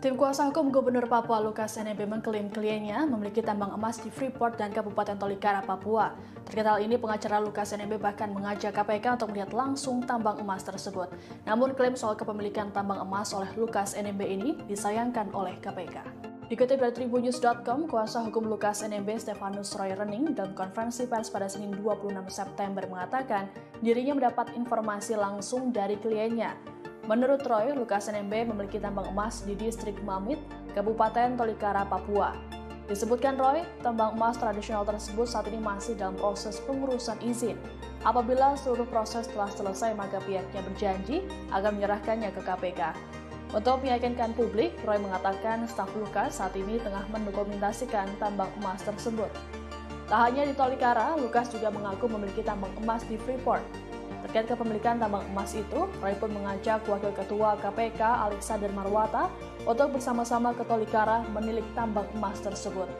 Tim kuasa hukum Gubernur Papua Lukas NMB mengklaim kliennya memiliki tambang emas di Freeport dan Kabupaten Tolikara, Papua. Terkait hal ini, pengacara Lukas NMB bahkan mengajak KPK untuk melihat langsung tambang emas tersebut. Namun klaim soal kepemilikan tambang emas oleh Lukas NMB ini disayangkan oleh KPK. Dikutip dari tribunnews.com, kuasa hukum Lukas NMB Stefanus Roy Rening dalam konferensi pers pada Senin 26 September mengatakan dirinya mendapat informasi langsung dari kliennya. Menurut Roy, Lukas NMB memiliki tambang emas di distrik Mamit, Kabupaten Tolikara, Papua. Disebutkan Roy, tambang emas tradisional tersebut saat ini masih dalam proses pengurusan izin. Apabila seluruh proses telah selesai, maka pihaknya berjanji akan menyerahkannya ke KPK. Untuk meyakinkan publik, Roy mengatakan staf Lukas saat ini tengah mendokumentasikan tambang emas tersebut. Tak hanya di Tolikara, Lukas juga mengaku memiliki tambang emas di Freeport. Terkait kepemilikan tambang emas itu, Roy pun mengajak Wakil Ketua KPK Alexander Marwata untuk bersama-sama ke Tolikara menilik tambang emas tersebut.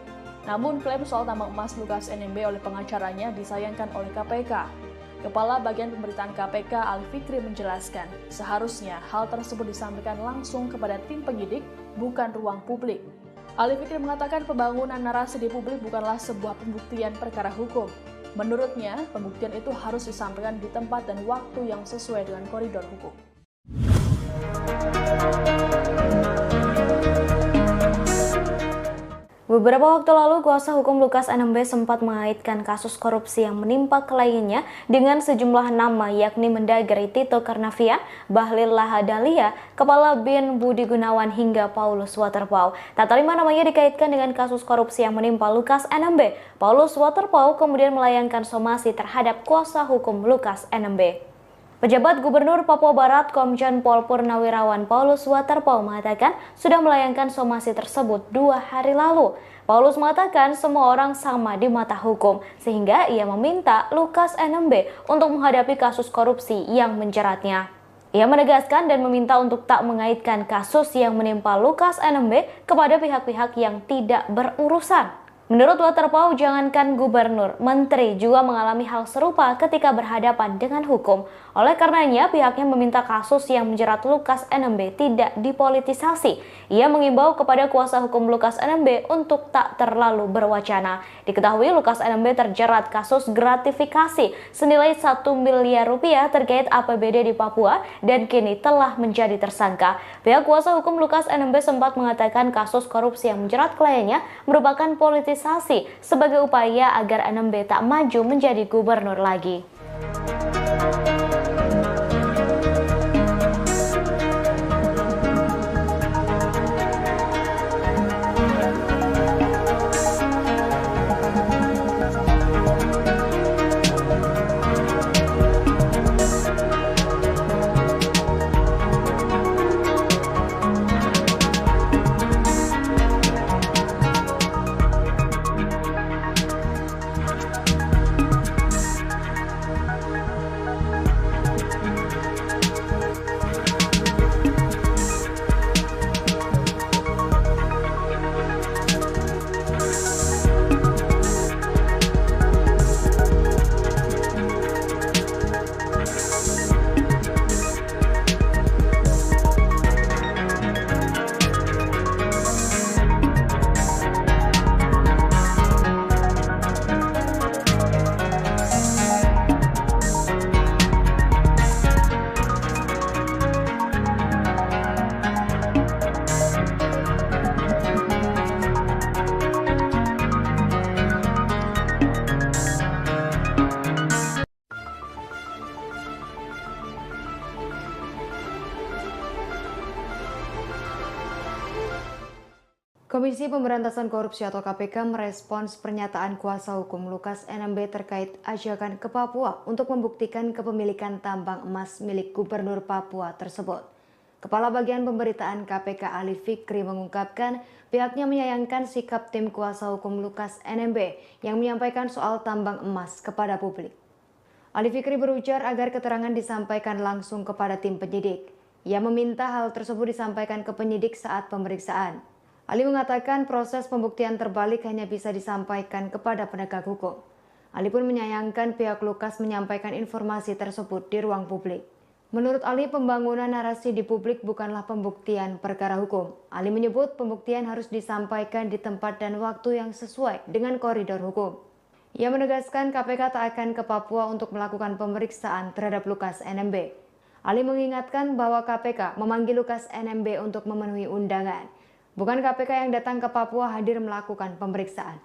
Namun klaim soal tambang emas Lukas NMB oleh pengacaranya disayangkan oleh KPK. Kepala Bagian Pemberitaan KPK Ali Fikri menjelaskan, seharusnya hal tersebut disampaikan langsung kepada tim penyidik, bukan ruang publik. Ali Fikri mengatakan pembangunan narasi di publik bukanlah sebuah pembuktian perkara hukum. Menurutnya, pembuktian itu harus disampaikan di tempat dan waktu yang sesuai dengan koridor hukum. Beberapa waktu lalu, kuasa hukum Lukas NMB sempat mengaitkan kasus korupsi yang menimpa kliennya dengan sejumlah nama, yakni Mendagri Tito Karnavian, Bahlil Lahadalia, Kepala BIN Budi Gunawan, hingga Paulus Waterpauw. Tak terima namanya dikaitkan dengan kasus korupsi yang menimpa Lukas NMB. Paulus Waterpauw kemudian melayangkan somasi terhadap kuasa hukum Lukas NMB. Pejabat Gubernur Papua Barat Komjen Pol Purnawirawan Paulus Waterpauw mengatakan sudah melayangkan somasi tersebut 2 hari lalu. Paulus mengatakan semua orang sama di mata hukum, sehingga ia meminta Lukas NMB untuk menghadapi kasus korupsi yang menjeratnya. Ia menegaskan dan meminta untuk tak mengaitkan kasus yang menimpa Lukas NMB kepada pihak-pihak yang tidak berurusan. Menurut Waterpauw, jangankan gubernur, menteri juga mengalami hal serupa ketika berhadapan dengan hukum. Oleh karenanya, pihaknya meminta kasus yang menjerat Lukas NMB tidak dipolitisasi. Ia mengimbau kepada kuasa hukum Lukas NMB untuk tak terlalu berwacana. Diketahui Lukas NMB terjerat kasus gratifikasi senilai 1 miliar rupiah terkait APBD di Papua dan kini telah menjadi tersangka. Pihak kuasa hukum Lukas NMB sempat mengatakan kasus korupsi yang menjerat kliennya merupakan politisasi sebagai upaya agar NMB tak maju menjadi gubernur lagi. Komisi Pemberantasan Korupsi atau KPK merespons pernyataan kuasa hukum Lukas NMB terkait ajakan ke Papua untuk membuktikan kepemilikan tambang emas milik Gubernur Papua tersebut. Kepala Bagian Pemberitaan KPK Ali Fikri mengungkapkan pihaknya menyayangkan sikap tim kuasa hukum Lukas NMB yang menyampaikan soal tambang emas kepada publik. Ali Fikri berujar agar keterangan disampaikan langsung kepada tim penyidik. Ia meminta hal tersebut disampaikan ke penyidik saat pemeriksaan. Ali mengatakan proses pembuktian terbalik hanya bisa disampaikan kepada penegak hukum. Ali pun menyayangkan pihak Lukas menyampaikan informasi tersebut di ruang publik. Menurut Ali, pembangunan narasi di publik bukanlah pembuktian perkara hukum. Ali menyebut pembuktian harus disampaikan di tempat dan waktu yang sesuai dengan koridor hukum. Ia menegaskan KPK tak akan ke Papua untuk melakukan pemeriksaan terhadap Lukas NMB. Ali mengingatkan bahwa KPK memanggil Lukas NMB untuk memenuhi undangan. Bukan KPK yang datang ke Papua hadir melakukan pemeriksaan.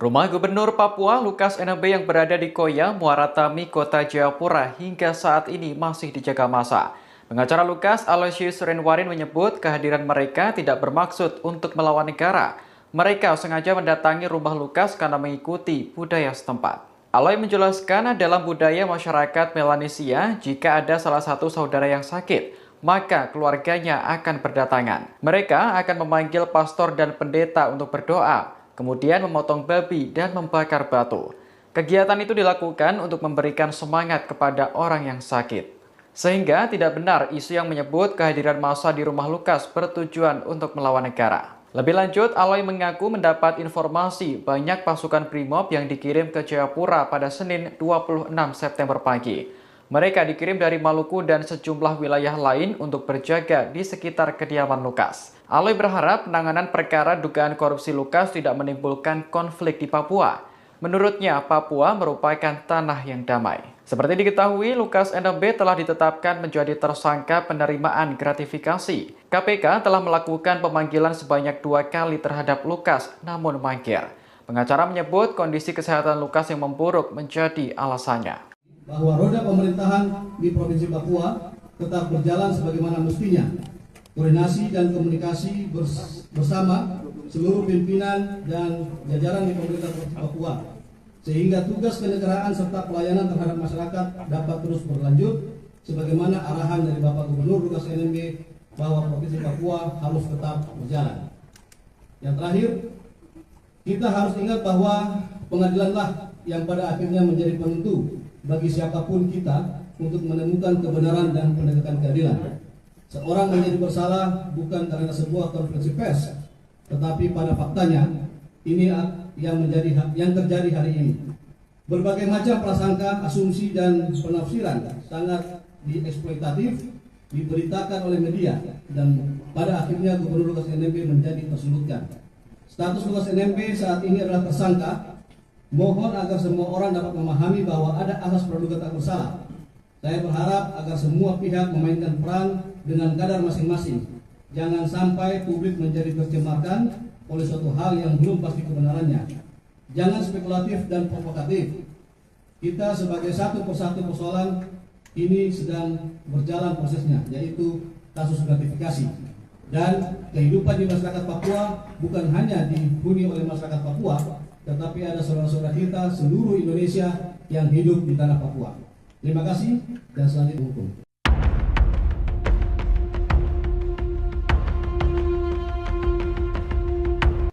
Rumah Gubernur Papua Lukas NMB yang berada di Koya, Muara Tami, Kota Jayapura hingga saat ini masih dijaga massa. Pengacara Lukas, Aloysius Renwarin menyebut kehadiran mereka tidak bermaksud untuk melawan negara. Mereka sengaja mendatangi rumah Lukas karena mengikuti budaya setempat. Aloy menjelaskan dalam budaya masyarakat Melanesia, jika ada salah satu saudara yang sakit, maka keluarganya akan berdatangan. Mereka akan memanggil pastor dan pendeta untuk berdoa, kemudian memotong babi dan membakar batu. Kegiatan itu dilakukan untuk memberikan semangat kepada orang yang sakit. Sehingga tidak benar isu yang menyebut kehadiran massa di rumah Lukas bertujuan untuk melawan negara. Lebih lanjut, Aloy mengaku mendapat informasi banyak pasukan Brimob yang dikirim ke Jayapura pada Senin 26 September pagi. Mereka dikirim dari Maluku dan sejumlah wilayah lain untuk berjaga di sekitar kediaman Lukas. Aloy berharap penanganan perkara dugaan korupsi Lukas tidak menimbulkan konflik di Papua. Menurutnya, Papua merupakan tanah yang damai. Seperti diketahui, Lukas NMB telah ditetapkan menjadi tersangka penerimaan gratifikasi. KPK telah melakukan pemanggilan sebanyak 2 kali terhadap Lukas, namun mangkir. Pengacara menyebut kondisi kesehatan Lukas yang memburuk menjadi alasannya. Bahwa roda pemerintahan di Provinsi Papua tetap berjalan sebagaimana mestinya. Koordinasi dan komunikasi bersama seluruh pimpinan dan jajaran di pemerintah Provinsi Papua, sehingga tugas kenegaraan serta pelayanan terhadap masyarakat dapat terus berlanjut sebagaimana arahan dari Bapak Gubernur Lukas NMB bahwa Provinsi Papua harus tetap berjalan. Yang terakhir, kita harus ingat bahwa pengadilanlah yang pada akhirnya menjadi penentu bagi siapapun kita untuk menemukan kebenaran dan penegakan keadilan. Seorang menjadi bersalah bukan karena sebuah konferensi pers, tetapi pada faktanya ini yang terjadi hari ini. Berbagai macam prasangka, asumsi dan penafsiran sangat dieksploitatif diberitakan oleh media dan pada akhirnya Gubernur Lukas NMB menjadi tersudutkan. Status Lukas NMB saat ini adalah tersangka. Mohon agar semua orang dapat memahami bahwa ada asas praduga tak bersalah. Saya berharap agar semua pihak memainkan peran dengan kadar masing-masing. Jangan sampai publik menjadi tercemarkan oleh suatu hal yang belum pasti kebenarannya. Jangan spekulatif dan provokatif. Kita sebagai satu persatu persoalan ini sedang berjalan prosesnya, yaitu kasus gratifikasi. Dan kehidupan di masyarakat Papua bukan hanya dihuni oleh masyarakat Papua, tetapi ada saudara-saudara kita seluruh Indonesia yang hidup di tanah Papua. Terima kasih dan selanjutnya hukum.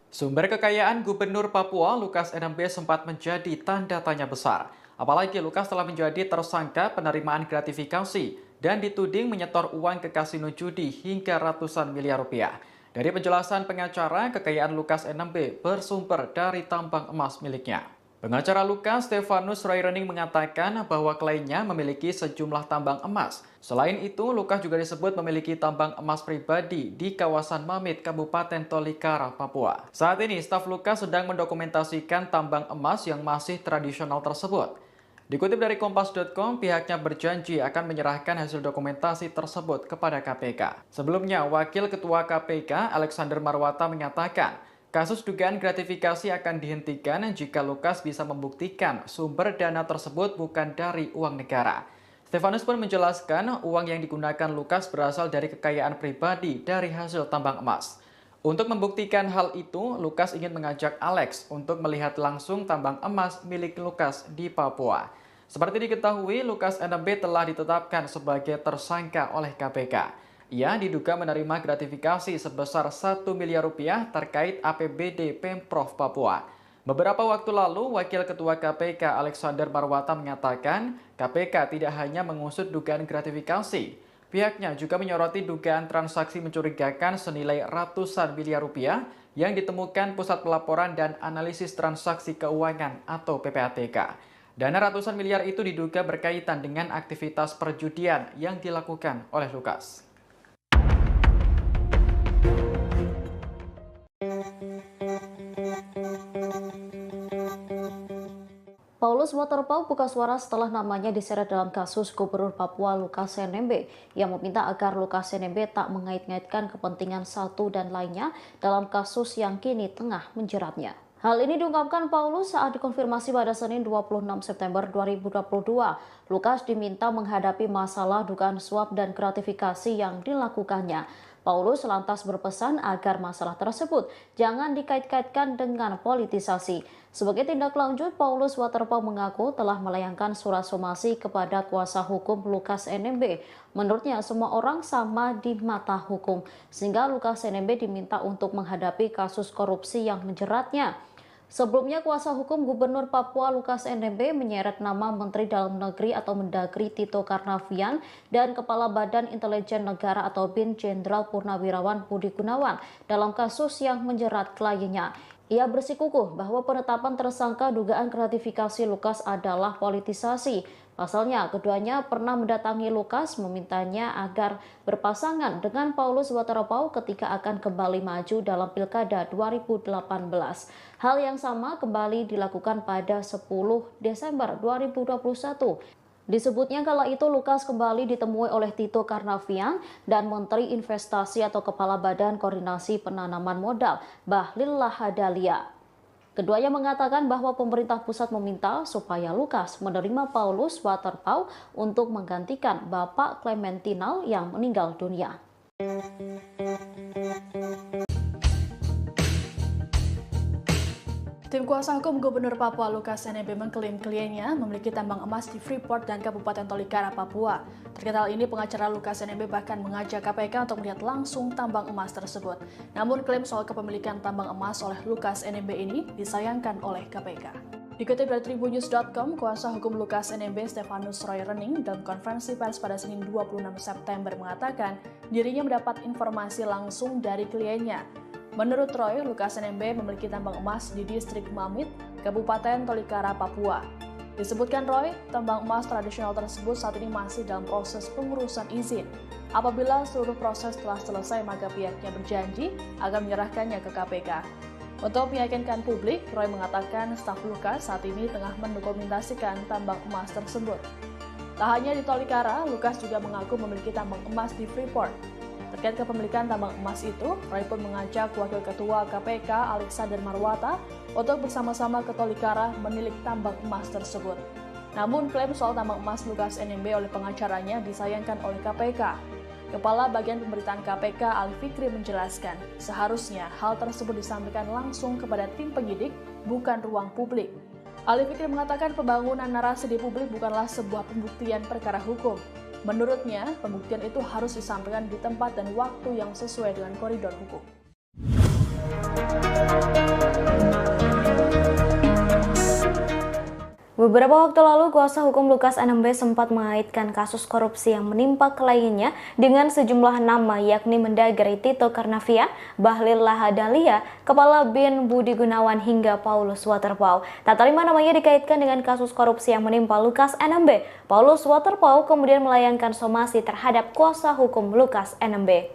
Sumber kekayaan Gubernur Papua Lukas NMB sempat menjadi tanda tanya besar. Apalagi Lukas telah menjadi tersangka penerimaan gratifikasi dan dituding menyetor uang ke kasino judi hingga ratusan miliar rupiah. Dari penjelasan pengacara, kekayaan Lukas NMB bersumber dari tambang emas miliknya. Pengacara Lukas, Stefanus Roirening, mengatakan bahwa kliennya memiliki sejumlah tambang emas. Selain itu, Lukas juga disebut memiliki tambang emas pribadi di kawasan Mamit, Kabupaten Tolikara, Papua. Saat ini, staf Lukas sedang mendokumentasikan tambang emas yang masih tradisional tersebut. Dikutip dari Kompas.com, pihaknya berjanji akan menyerahkan hasil dokumentasi tersebut kepada KPK. Sebelumnya, Wakil Ketua KPK, Alexander Marwata, menyatakan kasus dugaan gratifikasi akan dihentikan jika Lukas bisa membuktikan sumber dana tersebut bukan dari uang negara. Stefanus pun menjelaskan uang yang digunakan Lukas berasal dari kekayaan pribadi dari hasil tambang emas. Untuk membuktikan hal itu, Lukas ingin mengajak Alex untuk melihat langsung tambang emas milik Lukas di Papua. Seperti diketahui, Lukas NMB telah ditetapkan sebagai tersangka oleh KPK. Ia diduga menerima gratifikasi sebesar 1 miliar rupiah terkait APBD Pemprov Papua. Beberapa waktu lalu, Wakil Ketua KPK Alexander Marwata menyatakan KPK tidak hanya mengusut dugaan gratifikasi. Pihaknya juga menyoroti dugaan transaksi mencurigakan senilai ratusan miliar rupiah yang ditemukan Pusat Pelaporan dan Analisis Transaksi Keuangan atau PPATK. Dana ratusan miliar itu diduga berkaitan dengan aktivitas perjudian yang dilakukan oleh Lukas. Paulus Waterpauw buka suara setelah namanya diseret dalam kasus Gubernur Papua Lukas NMB yang meminta agar Lukas NMB tak mengait-ngaitkan kepentingan satu dan lainnya dalam kasus yang kini tengah menjeratnya. Hal ini diungkapkan Paulus saat dikonfirmasi pada Senin 26 September 2022. Lukas diminta menghadapi masalah dugaan suap dan gratifikasi yang dilakukannya. Paulus lantas berpesan agar masalah tersebut jangan dikait-kaitkan dengan politisasi. Sebagai tindak lanjut, Paulus Waterpauw mengaku telah melayangkan surat somasi kepada kuasa hukum Lukas NMB. Menurutnya, semua orang sama di mata hukum, sehingga Lukas NMB diminta untuk menghadapi kasus korupsi yang menjeratnya. Sebelumnya, kuasa hukum Gubernur Papua Lukas NMB menyeret nama Menteri Dalam Negeri atau Mendagri Tito Karnavian dan Kepala Badan Intelijen Negara atau BIN Jenderal Purnawirawan Budi Gunawan dalam kasus yang menjerat kliennya. Ia bersikukuh bahwa penetapan tersangka dugaan gratifikasi Lukas adalah politisasi. Pasalnya, keduanya pernah mendatangi Lukas memintanya agar berpasangan dengan Paulus Waterpauw ketika akan kembali maju dalam Pilkada 2018. Hal yang sama kembali dilakukan pada 10 Desember 2021. Disebutnya kala itu Lukas kembali ditemui oleh Tito Karnavian dan Menteri Investasi atau Kepala Badan Koordinasi Penanaman Modal, Bahlil Lahadalia. Keduanya mengatakan bahwa pemerintah pusat meminta supaya Lukas menerima Paulus Waterpauw untuk menggantikan Bapak Clementinal yang meninggal dunia. Tim kuasa hukum Gubernur Papua Lukas NMB mengklaim kliennya memiliki tambang emas di Freeport dan Kabupaten Tolikara, Papua. Terkait hal ini, pengacara Lukas NMB bahkan mengajak KPK untuk melihat langsung tambang emas tersebut. Namun, klaim soal kepemilikan tambang emas oleh Lukas NMB ini disayangkan oleh KPK. Dikutip dari Tribunnews.com, kuasa hukum Lukas NMB Stefanus Roy Rening dalam konferensi pers pada Senin 26 September mengatakan dirinya mendapat informasi langsung dari kliennya. Menurut Roy, Lukas NMB memiliki tambang emas di distrik Mamit, Kabupaten Tolikara, Papua. Disebutkan Roy, tambang emas tradisional tersebut saat ini masih dalam proses pengurusan izin. Apabila seluruh proses telah selesai, maka pihaknya berjanji akan menyerahkannya ke KPK. Untuk meyakinkan publik, Roy mengatakan staf Lukas saat ini tengah mendokumentasikan tambang emas tersebut. Tak hanya di Tolikara, Lukas juga mengaku memiliki tambang emas di Freeport. Terkait kepemilikan tambang emas itu, Roy pun mengajak Wakil Ketua KPK Alexander Marwata untuk bersama-sama ke Tolikara menilik tambang emas tersebut. Namun, klaim soal tambang emas Lukas NMB oleh pengacaranya disayangkan oleh KPK. Kepala Bagian Pemberitaan KPK Ali Fikri menjelaskan, seharusnya hal tersebut disampaikan langsung kepada tim penyidik, bukan ruang publik. Ali Fikri mengatakan pembangunan narasi di publik bukanlah sebuah pembuktian perkara hukum. Menurutnya, pembuktian itu harus disampaikan di tempat dan waktu yang sesuai dengan koridor hukum. Beberapa waktu lalu, kuasa hukum Lukas NMB sempat mengaitkan kasus korupsi yang menimpa kliennya dengan sejumlah nama yakni Mendagri Tito Karnavian, Bahlil Lahadalia, Kepala BIN Budi Gunawan hingga Paulus Waterpauw. Tak terima namanya dikaitkan dengan kasus korupsi yang menimpa Lukas NMB. Paulus Waterpauw kemudian melayangkan somasi terhadap kuasa hukum Lukas NMB.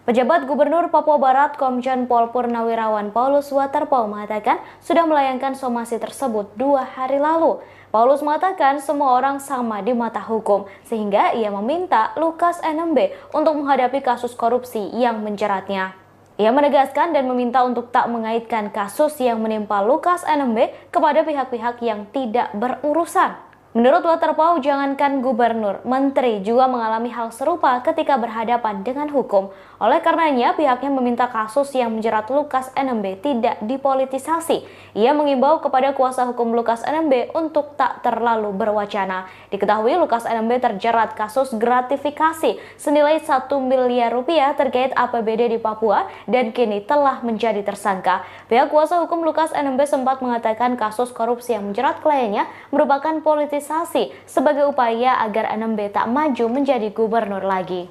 Pejabat Gubernur Papua Barat Komjen Pol Purnawirawan Paulus Waterpauw mengatakan sudah melayangkan somasi tersebut 2 hari lalu. Paulus mengatakan semua orang sama di mata hukum, sehingga ia meminta Lukas NMB untuk menghadapi kasus korupsi yang menjeratnya. Ia menegaskan dan meminta untuk tak mengaitkan kasus yang menimpa Lukas NMB kepada pihak-pihak yang tidak berurusan. Menurut Waterpauw, jangankan gubernur, menteri juga mengalami hal serupa ketika berhadapan dengan hukum. Oleh karenanya, pihaknya meminta kasus yang menjerat Lukas NMB tidak dipolitisasi. Ia mengimbau kepada kuasa hukum Lukas NMB untuk tak terlalu berwacana. Diketahui Lukas NMB terjerat kasus gratifikasi senilai 1 miliar rupiah terkait APBD di Papua dan kini telah menjadi tersangka. Pihak kuasa hukum Lukas NMB sempat mengatakan kasus korupsi yang menjerat kliennya merupakan politisasi sebagai upaya agar NMB tak maju menjadi gubernur lagi.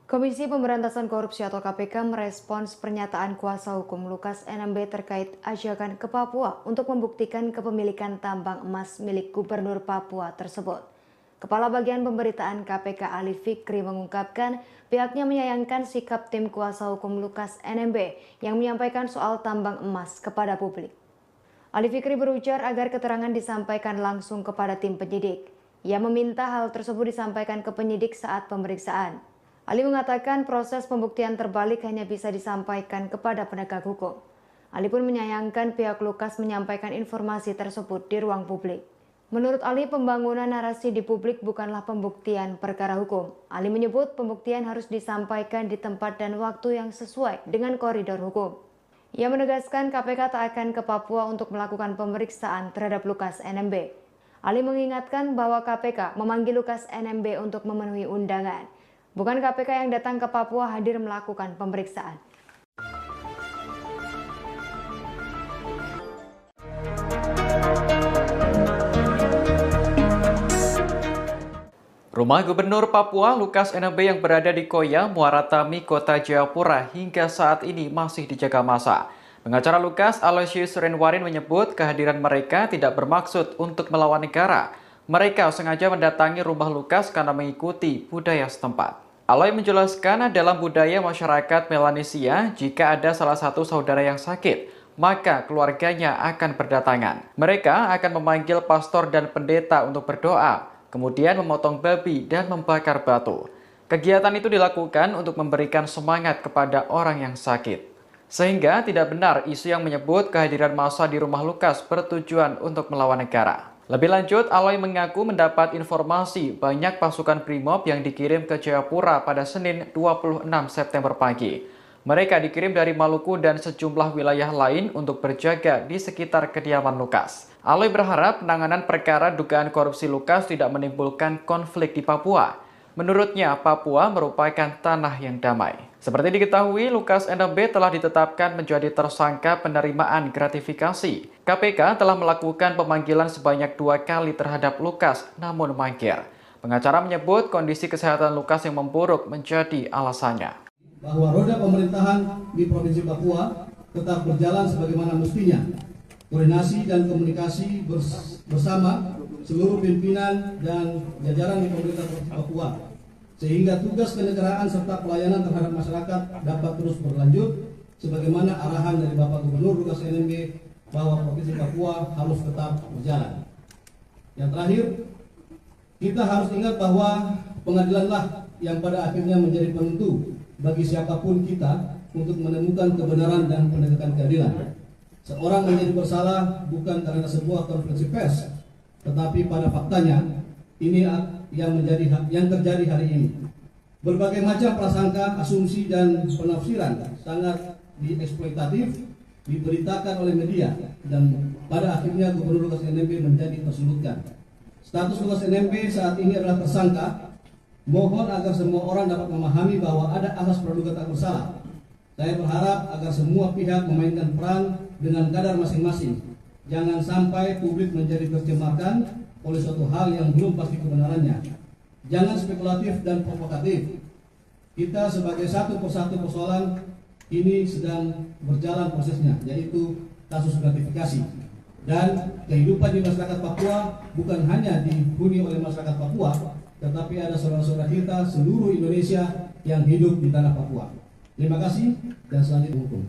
Komisi Pemberantasan Korupsi atau KPK merespons pernyataan kuasa hukum Lukas NMB terkait ajakan ke Papua untuk membuktikan kepemilikan tambang emas milik Gubernur Papua tersebut. Kepala Bagian Pemberitaan KPK Ali Fikri mengungkapkan pihaknya menyayangkan sikap tim kuasa hukum Lukas NMB yang menyampaikan soal tambang emas kepada publik. Ali Fikri berujar agar keterangan disampaikan langsung kepada tim penyidik. Ia meminta hal tersebut disampaikan ke penyidik saat pemeriksaan. Ali mengatakan proses pembuktian terbalik hanya bisa disampaikan kepada penegak hukum. Ali pun menyayangkan pihak Lukas menyampaikan informasi tersebut di ruang publik. Menurut Ali, pembangunan narasi di publik bukanlah pembuktian perkara hukum. Ali menyebut pembuktian harus disampaikan di tempat dan waktu yang sesuai dengan koridor hukum. Ia menegaskan KPK tak akan ke Papua untuk melakukan pemeriksaan terhadap Lukas NMB. Ali mengingatkan bahwa KPK memanggil Lukas NMB untuk memenuhi undangan. Bukan KPK yang datang ke Papua hadir melakukan pemeriksaan. Rumah Gubernur Papua Lukas NMB yang berada di Koya, Muara Tami, Kota Jayapura hingga saat ini masih dijaga massa. Pengacara Lukas, Aloysius Renwarin menyebut kehadiran mereka tidak bermaksud untuk melawan negara. Mereka sengaja mendatangi rumah Lukas karena mengikuti budaya setempat. Aloy menjelaskan dalam budaya masyarakat Melanesia, jika ada salah satu saudara yang sakit, maka keluarganya akan berdatangan. Mereka akan memanggil pastor dan pendeta untuk berdoa, kemudian memotong babi dan membakar batu. Kegiatan itu dilakukan untuk memberikan semangat kepada orang yang sakit. Sehingga tidak benar isu yang menyebut kehadiran massa di rumah Lukas bertujuan untuk melawan negara. Lebih lanjut, Aloy mengaku mendapat informasi banyak pasukan Brimob yang dikirim ke Jayapura pada Senin 26 September pagi. Mereka dikirim dari Maluku dan sejumlah wilayah lain untuk berjaga di sekitar kediaman Lukas. Aloy berharap penanganan perkara dugaan korupsi Lukas tidak menimbulkan konflik di Papua. Menurutnya, Papua merupakan tanah yang damai. Seperti diketahui, Lukas NMB telah ditetapkan menjadi tersangka penerimaan gratifikasi. KPK telah melakukan pemanggilan sebanyak 2 kali terhadap Lukas, namun mangkir. Pengacara menyebut kondisi kesehatan Lukas yang memburuk menjadi alasannya. Bahwa roda pemerintahan di Provinsi Papua tetap berjalan sebagaimana mestinya. Koordinasi dan komunikasi bersama seluruh pimpinan dan jajaran di pemerintah Provinsi Papua, sehingga tugas kenegaraan serta pelayanan terhadap masyarakat dapat terus berlanjut sebagaimana arahan dari Bapak Gubernur Lukas NMB bahwa Provinsi Papua harus tetap berjalan. Yang terakhir, kita harus ingat bahwa pengadilanlah yang pada akhirnya menjadi penentu bagi siapapun kita untuk menemukan kebenaran dan penegakan keadilan. Seorang menjadi bersalah bukan karena sebuah konferensi pers, tetapi pada faktanya ini yang terjadi hari ini. Berbagai macam prasangka, asumsi dan penafsiran sangat dieksploitatif diberitakan oleh media dan pada akhirnya Gubernur Lukas NMB menjadi tersudutkan. Status Lukas NMB saat ini adalah tersangka. Mohon agar semua orang dapat memahami bahwa ada asas praduga tak bersalah. Saya berharap agar semua pihak memainkan peran dengan kadar masing-masing. Jangan sampai publik menjadi tercemarkan oleh suatu hal yang belum pasti kebenarannya. Jangan spekulatif dan provokatif. Kita sebagai satu persatu persoalan ini sedang berjalan prosesnya, yaitu kasus gratifikasi. Dan kehidupan di masyarakat Papua bukan hanya dihuni oleh masyarakat Papua, tetapi ada saudara-saudara kita seluruh Indonesia yang hidup di tanah Papua. Terima kasih dan selanjutnya hukum.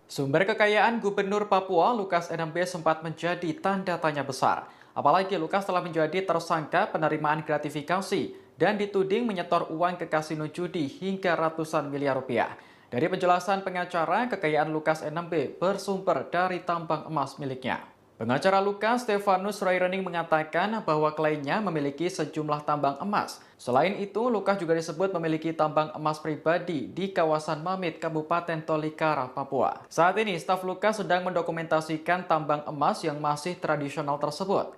Sumber kekayaan Gubernur Papua Lukas NMB sempat menjadi tanda tanya besar. Apalagi Lukas telah menjadi tersangka penerimaan gratifikasi dan dituding menyetor uang ke kasino judi hingga ratusan miliar rupiah. Dari penjelasan pengacara, kekayaan Lukas NMB bersumber dari tambang emas miliknya. Pengacara Lukas, Stefanus Royrening, mengatakan bahwa kliennya memiliki sejumlah tambang emas. Selain itu, Lukas juga disebut memiliki tambang emas pribadi di kawasan Mamit, Kabupaten Tolikara, Papua. Saat ini, staf Lukas sedang mendokumentasikan tambang emas yang masih tradisional tersebut.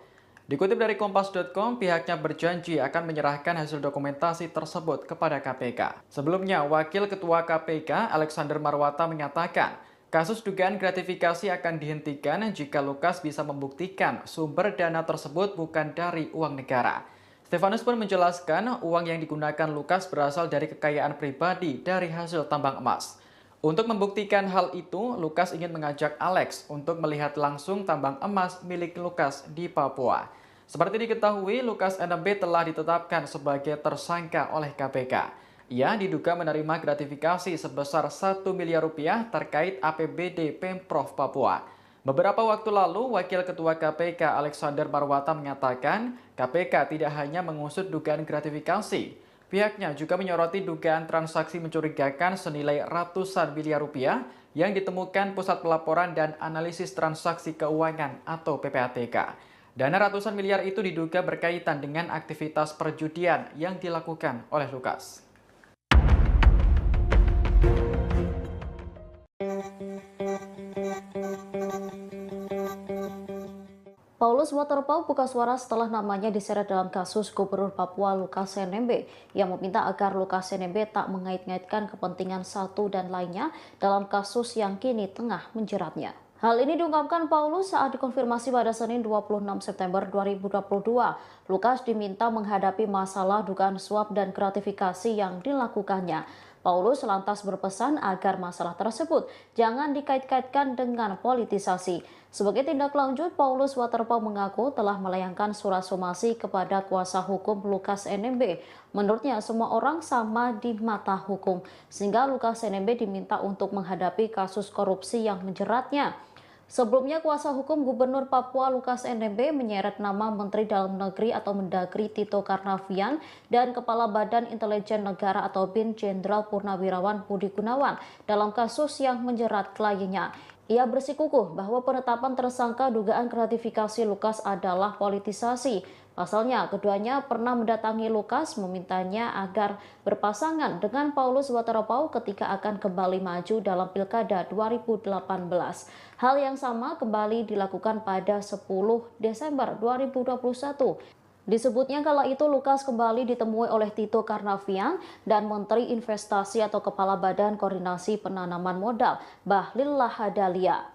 Dikutip dari Kompas.com, pihaknya berjanji akan menyerahkan hasil dokumentasi tersebut kepada KPK. Sebelumnya, Wakil Ketua KPK Alexander Marwata mengatakan, Kasus dugaan gratifikasi akan dihentikan jika Lukas bisa membuktikan sumber dana tersebut bukan dari uang negara. Stefanus pun menjelaskan uang yang digunakan Lukas berasal dari kekayaan pribadi dari hasil tambang emas. Untuk membuktikan hal itu, Lukas ingin mengajak Alex untuk melihat langsung tambang emas milik Lukas di Papua. Seperti diketahui, Lukas NMB telah ditetapkan sebagai tersangka oleh KPK. Ia diduga menerima gratifikasi sebesar 1 miliar rupiah terkait APBD Pemprov Papua. Beberapa waktu lalu, Wakil Ketua KPK Alexander Marwata mengatakan KPK tidak hanya mengusut dugaan gratifikasi. Pihaknya juga menyoroti dugaan transaksi mencurigakan senilai ratusan miliar rupiah yang ditemukan Pusat Pelaporan dan Analisis Transaksi Keuangan atau PPATK. Dana ratusan miliar itu diduga berkaitan dengan aktivitas perjudian yang dilakukan oleh Lukas. Paulus Waterpauw buka suara setelah namanya diseret dalam kasus Gubernur Papua Lukas NMB yang meminta agar Lukas NMB tak mengait-ngaitkan kepentingan satu dan lainnya dalam kasus yang kini tengah menjeratnya. Hal ini diungkapkan Paulus saat dikonfirmasi pada Senin 26 September 2022. Lukas diminta menghadapi masalah dugaan suap dan gratifikasi yang dilakukannya. Paulus lantas berpesan agar masalah tersebut jangan dikait-kaitkan dengan politisasi. Sebagai tindak lanjut, Paulus Waterpauw mengaku telah melayangkan surat somasi kepada kuasa hukum Lukas NMB. Menurutnya, semua orang sama di mata hukum, sehingga Lukas NMB diminta untuk menghadapi kasus korupsi yang menjeratnya. Sebelumnya, kuasa hukum Gubernur Papua Lukas NMB menyeret nama Menteri Dalam Negeri atau Mendagri Tito Karnavian dan Kepala Badan Intelijen Negara atau BIN Jenderal Purnawirawan Budi Gunawan dalam kasus yang menjerat kliennya. Ia bersikukuh bahwa penetapan tersangka dugaan gratifikasi Lukas adalah politisasi. Pasalnya, keduanya pernah mendatangi Lukas memintanya agar berpasangan dengan Paulus Waterpauw ketika akan kembali maju dalam Pilkada 2018. Hal yang sama kembali dilakukan pada 10 Desember 2021. Disebutnya kala itu Lukas kembali ditemui oleh Tito Karnavian dan Menteri Investasi atau Kepala Badan Koordinasi Penanaman Modal, Bahlil Lahadalia.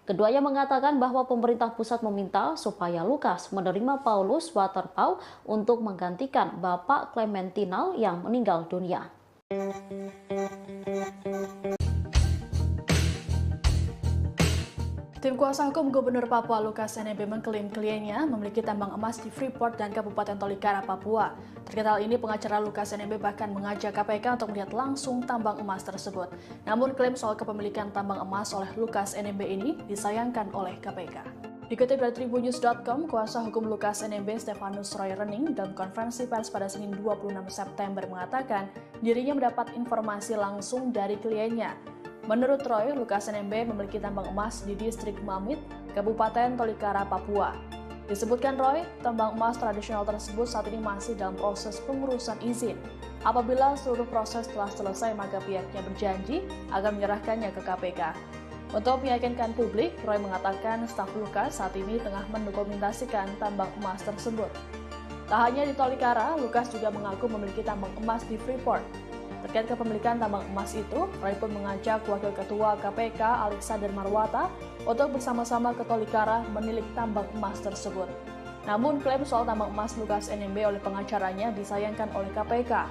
Keduanya mengatakan bahwa pemerintah pusat meminta supaya Lukas menerima Paulus Waterpauw untuk menggantikan Bapak Clementinal yang meninggal dunia. Tim kuasa hukum Gubernur Papua Lukas NMB mengklaim kliennya memiliki tambang emas di Freeport dan Kabupaten Tolikara, Papua. Terkait hal ini, pengacara Lukas NMB bahkan mengajak KPK untuk melihat langsung tambang emas tersebut. Namun klaim soal kepemilikan tambang emas oleh Lukas NMB ini disayangkan oleh KPK. Dikutip dari Tribunnews.com, kuasa hukum Lukas NMB Stefanus Roy Rening dalam konferensi pers pada Senin 26 September mengatakan dirinya mendapat informasi langsung dari kliennya. Menurut Roy, Lukas NMB memiliki tambang emas di distrik Mamit, Kabupaten Tolikara, Papua. Disebutkan Roy, tambang emas tradisional tersebut saat ini masih dalam proses pengurusan izin. Apabila seluruh proses telah selesai, maka pihaknya berjanji akan menyerahkannya ke KPK. Untuk meyakinkan publik, Roy mengatakan staf Lukas saat ini tengah mendokumentasikan tambang emas tersebut. Tak hanya di Tolikara, Lukas juga mengaku memiliki tambang emas di Freeport. Terkait kepemilikan tambang emas itu, Roy pun mengajak Wakil Ketua KPK Alexander Marwata untuk bersama-sama ke Tolikara menilik tambang emas tersebut. Namun klaim soal tambang emas Lukas NMB oleh pengacaranya disayangkan oleh KPK.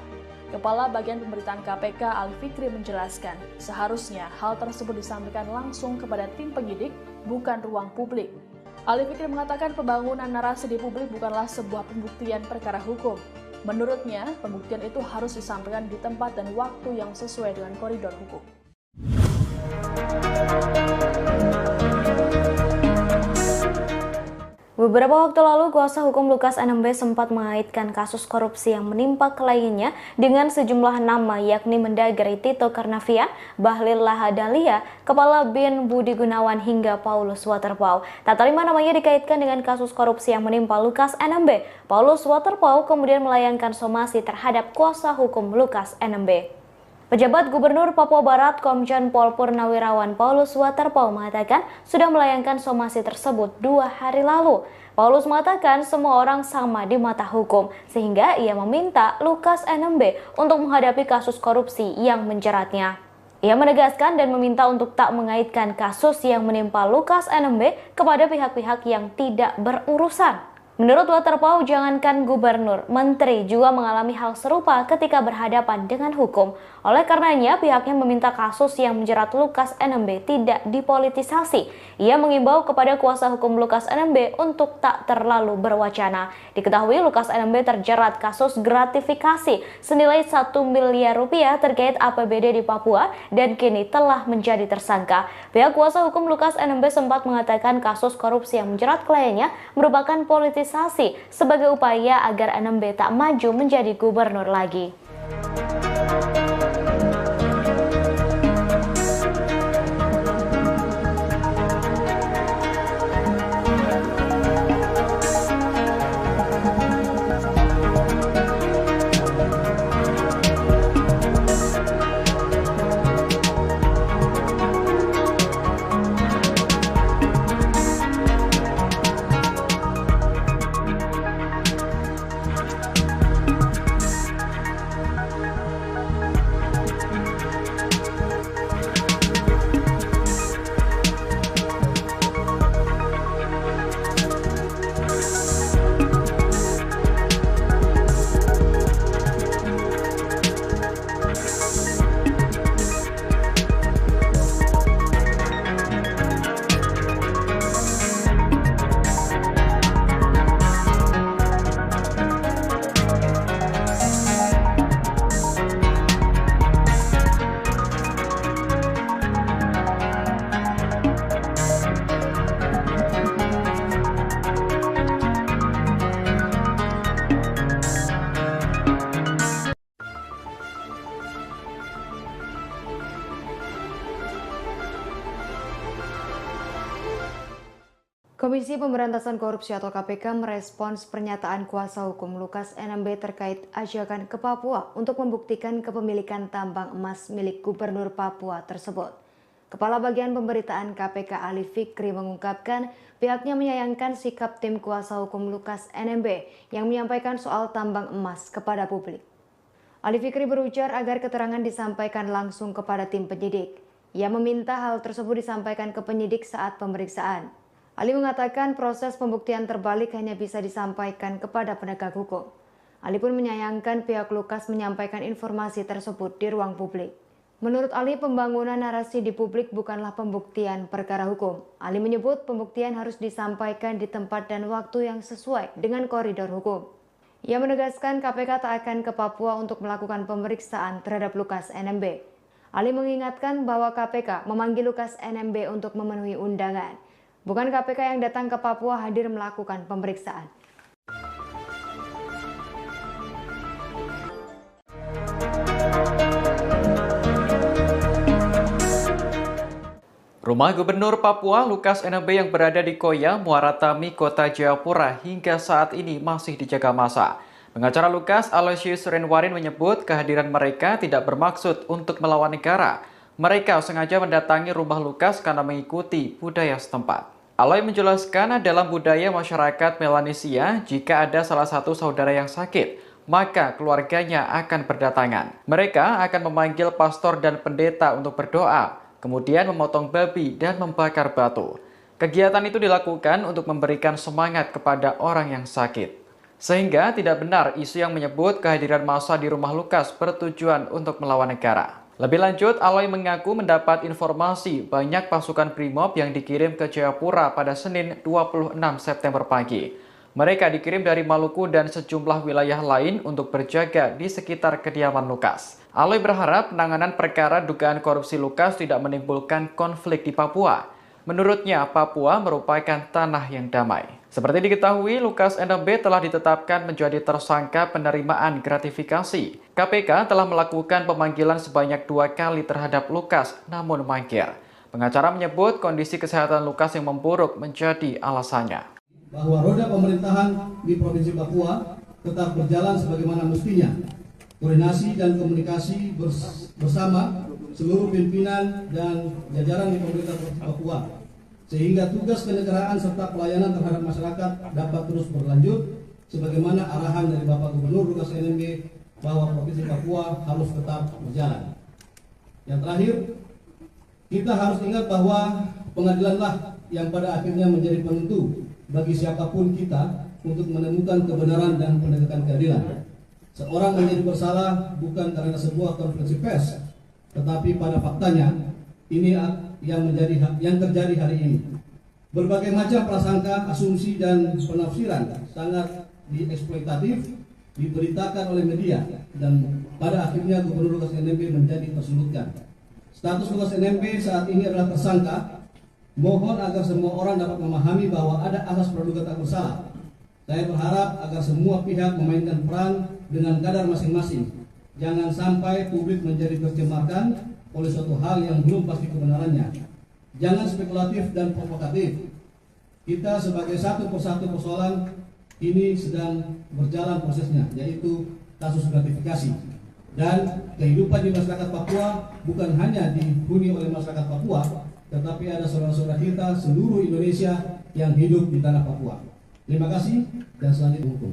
Kepala Bagian Pemberitaan KPK Ali Fikri menjelaskan, seharusnya hal tersebut disampaikan langsung kepada tim penyidik, bukan ruang publik. Ali Fikri mengatakan pembangunan narasi di publik bukanlah sebuah pembuktian perkara hukum. Menurutnya, pembuktian itu harus disampaikan di tempat dan waktu yang sesuai dengan koridor hukum. Beberapa waktu lalu, kuasa hukum Lukas NMB sempat mengaitkan kasus korupsi yang menimpa kliennya dengan sejumlah nama yakni Mendagri Tito Karnavian, Bahlil Lahadalia, Kepala BIN Budi Gunawan hingga Paulus Waterpauw. Tak terima namanya dikaitkan dengan kasus korupsi yang menimpa Lukas NMB. Paulus Waterpauw kemudian melayangkan somasi terhadap kuasa hukum Lukas NMB. Pejabat Gubernur Papua Barat Komjen Pol Purnawirawan Paulus Waterpauw mengatakan sudah melayangkan somasi tersebut 2 hari lalu. Paulus mengatakan semua orang sama di mata hukum, sehingga ia meminta Lukas NMB untuk menghadapi kasus korupsi yang menjeratnya. Ia menegaskan dan meminta untuk tak mengaitkan kasus yang menimpa Lukas NMB kepada pihak-pihak yang tidak berurusan. Menurut Waterpau, jangankan gubernur, menteri juga mengalami hal serupa ketika berhadapan dengan hukum. Oleh karenanya, pihaknya meminta kasus yang menjerat Lukas NMB tidak dipolitisasi. Ia mengimbau kepada kuasa hukum Lukas NMB untuk tak terlalu berwacana. Diketahui Lukas NMB terjerat kasus gratifikasi senilai 1 miliar rupiah terkait APBD di Papua dan kini telah menjadi tersangka. Pihak kuasa hukum Lukas NMB sempat mengatakan kasus korupsi yang menjerat kliennya merupakan politisasi sebagai upaya agar NMB tak maju menjadi gubernur lagi. Komisi Pemberantasan Korupsi atau KPK merespons pernyataan kuasa hukum Lukas NMB terkait ajakan ke Papua untuk membuktikan kepemilikan tambang emas milik Gubernur Papua tersebut. Kepala Bagian Pemberitaan KPK Ali Fikri mengungkapkan pihaknya menyayangkan sikap tim kuasa hukum Lukas NMB yang menyampaikan soal tambang emas kepada publik. Ali Fikri berujar agar keterangan disampaikan langsung kepada tim penyidik. Ia meminta hal tersebut disampaikan ke penyidik saat pemeriksaan. Ali mengatakan proses pembuktian terbalik hanya bisa disampaikan kepada penegak hukum. Ali pun menyayangkan pihak Lukas menyampaikan informasi tersebut di ruang publik. Menurut Ali, pembangunan narasi di publik bukanlah pembuktian perkara hukum. Ali menyebut pembuktian harus disampaikan di tempat dan waktu yang sesuai dengan koridor hukum. Ia menegaskan KPK tak akan ke Papua untuk melakukan pemeriksaan terhadap Lukas NMB. Ali mengingatkan bahwa KPK memanggil Lukas NMB untuk memenuhi undangan. Bukan KPK yang datang ke Papua hadir melakukan pemeriksaan. Rumah Gubernur Papua Lukas NMB yang berada di Koya, Muara Tami, Kota Jayapura hingga saat ini masih dijaga massa. Pengacara Lukas, Aloysius Renwarin, menyebut kehadiran mereka tidak bermaksud untuk melawan negara. Mereka sengaja mendatangi rumah Lukas karena mengikuti budaya setempat. Aloy menjelaskan dalam budaya masyarakat Melanesia, jika ada salah satu saudara yang sakit, maka keluarganya akan berdatangan. Mereka akan memanggil pastor dan pendeta untuk berdoa, kemudian memotong babi dan membakar batu. Kegiatan itu dilakukan untuk memberikan semangat kepada orang yang sakit. Sehingga tidak benar isu yang menyebut kehadiran massa di rumah Lukas bertujuan untuk melawan negara. Lebih lanjut, Aloy mengaku mendapat informasi banyak pasukan Brimob yang dikirim ke Jayapura pada Senin 26 September pagi. Mereka dikirim dari Maluku dan sejumlah wilayah lain untuk berjaga di sekitar kediaman Lukas. Aloy berharap penanganan perkara dugaan korupsi Lukas tidak menimbulkan konflik di Papua. Menurutnya, Papua merupakan tanah yang damai. Seperti diketahui, Lukas NMB telah ditetapkan menjadi tersangka penerimaan gratifikasi. KPK telah melakukan pemanggilan sebanyak 2 kali terhadap Lukas, namun mangkir. Pengacara menyebut kondisi kesehatan Lukas yang memburuk menjadi alasannya. Bahwa roda pemerintahan di Provinsi Papua tetap berjalan sebagaimana mestinya. Koordinasi dan komunikasi bersama seluruh pimpinan dan jajaran di pemerintah Provinsi Papua, sehingga tugas kenegaraan serta pelayanan terhadap masyarakat dapat terus berlanjut sebagaimana arahan dari Bapak Gubernur Lukas NMB bahwa Provinsi Papua harus tetap berjalan. Yang terakhir, kita harus ingat bahwa pengadilanlah yang pada akhirnya menjadi penentu bagi siapapun kita untuk menemukan kebenaran dan penegakan keadilan. Seorang menjadi bersalah bukan karena sebuah konferensi pers, tetapi pada faktanya ini yang terjadi hari ini. Berbagai macam prasangka, asumsi dan penafsiran sangat dieksploitatif diberitakan oleh media dan pada akhirnya Gubernur Lukas NMB menjadi tersulutkan. Status Lukas NMB saat ini adalah tersangka. Mohon agar semua orang dapat memahami bahwa ada asas praduga tak bersalah. Saya berharap agar semua pihak memainkan peran dengan kadar masing-masing. Jangan sampai publik menjadi tercemarkan oleh suatu hal yang belum pasti kebenarannya. Jangan spekulatif dan provokatif. Kita sebagai satu persatu persoalan ini sedang berjalan prosesnya, yaitu kasus gratifikasi. Dan kehidupan di masyarakat Papua bukan hanya dihuni oleh masyarakat Papua, tetapi ada saudara-saudara kita seluruh Indonesia yang hidup di tanah Papua. Terima kasih dan selanjutnya hukum.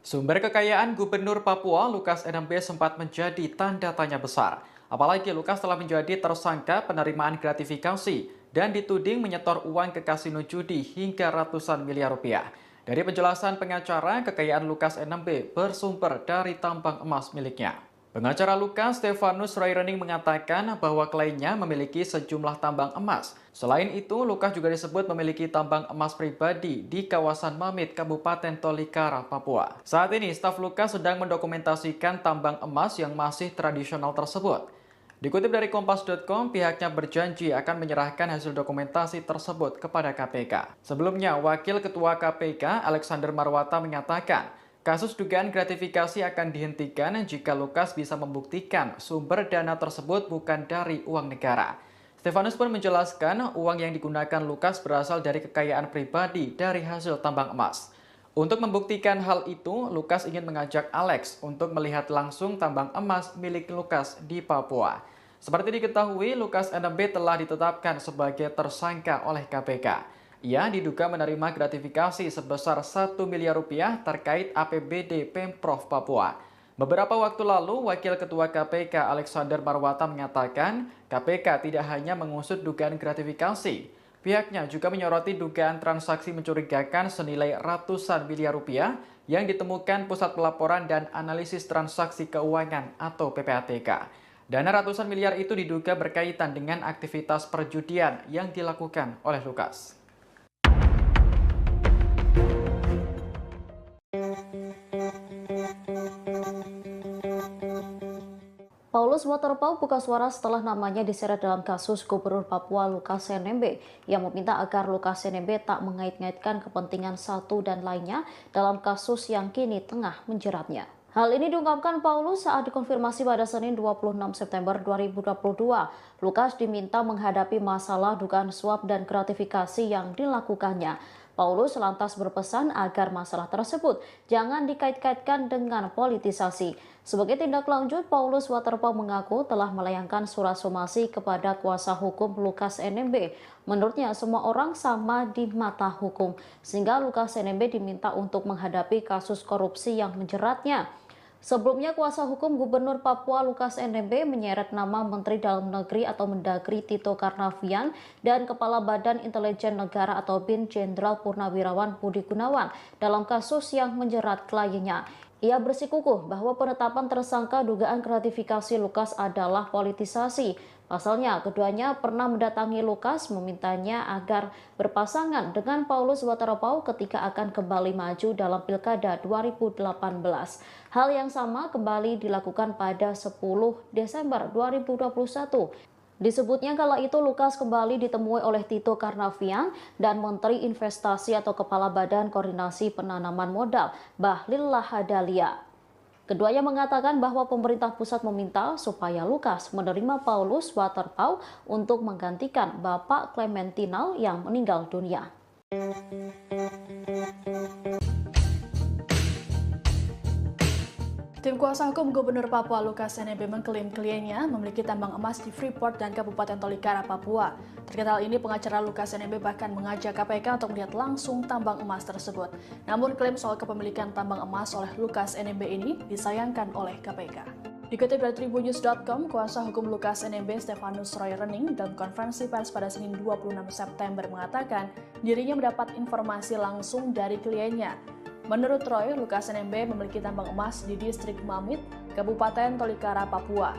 Sumber kekayaan Gubernur Papua Lukas NMB sempat menjadi tanda tanya besar. Apalagi Lukas telah menjadi tersangka penerimaan gratifikasi dan dituding menyetor uang ke kasino judi hingga ratusan miliar rupiah. Dari penjelasan pengacara, kekayaan Lukas NMB bersumber dari tambang emas miliknya. Pengacara Lukas, Stefanus Rairening, mengatakan bahwa kliennya memiliki sejumlah tambang emas. Selain itu, Lukas juga disebut memiliki tambang emas pribadi di kawasan Mamit, Kabupaten Tolikara, Papua. Saat ini, staf Lukas sedang mendokumentasikan tambang emas yang masih tradisional tersebut. Dikutip dari Kompas.com, pihaknya berjanji akan menyerahkan hasil dokumentasi tersebut kepada KPK. Sebelumnya, Wakil Ketua KPK Alexander Marwata menyatakan, kasus dugaan gratifikasi akan dihentikan jika Lukas bisa membuktikan sumber dana tersebut bukan dari uang negara. Stefanus pun menjelaskan uang yang digunakan Lukas berasal dari kekayaan pribadi dari hasil tambang emas. Untuk membuktikan hal itu, Lukas ingin mengajak Alex untuk melihat langsung tambang emas milik Lukas di Papua. Seperti diketahui, Lukas NMB telah ditetapkan sebagai tersangka oleh KPK. Ia diduga menerima gratifikasi sebesar 1 miliar rupiah terkait APBD Pemprov Papua. Beberapa waktu lalu, Wakil Ketua KPK Alexander Marwata menyatakan KPK tidak hanya mengusut dugaan gratifikasi. Pihaknya juga menyoroti dugaan transaksi mencurigakan senilai ratusan miliar rupiah yang ditemukan Pusat Pelaporan dan Analisis Transaksi Keuangan atau PPATK. Dana ratusan miliar itu diduga berkaitan dengan aktivitas perjudian yang dilakukan oleh Lukas. Paulus Waterpauw buka suara setelah namanya diseret dalam kasus Gubernur Papua Lukas NMB yang meminta agar Lukas NMB tak mengait-ngaitkan kepentingan satu dan lainnya dalam kasus yang kini tengah menjeratnya. Hal ini diungkapkan Paulus saat dikonfirmasi pada Senin 26 September 2022. Lukas diminta menghadapi masalah dugaan suap dan gratifikasi yang dilakukannya. Paulus lantas berpesan agar masalah tersebut jangan dikait-kaitkan dengan politisasi. Sebagai tindak lanjut, Paulus Waterpauw mengaku telah melayangkan surat somasi kepada kuasa hukum Lukas NMB. Menurutnya, semua orang sama di mata hukum, sehingga Lukas NMB diminta untuk menghadapi kasus korupsi yang menjeratnya. Sebelumnya, kuasa hukum Gubernur Papua Lukas NMB menyeret nama Menteri Dalam Negeri atau Mendagri Tito Karnavian dan Kepala Badan Intelijen Negara atau BIN Jenderal Purnawirawan Budi Gunawan dalam kasus yang menjerat kliennya. Ia bersikukuh bahwa penetapan tersangka dugaan gratifikasi Lukas adalah politisasi. Pasalnya, keduanya pernah mendatangi Lukas memintanya agar berpasangan dengan Paulus Waterpauw ketika akan kembali maju dalam Pilkada 2018. Hal yang sama kembali dilakukan pada 10 Desember 2021. Disebutnya kala itu Lukas kembali ditemui oleh Tito Karnavian dan Menteri Investasi atau Kepala Badan Koordinasi Penanaman Modal Bahlil Lahadalia. Keduanya mengatakan bahwa pemerintah pusat meminta supaya Lukas menerima Paulus Waterpauw untuk menggantikan Bapak Clementinal yang meninggal dunia. Tim kuasa hukum Gubernur Papua Lukas NMB mengklaim kliennya memiliki tambang emas di Freeport dan Kabupaten Tolikara, Papua. Terkait hal ini, pengacara Lukas NMB bahkan mengajak KPK untuk melihat langsung tambang emas tersebut. Namun klaim soal kepemilikan tambang emas oleh Lukas NMB ini disayangkan oleh KPK. Dikutip dari tribunnews.com, kuasa hukum Lukas NMB Stefanus Roy Rening dalam konferensi pers pada Senin 26 September mengatakan dirinya mendapat informasi langsung dari kliennya. Menurut Roy, Lukas NMB memiliki tambang emas di distrik Mamit, Kabupaten Tolikara, Papua.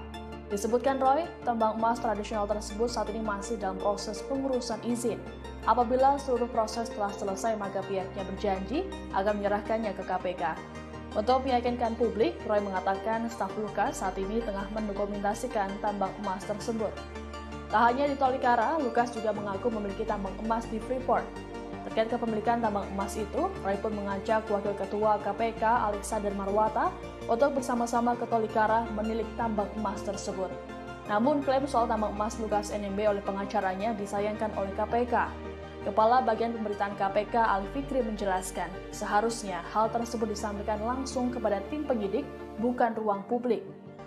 Disebutkan Roy, tambang emas tradisional tersebut saat ini masih dalam proses pengurusan izin. Apabila seluruh proses telah selesai, maka pihaknya berjanji akan menyerahkannya ke KPK. Untuk meyakinkan publik, Roy mengatakan staf Lukas saat ini tengah mendokumentasikan tambang emas tersebut. Tak hanya di Tolikara, Lukas juga mengaku memiliki tambang emas di Freeport. Terkait kepemilikan tambang emas itu, Roy pun mengajak Wakil Ketua KPK Alexander Marwata untuk bersama-sama ke Tolikara menilik tambang emas tersebut. Namun klaim soal tambang emas Lukas NMB oleh pengacaranya disayangkan oleh KPK. Kepala Bagian Pemberitaan KPK Ali Fikri menjelaskan, seharusnya hal tersebut disampaikan langsung kepada tim penyidik, bukan ruang publik.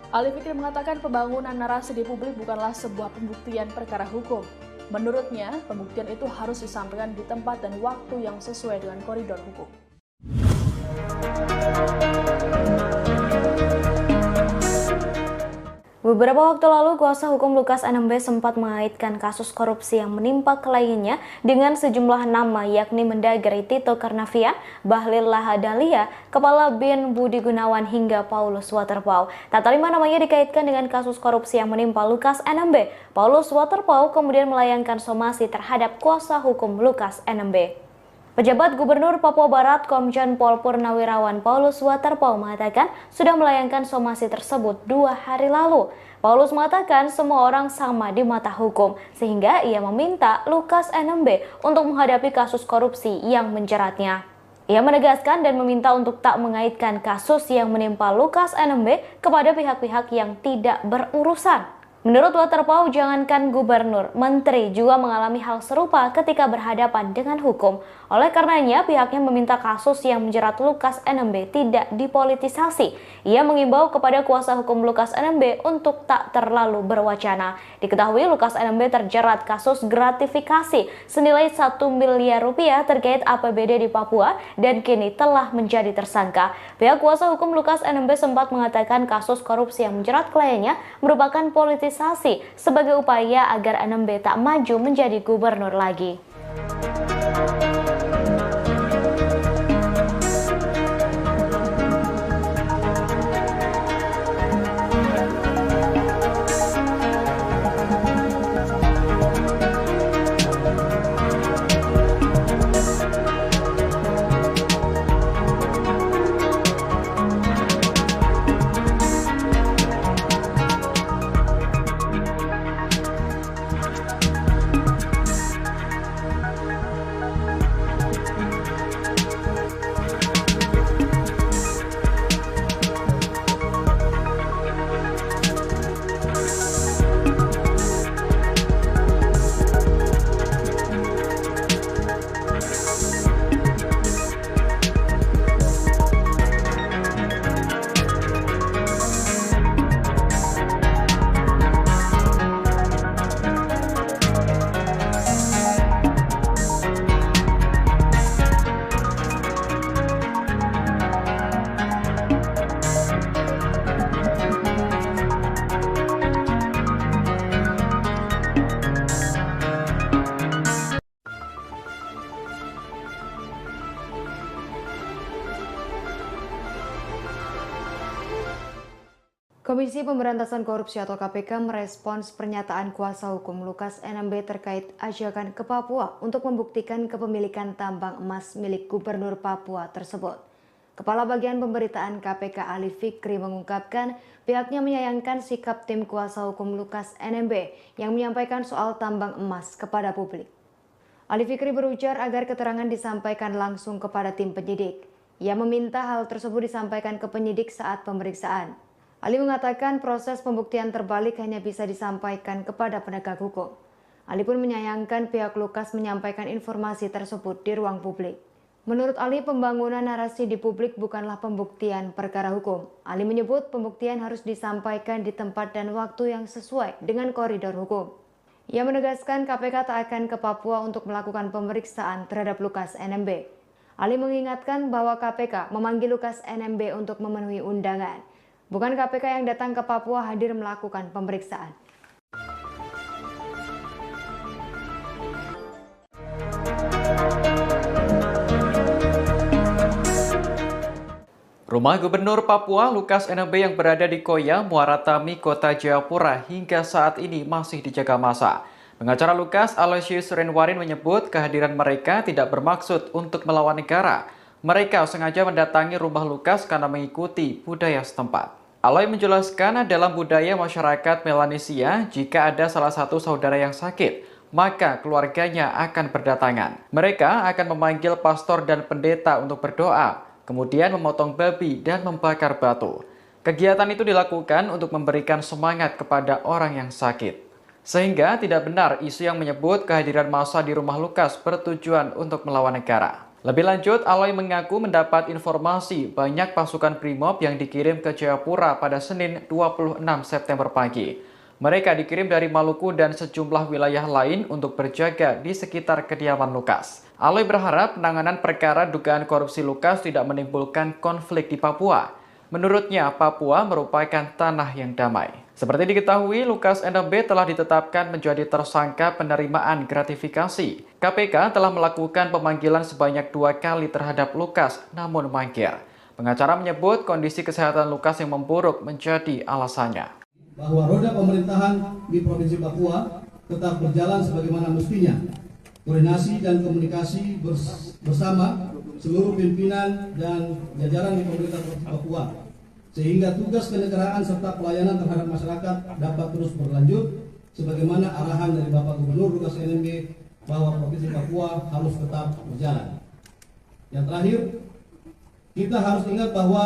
Ali Fikri mengatakan pembangunan narasi di publik bukanlah sebuah pembuktian perkara hukum. Menurutnya, pembuktian itu harus disampaikan di tempat dan waktu yang sesuai dengan koridor hukum. Beberapa waktu lalu, kuasa hukum Lukas NMB sempat mengaitkan kasus korupsi yang menimpa kliennya dengan sejumlah nama, yakni Mendagri Tito Karnavian, Bahlil Lahadalia, Kepala BIN Budi Gunawan, hingga Paulus Waterpauw. Tak terima namanya dikaitkan dengan kasus korupsi yang menimpa Lukas NMB. Paulus Waterpauw kemudian melayangkan somasi terhadap kuasa hukum Lukas NMB. Pejabat Gubernur Papua Barat Komjen Pol Purnawirawan Paulus Waterpauw mengatakan sudah melayangkan somasi tersebut 2 hari lalu. Paulus mengatakan semua orang sama di mata hukum, sehingga ia meminta Lukas NMB untuk menghadapi kasus korupsi yang menjeratnya. Ia menegaskan dan meminta untuk tak mengaitkan kasus yang menimpa Lukas NMB kepada pihak-pihak yang tidak berurusan. Menurut Waterpauw, jangankan gubernur, menteri juga mengalami hal serupa ketika berhadapan dengan hukum. Oleh karenanya, pihaknya meminta kasus yang menjerat Lukas NMB tidak dipolitisasi. Ia mengimbau kepada kuasa hukum Lukas NMB untuk tak terlalu berwacana. Diketahui Lukas NMB terjerat kasus gratifikasi senilai 1 miliar rupiah terkait APBD di Papua dan kini telah menjadi tersangka. Pihak kuasa hukum Lukas NMB sempat mengatakan kasus korupsi yang menjerat kliennya merupakan politisasi sebagai upaya agar NMB tak maju menjadi gubernur lagi. Komisi Pemberantasan Korupsi atau KPK merespons pernyataan kuasa hukum Lukas NMB terkait ajakan ke Papua untuk membuktikan kepemilikan tambang emas milik Gubernur Papua tersebut. Kepala Bagian Pemberitaan KPK Ali Fikri mengungkapkan pihaknya menyayangkan sikap tim kuasa hukum Lukas NMB yang menyampaikan soal tambang emas kepada publik. Ali Fikri berujar agar keterangan disampaikan langsung kepada tim penyidik. Ia meminta hal tersebut disampaikan ke penyidik saat pemeriksaan. Ali mengatakan proses pembuktian terbalik hanya bisa disampaikan kepada penegak hukum. Ali pun menyayangkan pihak Lukas menyampaikan informasi tersebut di ruang publik. Menurut Ali, pembangunan narasi di publik bukanlah pembuktian perkara hukum. Ali menyebut pembuktian harus disampaikan di tempat dan waktu yang sesuai dengan koridor hukum. Ia menegaskan KPK tak akan ke Papua untuk melakukan pemeriksaan terhadap Lukas NMB. Ali mengingatkan bahwa KPK memanggil Lukas NMB untuk memenuhi undangan. Bukan KPK yang datang ke Papua hadir melakukan pemeriksaan. Rumah Gubernur Papua Lukas NMB yang berada di Koya, Muara Tami, Kota Jayapura hingga saat ini masih dijaga massa. Pengacara Lukas, Aloysius Renwarin menyebut kehadiran mereka tidak bermaksud untuk melawan negara. Mereka sengaja mendatangi rumah Lukas karena mengikuti budaya setempat. Aloy menjelaskan dalam budaya masyarakat Melanesia, jika ada salah satu saudara yang sakit, maka keluarganya akan berdatangan. Mereka akan memanggil pastor dan pendeta untuk berdoa, kemudian memotong babi dan membakar batu. Kegiatan itu dilakukan untuk memberikan semangat kepada orang yang sakit. Sehingga tidak benar isu yang menyebut kehadiran massa di rumah Lukas bertujuan untuk melawan negara. Lebih lanjut, Aloy mengaku mendapat informasi banyak pasukan Brimob yang dikirim ke Jayapura pada Senin 26 September pagi. Mereka dikirim dari Maluku dan sejumlah wilayah lain untuk berjaga di sekitar kediaman Lukas. Aloy berharap penanganan perkara dugaan korupsi Lukas tidak menimbulkan konflik di Papua. Menurutnya, Papua merupakan tanah yang damai. Seperti diketahui, Lukas NMB telah ditetapkan menjadi tersangka penerimaan gratifikasi. KPK telah melakukan pemanggilan sebanyak 2 kali terhadap Lukas, namun mangkir. Pengacara menyebut kondisi kesehatan Lukas yang memburuk menjadi alasannya. Bahwa roda pemerintahan di Provinsi Papua tetap berjalan sebagaimana mestinya. Koordinasi dan komunikasi bersama seluruh pimpinan dan jajaran di pemerintah Provinsi Papua, sehingga tugas kenegaraan serta pelayanan terhadap masyarakat dapat terus berlanjut sebagaimana arahan dari Bapak Gubernur Lukas NMB bahwa Provinsi Papua harus tetap berjalan. Yang terakhir, kita harus ingat bahwa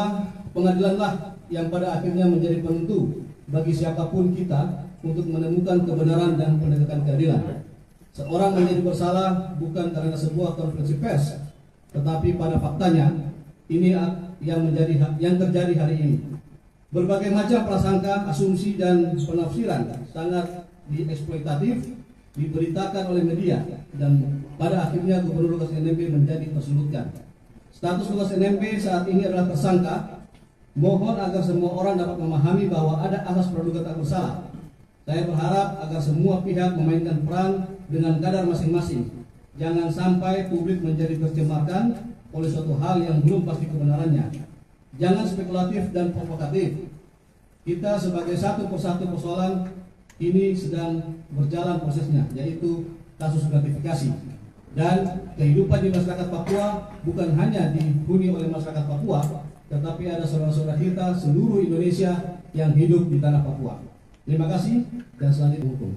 pengadilanlah yang pada akhirnya menjadi penentu bagi siapapun kita untuk menemukan kebenaran dan penegakan keadilan. Seorang menjadi bersalah bukan karena sebuah konferensi pers, tetapi pada faktanya ini yang terjadi hari ini. Berbagai macam prasangka, asumsi dan penafsiran sangat dieksploitatif diberitakan oleh media dan pada akhirnya Gubernur Lukas NMB menjadi tersudutkan. Status Lukas NMB saat ini adalah tersangka. Mohon agar semua orang dapat memahami bahwa ada asas praduga tak bersalah. Saya berharap agar semua pihak memainkan peran dengan kadar masing-masing. Jangan sampai publik menjadi tercemarkan oleh suatu hal yang belum pasti kebenarannya. Jangan spekulatif dan provokatif. Kita sebagai satu persatu persoalan ini sedang berjalan prosesnya, yaitu kasus gratifikasi. Dan kehidupan di masyarakat Papua bukan hanya dihuni oleh masyarakat Papua, tetapi ada saudara-saudara kita seluruh Indonesia yang hidup di tanah Papua. Terima kasih dan selanjutnya hukum.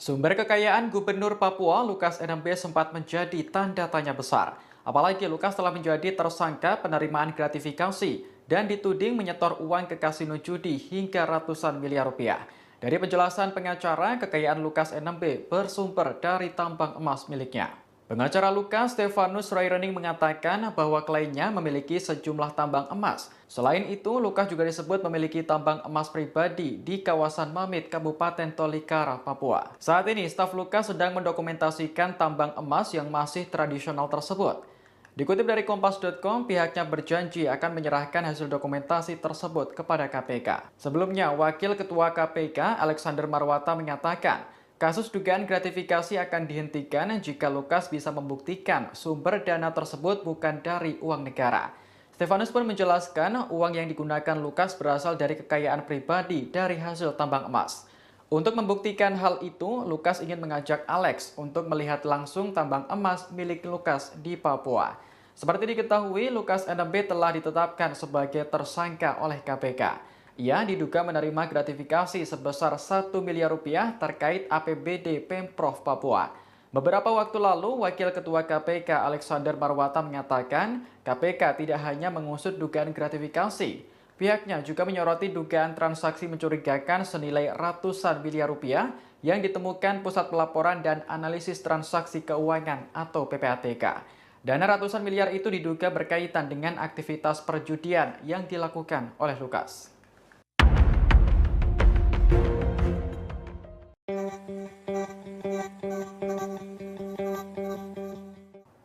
Sumber kekayaan Gubernur Papua Lukas NMB sempat menjadi tanda tanya besar. Apalagi Lukas telah menjadi tersangka penerimaan gratifikasi dan dituding menyetor uang ke kasino judi hingga ratusan miliar rupiah. Dari penjelasan pengacara, kekayaan Lukas NMB bersumber dari tambang emas miliknya. Pengacara Lukas, Stefanus Roirening, mengatakan bahwa kliennya memiliki sejumlah tambang emas. Selain itu, Lukas juga disebut memiliki tambang emas pribadi di kawasan Mamit, Kabupaten Tolikara, Papua. Saat ini, staf Lukas sedang mendokumentasikan tambang emas yang masih tradisional tersebut. Dikutip dari Kompas.com, pihaknya berjanji akan menyerahkan hasil dokumentasi tersebut kepada KPK. Sebelumnya, Wakil Ketua KPK, Alexander Marwata, menyatakan kasus dugaan gratifikasi akan dihentikan jika Lukas bisa membuktikan sumber dana tersebut bukan dari uang negara. Stefanus pun menjelaskan uang yang digunakan Lukas berasal dari kekayaan pribadi dari hasil tambang emas. Untuk membuktikan hal itu, Lukas ingin mengajak Alex untuk melihat langsung tambang emas milik Lukas di Papua. Seperti diketahui, Lukas NMB telah ditetapkan sebagai tersangka oleh KPK. Ia diduga menerima gratifikasi sebesar 1 miliar rupiah terkait APBD Pemprov Papua. Beberapa waktu lalu, Wakil Ketua KPK Alexander Marwata mengatakan KPK tidak hanya mengusut dugaan gratifikasi. Pihaknya juga menyoroti dugaan transaksi mencurigakan senilai ratusan miliar rupiah yang ditemukan Pusat Pelaporan dan Analisis Transaksi Keuangan atau PPATK. Dana ratusan miliar itu diduga berkaitan dengan aktivitas perjudian yang dilakukan oleh Lukas.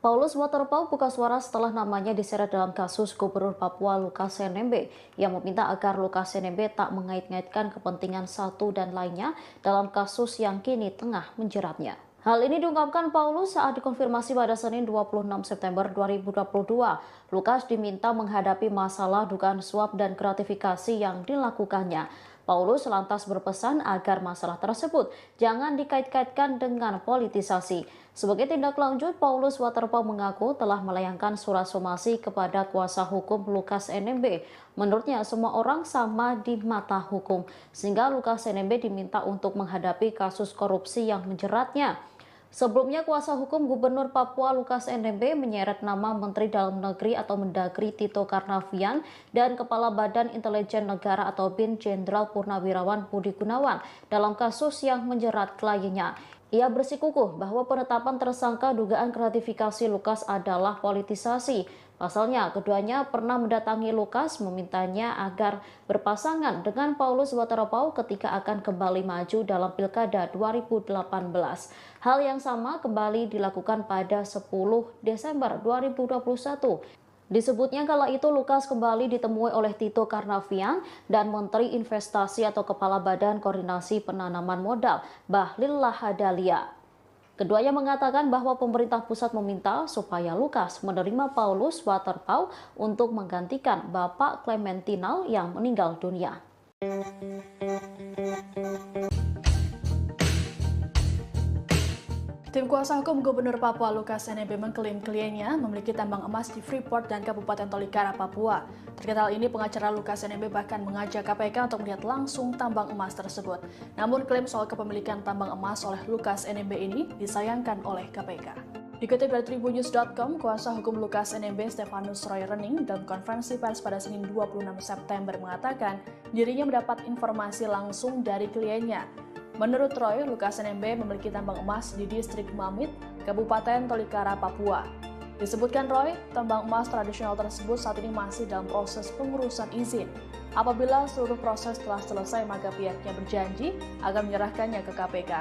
Paulus Waterpauw buka suara setelah namanya diseret dalam kasus Gubernur Papua Lukas NMB yang meminta agar Lukas NMB tak mengait-ngaitkan kepentingan satu dan lainnya dalam kasus yang kini tengah menjeratnya. Hal ini diungkapkan Paulus saat dikonfirmasi pada Senin 26 September 2022. Lukas diminta menghadapi masalah dugaan suap dan gratifikasi yang dilakukannya. Paulus lantas berpesan agar masalah tersebut jangan dikait-kaitkan dengan politisasi. Sebagai tindak lanjut, Paulus Waterpauw mengaku telah melayangkan surat somasi kepada kuasa hukum Lukas NMB. Menurutnya, semua orang sama di mata hukum, sehingga Lukas NMB diminta untuk menghadapi kasus korupsi yang menjeratnya. Sebelumnya, kuasa hukum Gubernur Papua Lukas NMB menyeret nama Menteri Dalam Negeri atau Mendagri Tito Karnavian dan Kepala Badan Intelijen Negara atau BIN Jenderal Purnawirawan Budi Gunawan dalam kasus yang menjerat kliennya. Ia bersikukuh bahwa penetapan tersangka dugaan gratifikasi Lukas adalah politisasi. Pasalnya, keduanya pernah mendatangi Lukas memintanya agar berpasangan dengan Paulus Waterpauw ketika akan kembali maju dalam Pilkada 2018. Hal yang sama kembali dilakukan pada 10 Desember 2021. Disebutnya kala itu Lukas kembali ditemui oleh Tito Karnavian dan Menteri Investasi atau Kepala Badan Koordinasi Penanaman Modal, Bahlil Lahadalia. Keduanya mengatakan bahwa pemerintah pusat meminta supaya Lukas menerima Paulus Waterpauw untuk menggantikan Bapak Clementinal yang meninggal dunia. Tim kuasa hukum Gubernur Papua Lukas NMB mengklaim kliennya memiliki tambang emas di Freeport dan Kabupaten Tolikara, Papua. Terkait hal ini, pengacara Lukas NMB bahkan mengajak KPK untuk melihat langsung tambang emas tersebut. Namun klaim soal kepemilikan tambang emas oleh Lukas NMB ini disayangkan oleh KPK. Dikutip dari Tribunnews.com, kuasa hukum Lukas NMB Stefanus Roy Rening dalam konferensi pers pada Senin 26 September mengatakan dirinya mendapat informasi langsung dari kliennya. Menurut Roy, Lukas NMB memiliki tambang emas di distrik Mamit, Kabupaten Tolikara, Papua. Disebutkan Roy, tambang emas tradisional tersebut saat ini masih dalam proses pengurusan izin. Apabila seluruh proses telah selesai, maka pihaknya berjanji akan menyerahkannya ke KPK.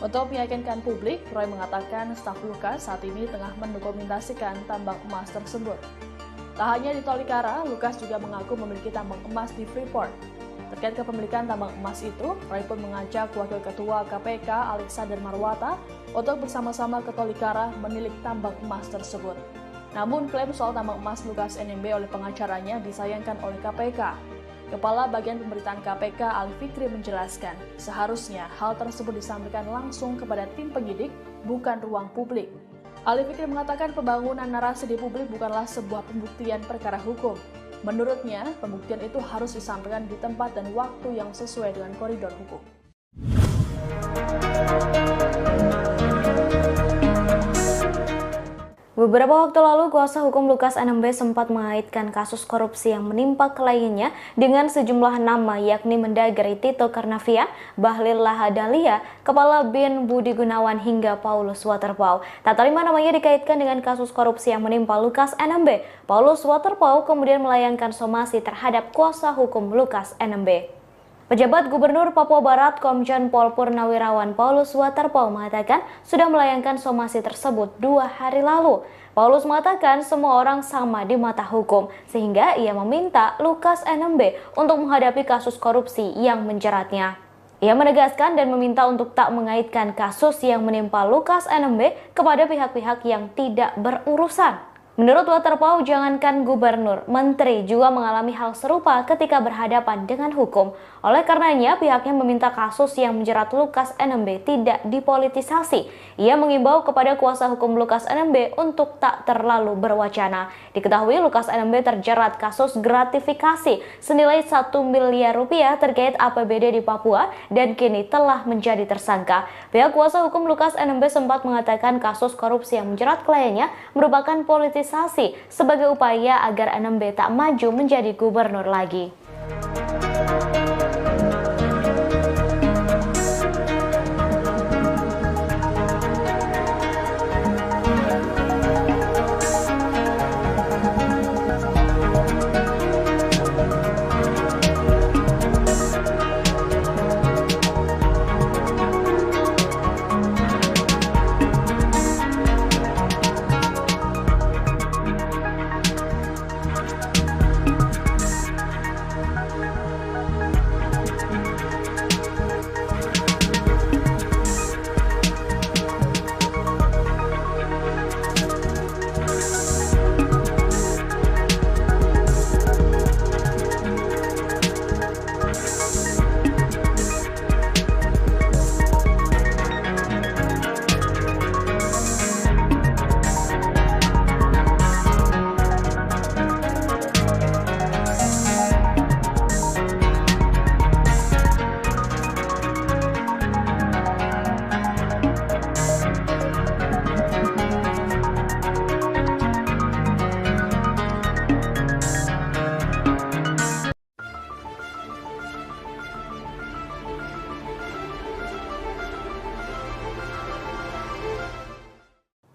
Untuk meyakinkan publik, Roy mengatakan staf Lukas saat ini tengah mendokumentasikan tambang emas tersebut. Tak hanya di Tolikara, Lukas juga mengaku memiliki tambang emas di Freeport. Terkait kepemilikan tambang emas itu, Roy pun mengajak Wakil Ketua KPK Alexander Marwata untuk bersama-sama ke Tolikara menilik tambang emas tersebut. Namun klaim soal tambang emas Lukas NMB oleh pengacaranya disayangkan oleh KPK. Kepala Bagian Pemberitaan KPK Ali Fikri menjelaskan, seharusnya hal tersebut disampaikan langsung kepada tim penyidik, bukan ruang publik. Ali Fikri mengatakan pembangunan narasi di publik bukanlah sebuah pembuktian perkara hukum. Menurutnya, pembuktian itu harus disampaikan di tempat dan waktu yang sesuai dengan koridor hukum. Beberapa waktu lalu, kuasa hukum Lukas NMB sempat mengaitkan kasus korupsi yang menimpa kliennya dengan sejumlah nama yakni Mendagri Tito Karnavian, Bahlil Lahadalia, Kepala BIN Budi Gunawan hingga Paulus Waterpauw. Tak terima namanya dikaitkan dengan kasus korupsi yang menimpa Lukas NMB. Paulus Waterpauw kemudian melayangkan somasi terhadap kuasa hukum Lukas NMB. Pejabat Gubernur Papua Barat Komjen Pol Purnawirawan Paulus Waterpauw mengatakan sudah melayangkan somasi tersebut 2 hari lalu. Paulus mengatakan semua orang sama di mata hukum, sehingga ia meminta Lukas NMB untuk menghadapi kasus korupsi yang menjeratnya. Ia menegaskan dan meminta untuk tak mengaitkan kasus yang menimpa Lukas NMB kepada pihak-pihak yang tidak berurusan. Menurut Waterpauw, jangankan gubernur, menteri juga mengalami hal serupa ketika berhadapan dengan hukum. Oleh karenanya, pihaknya meminta kasus yang menjerat Lukas NMB tidak dipolitisasi. Ia mengimbau kepada kuasa hukum Lukas NMB untuk tak terlalu berwacana. Diketahui Lukas NMB terjerat kasus gratifikasi senilai 1 miliar rupiah terkait APBD di Papua dan kini telah menjadi tersangka. Pihak kuasa hukum Lukas NMB sempat mengatakan kasus korupsi yang menjerat kliennya merupakan politisasi sebagai upaya agar NMB tak maju menjadi gubernur lagi.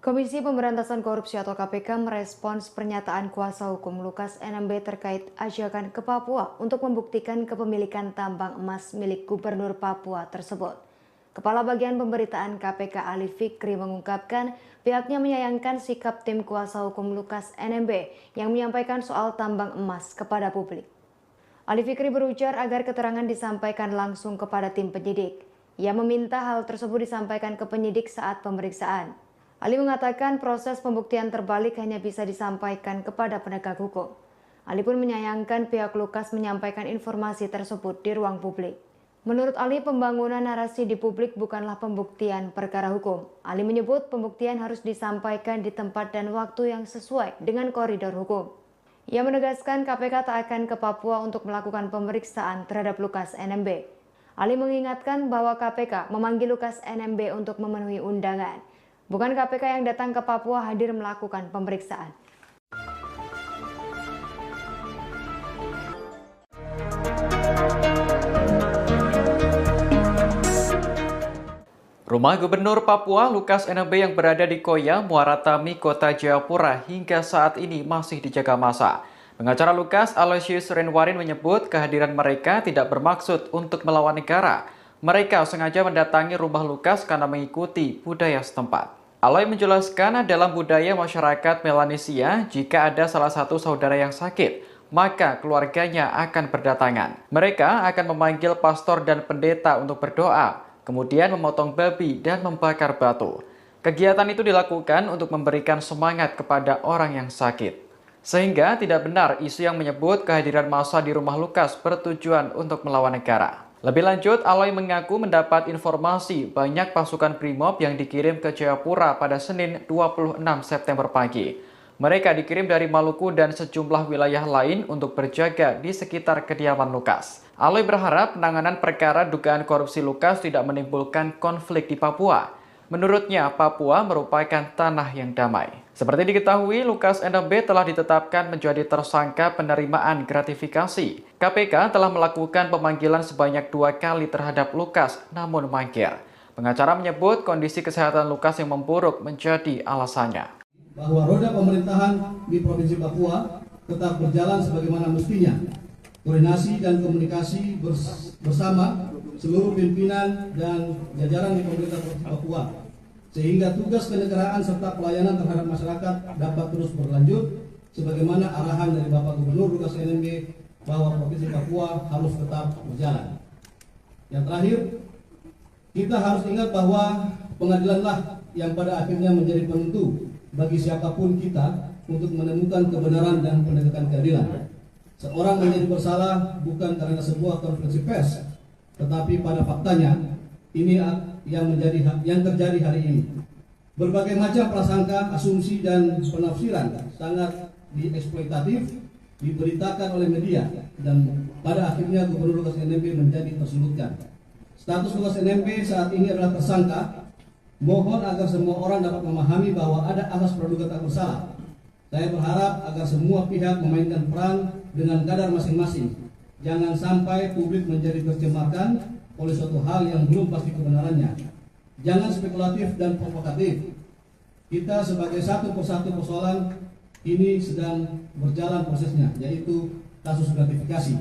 Komisi Pemberantasan Korupsi atau KPK merespons pernyataan kuasa hukum Lukas NMB terkait ajakan ke Papua untuk membuktikan kepemilikan tambang emas milik Gubernur Papua tersebut. Kepala Bagian Pemberitaan KPK Ali Fikri mengungkapkan pihaknya menyayangkan sikap tim kuasa hukum Lukas NMB yang menyampaikan soal tambang emas kepada publik. Ali Fikri berujar agar keterangan disampaikan langsung kepada tim penyidik. Ia meminta hal tersebut disampaikan ke penyidik saat pemeriksaan. Ali mengatakan proses pembuktian terbalik hanya bisa disampaikan kepada penegak hukum. Ali pun menyayangkan pihak Lukas menyampaikan informasi tersebut di ruang publik. Menurut Ali, pembangunan narasi di publik bukanlah pembuktian perkara hukum. Ali menyebut pembuktian harus disampaikan di tempat dan waktu yang sesuai dengan koridor hukum. Ia menegaskan KPK tak akan ke Papua untuk melakukan pemeriksaan terhadap Lukas NMB. Ali mengingatkan bahwa KPK memanggil Lukas NMB untuk memenuhi undangan. Bukan KPK yang datang ke Papua hadir melakukan pemeriksaan. Rumah Gubernur Papua Lukas NMB yang berada di Koya, Muara Tami, Kota Jayapura hingga saat ini masih dijaga massa. Pengacara Lukas, Aloysius Renwarin menyebut kehadiran mereka tidak bermaksud untuk melawan negara. Mereka sengaja mendatangi rumah Lukas karena mengikuti budaya setempat. Aloy menjelaskan dalam budaya masyarakat Melanesia, jika ada salah satu saudara yang sakit, maka keluarganya akan berdatangan. Mereka akan memanggil pastor dan pendeta untuk berdoa, kemudian memotong babi dan membakar batu. Kegiatan itu dilakukan untuk memberikan semangat kepada orang yang sakit. Sehingga tidak benar isu yang menyebut kehadiran massa di rumah Lukas bertujuan untuk melawan negara. Lebih lanjut, Aloy mengaku mendapat informasi banyak pasukan Brimob yang dikirim ke Jayapura pada Senin 26 September pagi. Mereka dikirim dari Maluku dan sejumlah wilayah lain untuk berjaga di sekitar kediaman Lukas. Aloy berharap penanganan perkara dugaan korupsi Lukas tidak menimbulkan konflik di Papua. Menurutnya, Papua merupakan tanah yang damai. Seperti diketahui, Lukas NMB telah ditetapkan menjadi tersangka penerimaan gratifikasi. KPK telah melakukan pemanggilan sebanyak 2 kali terhadap Lukas, namun mangkir. Pengacara menyebut kondisi kesehatan Lukas yang memburuk menjadi alasannya. Bahwa roda pemerintahan di Provinsi Papua tetap berjalan sebagaimana mestinya. Koordinasi dan komunikasi bersama seluruh pimpinan dan jajaran di pemerintah Provinsi Papua, sehingga tugas kenegaraan serta pelayanan terhadap masyarakat dapat terus berlanjut sebagaimana arahan dari Bapak Gubernur Lukas NMB bahwa Provinsi Papua harus tetap berjalan. Yang terakhir, kita harus ingat bahwa pengadilanlah yang pada akhirnya menjadi penentu bagi siapapun kita untuk menemukan kebenaran dan penegakan keadilan. Seorang menjadi bersalah bukan karena sebuah konferensi pers, tetapi pada faktanya ini yang terjadi hari ini. Berbagai macam prasangka, asumsi dan penafsiran sangat dieksploitatif diberitakan oleh media dan pada akhirnya Gubernur Lukas NMB menjadi tersudutkan. Status Lukas NMB saat ini adalah tersangka. Mohon agar semua orang dapat memahami bahwa ada asas praduga tak bersalah. Saya berharap agar semua pihak memainkan peran dengan kadar masing-masing Jangan sampai publik menjadi tercemarkan oleh suatu hal yang belum pasti kebenarannya. Jangan spekulatif dan provokatif. Kita sebagai satu persatu persoalan ini sedang berjalan prosesnya, yaitu kasus gratifikasi.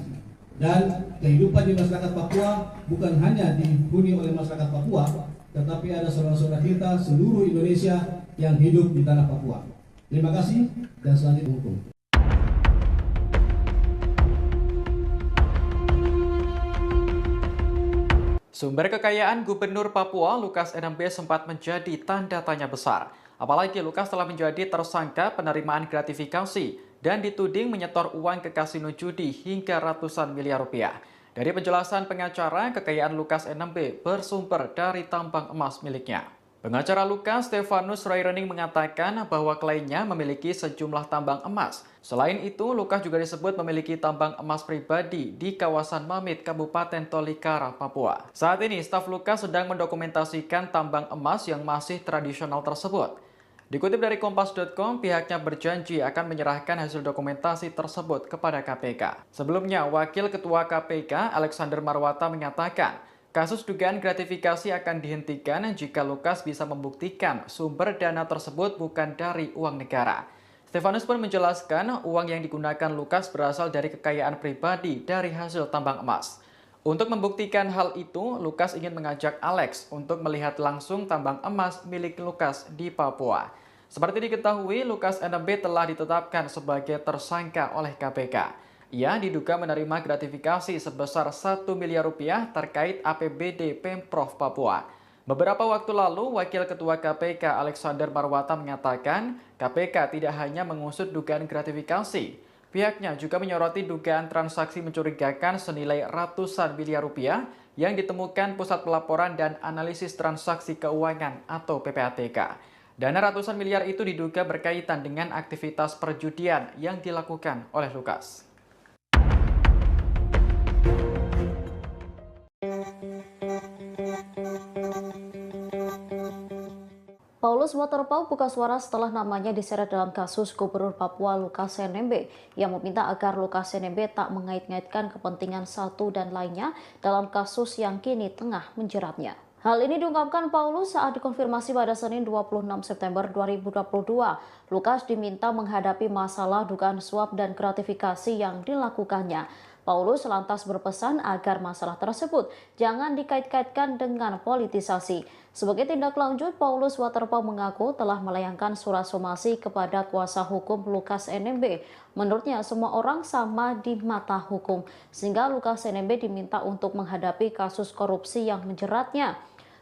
Dan kehidupan di masyarakat Papua bukan hanya dihuni oleh masyarakat Papua, tetapi ada saudara-saudara kita seluruh Indonesia yang hidup di tanah Papua. Terima kasih dan selanjutnya hukum. Sumber kekayaan Gubernur Papua Lukas NMB sempat menjadi tanda tanya besar. Apalagi Lukas telah menjadi tersangka penerimaan gratifikasi dan dituding menyetor uang ke kasino judi hingga ratusan miliar rupiah. Dari penjelasan pengacara, kekayaan Lukas NMB bersumber dari tambang emas miliknya. Pengacara Lukas, Stefanus Royrening, mengatakan bahwa kliennya memiliki sejumlah tambang emas. Selain itu, Lukas juga disebut memiliki tambang emas pribadi di kawasan Mamit, Kabupaten Tolikara, Papua. Saat ini, staf Lukas sedang mendokumentasikan tambang emas yang masih tradisional tersebut. Dikutip dari Kompas.com, pihaknya berjanji akan menyerahkan hasil dokumentasi tersebut kepada KPK. Sebelumnya, Wakil Ketua KPK, Alexander Marwata, menyatakan kasus dugaan gratifikasi akan dihentikan jika Lukas bisa membuktikan sumber dana tersebut bukan dari uang negara. Stefanus pun menjelaskan uang yang digunakan Lukas berasal dari kekayaan pribadi dari hasil tambang emas. Untuk membuktikan hal itu, Lukas ingin mengajak Alex untuk melihat langsung tambang emas milik Lukas di Papua. Seperti diketahui, Lukas NMB telah ditetapkan sebagai tersangka oleh KPK. Ia diduga menerima gratifikasi sebesar 1 miliar rupiah terkait APBD Pemprov Papua. Beberapa waktu lalu, Wakil Ketua KPK Alexander Marwata mengatakan KPK tidak hanya mengusut dugaan gratifikasi. Pihaknya juga menyoroti dugaan transaksi mencurigakan senilai ratusan miliar rupiah yang ditemukan Pusat Pelaporan dan Analisis Transaksi Keuangan atau PPATK. Dana ratusan miliar itu diduga berkaitan dengan aktivitas perjudian yang dilakukan oleh Lukas. Paulus Waterpauw buka suara setelah namanya diseret dalam kasus Gubernur Papua Lukas NMB yang meminta agar Lukas NMB tak mengait-ngaitkan kepentingan satu dan lainnya dalam kasus yang kini tengah menjeratnya. Hal ini diungkapkan Paulus saat dikonfirmasi pada Senin 26 September 2022. Lukas diminta menghadapi masalah dugaan suap dan gratifikasi yang dilakukannya. Paulus lantas berpesan agar masalah tersebut jangan dikait-kaitkan dengan politisasi. Sebagai tindak lanjut, Paulus Waterpauw mengaku telah melayangkan surat somasi kepada kuasa hukum Lukas NMB. Menurutnya, semua orang sama di mata hukum, sehingga Lukas NMB diminta untuk menghadapi kasus korupsi yang menjeratnya.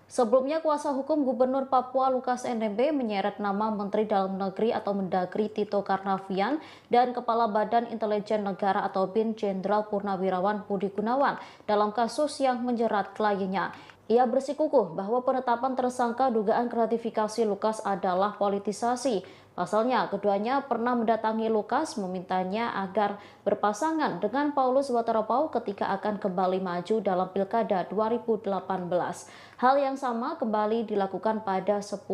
Sebelumnya, kuasa hukum Gubernur Papua Lukas NMB menyeret nama Menteri Dalam Negeri atau Mendagri Tito Karnavian dan Kepala Badan Intelijen Negara atau BIN Jenderal Purnawirawan Budi Gunawan dalam kasus yang menjerat kliennya. Ia bersikukuh bahwa penetapan tersangka dugaan gratifikasi Lukas adalah politisasi. Pasalnya, keduanya pernah mendatangi Lukas memintanya agar berpasangan dengan Paulus Waterpauw ketika akan kembali maju dalam Pilkada 2018. Hal yang sama kembali dilakukan pada 10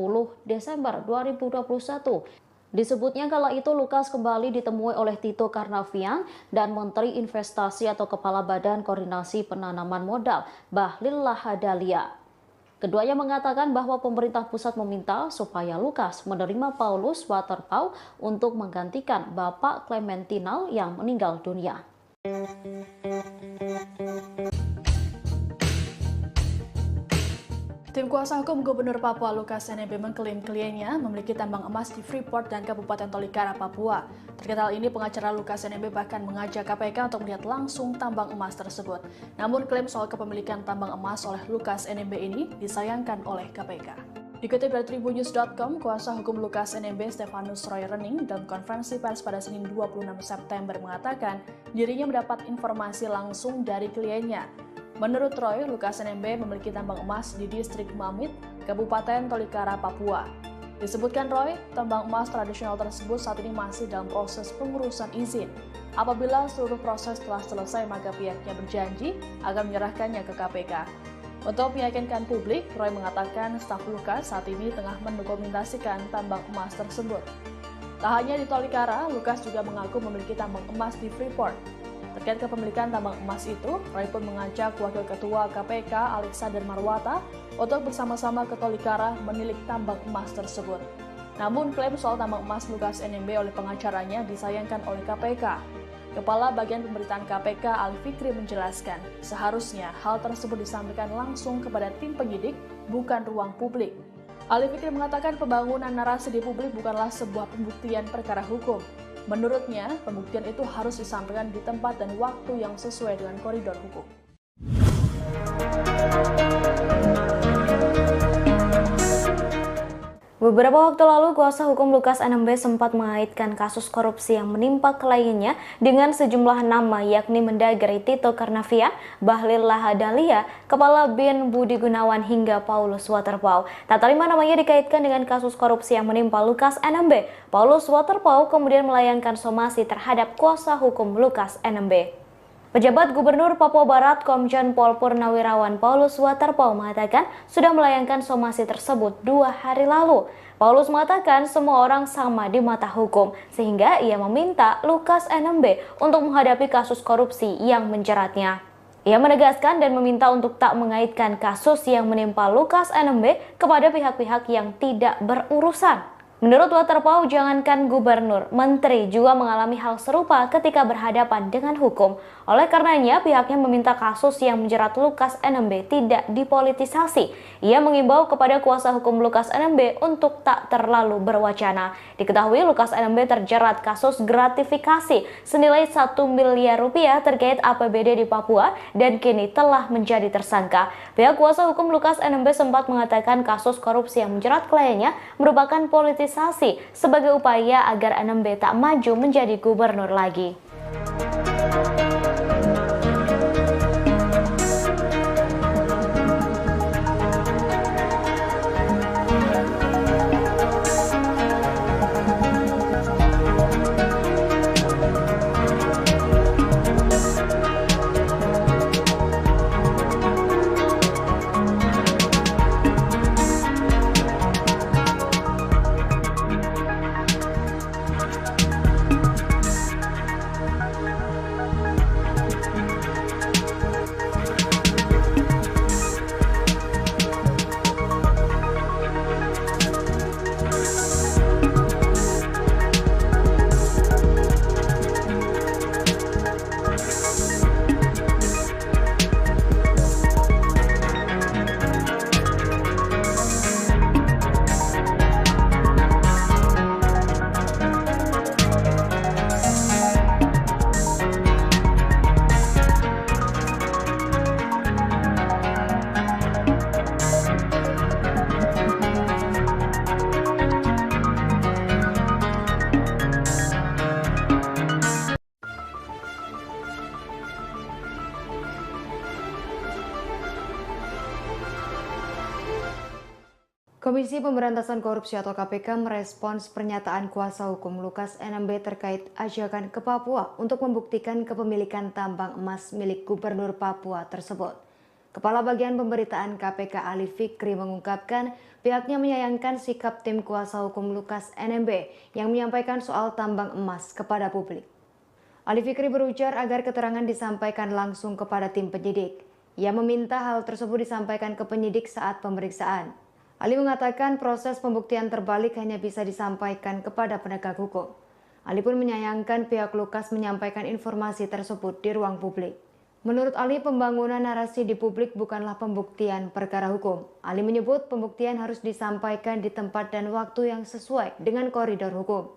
Desember 2021. Disebutnya kala itu Lukas kembali ditemui oleh Tito Karnavian dan Menteri Investasi atau Kepala Badan Koordinasi Penanaman Modal, Bahlil Lahadalia. Keduanya mengatakan bahwa pemerintah pusat meminta supaya Lukas menerima Paulus Waterpauw untuk menggantikan Bapak Clementinal yang meninggal dunia. Tim kuasa hukum Gubernur Papua Lukas NMB mengklaim kliennya memiliki tambang emas di Freeport dan Kabupaten Tolikara, Papua. Terkait hal ini, pengacara Lukas NMB bahkan mengajak KPK untuk melihat langsung tambang emas tersebut. Namun, klaim soal kepemilikan tambang emas oleh Lukas NMB ini disayangkan oleh KPK. Dikutip dari Tribunnews.com, kuasa hukum Lukas NMB Stefanus Royrening dalam konferensi pers pada Senin 26 September mengatakan dirinya mendapat informasi langsung dari kliennya. Menurut Roy, Lukas NMB memiliki tambang emas di distrik Mamit, Kabupaten Tolikara, Papua. Disebutkan Roy, tambang emas tradisional tersebut saat ini masih dalam proses pengurusan izin. Apabila seluruh proses telah selesai, maka pihaknya berjanji akan menyerahkannya ke KPK. Untuk meyakinkan publik, Roy mengatakan staf Lukas saat ini tengah mendokumentasikan tambang emas tersebut. Tak hanya di Tolikara, Lukas juga mengaku memiliki tambang emas di Freeport. Terkait kepemilikan tambang emas itu, Roy pun mengajak Wakil Ketua KPK Alexander Marwata untuk bersama-sama ke Tolikara menilik tambang emas tersebut. Namun klaim soal tambang emas Lukas NMB oleh pengacaranya disayangkan oleh KPK. Kepala Bagian Pemberitaan KPK Ali Fikri menjelaskan, seharusnya hal tersebut disampaikan langsung kepada tim penyidik, bukan ruang publik. Ali Fikri mengatakan pembangunan narasi di publik bukanlah sebuah pembuktian perkara hukum. Menurutnya, pembuktian itu harus disampaikan di tempat dan waktu yang sesuai dengan koridor hukum. Beberapa waktu lalu, kuasa hukum Lukas NMB sempat mengaitkan kasus korupsi yang menimpa kliennya dengan sejumlah nama, yakni Mendagri Tito Karnavian, Bahlil Lahadalia, Kepala BIN Budi Gunawan, hingga Paulus Waterpauw. Tak terima namanya dikaitkan dengan kasus korupsi yang menimpa Lukas NMB. Paulus Waterpauw kemudian melayangkan somasi terhadap kuasa hukum Lukas NMB. Pejabat Gubernur Papua Barat Komjen Pol Purnawirawan Paulus Waterpauw mengatakan sudah melayangkan somasi tersebut 2 hari lalu. Paulus mengatakan semua orang sama di mata hukum, sehingga ia meminta Lukas NMB untuk menghadapi kasus korupsi yang menjeratnya. Ia menegaskan dan meminta untuk tak mengaitkan kasus yang menimpa Lukas NMB kepada pihak-pihak yang tidak berurusan. Menurut Waterpauw, jangankan gubernur, menteri juga mengalami hal serupa ketika berhadapan dengan hukum. Oleh karenanya, pihaknya meminta kasus yang menjerat Lukas NMB tidak dipolitisasi. Ia mengimbau kepada kuasa hukum Lukas NMB untuk tak terlalu berwacana. Diketahui Lukas NMB terjerat kasus gratifikasi senilai 1 miliar rupiah terkait APBD di Papua dan kini telah menjadi tersangka. Pihak kuasa hukum Lukas NMB sempat mengatakan kasus korupsi yang menjerat kliennya merupakan politisasi sebagai upaya agar NMB tak maju menjadi gubernur lagi. Komisi Pemberantasan Korupsi atau KPK merespons pernyataan kuasa hukum Lukas NMB terkait ajakan ke Papua untuk membuktikan kepemilikan tambang emas milik Gubernur Papua tersebut. Kepala Bagian Pemberitaan KPK Ali Fikri mengungkapkan pihaknya menyayangkan sikap tim kuasa hukum Lukas NMB yang menyampaikan soal tambang emas kepada publik. Ali Fikri berujar agar keterangan disampaikan langsung kepada tim penyidik. Ia meminta hal tersebut disampaikan ke penyidik saat pemeriksaan. Ali mengatakan proses pembuktian terbalik hanya bisa disampaikan kepada penegak hukum. Ali pun menyayangkan pihak Lukas menyampaikan informasi tersebut di ruang publik. Menurut Ali, pembangunan narasi di publik bukanlah pembuktian perkara hukum. Ali menyebut pembuktian harus disampaikan di tempat dan waktu yang sesuai dengan koridor hukum.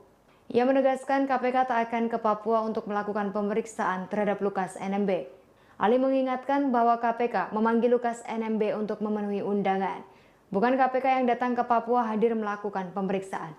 Ia menegaskan KPK tak akan ke Papua untuk melakukan pemeriksaan terhadap Lukas NMB. Ali mengingatkan bahwa KPK memanggil Lukas NMB untuk memenuhi undangan. Bukan KPK yang datang ke Papua hadir melakukan pemeriksaan.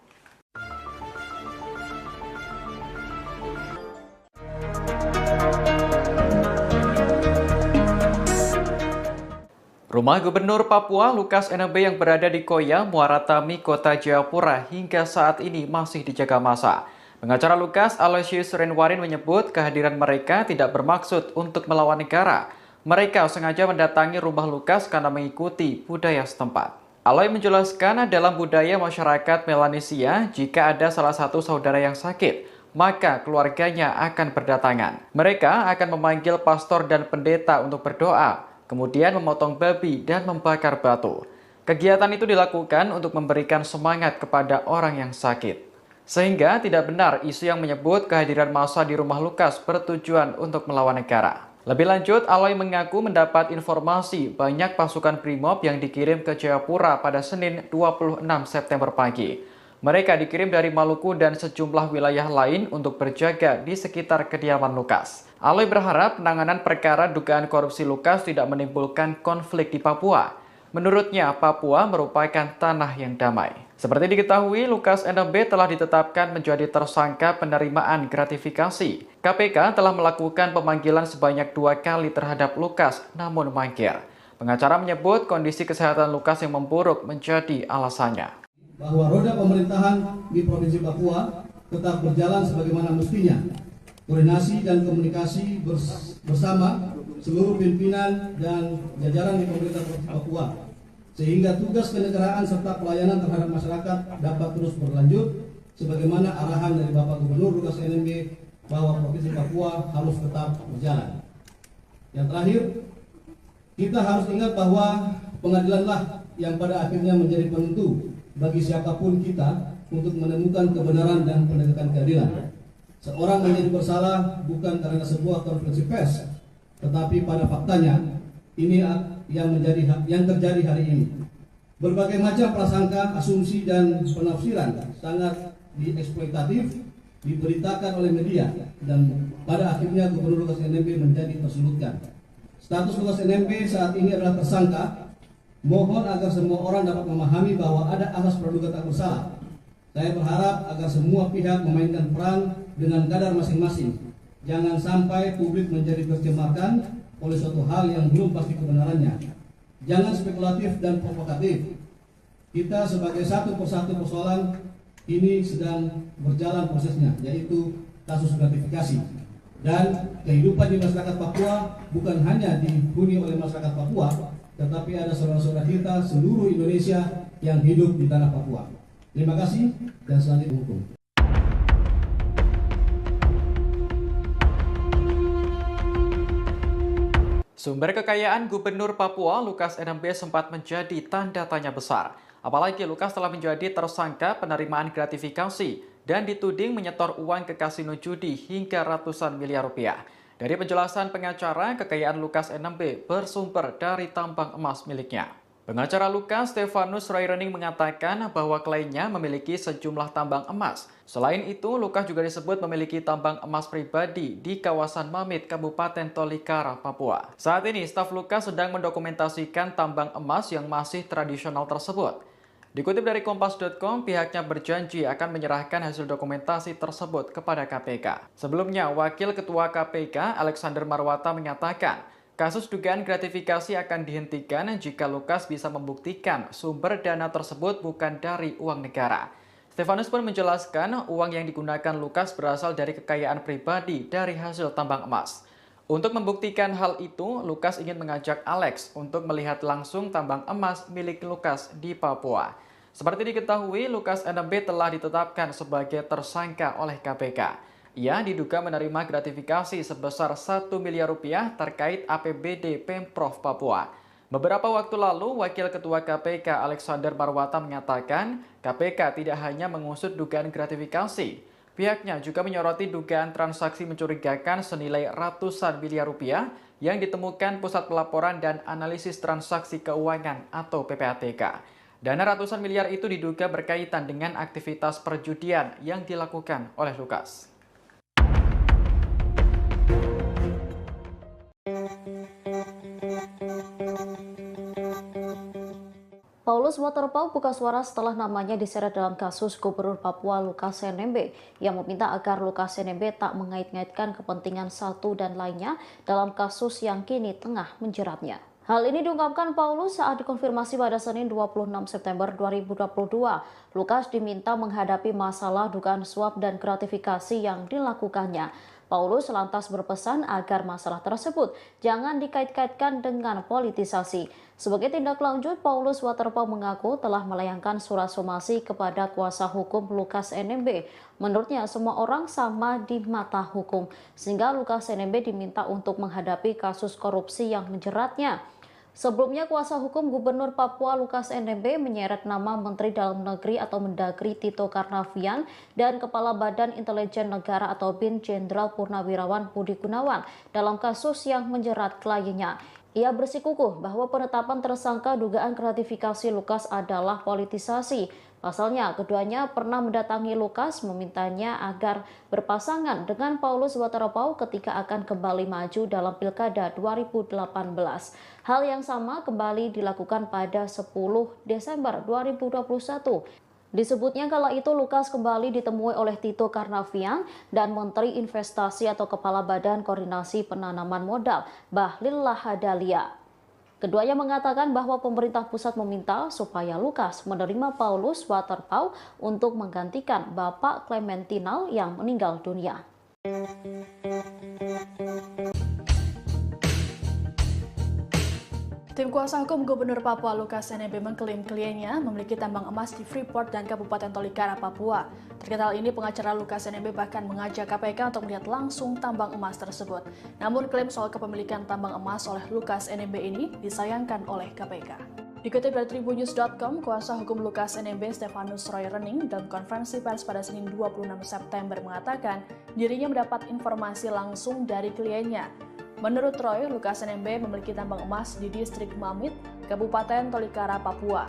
Rumah Gubernur Papua Lukas NMB yang berada di Koya, Muara Tami, Kota Jayapura hingga saat ini masih dijaga massa. Pengacara Lukas, Aloysius Renwarin, menyebut kehadiran mereka tidak bermaksud untuk melawan negara. Mereka sengaja mendatangi rumah Lukas karena mengikuti budaya setempat. Aloy menjelaskan dalam budaya masyarakat Melanesia, jika ada salah satu saudara yang sakit, maka keluarganya akan berdatangan. Mereka akan memanggil pastor dan pendeta untuk berdoa, kemudian memotong babi dan membakar batu. Kegiatan itu dilakukan untuk memberikan semangat kepada orang yang sakit. Sehingga tidak benar isu yang menyebut kehadiran massa di rumah Lukas bertujuan untuk melawan negara. Lebih lanjut, Aloy mengaku mendapat informasi banyak pasukan Brimob yang dikirim ke Jayapura pada Senin 26 September pagi. Mereka dikirim dari Maluku dan sejumlah wilayah lain untuk berjaga di sekitar kediaman Lukas. Aloy berharap penanganan perkara dugaan korupsi Lukas tidak menimbulkan konflik di Papua. Menurutnya, Papua merupakan tanah yang damai. Seperti diketahui, Lukas NMB telah ditetapkan menjadi tersangka penerimaan gratifikasi. KPK telah melakukan pemanggilan sebanyak 2 kali terhadap Lukas, namun mangkir. Pengacara menyebut kondisi kesehatan Lukas yang memburuk menjadi alasannya. Bahwa roda pemerintahan di Provinsi Papua tetap berjalan sebagaimana mestinya. Koordinasi dan komunikasi bersama seluruh pimpinan dan jajaran di pemerintah Provinsi Papua, sehingga tugas kenegaraan serta pelayanan terhadap masyarakat dapat terus berlanjut sebagaimana arahan dari Bapak Gubernur Lukas NMB bahwa Provinsi Papua harus tetap berjalan. Yang terakhir, kita harus ingat bahwa pengadilanlah yang pada akhirnya menjadi penentu bagi siapapun kita untuk menemukan kebenaran dan penegakan keadilan. Seorang menjadi bersalah bukan karena sebuah konferensi pers, tetapi pada faktanya ini yang terjadi hari ini. Berbagai macam prasangka, asumsi dan penafsiran sangat dieksploitatif diberitakan oleh media dan pada akhirnya Gubernur Lukas NMB menjadi tersulutkan. Status Lukas NMB saat ini adalah tersangka. Mohon agar semua orang dapat memahami bahwa ada asas praduga tak bersalah. Saya berharap agar semua pihak memainkan peran dengan kadar masing-masing. Jangan sampai publik menjadi tercemarkan oleh suatu hal yang belum pasti kebenarannya. Jangan spekulatif dan provokatif. Kita sebagai satu persatu persoalan ini sedang berjalan prosesnya, yaitu kasus gratifikasi. Dan kehidupan di masyarakat Papua bukan hanya dihuni oleh masyarakat Papua, tetapi ada saudara-saudara kita seluruh Indonesia yang hidup di tanah Papua. Terima kasih dan selanjutnya hukum. Sumber kekayaan Gubernur Papua Lukas NMB sempat menjadi tanda tanya besar. Apalagi Lukas telah menjadi tersangka penerimaan gratifikasi dan dituding menyetor uang ke kasino judi hingga ratusan miliar rupiah. Dari penjelasan pengacara, kekayaan Lukas NMB bersumber dari tambang emas miliknya. Pengacara Lukas, Stefanus Rairening, mengatakan bahwa kliennya memiliki sejumlah tambang emas. Selain itu, Lukas juga disebut memiliki tambang emas pribadi di kawasan Mamit, Kabupaten Tolikara, Papua. Saat ini, staf Lukas sedang mendokumentasikan tambang emas yang masih tradisional tersebut. Dikutip dari Kompas.com, pihaknya berjanji akan menyerahkan hasil dokumentasi tersebut kepada KPK. Sebelumnya, Wakil Ketua KPK, Alexander Marwata, menyatakan kasus dugaan gratifikasi akan dihentikan jika Lukas bisa membuktikan sumber dana tersebut bukan dari uang negara. Stefanus pun menjelaskan uang yang digunakan Lukas berasal dari kekayaan pribadi dari hasil tambang emas. Untuk membuktikan hal itu, Lukas ingin mengajak Alex untuk melihat langsung tambang emas milik Lukas di Papua. Seperti diketahui, Lukas NMB telah ditetapkan sebagai tersangka oleh KPK. Ia diduga menerima gratifikasi sebesar 1 miliar rupiah terkait APBD Pemprov Papua. Beberapa waktu lalu, Wakil Ketua KPK Alexander Marwata menyatakan KPK tidak hanya mengusut dugaan gratifikasi. Pihaknya juga menyoroti dugaan transaksi mencurigakan senilai ratusan miliar rupiah yang ditemukan Pusat Pelaporan dan Analisis Transaksi Keuangan atau PPATK. Dana ratusan miliar itu diduga berkaitan dengan aktivitas perjudian yang dilakukan oleh Lukas. Paulus Waterpauw buka suara setelah namanya diseret dalam kasus Gubernur Papua Lukas NMB yang meminta agar Lukas NMB tak mengait-ngaitkan kepentingan satu dan lainnya dalam kasus yang kini tengah menjeratnya. Hal ini diungkapkan Paulus saat dikonfirmasi pada Senin 26 September 2022. Lukas diminta menghadapi masalah dugaan suap dan gratifikasi yang dilakukannya. Paulus lantas berpesan agar masalah tersebut jangan dikait-kaitkan dengan politisasi. Sebagai tindak lanjut, Paulus Waterpauw mengaku telah melayangkan surat somasi kepada kuasa hukum Lukas NMB. Menurutnya, semua orang sama di mata hukum, sehingga Lukas NMB diminta untuk menghadapi kasus korupsi yang menjeratnya. Sebelumnya, kuasa hukum Gubernur Papua Lukas NMB menyeret nama Menteri Dalam Negeri atau Mendagri Tito Karnavian dan Kepala Badan Intelijen Negara atau BIN Jenderal Purnawirawan Budi Gunawan dalam kasus yang menjerat kliennya. Ia bersikukuh bahwa penetapan tersangka dugaan gratifikasi Lukas adalah politisasi. Pasalnya, keduanya pernah mendatangi Lukas memintanya agar berpasangan dengan Paulus Waterpauw ketika akan kembali maju dalam Pilkada 2018. Hal yang sama kembali dilakukan pada 10 Desember 2021. Disebutnya kala itu Lukas kembali ditemui oleh Tito Karnavian dan Menteri Investasi atau Kepala Badan Koordinasi Penanaman Modal, Bahlil Lahadalia. Keduanya mengatakan bahwa pemerintah pusat meminta supaya Lukas menerima Paulus Waterpauw untuk menggantikan Bapak Clementinal yang meninggal dunia. Tim kuasa hukum Gubernur Papua Lukas NMB mengklaim kliennya memiliki tambang emas di Freeport dan Kabupaten Tolikara, Papua. Terkait hal ini, pengacara Lukas NMB bahkan mengajak KPK untuk melihat langsung tambang emas tersebut. Namun klaim soal kepemilikan tambang emas oleh Lukas NMB ini disayangkan oleh KPK. Dikutip dari Tribunnews.com, kuasa hukum Lukas NMB Stefanus Roy Rening dalam konferensi pers pada Senin 26 September mengatakan dirinya mendapat informasi langsung dari kliennya. Menurut Roy, Lukas NMB memiliki tambang emas di distrik Mamit, Kabupaten Tolikara, Papua.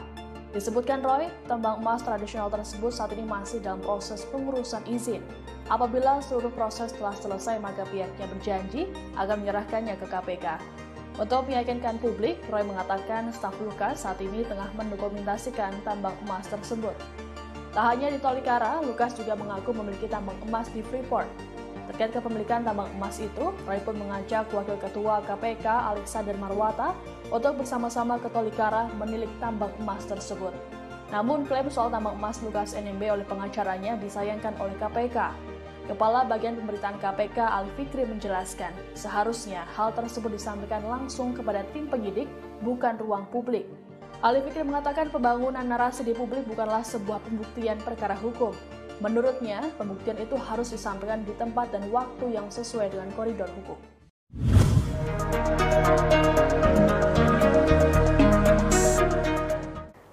Disebutkan Roy, tambang emas tradisional tersebut saat ini masih dalam proses pengurusan izin. Apabila seluruh proses telah selesai, maka pihaknya berjanji akan menyerahkannya ke KPK. Untuk meyakinkan publik, Roy mengatakan staf Lukas saat ini tengah mendokumentasikan tambang emas tersebut. Tak hanya di Tolikara, Lukas juga mengaku memiliki tambang emas di Freeport. Terkait kepemilikan tambang emas itu, Roy pun mengajak Wakil Ketua KPK Alexander Marwata untuk bersama-sama ke Tolikara menilik tambang emas tersebut. Namun klaim soal tambang emas Lukas NMB oleh pengacaranya disayangkan oleh KPK. Kepala Bagian Pemberitaan KPK Ali Fikri menjelaskan, seharusnya hal tersebut disampaikan langsung kepada tim penyidik, bukan ruang publik. Ali Fikri mengatakan pembangunan narasi di publik bukanlah sebuah pembuktian perkara hukum. Menurutnya, pembuktian itu harus disampaikan di tempat dan waktu yang sesuai dengan koridor hukum.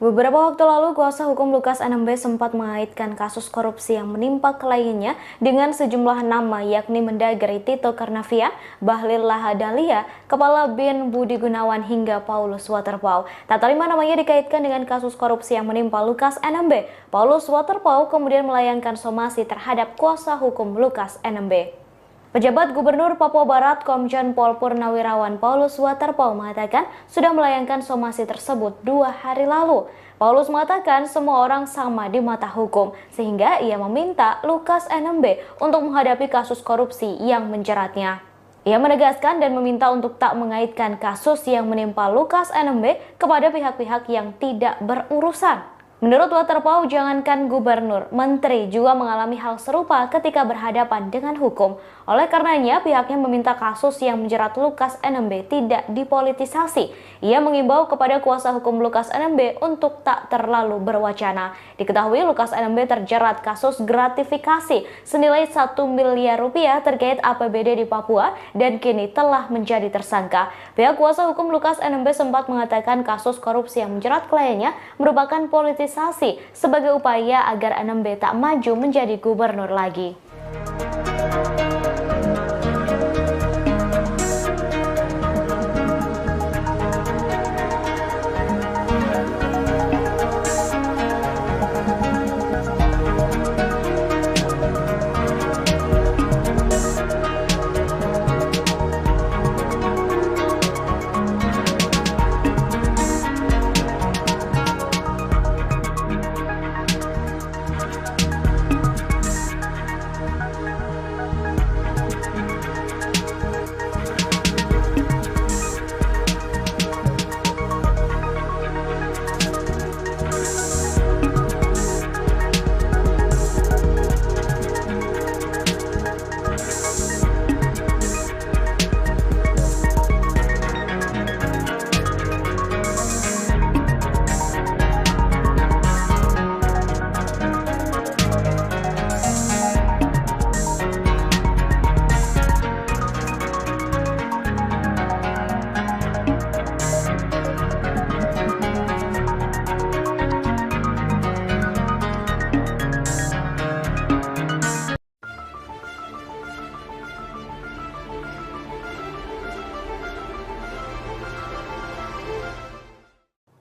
Beberapa waktu lalu, kuasa hukum Lukas NMB sempat mengaitkan kasus korupsi yang menimpa kliennya dengan sejumlah nama, yakni Mendagri Tito Karnavian, Bahlil Lahadalia, Kepala BIN Budi Gunawan, hingga Paulus Waterpauw. Tak terima namanya dikaitkan dengan kasus korupsi yang menimpa Lukas NMB. Paulus Waterpauw kemudian melayangkan somasi terhadap kuasa hukum Lukas NMB. Pejabat Gubernur Papua Barat Komjen Pol Purnawirawan Paulus Waterpauw mengatakan sudah melayangkan somasi tersebut 2 hari lalu. Paulus mengatakan semua orang sama di mata hukum, sehingga ia meminta Lukas NMB untuk menghadapi kasus korupsi yang menjeratnya. Ia menegaskan dan meminta untuk tak mengaitkan kasus yang menimpa Lukas NMB kepada pihak-pihak yang tidak berurusan. Menurut Waterpauw, jangankan gubernur, menteri juga mengalami hal serupa ketika berhadapan dengan hukum. Oleh karenanya, pihaknya meminta kasus yang menjerat Lukas NMB tidak dipolitisasi. Ia mengimbau kepada kuasa hukum Lukas NMB untuk tak terlalu berwacana. Diketahui Lukas NMB terjerat kasus gratifikasi senilai 1 miliar rupiah terkait APBD di Papua dan kini telah menjadi tersangka. Pihak kuasa hukum Lukas NMB sempat mengatakan kasus korupsi yang menjerat kliennya merupakan politisasi sebagai upaya agar NMB tak maju menjadi gubernur lagi.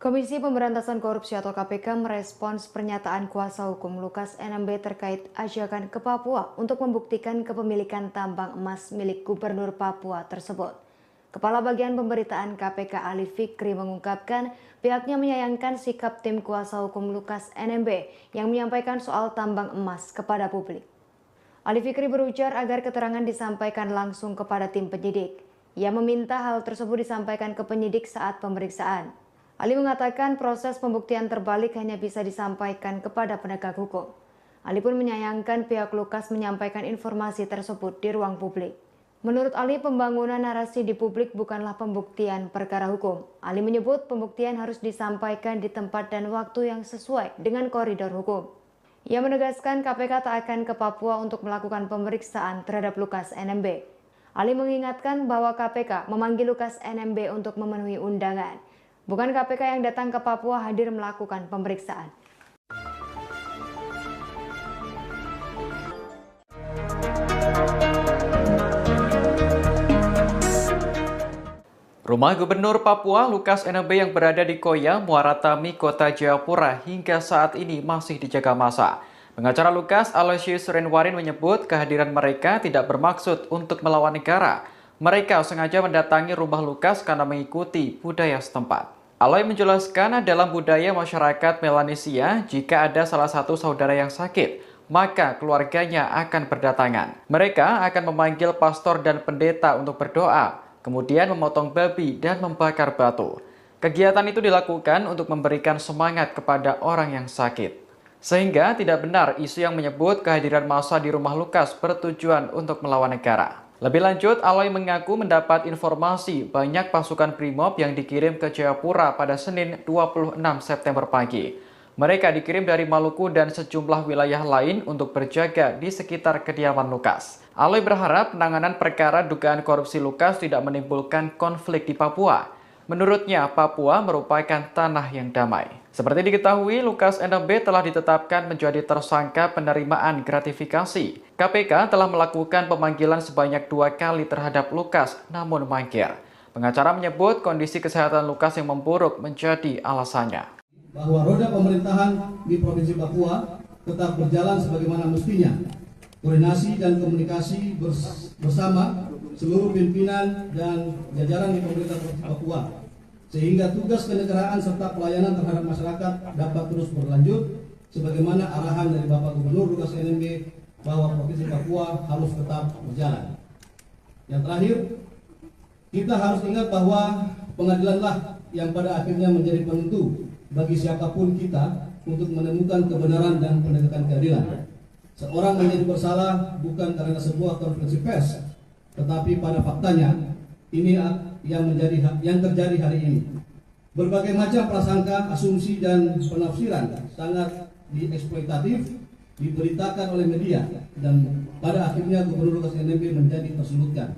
Komisi Pemberantasan Korupsi atau KPK merespons pernyataan kuasa hukum Lukas NMB terkait ajakan ke Papua untuk membuktikan kepemilikan tambang emas milik Gubernur Papua tersebut. Kepala Bagian Pemberitaan KPK Ali Fikri mengungkapkan pihaknya menyayangkan sikap tim kuasa hukum Lukas NMB yang menyampaikan soal tambang emas kepada publik. Ali Fikri berujar agar keterangan disampaikan langsung kepada tim penyidik. Ia meminta hal tersebut disampaikan ke penyidik saat pemeriksaan. Ali mengatakan proses pembuktian terbalik hanya bisa disampaikan kepada penegak hukum. Ali pun menyayangkan pihak Lukas menyampaikan informasi tersebut di ruang publik. Menurut Ali, pembangunan narasi di publik bukanlah pembuktian perkara hukum. Ali menyebut pembuktian harus disampaikan di tempat dan waktu yang sesuai dengan koridor hukum. Ia menegaskan KPK tak akan ke Papua untuk melakukan pemeriksaan terhadap Lukas NMB. Ali mengingatkan bahwa KPK memanggil Lukas NMB untuk memenuhi undangan. Bukan KPK yang datang ke Papua hadir melakukan pemeriksaan. Rumah Gubernur Papua Lukas NMB yang berada di Koya, Muara Tami, Kota Jayapura hingga saat ini masih dijaga massa. Pengacara Lukas, Aloysius Renwarin, menyebut kehadiran mereka tidak bermaksud untuk melawan negara. Mereka sengaja mendatangi rumah Lukas karena mengikuti budaya setempat. Aloy menjelaskan dalam budaya masyarakat Melanesia, jika ada salah satu saudara yang sakit, maka keluarganya akan berdatangan. Mereka akan memanggil pastor dan pendeta untuk berdoa, kemudian memotong babi dan membakar batu. Kegiatan itu dilakukan untuk memberikan semangat kepada orang yang sakit. Sehingga tidak benar isu yang menyebut kehadiran massa di rumah Lukas bertujuan untuk melawan negara. Lebih lanjut, Aloy mengaku mendapat informasi banyak pasukan Brimob yang dikirim ke Jayapura pada Senin 26 September pagi. Mereka dikirim dari Maluku dan sejumlah wilayah lain untuk berjaga di sekitar kediaman Lukas. Aloy berharap penanganan perkara dugaan korupsi Lukas tidak menimbulkan konflik di Papua. Menurutnya, Papua merupakan tanah yang damai. Seperti diketahui, Lukas NMB telah ditetapkan menjadi tersangka penerimaan gratifikasi. KPK telah melakukan pemanggilan sebanyak 2 kali terhadap Lukas, namun mangkir. Pengacara menyebut kondisi kesehatan Lukas yang memburuk menjadi alasannya. Bahwa roda pemerintahan di Provinsi Papua tetap berjalan sebagaimana mestinya. Koordinasi dan komunikasi bersama seluruh pimpinan dan jajaran di pemerintah Provinsi Papua, sehingga tugas kenegaraan serta pelayanan terhadap masyarakat dapat terus berlanjut sebagaimana arahan dari Bapak Gubernur Lukas NMB bahwa Provinsi Papua harus tetap berjalan. Yang terakhir, kita harus ingat bahwa pengadilanlah yang pada akhirnya menjadi penentu bagi siapapun kita untuk menemukan kebenaran dan penegakan keadilan. Seorang menjadi bersalah bukan karena sebuah konferensi pers, tetapi pada faktanya ini yang terjadi hari ini. Berbagai macam prasangka, asumsi dan penafsiran sangat dieksploitatif diberitakan oleh media dan pada akhirnya Gubernur Lukas NMB menjadi tersulutkan.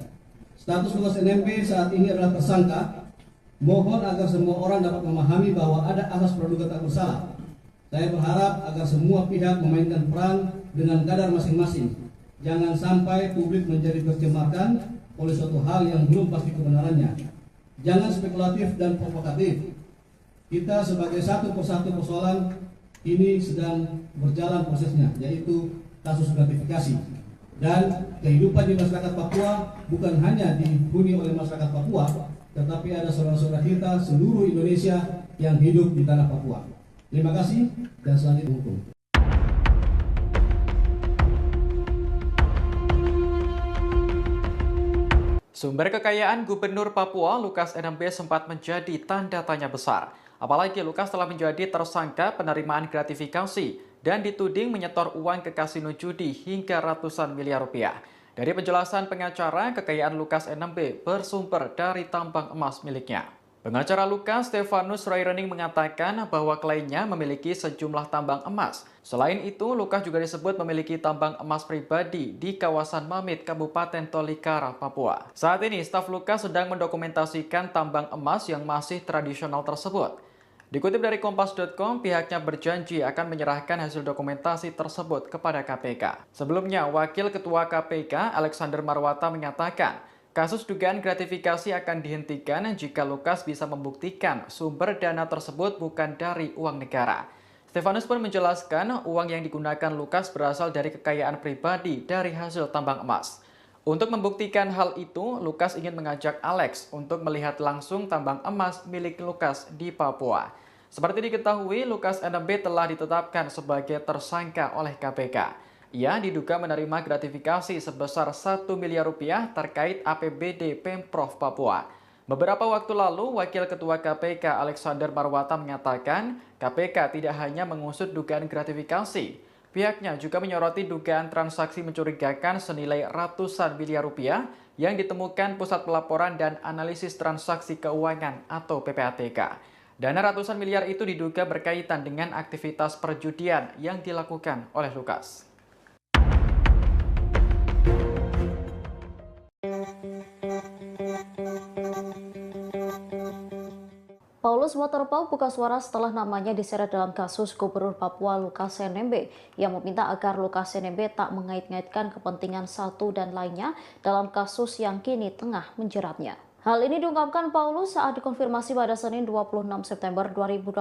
Status Lukas NMB saat ini adalah tersangka. Mohon agar semua orang dapat memahami bahwa ada asas praduga tak bersalah. Saya berharap agar semua pihak memainkan peran dengan kadar masing-masing. Jangan sampai publik menjadi tercemarkan oleh suatu hal yang belum pasti kebenarannya. Jangan spekulatif dan provokatif. Kita sebagai satu persatu persoalan ini sedang berjalan prosesnya, yaitu kasus gratifikasi. Dan kehidupan di masyarakat Papua bukan hanya dihuni oleh masyarakat Papua, tetapi ada saudara-saudara kita seluruh Indonesia yang hidup di tanah Papua. Terima kasih dan selanjutnya hukum. Sumber kekayaan Gubernur Papua Lukas NMB sempat menjadi tanda tanya besar. Apalagi Lukas telah menjadi tersangka penerimaan gratifikasi dan dituding menyetor uang ke kasino judi hingga ratusan miliar rupiah. Dari penjelasan pengacara, kekayaan Lukas NMB bersumber dari tambang emas miliknya. Pengacara Lukas, Stefanus Royrening, mengatakan bahwa kliennya memiliki sejumlah tambang emas. Selain itu, Lukas juga disebut memiliki tambang emas pribadi di kawasan Mamit, Kabupaten Tolikara, Papua. Saat ini, staf Lukas sedang mendokumentasikan tambang emas yang masih tradisional tersebut. Dikutip dari Kompas.com, pihaknya berjanji akan menyerahkan hasil dokumentasi tersebut kepada KPK. Sebelumnya, Wakil Ketua KPK, Alexander Marwata, menyatakan Kasus dugaan gratifikasi akan dihentikan jika Lukas bisa membuktikan sumber dana tersebut bukan dari uang negara. Stefanus pun menjelaskan uang yang digunakan Lukas berasal dari kekayaan pribadi dari hasil tambang emas. Untuk membuktikan hal itu, Lukas ingin mengajak Alex untuk melihat langsung tambang emas milik Lukas di Papua. Seperti diketahui, Lukas NMB telah ditetapkan sebagai tersangka oleh KPK. Ia diduga menerima gratifikasi sebesar 1 miliar rupiah terkait APBD Pemprov Papua. Beberapa waktu lalu, Wakil Ketua KPK Alexander Marwata mengatakan KPK tidak hanya mengusut dugaan gratifikasi. Pihaknya juga menyoroti dugaan transaksi mencurigakan senilai ratusan miliar rupiah yang ditemukan Pusat Pelaporan dan Analisis Transaksi Keuangan atau PPATK. Dana ratusan miliar itu diduga berkaitan dengan aktivitas perjudian yang dilakukan oleh Lukas. Paulus Waterpauw buka suara setelah namanya diseret dalam kasus Gubernur Papua Lukas NMB yang meminta agar Lukas NMB tak mengait-ngaitkan kepentingan satu dan lainnya dalam kasus yang kini tengah menjeratnya. Hal ini diungkapkan Paulus saat dikonfirmasi pada Senin 26 September 2022.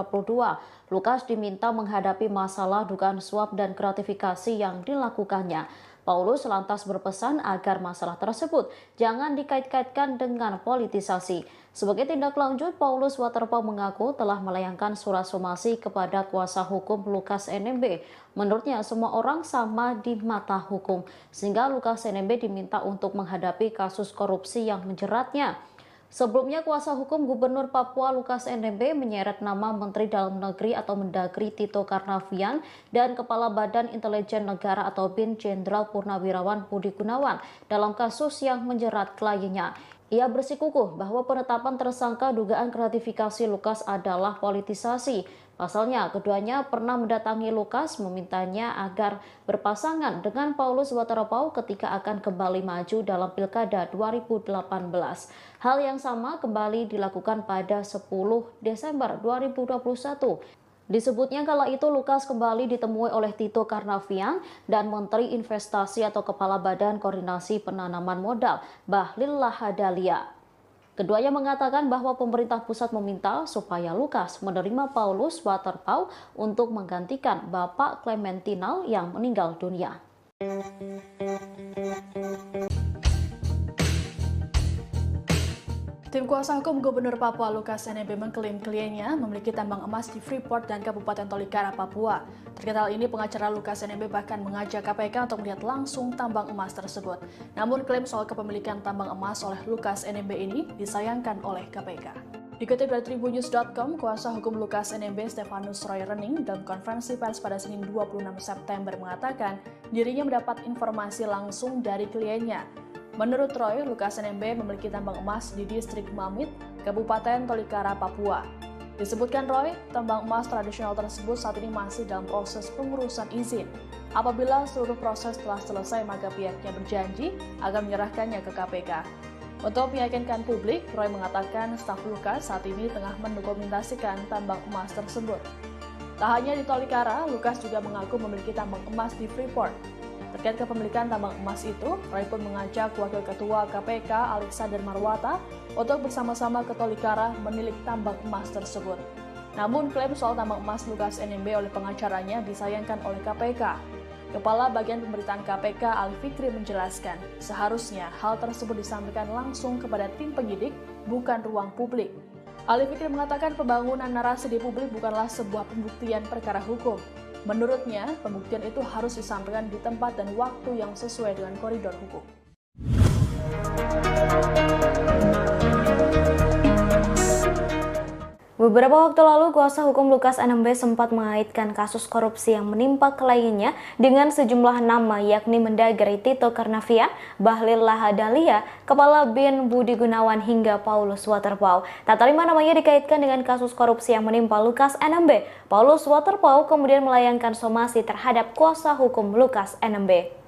Lukas diminta menghadapi masalah dugaan suap dan gratifikasi yang dilakukannya. Paulus lantas berpesan agar masalah tersebut jangan dikait-kaitkan dengan politisasi. Sebagai tindak lanjut, Paulus Waterpauw mengaku telah melayangkan surat somasi kepada kuasa hukum Lukas NMB. Menurutnya, semua orang sama di mata hukum, sehingga Lukas NMB diminta untuk menghadapi kasus korupsi yang menjeratnya. Sebelumnya, kuasa hukum Gubernur Papua Lukas NMB menyeret nama Menteri Dalam Negeri atau Mendagri Tito Karnavian dan Kepala Badan Intelijen Negara atau BIN Jenderal Purnawirawan Budi Gunawan dalam kasus yang menjerat kliennya. Ia bersikukuh bahwa penetapan tersangka dugaan gratifikasi Lukas adalah politisasi. Pasalnya, keduanya pernah mendatangi Lukas memintanya agar berpasangan dengan Paulus Waterpauw ketika akan kembali maju dalam Pilkada 2018. Hal yang sama kembali dilakukan pada 10 Desember 2021. Disebutnya kala itu Lukas kembali ditemui oleh Tito Karnavian dan Menteri Investasi atau Kepala Badan Koordinasi Penanaman Modal Bahlil Lahadalia. Keduanya mengatakan bahwa pemerintah pusat meminta supaya Lukas menerima Paulus Waterpauw untuk menggantikan Bapak Clementinal yang meninggal dunia. Tim kuasa hukum Gubernur Papua Lukas NMB mengklaim kliennya memiliki tambang emas di Freeport dan Kabupaten Tolikara, Papua. Terkait hal ini, pengacara Lukas NMB bahkan mengajak KPK untuk melihat langsung tambang emas tersebut. Namun klaim soal kepemilikan tambang emas oleh Lukas NMB ini disayangkan oleh KPK. Dikutip dari Tribunnews.com, kuasa hukum Lukas NMB Stefanus Roy Rening dalam konferensi pers pada Senin 26 September mengatakan dirinya mendapat informasi langsung dari kliennya. Menurut Roy, Lukas NMB memiliki tambang emas di distrik Mamit, Kabupaten Tolikara, Papua. Disebutkan Roy, tambang emas tradisional tersebut saat ini masih dalam proses pengurusan izin. Apabila seluruh proses telah selesai, maka pihaknya berjanji akan menyerahkannya ke KPK. Untuk meyakinkan publik, Roy mengatakan staf Lukas saat ini tengah mendokumentasikan tambang emas tersebut. Tak hanya di Tolikara, Lukas juga mengaku memiliki tambang emas di Freeport. Terkait kepemilikan tambang emas itu, Roy pun mengajak Wakil Ketua KPK Alexander Marwata untuk bersama-sama ke Tolikara menilik tambang emas tersebut. Namun klaim soal tambang emas Lukas NMB oleh pengacaranya disayangkan oleh KPK. Kepala Bagian Pemberitaan KPK Ali Fikri menjelaskan, seharusnya hal tersebut disampaikan langsung kepada tim penyidik, bukan ruang publik. Ali Fikri mengatakan pembangunan narasi di publik bukanlah sebuah pembuktian perkara hukum. Menurutnya, pembuktian itu harus disampaikan di tempat dan waktu yang sesuai dengan koridor hukum. Beberapa waktu lalu, kuasa hukum Lukas NMB sempat mengaitkan kasus korupsi yang menimpa kliennya dengan sejumlah nama yakni Mendagri Tito Karnavian, Bahlil Lahadalia, Kepala BIN Budi Gunawan hingga Paulus Waterpauw. Tak terima namanya dikaitkan dengan kasus korupsi yang menimpa Lukas NMB. Paulus Waterpauw kemudian melayangkan somasi terhadap kuasa hukum Lukas NMB.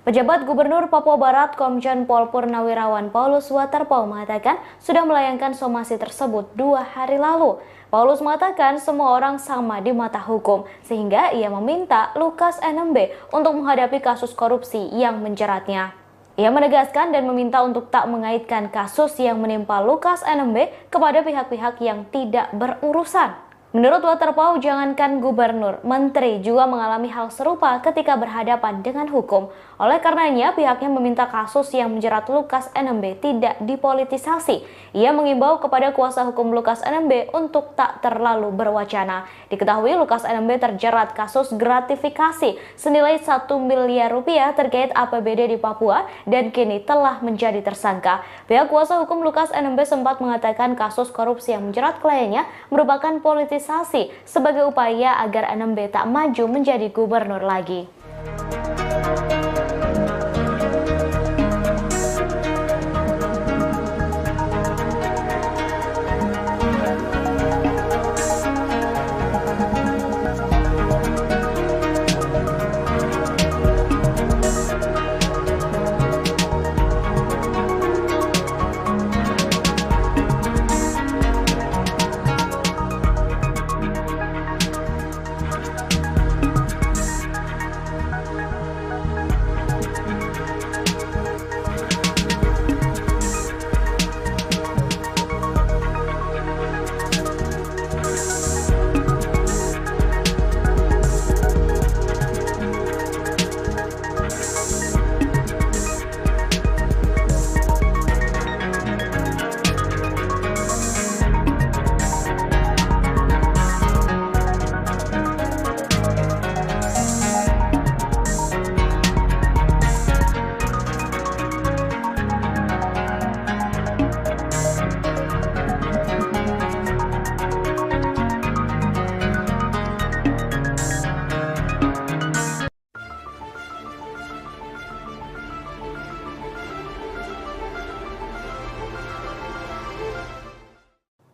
Pejabat Gubernur Papua Barat Komjen Pol Purnawirawan Paulus Waterpauw mengatakan sudah melayangkan somasi tersebut 2 hari lalu. Paulus mengatakan semua orang sama di mata hukum, sehingga ia meminta Lukas NMB untuk menghadapi kasus korupsi yang menjeratnya. Ia menegaskan dan meminta untuk tak mengaitkan kasus yang menimpa Lukas NMB kepada pihak-pihak yang tidak berurusan. Menurut Waterpau, jangankan gubernur, menteri juga mengalami hal serupa ketika berhadapan dengan hukum. Oleh karenanya, pihaknya meminta kasus yang menjerat Lukas NMB tidak dipolitisasi. Ia mengimbau kepada kuasa hukum Lukas NMB untuk tak terlalu berwacana. Diketahui Lukas NMB terjerat kasus gratifikasi senilai 1 miliar rupiah terkait APBD di Papua dan kini telah menjadi tersangka. Pihak kuasa hukum Lukas NMB sempat mengatakan kasus korupsi yang menjerat kliennya merupakan politisasi sebagai upaya agar NMB tak maju menjadi gubernur lagi.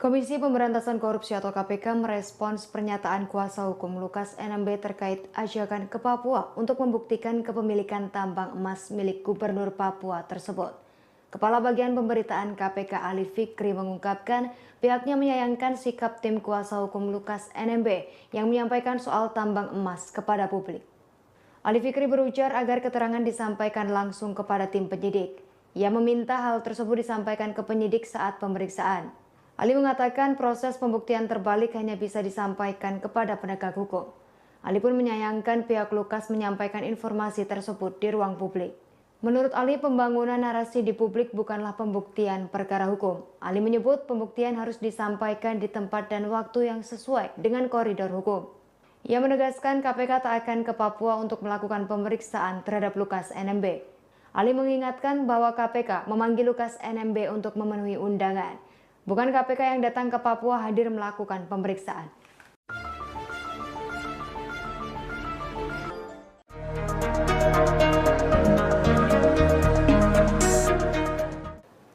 Komisi Pemberantasan Korupsi atau KPK merespons pernyataan kuasa hukum Lukas NMB terkait ajakan ke Papua untuk membuktikan kepemilikan tambang emas milik Gubernur Papua tersebut. Kepala Bagian Pemberitaan KPK Ali Fikri mengungkapkan pihaknya menyayangkan sikap tim kuasa hukum Lukas NMB yang menyampaikan soal tambang emas kepada publik. Ali Fikri berujar agar keterangan disampaikan langsung kepada tim penyidik. Ia meminta hal tersebut disampaikan ke penyidik saat pemeriksaan. Ali mengatakan proses pembuktian terbalik hanya bisa disampaikan kepada penegak hukum. Ali pun menyayangkan pihak Lukas menyampaikan informasi tersebut di ruang publik. Menurut Ali, pembangunan narasi di publik bukanlah pembuktian perkara hukum. Ali menyebut pembuktian harus disampaikan di tempat dan waktu yang sesuai dengan koridor hukum. Ia menegaskan KPK tak akan ke Papua untuk melakukan pemeriksaan terhadap Lukas NMB. Ali mengingatkan bahwa KPK memanggil Lukas NMB untuk memenuhi undangan. Bukan KPK yang datang ke Papua hadir melakukan pemeriksaan.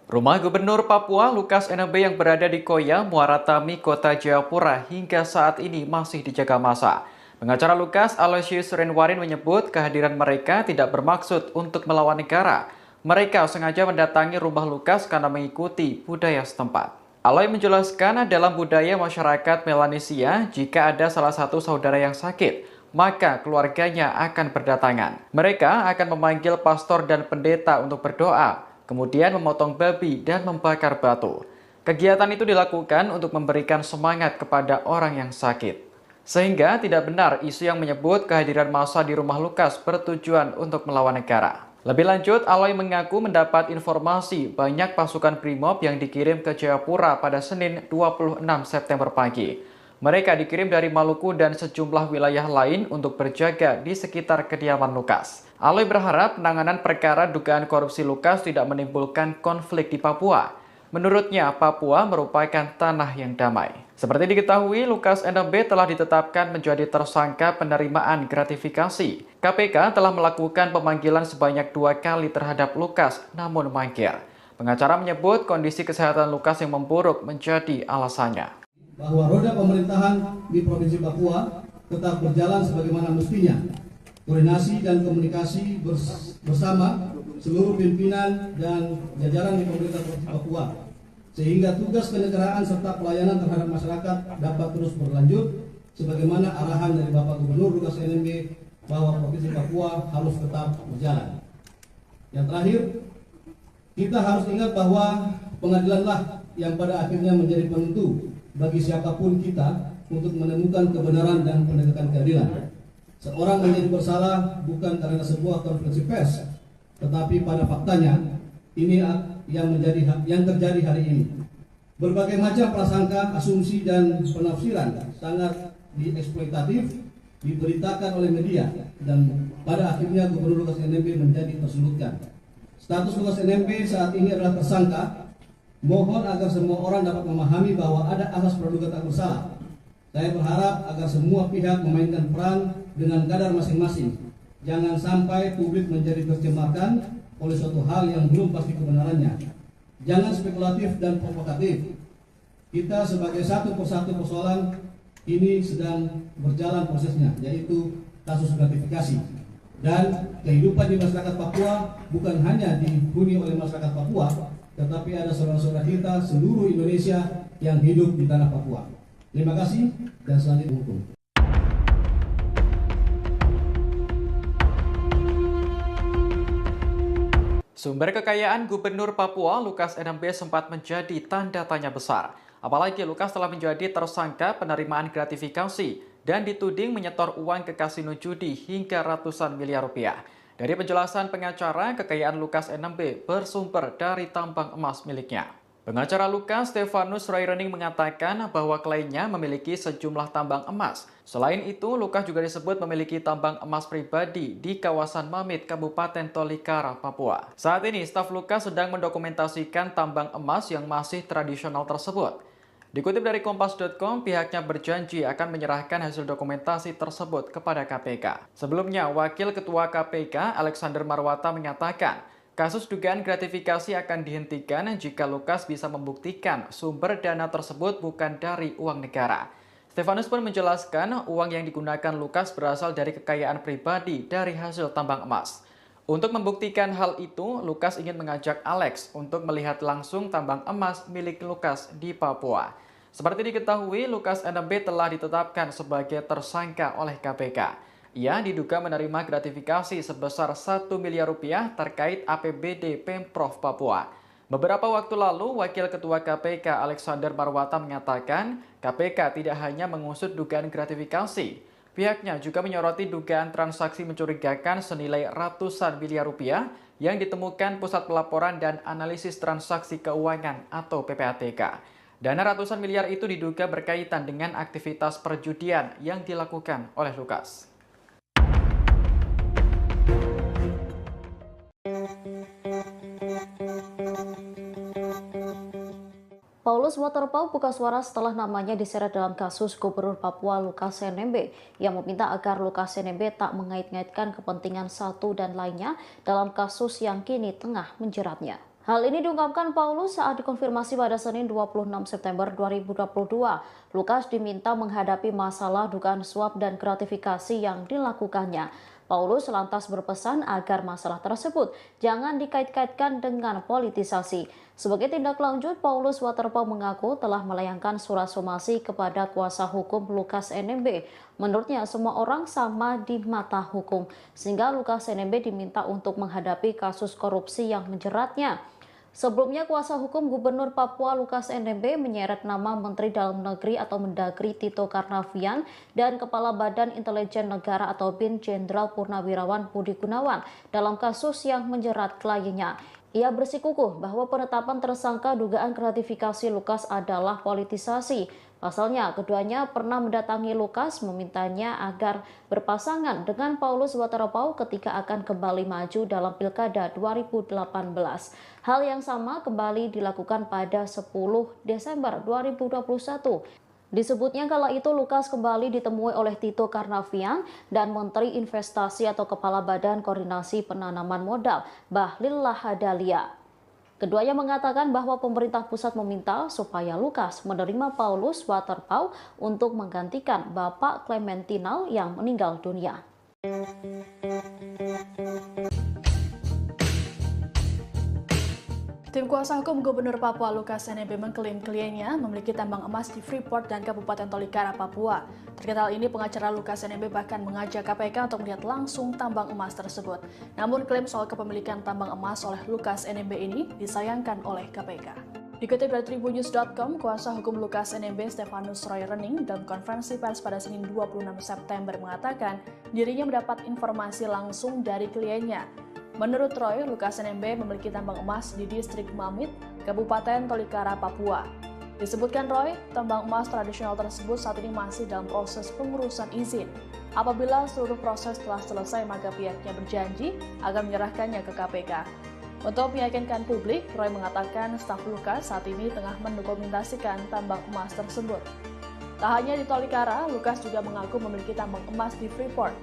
Rumah Gubernur Papua Lukas NMB yang berada di Koya, Muara Tami, Kota Jayapura hingga saat ini masih dijaga massa. Pengacara Lukas, Aloysius Renwarin menyebut kehadiran mereka tidak bermaksud untuk melawan negara. Mereka sengaja mendatangi rumah Lukas karena mengikuti budaya setempat. Aloy menjelaskan dalam budaya masyarakat Melanesia, jika ada salah satu saudara yang sakit, maka keluarganya akan berdatangan. Mereka akan memanggil pastor dan pendeta untuk berdoa, kemudian memotong babi dan membakar batu. Kegiatan itu dilakukan untuk memberikan semangat kepada orang yang sakit. Sehingga tidak benar isu yang menyebut kehadiran massa di rumah Lukas bertujuan untuk melawan negara. Lebih lanjut, Aloy mengaku mendapat informasi banyak pasukan Brimob yang dikirim ke Jayapura pada Senin 26 September pagi. Mereka dikirim dari Maluku dan sejumlah wilayah lain untuk berjaga di sekitar kediaman Lukas. Aloy berharap penanganan perkara dugaan korupsi Lukas tidak menimbulkan konflik di Papua. Menurutnya, Papua merupakan tanah yang damai. Seperti diketahui, Lukas NMB telah ditetapkan menjadi tersangka penerimaan gratifikasi. KPK telah melakukan pemanggilan sebanyak 2 kali terhadap Lukas, namun mangkir. Pengacara menyebut kondisi kesehatan Lukas yang memburuk menjadi alasannya. Bahwa roda pemerintahan di Provinsi Papua tetap berjalan sebagaimana mestinya. Koordinasi dan komunikasi bersama seluruh pimpinan dan jajaran di pemerintah Provinsi Papua, sehingga tugas kenegaraan serta pelayanan terhadap masyarakat dapat terus berlanjut sebagaimana arahan dari Bapak Gubernur Lukas NMB bahwa Provinsi Papua harus tetap berjalan. Yang terakhir, kita harus ingat bahwa pengadilanlah yang pada akhirnya menjadi penentu bagi siapapun kita untuk menemukan kebenaran dan penegakan keadilan. Seorang menjadi bersalah bukan karena sebuah konferensi pers, tetapi pada faktanya ini yang terjadi hari ini. Berbagai macam prasangka, asumsi dan penafsiran sangat dieksploitatif diberitakan oleh media dan pada akhirnya Gubernur Lukas NMB menjadi tersulutkan. Status Lukas NMB saat ini adalah tersangka. Mohon agar semua orang dapat memahami bahwa ada asas praduga tak bersalah. Saya berharap agar semua pihak memainkan peran dengan kadar masing-masing. Jangan sampai publik menjadi tercemarkan oleh suatu hal yang belum pasti kebenarannya. Jangan spekulatif dan provokatif. Kita sebagai satu persatu persoalan ini sedang berjalan prosesnya, yaitu kasus gratifikasi. Dan kehidupan di masyarakat Papua bukan hanya dihuni oleh masyarakat Papua, tetapi ada saudara-saudara kita seluruh Indonesia yang hidup di tanah Papua. Terima kasih dan selanjutnya hukum. Sumber kekayaan Gubernur Papua Lukas NMB sempat menjadi tanda tanya besar. Apalagi Lukas telah menjadi tersangka penerimaan gratifikasi dan dituding menyetor uang ke kasino judi hingga ratusan miliar rupiah. Dari penjelasan pengacara, kekayaan Lukas NMB bersumber dari tambang emas miliknya. Pengacara Lukas, Stefanus Rairening, mengatakan bahwa kliennya memiliki sejumlah tambang emas. Selain itu, Lukas juga disebut memiliki tambang emas pribadi di kawasan Mamit, Kabupaten Tolikara, Papua. Saat ini, staf Lukas sedang mendokumentasikan tambang emas yang masih tradisional tersebut. Dikutip dari Kompas.com, pihaknya berjanji akan menyerahkan hasil dokumentasi tersebut kepada KPK. Sebelumnya, Wakil Ketua KPK, Alexander Marwata, menyatakan kasus dugaan gratifikasi akan dihentikan jika Lukas bisa membuktikan sumber dana tersebut bukan dari uang negara. Stefanus pun menjelaskan uang yang digunakan Lukas berasal dari kekayaan pribadi dari hasil tambang emas. Untuk membuktikan hal itu, Lukas ingin mengajak Alex untuk melihat langsung tambang emas milik Lukas di Papua. Seperti diketahui, Lukas NMB telah ditetapkan sebagai tersangka oleh KPK. Ia diduga menerima gratifikasi sebesar 1 miliar rupiah terkait APBD Pemprov Papua. Beberapa waktu lalu, Wakil Ketua KPK Alexander Marwata mengatakan KPK tidak hanya mengusut dugaan gratifikasi. Pihaknya juga menyoroti dugaan transaksi mencurigakan senilai ratusan miliar rupiah yang ditemukan Pusat Pelaporan dan Analisis Transaksi Keuangan atau PPATK. Dana ratusan miliar itu diduga berkaitan dengan aktivitas perjudian yang dilakukan oleh Lukas. Paulus Waterpauw buka suara setelah namanya diseret dalam kasus Gubernur Papua Lukas NMB yang meminta agar Lukas NMB tak mengait-ngaitkan kepentingan satu dan lainnya dalam kasus yang kini tengah menjeratnya. Hal ini diungkapkan Paulus saat dikonfirmasi pada Senin 26 September 2022. Lukas diminta menghadapi masalah dugaan suap dan gratifikasi yang dilakukannya. Paulus lantas berpesan agar masalah tersebut jangan dikait-kaitkan dengan politisasi. Sebagai tindak lanjut, Paulus Waterpauw mengaku telah melayangkan surat somasi kepada kuasa hukum Lukas NMB. Menurutnya, semua orang sama di mata hukum, sehingga Lukas NMB diminta untuk menghadapi kasus korupsi yang menjeratnya. Sebelumnya, kuasa hukum Gubernur Papua Lukas NMB menyeret nama Menteri Dalam Negeri atau Mendagri Tito Karnavian dan Kepala Badan Intelijen Negara atau BIN Jenderal Purnawirawan Budi Gunawan dalam kasus yang menjerat kliennya. Ia bersikukuh bahwa penetapan tersangka dugaan gratifikasi Lukas adalah politisasi. Pasalnya, keduanya pernah mendatangi Lukas memintanya agar berpasangan dengan Paulus Waterpauw ketika akan kembali maju dalam Pilkada 2018. Hal yang sama kembali dilakukan pada 10 Desember 2021. Disebutnya kala itu Lukas kembali ditemui oleh Tito Karnavian dan Menteri Investasi atau Kepala Badan Koordinasi Penanaman Modal, Bahlil Lahadalia. Keduanya mengatakan bahwa pemerintah pusat meminta supaya Lukas menerima Paulus Waterpauw untuk menggantikan Bapak Clementinal yang meninggal dunia. Tim kuasa hukum Gubernur Papua Lukas NMB mengklaim kliennya memiliki tambang emas di Freeport dan Kabupaten Tolikara, Papua. Terkait hal ini, pengacara Lukas NMB bahkan mengajak KPK untuk melihat langsung tambang emas tersebut. Namun klaim soal kepemilikan tambang emas oleh Lukas NMB ini disayangkan oleh KPK. Dikutip dari Tribunnews.com, kuasa hukum Lukas NMB Stefanus Roy Rening dalam konferensi pers pada Senin 26 September mengatakan dirinya mendapat informasi langsung dari kliennya. Menurut Roy, Lukas NMB memiliki tambang emas di distrik Mamit, Kabupaten Tolikara, Papua. Disebutkan Roy, tambang emas tradisional tersebut saat ini masih dalam proses pengurusan izin. Apabila seluruh proses telah selesai, maka pihaknya berjanji akan menyerahkannya ke KPK. Untuk meyakinkan publik, Roy mengatakan staf Lukas saat ini tengah mendokumentasikan tambang emas tersebut. Tak hanya di Tolikara, Lukas juga mengaku memiliki tambang emas di Freeport.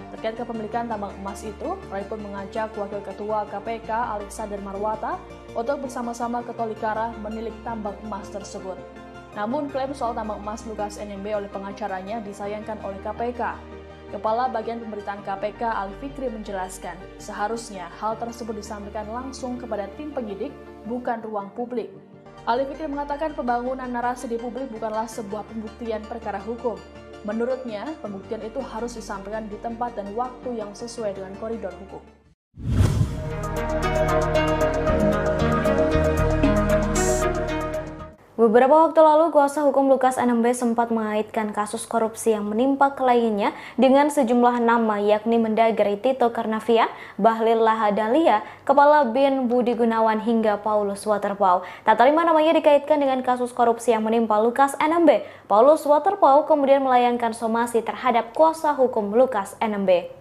Terkait kepemilikan tambang emas itu, Roy pun mengajak Wakil Ketua KPK Alexander Marwata untuk bersama-sama ke Tolikara menilik tambang emas tersebut. Namun klaim soal tambang emas Lukas NMB oleh pengacaranya disayangkan oleh KPK. Kepala Bagian Pemberitaan KPK Ali Fikri menjelaskan, seharusnya hal tersebut disampaikan langsung kepada tim penyidik, bukan ruang publik. Ali Fikri mengatakan pembangunan narasi di publik bukanlah sebuah pembuktian perkara hukum. Menurutnya, pembuktian itu harus disampaikan di tempat dan waktu yang sesuai dengan koridor hukum. Beberapa waktu lalu, kuasa hukum Lukas NMB sempat mengaitkan kasus korupsi yang menimpa kliennya dengan sejumlah nama, yakni Mendagri Tito Karnavian, Bahlil Lahadalia, Kepala BIN Budi Gunawan, hingga Paulus Waterpauw. Tak terima namanya dikaitkan dengan kasus korupsi yang menimpa Lukas NMB. Paulus Waterpauw kemudian melayangkan somasi terhadap kuasa hukum Lukas NMB.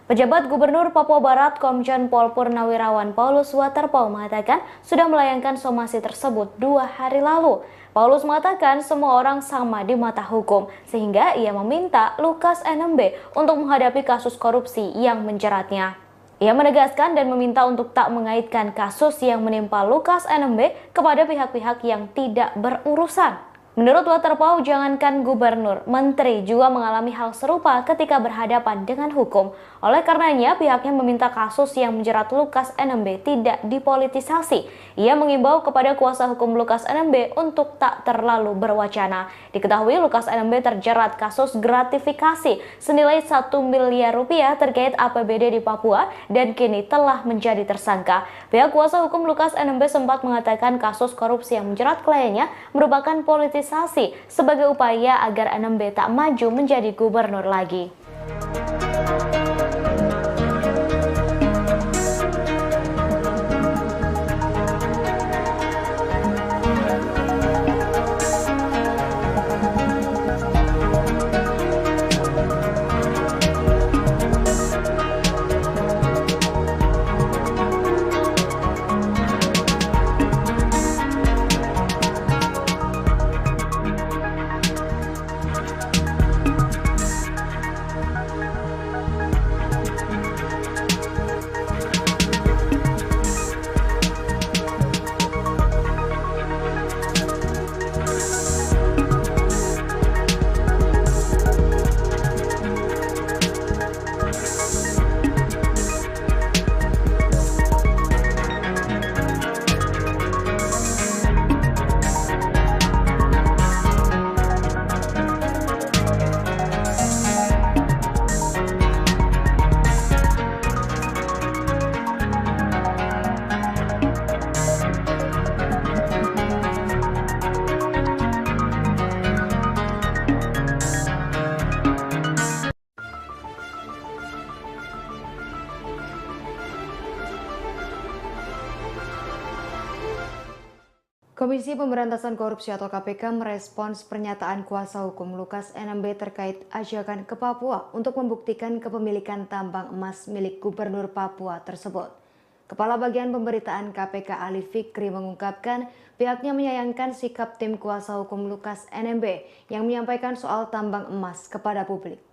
Pejabat Gubernur Papua Barat Komjen Pol Purnawirawan Paulus Waterpauw mengatakan sudah melayangkan somasi tersebut 2 hari lalu. Paulus mengatakan semua orang sama di mata hukum, sehingga ia meminta Lukas NMB untuk menghadapi kasus korupsi yang menjeratnya. Ia menegaskan dan meminta untuk tak mengaitkan kasus yang menimpa Lukas NMB kepada pihak-pihak yang tidak berurusan. Menurut Waterpauw, jangankan gubernur, menteri juga mengalami hal serupa ketika berhadapan dengan hukum. Oleh karenanya, pihaknya meminta kasus yang menjerat Lukas NMB tidak dipolitisasi. Ia mengimbau kepada kuasa hukum Lukas NMB untuk tak terlalu berwacana. Diketahui Lukas NMB terjerat kasus gratifikasi senilai 1 miliar rupiah terkait APBD di Papua dan kini telah menjadi tersangka. Pihak kuasa hukum Lukas NMB sempat mengatakan kasus korupsi yang menjerat kliennya merupakan politisasi sebagai upaya agar NMB tak maju menjadi gubernur lagi. Komisi Pemberantasan Korupsi atau KPK merespons pernyataan kuasa hukum Lukas NMB terkait ajakan ke Papua untuk membuktikan kepemilikan tambang emas milik Gubernur Papua tersebut. Kepala Bagian Pemberitaan KPK Ali Fikri mengungkapkan pihaknya menyayangkan sikap tim kuasa hukum Lukas NMB yang menyampaikan soal tambang emas kepada publik.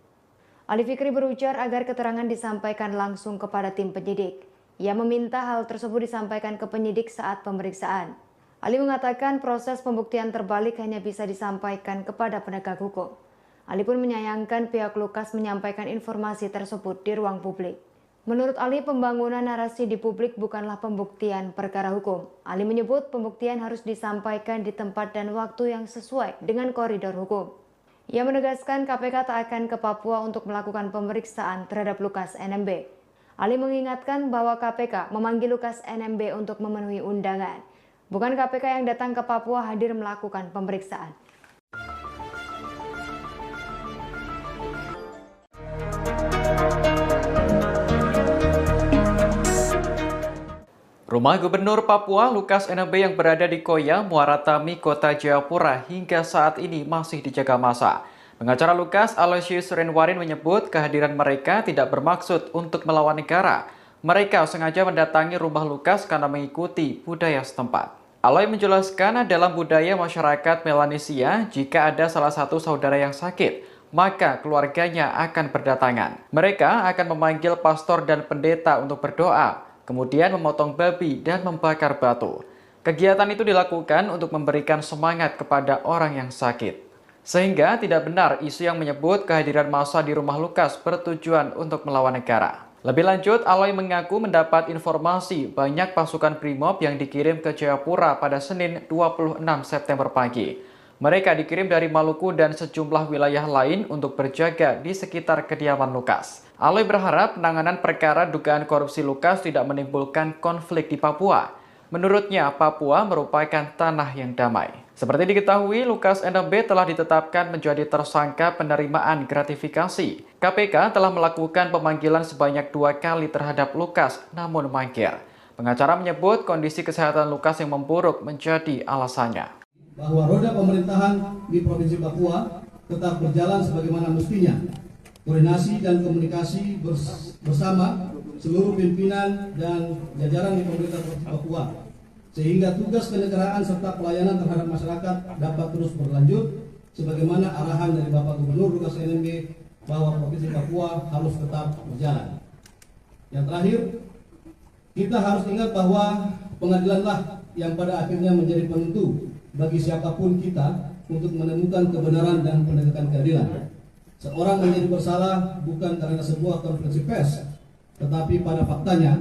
Ali Fikri berujar agar keterangan disampaikan langsung kepada tim penyidik. Ia meminta hal tersebut disampaikan ke penyidik saat pemeriksaan. Ali mengatakan proses pembuktian terbalik hanya bisa disampaikan kepada penegak hukum. Ali pun menyayangkan pihak Lukas menyampaikan informasi tersebut di ruang publik. Menurut Ali, pembangunan narasi di publik bukanlah pembuktian perkara hukum. Ali menyebut pembuktian harus disampaikan di tempat dan waktu yang sesuai dengan koridor hukum. Ia menegaskan KPK tak akan ke Papua untuk melakukan pemeriksaan terhadap Lukas NMB. Ali mengingatkan bahwa KPK memanggil Lukas NMB untuk memenuhi undangan. Bukan KPK yang datang ke Papua hadir melakukan pemeriksaan. Rumah Gubernur Papua Lukas NMB yang berada di Koya, Muara Tami, Kota Jayapura hingga saat ini masih dijaga massa. Pengacara Lukas, Aloysius Renwarin menyebut kehadiran mereka tidak bermaksud untuk melawan negara. Mereka sengaja mendatangi rumah Lukas karena mengikuti budaya setempat. Aloy menjelaskan dalam budaya masyarakat Melanesia, jika ada salah satu saudara yang sakit, maka keluarganya akan berdatangan. Mereka akan memanggil pastor dan pendeta untuk berdoa, kemudian memotong babi dan membakar batu. Kegiatan itu dilakukan untuk memberikan semangat kepada orang yang sakit. Sehingga tidak benar isu yang menyebut kehadiran massa di rumah Lukas bertujuan untuk melawan negara. Lebih lanjut, Aloy mengaku mendapat informasi banyak pasukan Brimob yang dikirim ke Jayapura pada Senin 26 September pagi. Mereka dikirim dari Maluku dan sejumlah wilayah lain untuk berjaga di sekitar kediaman Lukas. Aloy berharap penanganan perkara dugaan korupsi Lukas tidak menimbulkan konflik di Papua. Menurutnya, Papua merupakan tanah yang damai. Seperti diketahui, Lukas NMB telah ditetapkan menjadi tersangka penerimaan gratifikasi. KPK telah melakukan pemanggilan sebanyak 2 kali terhadap Lukas, namun mangkir. Pengacara menyebut kondisi kesehatan Lukas yang memburuk menjadi alasannya. Bahwa roda pemerintahan di Provinsi Papua tetap berjalan sebagaimana mestinya. Koordinasi dan komunikasi bersama seluruh pimpinan dan jajaran di pemerintah Provinsi Papua, sehingga tugas kenegaraan serta pelayanan terhadap masyarakat dapat terus berlanjut sebagaimana arahan dari Bapak Gubernur Lukas NMB bahwa Provinsi Papua harus tetap berjalan. Yang terakhir, kita harus ingat bahwa pengadilanlah yang pada akhirnya menjadi penentu bagi siapapun kita untuk menemukan kebenaran dan penegakan keadilan. Seorang menjadi bersalah bukan karena sebuah konferensi pers, tetapi pada faktanya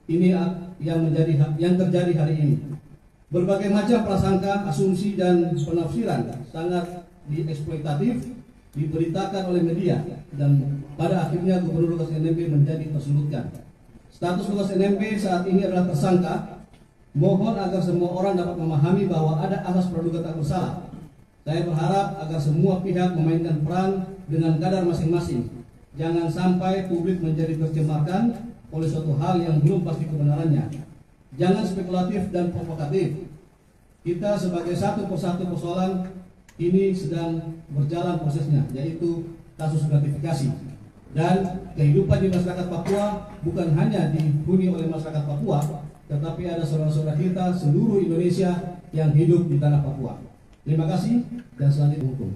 ini yang terjadi hari ini. Berbagai macam prasangka, asumsi dan penafsiran sangat dieksploitatif diberitakan oleh media dan pada akhirnya Gubernur Lukas NMB menjadi tersudutkan. Status Lukas NMB saat ini adalah tersangka. Mohon agar semua orang dapat memahami bahwa ada asas praduga tak bersalah. Saya berharap agar semua pihak memainkan peran dengan kadar masing-masing. Jangan sampai publik menjadi tercemarkan oleh suatu hal yang belum pasti kebenarannya. Jangan spekulatif dan provokatif. Kita sebagai satu persatu persoalan ini sedang berjalan prosesnya, yaitu kasus gratifikasi. Dan kehidupan di masyarakat Papua bukan hanya dihuni oleh masyarakat Papua, tetapi ada saudara-saudara kita seluruh Indonesia yang hidup di tanah Papua. Terima kasih dan selanjutnya hukum.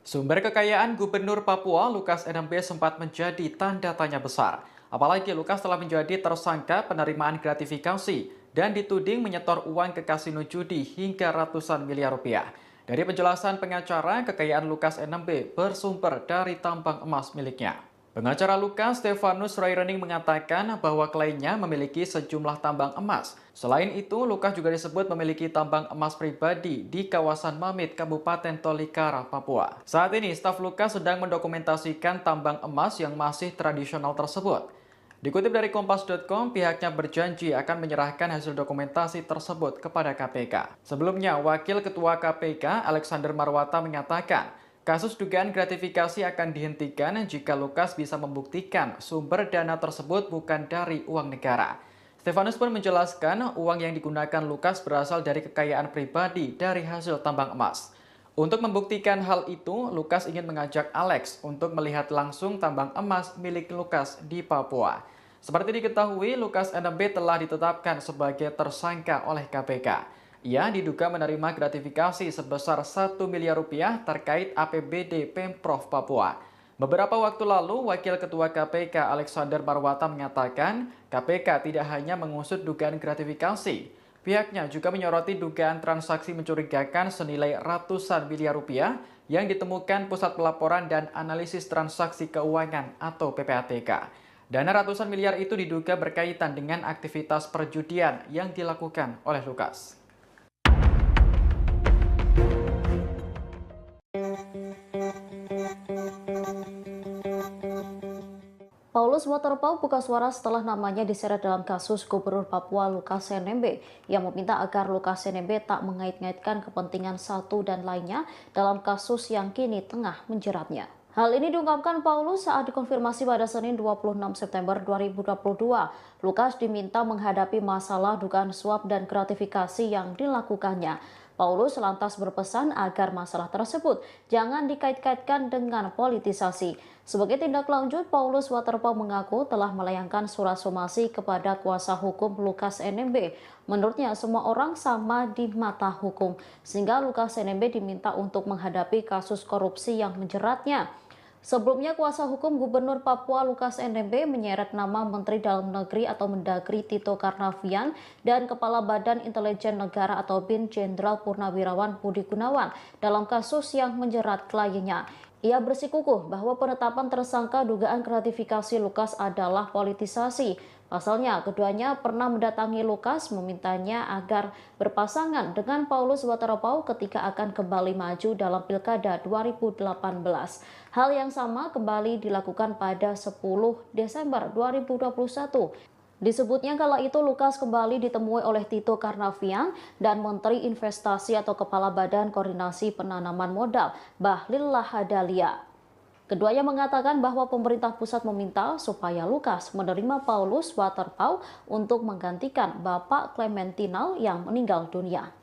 Sumber kekayaan Gubernur Papua Lukas NMB sempat menjadi tanda tanya besar. Apalagi Lukas telah menjadi tersangka penerimaan gratifikasi dan dituding menyetor uang ke kasino judi hingga ratusan miliar rupiah. Dari penjelasan pengacara, kekayaan Lukas NMB bersumber dari tambang emas miliknya. Pengacara Lukas, Stefanus Royrening, mengatakan bahwa kliennya memiliki sejumlah tambang emas. Selain itu, Lukas juga disebut memiliki tambang emas pribadi di kawasan Mamit, Kabupaten Tolikara, Papua. Saat ini, staf Lukas sedang mendokumentasikan tambang emas yang masih tradisional tersebut. Dikutip dari Kompas.com, pihaknya berjanji akan menyerahkan hasil dokumentasi tersebut kepada KPK. Sebelumnya, Wakil Ketua KPK, Alexander Marwata, menyatakan kasus dugaan gratifikasi akan dihentikan jika Lukas bisa membuktikan sumber dana tersebut bukan dari uang negara. Stefanus pun menjelaskan uang yang digunakan Lukas berasal dari kekayaan pribadi dari hasil tambang emas. Untuk membuktikan hal itu, Lukas ingin mengajak Alex untuk melihat langsung tambang emas milik Lukas di Papua. Seperti diketahui, Lukas NMB telah ditetapkan sebagai tersangka oleh KPK. Ia diduga menerima gratifikasi sebesar 1 miliar rupiah terkait APBD Pemprov Papua. Beberapa waktu lalu, Wakil Ketua KPK Alexander Marwata menyatakan KPK tidak hanya mengusut dugaan gratifikasi. Pihaknya juga menyoroti dugaan transaksi mencurigakan senilai ratusan miliar rupiah yang ditemukan Pusat Pelaporan dan Analisis Transaksi Keuangan atau PPATK. Dana ratusan miliar itu diduga berkaitan dengan aktivitas perjudian yang dilakukan oleh Lukas. Paulus Waterpauw buka suara setelah namanya diseret dalam kasus Gubernur Papua Lukas NMB yang meminta agar Lukas NMB tak mengait-ngaitkan kepentingan satu dan lainnya dalam kasus yang kini tengah menjeratnya. Hal ini diungkapkan Paulus saat dikonfirmasi pada Senin 26 September 2022. Lukas diminta menghadapi masalah dugaan suap dan gratifikasi yang dilakukannya. Paulus lantas berpesan agar masalah tersebut jangan dikait-kaitkan dengan politisasi. Sebagai tindak lanjut, Paulus Waterpauw mengaku telah melayangkan surat somasi kepada kuasa hukum Lukas NMB. Menurutnya, semua orang sama di mata hukum, sehingga Lukas NMB diminta untuk menghadapi kasus korupsi yang menjeratnya. Sebelumnya, kuasa hukum Gubernur Papua Lukas NMB menyeret nama Menteri Dalam Negeri atau Mendagri Tito Karnavian dan Kepala Badan Intelijen Negara atau BIN Jenderal Purnawirawan Budi Gunawan dalam kasus yang menjerat kliennya. Ia bersikukuh bahwa penetapan tersangka dugaan gratifikasi Lukas adalah politisasi. Pasalnya, keduanya pernah mendatangi Lukas memintanya agar berpasangan dengan Paulus Waterpauw ketika akan kembali maju dalam Pilkada 2018. Hal yang sama kembali dilakukan pada 10 Desember 2021. Disebutnya kala itu Lukas kembali ditemui oleh Tito Karnavian dan Menteri Investasi atau Kepala Badan Koordinasi Penanaman Modal, Bahlil Lahadalia. Keduanya mengatakan bahwa pemerintah pusat meminta supaya Lukas menerima Paulus Waterpauw untuk menggantikan Bapak Clementinal yang meninggal dunia.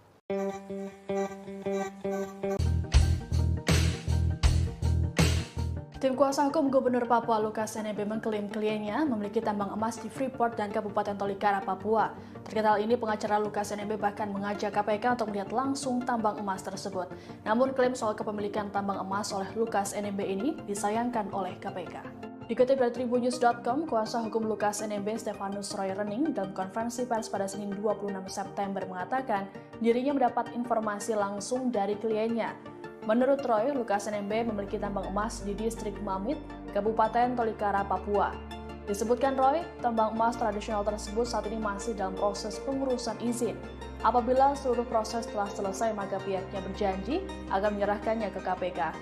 Tim kuasa hukum Gubernur Papua Lukas NMB mengklaim kliennya memiliki tambang emas di Freeport dan Kabupaten Tolikara, Papua. Terkait hal ini, pengacara Lukas NMB bahkan mengajak KPK untuk melihat langsung tambang emas tersebut. Namun klaim soal kepemilikan tambang emas oleh Lukas NMB ini disayangkan oleh KPK. Dikutip dari Tribunnews.com, kuasa hukum Lukas NMB Stefanus Roy Rening dalam konferensi pers pada Senin 26 September mengatakan dirinya mendapat informasi langsung dari kliennya. Menurut Roy, Lukas NMB memiliki tambang emas di distrik Mamit, Kabupaten Tolikara, Papua. Disebutkan Roy, tambang emas tradisional tersebut saat ini masih dalam proses pengurusan izin. Apabila seluruh proses telah selesai, maka pihaknya berjanji akan menyerahkannya ke KPK.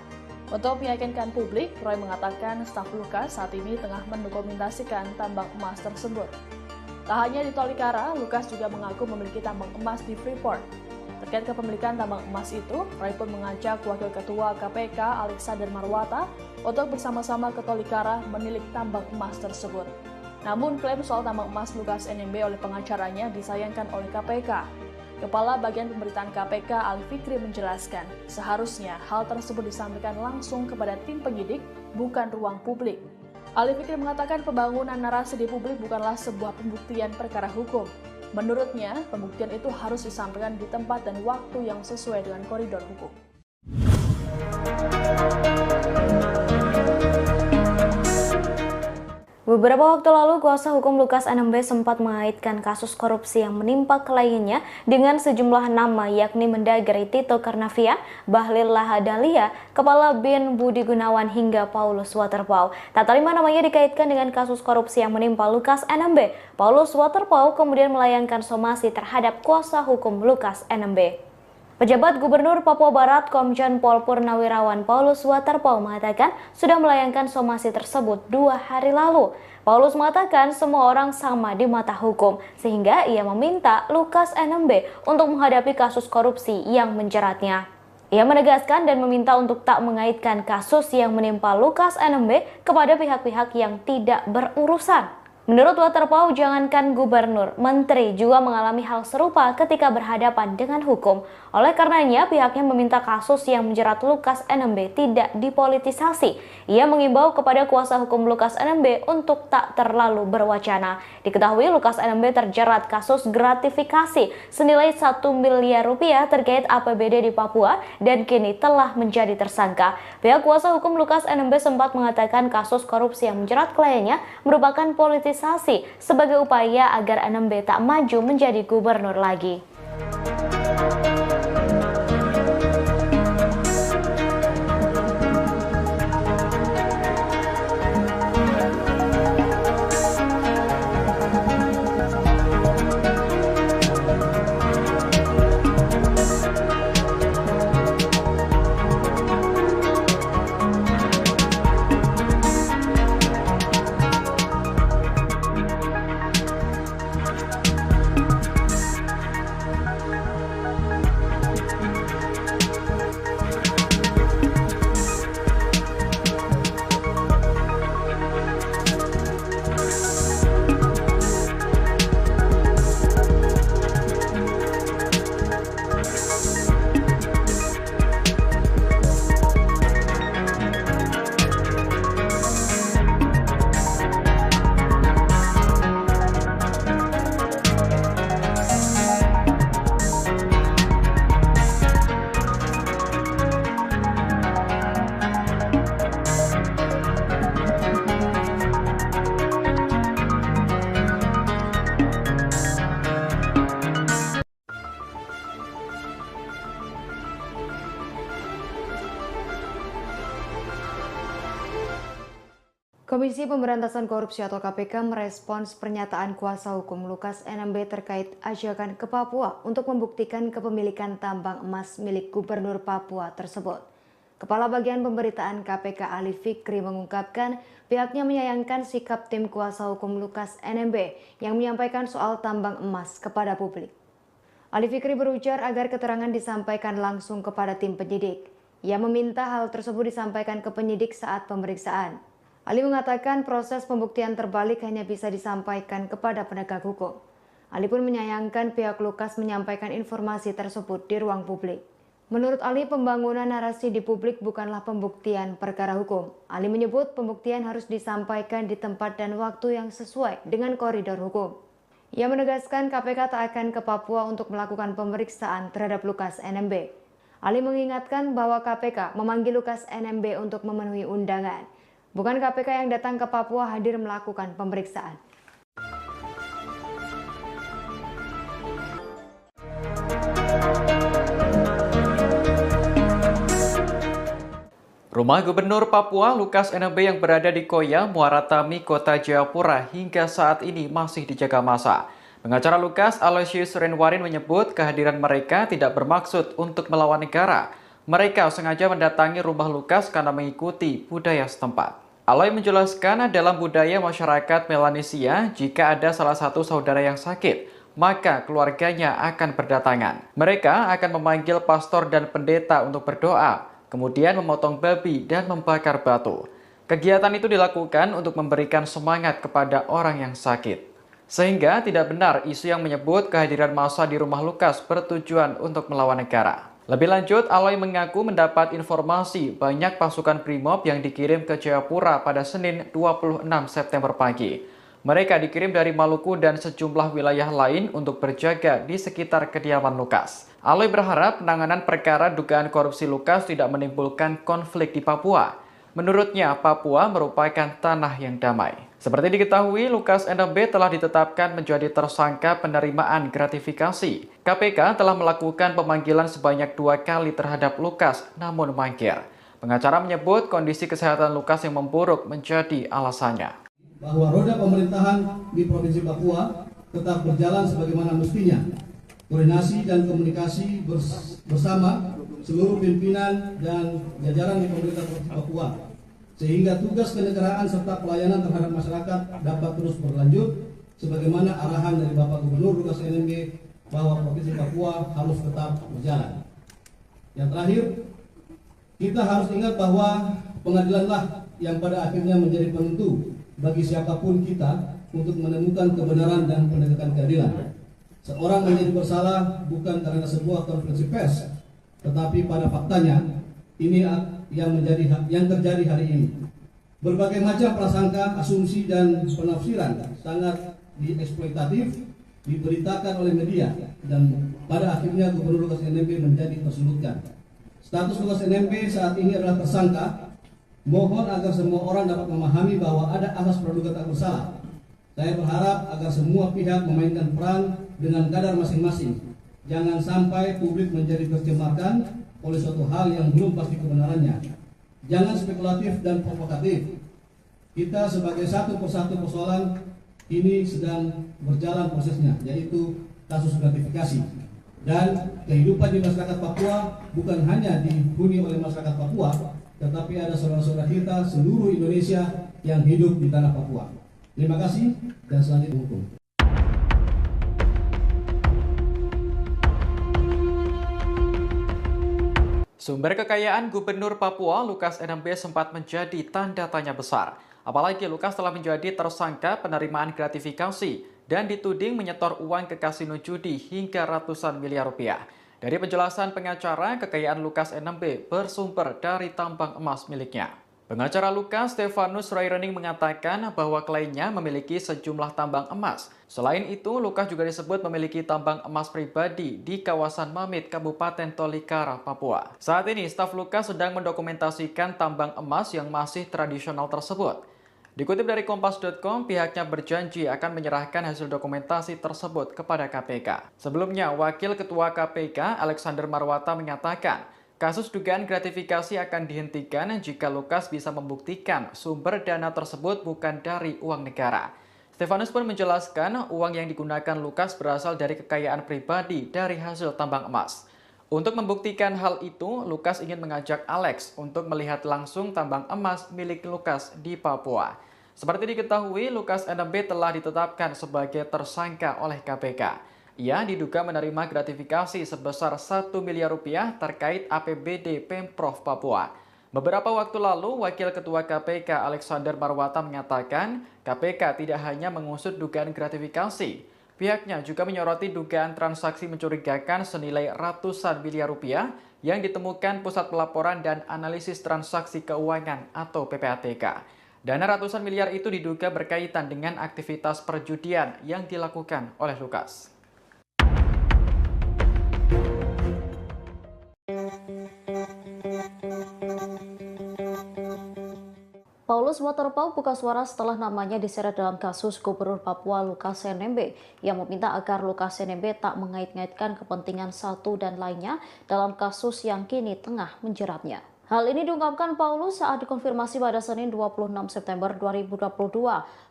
Untuk meyakinkan publik, Roy mengatakan staf Lukas saat ini tengah mendokumentasikan tambang emas tersebut. Tak hanya di Tolikara, Lukas juga mengaku memiliki tambang emas di Freeport. Terkait kepemilikan tambang emas itu, Roy pun mengajak Wakil Ketua KPK Alexander Marwata untuk bersama-sama ke Tolikara menilik tambang emas tersebut. Namun klaim soal tambang emas Lukas NMB oleh pengacaranya disayangkan oleh KPK. Kepala Bagian Pemberitaan KPK Ali Fikri menjelaskan, seharusnya hal tersebut disampaikan langsung kepada tim penyidik, bukan ruang publik. Ali Fikri mengatakan pembangunan narasi di publik bukanlah sebuah pembuktian perkara hukum. Menurutnya, pembuktian itu harus disampaikan di tempat dan waktu yang sesuai dengan koridor hukum. Beberapa waktu lalu, kuasa hukum Lukas NMB sempat mengaitkan kasus korupsi yang menimpa kliennya dengan sejumlah nama, yakni Mendagri Tito Karnavian, Bahlil Lahadalia, Kepala BIN Budi Gunawan, hingga Paulus Waterpauw. Tak terima namanya dikaitkan dengan kasus korupsi yang menimpa Lukas NMB. Paulus Waterpauw kemudian melayangkan somasi terhadap kuasa hukum Lukas NMB. Pejabat Gubernur Papua Barat Komjen Pol Purnawirawan Paulus Waterpauw mengatakan sudah melayangkan somasi tersebut 2 hari lalu. Paulus mengatakan semua orang sama di mata hukum, sehingga ia meminta Lukas NMB untuk menghadapi kasus korupsi yang menjeratnya. Ia menegaskan dan meminta untuk tak mengaitkan kasus yang menimpa Lukas NMB kepada pihak-pihak yang tidak berurusan. Menurut Waterpauw, jangankan gubernur, menteri juga mengalami hal serupa ketika berhadapan dengan hukum. Oleh karenanya, pihaknya meminta kasus yang menjerat Lukas NMB tidak dipolitisasi. Ia mengimbau kepada kuasa hukum Lukas NMB untuk tak terlalu berwacana. Diketahui Lukas NMB terjerat kasus gratifikasi senilai 1 miliar rupiah terkait APBD di Papua dan kini telah menjadi tersangka. Pihak kuasa hukum Lukas NMB sempat mengatakan kasus korupsi yang menjerat kliennya merupakan politisasi politisasi sebagai upaya agar NMB tak maju menjadi gubernur lagi. Komisi Pemberantasan Korupsi atau KPK merespons pernyataan kuasa hukum Lukas NMB terkait ajakan ke Papua untuk membuktikan kepemilikan tambang emas milik Gubernur Papua tersebut. Kepala Bagian Pemberitaan KPK Ali Fikri mengungkapkan pihaknya menyayangkan sikap tim kuasa hukum Lukas NMB yang menyampaikan soal tambang emas kepada publik. Ali Fikri berujar agar keterangan disampaikan langsung kepada tim penyidik. Ia meminta hal tersebut disampaikan ke penyidik saat pemeriksaan. Ali mengatakan proses pembuktian terbalik hanya bisa disampaikan kepada penegak hukum. Ali pun menyayangkan pihak Lukas menyampaikan informasi tersebut di ruang publik. Menurut Ali, pembangunan narasi di publik bukanlah pembuktian perkara hukum. Ali menyebut pembuktian harus disampaikan di tempat dan waktu yang sesuai dengan koridor hukum. Ia menegaskan KPK tak akan ke Papua untuk melakukan pemeriksaan terhadap Lukas NMB. Ali mengingatkan bahwa KPK memanggil Lukas NMB untuk memenuhi undangan. Bukan KPK yang datang ke Papua hadir melakukan pemeriksaan. Rumah Gubernur Papua Lukas NMB yang berada di Koya, Muara Tami, Kota Jayapura hingga saat ini masih dijaga massa. Pengacara Lukas, Aloysius Renwarin menyebut kehadiran mereka tidak bermaksud untuk melawan negara. Mereka sengaja mendatangi rumah Lukas karena mengikuti budaya setempat. Aloy menjelaskan dalam budaya masyarakat Melanesia, jika ada salah satu saudara yang sakit, maka keluarganya akan berdatangan. Mereka akan memanggil pastor dan pendeta untuk berdoa, kemudian memotong babi dan membakar batu. Kegiatan itu dilakukan untuk memberikan semangat kepada orang yang sakit. Sehingga tidak benar isu yang menyebut kehadiran massa di rumah Lukas bertujuan untuk melawan negara. Lebih lanjut, Aloy mengaku mendapat informasi banyak pasukan Brimob yang dikirim ke Jayapura pada Senin 26 September pagi. Mereka dikirim dari Maluku dan sejumlah wilayah lain untuk berjaga di sekitar kediaman Lukas. Aloy berharap penanganan perkara dugaan korupsi Lukas tidak menimbulkan konflik di Papua. Menurutnya, Papua merupakan tanah yang damai. Seperti diketahui, Lukas NMB telah ditetapkan menjadi tersangka penerimaan gratifikasi. KPK telah melakukan pemanggilan sebanyak 2 kali terhadap Lukas, namun mangkir. Pengacara menyebut kondisi kesehatan Lukas yang memburuk menjadi alasannya. Bahwa roda pemerintahan di Provinsi Papua tetap berjalan sebagaimana mestinya. Koordinasi dan komunikasi bersama seluruh pimpinan dan jajaran di pemerintah Provinsi Papua, sehingga tugas kenegaraan serta pelayanan terhadap masyarakat dapat terus berlanjut sebagaimana arahan dari Bapak Gubernur Lukas NMB bahwa Provinsi Papua harus tetap berjalan. Yang terakhir, kita harus ingat bahwa pengadilanlah yang pada akhirnya menjadi penentu bagi siapapun kita untuk menemukan kebenaran dan penegakan keadilan. Seorang menjadi bersalah bukan karena sebuah konferensi pers, tetapi pada faktanya ini yang terjadi hari ini. Berbagai macam prasangka, asumsi dan penafsiran sangat dieksploitatif diberitakan oleh media dan pada akhirnya Gubernur Lukas NMB menjadi tersudutkan. Status Lukas NMB saat ini adalah tersangka. Mohon agar semua orang dapat memahami bahwa ada asas praduga tak bersalah. Saya berharap agar semua pihak memainkan peran dengan kadar masing-masing. Jangan sampai publik menjadi tercemarkan oleh suatu hal yang belum pasti kebenarannya. Jangan spekulatif dan provokatif. Kita sebagai satu persatu persoalan ini sedang berjalan prosesnya, yaitu kasus gratifikasi. Dan kehidupan di masyarakat Papua bukan hanya dihuni oleh masyarakat Papua, tetapi ada saudara-saudara kita seluruh Indonesia yang hidup di tanah Papua. Terima kasih dan selanjutnya hukum. Sumber kekayaan Gubernur Papua Lukas NMB sempat menjadi tanda tanya besar. Apalagi Lukas telah menjadi tersangka penerimaan gratifikasi dan dituding menyetor uang ke kasino judi hingga ratusan miliar rupiah. Dari penjelasan pengacara, kekayaan Lukas NMB bersumber dari tambang emas miliknya. Pengacara Lukas, Stefanus Roy-Rening, mengatakan bahwa kliennya memiliki sejumlah tambang emas. Selain itu, Lukas juga disebut memiliki tambang emas pribadi di kawasan Mamit, Kabupaten Tolikara, Papua. Saat ini, staf Lukas sedang mendokumentasikan tambang emas yang masih tradisional tersebut. Dikutip dari Kompas.com, pihaknya berjanji akan menyerahkan hasil dokumentasi tersebut kepada KPK. Sebelumnya, Wakil Ketua KPK, Alexander Marwata, menyatakan kasus dugaan gratifikasi akan dihentikan jika Lukas bisa membuktikan sumber dana tersebut bukan dari uang negara. Stefanus pun menjelaskan uang yang digunakan Lukas berasal dari kekayaan pribadi dari hasil tambang emas. Untuk membuktikan hal itu, Lukas ingin mengajak Alex untuk melihat langsung tambang emas milik Lukas di Papua. Seperti diketahui, Lukas NMB telah ditetapkan sebagai tersangka oleh KPK. Ia diduga menerima gratifikasi sebesar 1 miliar rupiah terkait APBD Pemprov Papua. Beberapa waktu lalu, Wakil Ketua KPK Alexander Marwata menyatakan KPK tidak hanya mengusut dugaan gratifikasi. Pihaknya juga menyoroti dugaan transaksi mencurigakan senilai ratusan miliar rupiah yang ditemukan Pusat Pelaporan dan Analisis Transaksi Keuangan atau PPATK. Dana ratusan miliar itu diduga berkaitan dengan aktivitas perjudian yang dilakukan oleh Lukas. Paulus Waterpauw buka suara setelah namanya diseret dalam kasus Gubernur Papua Lukas NMB yang meminta agar Lukas NMB tak mengait-ngaitkan kepentingan satu dan lainnya dalam kasus yang kini tengah menjeratnya. Hal ini diungkapkan Paulus saat dikonfirmasi pada Senin 26 September 2022.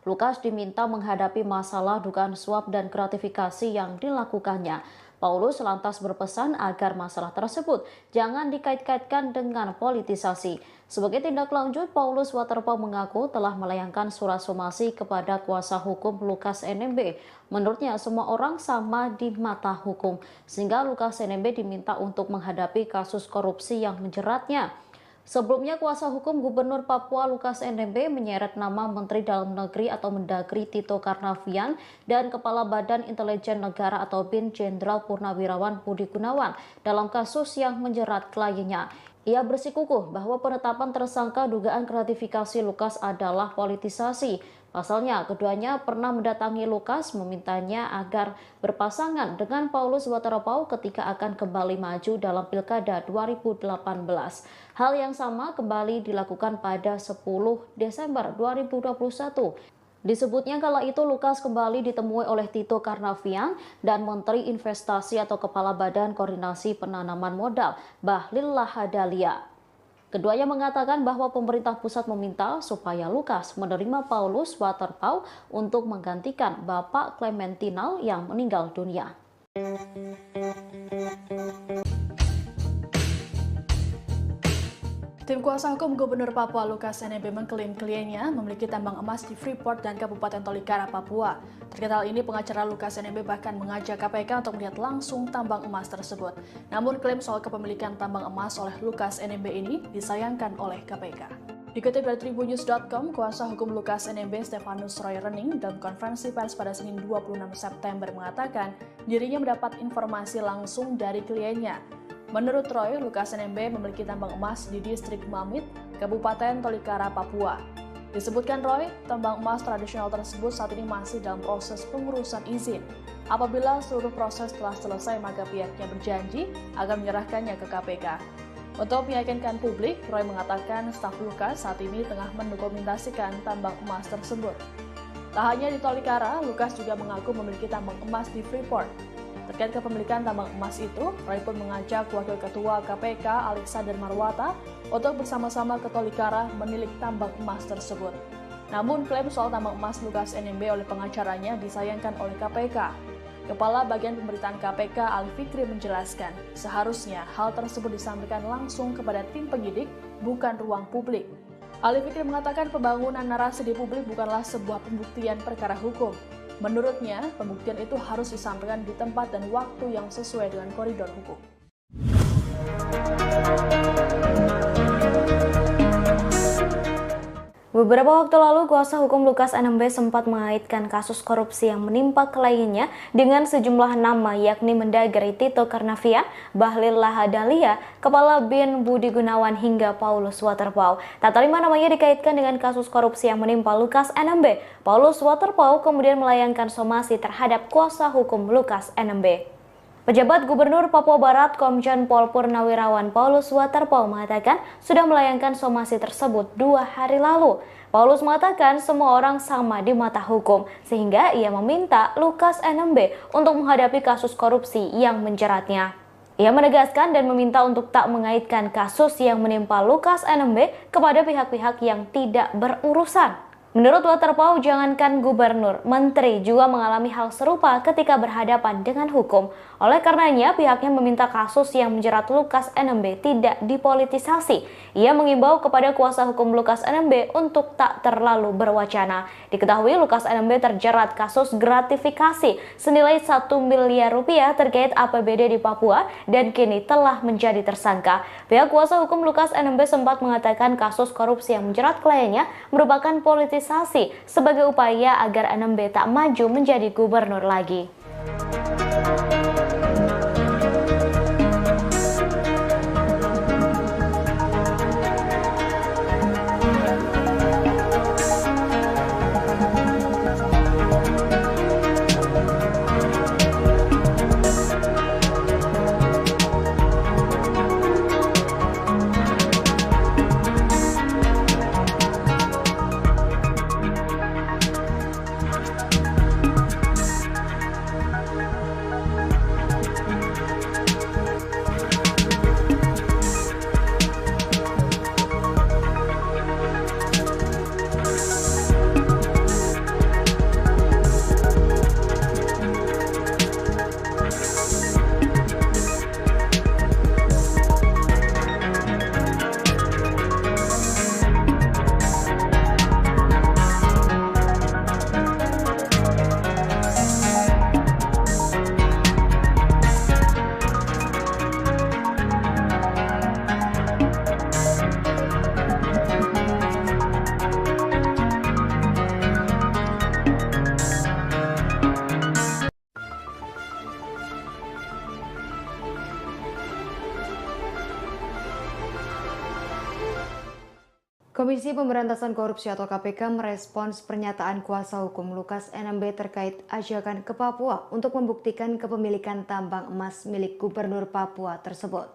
Lukas diminta menghadapi masalah dugaan suap dan gratifikasi yang dilakukannya. Paulus lantas berpesan agar masalah tersebut jangan dikait-kaitkan dengan politisasi. Sebagai tindak lanjut, Paulus Waterpauw mengaku telah melayangkan surat somasi kepada kuasa hukum Lukas NMB. Menurutnya, semua orang sama di mata hukum, sehingga Lukas NMB diminta untuk menghadapi kasus korupsi yang menjeratnya. Sebelumnya, kuasa hukum Gubernur Papua Lukas NMB menyeret nama Menteri Dalam Negeri atau Mendagri Tito Karnavian dan Kepala Badan Intelijen Negara atau BIN Jenderal Purnawirawan Budi Gunawan dalam kasus yang menjerat kliennya. Ia bersikukuh bahwa penetapan tersangka dugaan gratifikasi Lukas adalah politisasi. Pasalnya, keduanya pernah mendatangi Lukas memintanya agar berpasangan dengan Paulus Waterpauw ketika akan kembali maju dalam Pilkada 2018. Hal yang sama kembali dilakukan pada 10 Desember 2021. Disebutnya kala itu Lukas kembali ditemui oleh Tito Karnavian dan Menteri Investasi atau Kepala Badan Koordinasi Penanaman Modal, Bahlil Lahadalia. Keduanya mengatakan bahwa pemerintah pusat meminta supaya Lukas menerima Paulus Waterpauw untuk menggantikan Bapak Clementinal yang meninggal dunia. Tim kuasa hukum Gubernur Papua Lukas NMB mengklaim kliennya memiliki tambang emas di Freeport dan Kabupaten Tolikara, Papua. Terkait hal ini, pengacara Lukas NMB bahkan mengajak KPK untuk melihat langsung tambang emas tersebut. Namun klaim soal kepemilikan tambang emas oleh Lukas NMB ini disayangkan oleh KPK. Dikutip dari Tribunnews.com, kuasa hukum Lukas NMB Stefanus Roy-Rening dalam konferensi pers pada Senin 26 September mengatakan dirinya mendapat informasi langsung dari kliennya. Menurut Roy, Lukas NMB memiliki tambang emas di distrik Mamit, Kabupaten Tolikara, Papua. Disebutkan Roy, tambang emas tradisional tersebut saat ini masih dalam proses pengurusan izin. Apabila seluruh proses telah selesai, maka pihaknya berjanji akan menyerahkannya ke KPK. Untuk meyakinkan publik, Roy mengatakan staf Lukas saat ini tengah mendokumentasikan tambang emas tersebut. Tak hanya di Tolikara, Lukas juga mengaku memiliki tambang emas di Freeport. Terkait kepemilikan tambang emas itu, Roy pun mengajak Wakil Ketua KPK Alexander Marwata untuk bersama-sama ke Tolikara menilik tambang emas tersebut. Namun klaim soal tambang emas Lukas NMB oleh pengacaranya disayangkan oleh KPK. Kepala Bagian Pemberitaan KPK Ali Fikri menjelaskan, seharusnya hal tersebut disampaikan langsung kepada tim penyidik, bukan ruang publik. Ali Fikri mengatakan pembangunan narasi di publik bukanlah sebuah pembuktian perkara hukum. Menurutnya, pembuktian itu harus disampaikan di tempat dan waktu yang sesuai dengan koridor hukum. Beberapa waktu lalu, kuasa hukum Lukas NMB sempat mengaitkan kasus korupsi yang menimpa kliennya dengan sejumlah nama, yakni Mendagri Tito Karnavian, Bahlil Lahadalia, Kepala BIN Budi Gunawan, hingga Paulus Waterpauw. Tak terima namanya dikaitkan dengan kasus korupsi yang menimpa Lukas NMB. Paulus Waterpauw kemudian melayangkan somasi terhadap kuasa hukum Lukas NMB. Pejabat Gubernur Papua Barat Komjen Pol Purnawirawan Paulus Waterpauw mengatakan sudah melayangkan somasi tersebut 2 hari lalu. Paulus mengatakan semua orang sama di mata hukum, sehingga ia meminta Lukas NMB untuk menghadapi kasus korupsi yang menjeratnya. Ia menegaskan dan meminta untuk tak mengaitkan kasus yang menimpa Lukas NMB kepada pihak-pihak yang tidak berurusan. Menurut Waterpauw, jangankan gubernur, menteri juga mengalami hal serupa ketika berhadapan dengan hukum. Oleh karenanya, pihaknya meminta kasus yang menjerat Lukas NMB tidak dipolitisasi. Ia mengimbau kepada kuasa hukum Lukas NMB untuk tak terlalu berwacana. Diketahui Lukas NMB terjerat kasus gratifikasi senilai 1 miliar rupiah terkait APBD di Papua dan kini telah menjadi tersangka. Pihak kuasa hukum Lukas NMB sempat mengatakan kasus korupsi yang menjerat kliennya merupakan politisasi sebagai upaya agar NMB tak maju menjadi gubernur lagi. Komisi Pemberantasan Korupsi atau KPK merespons pernyataan kuasa hukum Lukas NMB terkait ajakan ke Papua untuk membuktikan kepemilikan tambang emas milik Gubernur Papua tersebut.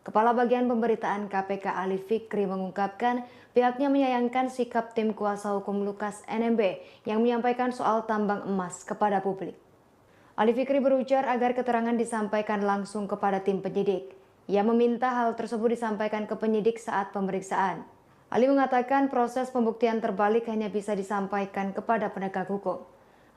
Kepala Bagian Pemberitaan KPK Ali Fikri mengungkapkan pihaknya menyayangkan sikap tim kuasa hukum Lukas NMB yang menyampaikan soal tambang emas kepada publik. Ali Fikri berujar agar keterangan disampaikan langsung kepada tim penyidik. Ia meminta hal tersebut disampaikan ke penyidik saat pemeriksaan. Ali mengatakan proses pembuktian terbalik hanya bisa disampaikan kepada penegak hukum.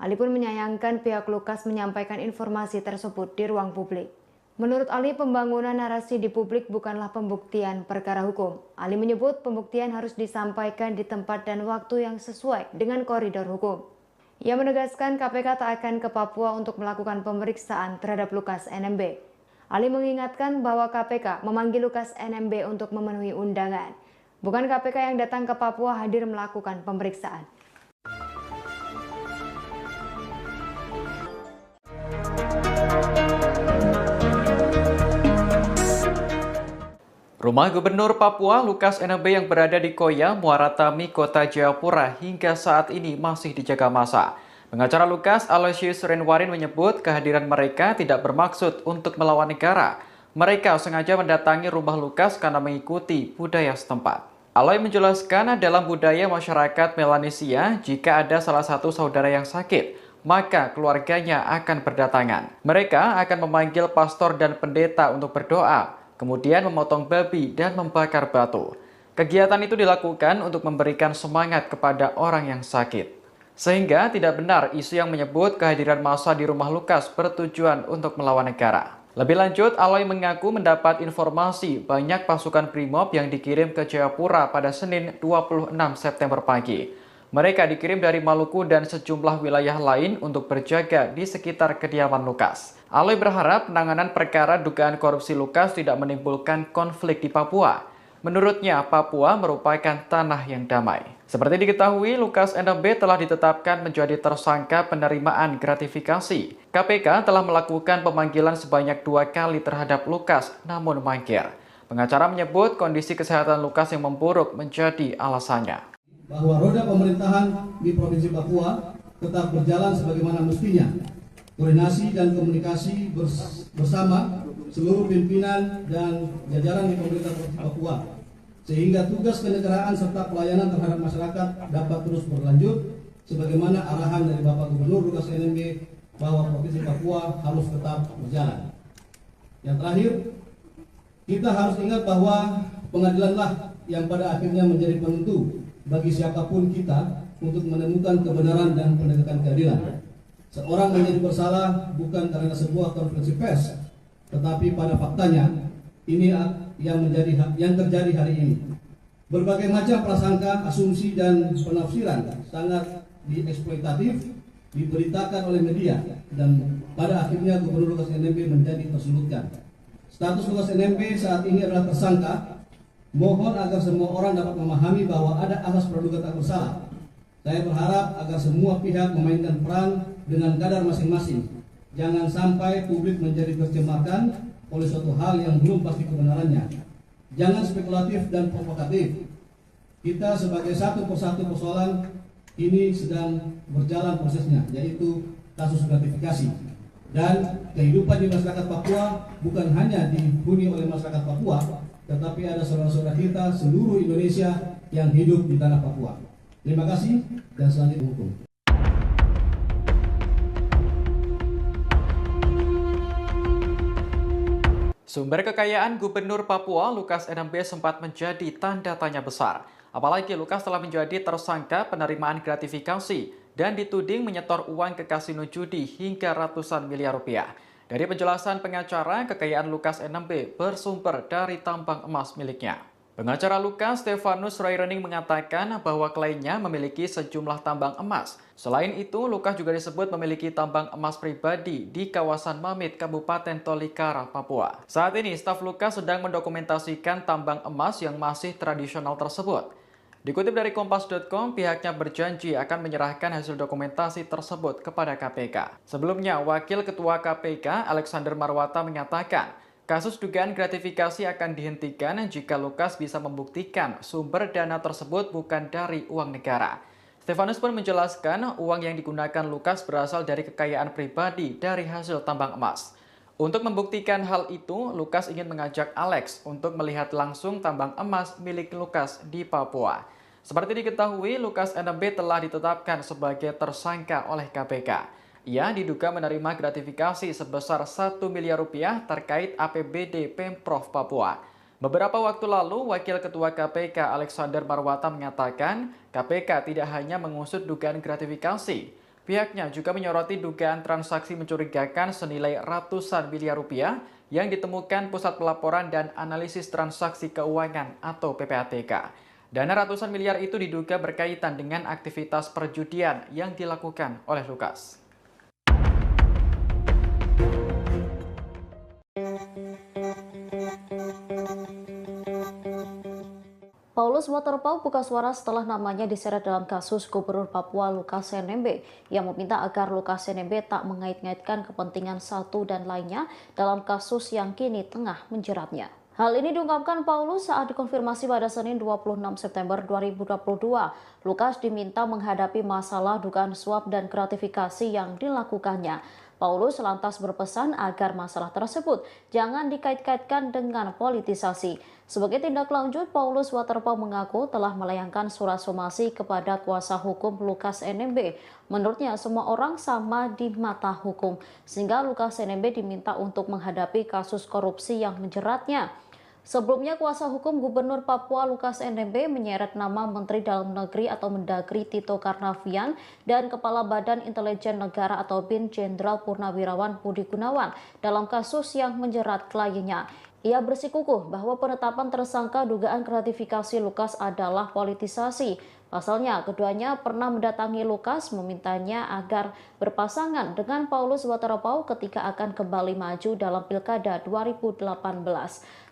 Ali pun menyayangkan pihak Lukas menyampaikan informasi tersebut di ruang publik. Menurut Ali, pembangunan narasi di publik bukanlah pembuktian perkara hukum. Ali menyebut pembuktian harus disampaikan di tempat dan waktu yang sesuai dengan koridor hukum. Ia menegaskan KPK tak akan ke Papua untuk melakukan pemeriksaan terhadap Lukas NMB. Ali mengingatkan bahwa KPK memanggil Lukas NMB untuk memenuhi undangan. Bukan KPK yang datang ke Papua hadir melakukan pemeriksaan. Rumah Gubernur Papua Lukas NMB yang berada di Koya, Muara Tami, Kota Jayapura hingga saat ini masih dijaga massa. Pengacara Lukas, Aloysius Renwarin, menyebut kehadiran mereka tidak bermaksud untuk melawan negara. Mereka sengaja mendatangi rumah Lukas karena mengikuti budaya setempat. Aloy menjelaskan dalam budaya masyarakat Melanesia, jika ada salah satu saudara yang sakit, maka keluarganya akan berdatangan. Mereka akan memanggil pastor dan pendeta untuk berdoa, kemudian memotong babi dan membakar batu. Kegiatan itu dilakukan untuk memberikan semangat kepada orang yang sakit. Sehingga tidak benar isu yang menyebut kehadiran massa di rumah Lukas bertujuan untuk melawan negara. Lebih lanjut, Aloy mengaku mendapat informasi banyak pasukan Brimob yang dikirim ke Jayapura pada Senin 26 September pagi. Mereka dikirim dari Maluku dan sejumlah wilayah lain untuk berjaga di sekitar kediaman Lukas. Aloy berharap penanganan perkara dugaan korupsi Lukas tidak menimbulkan konflik di Papua. Menurutnya, Papua merupakan tanah yang damai. Seperti diketahui, Lukas NMB telah ditetapkan menjadi tersangka penerimaan gratifikasi. KPK telah melakukan pemanggilan sebanyak 2 kali terhadap Lukas, namun mangkir. Pengacara menyebut kondisi kesehatan Lukas yang memburuk menjadi alasannya. Bahwa roda pemerintahan di Provinsi Papua tetap berjalan sebagaimana mestinya. Koordinasi dan komunikasi bersama seluruh pimpinan dan jajaran di pemerintah Provinsi Papua, sehingga tugas kenegaraan serta pelayanan terhadap masyarakat dapat terus berlanjut sebagaimana arahan dari Bapak Gubernur Lukas NMB bahwa Provinsi Papua harus tetap berjalan. Yang terakhir, kita harus ingat bahwa pengadilanlah yang pada akhirnya menjadi penentu bagi siapapun kita untuk menemukan kebenaran dan penegakan keadilan. Seorang menjadi bersalah bukan karena sebuah konferensi pers, tetapi pada faktanya ini yang terjadi hari ini. Berbagai macam prasangka, asumsi dan penafsiran sangat dieksploitatif diberitakan oleh media dan pada akhirnya Gubernur Lukas NMB menjadi tersulutkan. Status Lukas NMB saat ini adalah tersangka. Mohon agar semua orang dapat memahami bahwa ada asas praduga tak bersalah. Saya berharap agar semua pihak memainkan peran dengan kadar masing-masing. Jangan sampai publik menjadi tercemarkan oleh suatu hal yang belum pasti kebenarannya. Jangan spekulatif dan provokatif. Kita sebagai satu persatu persoalan ini sedang berjalan prosesnya, yaitu kasus gratifikasi. Dan kehidupan di masyarakat Papua bukan hanya dihuni oleh masyarakat Papua, tetapi ada saudara-saudara kita seluruh Indonesia yang hidup di tanah Papua. Terima kasih dan selanjutnya hukum. Sumber kekayaan Gubernur Papua Lukas NMB sempat menjadi tanda tanya besar. Apalagi Lukas telah menjadi tersangka penerimaan gratifikasi dan dituding menyetor uang ke kasino judi hingga ratusan miliar rupiah. Dari penjelasan pengacara, kekayaan Lukas NMB bersumber dari tambang emas miliknya. Pengacara Lukas, Stefanus Rairening, mengatakan bahwa kliennya memiliki sejumlah tambang emas. Selain itu, Lukas juga disebut memiliki tambang emas pribadi di kawasan Mamit, Kabupaten Tolikara, Papua. Saat ini, staf Lukas sedang mendokumentasikan tambang emas yang masih tradisional tersebut. Dikutip dari Kompas.com, pihaknya berjanji akan menyerahkan hasil dokumentasi tersebut kepada KPK. Sebelumnya, Wakil Ketua KPK, Alexander Marwata, menyatakan kasus dugaan gratifikasi akan dihentikan jika Lukas bisa membuktikan sumber dana tersebut bukan dari uang negara. Stefanus pun menjelaskan uang yang digunakan Lukas berasal dari kekayaan pribadi dari hasil tambang emas. Untuk membuktikan hal itu, Lukas ingin mengajak Alex untuk melihat langsung tambang emas milik Lukas di Papua. Seperti diketahui, Lukas NMB telah ditetapkan sebagai tersangka oleh KPK. Ia diduga menerima gratifikasi sebesar 1 miliar rupiah terkait APBD Pemprov Papua. Beberapa waktu lalu, Wakil Ketua KPK Alexander Marwata mengatakan KPK tidak hanya mengusut dugaan gratifikasi. Pihaknya juga menyoroti dugaan transaksi mencurigakan senilai ratusan miliar rupiah yang ditemukan Pusat Pelaporan dan Analisis Transaksi Keuangan atau PPATK. Dana ratusan miliar itu diduga berkaitan dengan aktivitas perjudian yang dilakukan oleh Lukas. Paulus Waterpauw buka suara setelah namanya diseret dalam kasus Gubernur Papua Lukas NMB yang meminta agar Lukas NMB tak mengait-ngaitkan kepentingan satu dan lainnya dalam kasus yang kini tengah menjeratnya. Hal ini diungkapkan Paulus saat dikonfirmasi pada Senin 26 September 2022. Lukas diminta menghadapi masalah dugaan suap dan gratifikasi yang dilakukannya. Paulus lantas berpesan agar masalah tersebut jangan dikait-kaitkan dengan politisasi. Sebagai tindak lanjut, Paulus Waterpauw mengaku telah melayangkan surat somasi kepada kuasa hukum Lukas NMB. Menurutnya, semua orang sama di mata hukum, sehingga Lukas NMB diminta untuk menghadapi kasus korupsi yang menjeratnya. Sebelumnya, kuasa hukum Gubernur Papua Lukas NMB menyeret nama Menteri Dalam Negeri atau Mendagri Tito Karnavian dan Kepala Badan Intelijen Negara atau BIN Jenderal Purnawirawan Budi Gunawan dalam kasus yang menjerat kliennya. Ia bersikukuh bahwa penetapan tersangka dugaan gratifikasi Lukas adalah politisasi. Pasalnya, keduanya pernah mendatangi Lukas memintanya agar berpasangan dengan Paulus Waterpauw ketika akan kembali maju dalam Pilkada 2018.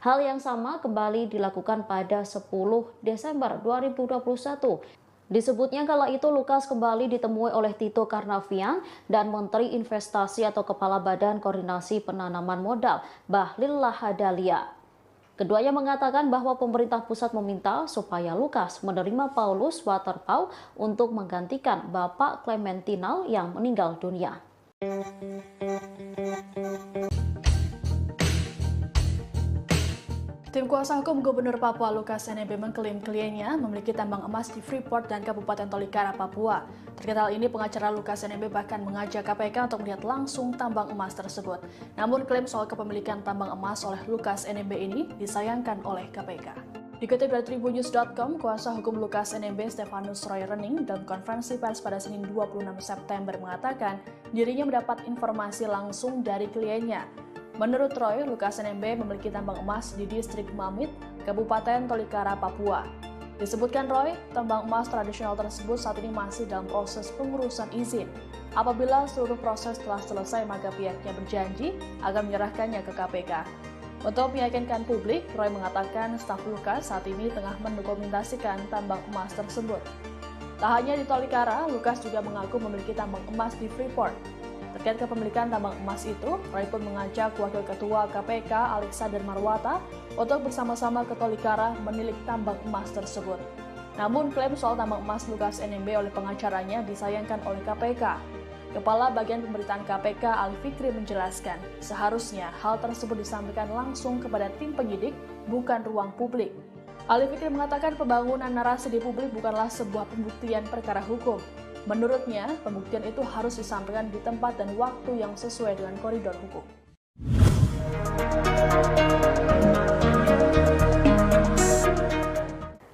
Hal yang sama kembali dilakukan pada 10 Desember 2021. Disebutnya kala itu Lukas kembali ditemui oleh Tito Karnavian dan Menteri Investasi atau Kepala Badan Koordinasi Penanaman Modal, Bahlil Lahadalia. Keduanya mengatakan bahwa pemerintah pusat meminta supaya Lukas menerima Paulus Waterpauw untuk menggantikan Bapak Clementinal yang meninggal dunia. Tim kuasa hukum Gubernur Papua Lukas NMB mengklaim kliennya memiliki tambang emas di Freeport dan Kabupaten Tolikara, Papua. Terkait hal ini, pengacara Lukas NMB bahkan mengajak KPK untuk melihat langsung tambang emas tersebut. Namun, klaim soal kepemilikan tambang emas oleh Lukas NMB ini disayangkan oleh KPK. Dikutip dari Tribunnews.com, kuasa hukum Lukas NMB Stefanus Roy Rening dalam konferensi pers pada Senin 26 September mengatakan dirinya mendapat informasi langsung dari kliennya. Menurut Roy, Lukas NMB memiliki tambang emas di distrik Mamit, Kabupaten Tolikara, Papua. Disebutkan Roy, tambang emas tradisional tersebut saat ini masih dalam proses pengurusan izin. Apabila seluruh proses telah selesai, maka pihaknya berjanji akan menyerahkannya ke KPK. Untuk meyakinkan publik, Roy mengatakan staf Lukas saat ini tengah mendokumentasikan tambang emas tersebut. Tak hanya di Tolikara, Lukas juga mengaku memiliki tambang emas di Freeport. Terkait kepemilikan tambang emas itu, Roy pun mengajak Wakil Ketua KPK Alexander Marwata untuk bersama-sama ke Tolikara menilik tambang emas tersebut. Namun, klaim soal tambang emas Lukas NMB oleh pengacaranya disayangkan oleh KPK. Kepala Bagian Pemberitaan KPK Ali Fikri menjelaskan, seharusnya hal tersebut disampaikan langsung kepada tim penyidik, bukan ruang publik. Ali Fikri mengatakan pembangunan narasi di publik bukanlah sebuah pembuktian perkara hukum. Menurutnya, pembuktian itu harus disampaikan di tempat dan waktu yang sesuai dengan koridor hukum.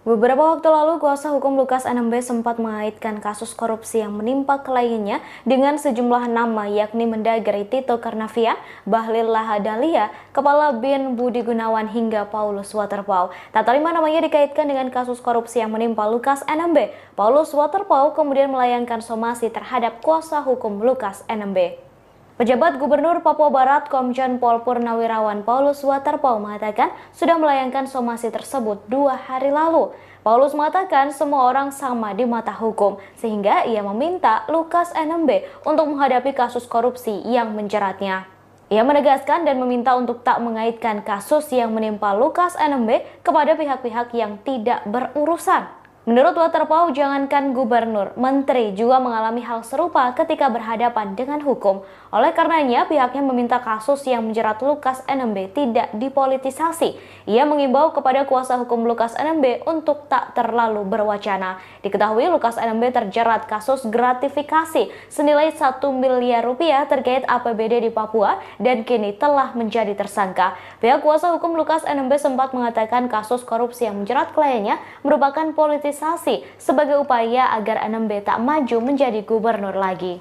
Beberapa waktu lalu, kuasa hukum Lukas NMB sempat mengaitkan kasus korupsi yang menimpa kliennya dengan sejumlah nama yakni Mendagri Tito Karnavian, Bahlil Lahadalia, Kepala BIN Budi Gunawan hingga Paulus Waterpauw. Tak terima namanya dikaitkan dengan kasus korupsi yang menimpa Lukas NMB. Paulus Waterpauw kemudian melayangkan somasi terhadap kuasa hukum Lukas NMB. Pejabat Gubernur Papua Barat Komjen Pol Purnawirawan Paulus Waterpauw mengatakan sudah melayangkan somasi tersebut 2 hari lalu. Paulus mengatakan semua orang sama di mata hukum, sehingga ia meminta Lukas NMB untuk menghadapi kasus korupsi yang menjeratnya. Ia menegaskan dan meminta untuk tak mengaitkan kasus yang menimpa Lukas NMB kepada pihak-pihak yang tidak berurusan. Menurut Waterpauw, jangankan gubernur, menteri juga mengalami hal serupa ketika berhadapan dengan hukum. Oleh karenanya, pihaknya meminta kasus yang menjerat Lukas NMB tidak dipolitisasi. Ia mengimbau kepada kuasa hukum Lukas NMB untuk tak terlalu berwacana. Diketahui Lukas NMB terjerat kasus gratifikasi senilai 1 miliar rupiah terkait APBD di Papua dan kini telah menjadi tersangka. Pihak kuasa hukum Lukas NMB sempat mengatakan kasus korupsi yang menjerat kliennya merupakan politisasi sebagai upaya agar NMB tak maju menjadi gubernur lagi.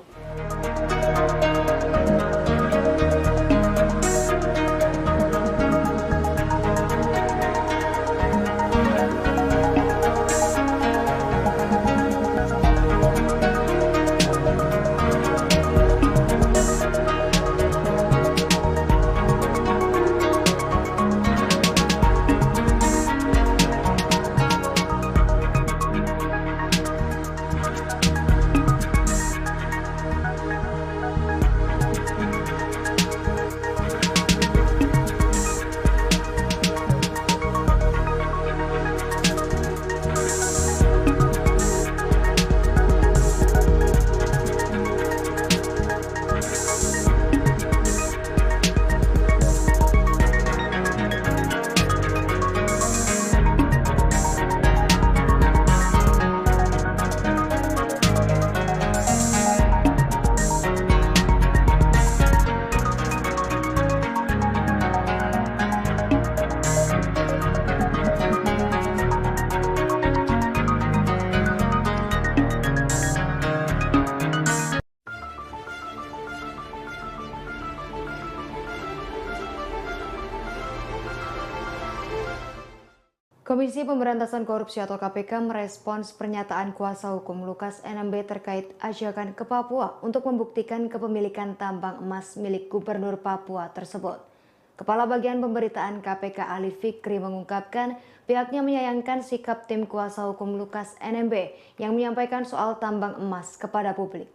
Komisi Pemberantasan Korupsi atau KPK merespons pernyataan kuasa hukum Lukas NMB terkait ajakan ke Papua untuk membuktikan kepemilikan tambang emas milik Gubernur Papua tersebut. Kepala Bagian Pemberitaan KPK Ali Fikri mengungkapkan pihaknya menyayangkan sikap tim kuasa hukum Lukas NMB yang menyampaikan soal tambang emas kepada publik.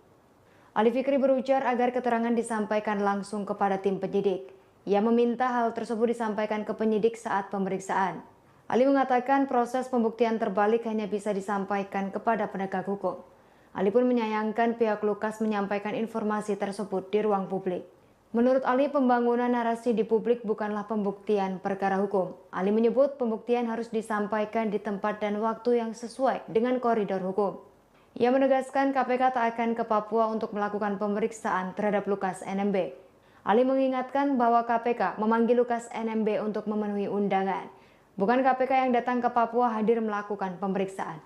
Ali Fikri berujar agar keterangan disampaikan langsung kepada tim penyidik. Ia meminta hal tersebut disampaikan ke penyidik saat pemeriksaan. Ali mengatakan proses pembuktian terbalik hanya bisa disampaikan kepada penegak hukum. Ali pun menyayangkan pihak Lukas menyampaikan informasi tersebut di ruang publik. Menurut Ali, pembangunan narasi di publik bukanlah pembuktian perkara hukum. Ali menyebut pembuktian harus disampaikan di tempat dan waktu yang sesuai dengan koridor hukum. Ia menegaskan KPK tak akan ke Papua untuk melakukan pemeriksaan terhadap Lukas NMB. Ali mengingatkan bahwa KPK memanggil Lukas NMB untuk memenuhi undangan. Bukan KPK yang datang ke Papua hadir melakukan pemeriksaan.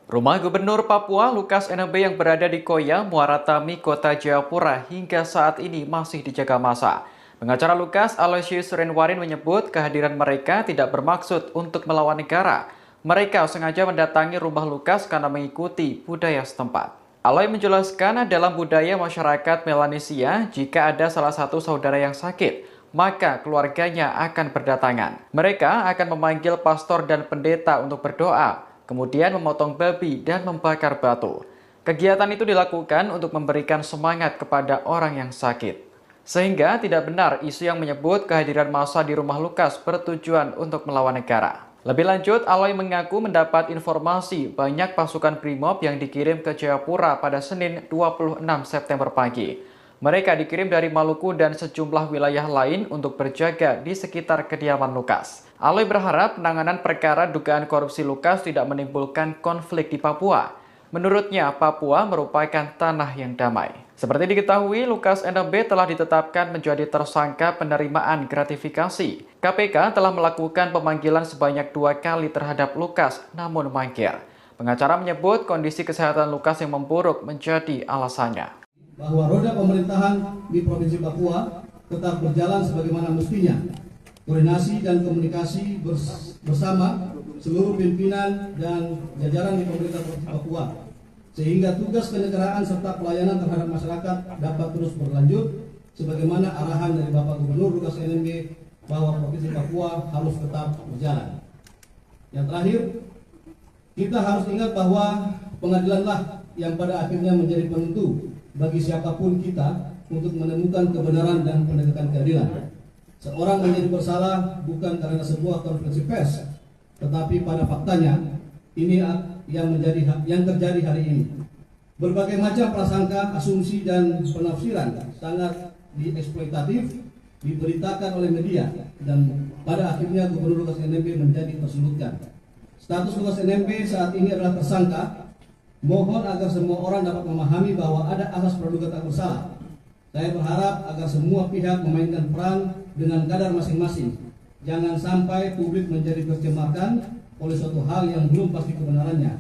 Rumah Gubernur Papua Lukas NMB yang berada di Koya, Muara Tami, Kota Jayapura hingga saat ini masih dijaga massa. Pengacara Lukas, Aloysius Renwarin menyebut kehadiran mereka tidak bermaksud untuk melawan negara. Mereka sengaja mendatangi rumah Lukas karena mengikuti budaya setempat. Aloy menjelaskan dalam budaya masyarakat Melanesia, jika ada salah satu saudara yang sakit, maka keluarganya akan berdatangan. Mereka akan memanggil pastor dan pendeta untuk berdoa, kemudian memotong babi dan membakar batu. Kegiatan itu dilakukan untuk memberikan semangat kepada orang yang sakit. Sehingga tidak benar isu yang menyebut kehadiran massa di rumah Lukas bertujuan untuk melawan negara. Lebih lanjut, Aloy mengaku mendapat informasi banyak pasukan Brimob yang dikirim ke Jayapura pada Senin 26 September pagi. Mereka dikirim dari Maluku dan sejumlah wilayah lain untuk berjaga di sekitar kediaman Lukas. Aloy berharap penanganan perkara dugaan korupsi Lukas tidak menimbulkan konflik di Papua. Menurutnya, Papua merupakan tanah yang damai. Seperti diketahui, Lukas NMB telah ditetapkan menjadi tersangka penerimaan gratifikasi. KPK telah melakukan pemanggilan sebanyak 2 kali terhadap Lukas, namun mangkir. Pengacara menyebut kondisi kesehatan Lukas yang memburuk menjadi alasannya. Bahwa roda pemerintahan di Provinsi Papua tetap berjalan sebagaimana mestinya. Koordinasi dan komunikasi bersama seluruh pimpinan dan jajaran di pemerintah Provinsi Papua, sehingga tugas kenegaraan serta pelayanan terhadap masyarakat dapat terus berlanjut sebagaimana arahan dari Bapak Gubernur Lukas NMB bahwa Provinsi Papua harus tetap berjalan. Yang terakhir, kita harus ingat bahwa pengadilanlah yang pada akhirnya menjadi penentu bagi siapapun kita untuk menemukan kebenaran dan penegakan keadilan. Seorang menjadi bersalah bukan karena sebuah konferensi pers, tetapi pada faktanya ini yang terjadi hari ini. Berbagai macam prasangka, asumsi dan penafsiran sangat dieksploitatif diberitakan oleh media dan pada akhirnya Gubernur Lukas NMB menjadi tersudutkan. Status Lukas NMB saat ini adalah tersangka. Mohon agar semua orang dapat memahami bahwa ada asas praduga tak bersalah. Saya berharap agar semua pihak memainkan peran dengan kadar masing-masing. Jangan sampai publik menjadi tercemarkan oleh suatu hal yang belum pasti kebenarannya.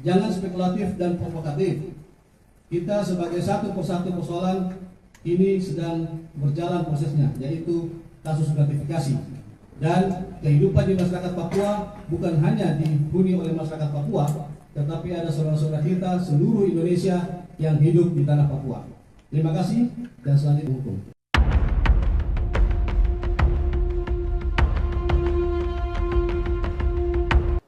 Jangan spekulatif dan provokatif. Kita sebagai satu persatu persoalan ini sedang berjalan prosesnya, yaitu kasus gratifikasi. Dan kehidupan di masyarakat Papua bukan hanya dihuni oleh masyarakat Papua, tetapi ada saudara-saudara kita seluruh Indonesia yang hidup di tanah Papua. Terima kasih dan selanjutnya hukum.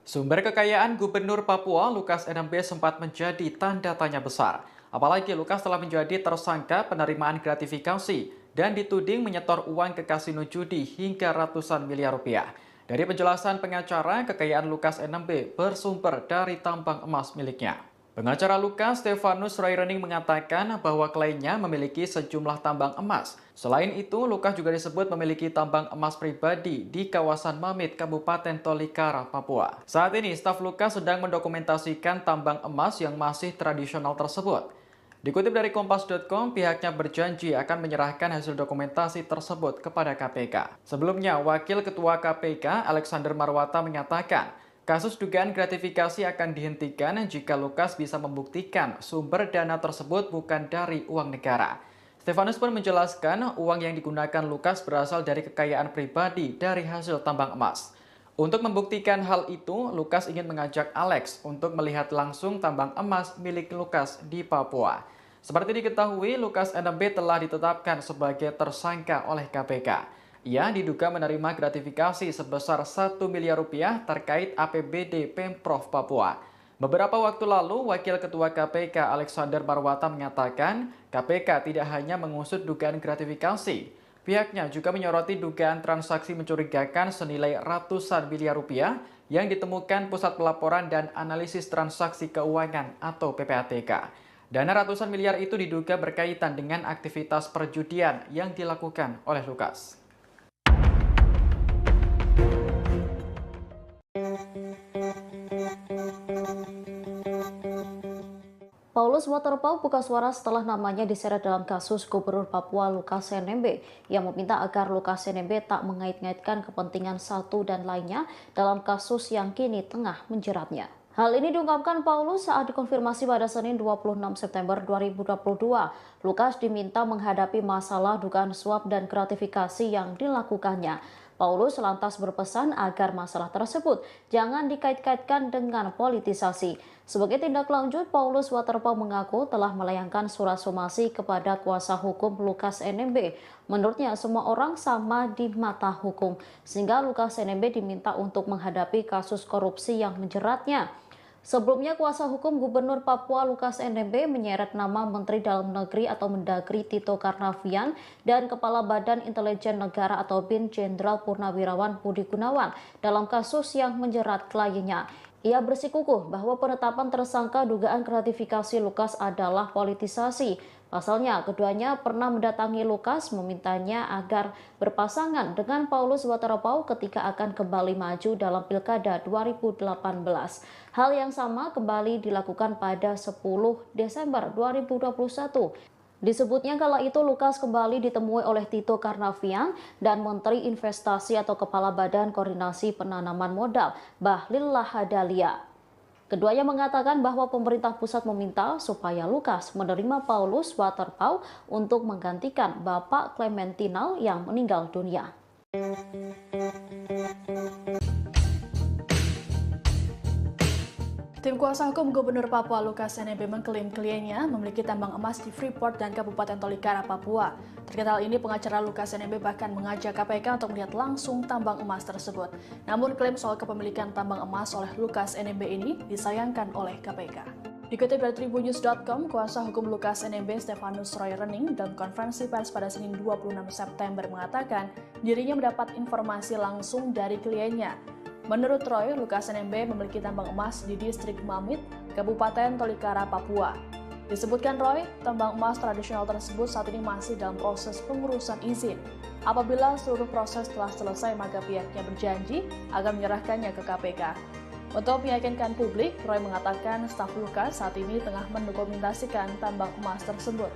Sumber kekayaan Gubernur Papua Lukas NMB sempat menjadi tanda tanya besar. Apalagi Lukas telah menjadi tersangka penerimaan gratifikasi dan dituding menyetor uang ke kasino judi hingga ratusan miliar rupiah. Dari penjelasan pengacara, kekayaan Lukas NMB bersumber dari tambang emas miliknya. Pengacara Lukas, Stefanus Roirening, mengatakan bahwa kliennya memiliki sejumlah tambang emas. Selain itu, Lukas juga disebut memiliki tambang emas pribadi di kawasan Mamit, Kabupaten Tolikara, Papua. Saat ini, staf Lukas sedang mendokumentasikan tambang emas yang masih tradisional tersebut. Dikutip dari Kompas.com, pihaknya berjanji akan menyerahkan hasil dokumentasi tersebut kepada KPK. Sebelumnya, Wakil Ketua KPK, Alexander Marwata, menyatakan Kasus dugaan gratifikasi akan dihentikan jika Lukas bisa membuktikan sumber dana tersebut bukan dari uang negara. Stefanus pun menjelaskan uang yang digunakan Lukas berasal dari kekayaan pribadi dari hasil tambang emas. Untuk membuktikan hal itu, Lukas ingin mengajak Alex untuk melihat langsung tambang emas milik Lukas di Papua. Seperti diketahui, Lukas NMB telah ditetapkan sebagai tersangka oleh KPK. Ia diduga menerima gratifikasi sebesar 1 miliar rupiah terkait APBD Pemprov Papua. Beberapa waktu lalu, Wakil Ketua KPK Alexander Marwata mengatakan KPK tidak hanya mengusut dugaan gratifikasi. Pihaknya juga menyoroti dugaan transaksi mencurigakan senilai ratusan miliar rupiah yang ditemukan Pusat Pelaporan dan Analisis Transaksi Keuangan atau PPATK. Dana ratusan miliar itu diduga berkaitan dengan aktivitas perjudian yang dilakukan oleh Lukas. Paulus Waterpauw buka suara setelah namanya diseret dalam kasus Gubernur Papua Lukas NMB yang meminta agar Lukas NMB tak mengait-ngaitkan kepentingan satu dan lainnya dalam kasus yang kini tengah menjeratnya. Hal ini diungkapkan Paulus saat dikonfirmasi pada Senin 26 September 2022. Lukas diminta menghadapi masalah dugaan suap dan gratifikasi yang dilakukannya. Paulus lantas berpesan agar masalah tersebut jangan dikait-kaitkan dengan politisasi. Sebagai tindak lanjut, Paulus Waterpauw mengaku telah melayangkan surat somasi kepada kuasa hukum Lukas NMB. Menurutnya, semua orang sama di mata hukum, sehingga Lukas NMB diminta untuk menghadapi kasus korupsi yang menjeratnya. Sebelumnya, kuasa hukum Gubernur Papua Lukas NMB menyeret nama Menteri Dalam Negeri atau Mendagri Tito Karnavian dan Kepala Badan Intelijen Negara atau BIN Jenderal Purnawirawan Budi Gunawan dalam kasus yang menjerat kliennya. Ia bersikukuh bahwa penetapan tersangka dugaan gratifikasi Lukas adalah politisasi. Pasalnya, keduanya pernah mendatangi Lukas memintanya agar berpasangan dengan Paulus Waterpauw ketika akan kembali maju dalam Pilkada 2018. Hal yang sama kembali dilakukan pada 10 Desember 2021. Disebutnya kala itu Lukas kembali ditemui oleh Tito Karnavian dan Menteri Investasi atau Kepala Badan Koordinasi Penanaman Modal, Bahlil Lahadalia. Keduanya mengatakan bahwa pemerintah pusat meminta supaya Lukas menerima Paulus Waterpauw untuk menggantikan Bapak Clementinal yang meninggal dunia. Tim kuasa hukum Gubernur Papua Lukas NMB mengklaim kliennya memiliki tambang emas di Freeport dan Kabupaten Tolikara, Papua. Terkait hal ini, pengacara Lukas NMB bahkan mengajak KPK untuk melihat langsung tambang emas tersebut. Namun, klaim soal kepemilikan tambang emas oleh Lukas NMB ini disayangkan oleh KPK. Dikutip dari Tribunnews.com, kuasa hukum Lukas NMB Stefanus Roy Rening dalam konferensi pers pada Senin 26 September mengatakan dirinya mendapat informasi langsung dari kliennya. Menurut Roy, Lukas NMB memiliki tambang emas di distrik Mamit, Kabupaten Tolikara, Papua. Disebutkan Roy, tambang emas tradisional tersebut saat ini masih dalam proses pengurusan izin. Apabila seluruh proses telah selesai, maka pihaknya berjanji akan menyerahkannya ke KPK. Untuk meyakinkan publik, Roy mengatakan staf Lukas saat ini tengah mendokumentasikan tambang emas tersebut.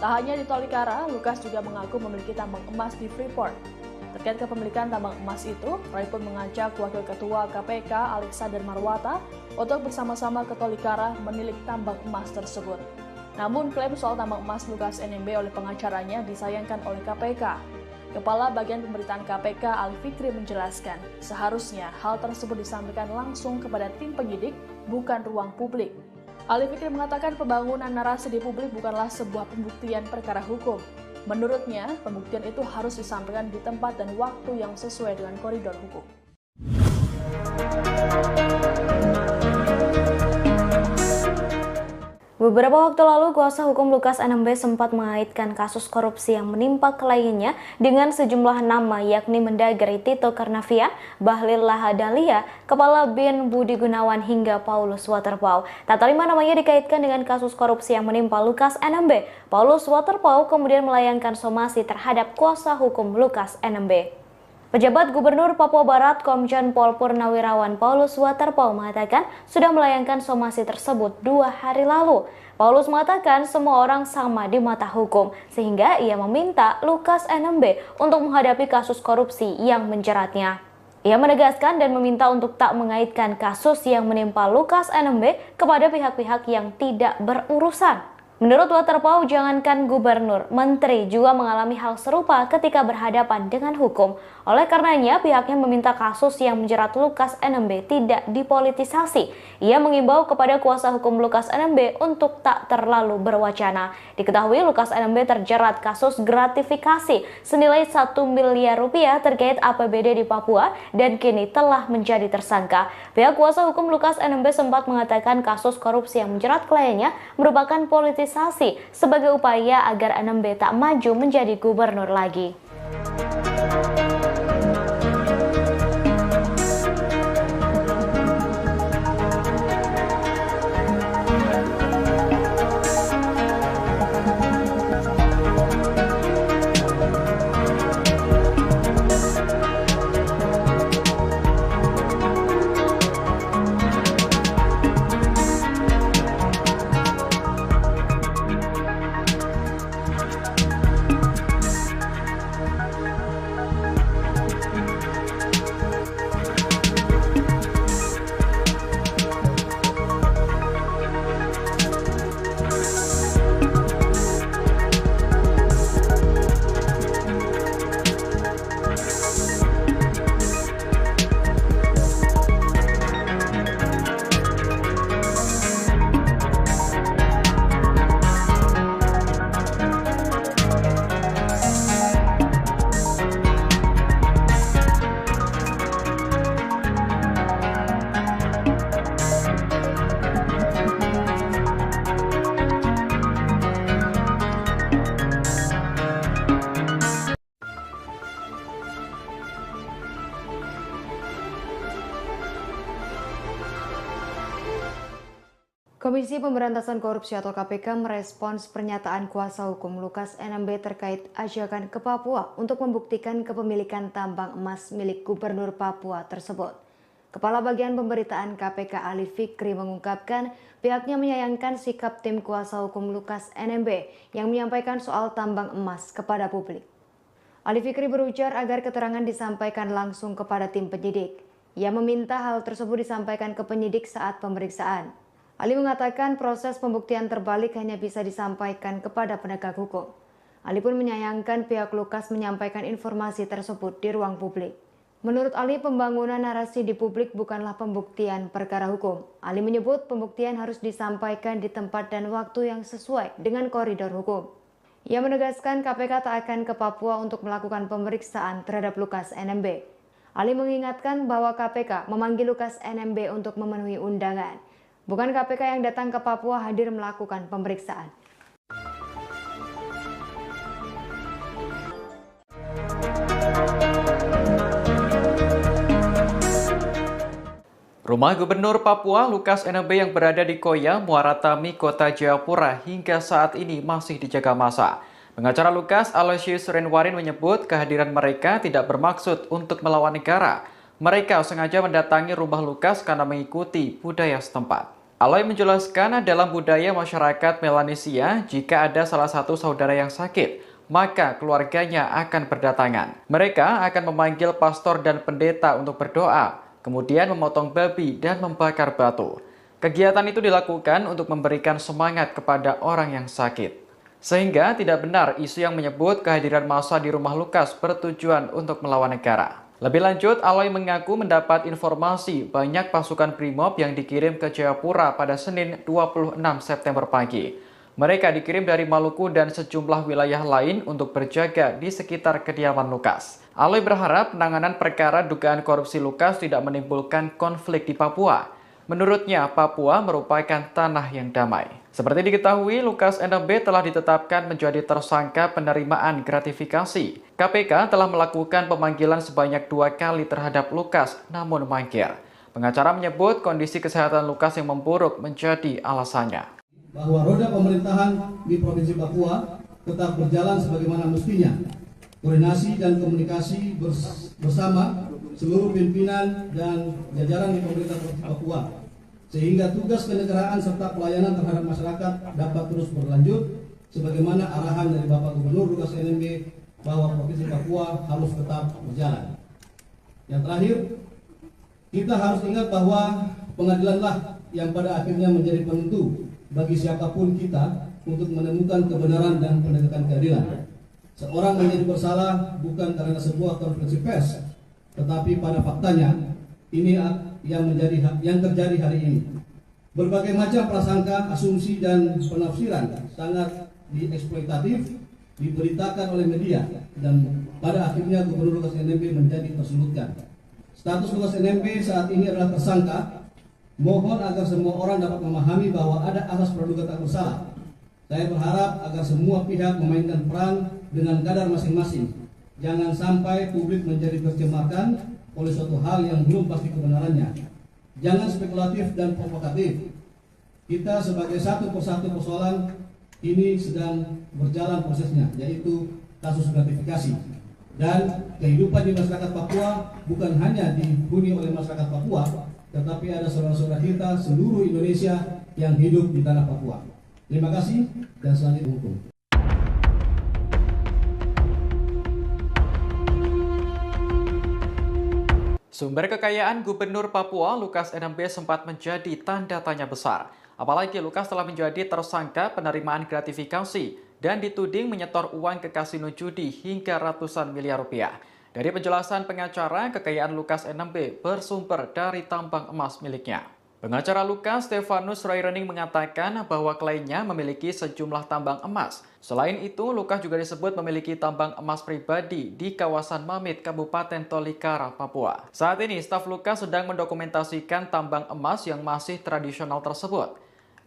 Tak hanya di Tolikara, Lukas juga mengaku memiliki tambang emas di Freeport. Terkait kepemilikan tambang emas itu, Roy pun mengajak Wakil Ketua KPK Alexander Marwata untuk bersama-sama ke Tolikara menilik tambang emas tersebut. Namun, klaim soal tambang emas Lukas NMB oleh pengacaranya disayangkan oleh KPK. Kepala Bagian Pemberitaan KPK Ali Fikri menjelaskan, seharusnya hal tersebut disampaikan langsung kepada tim penyidik, bukan ruang publik. Ali Fikri mengatakan pembangunan narasi di publik bukanlah sebuah pembuktian perkara hukum. Menurutnya, pembuktian itu harus disampaikan di tempat dan waktu yang sesuai dengan koridor hukum. Beberapa waktu lalu, kuasa hukum Lukas NMB sempat mengaitkan kasus korupsi yang menimpa kliennya dengan sejumlah nama, yakni Mendagri Tito Karnavian, Bahlil Lahadalia, Kepala BIN Budi Gunawan, hingga Paulus Waterpauw. Tak terima namanya dikaitkan dengan kasus korupsi yang menimpa Lukas NMB. Paulus Waterpauw kemudian melayangkan somasi terhadap kuasa hukum Lukas NMB. Pejabat Gubernur Papua Barat Komjen Pol Purnawirawan Paulus Waterpauw mengatakan sudah melayangkan somasi tersebut 2 hari lalu. Paulus mengatakan semua orang sama di mata hukum, sehingga ia meminta Lukas NMB untuk menghadapi kasus korupsi yang menjeratnya. Ia menegaskan dan meminta untuk tak mengaitkan kasus yang menimpa Lukas NMB kepada pihak-pihak yang tidak berurusan. Menurut Waterpau, jangankan gubernur, menteri juga mengalami hal serupa ketika berhadapan dengan hukum. Oleh karenanya, pihaknya meminta kasus yang menjerat Lukas NMB tidak dipolitisasi. Ia mengimbau kepada kuasa hukum Lukas NMB untuk tak terlalu berwacana. Diketahui Lukas NMB terjerat kasus gratifikasi senilai 1 miliar rupiah terkait APBD di Papua dan kini telah menjadi tersangka. Pihak kuasa hukum Lukas NMB sempat mengatakan kasus korupsi yang menjerat kliennya merupakan politisasi sebagai upaya agar NMB tak maju menjadi gubernur lagi. Komisi Pemberantasan Korupsi atau KPK merespons pernyataan kuasa hukum Lukas NMB terkait ajakan ke Papua untuk membuktikan kepemilikan tambang emas milik Gubernur Papua tersebut. Kepala Bagian Pemberitaan KPK Ali Fikri mengungkapkan pihaknya menyayangkan sikap tim kuasa hukum Lukas NMB yang menyampaikan soal tambang emas kepada publik. Ali Fikri berujar agar keterangan disampaikan langsung kepada tim penyidik. Ia meminta hal tersebut disampaikan ke penyidik saat pemeriksaan. Ali mengatakan proses pembuktian terbalik hanya bisa disampaikan kepada penegak hukum. Ali pun menyayangkan pihak Lukas menyampaikan informasi tersebut di ruang publik. Menurut Ali, pembangunan narasi di publik bukanlah pembuktian perkara hukum. Ali menyebut pembuktian harus disampaikan di tempat dan waktu yang sesuai dengan koridor hukum. Ia menegaskan KPK tak akan ke Papua untuk melakukan pemeriksaan terhadap Lukas NMB. Ali mengingatkan bahwa KPK memanggil Lukas NMB untuk memenuhi undangan. Bukan KPK yang datang ke Papua hadir melakukan pemeriksaan. Rumah Gubernur Papua Lukas NMB yang berada di Koya, Muara Tami, Kota Jayapura hingga saat ini masih dijaga massa. Pengacara Lukas, Aloysius Renwarin menyebut kehadiran mereka tidak bermaksud untuk melawan negara. Mereka sengaja mendatangi rumah Lukas karena mengikuti budaya setempat. Aloy menjelaskan dalam budaya masyarakat Melanesia, jika ada salah satu saudara yang sakit, maka keluarganya akan berdatangan. Mereka akan memanggil pastor dan pendeta untuk berdoa, kemudian memotong babi dan membakar batu. Kegiatan itu dilakukan untuk memberikan semangat kepada orang yang sakit. Sehingga tidak benar isu yang menyebut kehadiran massa di rumah Lukas bertujuan untuk melawan negara. Lebih lanjut, Aloy mengaku mendapat informasi banyak pasukan Brimob yang dikirim ke Jayapura pada Senin 26 September pagi. Mereka dikirim dari Maluku dan sejumlah wilayah lain untuk berjaga di sekitar kediaman Lukas. Aloy berharap penanganan perkara dugaan korupsi Lukas tidak menimbulkan konflik di Papua. Menurutnya, Papua merupakan tanah yang damai. Seperti diketahui, Lukas NMB telah ditetapkan menjadi tersangka penerimaan gratifikasi. KPK telah melakukan pemanggilan sebanyak 2 kali terhadap Lukas, namun mangkir. Pengacara menyebut kondisi kesehatan Lukas yang memburuk menjadi alasannya. Bahwa roda pemerintahan di Provinsi Papua tetap berjalan sebagaimana mestinya. Koordinasi dan komunikasi bersama seluruh pimpinan dan jajaran di pemerintah Provinsi Papua, sehingga tugas kenegaraan serta pelayanan terhadap masyarakat dapat terus berlanjut sebagaimana arahan dari Bapak Gubernur Lukas NMB bahwa Provinsi Papua harus tetap berjalan. Yang terakhir, kita harus ingat bahwa pengadilanlah yang pada akhirnya menjadi penentu bagi siapapun kita untuk menemukan kebenaran dan penegakan keadilan. Seorang menjadi bersalah bukan karena sebuah konferensi pers, tetapi pada faktanya ini yang terjadi hari ini. Berbagai macam prasangka, asumsi dan penafsiran sangat dieksploitatif diberitakan oleh media dan pada akhirnya Gubernur Lukas NMB menjadi tersulutkan. Status Lukas NMB saat ini adalah tersangka. Mohon agar semua orang dapat memahami bahwa ada asas praduga tak bersalah. Saya berharap agar semua pihak memainkan peran dengan kadar masing-masing. Jangan sampai publik menjadi tercemarkan oleh suatu hal yang belum pasti kebenarannya. Jangan spekulatif dan provokatif. Kita sebagai satu persatu persoalan ini sedang berjalan prosesnya, yaitu kasus gratifikasi. Dan kehidupan di masyarakat Papua bukan hanya dihuni oleh masyarakat Papua, tetapi ada saudara-saudara kita seluruh Indonesia yang hidup di tanah Papua. Terima kasih dan selanjutnya hukum. Sumber kekayaan Gubernur Papua Lukas NMB sempat menjadi tanda tanya besar. Apalagi Lukas telah menjadi tersangka penerimaan gratifikasi dan dituding menyetor uang ke kasino judi hingga ratusan miliar rupiah. Dari penjelasan pengacara, kekayaan Lukas NMB bersumber dari tambang emas miliknya. Pengacara Lukas, Stefanus Royrening, mengatakan bahwa kliennya memiliki sejumlah tambang emas. Selain itu, Lukas juga disebut memiliki tambang emas pribadi di kawasan Mamit, Kabupaten Tolikara, Papua. Saat ini, staf Lukas sedang mendokumentasikan tambang emas yang masih tradisional tersebut.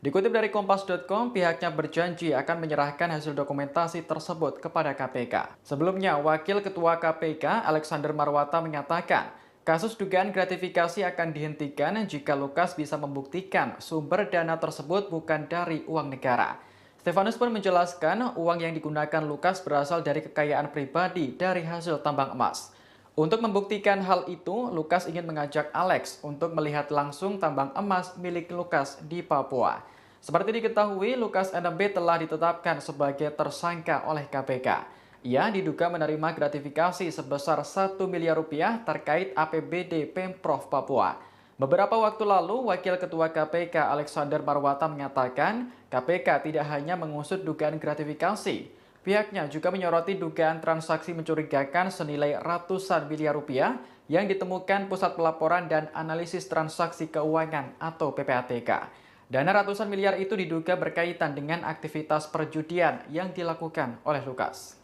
Dikutip dari Kompas.com, pihaknya berjanji akan menyerahkan hasil dokumentasi tersebut kepada KPK. Sebelumnya, Wakil Ketua KPK, Alexander Marwata, menyatakan kasus dugaan gratifikasi akan dihentikan jika Lukas bisa membuktikan sumber dana tersebut bukan dari uang negara. Stefanus pun menjelaskan uang yang digunakan Lukas berasal dari kekayaan pribadi dari hasil tambang emas. Untuk membuktikan hal itu, Lukas ingin mengajak Alex untuk melihat langsung tambang emas milik Lukas di Papua. Seperti diketahui, Lukas NMB telah ditetapkan sebagai tersangka oleh KPK. Ia diduga menerima gratifikasi sebesar 1 miliar rupiah terkait APBD Pemprov Papua. Beberapa waktu lalu, Wakil Ketua KPK Alexander Marwata menyatakan KPK tidak hanya mengusut dugaan gratifikasi. Pihaknya juga menyoroti dugaan transaksi mencurigakan senilai ratusan miliar rupiah yang ditemukan Pusat Pelaporan dan Analisis Transaksi Keuangan atau PPATK. Dana ratusan miliar itu diduga berkaitan dengan aktivitas perjudian yang dilakukan oleh Lukas.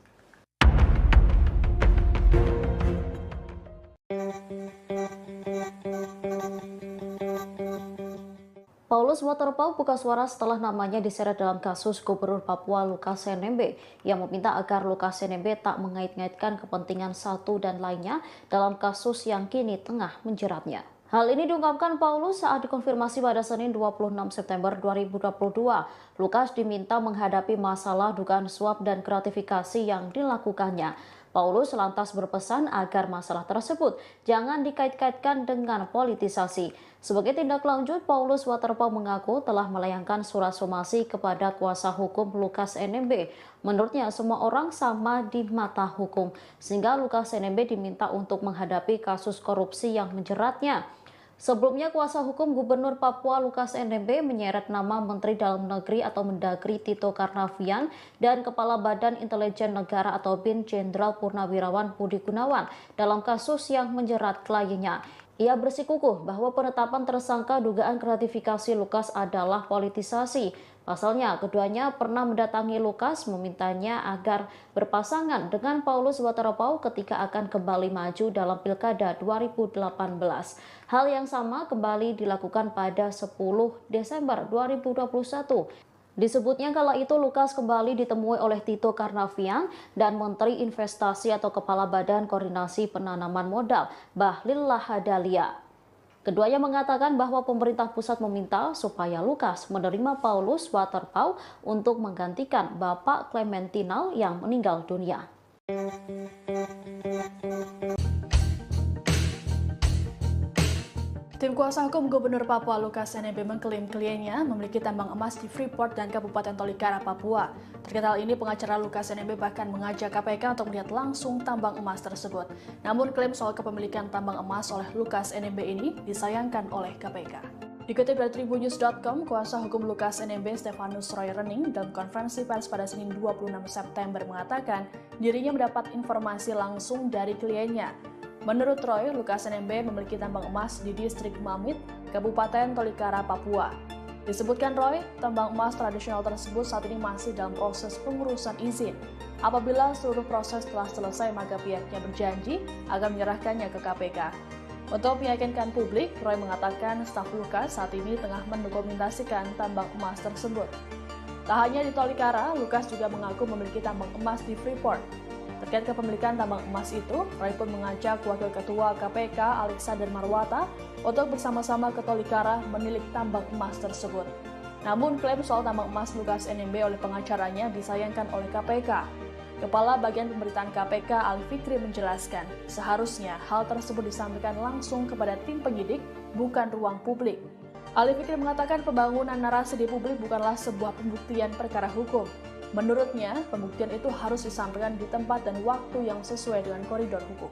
Paulus Waterpauw buka suara setelah namanya diseret dalam kasus Gubernur Papua Lukas NMB yang meminta agar Lukas NMB tak mengait-ngaitkan kepentingan satu dan lainnya dalam kasus yang kini tengah menjeratnya. Hal ini diungkapkan Paulus saat dikonfirmasi pada Senin 26 September 2022. Lukas diminta menghadapi masalah dugaan suap dan gratifikasi yang dilakukannya. Paulus lantas berpesan agar masalah tersebut jangan dikait-kaitkan dengan politisasi. Sebagai tindak lanjut, Paulus Waterpauw mengaku telah melayangkan surat somasi kepada kuasa hukum Lukas NMB. Menurutnya, semua orang sama di mata hukum, sehingga Lukas NMB diminta untuk menghadapi kasus korupsi yang menjeratnya. Sebelumnya, kuasa hukum Gubernur Papua Lukas NMB menyeret nama Menteri Dalam Negeri atau Mendagri Tito Karnavian dan Kepala Badan Intelijen Negara atau BIN Jenderal Purnawirawan Budi Gunawan dalam kasus yang menjerat kliennya. Ia bersikukuh bahwa penetapan tersangka dugaan gratifikasi Lukas adalah politisasi. Pasalnya, keduanya pernah mendatangi Lukas memintanya agar berpasangan dengan Paulus Waterpauw ketika akan kembali maju dalam Pilkada 2018. Hal yang sama kembali dilakukan pada 10 Desember 2021. Disebutnya kala itu Lukas kembali ditemui oleh Tito Karnavian dan Menteri Investasi atau Kepala Badan Koordinasi Penanaman Modal, Bahlil Lahadalia. Keduanya mengatakan bahwa pemerintah pusat meminta supaya Lukas menerima Paulus Waterpauw untuk menggantikan Bapak Clementinal yang meninggal dunia. Tim kuasa hukum Gubernur Papua Lukas NMB mengklaim kliennya memiliki tambang emas di Freeport dan Kabupaten Tolikara, Papua. Terkait hal ini, pengacara Lukas NMB bahkan mengajak KPK untuk melihat langsung tambang emas tersebut. Namun klaim soal kepemilikan tambang emas oleh Lukas NMB ini disayangkan oleh KPK. Dikutip dari Tribunnews.com, kuasa hukum Lukas NMB Stefanus Roy Rening dalam konferensi pers pada Senin 26 September mengatakan dirinya mendapat informasi langsung dari kliennya. Menurut Roy, Lukas NMB memiliki tambang emas di distrik Mamit, Kabupaten Tolikara, Papua. Disebutkan Roy, tambang emas tradisional tersebut saat ini masih dalam proses pengurusan izin. Apabila seluruh proses telah selesai, maka pihaknya berjanji akan menyerahkannya ke KPK. Untuk meyakinkan publik, Roy mengatakan staf Lukas saat ini tengah mendokumentasikan tambang emas tersebut. Tak hanya di Tolikara, Lukas juga mengaku memiliki tambang emas di Freeport. Terkait kepemilikan tambang emas itu, Roy pun mengajak Wakil Ketua KPK Alexander Marwata untuk bersama-sama ke Tolikara menilik tambang emas tersebut. Namun klaim soal tambang emas Lukas NMB oleh pengacaranya disayangkan oleh KPK. Kepala Bagian Pemberitaan KPK Ali Fikri menjelaskan, seharusnya hal tersebut disampaikan langsung kepada tim penyidik, bukan ruang publik. Ali Fikri mengatakan pembangunan narasi di publik bukanlah sebuah pembuktian perkara hukum. Menurutnya, pembuktian itu harus disampaikan di tempat dan waktu yang sesuai dengan koridor hukum.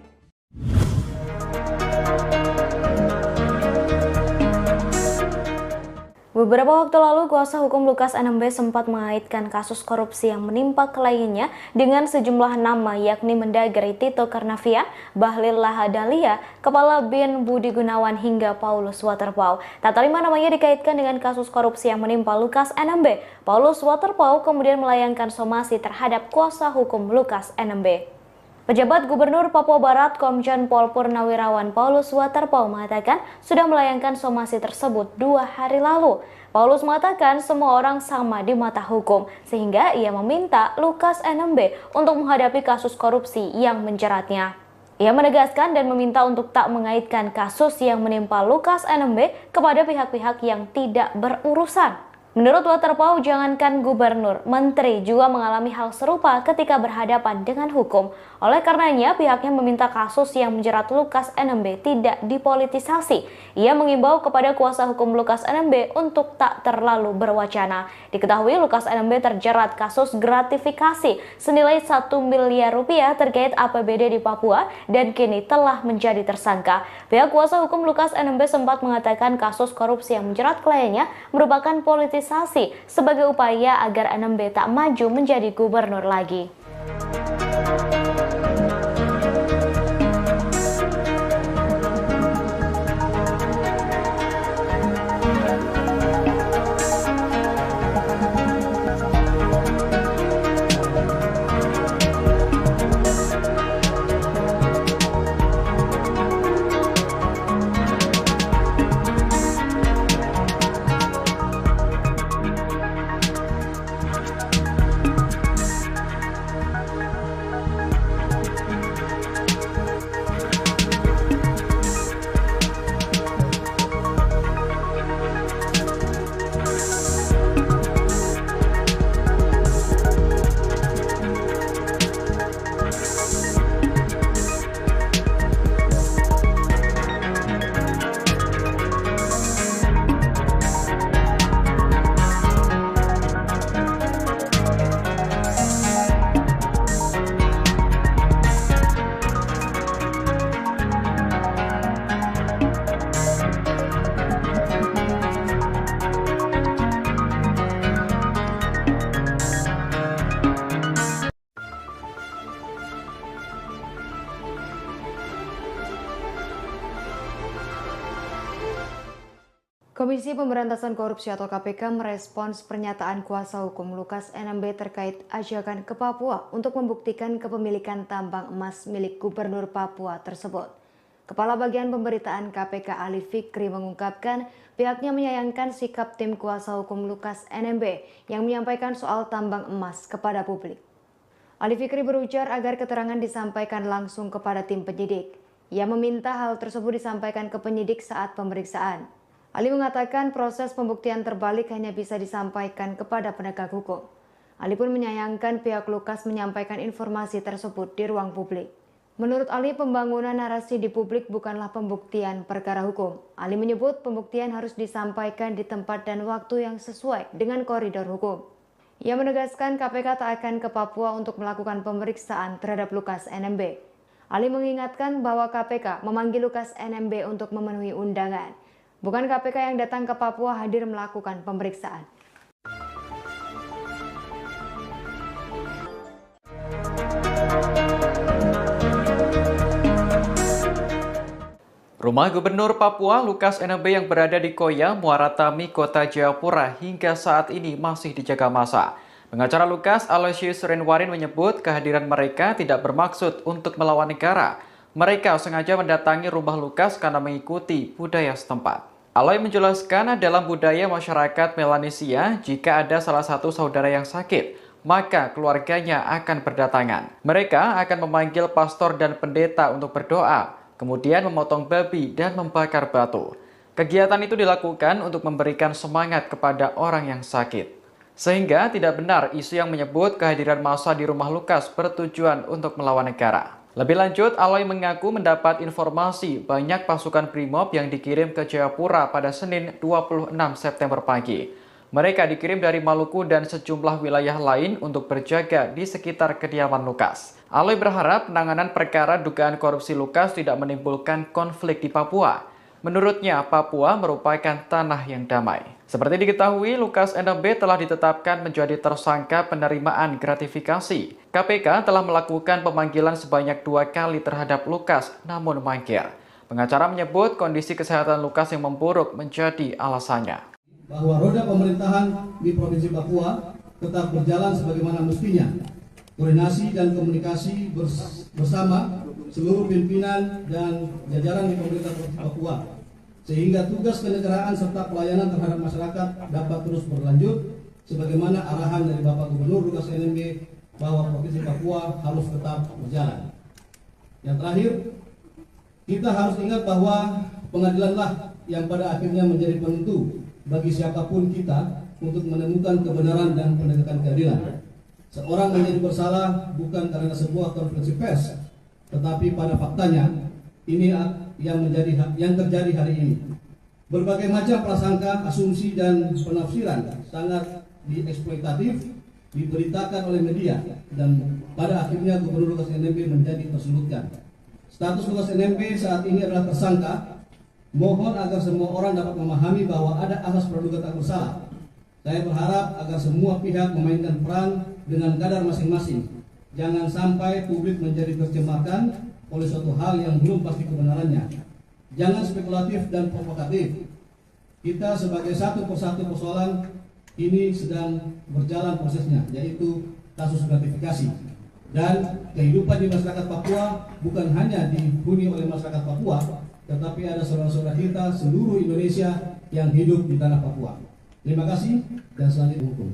Beberapa waktu lalu, kuasa hukum Lukas NMB sempat mengaitkan kasus korupsi yang menimpa kliennya dengan sejumlah nama, yakni Mendagri Tito Karnavian, Bahlil Lahadalia, Kepala BIN Budi Gunawan, hingga Paulus Waterpauw. Tak terima namanya dikaitkan dengan kasus korupsi yang menimpa Lukas NMB. Paulus Waterpauw kemudian melayangkan somasi terhadap kuasa hukum Lukas NMB. Pejabat Gubernur Papua Barat Komjen Pol Purnawirawan Paulus Waterpauw mengatakan sudah melayangkan somasi tersebut 2 hari lalu. Paulus mengatakan semua orang sama di mata hukum, sehingga ia meminta Lukas NMB untuk menghadapi kasus korupsi yang menjeratnya. Ia menegaskan dan meminta untuk tak mengaitkan kasus yang menimpa Lukas NMB kepada pihak-pihak yang tidak berurusan. Menurut Waterpauw, jangankan gubernur, menteri juga mengalami hal serupa ketika berhadapan dengan hukum. Oleh karenanya, pihaknya meminta kasus yang menjerat Lukas NMB tidak dipolitisasi. Ia mengimbau kepada kuasa hukum Lukas NMB untuk tak terlalu berwacana. Diketahui Lukas NMB terjerat kasus gratifikasi senilai 1 miliar rupiah terkait APBD di Papua dan kini telah menjadi tersangka. Pihak kuasa hukum Lukas NMB sempat mengatakan kasus korupsi yang menjerat kliennya merupakan politisasi sebagai upaya agar NMB tak maju menjadi gubernur lagi. Komisi Pemberantasan Korupsi atau KPK merespons pernyataan kuasa hukum Lukas NMB terkait ajakan ke Papua untuk membuktikan kepemilikan tambang emas milik Gubernur Papua tersebut. Kepala Bagian Pemberitaan KPK Ali Fikri mengungkapkan pihaknya menyayangkan sikap tim kuasa hukum Lukas NMB yang menyampaikan soal tambang emas kepada publik. Ali Fikri berujar agar keterangan disampaikan langsung kepada tim penyidik. Ia meminta hal tersebut disampaikan ke penyidik saat pemeriksaan. Ali mengatakan proses pembuktian terbalik hanya bisa disampaikan kepada penegak hukum. Ali pun menyayangkan pihak Lukas menyampaikan informasi tersebut di ruang publik. Menurut Ali, pembangunan narasi di publik bukanlah pembuktian perkara hukum. Ali menyebut pembuktian harus disampaikan di tempat dan waktu yang sesuai dengan koridor hukum. Ia menegaskan KPK tak akan ke Papua untuk melakukan pemeriksaan terhadap Lukas NMB. Ali mengingatkan bahwa KPK memanggil Lukas NMB untuk memenuhi undangan. Bukan KPK yang datang ke Papua hadir melakukan pemeriksaan. Rumah Gubernur Papua Lukas NMB yang berada di Koya, Muara Tami, Kota Jayapura hingga saat ini masih dijaga massa. Pengacara Lukas, Aloysius Renwarin, menyebut kehadiran mereka tidak bermaksud untuk melawan negara. Mereka sengaja mendatangi rumah Lukas karena mengikuti budaya setempat. Aloy menjelaskan dalam budaya masyarakat Melanesia, jika ada salah satu saudara yang sakit, maka keluarganya akan berdatangan. Mereka akan memanggil pastor dan pendeta untuk berdoa, kemudian memotong babi dan membakar batu. Kegiatan itu dilakukan untuk memberikan semangat kepada orang yang sakit. Sehingga tidak benar isu yang menyebut kehadiran massa di rumah Lukas bertujuan untuk melawan negara. Lebih lanjut, Aloy mengaku mendapat informasi banyak pasukan Brimob yang dikirim ke Jayapura pada Senin 26 September pagi. Mereka dikirim dari Maluku dan sejumlah wilayah lain untuk berjaga di sekitar kediaman Lukas. Aloy berharap penanganan perkara dugaan korupsi Lukas tidak menimbulkan konflik di Papua. Menurutnya, Papua merupakan tanah yang damai. Seperti diketahui, Lukas NMB telah ditetapkan menjadi tersangka penerimaan gratifikasi. KPK telah melakukan pemanggilan sebanyak 2 kali terhadap Lukas, namun mangkir. Pengacara menyebut kondisi kesehatan Lukas yang memburuk menjadi alasannya. Bahwa roda pemerintahan di Provinsi Papua tetap berjalan sebagaimana mestinya. Koordinasi dan komunikasi bersama seluruh pimpinan dan jajaran di pemerintah Provinsi Papua, sehingga tugas kenegaraan serta pelayanan terhadap masyarakat dapat terus berlanjut sebagaimana arahan dari Bapak Gubernur Lukas NMB bahwa Provinsi Papua harus tetap berjalan. Yang terakhir, kita harus ingat bahwa pengadilanlah yang pada akhirnya menjadi penentu bagi siapapun kita untuk menemukan kebenaran dan penegakan keadilan. Seorang menjadi bersalah bukan karena sebuah konferensi pers, tetapi pada faktanya ini yang terjadi hari ini. Berbagai macam prasangka, asumsi dan penafsiran sangat dieksploitatif diberitakan oleh media dan pada akhirnya Gubernur Lukas NMB menjadi tersudutkan. Status Lukas NMB saat ini adalah tersangka. Mohon agar semua orang dapat memahami bahwa ada asas praduga tak bersalah. Saya berharap agar semua pihak memainkan peran dengan kadar masing-masing. Jangan sampai publik menjadi tercemarkan oleh suatu hal yang belum pasti kebenarannya. Jangan spekulatif dan provokatif. Kita sebagai satu persatu persoalan ini sedang berjalan prosesnya, yaitu kasus gratifikasi. Dan kehidupan di masyarakat Papua bukan hanya dihuni oleh masyarakat Papua, tetapi ada saudara-saudara kita seluruh Indonesia yang hidup di tanah Papua. Terima kasih dan selanjutnya hukum.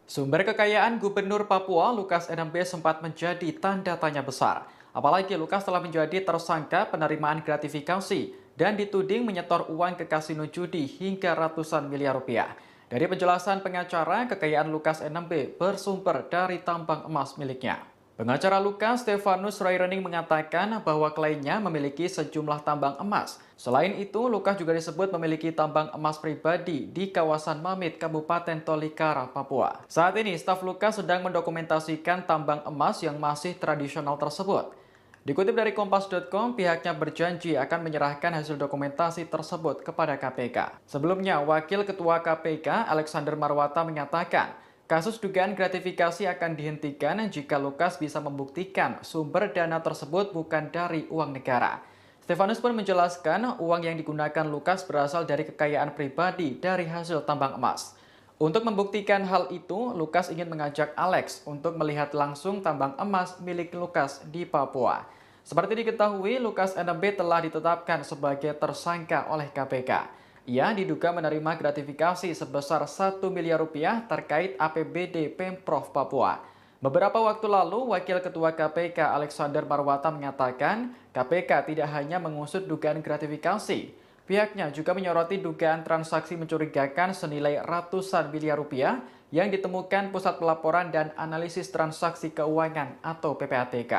Sumber kekayaan Gubernur Papua Lukas NMB sempat menjadi tanda tanya besar. Apalagi Lukas telah menjadi tersangka penerimaan gratifikasi dan dituding menyetor uang ke kasino judi hingga ratusan miliar rupiah. Dari penjelasan pengacara, kekayaan Lukas NMB bersumber dari tambang emas miliknya. Pengacara Lukas, Stefanus Rairening, mengatakan bahwa kliennya memiliki sejumlah tambang emas. Selain itu, Lukas juga disebut memiliki tambang emas pribadi di kawasan Mamit, Kabupaten Tolikara, Papua. Saat ini, staf Lukas sedang mendokumentasikan tambang emas yang masih tradisional tersebut. Dikutip dari Kompas.com, pihaknya berjanji akan menyerahkan hasil dokumentasi tersebut kepada KPK. Sebelumnya, Wakil Ketua KPK, Alexander Marwata, menyatakan kasus dugaan gratifikasi akan dihentikan jika Lukas bisa membuktikan sumber dana tersebut bukan dari uang negara. Stefanus pun menjelaskan uang yang digunakan Lukas berasal dari kekayaan pribadi dari hasil tambang emas. Untuk membuktikan hal itu, Lukas ingin mengajak Alex untuk melihat langsung tambang emas milik Lukas di Papua. Seperti diketahui, Lukas NMB telah ditetapkan sebagai tersangka oleh KPK. Ia diduga menerima gratifikasi sebesar 1 miliar rupiah terkait APBD Pemprov Papua. Beberapa waktu lalu, Wakil Ketua KPK Alexander Marwata mengatakan KPK tidak hanya mengusut dugaan gratifikasi. Pihaknya juga menyoroti dugaan transaksi mencurigakan senilai ratusan miliar rupiah yang ditemukan Pusat Pelaporan dan Analisis Transaksi Keuangan atau PPATK.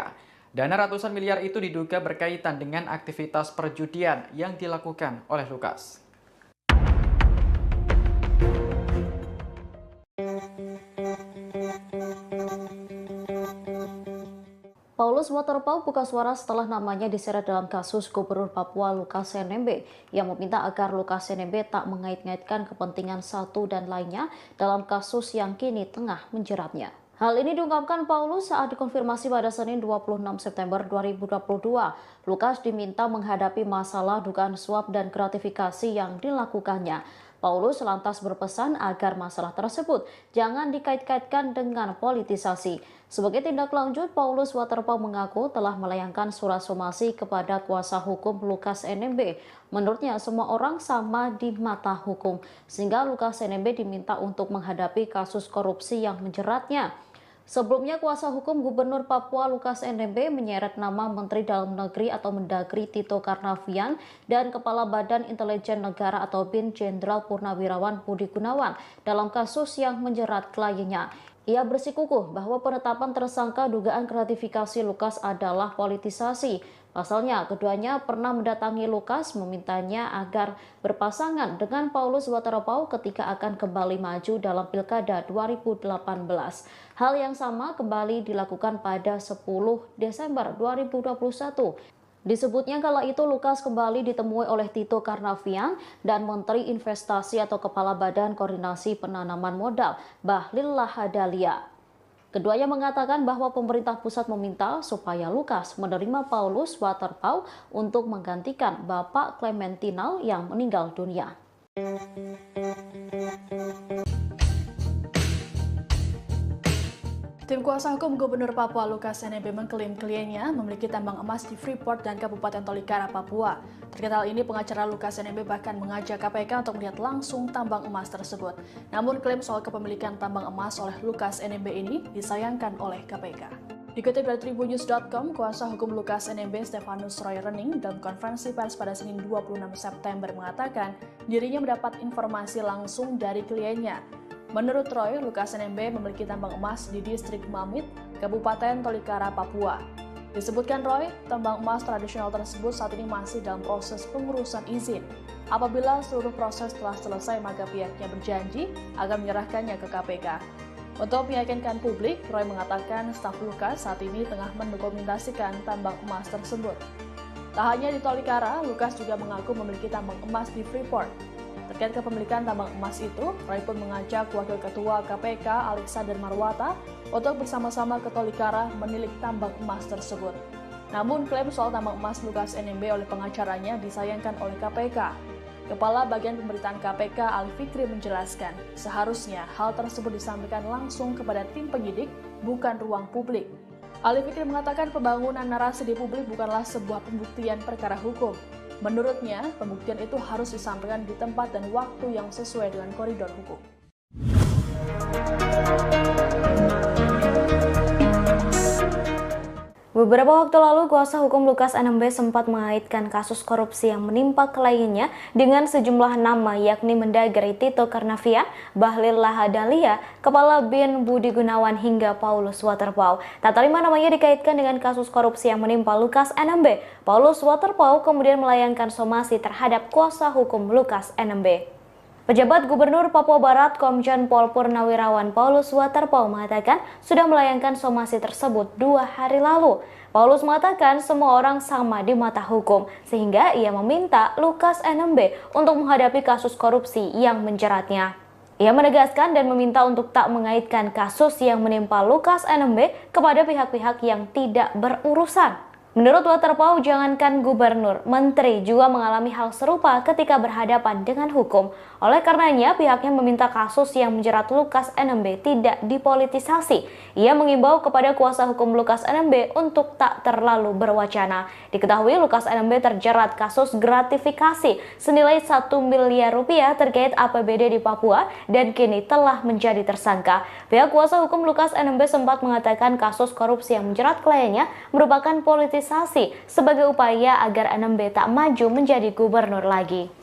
Dana ratusan miliar itu diduga berkaitan dengan aktivitas perjudian yang dilakukan oleh Lukas. Paulus Waterpauw buka suara setelah namanya diseret dalam kasus Gubernur Papua Lukas NMB yang meminta agar Lukas NMB tak mengait-ngaitkan kepentingan satu dan lainnya dalam kasus yang kini tengah menjeratnya. Hal ini diungkapkan Paulus saat dikonfirmasi pada Senin 26 September 2022. Lukas diminta menghadapi masalah dugaan suap dan gratifikasi yang dilakukannya. Paulus lantas berpesan agar masalah tersebut jangan dikait-kaitkan dengan politisasi. Sebagai tindak lanjut, Paulus Waterpauw mengaku telah melayangkan surat somasi kepada kuasa hukum Lukas NMB. Menurutnya, semua orang sama di mata hukum, sehingga Lukas NMB diminta untuk menghadapi kasus korupsi yang menjeratnya. Sebelumnya, kuasa hukum Gubernur Papua Lukas NMB menyeret nama Menteri Dalam Negeri atau Mendagri Tito Karnavian dan Kepala Badan Intelijen Negara atau BIN Jenderal Purnawirawan Budi Gunawan dalam kasus yang menjerat kliennya. Ia bersikukuh bahwa penetapan tersangka dugaan gratifikasi Lukas adalah politisasi. Pasalnya, keduanya pernah mendatangi Lukas memintanya agar berpasangan dengan Paulus Waterpauw ketika akan kembali maju dalam Pilkada 2018. Hal yang sama kembali dilakukan pada 10 Desember 2021. Disebutnya kala itu Lukas kembali ditemui oleh Tito Karnavian dan Menteri Investasi atau Kepala Badan Koordinasi Penanaman Modal, Bahlil Lahadalia. Keduanya mengatakan bahwa pemerintah pusat meminta supaya Lukas menerima Paulus Waterpauw untuk menggantikan Bapak Clementinal yang meninggal dunia. Tim kuasa hukum Gubernur Papua Lukas NMB mengklaim kliennya memiliki tambang emas di Freeport dan Kabupaten Tolikara, Papua. Terkait hal ini, pengacara Lukas NMB bahkan mengajak KPK untuk melihat langsung tambang emas tersebut. Namun klaim soal kepemilikan tambang emas oleh Lukas NMB ini disayangkan oleh KPK. Dikutip dari tribunnews.com, kuasa hukum Lukas NMB Stefanus Roy Rening dalam konferensi pers pada Senin 26 September mengatakan dirinya mendapat informasi langsung dari kliennya. Menurut Roy, Lukas NMB memiliki tambang emas di distrik Mamit, Kabupaten Tolikara, Papua. Disebutkan Roy, tambang emas tradisional tersebut saat ini masih dalam proses pengurusan izin. Apabila seluruh proses telah selesai, maka pihaknya berjanji akan menyerahkannya ke KPK. Untuk meyakinkan publik, Roy mengatakan staf Lukas saat ini tengah mendokumentasikan tambang emas tersebut. Tak hanya di Tolikara, Lukas juga mengaku memiliki tambang emas di Freeport. Terkait kepemilikan tambang emas itu, Roy pun mengajak Wakil Ketua KPK Alexander Marwata untuk bersama-sama ke Tolikara menilik tambang emas tersebut. Namun klaim soal tambang emas Lukas NMB oleh pengacaranya disayangkan oleh KPK. Kepala Bagian Pemberitaan KPK Ali Fikri menjelaskan, seharusnya hal tersebut disampaikan langsung kepada tim penyidik, bukan ruang publik. Ali Fikri mengatakan pembangunan narasi di publik bukanlah sebuah pembuktian perkara hukum. Menurutnya, pembuktian itu harus disampaikan di tempat dan waktu yang sesuai dengan koridor hukum. Beberapa waktu lalu, kuasa hukum Lukas NMB sempat mengaitkan kasus korupsi yang menimpa kliennya dengan sejumlah nama yakni Mendagri Tito Karnavian, Bahlil Lahadalia, Kepala BIN Budi Gunawan hingga Paulus Waterpauw. Tak terima namanya dikaitkan dengan kasus korupsi yang menimpa Lukas NMB. Paulus Waterpauw kemudian melayangkan somasi terhadap kuasa hukum Lukas NMB. Pejabat Gubernur Papua Barat Komjen Pol Purnawirawan Paulus Waterpauw mengatakan sudah melayangkan somasi tersebut 2 hari lalu. Paulus mengatakan semua orang sama di mata hukum, sehingga ia meminta Lukas NMB untuk menghadapi kasus korupsi yang menjeratnya. Ia menegaskan dan meminta untuk tak mengaitkan kasus yang menimpa Lukas NMB kepada pihak-pihak yang tidak berurusan. Menurut Waterpauw, jangankan gubernur, menteri juga mengalami hal serupa ketika berhadapan dengan hukum. Oleh karenanya, pihaknya meminta kasus yang menjerat Lukas NMB tidak dipolitisasi. Ia mengimbau kepada kuasa hukum Lukas NMB untuk tak terlalu berwacana. Diketahui Lukas NMB terjerat kasus gratifikasi senilai 1 miliar rupiah terkait APBD di Papua dan kini telah menjadi tersangka. Pihak kuasa hukum Lukas NMB sempat mengatakan kasus korupsi yang menjerat kliennya merupakan politisasi sebagai upaya agar NMB tak maju menjadi gubernur lagi.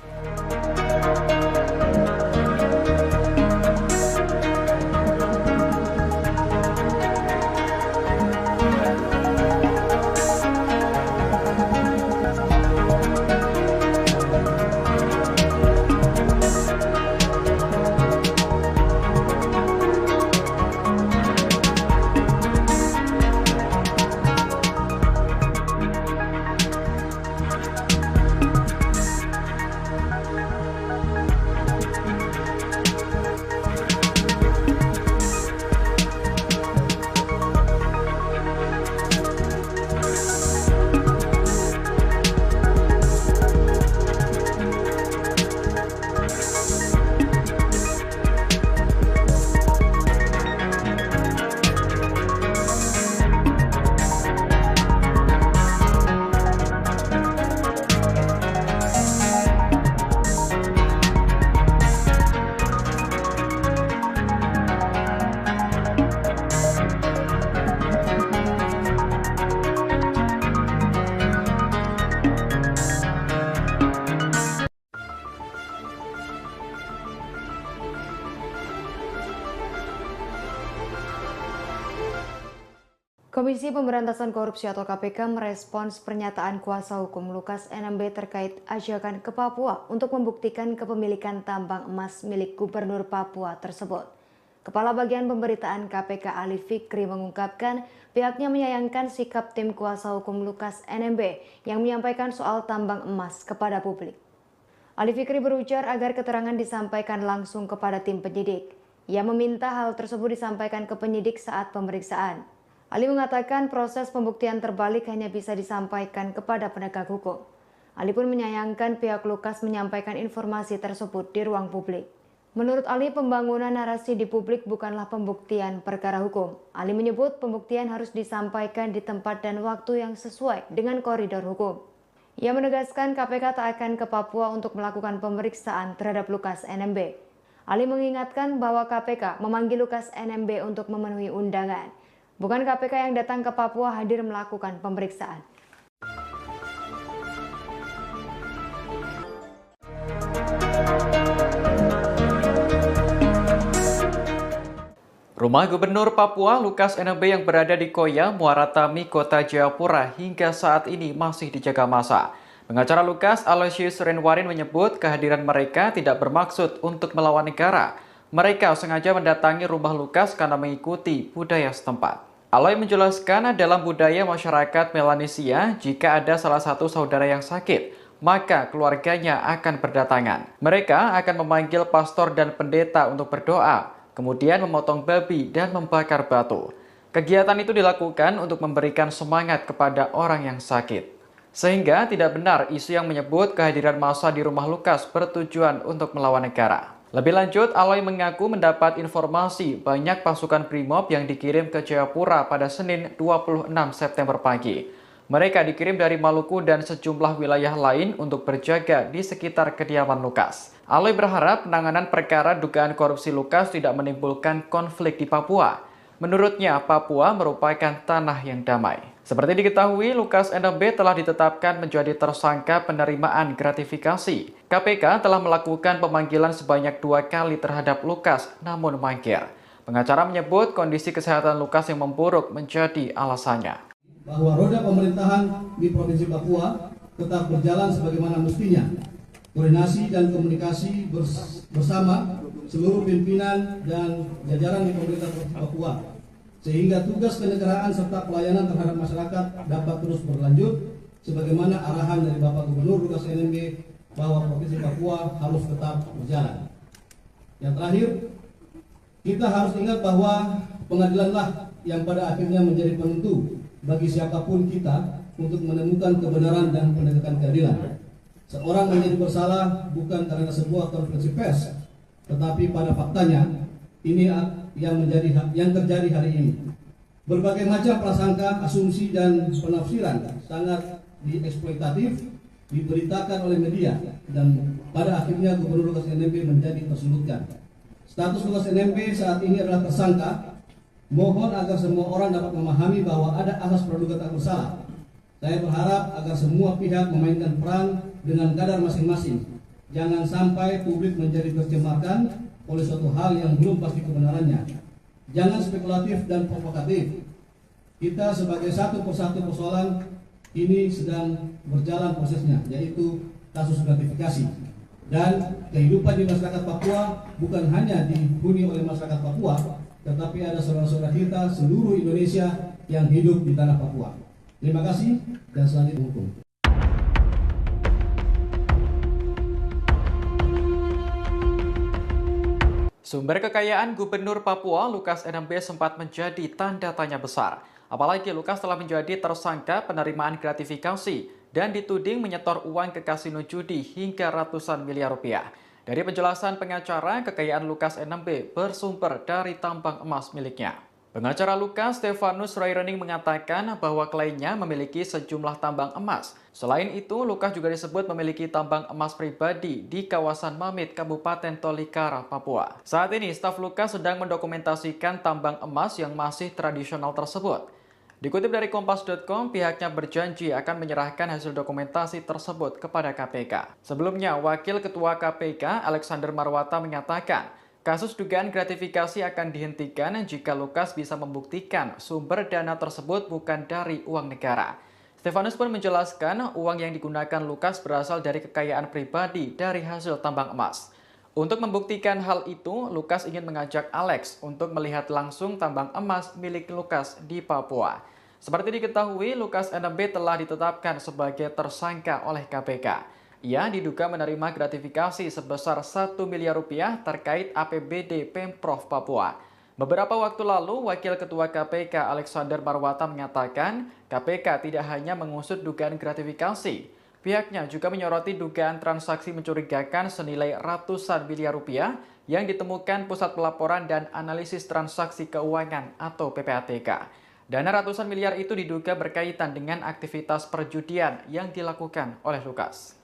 Komisi Pemberantasan Korupsi atau KPK merespons pernyataan kuasa hukum Lukas NMB terkait ajakan ke Papua untuk membuktikan kepemilikan tambang emas milik Gubernur Papua tersebut. Kepala Bagian Pemberitaan KPK Ali Fikri mengungkapkan pihaknya menyayangkan sikap tim kuasa hukum Lukas NMB yang menyampaikan soal tambang emas kepada publik. Ali Fikri berujar agar keterangan disampaikan langsung kepada tim penyidik. Ia meminta hal tersebut disampaikan ke penyidik saat pemeriksaan. Ali mengatakan proses pembuktian terbalik hanya bisa disampaikan kepada penegak hukum. Ali pun menyayangkan pihak Lukas menyampaikan informasi tersebut di ruang publik. Menurut Ali, pembangunan narasi di publik bukanlah pembuktian perkara hukum. Ali menyebut pembuktian harus disampaikan di tempat dan waktu yang sesuai dengan koridor hukum. Ia menegaskan KPK tak akan ke Papua untuk melakukan pemeriksaan terhadap Lukas NMB. Ali mengingatkan bahwa KPK memanggil Lukas NMB untuk memenuhi undangan. Bukan KPK yang datang ke Papua hadir melakukan pemeriksaan. Rumah Gubernur Papua Lukas NMB yang berada di Koya, Muara Tami, Kota Jayapura hingga saat ini masih dijaga massa. Pengacara Lukas, Aloysius Renwarin menyebut kehadiran mereka tidak bermaksud untuk melawan negara. Mereka sengaja mendatangi rumah Lukas karena mengikuti budaya setempat. Aloy menjelaskan dalam budaya masyarakat Melanesia, jika ada salah satu saudara yang sakit, maka keluarganya akan berdatangan. Mereka akan memanggil pastor dan pendeta untuk berdoa, kemudian memotong babi dan membakar batu. Kegiatan itu dilakukan untuk memberikan semangat kepada orang yang sakit. Sehingga tidak benar isu yang menyebut kehadiran massa di rumah Lukas bertujuan untuk melawan negara. Lebih lanjut, Aloy mengaku mendapat informasi banyak pasukan Brimob yang dikirim ke Jayapura pada Senin 26 September pagi. Mereka dikirim dari Maluku dan sejumlah wilayah lain untuk berjaga di sekitar kediaman Lukas. Aloy berharap penanganan perkara dugaan korupsi Lukas tidak menimbulkan konflik di Papua. Menurutnya, Papua merupakan tanah yang damai. Seperti diketahui, Lukas NMB telah ditetapkan menjadi tersangka penerimaan gratifikasi. KPK telah melakukan pemanggilan sebanyak 2 kali terhadap Lukas, namun mangkir. Pengacara menyebut kondisi kesehatan Lukas yang memburuk menjadi alasannya. Bahwa roda pemerintahan di Provinsi Papua tetap berjalan sebagaimana mestinya. Koordinasi dan komunikasi bersama seluruh pimpinan dan jajaran di pemerintah Provinsi Papua, sehingga tugas kenegaraan serta pelayanan terhadap masyarakat dapat terus berlanjut sebagaimana arahan dari Bapak Gubernur Lukas NMB bahwa Provinsi Papua harus tetap berjalan. Yang terakhir, kita harus ingat bahwa pengadilanlah yang pada akhirnya menjadi penentu bagi siapapun kita untuk menemukan kebenaran dan penegakan keadilan. Seorang menjadi bersalah bukan karena sebuah konferensi pers, tetapi pada faktanya ini yang terjadi hari ini. Berbagai macam prasangka, asumsi dan penafsiran sangat dieksploitatif diberitakan oleh media dan pada akhirnya Gubernur Lukas NMB menjadi tersulutkan. Status Lukas NMB saat ini adalah tersangka. Mohon agar semua orang dapat memahami bahwa ada asas praduga tak bersalah. Saya berharap agar semua pihak memainkan peran dengan kadar masing-masing. Jangan sampai publik menjadi tercemarkan oleh suatu hal yang belum pasti kebenarannya. Jangan spekulatif dan provokatif. Kita sebagai satu persatu persoalan ini sedang berjalan prosesnya, yaitu kasus gratifikasi. Dan kehidupan di masyarakat Papua bukan hanya dihuni oleh masyarakat Papua, tetapi ada saudara-saudara kita seluruh Indonesia yang hidup di tanah Papua. Terima kasih dan selanjutnya hukum. Sumber kekayaan Gubernur Papua Lukas NMB sempat menjadi tanda tanya besar. Apalagi Lukas telah menjadi tersangka penerimaan gratifikasi dan dituding menyetor uang ke kasino judi hingga ratusan miliar rupiah. Dari penjelasan pengacara, kekayaan Lukas NMB bersumber dari tambang emas miliknya. Pengacara Lukas, Stefanus Royrening, mengatakan bahwa kliennya memiliki sejumlah tambang emas. Selain itu, Lukas juga disebut memiliki tambang emas pribadi di kawasan Mamit, Kabupaten Tolikara, Papua. Saat ini, staf Lukas sedang mendokumentasikan tambang emas yang masih tradisional tersebut. Dikutip dari Kompas.com, pihaknya berjanji akan menyerahkan hasil dokumentasi tersebut kepada KPK. Sebelumnya, Wakil Ketua KPK Alexander Marwata menyatakan, Kasus dugaan gratifikasi akan dihentikan jika Lukas bisa membuktikan sumber dana tersebut bukan dari uang negara. Stefanus pun menjelaskan uang yang digunakan Lukas berasal dari kekayaan pribadi dari hasil tambang emas. Untuk membuktikan hal itu, Lukas ingin mengajak Alex untuk melihat langsung tambang emas milik Lukas di Papua. Seperti diketahui, Lukas NMB telah ditetapkan sebagai tersangka oleh KPK. Ia diduga menerima gratifikasi sebesar 1 miliar rupiah terkait APBD Pemprov Papua. Beberapa waktu lalu, Wakil Ketua KPK Alexander Marwata mengatakan KPK tidak hanya mengusut dugaan gratifikasi. Pihaknya juga menyoroti dugaan transaksi mencurigakan senilai ratusan miliar rupiah yang ditemukan Pusat Pelaporan dan Analisis Transaksi Keuangan atau PPATK. Dana ratusan miliar itu diduga berkaitan dengan aktivitas perjudian yang dilakukan oleh Lukas.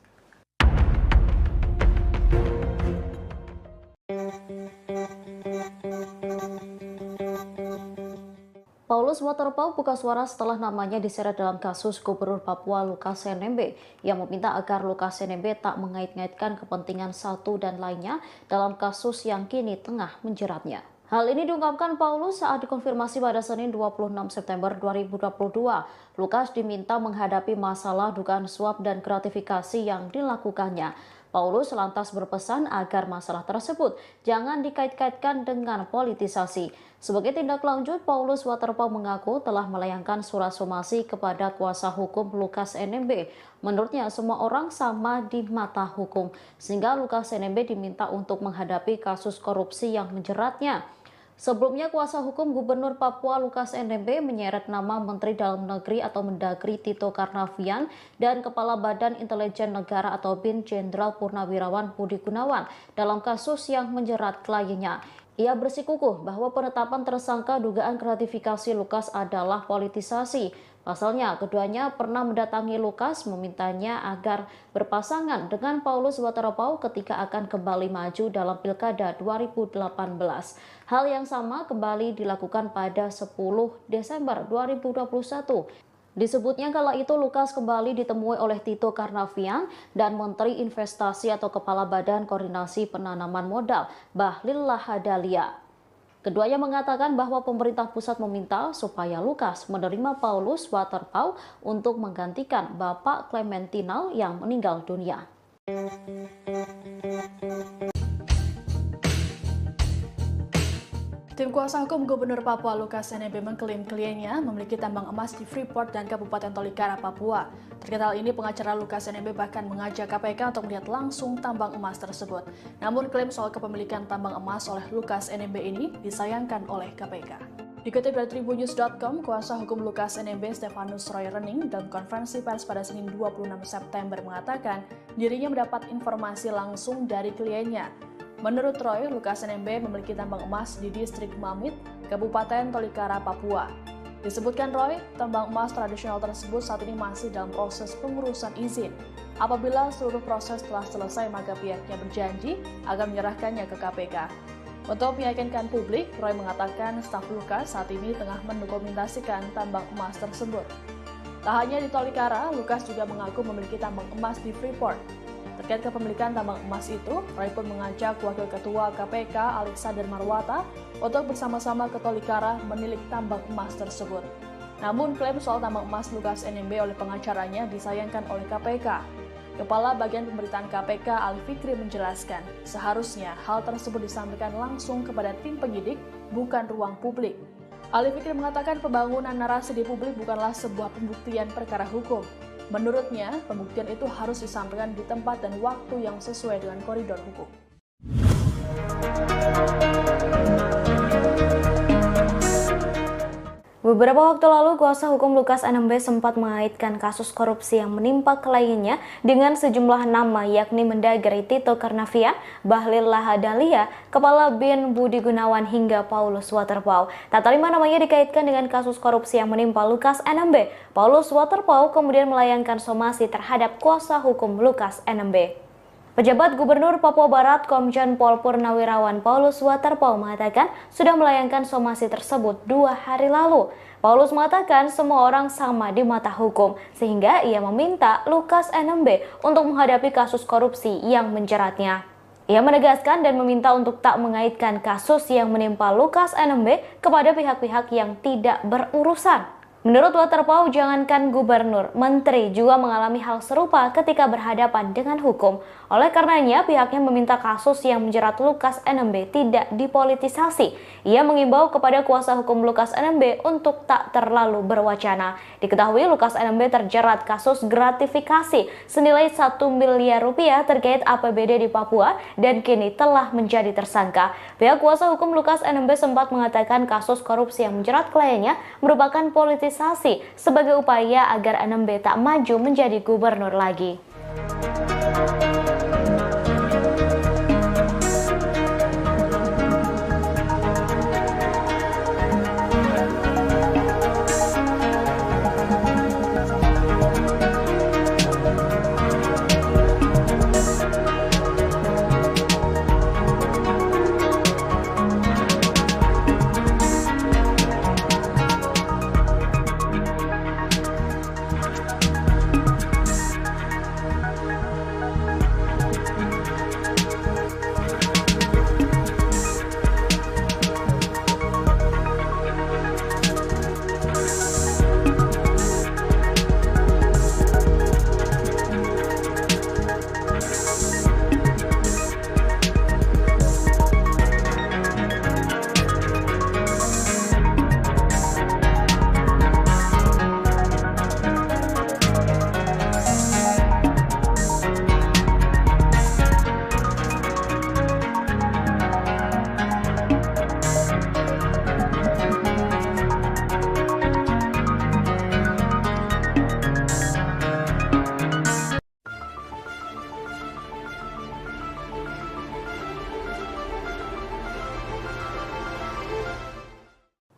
Paulus Waterpauw buka suara setelah namanya diseret dalam kasus Gubernur Papua Lukas NMB yang meminta agar Lukas NMB tak mengait-ngaitkan kepentingan satu dan lainnya dalam kasus yang kini tengah menjeratnya. Hal ini diungkapkan Paulus saat dikonfirmasi pada Senin 26 September 2022. Lukas diminta menghadapi masalah dugaan suap dan gratifikasi yang dilakukannya. Paulus lantas berpesan agar masalah tersebut jangan dikait-kaitkan dengan politisasi. Sebagai tindak lanjut, Paulus Waterpauw mengaku telah melayangkan surat somasi kepada kuasa hukum Lukas NMB. Menurutnya, semua orang sama di mata hukum, sehingga Lukas NMB diminta untuk menghadapi kasus korupsi yang menjeratnya. Sebelumnya, kuasa hukum Gubernur Papua Lukas NMB menyeret nama Menteri Dalam Negeri atau Mendagri Tito Karnavian dan Kepala Badan Intelijen Negara atau BIN Jenderal Purnawirawan Budi Gunawan dalam kasus yang menjerat kliennya. Ia bersikukuh bahwa penetapan tersangka dugaan gratifikasi Lukas adalah politisasi. Pasalnya, keduanya pernah mendatangi Lukas memintanya agar berpasangan dengan Paulus Waterpauw ketika akan kembali maju dalam Pilkada 2018. Hal yang sama kembali dilakukan pada 10 Desember 2021. Disebutnya kala itu Lukas kembali ditemui oleh Tito Karnavian dan Menteri Investasi atau Kepala Badan Koordinasi Penanaman Modal, Bahlil Lahadalia. Keduanya mengatakan bahwa pemerintah pusat meminta supaya Lukas menerima Paulus Waterpauw untuk menggantikan Bapak Clementinal yang meninggal dunia. Tim kuasa hukum Gubernur Papua Lukas NMB mengklaim kliennya memiliki tambang emas di Freeport dan Kabupaten Tolikara, Papua. Terkait hal ini, pengacara Lukas NMB bahkan mengajak KPK untuk melihat langsung tambang emas tersebut. Namun klaim soal kepemilikan tambang emas oleh Lukas NMB ini disayangkan oleh KPK. Dikutip dari Tribunnews.com, kuasa hukum Lukas NMB Stefanus Roy Rening dalam konferensi pers pada Senin 26 September mengatakan dirinya mendapat informasi langsung dari kliennya. Menurut Roy, Lukas NMB memiliki tambang emas di distrik Mamit, Kabupaten Tolikara, Papua. Disebutkan Roy, tambang emas tradisional tersebut saat ini masih dalam proses pengurusan izin. Apabila seluruh proses telah selesai, maka pihaknya berjanji akan menyerahkannya ke KPK. Untuk meyakinkan publik, Roy mengatakan staf Lukas saat ini tengah mendokumentasikan tambang emas tersebut. Tak hanya di Tolikara, Lukas juga mengaku memiliki tambang emas di Freeport. Terkait kepemilikan tambang emas itu, Roy pun mengajak Wakil Ketua KPK Alexander Marwata untuk bersama-sama ke Tolikara menilik tambang emas tersebut. Namun klaim soal tambang emas Lukas NMB oleh pengacaranya disayangkan oleh KPK. Kepala Bagian Pemberitaan KPK Ali Fikri menjelaskan, seharusnya hal tersebut disampaikan langsung kepada tim penyidik, bukan ruang publik. Ali Fikri mengatakan pembangunan narasi di publik bukanlah sebuah pembuktian perkara hukum. Menurutnya, pembuktian itu harus disampaikan di tempat dan waktu yang sesuai dengan koridor hukum. Beberapa waktu lalu, kuasa hukum Lukas NMB sempat mengaitkan kasus korupsi yang menimpa kliennya dengan sejumlah nama yakni Mendagri Tito Karnavian, Bahlil Lahadalia, Kepala BIN Budi Gunawan hingga Paulus Waterpauw. Tak terima namanya dikaitkan dengan kasus korupsi yang menimpa Lukas NMB. Paulus Waterpauw kemudian melayangkan somasi terhadap kuasa hukum Lukas NMB. Pejabat Gubernur Papua Barat Komjen Pol Purnawirawan Paulus Waterpauw mengatakan sudah melayangkan somasi tersebut 2 hari lalu. Paulus mengatakan semua orang sama di mata hukum, sehingga ia meminta Lukas NMB untuk menghadapi kasus korupsi yang menjeratnya. Ia menegaskan dan meminta untuk tak mengaitkan kasus yang menimpa Lukas NMB kepada pihak-pihak yang tidak berurusan. Menurut Waterpau, jangankan gubernur, menteri juga mengalami hal serupa ketika berhadapan dengan hukum. Oleh karenanya, pihaknya meminta kasus yang menjerat Lukas NMB tidak dipolitisasi. Ia mengimbau kepada kuasa hukum Lukas NMB untuk tak terlalu berwacana. Diketahui Lukas NMB terjerat kasus gratifikasi senilai 1 miliar rupiah terkait APBD di Papua dan kini telah menjadi tersangka. Pihak kuasa hukum Lukas NMB sempat mengatakan kasus korupsi yang menjerat kliennya merupakan politisasi sebagai upaya agar NMB tak maju menjadi gubernur lagi.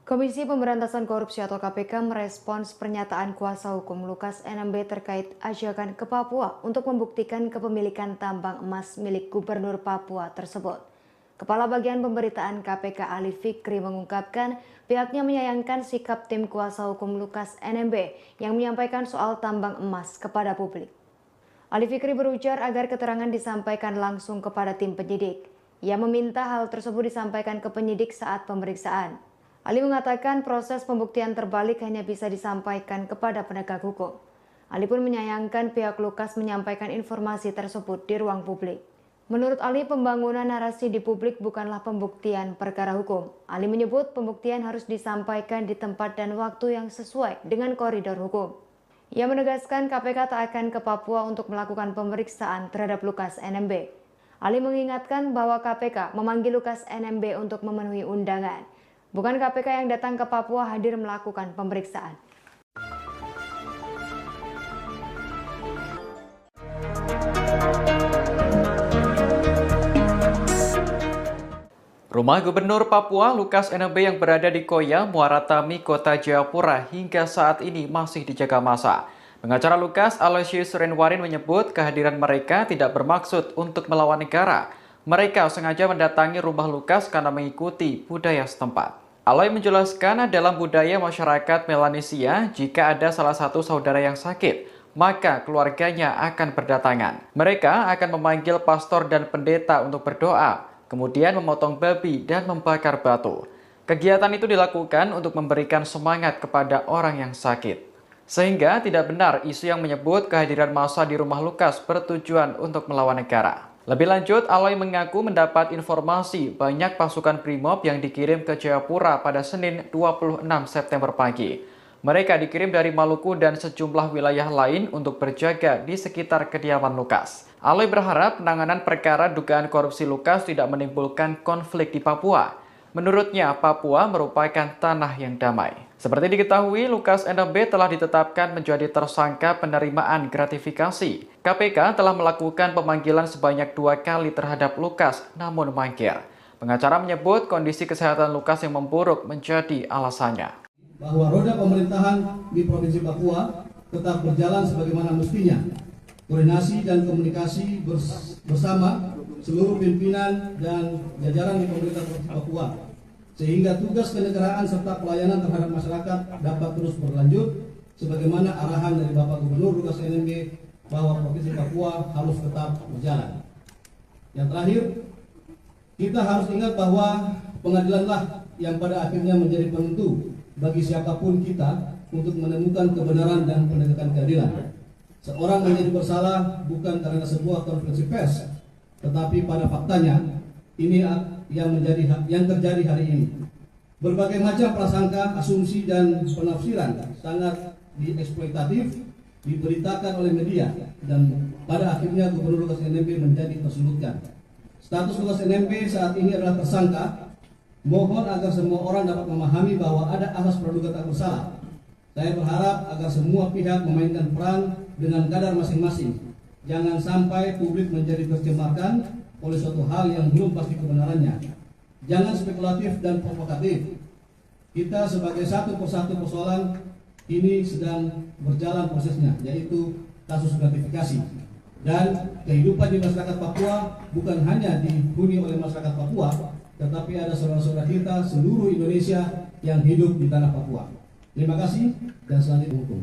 Komisi Pemberantasan Korupsi atau KPK merespons pernyataan kuasa hukum Lukas NMB terkait ajakan ke Papua untuk membuktikan kepemilikan tambang emas milik Gubernur Papua tersebut. Kepala Bagian Pemberitaan KPK Ali Fikri mengungkapkan pihaknya menyayangkan sikap tim kuasa hukum Lukas NMB yang menyampaikan soal tambang emas kepada publik. Ali Fikri berujar agar keterangan disampaikan langsung kepada tim penyidik. Ia meminta hal tersebut disampaikan ke penyidik saat pemeriksaan. Ali mengatakan proses pembuktian terbalik hanya bisa disampaikan kepada penegak hukum. Ali pun menyayangkan pihak Lukas menyampaikan informasi tersebut di ruang publik. Menurut Ali, pembangunan narasi di publik bukanlah pembuktian perkara hukum. Ali menyebut pembuktian harus disampaikan di tempat dan waktu yang sesuai dengan koridor hukum. Ia menegaskan KPK tak akan ke Papua untuk melakukan pemeriksaan terhadap Lukas NMB. Ali mengingatkan bahwa KPK memanggil Lukas NMB untuk memenuhi undangan. Bukan KPK yang datang ke Papua hadir melakukan pemeriksaan. Rumah Gubernur Papua Lukas NMB yang berada di Koya, Muara Tami, Kota Jayapura hingga saat ini masih dijaga massa. Pengacara Lukas, Aloysius Renwarin menyebut kehadiran mereka tidak bermaksud untuk melawan negara. Mereka sengaja mendatangi rumah Lukas karena mengikuti budaya setempat. Aloy menjelaskan dalam budaya masyarakat Melanesia, jika ada salah satu saudara yang sakit, maka keluarganya akan berdatangan. Mereka akan memanggil pastor dan pendeta untuk berdoa, kemudian memotong babi dan membakar batu. Kegiatan itu dilakukan untuk memberikan semangat kepada orang yang sakit. Sehingga tidak benar isu yang menyebut kehadiran massa di rumah Lukas bertujuan untuk melawan negara. Lebih lanjut, Aloy mengaku mendapat informasi banyak pasukan Brimob yang dikirim ke Jayapura pada Senin 26 September pagi. Mereka dikirim dari Maluku dan sejumlah wilayah lain untuk berjaga di sekitar kediaman Lukas. Aloy berharap penanganan perkara dugaan korupsi Lukas tidak menimbulkan konflik di Papua. Menurutnya, Papua merupakan tanah yang damai. Seperti diketahui, Lukas NMB telah ditetapkan menjadi tersangka penerimaan gratifikasi. KPK telah melakukan pemanggilan sebanyak 2 kali terhadap Lukas, namun mangkir. Pengacara menyebut kondisi kesehatan Lukas yang memburuk menjadi alasannya. Bahwa roda pemerintahan di Provinsi Papua tetap berjalan sebagaimana mestinya. Koordinasi dan komunikasi bersama seluruh pimpinan dan jajaran di pemerintah Provinsi Papua, sehingga tugas kenegaraan serta pelayanan terhadap masyarakat dapat terus berlanjut sebagaimana arahan dari Bapak Gubernur Lukas NMB bahwa Provinsi Papua harus tetap berjalan. Yang terakhir, kita harus ingat bahwa pengadilanlah yang pada akhirnya menjadi penentu bagi siapapun kita untuk menemukan kebenaran dan penegakan keadilan. Seorang menjadi bersalah bukan karena sebuah konferensi pers, tetapi pada faktanya ini yang terjadi hari ini. Berbagai macam prasangka, asumsi dan penafsiran sangat dieksploitatif diberitakan oleh media dan pada akhirnya Gubernur Lukas NMB menjadi tersulutkan. Status Lukas NMB saat ini adalah tersangka. Mohon agar semua orang dapat memahami bahwa ada asas praduga tak bersalah. Saya berharap agar semua pihak memainkan peran dengan kadar masing-masing. Jangan sampai publik menjadi tercemarkan oleh suatu hal yang belum pasti kebenarannya. Jangan spekulatif dan provokatif. Kita sebagai satu persatu persoalan ini sedang berjalan prosesnya, yaitu kasus gratifikasi. Dan kehidupan di masyarakat Papua bukan hanya dihuni oleh masyarakat Papua, tetapi ada saudara-saudara kita seluruh Indonesia yang hidup di tanah Papua. Terima kasih dan selanjutnya hukum.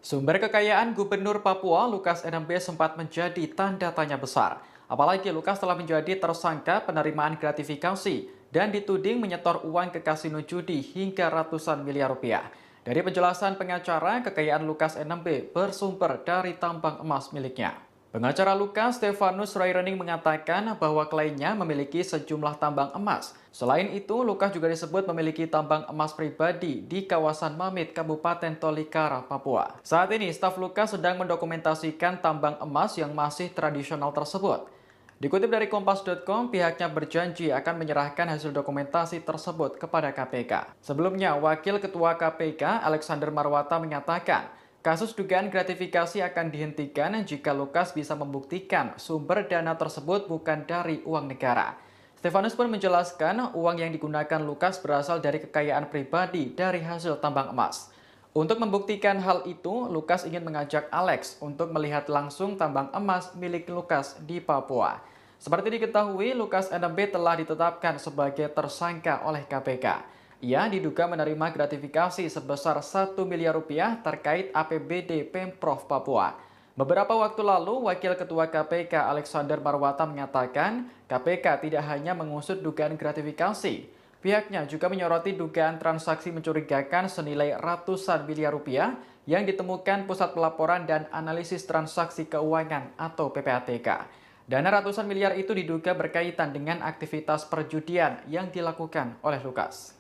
Sumber kekayaan Gubernur Papua Lukas NMB sempat menjadi tanda tanya besar. Apalagi Lukas telah menjadi tersangka penerimaan gratifikasi dan dituding menyetor uang ke kasino judi hingga ratusan miliar rupiah. Dari penjelasan pengacara, kekayaan Lukas NMB bersumber dari tambang emas miliknya. Pengacara Lukas, Stefanus Rairening, mengatakan bahwa kliennya memiliki sejumlah tambang emas. Selain itu, Lukas juga disebut memiliki tambang emas pribadi di kawasan Mamit, Kabupaten Tolikara, Papua. Saat ini, staf Lukas sedang mendokumentasikan tambang emas yang masih tradisional tersebut. Dikutip dari Kompas.com, pihaknya berjanji akan menyerahkan hasil dokumentasi tersebut kepada KPK. Sebelumnya, Wakil Ketua KPK, Alexander Marwata, menyatakan kasus dugaan gratifikasi akan dihentikan jika Lukas bisa membuktikan sumber dana tersebut bukan dari uang negara. Stefanus pun menjelaskan uang yang digunakan Lukas berasal dari kekayaan pribadi dari hasil tambang emas. Untuk membuktikan hal itu, Lukas ingin mengajak Alex untuk melihat langsung tambang emas milik Lukas di Papua. Seperti diketahui, Lukas NMB telah ditetapkan sebagai tersangka oleh KPK. Ia diduga menerima gratifikasi sebesar 1 miliar rupiah terkait APBD Pemprov Papua. Beberapa waktu lalu, Wakil Ketua KPK Alexander Marwata menyatakan KPK tidak hanya mengusut dugaan gratifikasi. Pihaknya juga menyoroti dugaan transaksi mencurigakan senilai ratusan miliar rupiah yang ditemukan Pusat Pelaporan dan Analisis Transaksi Keuangan atau PPATK. Dana ratusan miliar itu diduga berkaitan dengan aktivitas perjudian yang dilakukan oleh Lukas.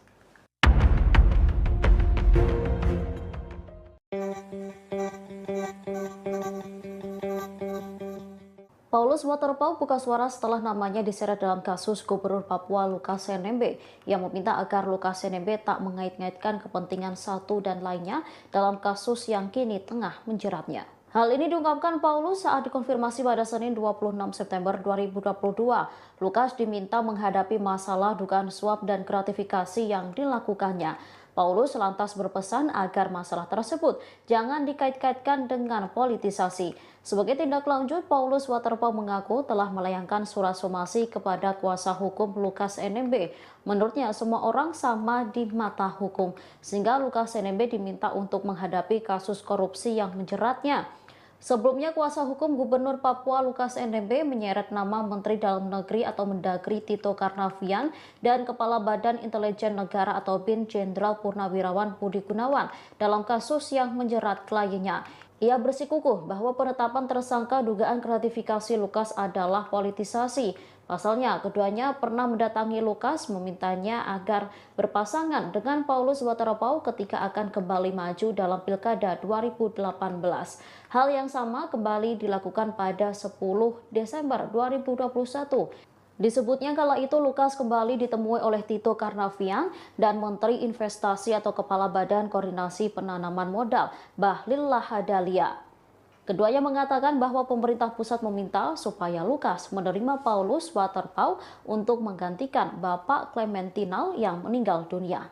Paulus Waterpauw buka suara setelah namanya diseret dalam kasus Gubernur Papua Lukas NMB yang meminta agar Lukas NMB tak mengait-ngaitkan kepentingan satu dan lainnya dalam kasus yang kini tengah menjeratnya. Hal ini diungkapkan Paulus saat dikonfirmasi pada Senin 26 September 2022. Lukas diminta menghadapi masalah dugaan suap dan gratifikasi yang dilakukannya. Paulus lantas berpesan agar masalah tersebut jangan dikait-kaitkan dengan politisasi. Sebagai tindak lanjut, Paulus Waterpauw mengaku telah melayangkan surat somasi kepada kuasa hukum Lukas NMB. Menurutnya, semua orang sama di mata hukum, sehingga Lukas NMB diminta untuk menghadapi kasus korupsi yang menjeratnya. Sebelumnya, kuasa hukum Gubernur Papua Lukas NMB menyeret nama Menteri Dalam Negeri atau Mendagri Tito Karnavian dan Kepala Badan Intelijen Negara atau BIN Jenderal Purnawirawan Budi Gunawan dalam kasus yang menjerat kliennya. Ia bersikukuh bahwa penetapan tersangka dugaan gratifikasi Lukas adalah politisasi. Pasalnya, keduanya pernah mendatangi Lukas memintanya agar berpasangan dengan Paulus Waterpauw ketika akan kembali maju dalam Pilkada 2018. Hal yang sama kembali dilakukan pada 10 Desember 2021. Disebutnya kala itu Lukas kembali ditemui oleh Tito Karnavian dan Menteri Investasi atau Kepala Badan Koordinasi Penanaman Modal, Bahlil Lahadalia. Keduanya mengatakan bahwa pemerintah pusat meminta supaya Lukas menerima Paulus Waterpauw untuk menggantikan Bapak Clementinal yang meninggal dunia.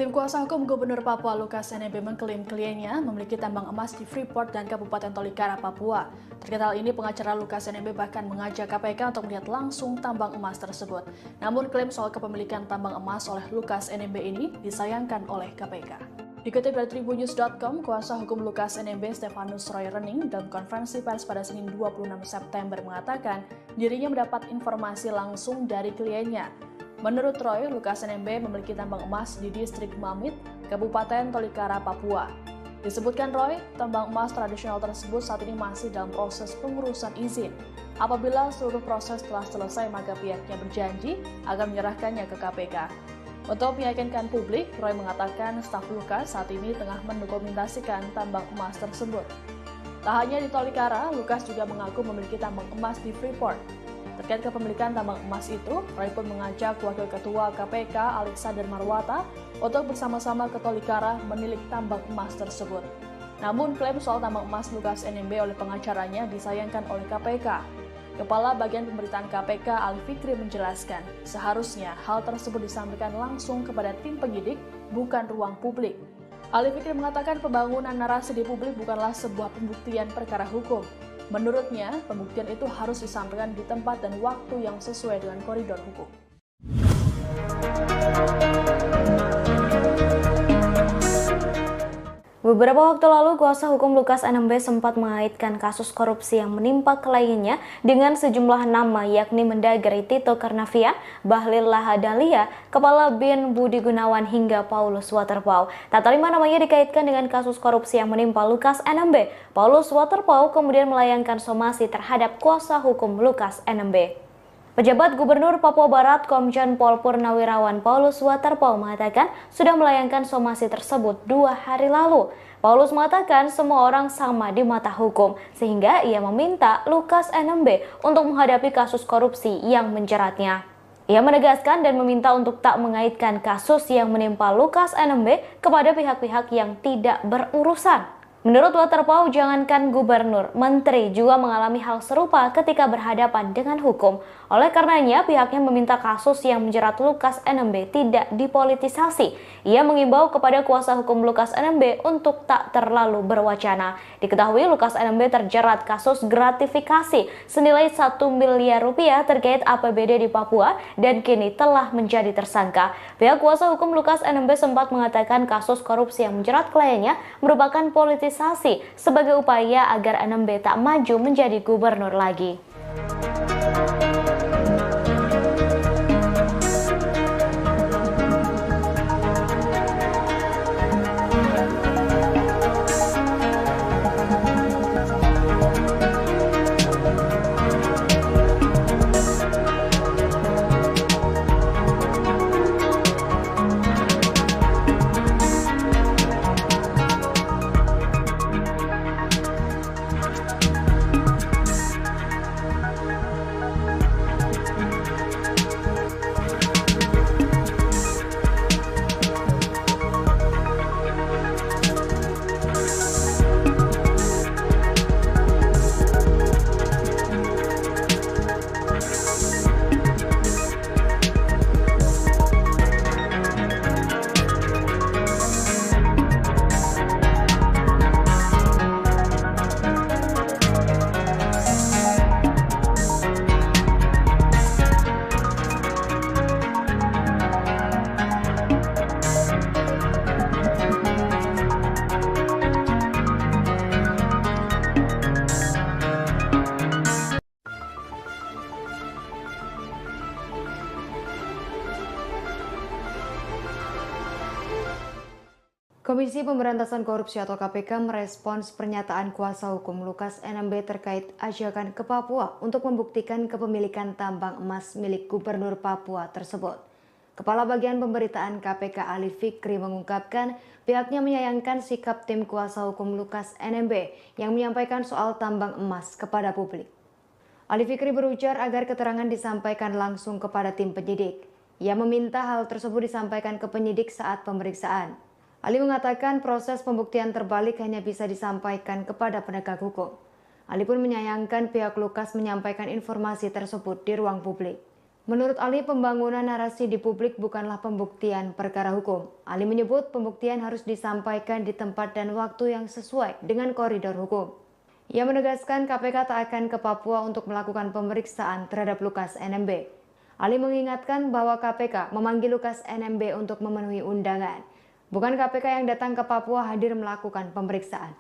Tim kuasa hukum Gubernur Papua Lukas NMB mengklaim kliennya memiliki tambang emas di Freeport dan Kabupaten Tolikara, Papua. Terkait hal ini, pengacara Lukas NMB bahkan mengajak KPK untuk melihat langsung tambang emas tersebut. Namun klaim soal kepemilikan tambang emas oleh Lukas NMB ini disayangkan oleh KPK. Dikutip dari Tribunnews.com, kuasa hukum Lukas NMB Stefanus Roy Rening dalam konferensi pers pada Senin 26 September mengatakan dirinya mendapat informasi langsung dari kliennya. Menurut Roy, Lukas NMB memiliki tambang emas di distrik Mamit, Kabupaten Tolikara, Papua. Disebutkan Roy, tambang emas tradisional tersebut saat ini masih dalam proses pengurusan izin. Apabila seluruh proses telah selesai, maka pihaknya berjanji akan menyerahkannya ke KPK. Untuk meyakinkan publik, Roy mengatakan staf Lukas saat ini tengah mendokumentasikan tambang emas tersebut. Tak hanya di Tolikara, Lukas juga mengaku memiliki tambang emas di Freeport. Terkait kepemilikan tambang emas itu, Roy pun mengajak Wakil Ketua KPK Alexander Marwata untuk bersama-sama ke Tolikara menilik tambang emas tersebut. Namun klaim soal tambang emas Lukas NMB oleh pengacaranya disayangkan oleh KPK. Kepala Bagian Pemberitaan KPK Ali Fikri menjelaskan, seharusnya hal tersebut disampaikan langsung kepada tim penyidik, bukan ruang publik. Ali Fikri mengatakan pembangunan narasi di publik bukanlah sebuah pembuktian perkara hukum. Menurutnya, pembuktian itu harus disampaikan di tempat dan waktu yang sesuai dengan koridor hukum. Beberapa waktu lalu, kuasa hukum Lukas NMB sempat mengaitkan kasus korupsi yang menimpa kliennya dengan sejumlah nama, yakni Mendagri Tito Karnavian, Bahlil Lahadalia, Kepala BIN Budi Gunawan, hingga Paulus Waterpauw. Tak terima namanya dikaitkan dengan kasus korupsi yang menimpa Lukas NMB. Paulus Waterpauw kemudian melayangkan somasi terhadap kuasa hukum Lukas NMB. Pejabat Gubernur Papua Barat Komjen Pol Purnawirawan Paulus Waterpauw mengatakan sudah melayangkan somasi tersebut 2 hari lalu. Paulus mengatakan semua orang sama di mata hukum, sehingga ia meminta Lukas NMB untuk menghadapi kasus korupsi yang menjeratnya. Ia menegaskan dan meminta untuk tak mengaitkan kasus yang menimpa Lukas NMB kepada pihak-pihak yang tidak berurusan. Menurut Waterpauw, jangankan gubernur, menteri juga mengalami hal serupa ketika berhadapan dengan hukum. Oleh karenanya, pihaknya meminta kasus yang menjerat Lukas NMB tidak dipolitisasi. Ia mengimbau kepada kuasa hukum Lukas NMB untuk tak terlalu berwacana. Diketahui Lukas NMB terjerat kasus gratifikasi senilai 1 miliar rupiah terkait APBD di Papua dan kini telah menjadi tersangka. Pihak kuasa hukum Lukas NMB sempat mengatakan kasus korupsi yang menjerat kliennya merupakan politisasi sebagai upaya agar NMB tak maju menjadi gubernur lagi. Komisi Pemberantasan Korupsi atau KPK merespons pernyataan kuasa hukum Lukas NMB terkait ajakan ke Papua untuk membuktikan kepemilikan tambang emas milik Gubernur Papua tersebut. Kepala Bagian Pemberitaan KPK Ali Fikri mengungkapkan pihaknya menyayangkan sikap tim kuasa hukum Lukas NMB yang menyampaikan soal tambang emas kepada publik. Ali Fikri berujar agar keterangan disampaikan langsung kepada tim penyidik. Ia meminta hal tersebut disampaikan ke penyidik saat pemeriksaan. Ali mengatakan proses pembuktian terbalik hanya bisa disampaikan kepada penegak hukum. Ali pun menyayangkan pihak Lukas menyampaikan informasi tersebut di ruang publik. Menurut Ali, pembangunan narasi di publik bukanlah pembuktian perkara hukum. Ali menyebut pembuktian harus disampaikan di tempat dan waktu yang sesuai dengan koridor hukum. Ia menegaskan KPK tak akan ke Papua untuk melakukan pemeriksaan terhadap Lukas NMB. Ali mengingatkan bahwa KPK memanggil Lukas NMB untuk memenuhi undangan. Bukan KPK yang datang ke Papua hadir melakukan pemeriksaan.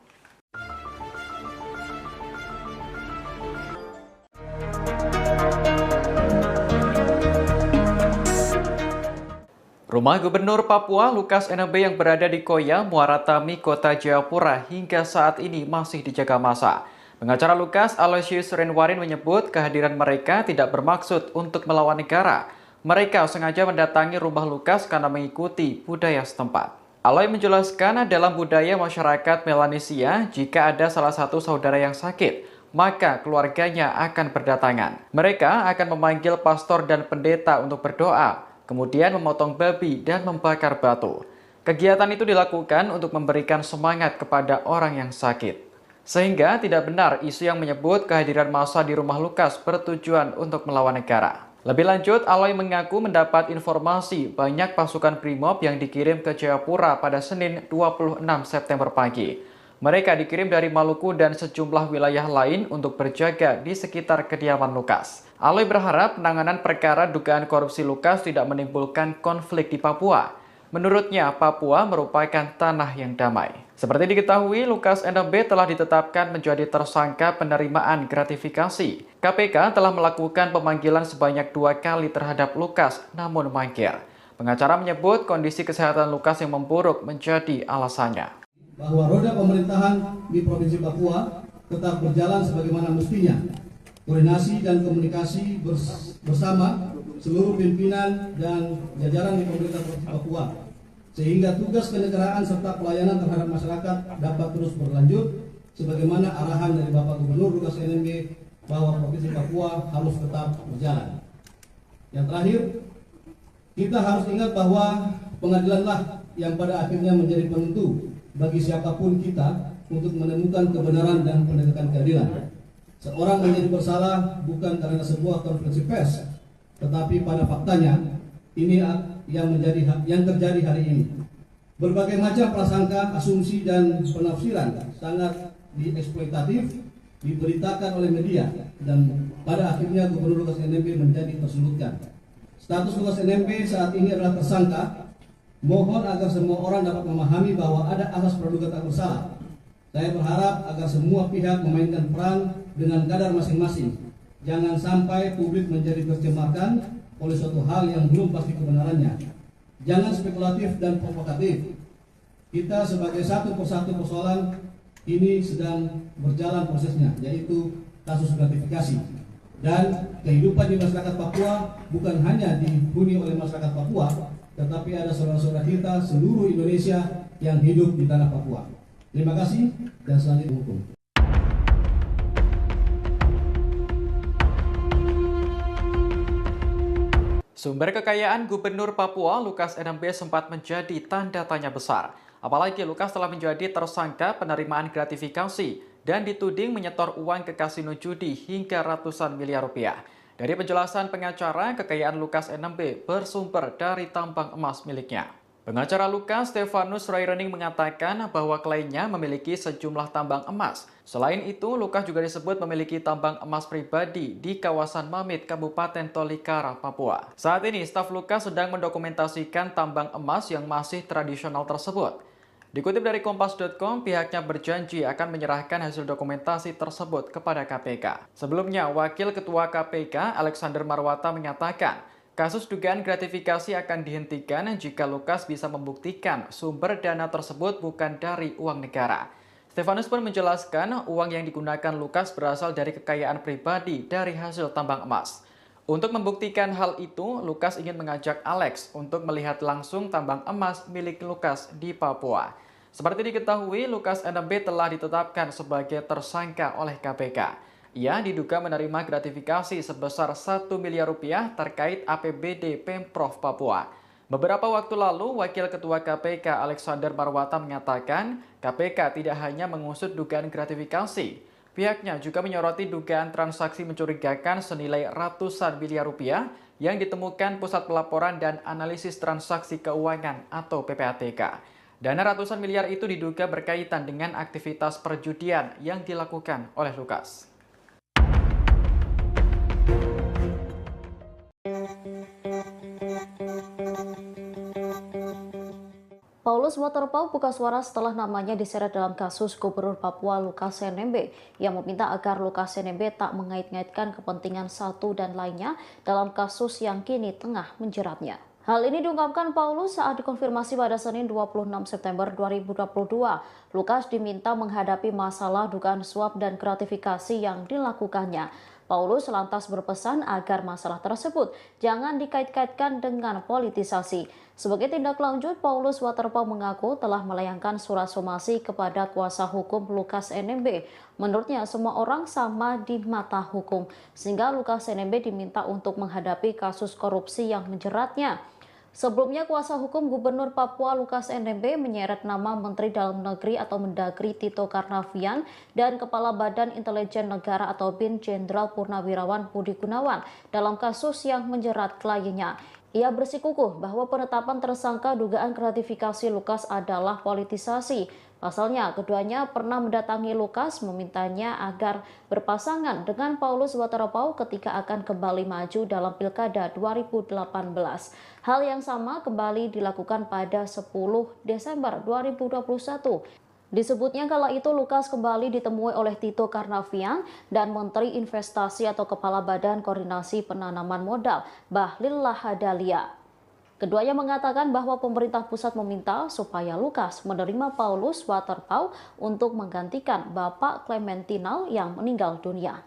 Rumah Gubernur Papua Lukas NMB yang berada di Koya, Muara Tami, Kota Jayapura hingga saat ini masih dijaga massa. Pengacara Lukas, Aloysius Renwarin, menyebut kehadiran mereka tidak bermaksud untuk melawan negara. Mereka sengaja mendatangi rumah Lukas karena mengikuti budaya setempat. Aloy menjelaskan dalam budaya masyarakat Melanesia, jika ada salah satu saudara yang sakit, maka keluarganya akan berdatangan. Mereka akan memanggil pastor dan pendeta untuk berdoa, kemudian memotong babi dan membakar batu. Kegiatan itu dilakukan untuk memberikan semangat kepada orang yang sakit. Sehingga tidak benar isu yang menyebut kehadiran massa di rumah Lukas bertujuan untuk melawan negara. Lebih lanjut, Aloy mengaku mendapat informasi banyak pasukan Brimob yang dikirim ke Jayapura pada Senin 26 September pagi. Mereka dikirim dari Maluku dan sejumlah wilayah lain untuk berjaga di sekitar kediaman Lukas. Aloy berharap penanganan perkara dugaan korupsi Lukas tidak menimbulkan konflik di Papua. Menurutnya, Papua merupakan tanah yang damai. Seperti diketahui, Lukas NMB telah ditetapkan menjadi tersangka penerimaan gratifikasi. KPK telah melakukan pemanggilan sebanyak 2 kali terhadap Lukas, namun mangkir. Pengacara menyebut kondisi kesehatan Lukas yang memburuk menjadi alasannya. Bahwa roda pemerintahan di Provinsi Papua tetap berjalan sebagaimana mestinya. Koordinasi dan komunikasi bersama seluruh pimpinan dan jajaran di pemerintah Provinsi Papua, sehingga tugas kenegaraan serta pelayanan terhadap masyarakat dapat terus berlanjut sebagaimana arahan dari Bapak Gubernur Lukas NMB bahwa Provinsi Papua harus tetap berjalan. Yang terakhir, kita harus ingat bahwa pengadilanlah yang pada akhirnya menjadi penentu bagi siapapun kita untuk menemukan kebenaran dan penegakan keadilan. Seorang menjadi bersalah bukan karena sebuah konferensi pers, tetapi pada faktanya ini yang terjadi hari ini. Berbagai macam prasangka, asumsi dan penafsiran sangat dieksploitatif diberitakan oleh media dan pada akhirnya Gubernur Lukas NMB menjadi tersulutkan. Status Lukas NMB saat ini adalah tersangka. Mohon agar semua orang dapat memahami bahwa ada asas praduga tak bersalah. Saya berharap agar semua pihak memainkan peran dengan kadar masing-masing. Jangan sampai publik menjadi tercemarkan oleh suatu hal yang belum pasti kebenarannya. Jangan spekulatif dan provokatif. Kita sebagai satu persatu persoalan ini sedang berjalan prosesnya, yaitu kasus gratifikasi. Dan kehidupan di masyarakat Papua bukan hanya dihuni oleh masyarakat Papua, tetapi ada saudara-saudara kita seluruh Indonesia yang hidup di tanah Papua. Terima kasih dan selanjutnya hukum. Sumber kekayaan Gubernur Papua Lukas NMB sempat menjadi tanda tanya besar. Apalagi Lukas telah menjadi tersangka penerimaan gratifikasi dan dituding menyetor uang ke kasino judi hingga ratusan miliar rupiah. Dari penjelasan pengacara, kekayaan Lukas NMB bersumber dari tambang emas miliknya. Pengacara Lukas, Stefanus Rairening, mengatakan bahwa kliennya memiliki sejumlah tambang emas. Selain itu, Lukas juga disebut memiliki tambang emas pribadi di kawasan Mamit, Kabupaten Tolikara, Papua. Saat ini, staf Lukas sedang mendokumentasikan tambang emas yang masih tradisional tersebut. Dikutip dari Kompas.com, pihaknya berjanji akan menyerahkan hasil dokumentasi tersebut kepada KPK. Sebelumnya, Wakil Ketua KPK, Alexander Marwata, menyatakan kasus dugaan gratifikasi akan dihentikan jika Lukas bisa membuktikan sumber dana tersebut bukan dari uang negara. Stefanus pun menjelaskan uang yang digunakan Lukas berasal dari kekayaan pribadi dari hasil tambang emas. Untuk membuktikan hal itu, Lukas ingin mengajak Alex untuk melihat langsung tambang emas milik Lukas di Papua. Seperti diketahui, Lukas NMB telah ditetapkan sebagai tersangka oleh KPK. Ia diduga menerima gratifikasi sebesar 1 miliar rupiah terkait APBD Pemprov Papua. Beberapa waktu lalu, Wakil Ketua KPK Alexander Marwata menyatakan KPK tidak hanya mengusut dugaan gratifikasi. Pihaknya juga menyoroti dugaan transaksi mencurigakan senilai ratusan miliar rupiah yang ditemukan Pusat Pelaporan dan Analisis Transaksi Keuangan atau PPATK. Dana ratusan miliar itu diduga berkaitan dengan aktivitas perjudian yang dilakukan oleh Lukas. Paulus Waterpauw buka suara setelah namanya diseret dalam kasus Gubernur Papua Lukas NMB yang meminta agar Lukas NMB tak mengait-ngaitkan kepentingan satu dan lainnya dalam kasus yang kini tengah menjeratnya. Hal ini diungkapkan Paulus saat dikonfirmasi pada Senin 26 September 2022. Lukas diminta menghadapi masalah dugaan suap dan gratifikasi yang dilakukannya. Paulus lantas berpesan agar masalah tersebut jangan dikait-kaitkan dengan politisasi. Sebagai tindak lanjut, Paulus Waterpauw mengaku telah melayangkan surat somasi kepada kuasa hukum Lukas NMB. Menurutnya, semua orang sama di mata hukum, sehingga Lukas NMB diminta untuk menghadapi kasus korupsi yang menjeratnya. Sebelumnya, kuasa hukum Gubernur Papua Lukas NMB menyeret nama Menteri Dalam Negeri atau Mendagri Tito Karnavian dan Kepala Badan Intelijen Negara atau BIN Jenderal Purnawirawan Budi Gunawan dalam kasus yang menjerat kliennya. Ia bersikukuh bahwa penetapan tersangka dugaan gratifikasi Lukas adalah politisasi. Pasalnya, keduanya pernah mendatangi Lukas memintanya agar berpasangan dengan Paulus Waterpauw ketika akan kembali maju dalam Pilkada 2018. Hal yang sama kembali dilakukan pada 10 Desember 2021. Disebutnya kala itu Lukas kembali ditemui oleh Tito Karnavian dan Menteri Investasi atau Kepala Badan Koordinasi Penanaman Modal, Bahlil Lahadalia. Keduanya mengatakan bahwa pemerintah pusat meminta supaya Lukas menerima Paulus Waterpauw untuk menggantikan Bapak Clementinal yang meninggal dunia.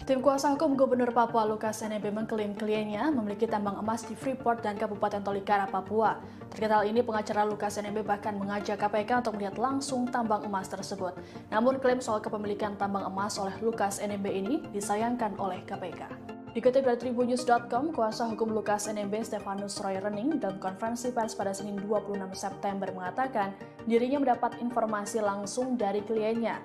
Tim kuasa hukum Gubernur Papua Lukas NMB mengklaim kliennya memiliki tambang emas di Freeport dan Kabupaten Tolikara, Papua. Terkait hal ini, pengacara Lukas NMB bahkan mengajak KPK untuk melihat langsung tambang emas tersebut. Namun klaim soal kepemilikan tambang emas oleh Lukas NMB ini disayangkan oleh KPK. Dikutip dari Tribunnews.com, kuasa hukum Lukas NMB Stefanus Roy Rening dalam konferensi pers pada Senin 26 September mengatakan dirinya mendapat informasi langsung dari kliennya.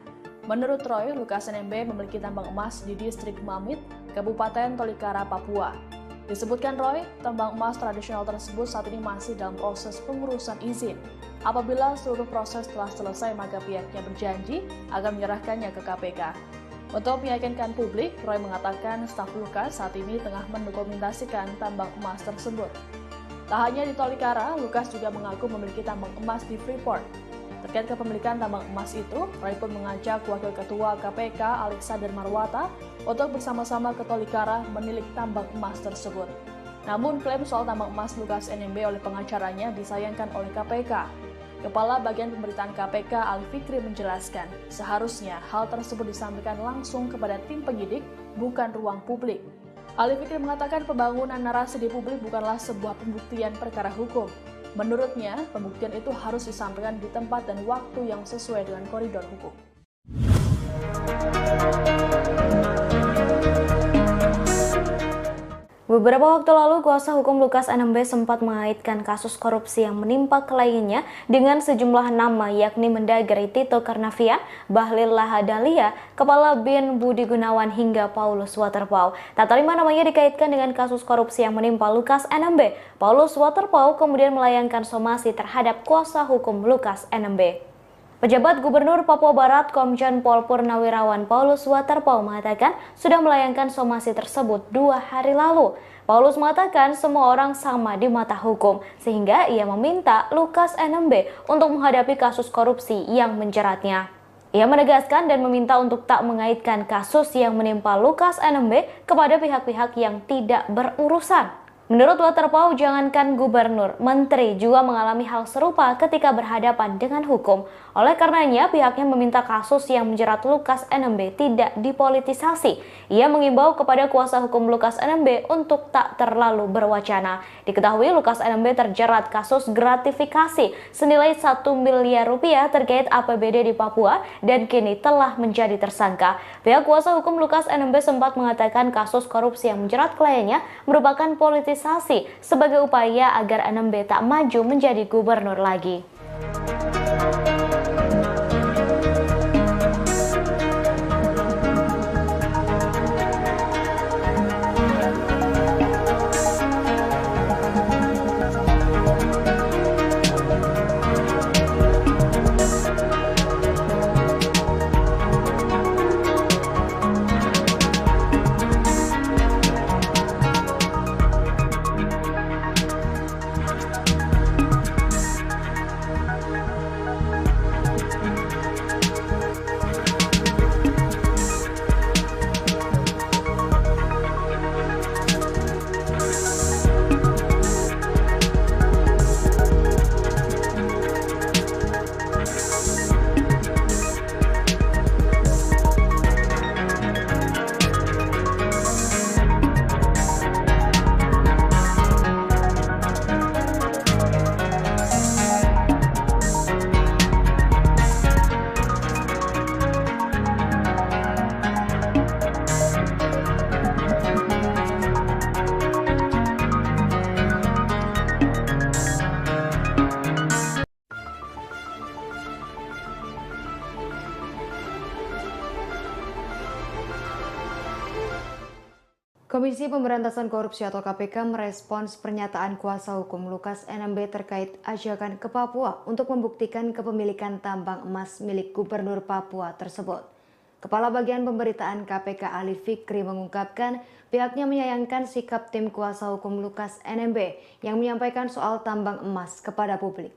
Menurut Roy, Lukas NMB memiliki tambang emas di distrik Mamit, Kabupaten Tolikara, Papua. Disebutkan Roy, tambang emas tradisional tersebut saat ini masih dalam proses pengurusan izin. Apabila seluruh proses telah selesai, maka pihaknya berjanji akan menyerahkannya ke KPK. Untuk meyakinkan publik, Roy mengatakan staf Lukas saat ini tengah mendokumentasikan tambang emas tersebut. Tak hanya di Tolikara, Lukas juga mengaku memiliki tambang emas di Freeport. Terkait kepemilikan tambang emas itu, Roy pun mengajak Wakil Ketua KPK Alexander Marwata untuk bersama-sama ke Tolikara menilik tambang emas tersebut. Namun klaim soal tambang emas Lukas NMB oleh pengacaranya disayangkan oleh KPK. Kepala Bagian Pemberitaan KPK Ali Fikri menjelaskan, seharusnya hal tersebut disampaikan langsung kepada tim penyidik, bukan ruang publik. Ali Fikri mengatakan pembangunan narasi di publik bukanlah sebuah pembuktian perkara hukum. Menurutnya, pembuktian itu harus disampaikan di tempat dan waktu yang sesuai dengan koridor hukum. Beberapa waktu lalu, kuasa hukum Lukas NMB sempat mengaitkan kasus korupsi yang menimpa kliennya dengan sejumlah nama yakni Mendagri Tito Karnavian, Bahlil Lahadalia, Kepala BIN Budi Gunawan hingga Paulus Waterpauw. Tak terima namanya dikaitkan dengan kasus korupsi yang menimpa Lukas NMB. Paulus Waterpauw kemudian melayangkan somasi terhadap kuasa hukum Lukas NMB. Pejabat Gubernur Papua Barat Komjen Pol Purnawirawan Paulus Waterpauw mengatakan sudah melayangkan somasi tersebut 2 hari lalu. Paulus mengatakan semua orang sama di mata hukum, sehingga ia meminta Lukas NMB untuk menghadapi kasus korupsi yang menjeratnya. Ia menegaskan dan meminta untuk tak mengaitkan kasus yang menimpa Lukas NMB kepada pihak-pihak yang tidak berurusan. Menurut Waterpauw, jangankan gubernur, menteri juga mengalami hal serupa ketika berhadapan dengan hukum. Oleh karenanya, pihaknya meminta kasus yang menjerat Lukas NMB tidak dipolitisasi. Ia mengimbau kepada kuasa hukum Lukas NMB untuk tak terlalu berwacana. Diketahui Lukas NMB terjerat kasus gratifikasi senilai 1 miliar rupiah terkait APBD di Papua dan kini telah menjadi tersangka. Pihak kuasa hukum Lukas NMB sempat mengatakan kasus korupsi yang menjerat kliennya merupakan politisasi sebagai upaya agar NMB tak maju menjadi gubernur lagi. Komisi Pemberantasan Korupsi atau KPK merespons pernyataan kuasa hukum Lukas NMB terkait ajakan ke Papua untuk membuktikan kepemilikan tambang emas milik Gubernur Papua tersebut. Kepala Bagian Pemberitaan KPK Ali Fikri mengungkapkan pihaknya menyayangkan sikap tim kuasa hukum Lukas NMB yang menyampaikan soal tambang emas kepada publik.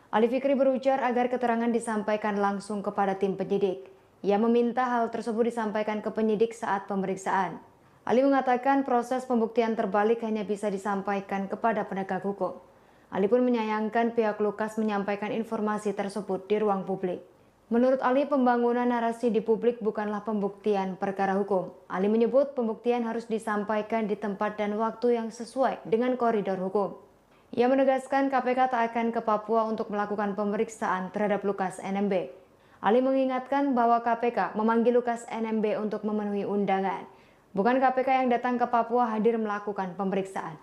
Ali Fikri berujar agar keterangan disampaikan langsung kepada tim penyidik. Ia meminta hal tersebut disampaikan ke penyidik saat pemeriksaan. Ali mengatakan proses pembuktian terbalik hanya bisa disampaikan kepada penegak hukum. Ali pun menyayangkan pihak Lukas menyampaikan informasi tersebut di ruang publik. Menurut Ali, pembangunan narasi di publik bukanlah pembuktian perkara hukum. Ali menyebut pembuktian harus disampaikan di tempat dan waktu yang sesuai dengan koridor hukum. Ia menegaskan KPK tak akan ke Papua untuk melakukan pemeriksaan terhadap Lukas NMB. Ali mengingatkan bahwa KPK memanggil Lukas NMB untuk memenuhi undangan. Bukan KPK yang datang ke Papua hadir melakukan pemeriksaan.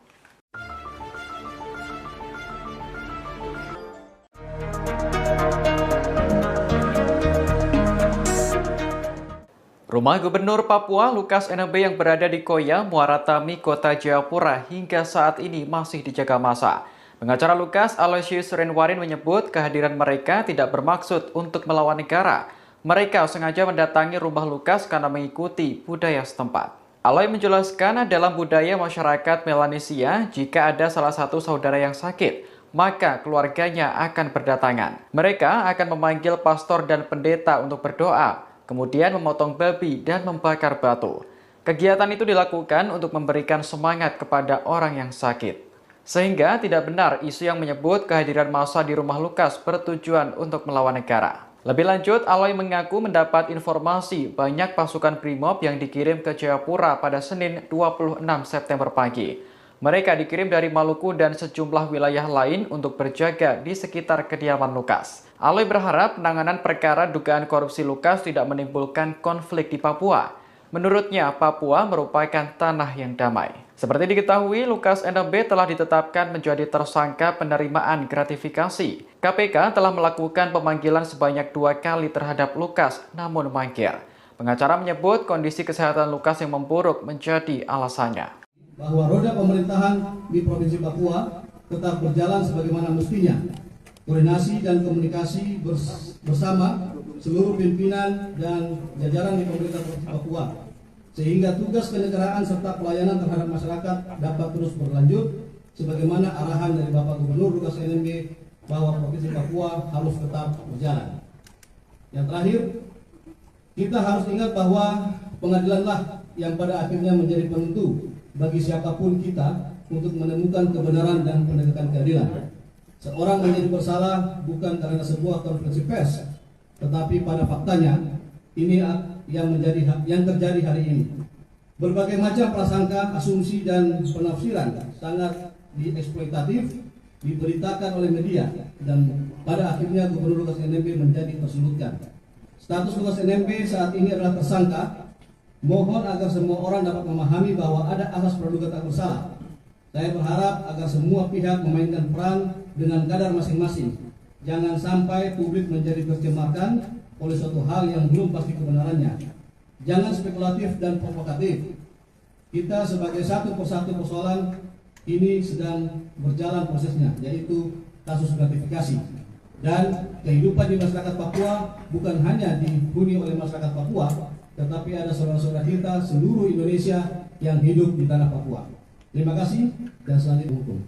Rumah Gubernur Papua Lukas NMB yang berada di Koya, Muara Tami, Kota Jayapura hingga saat ini masih dijaga massa. Pengacara Lukas, Aloysius Renwarin, menyebut kehadiran mereka tidak bermaksud untuk melawan negara. Mereka sengaja mendatangi rumah Lukas karena mengikuti budaya setempat. Aloy menjelaskan dalam budaya masyarakat Melanesia, jika ada salah satu saudara yang sakit, maka keluarganya akan berdatangan. Mereka akan memanggil pastor dan pendeta untuk berdoa, kemudian memotong babi dan membakar batu. Kegiatan itu dilakukan untuk memberikan semangat kepada orang yang sakit. Sehingga tidak benar isu yang menyebut kehadiran massa di rumah Lukas bertujuan untuk melawan negara. Lebih lanjut, Aloy mengaku mendapat informasi banyak pasukan Brimob yang dikirim ke Jayapura pada Senin 26 September pagi. Mereka dikirim dari Maluku dan sejumlah wilayah lain untuk berjaga di sekitar kediaman Lukas. Aloy berharap penanganan perkara dugaan korupsi Lukas tidak menimbulkan konflik di Papua. Menurutnya, Papua merupakan tanah yang damai. Seperti diketahui, Lukas NMB telah ditetapkan menjadi tersangka penerimaan gratifikasi. KPK telah melakukan pemanggilan sebanyak 2 kali terhadap Lukas, namun mangkir. Pengacara menyebut kondisi kesehatan Lukas yang memburuk menjadi alasannya. Bahwa roda pemerintahan di Provinsi Papua tetap berjalan sebagaimana mestinya. Koordinasi dan komunikasi bersama seluruh pimpinan dan jajaran di pemerintah Provinsi Papua, sehingga tugas kenegaraan serta pelayanan terhadap masyarakat dapat terus berlanjut sebagaimana arahan dari Bapak Gubernur Lukas NMB bahwa Provinsi Papua harus tetap berjalan. Yang terakhir, kita harus ingat bahwa pengadilanlah yang pada akhirnya menjadi penentu bagi siapapun kita untuk menemukan kebenaran dan penegakan keadilan. Seorang menjadi bersalah bukan karena sebuah konferensi pers, tetapi pada faktanya ini yang terjadi hari ini. Berbagai macam prasangka, asumsi dan penafsiran sangat dieksploitatif diberitakan oleh media dan pada akhirnya Gubernur Lukas NMB menjadi tersudutkan. Status Lukas NMB saat ini adalah tersangka. Mohon agar semua orang dapat memahami bahwa ada asas praduga tak bersalah. Saya berharap agar semua pihak memainkan peran dengan kadar masing-masing. Jangan sampai publik menjadi tercemarkan oleh suatu hal yang belum pasti kebenarannya. Jangan spekulatif dan provokatif. Kita sebagai satu persatu persoalan ini sedang berjalan prosesnya, yaitu kasus gratifikasi. Dan kehidupan di masyarakat Papua bukan hanya dihuni oleh masyarakat Papua, tetapi ada saudara-saudara kita seluruh Indonesia yang hidup di tanah Papua. Terima kasih dan selanjutnya hukum.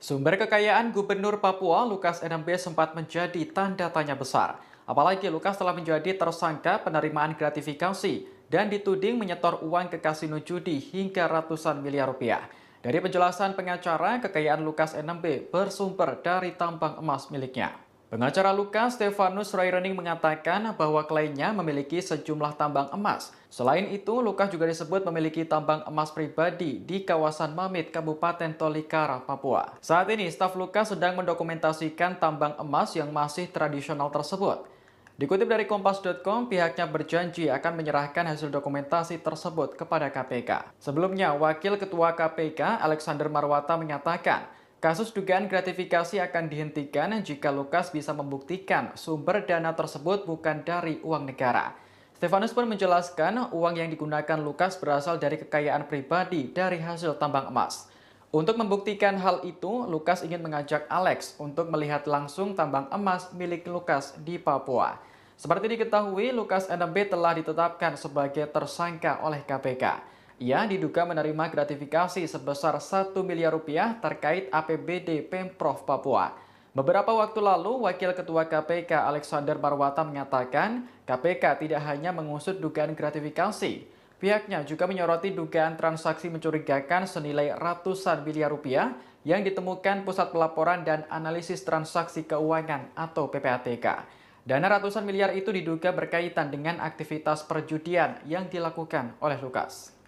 Sumber kekayaan Gubernur Papua Lukas NMB sempat menjadi tanda tanya besar. Apalagi Lukas telah menjadi tersangka penerimaan gratifikasi dan dituding menyetor uang ke kasino judi hingga ratusan miliar rupiah. Dari penjelasan pengacara, kekayaan Lukas NMB bersumber dari tambang emas miliknya. Pengacara Lukas, Stefanus Rairening, mengatakan bahwa kliennya memiliki sejumlah tambang emas. Selain itu, Lukas juga disebut memiliki tambang emas pribadi di kawasan Mamit, Kabupaten Tolikara, Papua. Saat ini, staf Lukas sedang mendokumentasikan tambang emas yang masih tradisional tersebut. Dikutip dari Kompas.com, pihaknya berjanji akan menyerahkan hasil dokumentasi tersebut kepada KPK. Sebelumnya, Wakil Ketua KPK, Alexander Marwata, menyatakan Kasus dugaan gratifikasi akan dihentikan jika Lukas bisa membuktikan sumber dana tersebut bukan dari uang negara. Stefanus pun menjelaskan uang yang digunakan Lukas berasal dari kekayaan pribadi dari hasil tambang emas. Untuk membuktikan hal itu, Lukas ingin mengajak Alex untuk melihat langsung tambang emas milik Lukas di Papua. Seperti diketahui, Lukas NMB telah ditetapkan sebagai tersangka oleh KPK. Ia diduga menerima gratifikasi sebesar 1 miliar rupiah terkait APBD Pemprov Papua. Beberapa waktu lalu, Wakil Ketua KPK Alexander Marwata mengatakan KPK tidak hanya mengusut dugaan gratifikasi. Pihaknya juga menyoroti dugaan transaksi mencurigakan senilai ratusan miliar rupiah yang ditemukan Pusat Pelaporan dan Analisis Transaksi Keuangan atau PPATK. Dana ratusan miliar itu diduga berkaitan dengan aktivitas perjudian yang dilakukan oleh Lukas.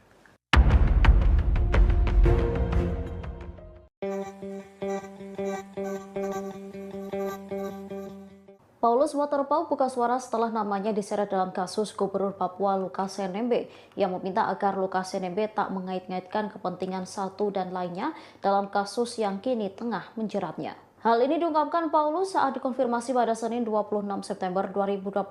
Paulus Waterpauw buka suara setelah namanya diseret dalam kasus Gubernur Papua Lukas NMB yang meminta agar Lukas NMB tak mengait-ngaitkan kepentingan satu dan lainnya dalam kasus yang kini tengah menjeratnya. Hal ini diungkapkan Paulus saat dikonfirmasi pada Senin 26 September 2022.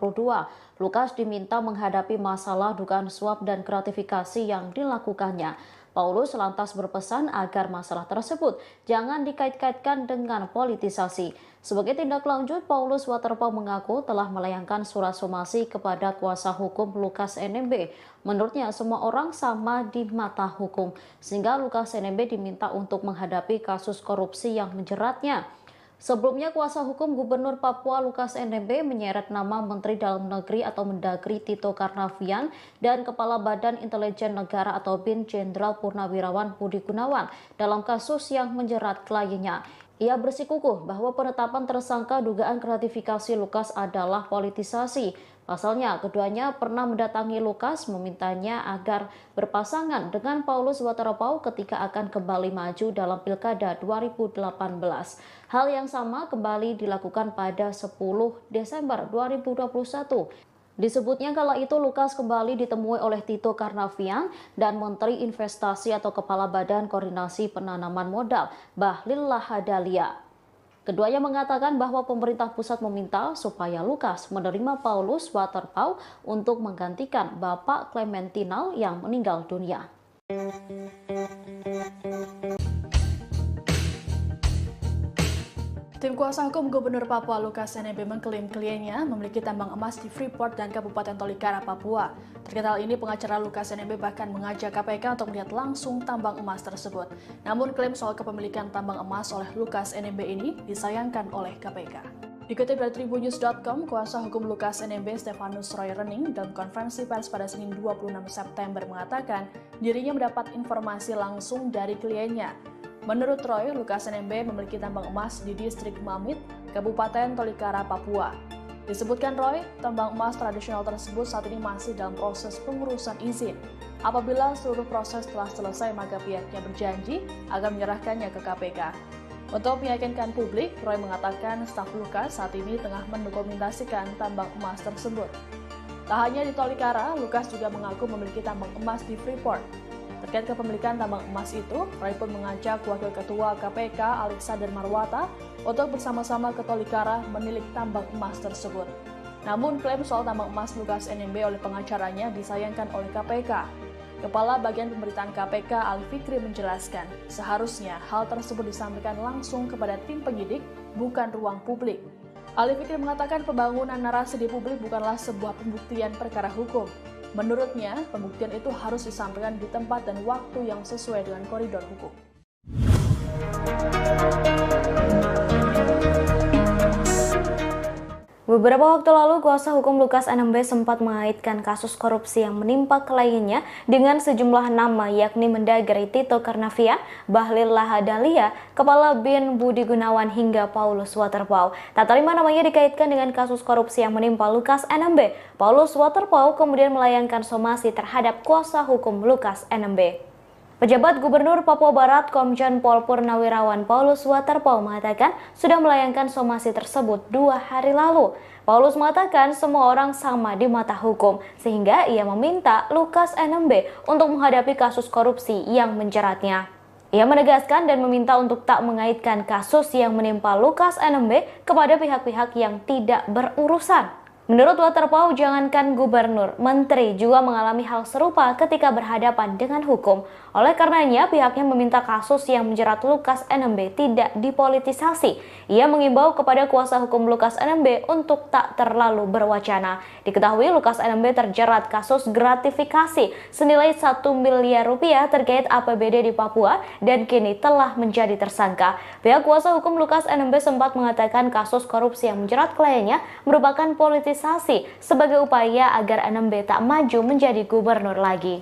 Lukas diminta menghadapi masalah dugaan suap dan gratifikasi yang dilakukannya. Paulus lantas berpesan agar masalah tersebut jangan dikait-kaitkan dengan politisasi. Sebagai tindak lanjut, Paulus Waterpauw mengaku telah melayangkan surat somasi kepada kuasa hukum Lukas NMB. Menurutnya, semua orang sama di mata hukum, sehingga Lukas NMB diminta untuk menghadapi kasus korupsi yang menjeratnya. Sebelumnya, kuasa hukum Gubernur Papua Lukas NMB menyeret nama Menteri Dalam Negeri atau Mendagri Tito Karnavian dan Kepala Badan Intelijen Negara atau BIN Jenderal Purnawirawan Budi Gunawan dalam kasus yang menjerat kliennya. Ia bersikukuh bahwa penetapan tersangka dugaan gratifikasi Lukas adalah politisasi. Pasalnya, keduanya pernah mendatangi Lukas memintanya agar berpasangan dengan Paulus Waterpauw ketika akan kembali maju dalam Pilkada 2018. Hal yang sama kembali dilakukan pada 10 Desember 2021. Disebutnya kala itu Lukas kembali ditemui oleh Tito Karnavian dan Menteri Investasi atau Kepala Badan Koordinasi Penanaman Modal, Bahlil Lahadalia. Keduanya mengatakan bahwa pemerintah pusat meminta supaya Lukas menerima Paulus Waterpauw untuk menggantikan Bapak Clementinal yang meninggal dunia. Tim kuasa hukum Gubernur Papua Lukas NMB mengklaim kliennya memiliki tambang emas di Freeport dan Kabupaten Tolikara, Papua. Terkait hal ini, pengacara Lukas NMB bahkan mengajak KPK untuk melihat langsung tambang emas tersebut. Namun klaim soal kepemilikan tambang emas oleh Lukas NMB ini disayangkan oleh KPK. Dikutip dari Tribunnews.com, kuasa hukum Lukas NMB Stefanus Roy Rening dalam konferensi pers pada Senin 26 September mengatakan dirinya mendapat informasi langsung dari kliennya. Menurut Roy, Lukas NMB memiliki tambang emas di distrik Mamit, Kabupaten Tolikara, Papua. Disebutkan Roy, tambang emas tradisional tersebut saat ini masih dalam proses pengurusan izin. Apabila seluruh proses telah selesai, maka pihaknya berjanji akan menyerahkannya ke KPK. Untuk meyakinkan publik, Roy mengatakan staf Lukas saat ini tengah mendokumentasikan tambang emas tersebut. Tak hanya di Tolikara, Lukas juga mengaku memiliki tambang emas di Freeport. Terkait kepemilikan tambang emas itu, Roy pun mengajak Wakil Ketua KPK Alexander Marwata untuk bersama-sama ke Tolikara menilik tambang emas tersebut. Namun klaim soal tambang emas Lukas NMB oleh pengacaranya disayangkan oleh KPK. Kepala Bagian Pemberitaan KPK Ali Fikri menjelaskan, seharusnya hal tersebut disampaikan langsung kepada tim penyidik, bukan ruang publik. Ali Fikri mengatakan pembangunan narasi di publik bukanlah sebuah pembuktian perkara hukum. Menurutnya, pembuktian itu harus disampaikan di tempat dan waktu yang sesuai dengan koridor hukum. Beberapa waktu lalu, kuasa hukum Lukas NMB sempat mengaitkan kasus korupsi yang menimpa kliennya dengan sejumlah nama yakni Mendagri Tito Karnavian, Bahlil Lahadalia, Kepala BIN Budi Gunawan hingga Paulus Waterpauw. Tak terima namanya dikaitkan dengan kasus korupsi yang menimpa Lukas NMB. Paulus Waterpauw kemudian melayangkan somasi terhadap kuasa hukum Lukas NMB. Pejabat Gubernur Papua Barat Komjen Pol Purnawirawan Paulus Waterpauw mengatakan sudah melayangkan somasi tersebut 2 hari lalu. Paulus mengatakan semua orang sama di mata hukum, sehingga ia meminta Lukas NMB untuk menghadapi kasus korupsi yang menjeratnya. Ia menegaskan dan meminta untuk tak mengaitkan kasus yang menimpa Lukas NMB kepada pihak-pihak yang tidak berurusan. Menurut Waterpau, jangankan gubernur, menteri juga mengalami hal serupa ketika berhadapan dengan hukum. Oleh karenanya, pihaknya meminta kasus yang menjerat Lukas NMB tidak dipolitisasi. Ia mengimbau kepada kuasa hukum Lukas NMB untuk tak terlalu berwacana. Diketahui Lukas NMB terjerat kasus gratifikasi senilai 1 miliar rupiah terkait APBD di Papua dan kini telah menjadi tersangka. Pihak kuasa hukum Lukas NMB sempat mengatakan kasus korupsi yang menjerat kliennya merupakan politisasi sebagai upaya agar NMB tak maju menjadi gubernur lagi.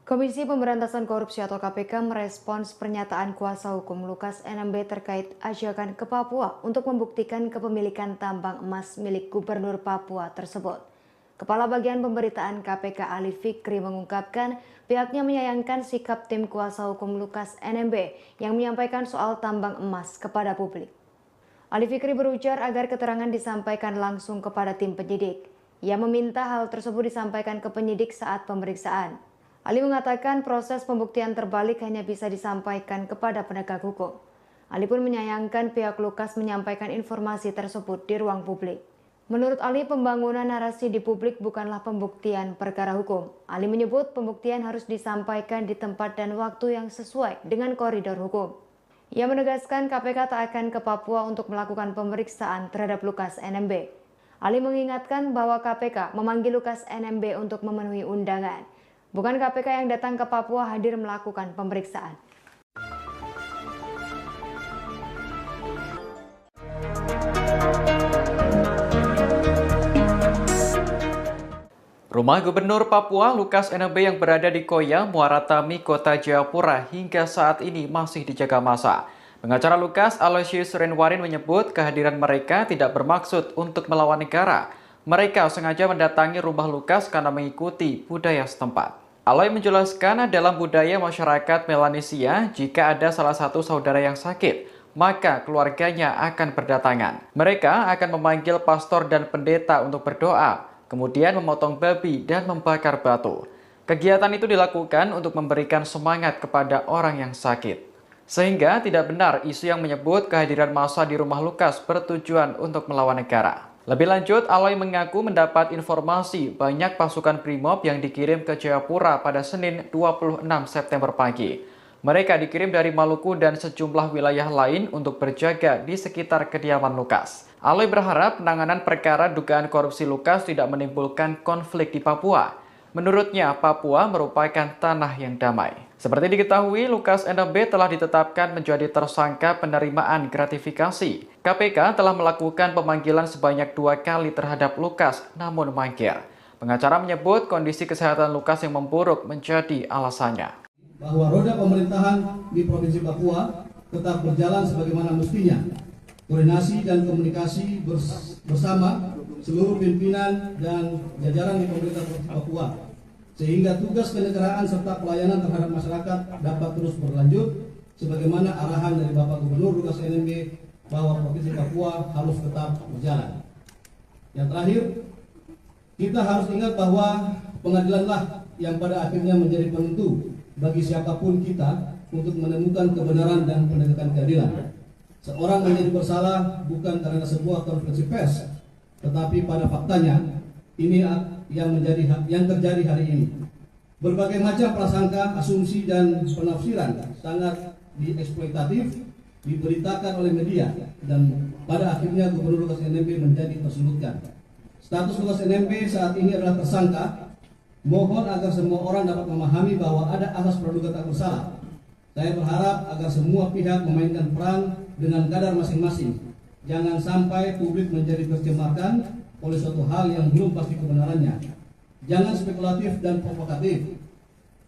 Komisi Pemberantasan Korupsi atau KPK merespons pernyataan kuasa hukum Lukas NMB terkait ajakan ke Papua untuk membuktikan kepemilikan tambang emas milik Gubernur Papua tersebut. Kepala Bagian Pemberitaan KPK Ali Fikri mengungkapkan pihaknya menyayangkan sikap tim kuasa hukum Lukas NMB yang menyampaikan soal tambang emas kepada publik. Ali Fikri berujar agar keterangan disampaikan langsung kepada tim penyidik. Ia meminta hal tersebut disampaikan ke penyidik saat pemeriksaan. Ali mengatakan proses pembuktian terbalik hanya bisa disampaikan kepada penegak hukum. Ali pun menyayangkan pihak Lukas menyampaikan informasi tersebut di ruang publik. Menurut Ali, pembangunan narasi di publik bukanlah pembuktian perkara hukum. Ali menyebut pembuktian harus disampaikan di tempat dan waktu yang sesuai dengan koridor hukum. Ia menegaskan KPK tak akan ke Papua untuk melakukan pemeriksaan terhadap Lukas NMB. Ali mengingatkan bahwa KPK memanggil Lukas NMB untuk memenuhi undangan. Bukan KPK yang datang ke Papua hadir melakukan pemeriksaan. Rumah Gubernur Papua Lukas NMB yang berada di Koya, Muara Tami, Kota Jayapura hingga saat ini masih dijaga massa. Pengacara Lukas, Aloysius Renwarin, menyebut kehadiran mereka tidak bermaksud untuk melawan negara. Mereka sengaja mendatangi rumah Lukas karena mengikuti budaya setempat. Aloy menjelaskan dalam budaya masyarakat Melanesia, jika ada salah satu saudara yang sakit, maka keluarganya akan berdatangan. Mereka akan memanggil pastor dan pendeta untuk berdoa, kemudian memotong babi dan membakar batu. Kegiatan itu dilakukan untuk memberikan semangat kepada orang yang sakit. Sehingga tidak benar isu yang menyebut kehadiran massa di rumah Lukas bertujuan untuk melawan negara. Lebih lanjut, Aloy mengaku mendapat informasi banyak pasukan Brimob yang dikirim ke Jayapura pada Senin 26 September pagi. Mereka dikirim dari Maluku dan sejumlah wilayah lain untuk berjaga di sekitar kediaman Lukas. Aloy berharap penanganan perkara dugaan korupsi Lukas tidak menimbulkan konflik di Papua. Menurutnya, Papua merupakan tanah yang damai. Seperti diketahui, Lukas NMB telah ditetapkan menjadi tersangka penerimaan gratifikasi. KPK telah melakukan pemanggilan sebanyak 2 kali terhadap Lukas, namun mangkir. Pengacara menyebut kondisi kesehatan Lukas yang memburuk menjadi alasannya. Bahwa roda pemerintahan di Provinsi Papua tetap berjalan sebagaimana mestinya. Koordinasi dan komunikasi bersama seluruh pimpinan dan jajaran di pemerintah Provinsi Papua, sehingga tugas kenegaraan serta pelayanan terhadap masyarakat dapat terus berlanjut sebagaimana arahan dari Bapak Gubernur Lukas NMB bahwa Provinsi Papua harus tetap berjalan. Yang terakhir, kita harus ingat bahwa pengadilanlah yang pada akhirnya menjadi penentu bagi siapapun kita untuk menemukan kebenaran dan penegakan keadilan. Seorang menjadi bersalah bukan karena sebuah konferensi pers, tetapi pada faktanya ini yang terjadi hari ini. Berbagai macam prasangka, asumsi dan penafsiran sangat dieksploitatif diberitakan oleh media dan pada akhirnya Gubernur Lukas NMB menjadi tersulutkan. Status Lukas NMB saat ini adalah tersangka. Mohon agar semua orang dapat memahami bahwa ada asas praduga tak bersalah. Saya berharap agar semua pihak memainkan peran dengan kadar masing-masing. Jangan sampai publik menjadi tercemarkan oleh suatu hal yang belum pasti kebenarannya. Jangan spekulatif dan provokatif.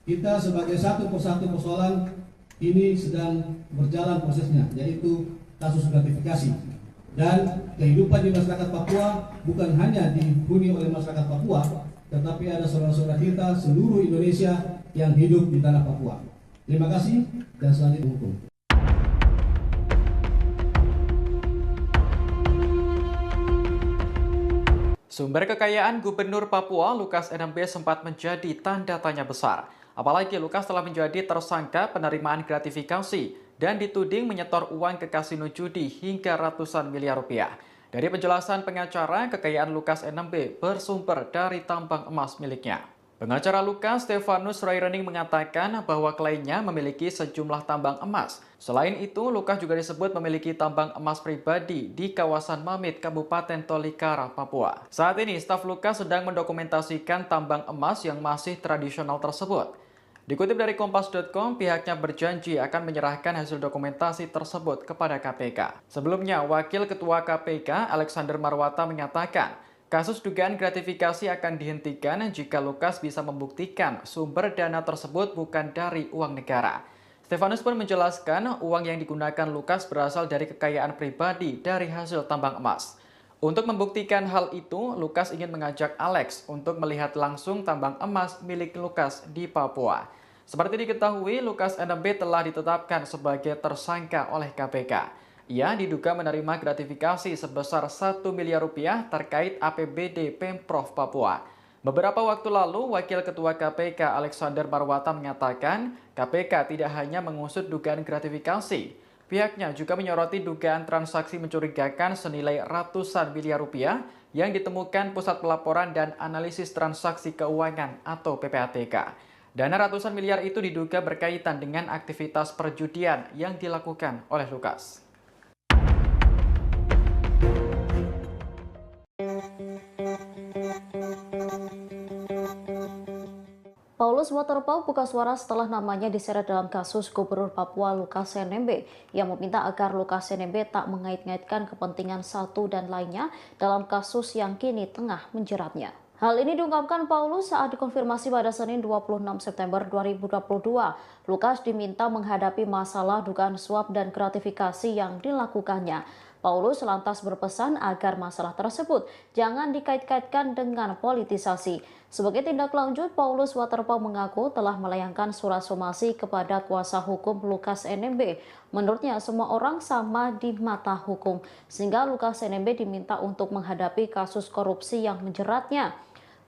Kita sebagai satu persatu persoalan ini sedang berjalan prosesnya, yaitu kasus gratifikasi. Dan kehidupan di masyarakat Papua bukan hanya dihuni oleh masyarakat Papua, tetapi ada saudara-saudara kita seluruh Indonesia yang hidup di tanah Papua. Terima kasih dan selanjutnya hukum. Sumber kekayaan Gubernur Papua Lukas NMB sempat menjadi tanda tanya besar. Apalagi Lukas telah menjadi tersangka penerimaan gratifikasi dan dituding menyetor uang ke kasino judi hingga ratusan miliar rupiah. Dari penjelasan pengacara, kekayaan Lukas NMB bersumber dari tambang emas miliknya. Pengacara Lukas, Stefanus Rairening, mengatakan bahwa kliennya memiliki sejumlah tambang emas. Selain itu, Lukas juga disebut memiliki tambang emas pribadi di kawasan Mamit, Kabupaten Tolikara, Papua. Saat ini, staf Lukas sedang mendokumentasikan tambang emas yang masih tradisional tersebut. Dikutip dari Kompas.com, pihaknya berjanji akan menyerahkan hasil dokumentasi tersebut kepada KPK. Sebelumnya, Wakil Ketua KPK, Alexander Marwata, menyatakan kasus dugaan gratifikasi akan dihentikan jika Lukas bisa membuktikan sumber dana tersebut bukan dari uang negara. Stefanus pun menjelaskan uang yang digunakan Lukas berasal dari kekayaan pribadi dari hasil tambang emas. Untuk membuktikan hal itu, Lukas ingin mengajak Alex untuk melihat langsung tambang emas milik Lukas di Papua. Seperti diketahui, Lukas NMB telah ditetapkan sebagai tersangka oleh KPK. Ia diduga menerima gratifikasi sebesar 1 miliar rupiah terkait APBD Pemprov Papua. Beberapa waktu lalu, Wakil Ketua KPK Alexander Marwata menyatakan KPK tidak hanya mengusut dugaan gratifikasi. Pihaknya juga menyoroti dugaan transaksi mencurigakan senilai ratusan miliar rupiah yang ditemukan Pusat Pelaporan dan Analisis Transaksi Keuangan atau PPATK. Dana ratusan miliar itu diduga berkaitan dengan aktivitas perjudian yang dilakukan oleh Lukas. Paulus Waterpauw buka suara setelah namanya diseret dalam kasus Gubernur Papua Lukas NMB yang meminta agar Lukas NMB tak mengait-ngaitkan kepentingan satu dan lainnya dalam kasus yang kini tengah menjeratnya. Hal ini diungkapkan Paulus saat dikonfirmasi pada Senin 26 September 2022. Lukas diminta menghadapi masalah dugaan suap dan gratifikasi yang dilakukannya. Paulus lantas berpesan agar masalah tersebut jangan dikait-kaitkan dengan politisasi. Sebagai tindak lanjut, Paulus Waterpauw mengaku telah melayangkan surat somasi kepada kuasa hukum Lukas NMB. Menurutnya, semua orang sama di mata hukum, sehingga Lukas NMB diminta untuk menghadapi kasus korupsi yang menjeratnya.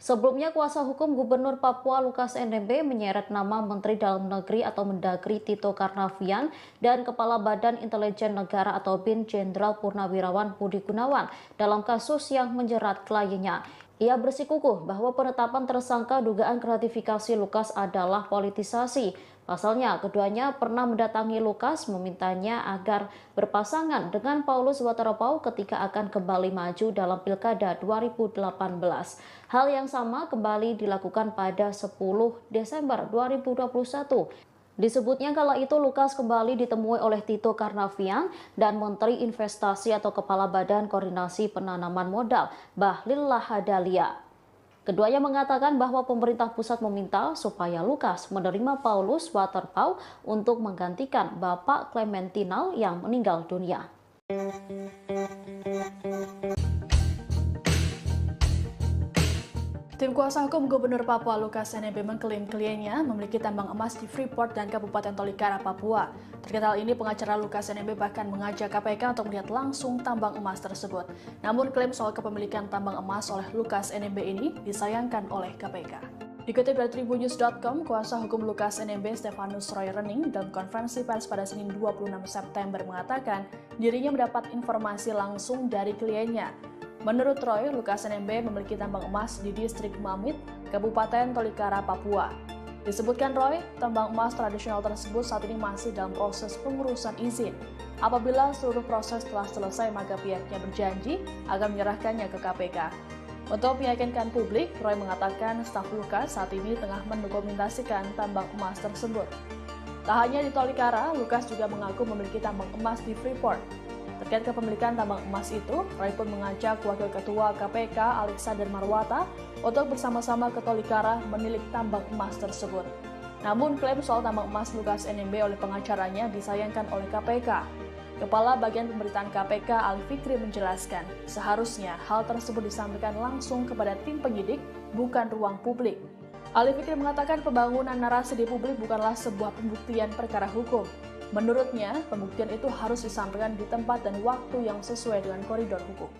Sebelumnya, kuasa hukum Gubernur Papua Lukas NMB menyeret nama Menteri Dalam Negeri atau Mendagri Tito Karnavian dan Kepala Badan Intelijen Negara atau BIN Jenderal Purnawirawan Budi Gunawan dalam kasus yang menjerat kliennya. Ia bersikukuh bahwa penetapan tersangka dugaan gratifikasi Lukas adalah politisasi. Pasalnya, keduanya pernah mendatangi Lukas memintanya agar berpasangan dengan Paulus Waterpauw ketika akan kembali maju dalam Pilkada 2018. Hal yang sama kembali dilakukan pada 10 Desember 2021. Disebutnya kala itu Lukas kembali ditemui oleh Tito Karnavian dan Menteri Investasi atau Kepala Badan Koordinasi Penanaman Modal Bahlil Lahadalia. Keduanya mengatakan bahwa pemerintah pusat meminta supaya Lukas menerima Paulus Waterpauw untuk menggantikan Bapak Clementinal yang meninggal dunia. Tim kuasa hukum Gubernur Papua Lukas NMB mengklaim kliennya memiliki tambang emas di Freeport dan Kabupaten Tolikara, Papua. Terkait hal ini, pengacara Lukas NMB bahkan mengajak KPK untuk melihat langsung tambang emas tersebut. Namun klaim soal kepemilikan tambang emas oleh Lukas NMB ini disayangkan oleh KPK. Dikutip dari Tribunnews.com, kuasa hukum Lukas NMB Stefanus Roy Rening dalam konferensi pers pada Senin 26 September mengatakan dirinya mendapat informasi langsung dari kliennya. Menurut Roy, Lukas NMB memiliki tambang emas di distrik Mamit, Kabupaten Tolikara, Papua. Disebutkan Roy, tambang emas tradisional tersebut saat ini masih dalam proses pengurusan izin. Apabila seluruh proses telah selesai, maka pihaknya berjanji akan menyerahkannya ke KPK. Untuk meyakinkan publik, Roy mengatakan staf Lukas saat ini tengah mendokumentasikan tambang emas tersebut. Tak hanya di Tolikara, Lukas juga mengaku memiliki tambang emas di Freeport. Terkait kepemilikan tambang emas itu, Roy pun mengajak Wakil Ketua KPK Alexander Marwata untuk bersama-sama ke Tolikara menilik tambang emas tersebut. Namun klaim soal tambang emas Lukas NMB oleh pengacaranya disayangkan oleh KPK. Kepala Bagian Pemberitaan KPK Ali Fikri menjelaskan, seharusnya hal tersebut disampaikan langsung kepada tim penyidik, bukan ruang publik. Ali Fikri mengatakan pembangunan narasi di publik bukanlah sebuah pembuktian perkara hukum. Menurutnya, pembuktian itu harus disampaikan di tempat dan waktu yang sesuai dengan koridor hukum.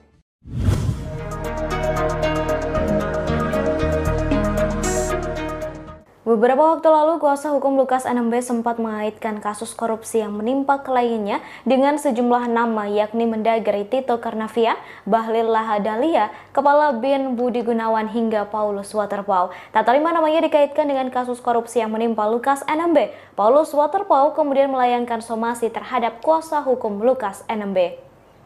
Beberapa waktu lalu, kuasa hukum Lukas NMB sempat mengaitkan kasus korupsi yang menimpa kliennya dengan sejumlah nama, yakni Mendagri Tito Karnavian, Bahlil Lahadalia, Kepala BIN Budi Gunawan, hingga Paulus Waterpauw. Tak terima namanya dikaitkan dengan kasus korupsi yang menimpa Lukas NMB. Paulus Waterpauw kemudian melayangkan somasi terhadap kuasa hukum Lukas NMB.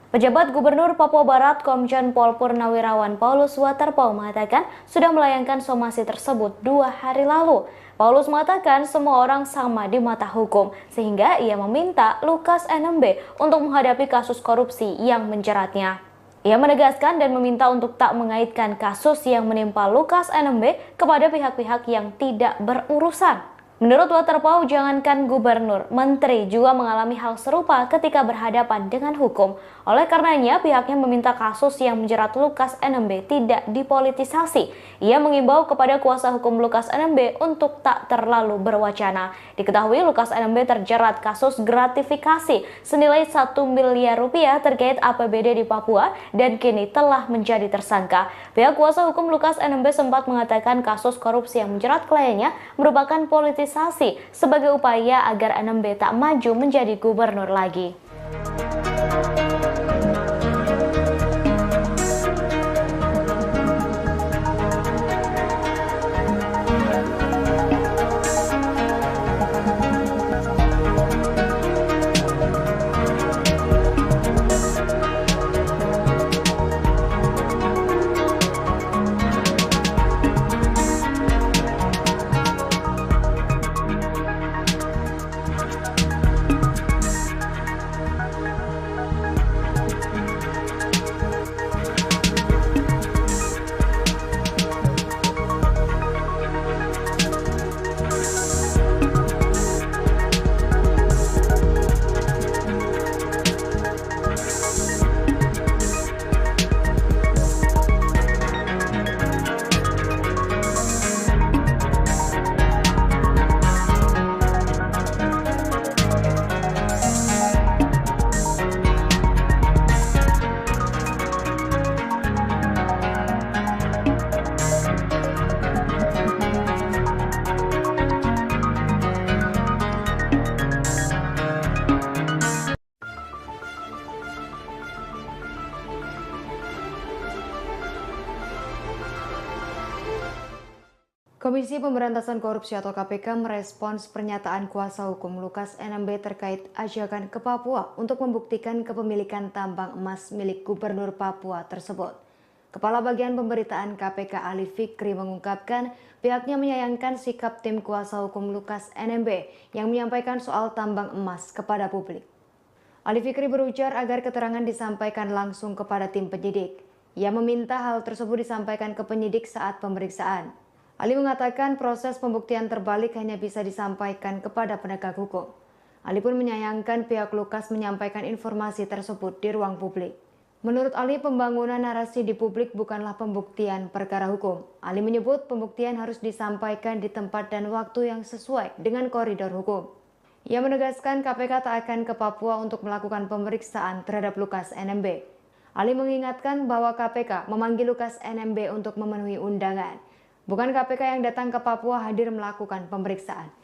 Pejabat Gubernur Papua Barat Komjen Pol Purnawirawan Paulus Waterpauw mengatakan sudah melayangkan somasi tersebut 2 hari lalu. Paulus mengatakan semua orang sama di mata hukum, sehingga ia meminta Lukas NMB untuk menghadapi kasus korupsi yang menjeratnya. Ia menegaskan dan meminta untuk tak mengaitkan kasus yang menimpa Lukas NMB kepada pihak-pihak yang tidak berurusan. Menurut Waterpauw, jangankan gubernur, menteri juga mengalami hal serupa ketika berhadapan dengan hukum. Oleh karenanya, pihaknya meminta kasus yang menjerat Lukas NMB tidak dipolitisasi. Ia mengimbau kepada kuasa hukum Lukas NMB untuk tak terlalu berwacana. Diketahui Lukas NMB terjerat kasus gratifikasi senilai 1 miliar rupiah terkait APBD di Papua dan kini telah menjadi tersangka. Pihak kuasa hukum Lukas NMB sempat mengatakan kasus korupsi yang menjerat kliennya merupakan politisasi sebagai upaya agar NMB tak maju menjadi gubernur lagi. Komisi Pemberantasan Korupsi atau KPK merespons pernyataan kuasa hukum Lukas NMB terkait ajakan ke Papua untuk membuktikan kepemilikan tambang emas milik Gubernur Papua tersebut. Kepala Bagian Pemberitaan KPK Ali Fikri mengungkapkan pihaknya menyayangkan sikap tim kuasa hukum Lukas NMB yang menyampaikan soal tambang emas kepada publik. Ali Fikri berujar agar keterangan disampaikan langsung kepada tim penyidik. Ia meminta hal tersebut disampaikan ke penyidik saat pemeriksaan. Ali mengatakan proses pembuktian terbalik hanya bisa disampaikan kepada penegak hukum. Ali pun menyayangkan pihak Lukas menyampaikan informasi tersebut di ruang publik. Menurut Ali, pembangunan narasi di publik bukanlah pembuktian perkara hukum. Ali menyebut pembuktian harus disampaikan di tempat dan waktu yang sesuai dengan koridor hukum. Ia menegaskan KPK tak akan ke Papua untuk melakukan pemeriksaan terhadap Lukas NMB. Ali mengingatkan bahwa KPK memanggil Lukas NMB untuk memenuhi undangan. Bukan KPK yang datang ke Papua hadir melakukan pemeriksaan.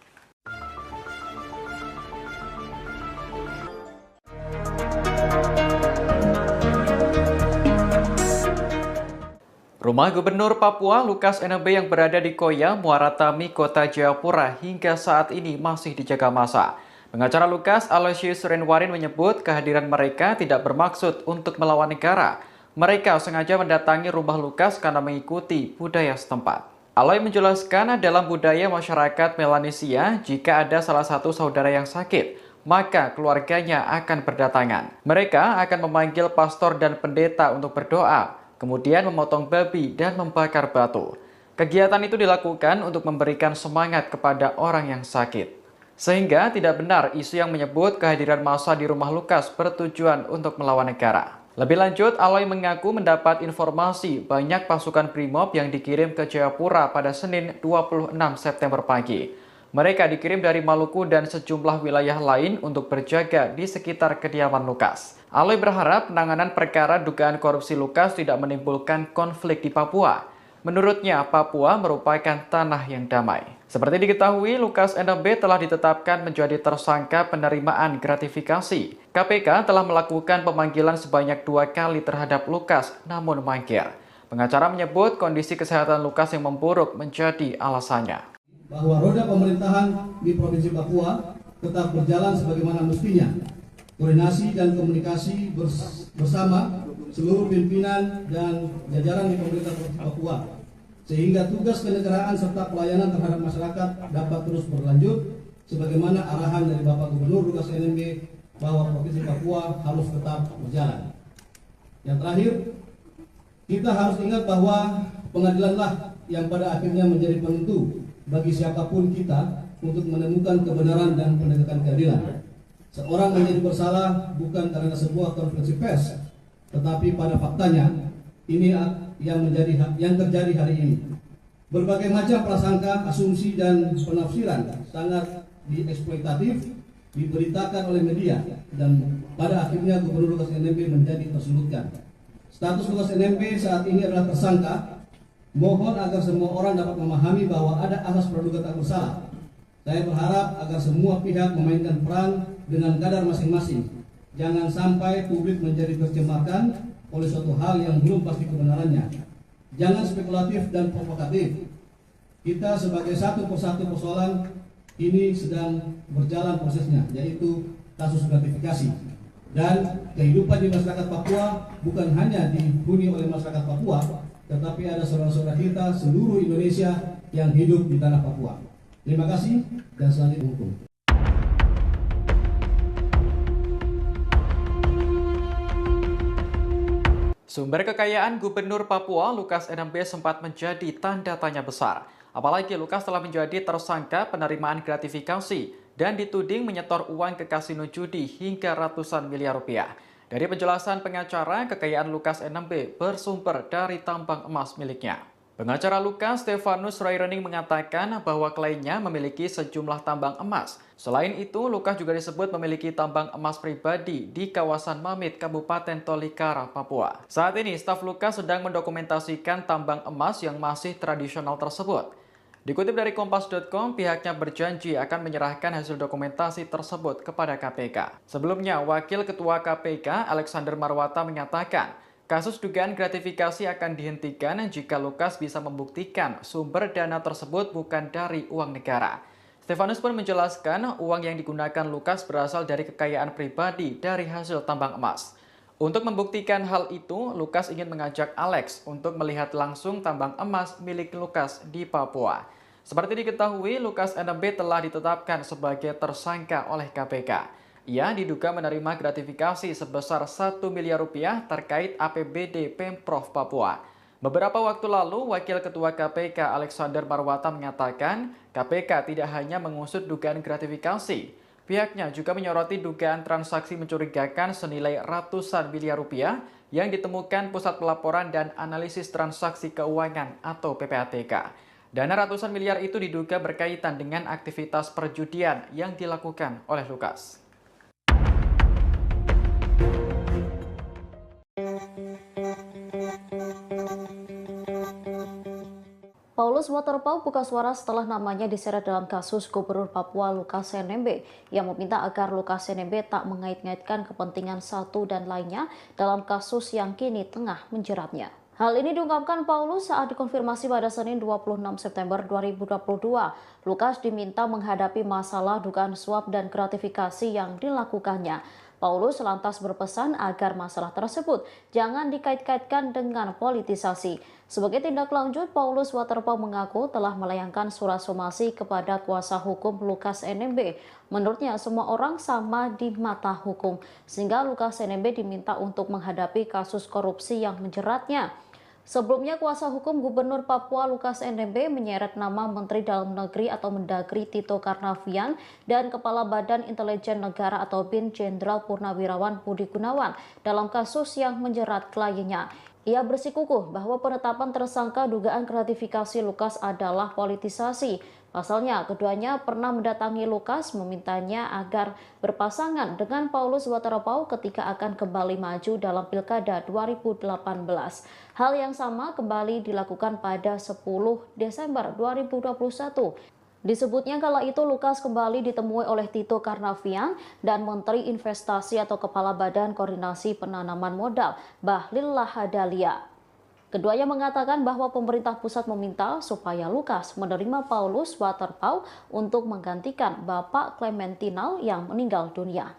Rumah Gubernur Papua Lukas NMB yang berada di Koya, Muara Tami, Kota Jayapura hingga saat ini masih dijaga massa. Pengacara Lukas, Aloysius Renwarin menyebut kehadiran mereka tidak bermaksud untuk melawan negara. Mereka sengaja mendatangi rumah Lukas karena mengikuti budaya setempat. Aloy menjelaskan dalam budaya masyarakat Melanesia, jika ada salah satu saudara yang sakit, maka keluarganya akan berdatangan. Mereka akan memanggil pastor dan pendeta untuk berdoa, kemudian memotong babi dan membakar batu. Kegiatan itu dilakukan untuk memberikan semangat kepada orang yang sakit. Sehingga tidak benar isu yang menyebut kehadiran massa di rumah Lukas bertujuan untuk melawan negara. Lebih lanjut, Aloy mengaku mendapat informasi banyak pasukan Brimob yang dikirim ke Jayapura pada Senin 26 September pagi. Mereka dikirim dari Maluku dan sejumlah wilayah lain untuk berjaga di sekitar kediaman Lukas. Aloy berharap penanganan perkara dugaan korupsi Lukas tidak menimbulkan konflik di Papua. Menurutnya, Papua merupakan tanah yang damai. Seperti diketahui, Lukas NMB telah ditetapkan menjadi tersangka penerimaan gratifikasi. KPK telah melakukan pemanggilan sebanyak 2 kali terhadap Lukas, namun mangkir. Pengacara menyebut kondisi kesehatan Lukas yang memburuk menjadi alasannya. Bahwa roda pemerintahan di Provinsi Papua tetap berjalan sebagaimana mestinya. Koordinasi dan komunikasi bersama seluruh pimpinan dan jajaran di pemerintah Provinsi Papua, sehingga tugas kenegaraan serta pelayanan terhadap masyarakat dapat terus berlanjut sebagaimana arahan dari Bapak Gubernur Lukas NMB bahwa Provinsi Papua harus tetap berjalan. Yang terakhir, kita harus ingat bahwa pengadilanlah yang pada akhirnya menjadi penentu bagi siapapun kita untuk menemukan kebenaran dan penegakan keadilan. Seorang menjadi bersalah bukan karena sebuah konferensi pers, tetapi pada faktanya ini yang terjadi hari ini. Berbagai macam prasangka, asumsi dan penafsiran sangat dieksploitatif diberitakan oleh media dan pada akhirnya Gubernur Lukas NMB menjadi tersudutkan. Status Lukas NMB saat ini adalah tersangka. Mohon agar semua orang dapat memahami bahwa ada asas praduga tak bersalah. Saya berharap agar semua pihak memainkan peran dengan kadar masing-masing. Jangan sampai publik menjadi tercemarkan oleh suatu hal yang belum pasti kebenarannya. Jangan spekulatif dan provokatif. Kita sebagai satu persatu persoalan ini sedang berjalan prosesnya, yaitu kasus gratifikasi. Dan kehidupan di masyarakat Papua bukan hanya dihuni oleh masyarakat Papua, tetapi ada saudara-saudara kita seluruh Indonesia yang hidup di tanah Papua. Terima kasih dan selanjutnya hukum. Sumber kekayaan Gubernur Papua Lukas NMB sempat menjadi tanda tanya besar. Apalagi Lukas telah menjadi tersangka penerimaan gratifikasi dan dituding menyetor uang ke kasino judi hingga ratusan miliar rupiah. Dari penjelasan pengacara, kekayaan Lukas NMB bersumber dari tambang emas miliknya. Pengacara Lukas, Stefanus Roirening, mengatakan bahwa kliennya memiliki sejumlah tambang emas. Selain itu, Lukas juga disebut memiliki tambang emas pribadi di kawasan Mamit, Kabupaten Tolikara, Papua. Saat ini, staf Lukas sedang mendokumentasikan tambang emas yang masih tradisional tersebut. Dikutip dari Kompas.com, pihaknya berjanji akan menyerahkan hasil dokumentasi tersebut kepada KPK. Sebelumnya, Wakil Ketua KPK, Alexander Marwata, menyatakan kasus dugaan gratifikasi akan dihentikan jika Lukas bisa membuktikan sumber dana tersebut bukan dari uang negara. Stefanus pun menjelaskan uang yang digunakan Lukas berasal dari kekayaan pribadi dari hasil tambang emas. Untuk membuktikan hal itu, Lukas ingin mengajak Alex untuk melihat langsung tambang emas milik Lukas di Papua. Seperti diketahui, Lukas NMB telah ditetapkan sebagai tersangka oleh KPK. Ia diduga menerima gratifikasi sebesar 1 miliar rupiah terkait APBD Pemprov Papua. Beberapa waktu lalu, Wakil Ketua KPK Alexander Marwata menyatakan KPK tidak hanya mengusut dugaan gratifikasi. Pihaknya juga menyoroti dugaan transaksi mencurigakan senilai ratusan miliar rupiah yang ditemukan Pusat Pelaporan dan Analisis Transaksi Keuangan atau PPATK. Dana ratusan miliar itu diduga berkaitan dengan aktivitas perjudian yang dilakukan oleh Lukas. Paulus Waterpauw buka suara setelah namanya diseret dalam kasus Gubernur Papua Lukas NMB yang meminta agar Lukas NMB tak mengait-ngaitkan kepentingan satu dan lainnya dalam kasus yang kini tengah menjeratnya. Hal ini diungkapkan Paulus saat dikonfirmasi pada Senin 26 September 2022. Lukas diminta menghadapi masalah dugaan suap dan gratifikasi yang dilakukannya. Paulus lantas berpesan agar masalah tersebut jangan dikait-kaitkan dengan politisasi. Sebagai tindak lanjut, Paulus Waterpauw mengaku telah melayangkan surat somasi kepada kuasa hukum Lukas NMB. Menurutnya, semua orang sama di mata hukum, sehingga Lukas NMB diminta untuk menghadapi kasus korupsi yang menjeratnya. Sebelumnya, kuasa hukum Gubernur Papua Lukas NMB menyeret nama Menteri Dalam Negeri atau Mendagri Tito Karnavian dan Kepala Badan Intelijen Negara atau BIN Jenderal Purnawirawan Budi Gunawan dalam kasus yang menjerat kliennya. Ia bersikukuh bahwa penetapan tersangka dugaan gratifikasi Lukas adalah politisasi. Pasalnya, keduanya pernah mendatangi Lukas memintanya agar berpasangan dengan Paulus Waterpauw ketika akan kembali maju dalam Pilkada 2018. Hal yang sama kembali dilakukan pada 10 Desember 2021. Disebutnya kala itu Lukas kembali ditemui oleh Tito Karnavian dan Menteri Investasi atau Kepala Badan Koordinasi Penanaman Modal, Bahlil Lahadalia. Keduanya mengatakan bahwa pemerintah pusat meminta supaya Lukas menerima Paulus Waterpauw untuk menggantikan Bapak Clementinal yang meninggal dunia.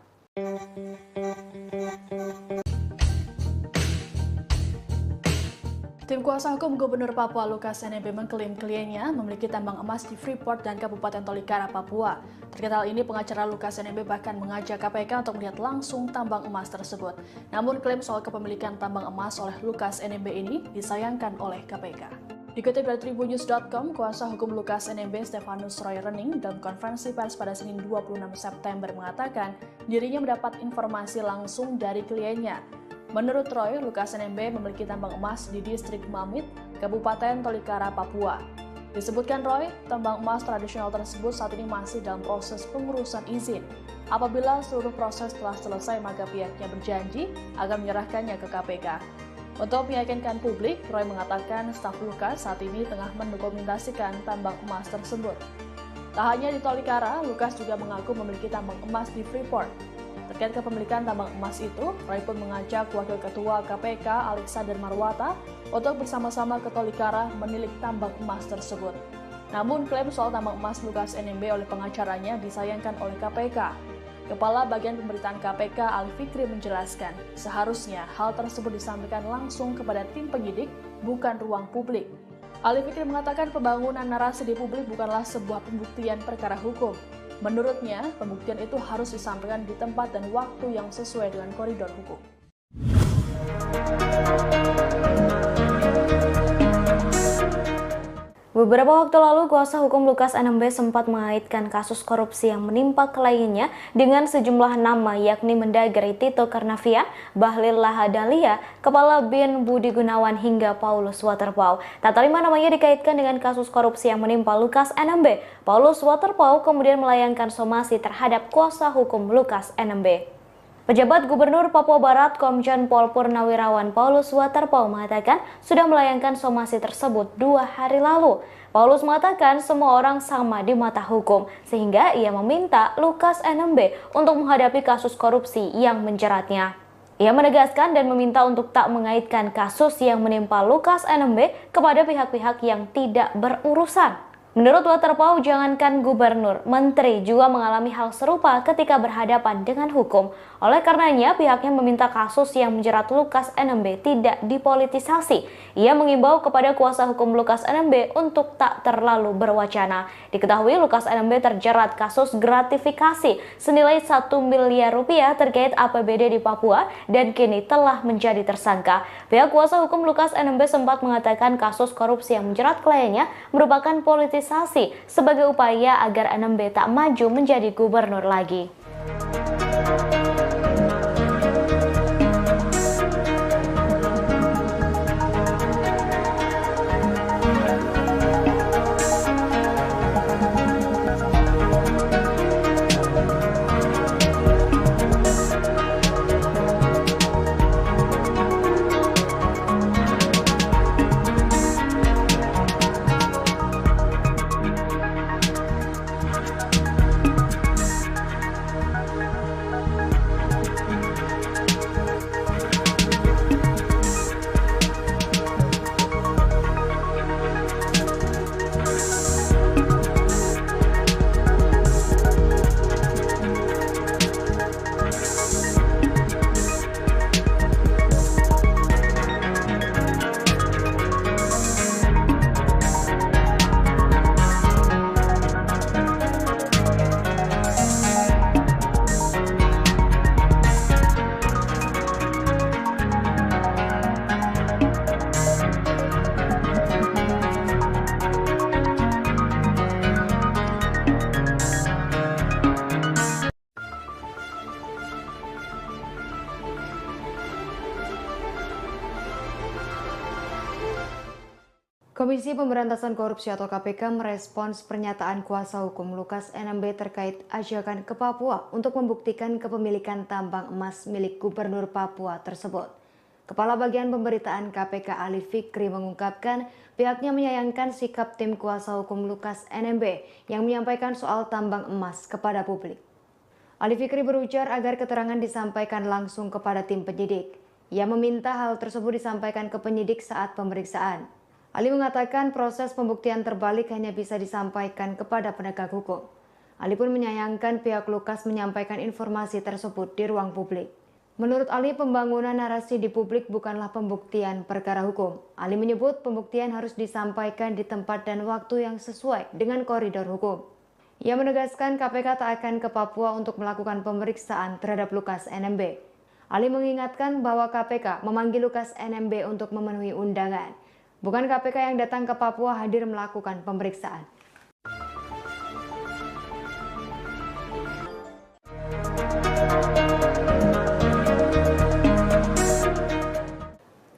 Tim kuasa hukum Gubernur Papua Lukas NMB mengklaim kliennya memiliki tambang emas di Freeport dan Kabupaten Tolikara, Papua. Terkait hal ini, pengacara Lukas NMB bahkan mengajak KPK untuk melihat langsung tambang emas tersebut. Namun, klaim soal kepemilikan tambang emas oleh Lukas NMB ini disayangkan oleh KPK. Dikutip dari Tribunnews.com, kuasa hukum Lukas NMB Stefanus Roy Rening dalam konferensi pers pada Senin 26 September mengatakan dirinya mendapat informasi langsung dari kliennya. Menurut Roy, Lukas NMB memiliki tambang emas di distrik Mamit, Kabupaten Tolikara, Papua. Disebutkan Roy, tambang emas tradisional tersebut saat ini masih dalam proses pengurusan izin. Apabila seluruh proses telah selesai, maka pihaknya berjanji akan menyerahkannya ke KPK. Untuk meyakinkan publik, Roy mengatakan staf Lukas saat ini tengah mendokumentasikan tambang emas tersebut. Tak hanya di Tolikara, Lukas juga mengaku memiliki tambang emas di Freeport. Terkait kepemilikan tambang emas itu, Roy pun mengajak Wakil Ketua KPK Alexander Marwata untuk bersama-sama ke Tolikara menilik tambang emas tersebut. Namun klaim soal tambang emas Lukas NMB oleh pengacaranya disayangkan oleh KPK. Kepala Bagian Pemberitaan KPK Ali Fikri menjelaskan, seharusnya hal tersebut disampaikan langsung kepada tim penyidik, bukan ruang publik. Ali Fikri mengatakan pembangunan narasi di publik bukanlah sebuah pembuktian perkara hukum. Menurutnya, pembuktian itu harus disampaikan di tempat dan waktu yang sesuai dengan koridor hukum. Beberapa waktu lalu, kuasa hukum Lukas NMB sempat mengaitkan kasus korupsi yang menimpa kliennya dengan sejumlah nama, yakni Mendagri Tito Karnavian, Bahlil Lahadalia, Kepala BIN Budi Gunawan, hingga Paulus Waterpauw. Tak terima namanya dikaitkan dengan kasus korupsi yang menimpa Lukas NMB. Paulus Waterpauw kemudian melayangkan somasi terhadap kuasa hukum Lukas NMB. Pejabat Gubernur Papua Barat Komjen Pol Purnawirawan Paulus Waterpauw mengatakan sudah melayangkan somasi tersebut 2 hari lalu. Paulus mengatakan semua orang sama di mata hukum, sehingga ia meminta Lukas NMB untuk menghadapi kasus korupsi yang menjeratnya. Ia menegaskan dan meminta untuk tak mengaitkan kasus yang menimpa Lukas NMB kepada pihak-pihak yang tidak berurusan. Menurut Waterpauw, jangankan gubernur, menteri juga mengalami hal serupa ketika berhadapan dengan hukum. Oleh karenanya, pihaknya meminta kasus yang menjerat Lukas NMB tidak dipolitisasi. Ia mengimbau kepada kuasa hukum Lukas NMB untuk tak terlalu berwacana. Diketahui Lukas NMB terjerat kasus gratifikasi senilai 1 miliar rupiah terkait APBD di Papua dan kini telah menjadi tersangka. Pihak kuasa hukum Lukas NMB sempat mengatakan kasus korupsi yang menjerat kliennya merupakan politisasi sebagai upaya agar NMB tak maju menjadi gubernur lagi. Komisi Pemberantasan Korupsi atau KPK merespons pernyataan kuasa hukum Lukas NMB terkait ajakan ke Papua untuk membuktikan kepemilikan tambang emas milik Gubernur Papua tersebut. Kepala Bagian Pemberitaan KPK Ali Fikri mengungkapkan pihaknya menyayangkan sikap tim kuasa hukum Lukas NMB yang menyampaikan soal tambang emas kepada publik. Ali Fikri berujar agar keterangan disampaikan langsung kepada tim penyidik. Ia meminta hal tersebut disampaikan ke penyidik saat pemeriksaan. Ali mengatakan proses pembuktian terbalik hanya bisa disampaikan kepada penegak hukum. Ali pun menyayangkan pihak Lukas menyampaikan informasi tersebut di ruang publik. Menurut Ali, pembangunan narasi di publik bukanlah pembuktian perkara hukum. Ali menyebut pembuktian harus disampaikan di tempat dan waktu yang sesuai dengan koridor hukum. Ia menegaskan KPK tak akan ke Papua untuk melakukan pemeriksaan terhadap Lukas NMB. Ali mengingatkan bahwa KPK memanggil Lukas NMB untuk memenuhi undangan. Bukan KPK yang datang ke Papua hadir melakukan pemeriksaan.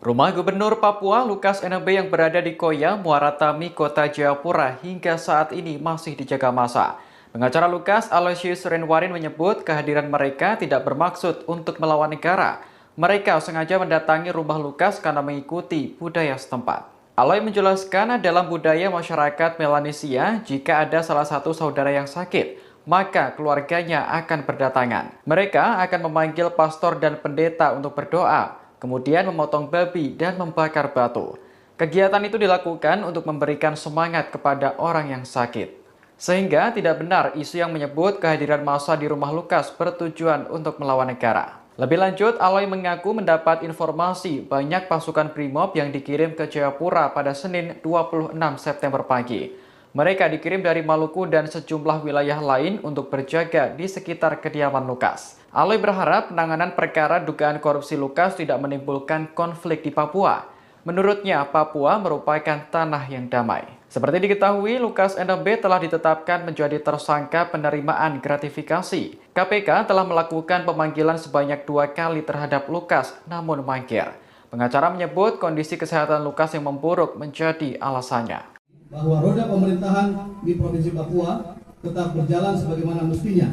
Rumah Gubernur Papua Lukas NMB yang berada di Koya, Muara Tami, Kota Jayapura hingga saat ini masih dijaga massa. Pengacara Lukas, Aloysius Renwarin menyebut kehadiran mereka tidak bermaksud untuk melawan negara. Mereka sengaja mendatangi rumah Lukas karena mengikuti budaya setempat. Aloy menjelaskan dalam budaya masyarakat Melanesia, jika ada salah satu saudara yang sakit, maka keluarganya akan berdatangan. Mereka akan memanggil pastor dan pendeta untuk berdoa, kemudian memotong babi dan membakar batu. Kegiatan itu dilakukan untuk memberikan semangat kepada orang yang sakit. Sehingga tidak benar isu yang menyebut kehadiran massa di rumah Lukas bertujuan untuk melawan negara. Lebih lanjut, Aloy mengaku mendapat informasi banyak pasukan Brimob yang dikirim ke Jayapura pada Senin 26 September pagi. Mereka dikirim dari Maluku dan sejumlah wilayah lain untuk berjaga di sekitar kediaman Lukas. Aloy berharap penanganan perkara dugaan korupsi Lukas tidak menimbulkan konflik di Papua. Menurutnya, Papua merupakan tanah yang damai. Seperti diketahui, Lukas NMB telah ditetapkan menjadi tersangka penerimaan gratifikasi. KPK telah melakukan pemanggilan sebanyak 2 kali terhadap Lukas, namun mangkir. Pengacara menyebut kondisi kesehatan Lukas yang memburuk menjadi alasannya. Bahwa roda pemerintahan di Provinsi Papua tetap berjalan sebagaimana mestinya.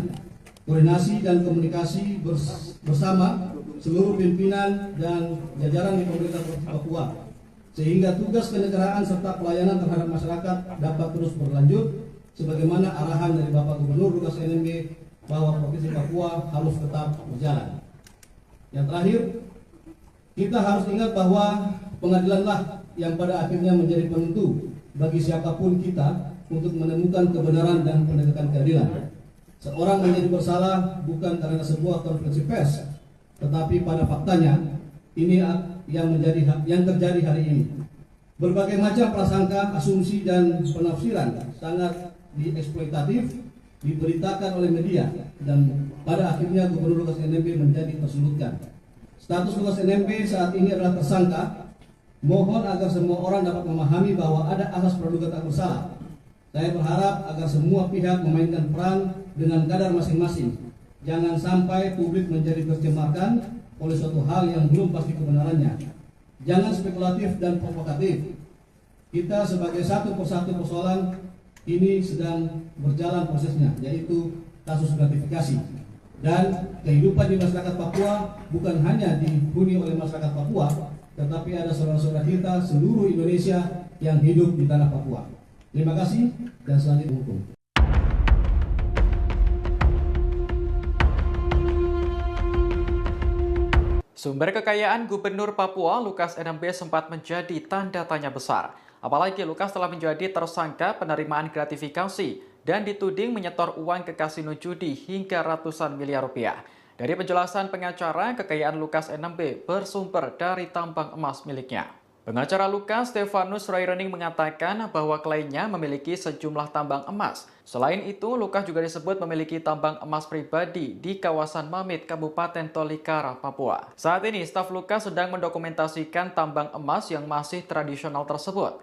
Koordinasi dan komunikasi bersama seluruh pimpinan dan jajaran di pemerintah Provinsi Papua, sehingga tugas kenegaraan serta pelayanan terhadap masyarakat dapat terus berlanjut sebagaimana arahan dari Bapak Gubernur Lukas NMB bahwa Provinsi Papua harus tetap berjalan. Yang terakhir, kita harus ingat bahwa pengadilanlah yang pada akhirnya menjadi penentu bagi siapapun kita untuk menemukan kebenaran dan penegakan keadilan. Seorang menjadi bersalah bukan karena sebuah konferensi pers, tetapi pada faktanya ini yang terjadi hari ini. Berbagai macam prasangka, asumsi dan penafsiran sangat dieksploitatif diberitakan oleh media dan pada akhirnya Gubernur Lukas NMB menjadi tersulutkan. Status Lukas NMB saat ini adalah tersangka. Mohon agar semua orang dapat memahami bahwa ada asas praduga tak bersalah. Saya berharap agar semua pihak memainkan peran dengan kadar masing-masing. Jangan sampai publik menjadi tercemarkan oleh suatu hal yang belum pasti kebenarannya. Jangan spekulatif dan provokatif. Kita sebagai satu persatu persoalan ini sedang berjalan prosesnya, yaitu kasus gratifikasi. Dan kehidupan di masyarakat Papua bukan hanya dihuni oleh masyarakat Papua, tetapi ada saudara-saudara kita seluruh Indonesia yang hidup di tanah Papua. Terima kasih dan selanjutnya hukum. Sumber kekayaan Gubernur Papua Lukas NMB sempat menjadi tanda tanya besar. Apalagi Lukas telah menjadi tersangka penerimaan gratifikasi dan dituding menyetor uang ke kasino judi hingga ratusan miliar rupiah. Dari penjelasan pengacara, kekayaan Lukas NMB bersumber dari tambang emas miliknya. Pengacara Lukas, Stefanus Royrening, mengatakan bahwa kliennya memiliki sejumlah tambang emas. Selain itu, Lukas juga disebut memiliki tambang emas pribadi di kawasan Mamit, Kabupaten Tolikara, Papua. Saat ini, staf Lukas sedang mendokumentasikan tambang emas yang masih tradisional tersebut.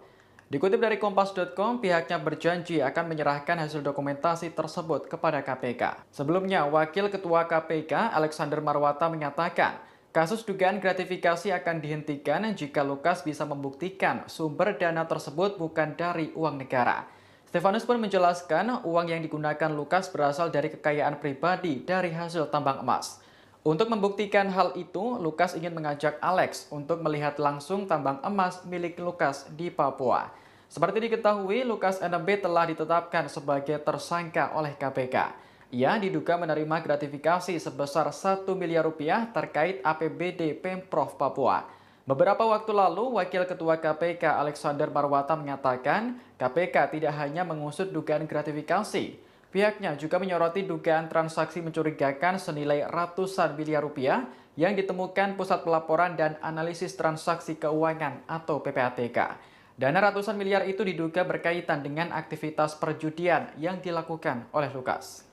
Dikutip dari Kompas.com, pihaknya berjanji akan menyerahkan hasil dokumentasi tersebut kepada KPK. Sebelumnya, Wakil Ketua KPK, Alexander Marwata, menyatakan Kasus dugaan gratifikasi akan dihentikan jika Lukas bisa membuktikan sumber dana tersebut bukan dari uang negara. Stefanus pun menjelaskan uang yang digunakan Lukas berasal dari kekayaan pribadi dari hasil tambang emas. Untuk membuktikan hal itu, Lukas ingin mengajak Alex untuk melihat langsung tambang emas milik Lukas di Papua. Seperti diketahui, Lukas NMB telah ditetapkan sebagai tersangka oleh KPK. Ia diduga menerima gratifikasi sebesar 1 miliar rupiah terkait APBD Pemprov Papua. Beberapa waktu lalu, Wakil Ketua KPK Alexander Marwata mengatakan KPK tidak hanya mengusut dugaan gratifikasi. Pihaknya juga menyoroti dugaan transaksi mencurigakan senilai ratusan miliar rupiah yang ditemukan Pusat Pelaporan dan Analisis Transaksi Keuangan atau PPATK. Dana ratusan miliar itu diduga berkaitan dengan aktivitas perjudian yang dilakukan oleh Lukas.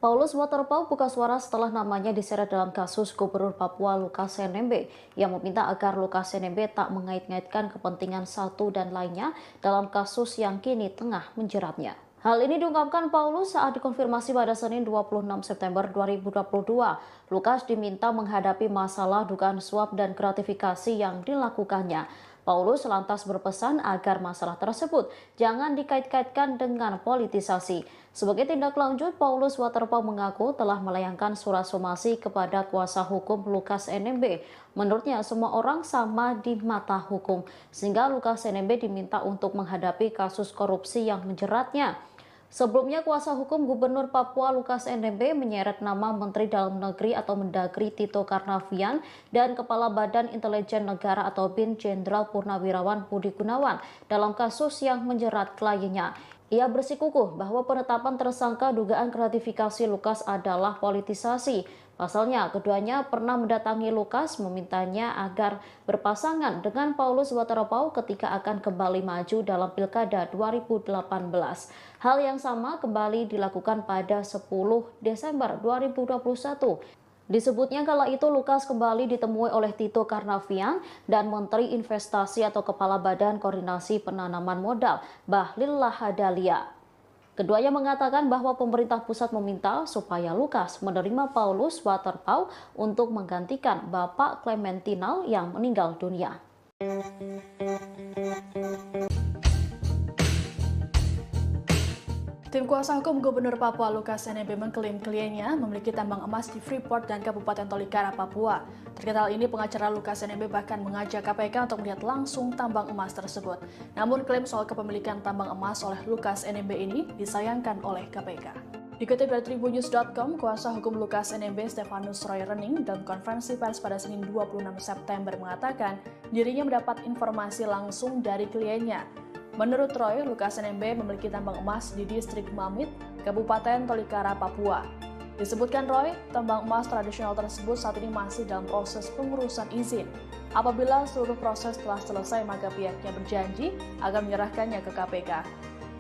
Paulus Waterpauw buka suara setelah namanya diseret dalam kasus Gubernur Papua Lukas NMB yang meminta agar Lukas NMB tak mengait-ngaitkan kepentingan satu dan lainnya dalam kasus yang kini tengah menjeratnya. Hal ini diungkapkan Paulus saat dikonfirmasi pada Senin 26 September 2022. Lukas diminta menghadapi masalah dugaan suap dan gratifikasi yang dilakukannya. Paulus lantas berpesan agar masalah tersebut jangan dikait-kaitkan dengan politisasi. Sebagai tindak lanjut, Paulus Waterpauw mengaku telah melayangkan surat somasi kepada kuasa hukum Lukas NMB. Menurutnya, semua orang sama di mata hukum, sehingga Lukas NMB diminta untuk menghadapi kasus korupsi yang menjeratnya. Sebelumnya, kuasa hukum Gubernur Papua Lukas NMB menyeret nama Menteri Dalam Negeri atau Mendagri Tito Karnavian dan Kepala Badan Intelijen Negara atau BIN Jenderal Purnawirawan Budi Gunawan dalam kasus yang menjerat kliennya. Ia bersikukuh bahwa penetapan tersangka dugaan gratifikasi Lukas adalah politisasi. Pasalnya, keduanya pernah mendatangi Lukas memintanya agar berpasangan dengan Paulus Waterpauw ketika akan kembali maju dalam Pilkada 2018. Hal yang sama kembali dilakukan pada 10 Desember 2021. Disebutnya kala itu Lukas kembali ditemui oleh Tito Karnavian dan Menteri Investasi atau Kepala Badan Koordinasi Penanaman Modal, Bahlil Lahadalia. Keduanya mengatakan bahwa pemerintah pusat meminta supaya Lukas menerima Paulus Waterpauw untuk menggantikan Bapak Clementinal yang meninggal dunia. Tim kuasa hukum Gubernur Papua Lukas NMB mengklaim kliennya memiliki tambang emas di Freeport dan Kabupaten Tolikara, Papua. Terkait hal ini, pengacara Lukas NMB bahkan mengajak KPK untuk melihat langsung tambang emas tersebut. Namun klaim soal kepemilikan tambang emas oleh Lukas NMB ini disayangkan oleh KPK. Dikutip dari Tribunnews.com, kuasa hukum Lukas NMB Stefanus Roy Rening dalam konferensi pers pada Senin 26 September mengatakan dirinya mendapat informasi langsung dari kliennya. Menurut Roy, Lukas NMB memiliki tambang emas di distrik Mamit, Kabupaten Tolikara, Papua. Disebutkan Roy, tambang emas tradisional tersebut saat ini masih dalam proses pengurusan izin. Apabila seluruh proses telah selesai, maka pihaknya berjanji akan menyerahkannya ke KPK.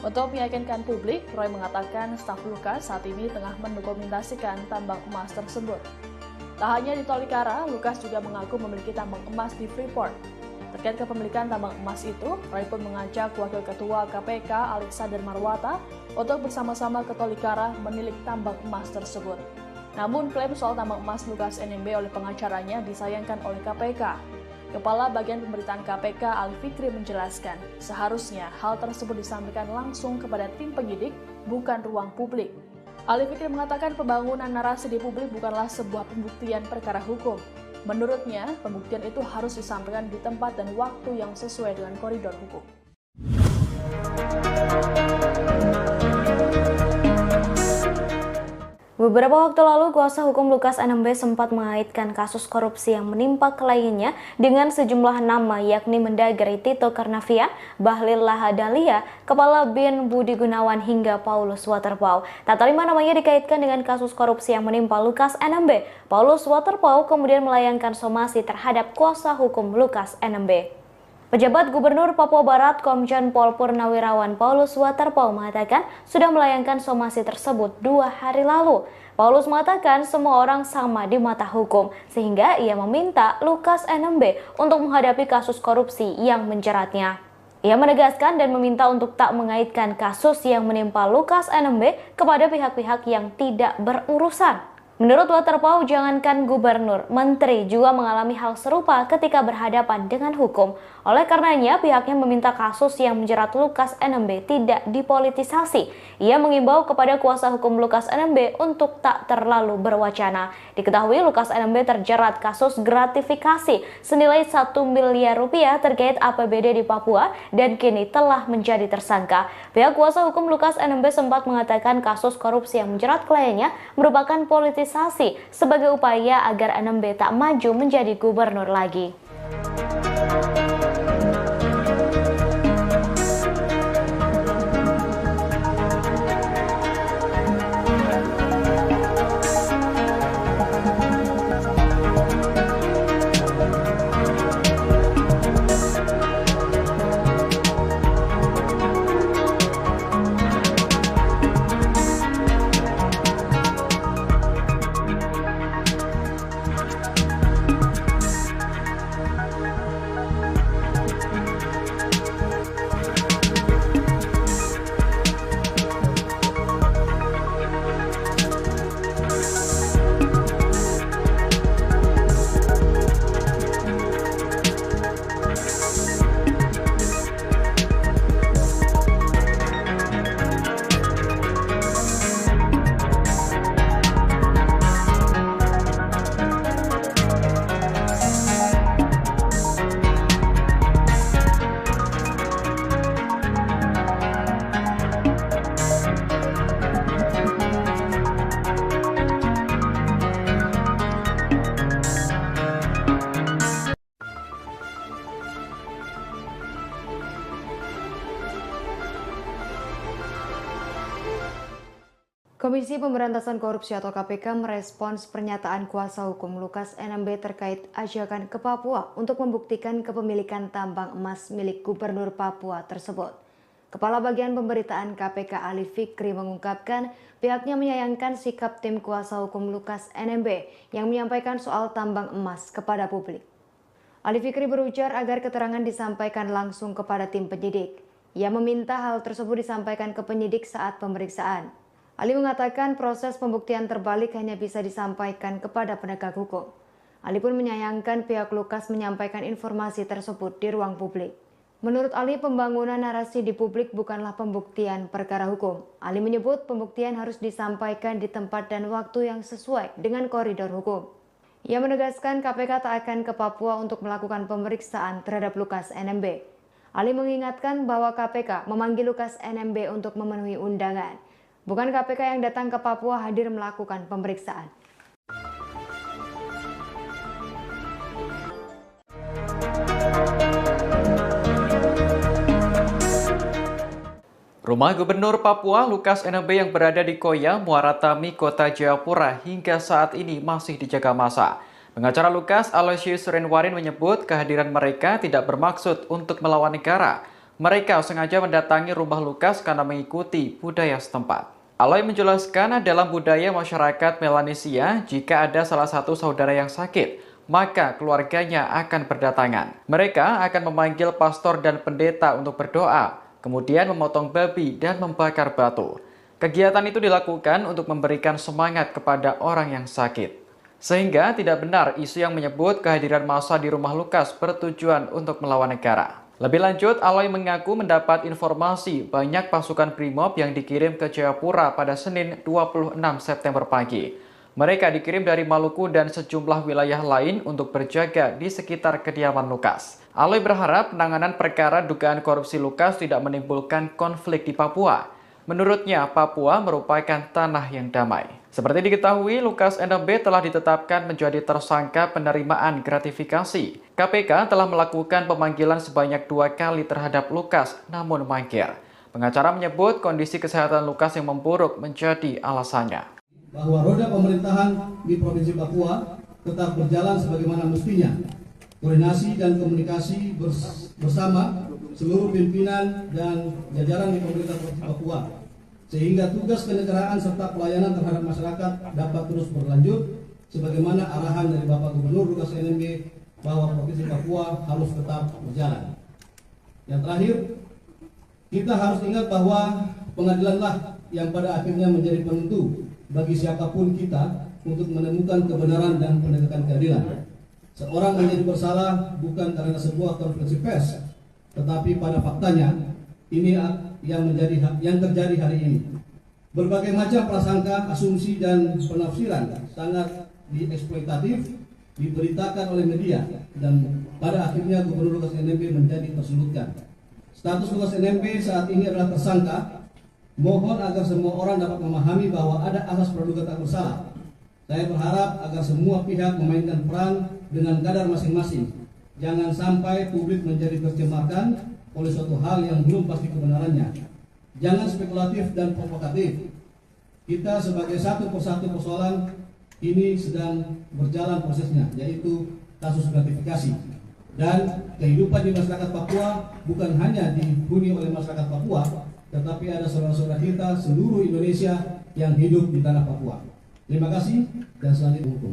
Untuk meyakinkan publik, Roy mengatakan staf Lukas saat ini tengah mendokumentasikan tambang emas tersebut. Tak hanya di Tolikara, Lukas juga mengaku memiliki tambang emas di Freeport. Terkait kepemilikan tambang emas itu, Roy pun mengajak Wakil Ketua KPK Alexander Marwata untuk bersama-sama ke Tolikara menilik tambang emas tersebut. Namun klaim soal tambang emas Lukas NMB oleh pengacaranya disayangkan oleh KPK. Kepala Bagian Pemberitaan KPK Ali Fikri menjelaskan, seharusnya hal tersebut disampaikan langsung kepada tim penyidik, bukan ruang publik. Ali Fikri mengatakan pembangunan narasi di publik bukanlah sebuah pembuktian perkara hukum. Menurutnya, pembuktian itu harus disampaikan di tempat dan waktu yang sesuai dengan koridor hukum. Beberapa waktu lalu, kuasa hukum Lukas NMB sempat mengaitkan kasus korupsi yang menimpa kliennya dengan sejumlah nama, yakni Mendagri Tito Karnavian, Bahlil Lahadalia, Kepala BIN Budi Gunawan, hingga Paulus Waterpauw. Tak terima namanya dikaitkan dengan kasus korupsi yang menimpa Lukas NMB. Paulus Waterpauw kemudian melayangkan somasi terhadap kuasa hukum Lukas NMB. Pejabat Gubernur Papua Barat Komjen Pol Purnawirawan Paulus Waterpauw mengatakan sudah melayangkan somasi tersebut 2 hari lalu. Paulus mengatakan semua orang sama di mata hukum, sehingga ia meminta Lukas NMB untuk menghadapi kasus korupsi yang menjeratnya. Ia menegaskan dan meminta untuk tak mengaitkan kasus yang menimpa Lukas NMB kepada pihak-pihak yang tidak berurusan. Menurut Waterpau, jangankan gubernur, menteri juga mengalami hal serupa ketika berhadapan dengan hukum. Oleh karenanya, pihaknya meminta kasus yang menjerat Lukas NMB tidak dipolitisasi. Ia mengimbau kepada kuasa hukum Lukas NMB untuk tak terlalu berwacana. Diketahui Lukas NMB terjerat kasus gratifikasi senilai 1 miliar rupiah terkait APBD di Papua dan kini telah menjadi tersangka. Pihak kuasa hukum Lukas NMB sempat mengatakan kasus korupsi yang menjerat kliennya merupakan politisasi sebagai upaya agar NMB tak maju menjadi gubernur lagi. Komisi Pemberantasan Korupsi atau KPK merespons pernyataan kuasa hukum Lukas NMB terkait ajakan ke Papua untuk membuktikan kepemilikan tambang emas milik Gubernur Papua tersebut. Kepala Bagian Pemberitaan KPK Ali Fikri mengungkapkan pihaknya menyayangkan sikap tim kuasa hukum Lukas NMB yang menyampaikan soal tambang emas kepada publik. Ali Fikri berujar agar keterangan disampaikan langsung kepada tim penyidik. Ia meminta hal tersebut disampaikan ke penyidik saat pemeriksaan. Ali mengatakan proses pembuktian terbalik hanya bisa disampaikan kepada penegak hukum. Ali pun menyayangkan pihak Lukas menyampaikan informasi tersebut di ruang publik. Menurut Ali, pembangunan narasi di publik bukanlah pembuktian perkara hukum. Ali menyebut pembuktian harus disampaikan di tempat dan waktu yang sesuai dengan koridor hukum. Ia menegaskan KPK tak akan ke Papua untuk melakukan pemeriksaan terhadap Lukas NMB. Ali mengingatkan bahwa KPK memanggil Lukas NMB untuk memenuhi undangan. Bukan KPK yang datang ke Papua hadir melakukan pemeriksaan. Rumah Gubernur Papua Lukas NMB yang berada di Koya, Muara Tami, Kota Jayapura hingga saat ini masih dijaga massa. Pengacara Lukas, Aloysius Renwarin, menyebut kehadiran mereka tidak bermaksud untuk melawan negara. Mereka sengaja mendatangi rumah Lukas karena mengikuti budaya setempat. Aloy menjelaskan dalam budaya masyarakat Melanesia, jika ada salah satu saudara yang sakit, maka keluarganya akan berdatangan. Mereka akan memanggil pastor dan pendeta untuk berdoa, kemudian memotong babi dan membakar batu. Kegiatan itu dilakukan untuk memberikan semangat kepada orang yang sakit. Sehingga tidak benar isu yang menyebut kehadiran massa di rumah Lukas bertujuan untuk melawan negara. Lebih lanjut, Aloy mengaku mendapat informasi banyak pasukan Brimob yang dikirim ke Jayapura pada Senin 26 September pagi. Mereka dikirim dari Maluku dan sejumlah wilayah lain untuk berjaga di sekitar kediaman Lukas. Aloy berharap penanganan perkara dugaan korupsi Lukas tidak menimbulkan konflik di Papua. Menurutnya, Papua merupakan tanah yang damai. Seperti diketahui, Lukas NMB telah ditetapkan menjadi tersangka penerimaan gratifikasi. KPK telah melakukan pemanggilan sebanyak 2 kali terhadap Lukas, namun mangkir. Pengacara menyebut kondisi kesehatan Lukas yang memburuk menjadi alasannya. Bahwa roda pemerintahan di Provinsi Papua tetap berjalan sebagaimana mestinya. Koordinasi dan komunikasi bersama seluruh pimpinan dan jajaran di pemerintah Provinsi Papua, sehingga tugas kenegaraan serta pelayanan terhadap masyarakat dapat terus berlanjut sebagaimana arahan dari Bapak Gubernur Lukas NMB bahwa Provinsi Papua harus tetap berjalan. Yang terakhir, kita harus ingat bahwa pengadilanlah yang pada akhirnya menjadi penentu bagi siapapun kita untuk menemukan kebenaran dan penegakan keadilan. Seorang menjadi bersalah bukan karena sebuah konferensi pers, tetapi pada faktanya ini yang terjadi hari ini. Berbagai macam prasangka, asumsi dan penafsiran sangat dieksploitatif diberitakan oleh media dan pada akhirnya Gubernur Lukas NMB menjadi tersulutkan. Status Lukas NMB saat ini adalah tersangka. Mohon agar semua orang dapat memahami bahwa ada asas praduga tak bersalah. Saya berharap agar semua pihak memainkan peran dengan kadar masing-masing. Jangan sampai publik menjadi tercemarkan oleh suatu hal yang belum pasti kebenarannya. Jangan spekulatif dan provokatif. Kita sebagai satu persatu persoalan ini sedang berjalan prosesnya, yaitu kasus gratifikasi. Dan kehidupan di masyarakat Papua bukan hanya dihuni oleh masyarakat Papua, tetapi ada saudara-saudara kita seluruh Indonesia yang hidup di tanah Papua. Terima kasih dan selanjutnya hukum.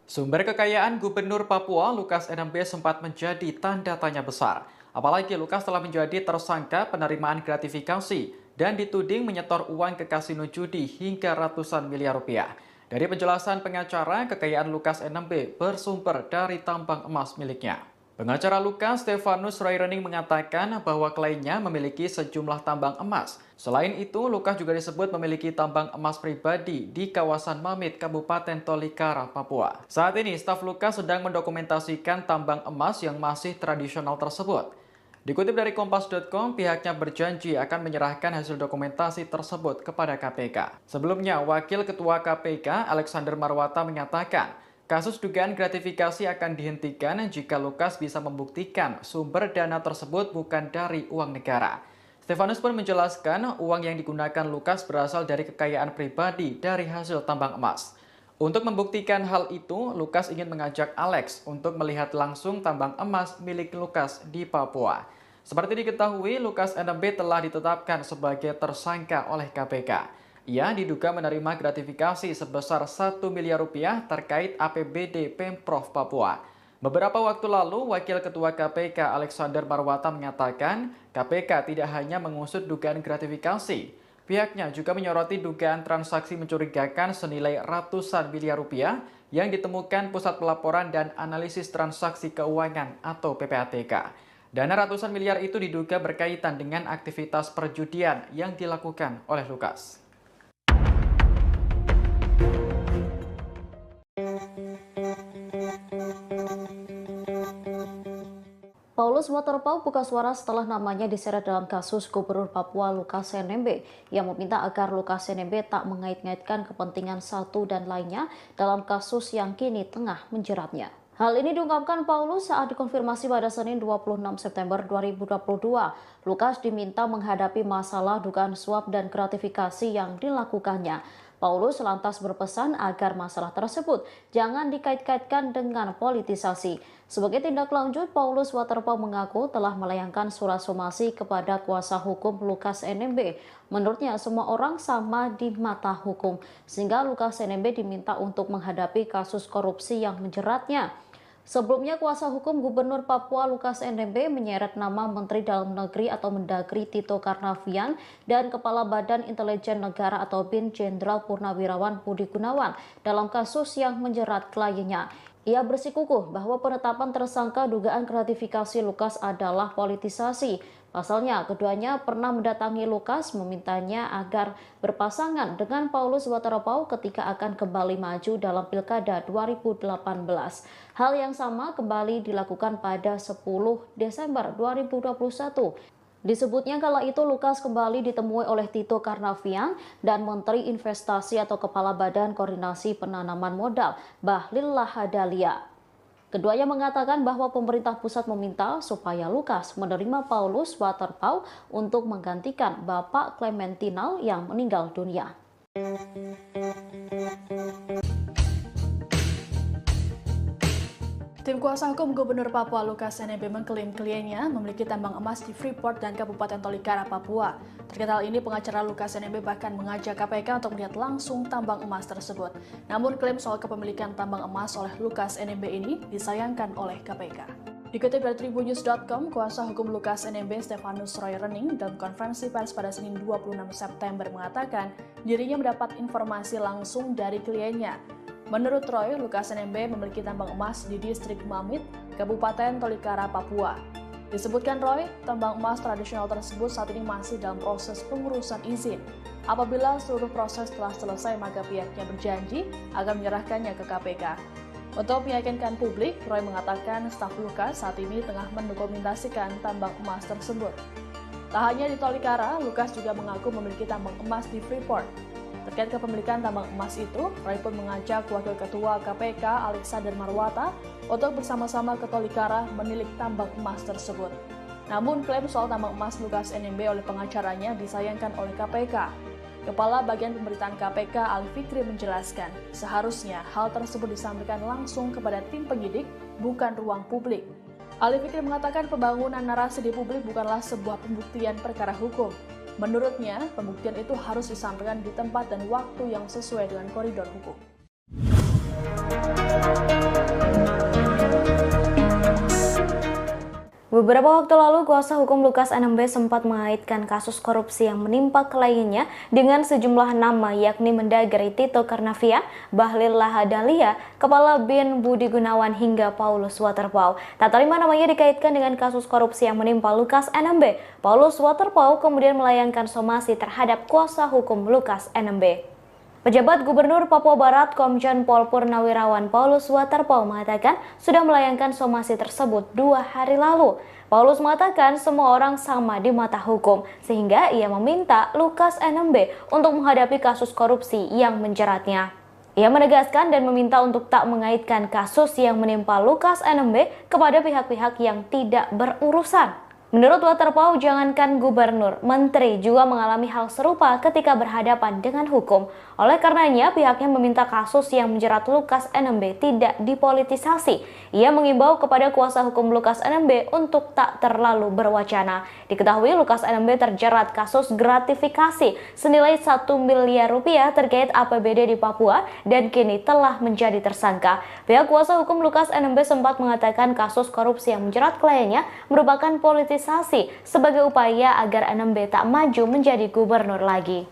Sumber kekayaan Gubernur Papua Lukas NMB sempat menjadi tanda tanya besar. Apalagi Lukas telah menjadi tersangka penerimaan gratifikasi dan dituding menyetor uang ke kasino judi hingga ratusan miliar rupiah. Dari penjelasan pengacara, kekayaan Lukas NMB bersumber dari tambang emas miliknya. Pengacara Lukas, Stefanus Rairening, mengatakan bahwa kliennya memiliki sejumlah tambang emas. Selain itu, Lukas juga disebut memiliki tambang emas pribadi di kawasan Mamit, Kabupaten Tolikara, Papua. Saat ini, staf Lukas sedang mendokumentasikan tambang emas yang masih tradisional tersebut. Dikutip dari Kompas.com, pihaknya berjanji akan menyerahkan hasil dokumentasi tersebut kepada KPK. Sebelumnya, Wakil Ketua KPK Alexander Marwata menyatakan, kasus dugaan gratifikasi akan dihentikan jika Lukas bisa membuktikan sumber dana tersebut bukan dari uang negara. Stefanus pun menjelaskan uang yang digunakan Lukas berasal dari kekayaan pribadi dari hasil tambang emas. Untuk membuktikan hal itu, Lukas ingin mengajak Alex untuk melihat langsung tambang emas milik Lukas di Papua. Seperti diketahui, Lukas NMB telah ditetapkan sebagai tersangka oleh KPK. Ia diduga menerima gratifikasi sebesar 1 miliar rupiah terkait APBD Pemprov Papua. Beberapa waktu lalu, Wakil Ketua KPK Alexander Marwata menyatakan KPK tidak hanya mengusut dugaan gratifikasi. Pihaknya juga menyoroti dugaan transaksi mencurigakan senilai ratusan miliar rupiah yang ditemukan Pusat Pelaporan dan Analisis Transaksi Keuangan atau PPATK. Dana ratusan miliar itu diduga berkaitan dengan aktivitas perjudian yang dilakukan oleh Lukas. Paulus Waterpauw buka suara setelah namanya diseret dalam kasus Gubernur Papua Lukas NMB yang meminta agar Lukas NMB tak mengait-ngaitkan kepentingan satu dan lainnya dalam kasus yang kini tengah menjeratnya. Hal ini diungkapkan Paulus saat dikonfirmasi pada Senin 26 September 2022. Lukas diminta menghadapi masalah dugaan suap dan gratifikasi yang dilakukannya. Paulus lantas berpesan agar masalah tersebut jangan dikait-kaitkan dengan politisasi. Sebagai tindak lanjut, Paulus Waterpauw mengaku telah melayangkan surat somasi kepada kuasa hukum Lukas NMB. Menurutnya, semua orang sama di mata hukum, sehingga Lukas NMB diminta untuk menghadapi kasus korupsi yang menjeratnya. Sebelumnya, kuasa hukum Gubernur Papua Lukas NMB menyeret nama Menteri Dalam Negeri atau Mendagri Tito Karnavian dan Kepala Badan Intelijen Negara atau BIN Jenderal Purnawirawan Budi Gunawan dalam kasus yang menjerat kliennya. Ia bersikukuh bahwa penetapan tersangka dugaan gratifikasi Lukas adalah politisasi. Pasalnya, keduanya pernah mendatangi Lukas memintanya agar berpasangan dengan Paulus Waterpauw ketika akan kembali maju dalam Pilkada 2018. Hal yang sama kembali dilakukan pada 10 Desember 2021. Disebutnya kala itu Lukas kembali ditemui oleh Tito Karnavian dan Menteri Investasi atau Kepala Badan Koordinasi Penanaman Modal, Bahlil Lahadalia. Keduanya mengatakan bahwa pemerintah pusat meminta supaya Lukas menerima Paulus Waterpauw untuk menggantikan Bapak Clementinal yang meninggal dunia. Tim kuasa hukum Gubernur Papua Lukas NMB mengklaim kliennya memiliki tambang emas di Freeport dan Kabupaten Tolikara, Papua. Terkait hal ini, pengacara Lukas NMB bahkan mengajak KPK untuk melihat langsung tambang emas tersebut. Namun klaim soal kepemilikan tambang emas oleh Lukas NMB ini disayangkan oleh KPK. Dikutip dari tribunnews.com, kuasa hukum Lukas NMB Stefanus Roy Rening dalam konferensi pers pada Senin 26 September mengatakan dirinya mendapat informasi langsung dari kliennya. Menurut Roy, Lukas NMB memiliki tambang emas di distrik Mamit, Kabupaten Tolikara, Papua. Disebutkan Roy, tambang emas tradisional tersebut saat ini masih dalam proses pengurusan izin. Apabila seluruh proses telah selesai, maka pihaknya berjanji akan menyerahkannya ke KPK. Untuk meyakinkan publik, Roy mengatakan staf Lukas saat ini tengah mendokumentasikan tambang emas tersebut. Tak hanya di Tolikara, Lukas juga mengaku memiliki tambang emas di Freeport. Terkait kepemilikan tambang emas itu, Roy pun mengajak Wakil Ketua KPK Alexander Marwata untuk bersama-sama ke Tolikara menilik tambang emas tersebut. Namun klaim soal tambang emas Lukas NMB oleh pengacaranya disayangkan oleh KPK. Kepala Bagian Pemberitaan KPK Ali Fikri menjelaskan, seharusnya hal tersebut disampaikan langsung kepada tim penyidik, bukan ruang publik. Ali Fikri mengatakan pembangunan narasi di publik bukanlah sebuah pembuktian perkara hukum. Menurutnya, pembuktian itu harus disampaikan di tempat dan waktu yang sesuai dengan koridor hukum. Beberapa waktu lalu, kuasa hukum Lukas NMB sempat mengaitkan kasus korupsi yang menimpa kliennya dengan sejumlah nama, yakni Mendagri Tito Karnavian, Bahlil Lahadalia, Kepala BIN Budi Gunawan, hingga Paulus Waterpauw. Tak terima namanya dikaitkan dengan kasus korupsi yang menimpa Lukas NMB. Paulus Waterpauw kemudian melayangkan somasi terhadap kuasa hukum Lukas NMB. Pejabat Gubernur Papua Barat Komjen Pol Purnawirawan Paulus Waterpauw mengatakan sudah melayangkan somasi tersebut 2 hari lalu. Paulus mengatakan semua orang sama di mata hukum, sehingga ia meminta Lukas NMB untuk menghadapi kasus korupsi yang menjeratnya. Ia menegaskan dan meminta untuk tak mengaitkan kasus yang menimpa Lukas NMB kepada pihak-pihak yang tidak berurusan. Menurut Waterpauw, jangankan gubernur, menteri juga mengalami hal serupa ketika berhadapan dengan hukum. Oleh karenanya, pihaknya meminta kasus yang menjerat Lukas NMB tidak dipolitisasi. Ia mengimbau kepada kuasa hukum Lukas NMB untuk tak terlalu berwacana. Diketahui Lukas NMB terjerat kasus gratifikasi senilai 1 miliar rupiah terkait APBD di Papua dan kini telah menjadi tersangka. Pihak kuasa hukum Lukas NMB sempat mengatakan kasus korupsi yang menjerat kliennya merupakan politisasi sebagai upaya agar NMB tak maju menjadi gubernur lagi.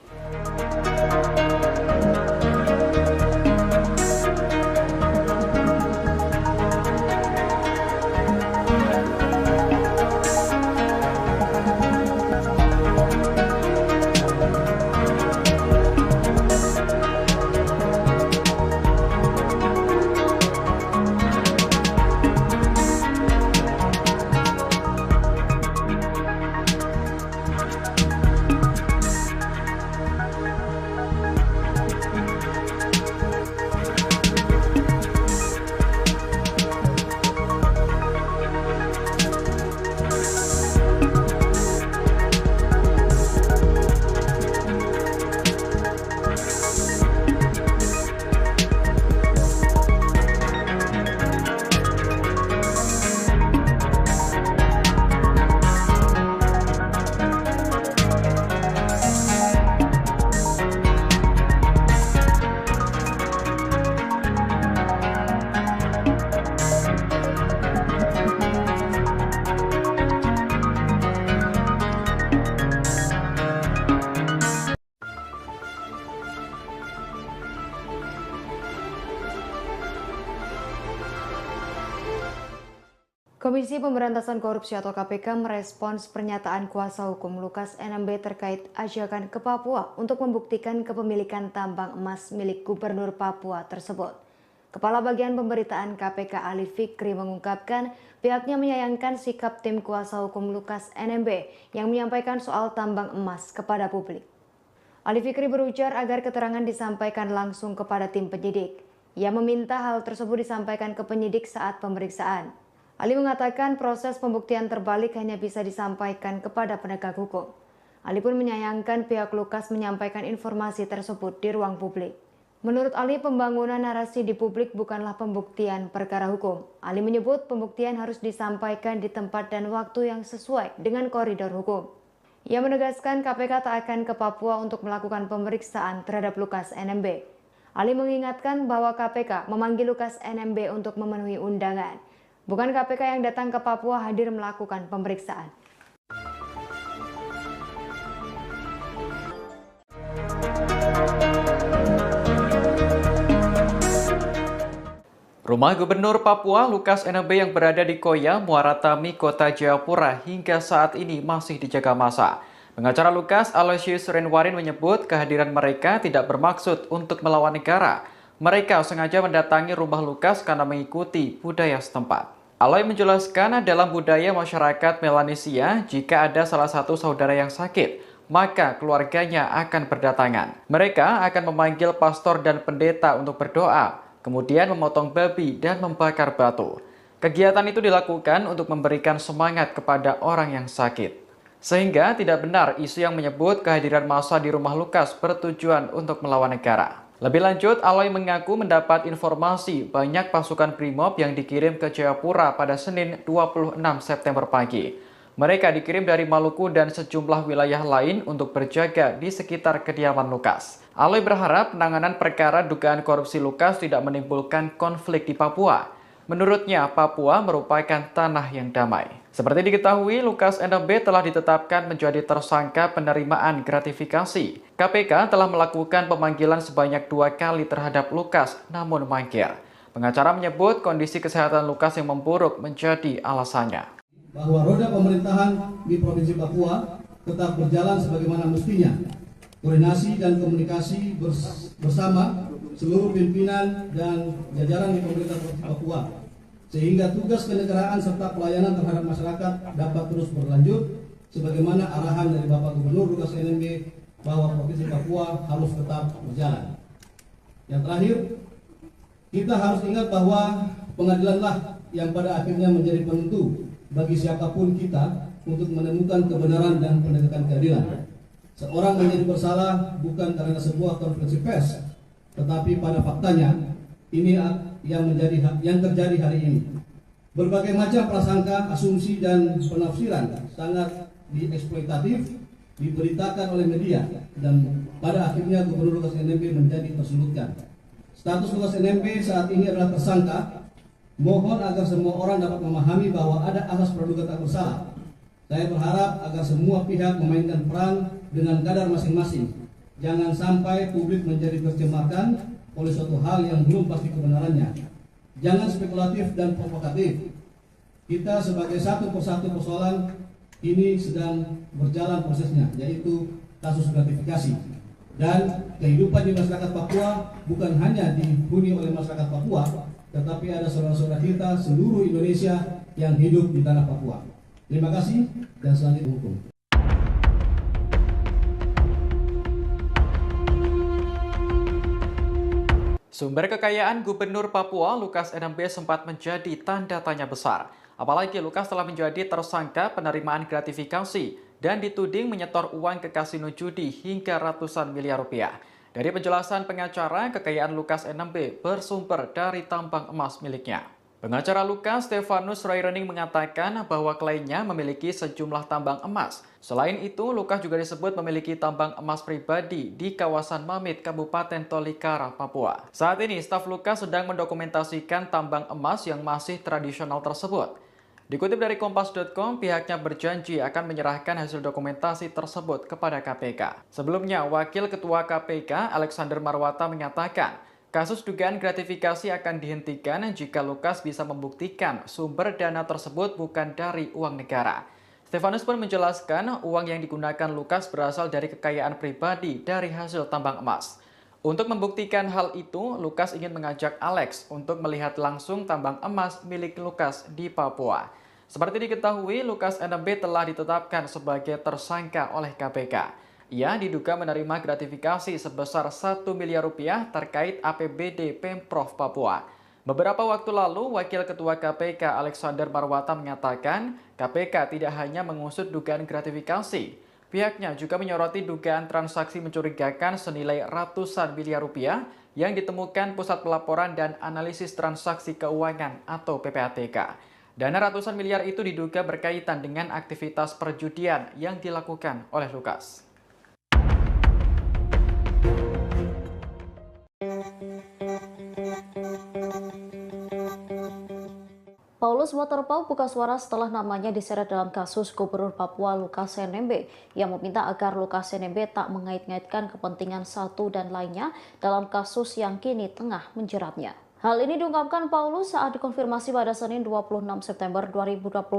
Komisi Pemberantasan Korupsi atau KPK merespons pernyataan kuasa hukum Lukas NMB terkait ajakan ke Papua untuk membuktikan kepemilikan tambang emas milik Gubernur Papua tersebut. Kepala Bagian Pemberitaan KPK Ali Fikri mengungkapkan pihaknya menyayangkan sikap tim kuasa hukum Lukas NMB yang menyampaikan soal tambang emas kepada publik. Ali Fikri berujar agar keterangan disampaikan langsung kepada tim penyidik. Ia meminta hal tersebut disampaikan ke penyidik saat pemeriksaan. Ali mengatakan proses pembuktian terbalik hanya bisa disampaikan kepada penegak hukum. Ali pun menyayangkan pihak Lukas menyampaikan informasi tersebut di ruang publik. Menurut Ali, pembangunan narasi di publik bukanlah pembuktian perkara hukum. Ali menyebut pembuktian harus disampaikan di tempat dan waktu yang sesuai dengan koridor hukum. Ia menegaskan KPK tak akan ke Papua untuk melakukan pemeriksaan terhadap Lukas NMB. Ali mengingatkan bahwa KPK memanggil Lukas NMB untuk memenuhi undangan. Bukan KPK yang datang ke Papua hadir melakukan pemeriksaan. Rumah Gubernur Papua Lukas NMB yang berada di Koya, Muara Tami, Kota Jayapura hingga saat ini masih dijaga massa. Pengacara Lukas, Aloysius Renwarin menyebut kehadiran mereka tidak bermaksud untuk melawan negara. Mereka sengaja mendatangi rumah Lukas karena mengikuti budaya setempat. Aloy menjelaskan dalam budaya masyarakat Melanesia, jika ada salah satu saudara yang sakit, maka keluarganya akan berdatangan. Mereka akan memanggil pastor dan pendeta untuk berdoa, kemudian memotong babi dan membakar batu. Kegiatan itu dilakukan untuk memberikan semangat kepada orang yang sakit. Sehingga tidak benar isu yang menyebut kehadiran massa di rumah Lukas bertujuan untuk melawan negara. Lebih lanjut, Aloy mengaku mendapat informasi banyak pasukan Brimob yang dikirim ke Jayapura pada Senin 26 September pagi. Mereka dikirim dari Maluku dan sejumlah wilayah lain untuk berjaga di sekitar kediaman Lukas. Aloy berharap penanganan perkara dugaan korupsi Lukas tidak menimbulkan konflik di Papua. Menurutnya, Papua merupakan tanah yang damai. Seperti diketahui, Lukas NMB telah ditetapkan menjadi tersangka penerimaan gratifikasi. KPK telah melakukan pemanggilan sebanyak 2 kali terhadap Lukas, namun mangkir. Pengacara menyebut kondisi kesehatan Lukas yang memburuk menjadi alasannya. Bahwa roda pemerintahan di Provinsi Papua tetap berjalan sebagaimana mestinya. Koordinasi dan komunikasi bersama seluruh pimpinan dan jajaran di pemerintah Provinsi Papua, sehingga tugas kenegaraan serta pelayanan terhadap masyarakat dapat terus berlanjut sebagaimana arahan dari Bapak Gubernur Lukas NMB bahwa Provinsi Papua harus tetap berjalan. Yang terakhir, kita harus ingat bahwa pengadilanlah yang pada akhirnya menjadi penentu bagi siapapun kita untuk menemukan kebenaran dan penegakan keadilan. Seorang menjadi bersalah bukan karena sebuah konferensi pers, tetapi pada faktanya ini yang terjadi hari ini. Berbagai macam prasangka, asumsi dan penafsiran sangat dieksploitatif diberitakan oleh media dan pada akhirnya Gubernur Lukas NMB menjadi tersulutkan. Status Lukas NMB saat ini adalah tersangka. Mohon agar semua orang dapat memahami bahwa ada asas praduga tak bersalah. Saya berharap agar semua pihak memainkan peran dengan kadar masing-masing. Jangan sampai publik menjadi tercemarkan oleh suatu hal yang belum pasti kebenarannya. Jangan spekulatif dan provokatif. Kita sebagai satu persatu persoalan ini sedang berjalan prosesnya, yaitu kasus gratifikasi. Dan kehidupan di masyarakat Papua bukan hanya dihuni oleh masyarakat Papua, tetapi ada saudara-saudara kita seluruh Indonesia yang hidup di tanah Papua. Terima kasih dan selanjutnya hukum. Sumber kekayaan Gubernur Papua Lukas NMB sempat menjadi tanda tanya besar. Apalagi Lukas telah menjadi tersangka penerimaan gratifikasi dan dituding menyetor uang ke kasino judi hingga ratusan miliar rupiah. Dari penjelasan pengacara, kekayaan Lukas NMB bersumber dari tambang emas miliknya. Pengacara Lukas, Stefanus Roirening, mengatakan bahwa kliennya memiliki sejumlah tambang emas. Selain itu, Lukas juga disebut memiliki tambang emas pribadi di kawasan Mamit, Kabupaten Tolikara, Papua. Saat ini, staf Lukas sedang mendokumentasikan tambang emas yang masih tradisional tersebut. Dikutip dari Kompas.com, pihaknya berjanji akan menyerahkan hasil dokumentasi tersebut kepada KPK. Sebelumnya, Wakil Ketua KPK, Alexander Marwata, menyatakan kasus dugaan gratifikasi akan dihentikan jika Lukas bisa membuktikan sumber dana tersebut bukan dari uang negara. Stefanus pun menjelaskan uang yang digunakan Lukas berasal dari kekayaan pribadi dari hasil tambang emas. Untuk membuktikan hal itu, Lukas ingin mengajak Alex untuk melihat langsung tambang emas milik Lukas di Papua. Seperti diketahui, Lukas NMB telah ditetapkan sebagai tersangka oleh KPK. Ia diduga menerima gratifikasi sebesar 1 miliar rupiah terkait APBD Pemprov Papua. Beberapa waktu lalu, Wakil Ketua KPK Alexander Marwata mengatakan KPK tidak hanya mengusut dugaan gratifikasi. Pihaknya juga menyoroti dugaan transaksi mencurigakan senilai ratusan miliar rupiah yang ditemukan Pusat Pelaporan dan Analisis Transaksi Keuangan atau PPATK. Dana ratusan miliar itu diduga berkaitan dengan aktivitas perjudian yang dilakukan oleh Lukas. Paulus Waterpauw buka suara setelah namanya diseret dalam kasus Gubernur Papua Lukas NMB yang meminta agar Lukas NMB tak mengait-ngaitkan kepentingan satu dan lainnya dalam kasus yang kini tengah menjeratnya. Hal ini diungkapkan Paulus saat dikonfirmasi pada Senin 26 September 2022.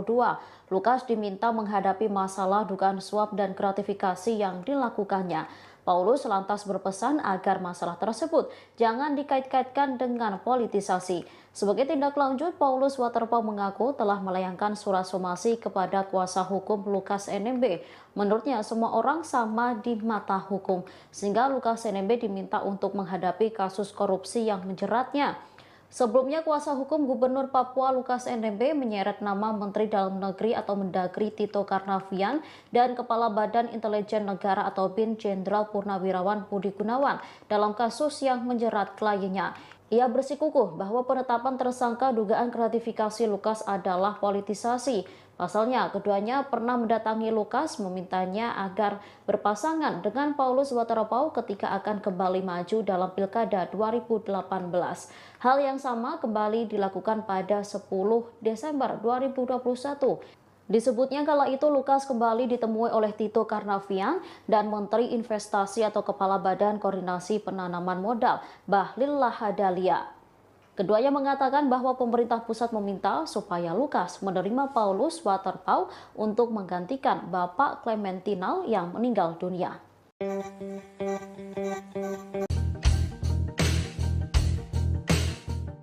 Lukas diminta menghadapi masalah dugaan suap dan gratifikasi yang dilakukannya. Paulus lantas berpesan agar masalah tersebut jangan dikait-kaitkan dengan politisasi. Sebagai tindak lanjut, Paulus Waterpauw mengaku telah melayangkan surat somasi kepada kuasa hukum Lukas NMB. Menurutnya, semua orang sama di mata hukum, sehingga Lukas NMB diminta untuk menghadapi kasus korupsi yang menjeratnya. Sebelumnya, kuasa hukum Gubernur Papua Lukas NMB menyeret nama Menteri Dalam Negeri atau Mendagri Tito Karnavian dan Kepala Badan Intelijen Negara atau BIN Jenderal Purnawirawan Budi Gunawan dalam kasus yang menjerat kliennya. Ia bersikukuh bahwa penetapan tersangka dugaan gratifikasi Lukas adalah politisasi. Pasalnya, keduanya pernah mendatangi Lukas memintanya agar berpasangan dengan Paulus Waterpauw ketika akan kembali maju dalam Pilkada 2018. Hal yang sama kembali dilakukan pada 10 Desember 2021. Disebutnya kala itu Lukas kembali ditemui oleh Tito Karnavian dan Menteri Investasi atau Kepala Badan Koordinasi Penanaman Modal, Bahlil Lahadalia. Keduanya mengatakan bahwa pemerintah pusat meminta supaya Lukas menerima Paulus Waterpauw untuk menggantikan Bapak Clementinal yang meninggal dunia.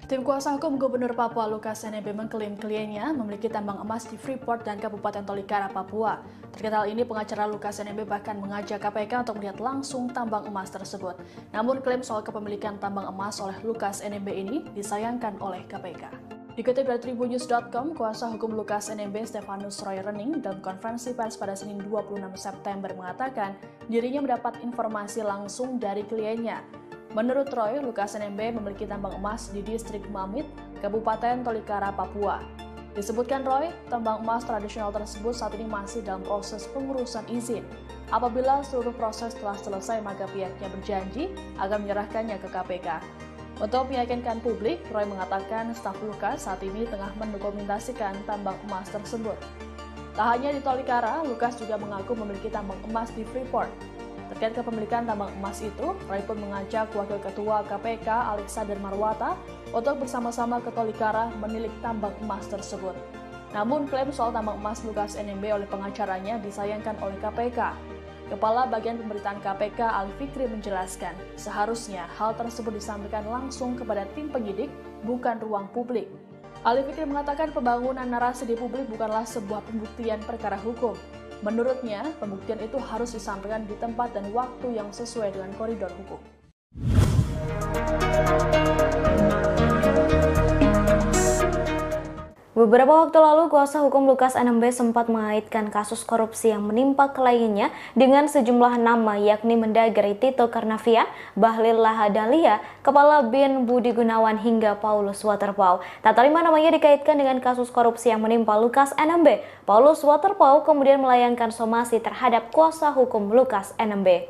Tim kuasa hukum Gubernur Papua Lukas NMB mengklaim kliennya memiliki tambang emas di Freeport dan Kabupaten Tolikara, Papua. Terkait hal ini, pengacara Lukas NMB bahkan mengajak KPK untuk melihat langsung tambang emas tersebut. Namun klaim soal kepemilikan tambang emas oleh Lukas NMB ini disayangkan oleh KPK. Dikutip dari Tribunnews.com, kuasa hukum Lukas NMB Stefanus Roy Rening dalam konferensi pers pada Senin 26 September mengatakan dirinya mendapat informasi langsung dari kliennya. Menurut Roy, Lukas NMB memiliki tambang emas di distrik Mamit, Kabupaten Tolikara, Papua. Disebutkan Roy, tambang emas tradisional tersebut saat ini masih dalam proses pengurusan izin. Apabila seluruh proses telah selesai, maka pihaknya berjanji akan menyerahkannya ke KPK. Untuk meyakinkan publik, Roy mengatakan staf Lukas saat ini tengah mendokumentasikan tambang emas tersebut. Tak hanya di Tolikara, Lukas juga mengaku memiliki tambang emas di Freeport. Terkait kepemilikan tambang emas itu, Roy pun mengajak Wakil Ketua KPK Alexander Marwata untuk bersama-sama ke Tolikara menilik tambang emas tersebut. Namun klaim soal tambang emas Lukas NMB oleh pengacaranya disayangkan oleh KPK. Kepala Bagian Pemberitaan KPK Ali Fikri menjelaskan, seharusnya hal tersebut disampaikan langsung kepada tim penyidik, bukan ruang publik. Ali Fikri mengatakan pembangunan narasi di publik bukanlah sebuah pembuktian perkara hukum. Menurutnya, pembuktian itu harus disampaikan di tempat dan waktu yang sesuai dengan koridor hukum. Beberapa waktu lalu, kuasa hukum Lukas NMB sempat mengaitkan kasus korupsi yang menimpa kliennya dengan sejumlah nama yakni Mendagri Tito Karnavian, Bahlil Lahadalia, Kepala BIN Budi Gunawan hingga Paulus Waterpauw. Tak terima namanya dikaitkan dengan kasus korupsi yang menimpa Lukas NMB. Paulus Waterpauw kemudian melayangkan somasi terhadap kuasa hukum Lukas NMB.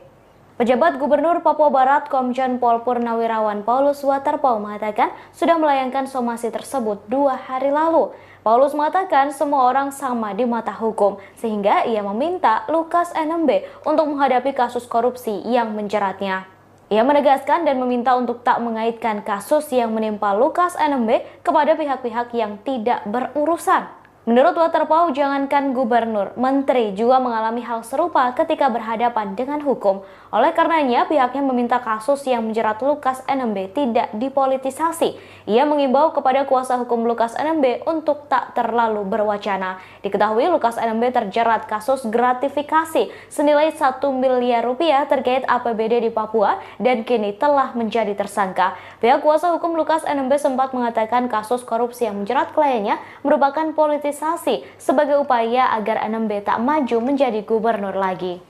Pejabat Gubernur Papua Barat Komjen Pol Purnawirawan Paulus Waterpauw mengatakan sudah melayangkan somasi tersebut 2 hari lalu. Paulus mengatakan semua orang sama di mata hukum, sehingga ia meminta Lukas NMB untuk menghadapi kasus korupsi yang menjeratnya. Ia menegaskan dan meminta untuk tak mengaitkan kasus yang menimpa Lukas NMB kepada pihak-pihak yang tidak berurusan. Menurut Waterpauw, jangankan gubernur, menteri juga mengalami hal serupa ketika berhadapan dengan hukum. Oleh karenanya, pihaknya meminta kasus yang menjerat Lukas NMB tidak dipolitisasi. Ia mengimbau kepada kuasa hukum Lukas NMB untuk tak terlalu berwacana. Diketahui Lukas NMB terjerat kasus gratifikasi senilai 1 miliar rupiah terkait APBD di Papua dan kini telah menjadi tersangka. Pihak kuasa hukum Lukas NMB sempat mengatakan kasus korupsi yang menjerat kliennya merupakan politisasi sebagai upaya agar NMB tak maju menjadi gubernur lagi.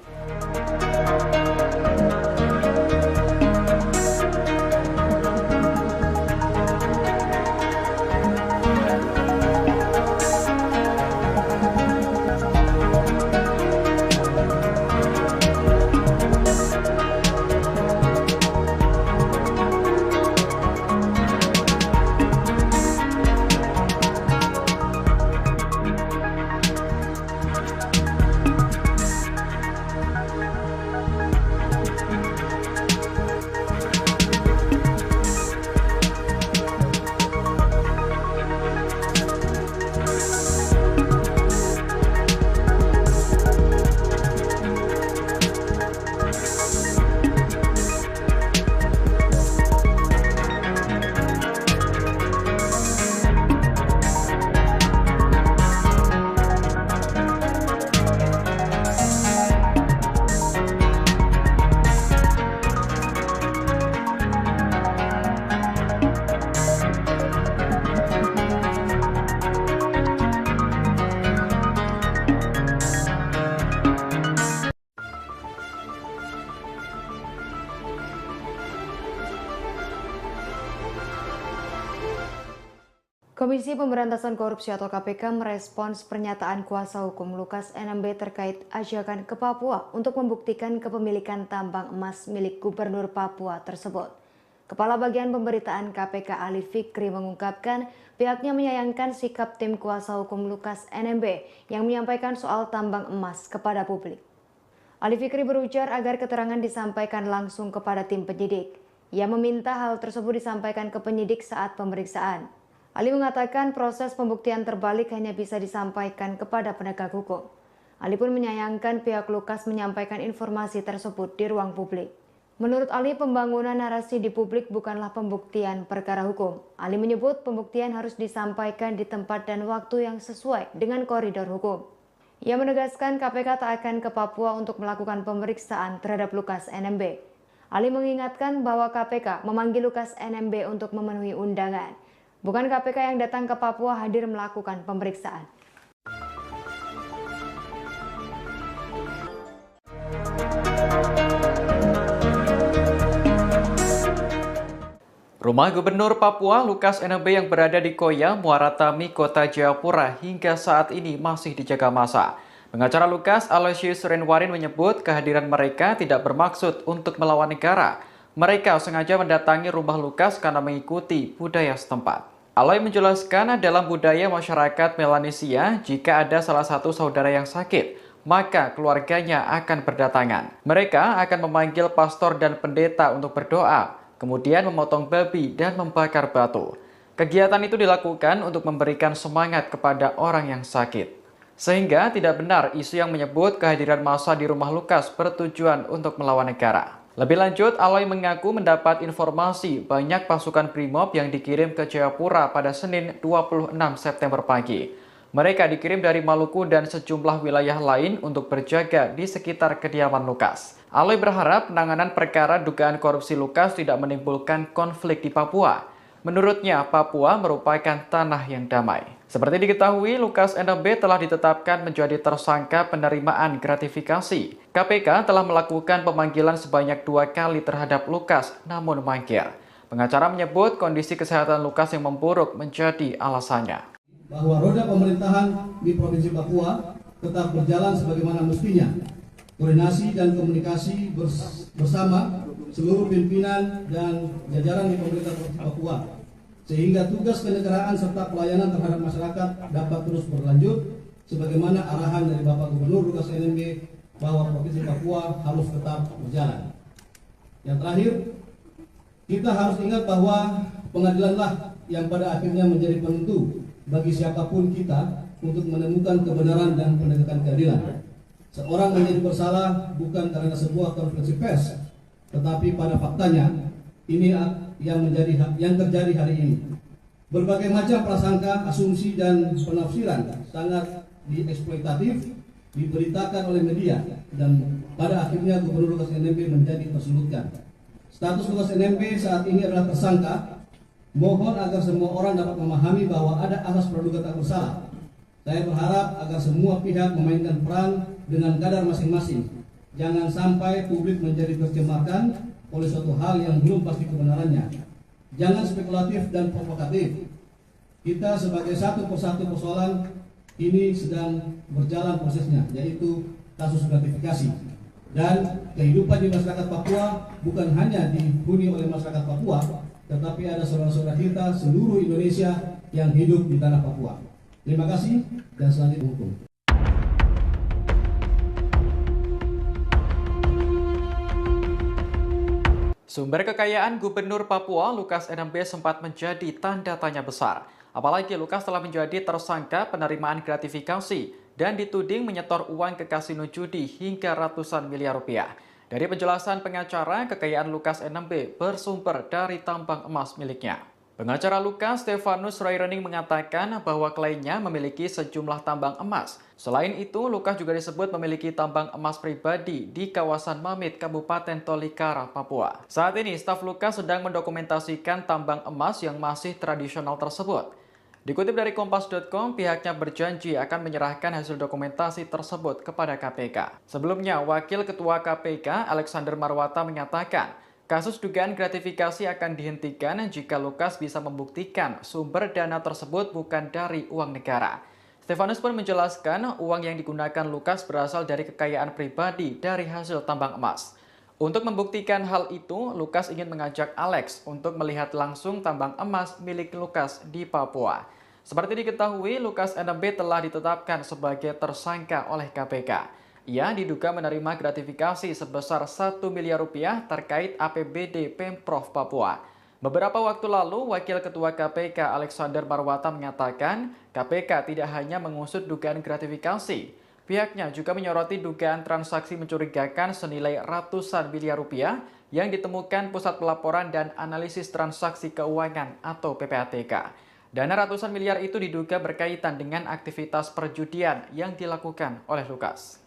Komisi Pemberantasan Korupsi atau KPK merespons pernyataan kuasa hukum Lukas NMB terkait ajakan ke Papua untuk membuktikan kepemilikan tambang emas milik Gubernur Papua tersebut. Kepala Bagian Pemberitaan KPK Ali Fikri mengungkapkan pihaknya menyayangkan sikap tim kuasa hukum Lukas NMB yang menyampaikan soal tambang emas kepada publik. Ali Fikri berujar agar keterangan disampaikan langsung kepada tim penyidik. Ia meminta hal tersebut disampaikan ke penyidik saat pemeriksaan. Ali mengatakan proses pembuktian terbalik hanya bisa disampaikan kepada penegak hukum. Ali pun menyayangkan pihak Lukas menyampaikan informasi tersebut di ruang publik. Menurut Ali, pembangunan narasi di publik bukanlah pembuktian perkara hukum. Ali menyebut pembuktian harus disampaikan di tempat dan waktu yang sesuai dengan koridor hukum. Ia menegaskan KPK tak akan ke Papua untuk melakukan pemeriksaan terhadap Lukas NMB. Ali mengingatkan bahwa KPK memanggil Lukas NMB untuk memenuhi undangan. Bukan KPK yang datang ke Papua hadir melakukan pemeriksaan. Rumah Gubernur Papua Lukas NMB yang berada di Koya, Muara Tami, Kota Jayapura hingga saat ini masih dijaga massa. Pengacara Lukas, Aloysius Renwarin menyebut kehadiran mereka tidak bermaksud untuk melawan negara. Mereka sengaja mendatangi rumah Lukas karena mengikuti budaya setempat. Aloy menjelaskan dalam budaya masyarakat Melanesia, jika ada salah satu saudara yang sakit, maka keluarganya akan berdatangan. Mereka akan memanggil pastor dan pendeta untuk berdoa, kemudian memotong babi dan membakar batu. Kegiatan itu dilakukan untuk memberikan semangat kepada orang yang sakit. Sehingga tidak benar isu yang menyebut kehadiran massa di rumah Lukas bertujuan untuk melawan negara. Lebih lanjut, Aloy mengaku mendapat informasi banyak pasukan Brimob yang dikirim ke Jayapura pada Senin 26 September pagi. Mereka dikirim dari Maluku dan sejumlah wilayah lain untuk berjaga di sekitar kediaman Lukas. Aloy berharap penanganan perkara dugaan korupsi Lukas tidak menimbulkan konflik di Papua. Menurutnya, Papua merupakan tanah yang damai. Seperti diketahui, Lukas NMB telah ditetapkan menjadi tersangka penerimaan gratifikasi. KPK telah melakukan pemanggilan sebanyak 2 kali terhadap Lukas, namun mangkir. Pengacara menyebut kondisi kesehatan Lukas yang memburuk menjadi alasannya. Bahwa roda pemerintahan di Provinsi Papua tetap berjalan sebagaimana mestinya. Koordinasi dan komunikasi bersama seluruh pimpinan dan jajaran di pemerintah Provinsi Papua, sehingga tugas kenegaraan serta pelayanan terhadap masyarakat dapat terus berlanjut sebagaimana arahan dari Bapak Gubernur Lukas NMB bahwa Provinsi Papua harus tetap berjalan. Yang terakhir, kita harus ingat bahwa pengadilanlah yang pada akhirnya menjadi penentu bagi siapapun kita untuk menemukan kebenaran dan penegakan keadilan. Seorang menjadi bersalah bukan karena sebuah konferensi pers, tetapi pada faktanya ini yang terjadi hari ini. Berbagai macam prasangka, asumsi dan penafsiran sangat dieksploitatif diberitakan oleh media dan pada akhirnya Gubernur Lukas NMB menjadi tersudutkan. Status Lukas NMB saat ini adalah tersangka. Mohon agar semua orang dapat memahami bahwa ada asas praduga tak bersalah. Saya berharap agar semua pihak memainkan peran dengan kadar masing-masing. Jangan sampai publik menjadi tercemarkan oleh suatu hal yang belum pasti kebenarannya. Jangan spekulatif dan provokatif. Kita sebagai satu persatu persoalan ini sedang berjalan prosesnya, yaitu kasus gratifikasi. Dan kehidupan di masyarakat Papua bukan hanya dihuni oleh masyarakat Papua, tetapi ada saudara-saudara kita seluruh Indonesia yang hidup di tanah Papua. Terima kasih dan selanjutnya hukum. Sumber kekayaan Gubernur Papua Lukas NMB sempat menjadi tanda tanya besar. Apalagi Lukas telah menjadi tersangka penerimaan gratifikasi dan dituding menyetor uang ke kasino judi hingga ratusan miliar rupiah. Dari penjelasan pengacara, kekayaan Lukas NMB bersumber dari tambang emas miliknya. Pengacara Lukas, Stefanus Royrening, mengatakan bahwa kliennya memiliki sejumlah tambang emas. Selain itu, Lukas juga disebut memiliki tambang emas pribadi di kawasan Mamit, Kabupaten Tolikara, Papua. Saat ini, staf Lukas sedang mendokumentasikan tambang emas yang masih tradisional tersebut. Dikutip dari Kompas.com, pihaknya berjanji akan menyerahkan hasil dokumentasi tersebut kepada KPK. Sebelumnya, Wakil Ketua KPK, Alexander Marwata, menyatakan Kasus dugaan gratifikasi akan dihentikan jika Lukas bisa membuktikan sumber dana tersebut bukan dari uang negara. Stefanus pun menjelaskan uang yang digunakan Lukas berasal dari kekayaan pribadi dari hasil tambang emas. Untuk membuktikan hal itu, Lukas ingin mengajak Alex untuk melihat langsung tambang emas milik Lukas di Papua. Seperti diketahui, Lukas NMB telah ditetapkan sebagai tersangka oleh KPK. Ia diduga menerima gratifikasi sebesar 1 miliar rupiah terkait APBD Pemprov Papua. Beberapa waktu lalu, Wakil Ketua KPK Alexander Marwata mengatakan KPK tidak hanya mengusut dugaan gratifikasi. Pihaknya juga menyoroti dugaan transaksi mencurigakan senilai ratusan miliar rupiah yang ditemukan Pusat Pelaporan dan Analisis Transaksi Keuangan atau PPATK. Dana ratusan miliar itu diduga berkaitan dengan aktivitas perjudian yang dilakukan oleh Lukas.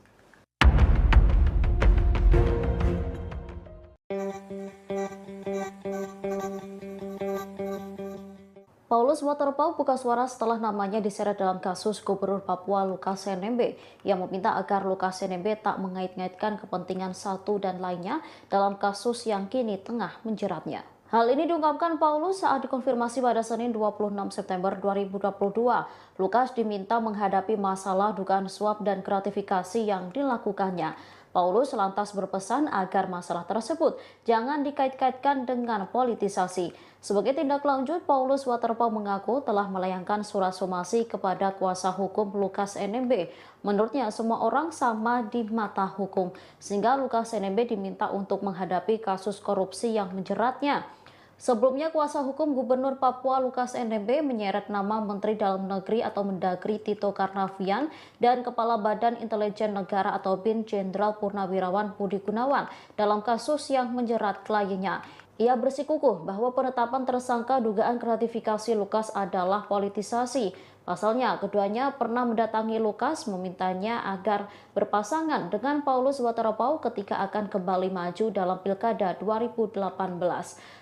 Paulus Waterpauw buka suara setelah namanya diseret dalam kasus Gubernur Papua Lukas NMB yang meminta agar Lukas NMB tak mengait-ngaitkan kepentingan satu dan lainnya dalam kasus yang kini tengah menjeratnya. Hal ini diungkapkan Paulus saat dikonfirmasi pada Senin 26 September 2022. Lukas diminta menghadapi masalah dugaan suap dan gratifikasi yang dilakukannya. Paulus lantas berpesan agar masalah tersebut jangan dikait-kaitkan dengan politisasi. Sebagai tindak lanjut, Paulus Waterpauw mengaku telah melayangkan surat somasi kepada kuasa hukum Lukas NMB. Menurutnya, semua orang sama di mata hukum, sehingga Lukas NMB diminta untuk menghadapi kasus korupsi yang menjeratnya. Sebelumnya, kuasa hukum Gubernur Papua Lukas NMB menyeret nama Menteri Dalam Negeri atau Mendagri Tito Karnavian dan Kepala Badan Intelijen Negara atau BIN Jenderal Purnawirawan Budi Gunawan dalam kasus yang menjerat kliennya. Ia bersikukuh bahwa penetapan tersangka dugaan gratifikasi Lukas adalah politisasi. Pasalnya, keduanya pernah mendatangi Lukas memintanya agar berpasangan dengan Paulus Waterpauw ketika akan kembali maju dalam Pilkada 2018.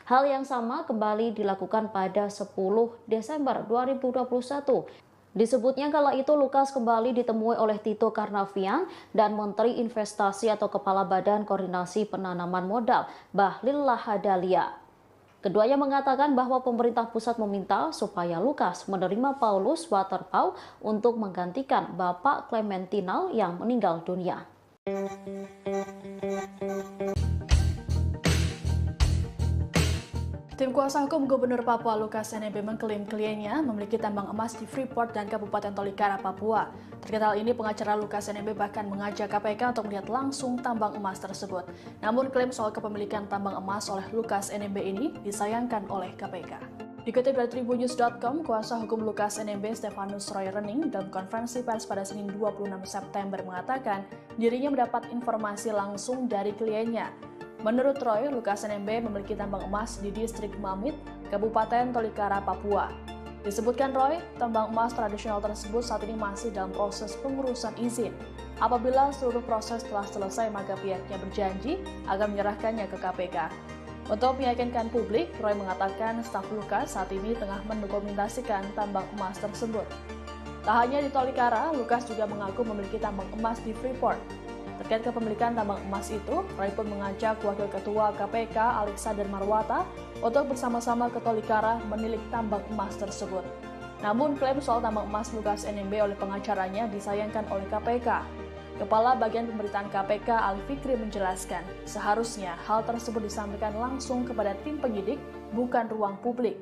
Hal yang sama kembali dilakukan pada 10 Desember 2021. Disebutnya kala itu Lukas kembali ditemui oleh Tito Karnavian dan Menteri Investasi atau Kepala Badan Koordinasi Penanaman Modal, Bahlil Lahadalia. Keduanya mengatakan bahwa pemerintah pusat meminta supaya Lukas menerima Paulus Waterpauw untuk menggantikan Bapak Clementinal yang meninggal dunia. Tim kuasa hukum Gubernur Papua Lukas NMB mengklaim kliennya memiliki tambang emas di Freeport dan Kabupaten Tolikara, Papua. Terkait hal ini, pengacara Lukas NMB bahkan mengajak KPK untuk melihat langsung tambang emas tersebut. Namun klaim soal kepemilikan tambang emas oleh Lukas NMB ini disayangkan oleh KPK. Dikutip dari Tribunnews.com, kuasa hukum Lukas NMB Stefanus Roy Rening dalam konferensi pers pada Senin 26 September mengatakan dirinya mendapat informasi langsung dari kliennya. Menurut Roy, Lukas NMB memiliki tambang emas di distrik Mamit, Kabupaten Tolikara, Papua. Disebutkan Roy, tambang emas tradisional tersebut saat ini masih dalam proses pengurusan izin. Apabila seluruh proses telah selesai, maka pihaknya berjanji akan menyerahkannya ke KPK. Untuk meyakinkan publik, Roy mengatakan staf Lukas saat ini tengah mendokumentasikan tambang emas tersebut. Tak hanya di Tolikara, Lukas juga mengaku memiliki tambang emas di Freeport. Terkait kepemilikan tambang emas itu, Roy pun mengajak Wakil Ketua KPK Alexander Marwata untuk bersama-sama ke Tolikara menilik tambang emas tersebut. Namun klaim soal tambang emas Lukas NMB oleh pengacaranya disayangkan oleh KPK. Kepala Bagian Pemberitaan KPK Ali Fikri menjelaskan, seharusnya hal tersebut disampaikan langsung kepada tim penyidik, bukan ruang publik.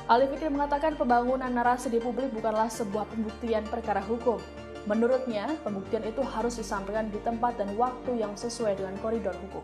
Ali Fikri mengatakan pembangunan narasi di publik bukanlah sebuah pembuktian perkara hukum. Menurutnya, pembuktian itu harus disampaikan di tempat dan waktu yang sesuai dengan koridor hukum.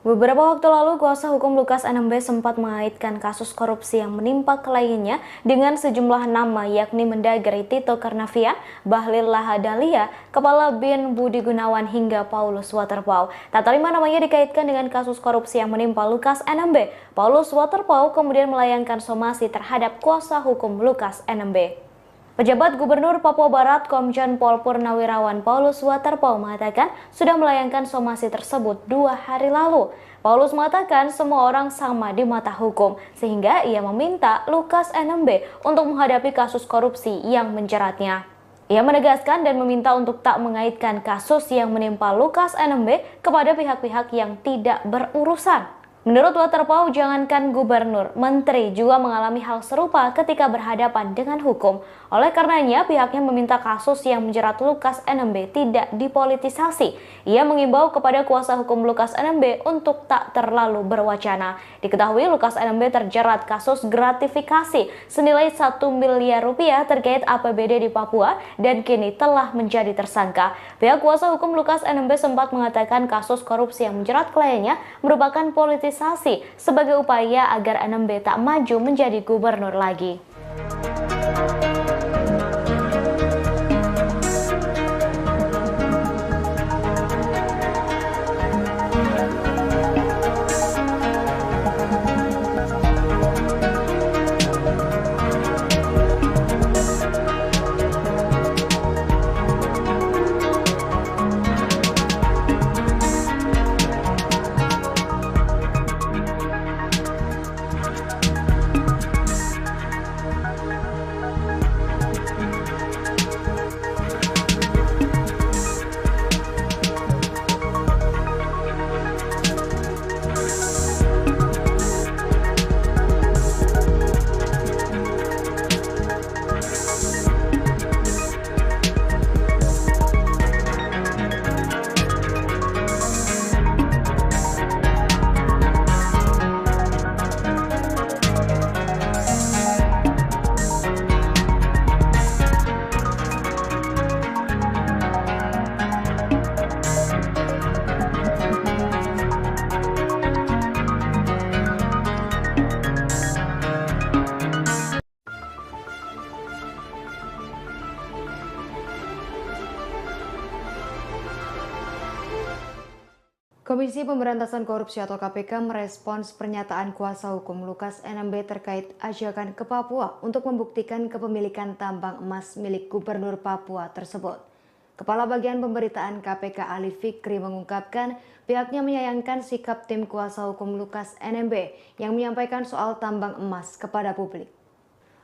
Beberapa waktu lalu, kuasa hukum Lukas NMB sempat mengaitkan kasus korupsi yang menimpa kliennya dengan sejumlah nama yakni Mendagri Tito Karnavian, Bahlil Lahadalia, Kepala BIN Budi Gunawan hingga Paulus Waterpauw. Tak terima namanya dikaitkan dengan kasus korupsi yang menimpa Lukas NMB. Paulus Waterpauw kemudian melayangkan somasi terhadap kuasa hukum Lukas NMB. Pejabat Gubernur Papua Barat Komjen Pol Purnawirawan Paulus Waterpauw mengatakan sudah melayangkan somasi tersebut 2 hari lalu. Paulus mengatakan semua orang sama di mata hukum, sehingga ia meminta Lukas NMB untuk menghadapi kasus korupsi yang menjeratnya. Ia menegaskan dan meminta untuk tak mengaitkan kasus yang menimpa Lukas NMB kepada pihak-pihak yang tidak berurusan. Menurut Waterpau, jangankan gubernur, menteri juga mengalami hal serupa ketika berhadapan dengan hukum. Oleh karenanya, pihaknya meminta kasus yang menjerat Lukas NMB tidak dipolitisasi. Ia mengimbau kepada kuasa hukum Lukas NMB untuk tak terlalu berwacana. Diketahui Lukas NMB terjerat kasus gratifikasi senilai 1 miliar rupiah terkait APBD di Papua dan kini telah menjadi tersangka. Pihak kuasa hukum Lukas NMB sempat mengatakan kasus korupsi yang menjerat kliennya merupakan politisasi sebagai upaya agar NMB tak maju menjadi gubernur lagi. Komisi Pemberantasan Korupsi atau KPK merespons pernyataan kuasa hukum Lukas NMB terkait ajakan ke Papua untuk membuktikan kepemilikan tambang emas milik Gubernur Papua tersebut. Kepala Bagian Pemberitaan KPK Ali Fikri mengungkapkan pihaknya menyayangkan sikap tim kuasa hukum Lukas NMB yang menyampaikan soal tambang emas kepada publik.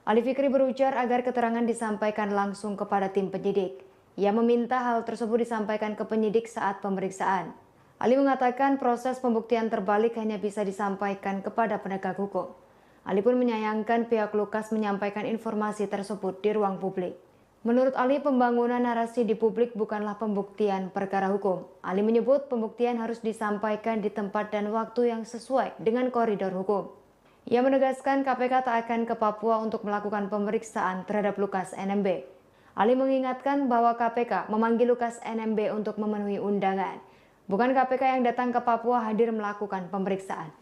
Ali Fikri berujar agar keterangan disampaikan langsung kepada tim penyidik. Ia meminta hal tersebut disampaikan ke penyidik saat pemeriksaan. Ali mengatakan proses pembuktian terbalik hanya bisa disampaikan kepada penegak hukum. Ali pun menyayangkan pihak Lukas menyampaikan informasi tersebut di ruang publik. Menurut Ali, pembangunan narasi di publik bukanlah pembuktian perkara hukum. Ali menyebut pembuktian harus disampaikan di tempat dan waktu yang sesuai dengan koridor hukum. Ia menegaskan KPK tak akan ke Papua untuk melakukan pemeriksaan terhadap Lukas NMB. Ali mengingatkan bahwa KPK memanggil Lukas NMB untuk memenuhi undangan. Bukan KPK yang datang ke Papua hadir melakukan pemeriksaan.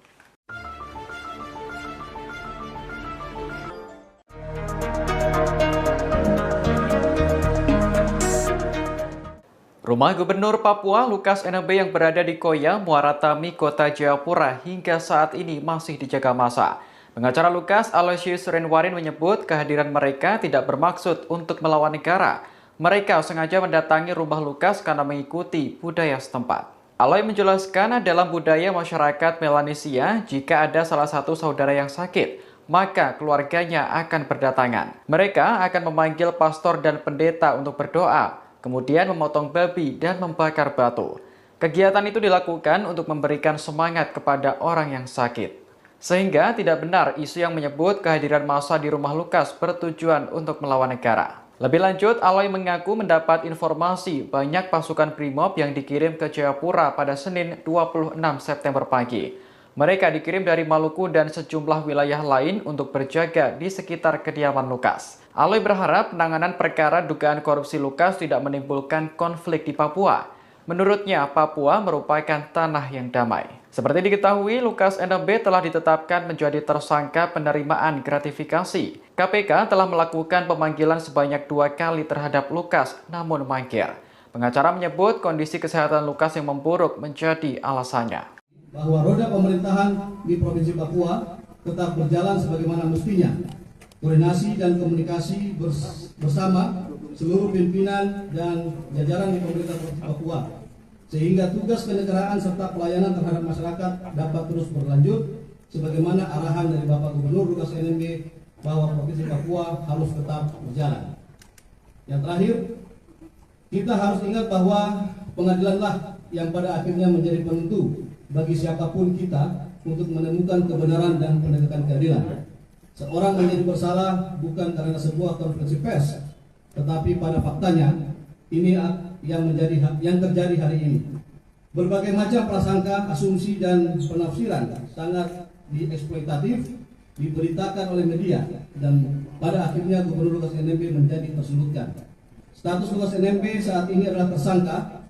Rumah Gubernur Papua Lukas NMB yang berada di Koya, Muara Tami, Kota Jayapura hingga saat ini masih dijaga massa. Pengacara Lukas, Aloysius Renwarin menyebut kehadiran mereka tidak bermaksud untuk melawan negara. Mereka sengaja mendatangi rumah Lukas karena mengikuti budaya setempat. Aloy menjelaskan dalam budaya masyarakat Melanesia, jika ada salah satu saudara yang sakit, maka keluarganya akan berdatangan. Mereka akan memanggil pastor dan pendeta untuk berdoa, kemudian memotong babi dan membakar batu. Kegiatan itu dilakukan untuk memberikan semangat kepada orang yang sakit. Sehingga tidak benar isu yang menyebut kehadiran massa di rumah Lukas bertujuan untuk melawan negara. Lebih lanjut, Aloy mengaku mendapat informasi banyak pasukan Brimob yang dikirim ke Jayapura pada Senin 26 September pagi. Mereka dikirim dari Maluku dan sejumlah wilayah lain untuk berjaga di sekitar kediaman Lukas. Aloy berharap penanganan perkara dugaan korupsi Lukas tidak menimbulkan konflik di Papua. Menurutnya, Papua merupakan tanah yang damai. Seperti diketahui, Lukas NMB telah ditetapkan menjadi tersangka penerimaan gratifikasi. KPK telah melakukan pemanggilan sebanyak 2 kali terhadap Lukas, namun mangkir. Pengacara menyebut kondisi kesehatan Lukas yang memburuk menjadi alasannya. Bahwa roda pemerintahan di Provinsi Papua tetap berjalan sebagaimana mestinya. Koordinasi dan komunikasi bersama seluruh pimpinan dan jajaran di pemerintah Provinsi Papua, sehingga tugas kenegaraan serta pelayanan terhadap masyarakat dapat terus berlanjut sebagaimana arahan dari Bapak Gubernur Lukas NMB bahwa Provinsi Papua harus tetap berjalan. Yang terakhir, kita harus ingat bahwa pengadilanlah yang pada akhirnya menjadi penentu bagi siapapun kita untuk menemukan kebenaran dan penegakan keadilan. Seorang menjadi bersalah bukan karena sebuah konferensi pers, tetapi pada faktanya ini yang terjadi hari ini. Berbagai macam prasangka, asumsi dan penafsiran sangat dieksploitatif diberitakan oleh media dan pada akhirnya Gubernur Lukas NMB menjadi tersulutkan. Status Lukas NMB saat ini adalah tersangka.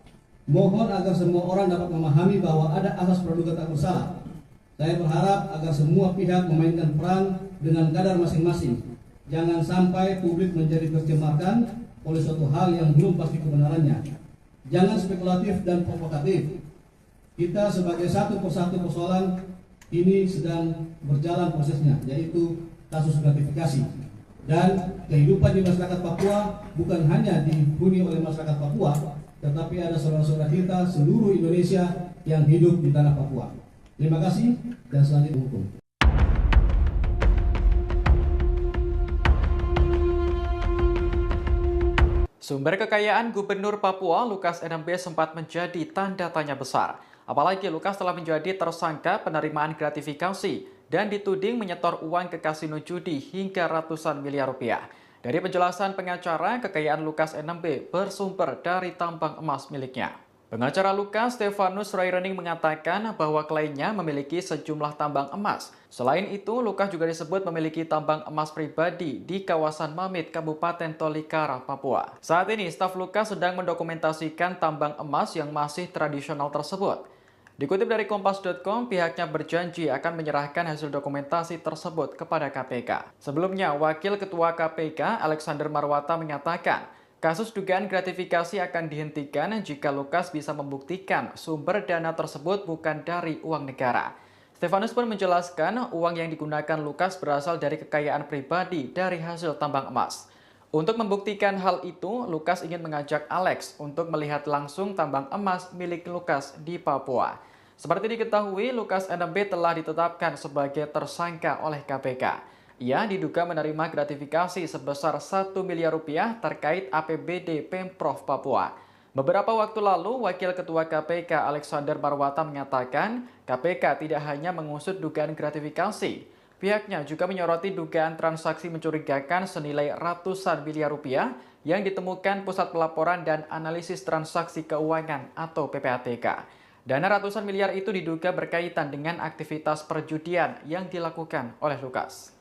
Mohon agar semua orang dapat memahami bahwa ada asas praduga tak bersalah. Saya berharap agar semua pihak memainkan peran dengan kadar masing-masing. Jangan sampai publik menjadi tercemarkan oleh suatu hal yang belum pasti kebenarannya. Jangan spekulatif dan provokatif. Kita sebagai satu persatu persoalan ini sedang berjalan prosesnya, yaitu kasus gratifikasi. Dan kehidupan di masyarakat Papua bukan hanya dihuni oleh masyarakat Papua, tetapi ada saudara-saudara kita seluruh Indonesia yang hidup di tanah Papua. Terima kasih dan selanjutnya hukum. Sumber kekayaan Gubernur Papua Lukas NMB sempat menjadi tanda tanya besar. Apalagi Lukas telah menjadi tersangka penerimaan gratifikasi dan dituding menyetor uang ke kasino judi hingga ratusan miliar rupiah. Dari penjelasan pengacara, kekayaan Lukas NMB bersumber dari tambang emas miliknya. Pengacara Lukas, Stefanus Rairening, mengatakan bahwa kliennya memiliki sejumlah tambang emas. Selain itu, Lukas juga disebut memiliki tambang emas pribadi di kawasan Mamit, Kabupaten Tolikara, Papua. Saat ini, staf Lukas sedang mendokumentasikan tambang emas yang masih tradisional tersebut. Dikutip dari Kompas.com, pihaknya berjanji akan menyerahkan hasil dokumentasi tersebut kepada KPK. Sebelumnya, Wakil Ketua KPK, Alexander Marwata, menyatakan kasus dugaan gratifikasi akan dihentikan jika Lukas bisa membuktikan sumber dana tersebut bukan dari uang negara. Stefanus pun menjelaskan uang yang digunakan Lukas berasal dari kekayaan pribadi dari hasil tambang emas. Untuk membuktikan hal itu, Lukas ingin mengajak Alex untuk melihat langsung tambang emas milik Lukas di Papua. Seperti diketahui, Lukas NMB telah ditetapkan sebagai tersangka oleh KPK. Ia diduga menerima gratifikasi sebesar 1 miliar rupiah terkait APBD Pemprov Papua. Beberapa waktu lalu, Wakil Ketua KPK Alexander Marwata menyatakan KPK tidak hanya mengusut dugaan gratifikasi. Pihaknya juga menyoroti dugaan transaksi mencurigakan senilai ratusan miliar rupiah yang ditemukan Pusat Pelaporan dan Analisis Transaksi Keuangan atau PPATK. Dana ratusan miliar itu diduga berkaitan dengan aktivitas perjudian yang dilakukan oleh Lukas.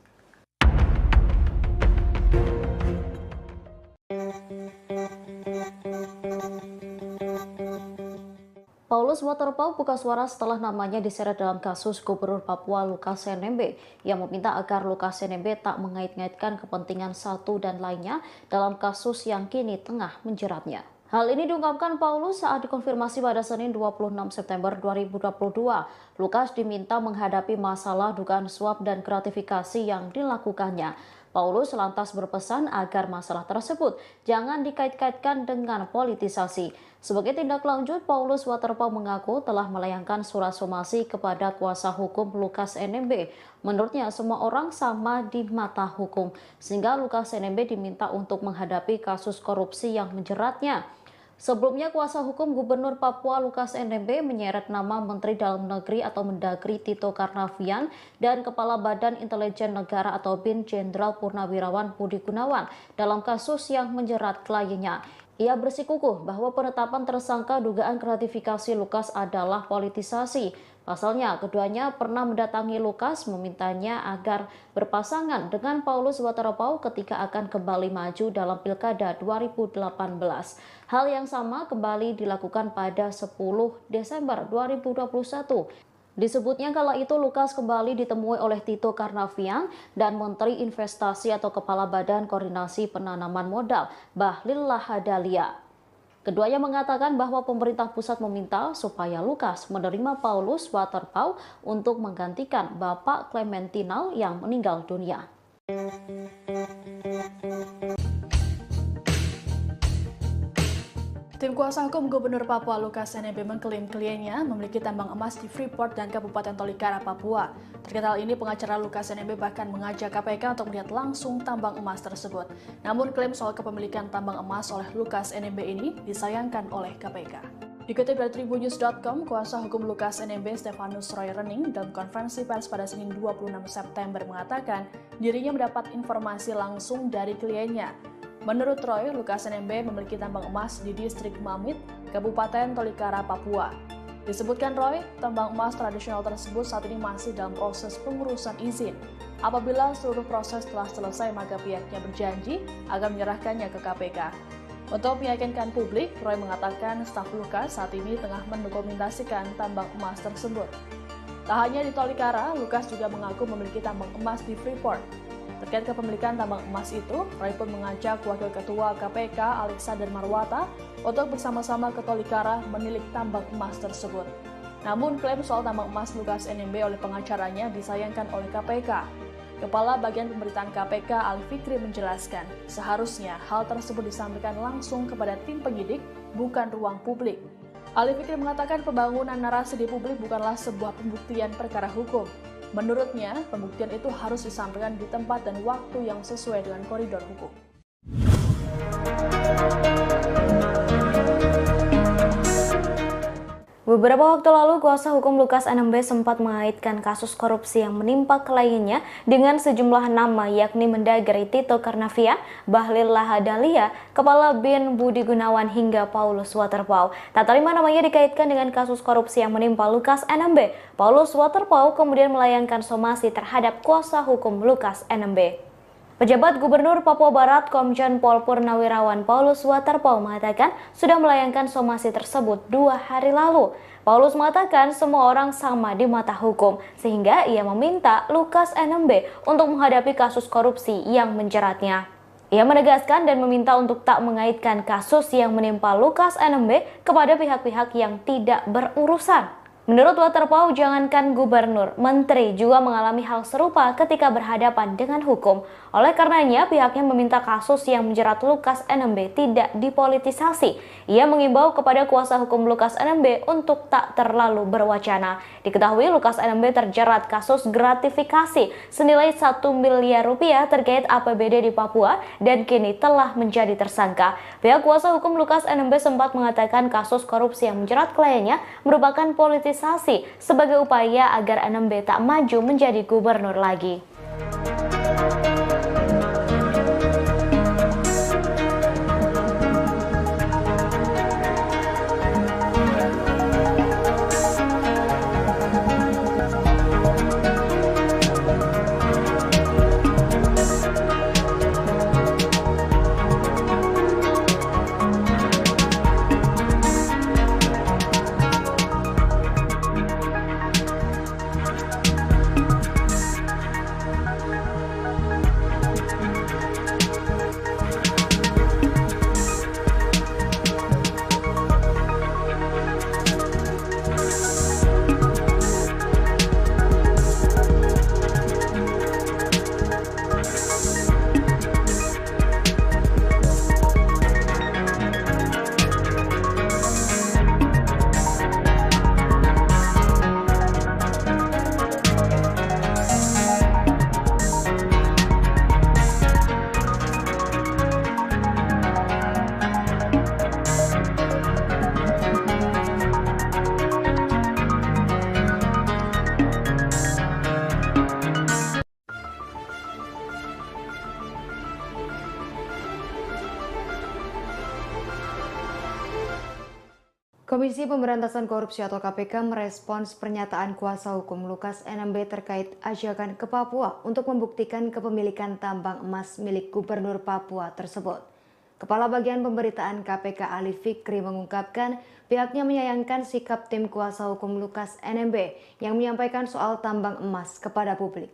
Paulus Waterpauw buka suara setelah namanya diseret dalam kasus Gubernur Papua Lukas NMB yang meminta agar Lukas NMB tak mengait-ngaitkan kepentingan satu dan lainnya dalam kasus yang kini tengah menjeratnya. Hal ini diungkapkan Paulus saat dikonfirmasi pada Senin 26 September 2022. Lukas diminta menghadapi masalah dugaan suap dan gratifikasi yang dilakukannya. Paulus lantas berpesan agar masalah tersebut jangan dikait-kaitkan dengan politisasi. Sebagai tindak lanjut, Paulus Waterpauw mengaku telah melayangkan surat somasi kepada kuasa hukum Lukas NMB. Menurutnya, semua orang sama di mata hukum, sehingga Lukas NMB diminta untuk menghadapi kasus korupsi yang menjeratnya. Sebelumnya, kuasa hukum Gubernur Papua Lukas NMB menyeret nama Menteri Dalam Negeri atau Mendagri Tito Karnavian dan Kepala Badan Intelijen Negara atau BIN Jenderal Purnawirawan Budi Gunawan dalam kasus yang menjerat kliennya. Ia bersikukuh bahwa penetapan tersangka dugaan gratifikasi Lukas adalah politisasi. Pasalnya, keduanya pernah mendatangi Lukas memintanya agar berpasangan dengan Paulus Waterpauw ketika akan kembali maju dalam Pilkada 2018. Hal yang sama kembali dilakukan pada 10 Desember 2021. Disebutnya kala itu Lukas kembali ditemui oleh Tito Karnavian dan Menteri Investasi atau Kepala Badan Koordinasi Penanaman Modal, Bahlil Lahadalia. Keduanya mengatakan bahwa pemerintah pusat meminta supaya Lukas menerima Paulus Waterpauw untuk menggantikan Bapak Clementinal yang meninggal dunia. Tim kuasa hukum Gubernur Papua Lukas NMB mengklaim kliennya memiliki tambang emas di Freeport dan Kabupaten Tolikara, Papua. Terkait hal ini, pengacara Lukas NMB bahkan mengajak KPK untuk melihat langsung tambang emas tersebut. Namun klaim soal kepemilikan tambang emas oleh Lukas NMB ini disayangkan oleh KPK. Dikutip dari Tribunnews.com, kuasa hukum Lukas NMB Stefanus Roy Rening dalam konferensi pers pada Senin 26 September mengatakan dirinya mendapat informasi langsung dari kliennya. Menurut Roy, Lukas NMB memiliki tambang emas di distrik Mamit, Kabupaten Tolikara, Papua. Disebutkan Roy, tambang emas tradisional tersebut saat ini masih dalam proses pengurusan izin. Apabila seluruh proses telah selesai, maka pihaknya berjanji akan menyerahkannya ke KPK. Untuk meyakinkan publik, Roy mengatakan staf Lukas saat ini tengah mendokumentasikan tambang emas tersebut. Tak hanya di Tolikara, Lukas juga mengaku memiliki tambang emas di Freeport. Terkait kepemilikan tambang emas itu, Roy pun mengajak Wakil Ketua KPK Alexander Marwata untuk bersama-sama ke Tolikara menilik tambang emas tersebut. Namun klaim soal tambang emas Lukas NMB oleh pengacaranya disayangkan oleh KPK. Kepala Bagian Pemberitaan KPK Ali Fikri menjelaskan, seharusnya hal tersebut disampaikan langsung kepada tim penyidik, bukan ruang publik. Ali Fikri mengatakan pembangunan narasi di publik bukanlah sebuah pembuktian perkara hukum. Menurutnya, pembuktian itu harus disampaikan di tempat dan waktu yang sesuai dengan koridor hukum. Beberapa waktu lalu, kuasa hukum Lukas NMB sempat mengaitkan kasus korupsi yang menimpa kliennya dengan sejumlah nama, yakni Mendagri Tito Karnavian, Bahlil Lahadalia, Kepala BIN Budi Gunawan, hingga Paulus Waterpauw. Tak terima namanya dikaitkan dengan kasus korupsi yang menimpa Lukas NMB. Paulus Waterpauw kemudian melayangkan somasi terhadap kuasa hukum Lukas NMB. Pejabat Gubernur Papua Barat Komjen Pol Purnawirawan Paulus Waterpauw mengatakan sudah melayangkan somasi tersebut 2 hari lalu. Paulus mengatakan semua orang sama di mata hukum, sehingga ia meminta Lukas NMB untuk menghadapi kasus korupsi yang menjeratnya. Ia menegaskan dan meminta untuk tak mengaitkan kasus yang menimpa Lukas NMB kepada pihak-pihak yang tidak berurusan. Menurut Waterpauw, jangankan gubernur, menteri juga mengalami hal serupa ketika berhadapan dengan hukum. Oleh karenanya, pihaknya meminta kasus yang menjerat Lukas NMB tidak dipolitisasi. Ia mengimbau kepada kuasa hukum Lukas NMB untuk tak terlalu berwacana. Diketahui Lukas NMB terjerat kasus gratifikasi senilai 1 miliar rupiah terkait APBD di Papua dan kini telah menjadi tersangka. Pihak kuasa hukum Lukas NMB sempat mengatakan kasus korupsi yang menjerat kliennya merupakan politisasi sebagai upaya agar NMB tak maju menjadi gubernur lagi. Komisi Pemberantasan Korupsi atau KPK merespons pernyataan kuasa hukum Lukas NMB terkait ajakan ke Papua untuk membuktikan kepemilikan tambang emas milik Gubernur Papua tersebut. Kepala Bagian Pemberitaan KPK Ali Fikri mengungkapkan pihaknya menyayangkan sikap tim kuasa hukum Lukas NMB yang menyampaikan soal tambang emas kepada publik.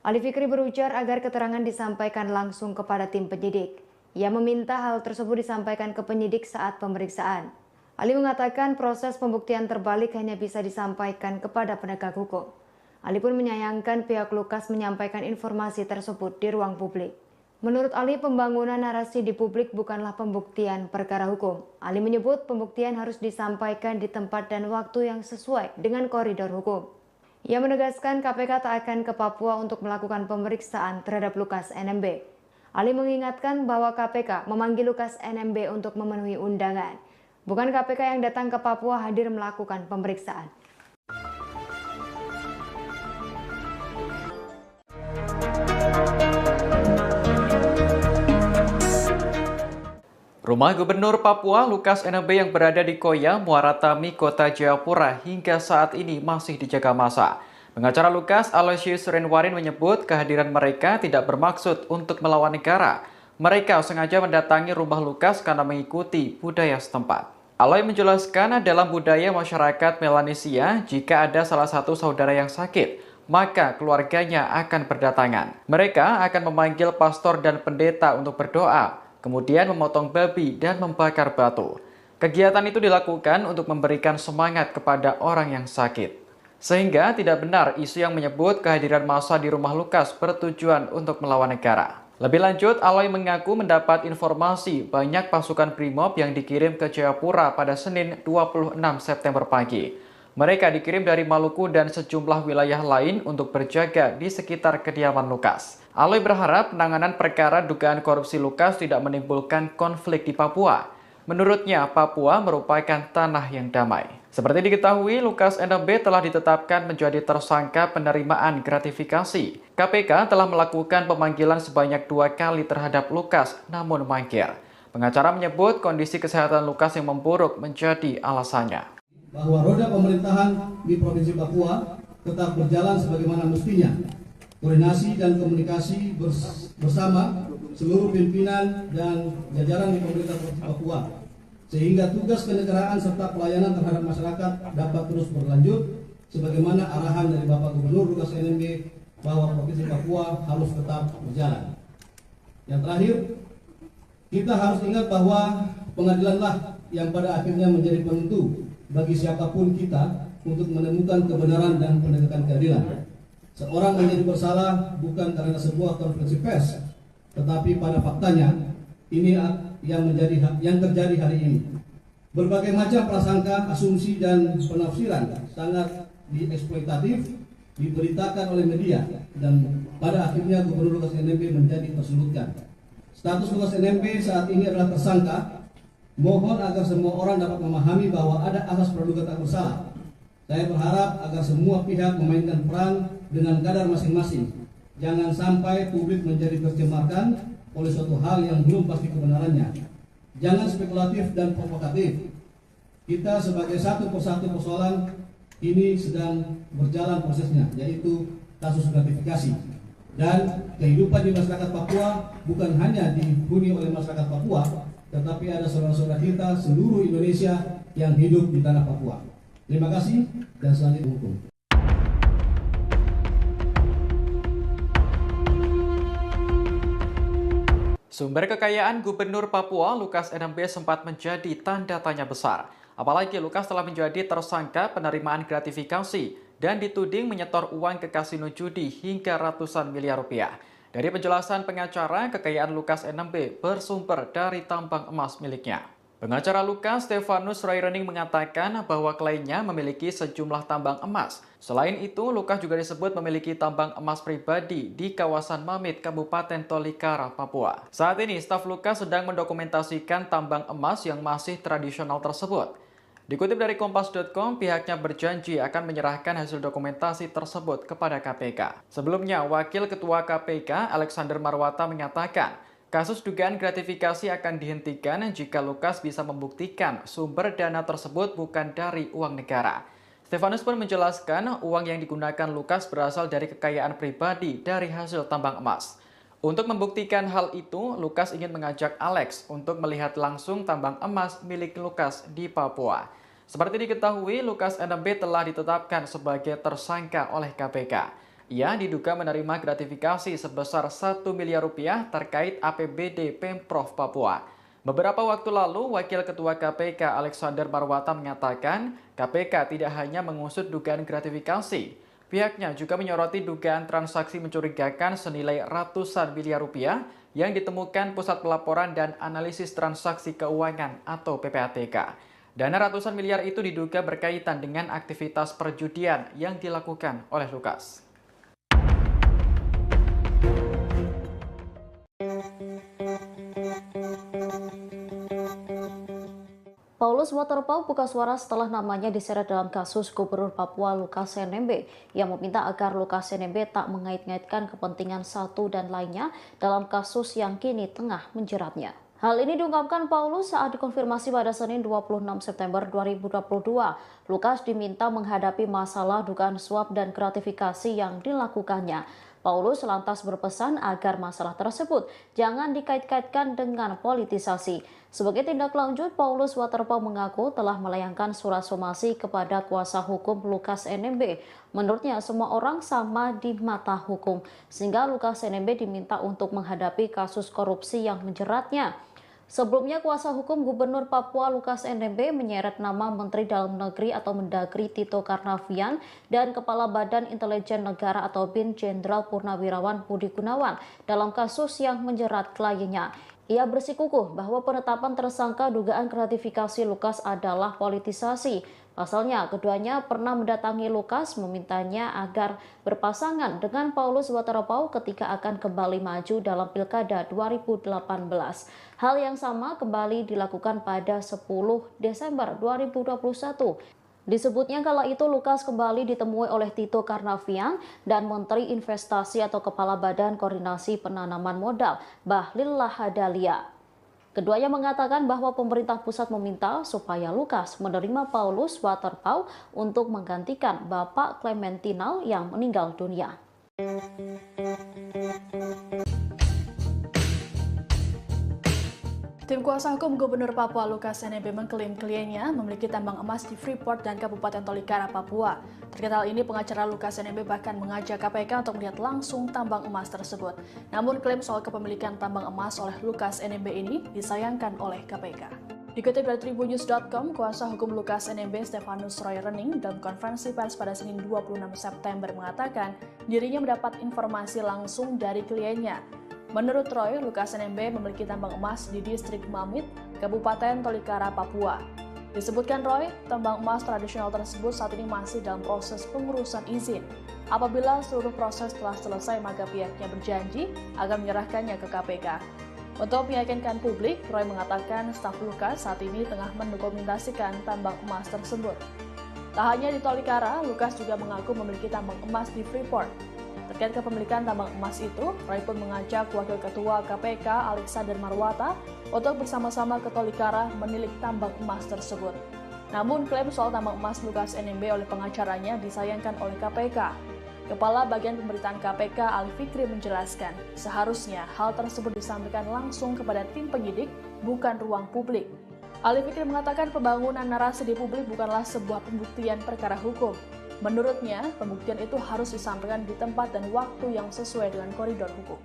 Ali Fikri berujar agar keterangan disampaikan langsung kepada tim penyidik. Ia meminta hal tersebut disampaikan ke penyidik saat pemeriksaan. Ali mengatakan proses pembuktian terbalik hanya bisa disampaikan kepada penegak hukum. Ali pun menyayangkan pihak Lukas menyampaikan informasi tersebut di ruang publik. Menurut Ali, pembangunan narasi di publik bukanlah pembuktian perkara hukum. Ali menyebut pembuktian harus disampaikan di tempat dan waktu yang sesuai dengan koridor hukum. Ia menegaskan KPK tak akan ke Papua untuk melakukan pemeriksaan terhadap Lukas NMB. Ali mengingatkan bahwa KPK memanggil Lukas NMB untuk memenuhi undangan. Bukan KPK yang datang ke Papua hadir melakukan pemeriksaan. Rumah Gubernur Papua Lukas NMB yang berada di Koya, Muara Tami, Kota Jayapura hingga saat ini masih dijaga massa. Pengacara Lukas, Aloysius Renwarin, menyebut kehadiran mereka tidak bermaksud untuk melawan negara. Mereka sengaja mendatangi rumah Lukas karena mengikuti budaya setempat. Aloy menjelaskan dalam budaya masyarakat Melanesia, jika ada salah satu saudara yang sakit, maka keluarganya akan berdatangan. Mereka akan memanggil pastor dan pendeta untuk berdoa, kemudian memotong babi dan membakar batu. Kegiatan itu dilakukan untuk memberikan semangat kepada orang yang sakit. Sehingga tidak benar isu yang menyebut kehadiran massa di rumah Lukas bertujuan untuk melawan negara. Lebih lanjut, Aloy mengaku mendapat informasi banyak pasukan Brimob yang dikirim ke Jayapura pada Senin 26 September pagi. Mereka dikirim dari Maluku dan sejumlah wilayah lain untuk berjaga di sekitar kediaman Lukas. Aloy berharap penanganan perkara dugaan korupsi Lukas tidak menimbulkan konflik di Papua. Menurutnya, Papua merupakan tanah yang damai. Seperti diketahui, Lukas NMB telah ditetapkan menjadi tersangka penerimaan gratifikasi. KPK telah melakukan pemanggilan sebanyak 2 kali terhadap Lukas, namun mangkir. Pengacara menyebut kondisi kesehatan Lukas yang memburuk menjadi alasannya. Bahwa roda pemerintahan di Provinsi Papua tetap berjalan sebagaimana mestinya. Koordinasi dan komunikasi bersama seluruh pimpinan dan jajaran di pemerintah Provinsi Papua, sehingga tugas kenegaraan serta pelayanan terhadap masyarakat dapat terus berlanjut sebagaimana arahan dari Bapak Gubernur Lukas NMB bahwa Provinsi Papua harus tetap berjalan. Yang terakhir, kita harus ingat bahwa pengadilanlah yang pada akhirnya menjadi penentu bagi siapapun kita untuk menemukan kebenaran dan penegakan keadilan. Seorang menjadi bersalah bukan karena sebuah konferensi pers, tetapi pada faktanya ini yang terjadi hari ini. Berbagai macam prasangka, asumsi dan penafsiran sangat dieksploitatif diberitakan oleh media dan pada akhirnya Gubernur Lukas NMB menjadi tersulutkan. Status Lukas NMB saat ini adalah tersangka. Mohon agar semua orang dapat memahami bahwa ada asas praduga tak bersalah. Saya berharap agar semua pihak memainkan peran dengan kadar masing-masing. Jangan sampai publik menjadi tercemarkan oleh suatu hal yang belum pasti kebenarannya. Jangan spekulatif dan provokatif. Kita sebagai satu persatu persoalan ini sedang berjalan prosesnya, yaitu kasus gratifikasi. Dan kehidupan di masyarakat Papua bukan hanya dihuni oleh masyarakat Papua, tetapi ada saudara-saudara kita seluruh Indonesia yang hidup di tanah Papua. Terima kasih dan selanjutnya hukum. Sumber kekayaan Gubernur Papua Lukas NMB sempat menjadi tanda tanya besar. Apalagi Lukas telah menjadi tersangka penerimaan gratifikasi dan dituding menyetor uang ke kasino judi hingga ratusan miliar rupiah. Dari penjelasan pengacara, kekayaan Lukas NMB bersumber dari tambang emas miliknya. Pengacara Lukas, Stefanus Rairening, mengatakan bahwa kliennya memiliki sejumlah tambang emas. Selain itu, Lukas juga disebut memiliki tambang emas pribadi di kawasan Mamit, Kabupaten Tolikara, Papua. Saat ini, staf Lukas sedang mendokumentasikan tambang emas yang masih tradisional tersebut. Dikutip dari Kompas.com, pihaknya berjanji akan menyerahkan hasil dokumentasi tersebut kepada KPK. Sebelumnya, Wakil Ketua KPK, Alexander Marwata, menyatakan kasus dugaan gratifikasi akan dihentikan jika Lukas bisa membuktikan sumber dana tersebut bukan dari uang negara. Stefanus pun menjelaskan uang yang digunakan Lukas berasal dari kekayaan pribadi dari hasil tambang emas. Untuk membuktikan hal itu, Lukas ingin mengajak Alex untuk melihat langsung tambang emas milik Lukas di Papua. Seperti diketahui, Lukas NMB telah ditetapkan sebagai tersangka oleh KPK. Ia diduga menerima gratifikasi sebesar 1 miliar rupiah terkait APBD Pemprov Papua. Beberapa waktu lalu, Wakil Ketua KPK Alexander Marwata menyatakan KPK tidak hanya mengusut dugaan gratifikasi. Pihaknya juga menyoroti dugaan transaksi mencurigakan senilai ratusan miliar rupiah yang ditemukan Pusat Pelaporan dan Analisis Transaksi Keuangan atau PPATK. Dana ratusan miliar itu diduga berkaitan dengan aktivitas perjudian yang dilakukan oleh Lukas. Paulus Waterpauw buka suara setelah namanya diseret dalam kasus Gubernur Papua Lukas NMB yang meminta agar Lukas NMB tak mengait-ngaitkan kepentingan satu dan lainnya dalam kasus yang kini tengah menjeratnya. Hal ini diungkapkan Paulus saat dikonfirmasi pada Senin 26 September 2022. Lukas diminta menghadapi masalah dugaan suap dan gratifikasi yang dilakukannya. Paulus lantas berpesan agar masalah tersebut jangan dikait-kaitkan dengan politisasi. Sebagai tindak lanjut, Paulus Waterpauw mengaku telah melayangkan surat somasi kepada kuasa hukum Lukas NMB. Menurutnya, semua orang sama di mata hukum, sehingga Lukas NMB diminta untuk menghadapi kasus korupsi yang menjeratnya. Sebelumnya, kuasa hukum Gubernur Papua Lukas NMB menyeret nama Menteri Dalam Negeri atau Mendagri Tito Karnavian dan Kepala Badan Intelijen Negara atau BIN Jenderal Purnawirawan Budi Gunawan dalam kasus yang menjerat kliennya. Ia bersikukuh bahwa penetapan tersangka dugaan gratifikasi Lukas adalah politisasi. Pasalnya, keduanya pernah mendatangi Lukas memintanya agar berpasangan dengan Paulus Waterpauw ketika akan kembali maju dalam Pilkada 2018. Hal yang sama kembali dilakukan pada 10 Desember 2021. Disebutnya kala itu Lukas kembali ditemui oleh Tito Karnavian dan Menteri Investasi atau Kepala Badan Koordinasi Penanaman Modal, Bahlil Lahadalia. Keduanya mengatakan bahwa pemerintah pusat meminta supaya Lukas menerima Paulus Waterpauw untuk menggantikan Bapak Clementinal yang meninggal dunia. Tim kuasa hukum Gubernur Papua Lukas NMB mengklaim kliennya memiliki tambang emas di Freeport dan Kabupaten Tolikara, Papua. Terkait hal ini, pengacara Lukas NMB bahkan mengajak KPK untuk melihat langsung tambang emas tersebut. Namun klaim soal kepemilikan tambang emas oleh Lukas NMB ini disayangkan oleh KPK. Dikutip dari Tribunnews.com, kuasa hukum Lukas NMB Stefanus Roy Rening dalam konferensi pers pada Senin 26 September mengatakan dirinya mendapat informasi langsung dari kliennya. Menurut Roy, Lukas NMB memiliki tambang emas di distrik Mamit, Kabupaten Tolikara, Papua. Disebutkan Roy, tambang emas tradisional tersebut saat ini masih dalam proses pengurusan izin. Apabila seluruh proses telah selesai, maka pihaknya berjanji akan menyerahkannya ke KPK. Untuk meyakinkan publik, Roy mengatakan staf Lukas saat ini tengah mendokumentasikan tambang emas tersebut. Tak hanya di Tolikara, Lukas juga mengaku memiliki tambang emas di Freeport. Terkait kepemilikan tambang emas itu, Roy pun mengajak Wakil Ketua KPK Alexander Marwata untuk bersama-sama ke Tolikara menilik tambang emas tersebut. Namun klaim soal tambang emas Lukas NMB oleh pengacaranya disayangkan oleh KPK. Kepala Bagian Pemberitaan KPK Ali Fikri menjelaskan, seharusnya hal tersebut disampaikan langsung kepada tim penyidik, bukan ruang publik. Ali Fikri mengatakan pembangunan narasi di publik bukanlah sebuah pembuktian perkara hukum. Menurutnya, pembuktian itu harus disampaikan di tempat dan waktu yang sesuai dengan koridor hukum.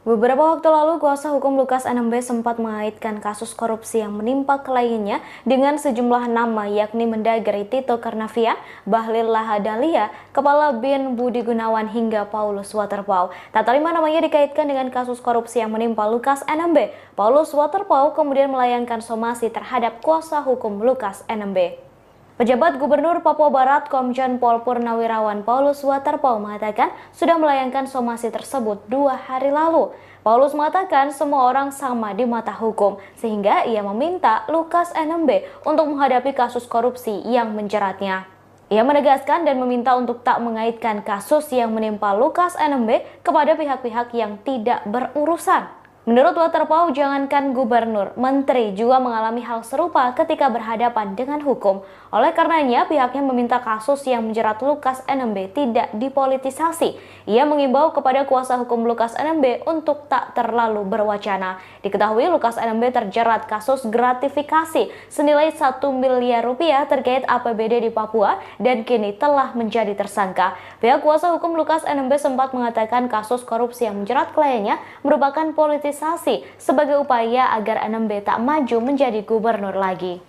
Beberapa waktu lalu, kuasa hukum Lukas NMB sempat mengaitkan kasus korupsi yang menimpa kliennya dengan sejumlah nama yakni Mendagri Tito Karnavian, Bahlil Lahadalia, Kepala BIN Budi Gunawan hingga Paulus Waterpauw. Tak terima namanya dikaitkan dengan kasus korupsi yang menimpa Lukas NMB. Paulus Waterpauw kemudian melayangkan somasi terhadap kuasa hukum Lukas NMB. Pejabat Gubernur Papua Barat Komjen Pol Purnawirawan Paulus Waterpauw mengatakan sudah melayangkan somasi tersebut 2 hari lalu. Paulus mengatakan semua orang sama di mata hukum, sehingga ia meminta Lukas NMB untuk menghadapi kasus korupsi yang menjeratnya. Ia menegaskan dan meminta untuk tak mengaitkan kasus yang menimpa Lukas NMB kepada pihak-pihak yang tidak berurusan. Menurut Waterpauw, jangankan gubernur, menteri juga mengalami hal serupa ketika berhadapan dengan hukum. Oleh karenanya, pihaknya meminta kasus yang menjerat Lukas NMB tidak dipolitisasi. Ia mengimbau kepada kuasa hukum Lukas NMB untuk tak terlalu berwacana. Diketahui Lukas NMB terjerat kasus gratifikasi senilai 1 miliar rupiah terkait APBD di Papua dan kini telah menjadi tersangka. Pihak kuasa hukum Lukas NMB sempat mengatakan kasus korupsi yang menjerat kliennya merupakan politisasi sebagai upaya agar NMB tak maju menjadi gubernur lagi.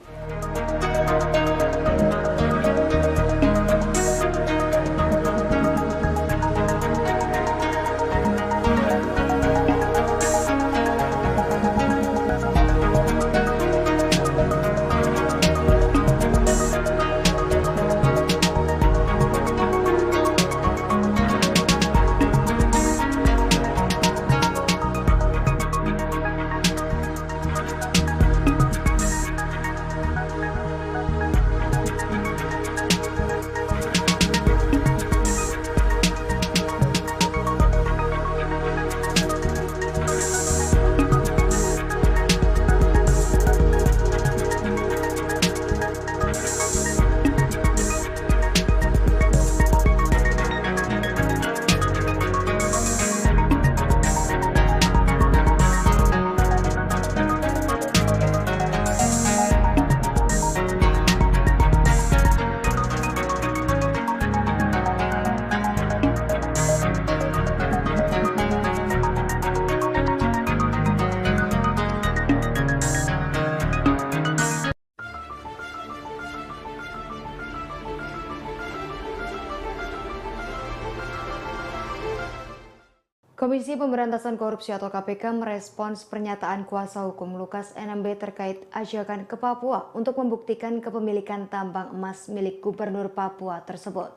Komisi Pemberantasan Korupsi atau KPK merespons pernyataan kuasa hukum Lukas NMB terkait ajakan ke Papua untuk membuktikan kepemilikan tambang emas milik Gubernur Papua tersebut.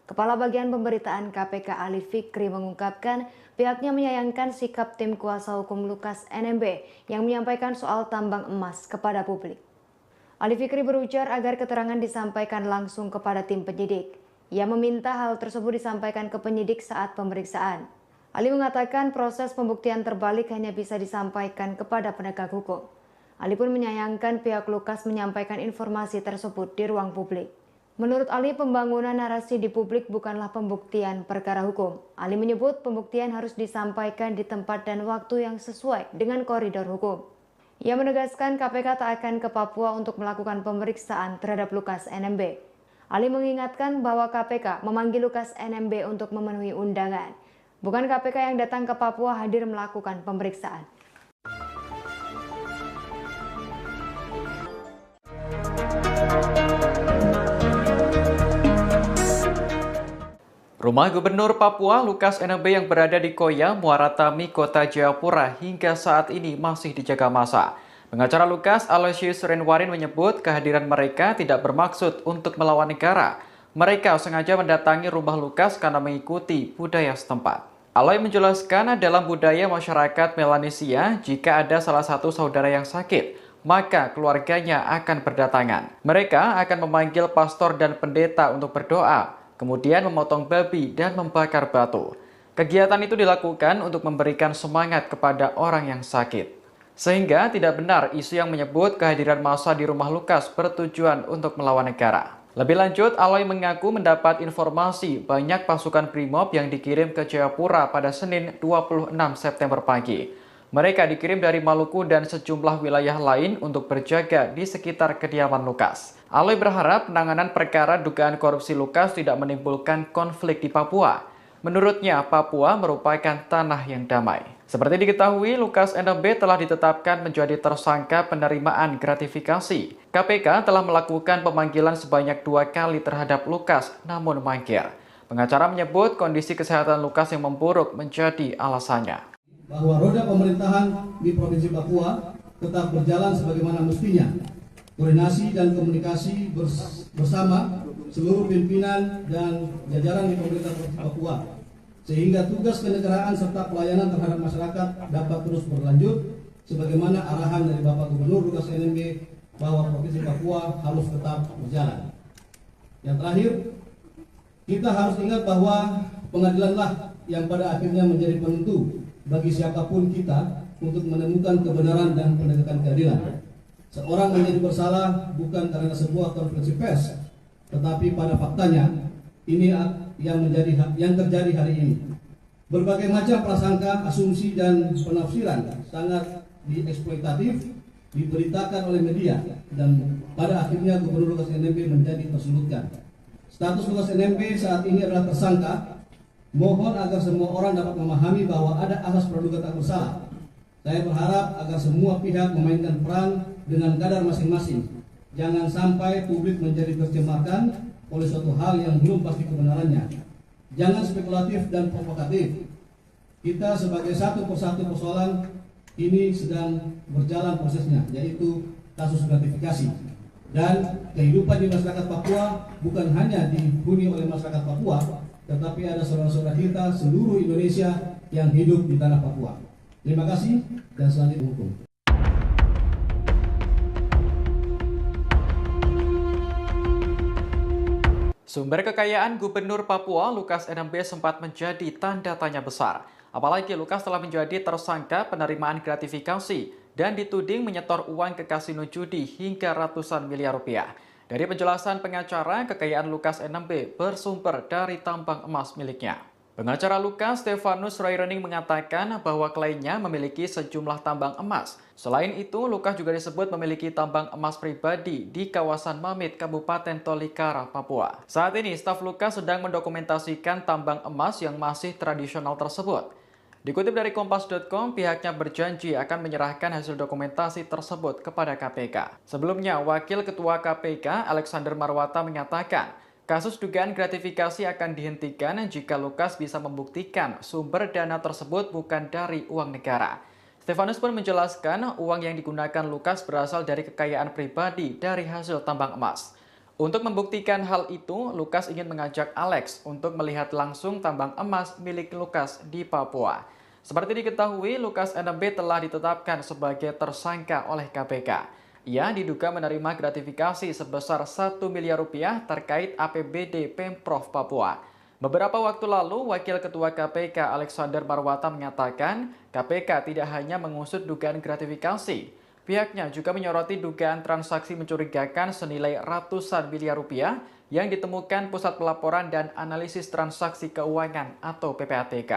Kepala Bagian Pemberitaan KPK Ali Fikri mengungkapkan pihaknya menyayangkan sikap tim kuasa hukum Lukas NMB yang menyampaikan soal tambang emas kepada publik. Ali Fikri berujar agar keterangan disampaikan langsung kepada tim penyidik. Ia meminta hal tersebut disampaikan ke penyidik saat pemeriksaan. Ali mengatakan proses pembuktian terbalik hanya bisa disampaikan kepada penegak hukum. Ali pun menyayangkan pihak Lukas menyampaikan informasi tersebut di ruang publik. Menurut Ali, pembangunan narasi di publik bukanlah pembuktian perkara hukum. Ali menyebut pembuktian harus disampaikan di tempat dan waktu yang sesuai dengan koridor hukum. Ia menegaskan KPK tak akan ke Papua untuk melakukan pemeriksaan terhadap Lukas NMB. Ali mengingatkan bahwa KPK memanggil Lukas NMB untuk memenuhi undangan. Bukan KPK yang datang ke Papua hadir melakukan pemeriksaan. Rumah Gubernur Papua Lukas NMB yang berada di Koya, Muara Tami, Kota Jayapura hingga saat ini masih dijaga massa. Pengacara Lukas, Aloysius Renwarin menyebut kehadiran mereka tidak bermaksud untuk melawan negara. Mereka sengaja mendatangi rumah Lukas karena mengikuti budaya setempat. Aloy menjelaskan dalam budaya masyarakat Melanesia, jika ada salah satu saudara yang sakit, maka keluarganya akan berdatangan. Mereka akan memanggil pastor dan pendeta untuk berdoa, kemudian memotong babi dan membakar batu. Kegiatan itu dilakukan untuk memberikan semangat kepada orang yang sakit. Sehingga tidak benar isu yang menyebut kehadiran massa di rumah Lukas bertujuan untuk melawan negara. Lebih lanjut, Aloy mengaku mendapat informasi banyak pasukan Brimob yang dikirim ke Jayapura pada Senin 26 September pagi. Mereka dikirim dari Maluku dan sejumlah wilayah lain untuk berjaga di sekitar kediaman Lukas. Aloy berharap penanganan perkara dugaan korupsi Lukas tidak menimbulkan konflik di Papua. Menurutnya, Papua merupakan tanah yang damai. Seperti diketahui, Lukas NMB telah ditetapkan menjadi tersangka penerimaan gratifikasi. KPK telah melakukan pemanggilan sebanyak 2 kali terhadap Lukas, namun mangkir. Pengacara menyebut kondisi kesehatan Lukas yang memburuk menjadi alasannya. Bahwa roda pemerintahan di Provinsi Papua tetap berjalan sebagaimana mestinya. Koordinasi dan komunikasi bersama seluruh pimpinan dan jajaran di pemerintah Provinsi Papua, sehingga tugas kenegaraan serta pelayanan terhadap masyarakat dapat terus berlanjut sebagaimana arahan dari Bapak Gubernur Lukas NMB bahwa Provinsi Papua harus tetap berjalan. Yang terakhir, kita harus ingat bahwa pengadilanlah yang pada akhirnya menjadi penentu bagi siapapun kita untuk menemukan kebenaran dan penegakan keadilan. Seorang menjadi bersalah bukan karena sebuah konferensi pers, tetapi pada faktanya ini yang terjadi hari ini. Berbagai macam prasangka, asumsi dan penafsiran sangat dieksploitatif diberitakan oleh media dan pada akhirnya Gubernur Lukas NMB menjadi tersudutkan. Status Lukas NMB saat ini adalah tersangka. Mohon agar semua orang dapat memahami bahwa ada asas praduga tak bersalah. Saya berharap agar semua pihak memainkan peran dengan kadar masing-masing. Jangan sampai publik menjadi tercemarkan oleh suatu hal yang belum pasti kebenarannya. Jangan spekulatif dan provokatif. Kita sebagai satu persatu persoalan ini sedang berjalan prosesnya, yaitu kasus gratifikasi. Dan kehidupan di masyarakat Papua bukan hanya dihuni oleh masyarakat Papua, tetapi ada saudara-saudara kita seluruh Indonesia yang hidup di tanah Papua. Terima kasih dan selanjutnya hukum. Sumber kekayaan Gubernur Papua Lukas NMB sempat menjadi tanda tanya besar. Apalagi Lukas telah menjadi tersangka penerimaan gratifikasi dan dituding menyetor uang ke kasino judi hingga ratusan miliar rupiah. Dari penjelasan pengacara, kekayaan Lukas NMB bersumber dari tambang emas miliknya. Pengacara Lukas, Stefanus Roirening, mengatakan bahwa kliennya memiliki sejumlah tambang emas. Selain itu, Lukas juga disebut memiliki tambang emas pribadi di kawasan Mamit, Kabupaten Tolikara, Papua. Saat ini, staf Lukas sedang mendokumentasikan tambang emas yang masih tradisional tersebut. Dikutip dari Kompas.com, pihaknya berjanji akan menyerahkan hasil dokumentasi tersebut kepada KPK. Sebelumnya, Wakil Ketua KPK, Alexander Marwata, menyatakan Kasus dugaan gratifikasi akan dihentikan jika Lukas bisa membuktikan sumber dana tersebut bukan dari uang negara. Stefanus pun menjelaskan uang yang digunakan Lukas berasal dari kekayaan pribadi dari hasil tambang emas. Untuk membuktikan hal itu, Lukas ingin mengajak Alex untuk melihat langsung tambang emas milik Lukas di Papua. Seperti diketahui, Lukas NMB telah ditetapkan sebagai tersangka oleh KPK. Ia diduga menerima gratifikasi sebesar 1 miliar rupiah terkait APBD Pemprov Papua. Beberapa waktu lalu, Wakil Ketua KPK Alexander Marwata mengatakan KPK tidak hanya mengusut dugaan gratifikasi. Pihaknya juga menyoroti dugaan transaksi mencurigakan senilai ratusan miliar rupiah yang ditemukan Pusat Pelaporan dan Analisis Transaksi Keuangan atau PPATK.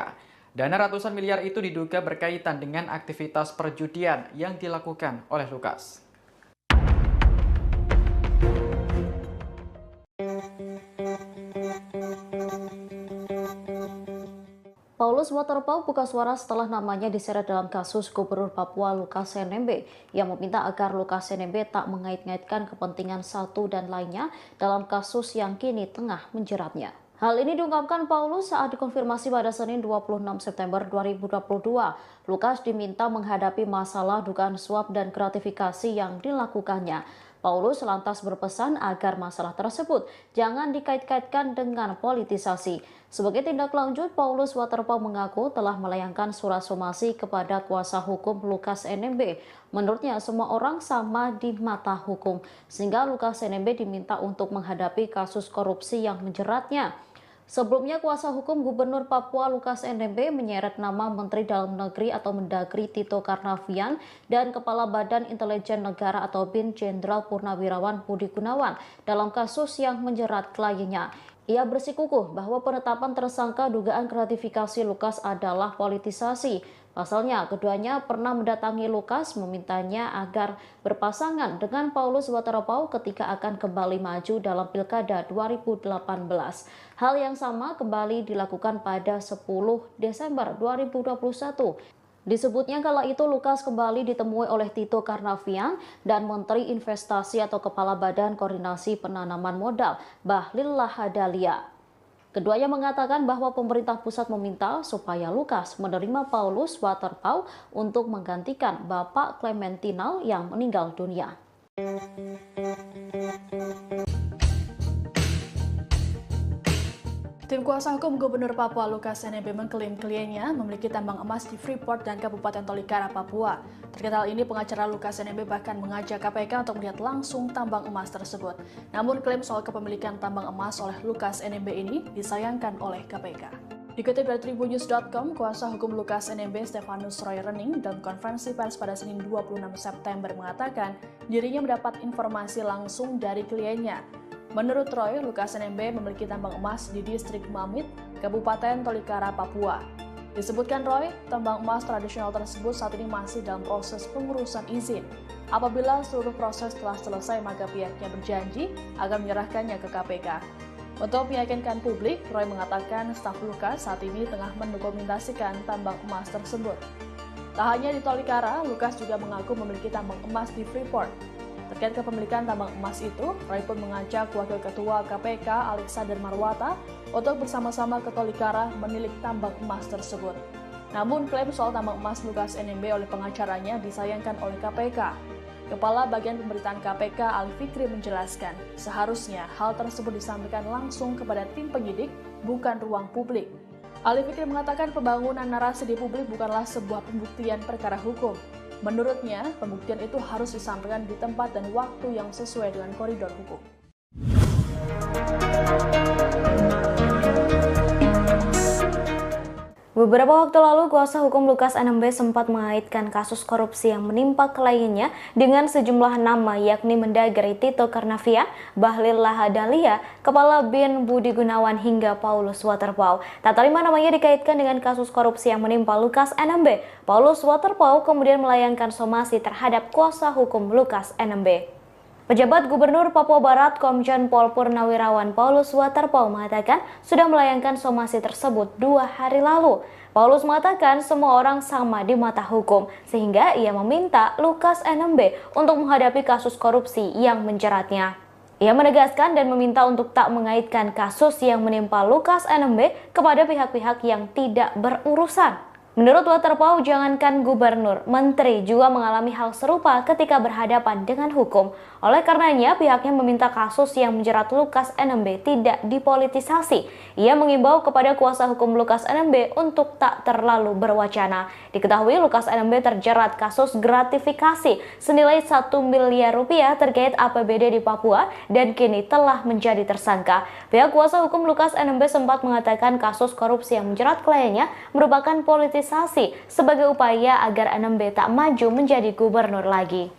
Dana ratusan miliar itu diduga berkaitan dengan aktivitas perjudian yang dilakukan oleh Lukas. Paulus Waterpauw buka suara setelah namanya diseret dalam kasus Gubernur Papua Lukas NMB yang meminta agar Lukas NMB tak mengait-ngaitkan kepentingan satu dan lainnya dalam kasus yang kini tengah menjeratnya. Hal ini diungkapkan Paulus saat dikonfirmasi pada Senin 26 September 2022. Lukas diminta menghadapi masalah dugaan suap dan gratifikasi yang dilakukannya. Paulus lantas berpesan agar masalah tersebut jangan dikait-kaitkan dengan politisasi. Sebagai tindak lanjut, Paulus Waterpauw mengaku telah melayangkan surat somasi kepada kuasa hukum Lukas NMB. Menurutnya, semua orang sama di mata hukum, sehingga Lukas NMB diminta untuk menghadapi kasus korupsi yang menjeratnya. Sebelumnya, kuasa hukum Gubernur Papua Lukas NMB menyeret nama Menteri Dalam Negeri atau Mendagri Tito Karnavian dan Kepala Badan Intelijen Negara atau BIN Jenderal Purnawirawan Budi Gunawan dalam kasus yang menjerat kliennya. Ia bersikukuh bahwa penetapan tersangka dugaan gratifikasi Lukas adalah politisasi. Pasalnya, keduanya pernah mendatangi Lukas memintanya agar berpasangan dengan Paulus Waterpauw ketika akan kembali maju dalam Pilkada 2018. Hal yang sama kembali dilakukan pada 10 Desember 2021. Disebutnya kala itu Lukas kembali ditemui oleh Tito Karnavian dan Menteri Investasi atau Kepala Badan Koordinasi Penanaman Modal, Bahlil Lahadalia. Keduanya mengatakan bahwa pemerintah pusat meminta supaya Lukas menerima Paulus Waterpauw untuk menggantikan Bapak Clementinal yang meninggal dunia. Tim kuasa hukum Gubernur Papua Lukas NMB mengklaim kliennya memiliki tambang emas di Freeport dan Kabupaten Tolikara, Papua. Terkait hal ini, pengacara Lukas NMB bahkan mengajak KPK untuk melihat langsung tambang emas tersebut. Namun klaim soal kepemilikan tambang emas oleh Lukas NMB ini disayangkan oleh KPK. Dikutip dari Tribunnews.com, kuasa hukum Lukas NMB Stefanus Roy Rening dalam konferensi pers pada Senin 26 September mengatakan dirinya mendapat informasi langsung dari kliennya. Menurut Roy, Lukas NMB memiliki tambang emas di distrik Mamit, Kabupaten Tolikara, Papua. Disebutkan Roy, tambang emas tradisional tersebut saat ini masih dalam proses pengurusan izin. Apabila seluruh proses telah selesai, maka pihaknya berjanji akan menyerahkannya ke KPK. Untuk meyakinkan publik, Roy mengatakan staf Lukas saat ini tengah mendokumentasikan tambang emas tersebut. Tak hanya di Tolikara, Lukas juga mengaku memiliki tambang emas di Freeport. Terkait kepemilikan tambang emas itu, Roy pun mengajak Wakil Ketua KPK Alexander Marwata untuk bersama-sama ke Tolikara menilik tambang emas tersebut. Namun klaim soal tambang emas Lukas NMB oleh pengacaranya disayangkan oleh KPK. Kepala Bagian Pemberitaan KPK Ali Fikri menjelaskan, seharusnya hal tersebut disampaikan langsung kepada tim penyidik, bukan ruang publik. Ali Fikri mengatakan pembangunan narasi di publik bukanlah sebuah pembuktian perkara hukum. Menurutnya, pembuktian itu harus disampaikan di tempat dan waktu yang sesuai dengan koridor hukum. Beberapa waktu lalu, kuasa hukum Lukas NMB sempat mengaitkan kasus korupsi yang menimpa kliennya dengan sejumlah nama yakni Mendagri Tito Karnavian, Bahlil Lahadalia, Kepala BIN Budi Gunawan hingga Paulus Waterpauw. Tak terima namanya dikaitkan dengan kasus korupsi yang menimpa Lukas NMB. Paulus Waterpauw kemudian melayangkan somasi terhadap kuasa hukum Lukas NMB. Pejabat Gubernur Papua Barat Komjen Pol Purnawirawan Paulus Waterpauw mengatakan sudah melayangkan somasi tersebut 2 hari lalu. Paulus mengatakan semua orang sama di mata hukum, sehingga ia meminta Lukas NMB untuk menghadapi kasus korupsi yang menjeratnya. Ia menegaskan dan meminta untuk tak mengaitkan kasus yang menimpa Lukas NMB kepada pihak-pihak yang tidak berurusan. Menurut Waterpau, jangankan gubernur, menteri juga mengalami hal serupa ketika berhadapan dengan hukum. Oleh karenanya, pihaknya meminta kasus yang menjerat Lukas NMB tidak dipolitisasi. Ia mengimbau kepada kuasa hukum Lukas NMB untuk tak terlalu berwacana. Diketahui Lukas NMB terjerat kasus gratifikasi senilai 1 miliar rupiah terkait APBD di Papua dan kini telah menjadi tersangka. Pihak kuasa hukum Lukas NMB sempat mengatakan kasus korupsi yang menjerat kliennya merupakan politisasi sebagai upaya agar NMB tak maju menjadi gubernur lagi.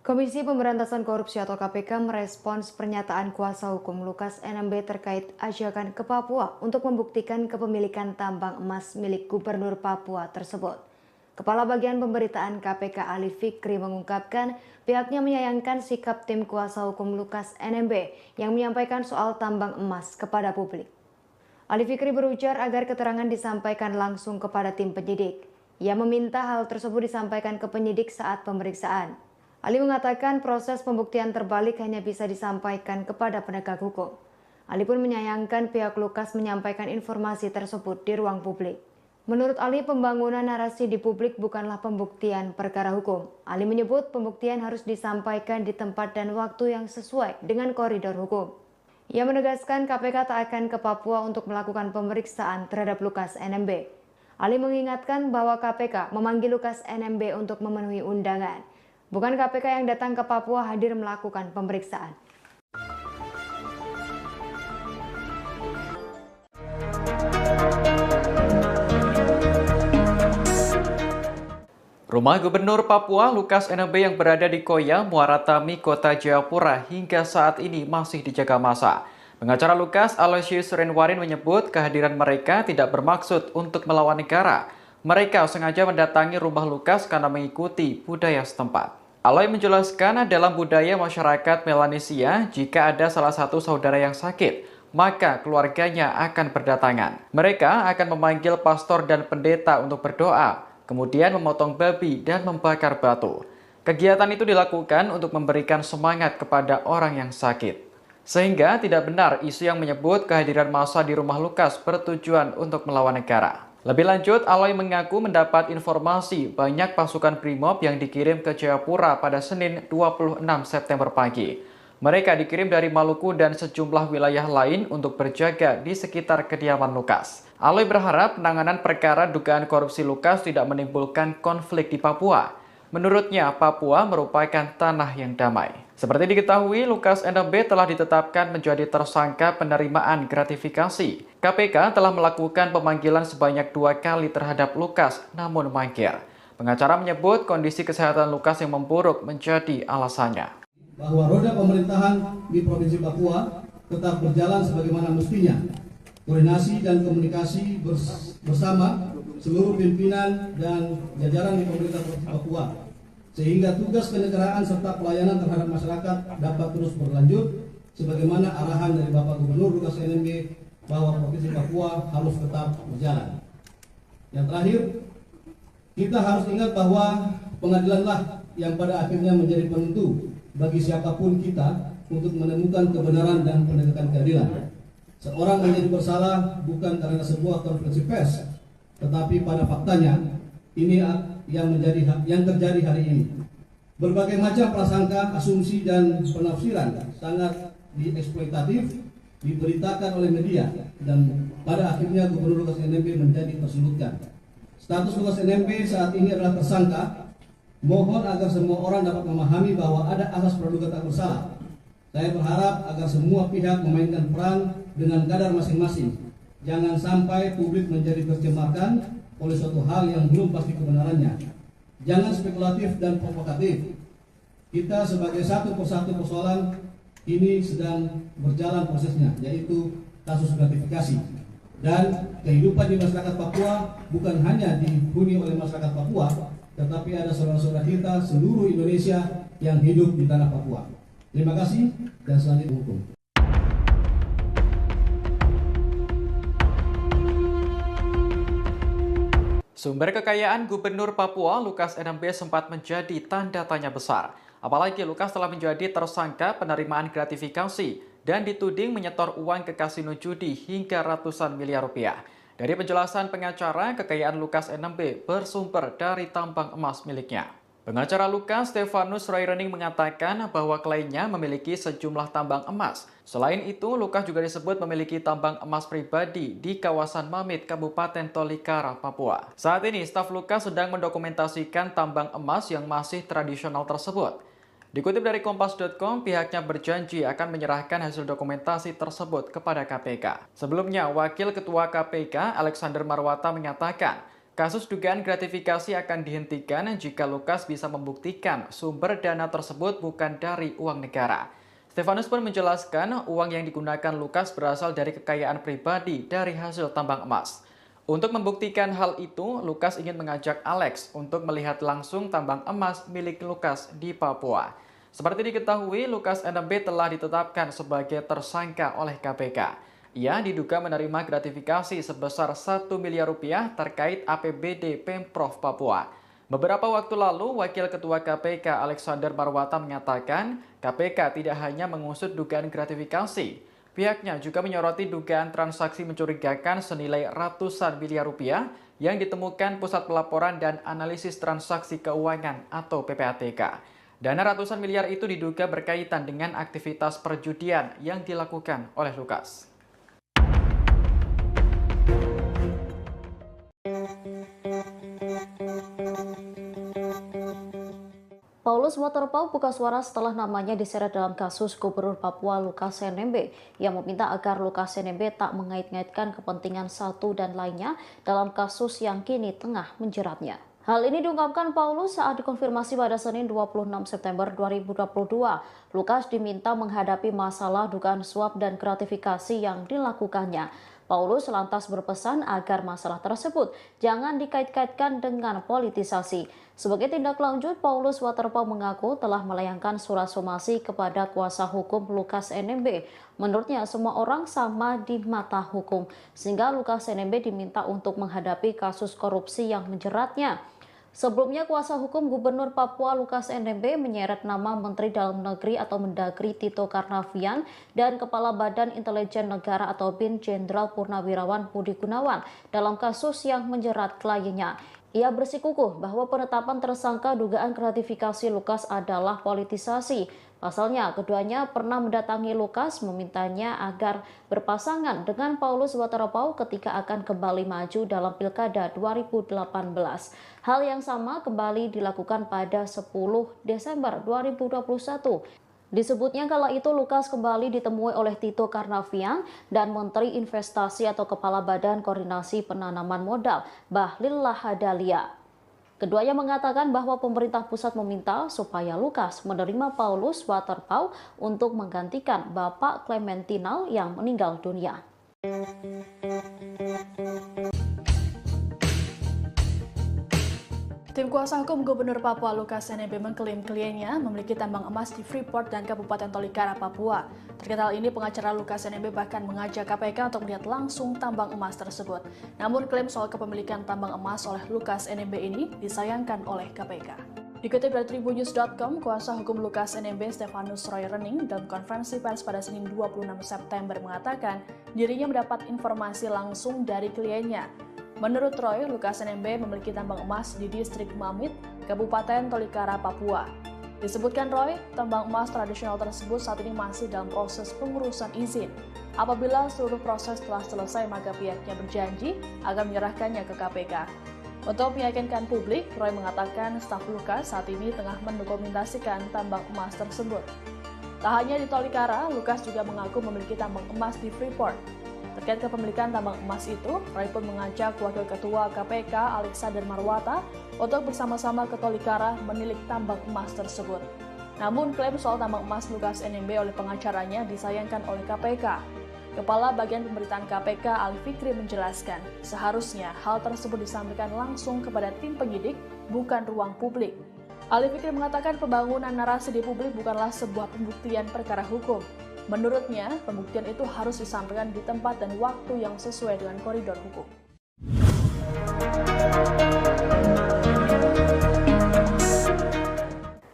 Komisi Pemberantasan Korupsi atau KPK merespons pernyataan kuasa hukum Lukas NMB terkait ajakan ke Papua untuk membuktikan kepemilikan tambang emas milik Gubernur Papua tersebut. Kepala Bagian Pemberitaan KPK Ali Fikri mengungkapkan pihaknya menyayangkan sikap tim kuasa hukum Lukas NMB yang menyampaikan soal tambang emas kepada publik. Ali Fikri berujar agar keterangan disampaikan langsung kepada tim penyidik. Ia meminta hal tersebut disampaikan ke penyidik saat pemeriksaan. Ali mengatakan proses pembuktian terbalik hanya bisa disampaikan kepada penegak hukum. Ali pun menyayangkan pihak Lukas menyampaikan informasi tersebut di ruang publik. Menurut Ali, pembangunan narasi di publik bukanlah pembuktian perkara hukum. Ali menyebut pembuktian harus disampaikan di tempat dan waktu yang sesuai dengan koridor hukum. Ia menegaskan KPK tak akan ke Papua untuk melakukan pemeriksaan terhadap Lukas NMB. Ali mengingatkan bahwa KPK memanggil Lukas NMB untuk memenuhi undangan. Bukan KPK yang datang ke Papua hadir melakukan pemeriksaan. Rumah Gubernur Papua Lukas NMB yang berada di Koya, Muara Tami, Kota Jayapura hingga saat ini masih dijaga massa. Pengacara Lukas, Aloysius Renwarin menyebut kehadiran mereka tidak bermaksud untuk melawan negara. Mereka sengaja mendatangi rumah Lukas karena mengikuti budaya setempat. Aloy menjelaskan dalam budaya masyarakat Melanesia, jika ada salah satu saudara yang sakit, maka keluarganya akan berdatangan. Mereka akan memanggil pastor dan pendeta untuk berdoa, kemudian memotong babi dan membakar batu. Kegiatan itu dilakukan untuk memberikan semangat kepada orang yang sakit. Sehingga tidak benar isu yang menyebut kehadiran massa di rumah Lukas bertujuan untuk melawan negara. Lebih lanjut, Aloy mengaku mendapat informasi banyak pasukan Brimob yang dikirim ke Jayapura pada Senin 26 September pagi. Mereka dikirim dari Maluku dan sejumlah wilayah lain untuk berjaga di sekitar kediaman Lukas. Aloy berharap penanganan perkara dugaan korupsi Lukas tidak menimbulkan konflik di Papua. Menurutnya, Papua merupakan tanah yang damai. Seperti diketahui, Lukas NMB telah ditetapkan menjadi tersangka penerimaan gratifikasi. KPK telah melakukan pemanggilan sebanyak 2 kali terhadap Lukas, namun mangkir. Pengacara menyebut kondisi kesehatan Lukas yang memburuk menjadi alasannya. Bahwa roda pemerintahan di Provinsi Papua tetap berjalan sebagaimana mestinya. Koordinasi dan komunikasi bersama seluruh pimpinan dan jajaran di pemerintah Provinsi Papua, sehingga tugas kenegaraan serta pelayanan terhadap masyarakat dapat terus berlanjut sebagaimana arahan dari Bapak Gubernur Lukas NMB bahwa Provinsi Papua harus tetap berjalan. Yang terakhir, kita harus ingat bahwa pengadilanlah yang pada akhirnya menjadi penentu bagi siapapun kita untuk menemukan kebenaran dan penegakan keadilan. Seorang menjadi bersalah bukan karena sebuah konferensi pers, tetapi pada faktanya ini yang terjadi hari ini. Berbagai macam prasangka, asumsi dan penafsiran sangat dieksploitatif diberitakan oleh media dan pada akhirnya Gubernur Lukas NMB menjadi tersudutkan. Status Lukas NMB saat ini adalah tersangka. Mohon agar semua orang dapat memahami bahwa ada asas praduga tak bersalah. Saya berharap agar semua pihak memainkan peran dengan kadar masing-masing. Jangan sampai publik menjadi tercemarkan oleh suatu hal yang belum pasti kebenarannya. Jangan spekulatif dan provokatif. Kita sebagai satu persatu persoalan ini sedang berjalan prosesnya, yaitu kasus gratifikasi. Dan kehidupan di masyarakat Papua bukan hanya dihuni oleh masyarakat Papua, tetapi ada saudara-saudara kita seluruh Indonesia yang hidup di tanah Papua. Terima kasih dan selanjutnya hukum. Sumber kekayaan Gubernur Papua Lukas NMB sempat menjadi tanda tanya besar. Apalagi Lukas telah menjadi tersangka penerimaan gratifikasi dan dituding menyetor uang ke kasino judi hingga ratusan miliar rupiah. Dari penjelasan pengacara, kekayaan Lukas NMB bersumber dari tambang emas miliknya. Pengacara Lukas, Stefanus Roirening, mengatakan bahwa kliennya memiliki sejumlah tambang emas. Selain itu, Lukas juga disebut memiliki tambang emas pribadi di kawasan Mamit, Kabupaten Tolikara, Papua. Saat ini, staf Lukas sedang mendokumentasikan tambang emas yang masih tradisional tersebut. Dikutip dari Kompas.com, pihaknya berjanji akan menyerahkan hasil dokumentasi tersebut kepada KPK. Sebelumnya, Wakil Ketua KPK, Alexander Marwata, menyatakan kasus dugaan gratifikasi akan dihentikan jika Lukas bisa membuktikan sumber dana tersebut bukan dari uang negara. Stefanus pun menjelaskan uang yang digunakan Lukas berasal dari kekayaan pribadi dari hasil tambang emas. Untuk membuktikan hal itu, Lukas ingin mengajak Alex untuk melihat langsung tambang emas milik Lukas di Papua. Seperti diketahui, Lukas NMB telah ditetapkan sebagai tersangka oleh KPK. Ia diduga menerima gratifikasi sebesar 1 miliar rupiah terkait APBD Pemprov Papua. Beberapa waktu lalu, Wakil Ketua KPK Alexander Marwata menyatakan KPK tidak hanya mengusut dugaan gratifikasi. Pihaknya juga menyoroti dugaan transaksi mencurigakan senilai ratusan miliar rupiah yang ditemukan Pusat Pelaporan dan Analisis Transaksi Keuangan atau PPATK. Dana ratusan miliar itu diduga berkaitan dengan aktivitas perjudian yang dilakukan oleh Lukas. Paulus Waterpauw buka suara setelah namanya diseret dalam kasus Gubernur Papua Lukas NMB yang meminta agar Lukas NMB tak mengait-ngaitkan kepentingan satu dan lainnya dalam kasus yang kini tengah menjeratnya. Hal ini diungkapkan Paulus saat dikonfirmasi pada Senin 26 September 2022. Lukas diminta menghadapi masalah dugaan suap dan gratifikasi yang dilakukannya. Paulus lantas berpesan agar masalah tersebut jangan dikait-kaitkan dengan politisasi. Sebagai tindak lanjut, Paulus Waterpauw mengaku telah melayangkan surat somasi kepada kuasa hukum Lukas NMB. Menurutnya, semua orang sama di mata hukum, sehingga Lukas NMB diminta untuk menghadapi kasus korupsi yang menjeratnya. Sebelumnya, kuasa hukum Gubernur Papua Lukas NMB menyeret nama Menteri Dalam Negeri atau Mendagri Tito Karnavian dan Kepala Badan Intelijen Negara atau BIN Jenderal Purnawirawan Budi Gunawan dalam kasus yang menjerat kliennya. Ia bersikukuh bahwa penetapan tersangka dugaan gratifikasi Lukas adalah politisasi. Pasalnya, keduanya pernah mendatangi Lukas memintanya agar berpasangan dengan Paulus Waterpauw ketika akan kembali maju dalam Pilkada 2018. Hal yang sama kembali dilakukan pada 10 Desember 2021. Disebutnya kala itu Lukas kembali ditemui oleh Tito Karnavian dan Menteri Investasi atau Kepala Badan Koordinasi Penanaman Modal, Bahlil Lahadalia. Keduanya mengatakan bahwa pemerintah pusat meminta supaya Lukas menerima Paulus Waterpauw untuk menggantikan Bapak Clementinal yang meninggal dunia. Tim kuasa hukum Gubernur Papua Lukas NMB mengklaim kliennya memiliki tambang emas di Freeport dan Kabupaten Tolikara, Papua. Terkait hal ini, pengacara Lukas NMB bahkan mengajak KPK untuk melihat langsung tambang emas tersebut. Namun klaim soal kepemilikan tambang emas oleh Lukas NMB ini disayangkan oleh KPK. Dikutip dari tribunnews.com, kuasa hukum Lukas NMB Stefanus Roy Rening dalam konferensi pers pada Senin 26 September mengatakan dirinya mendapat informasi langsung dari kliennya. Menurut Roy, Lukas NMB memiliki tambang emas di distrik Mamit, Kabupaten Tolikara, Papua. Disebutkan Roy, tambang emas tradisional tersebut saat ini masih dalam proses pengurusan izin. Apabila seluruh proses telah selesai, maka pihaknya berjanji akan menyerahkannya ke KPK. Untuk meyakinkan publik, Roy mengatakan staf Lukas saat ini tengah mendokumentasikan tambang emas tersebut. Tak hanya di Tolikara, Lukas juga mengaku memiliki tambang emas di Freeport. Terkait kepemilikan tambang emas itu, Roy pun mengajak Wakil Ketua KPK Alexander Marwata untuk bersama-sama ke Tolikara menilik tambang emas tersebut. Namun klaim soal tambang emas Lukas NMB oleh pengacaranya disayangkan oleh KPK. Kepala Bagian Pemberitaan KPK Ali Fikri menjelaskan, seharusnya hal tersebut disampaikan langsung kepada tim penyidik, bukan ruang publik. Ali Fikri mengatakan pembangunan narasi di publik bukanlah sebuah pembuktian perkara hukum. Menurutnya, pembuktian itu harus disampaikan di tempat dan waktu yang sesuai dengan koridor hukum.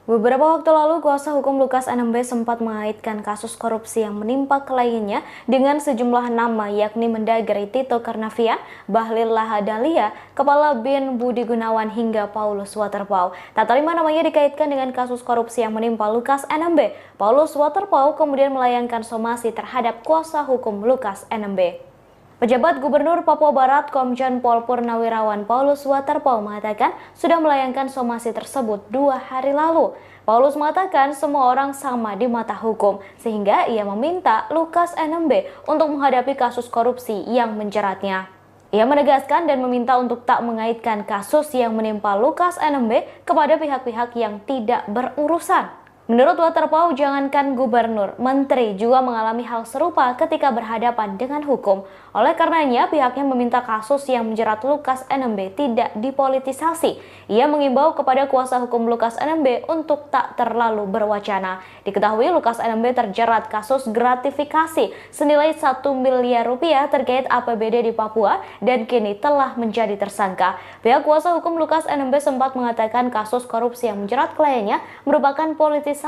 Beberapa waktu lalu, kuasa hukum Lukas NMB sempat mengaitkan kasus korupsi yang menimpa kliennya dengan sejumlah nama, yakni Mendagri Tito Karnavian, Bahlil Lahadalia, Kepala BIN Budi Gunawan, hingga Paulus Waterpauw. Tak terima namanya dikaitkan dengan kasus korupsi yang menimpa Lukas NMB. Paulus Waterpauw kemudian melayangkan somasi terhadap kuasa hukum Lukas NMB. Pejabat Gubernur Papua Barat Komjen Pol Purnawirawan Paulus Waterpauw mengatakan sudah melayangkan somasi tersebut 2 hari lalu. Paulus mengatakan semua orang sama di mata hukum, sehingga ia meminta Lukas NMB untuk menghadapi kasus korupsi yang menjeratnya. Ia menegaskan dan meminta untuk tak mengaitkan kasus yang menimpa Lukas NMB kepada pihak-pihak yang tidak berurusan. Menurut Waterpauw, jangankan gubernur, menteri juga mengalami hal serupa ketika berhadapan dengan hukum. Oleh karenanya, pihaknya meminta kasus yang menjerat Lukas NMB tidak dipolitisasi. Ia mengimbau kepada kuasa hukum Lukas NMB untuk tak terlalu berwacana. Diketahui Lukas NMB terjerat kasus gratifikasi senilai 1 miliar rupiah terkait APBD di Papua dan kini telah menjadi tersangka. Pihak kuasa hukum Lukas NMB sempat mengatakan kasus korupsi yang menjerat kliennya merupakan politisasi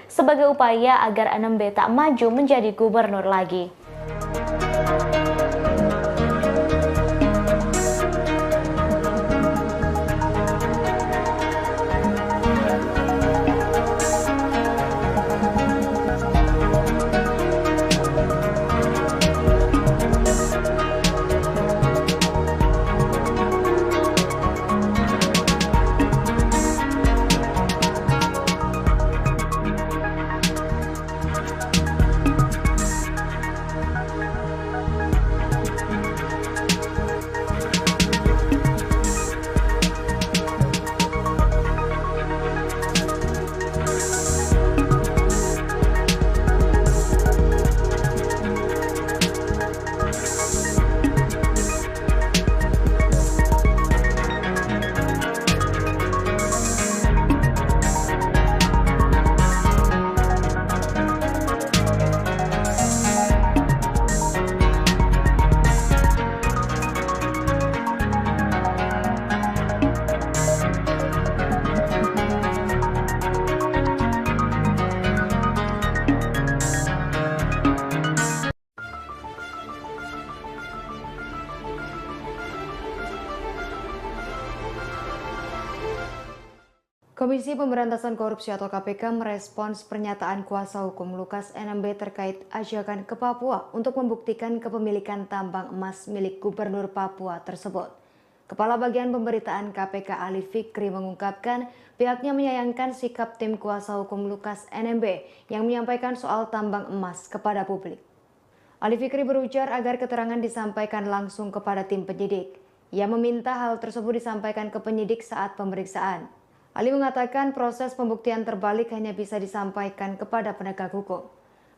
sebagai upaya agar NMB tak maju menjadi gubernur lagi. Komisi Pemberantasan Korupsi atau KPK merespons pernyataan kuasa hukum Lukas NMB terkait ajakan ke Papua untuk membuktikan kepemilikan tambang emas milik Gubernur Papua tersebut. Kepala Bagian Pemberitaan KPK Ali Fikri mengungkapkan pihaknya menyayangkan sikap tim kuasa hukum Lukas NMB yang menyampaikan soal tambang emas kepada publik. Ali Fikri berujar agar keterangan disampaikan langsung kepada tim penyidik. Ia meminta hal tersebut disampaikan ke penyidik saat pemeriksaan. Ali mengatakan proses pembuktian terbalik hanya bisa disampaikan kepada penegak hukum.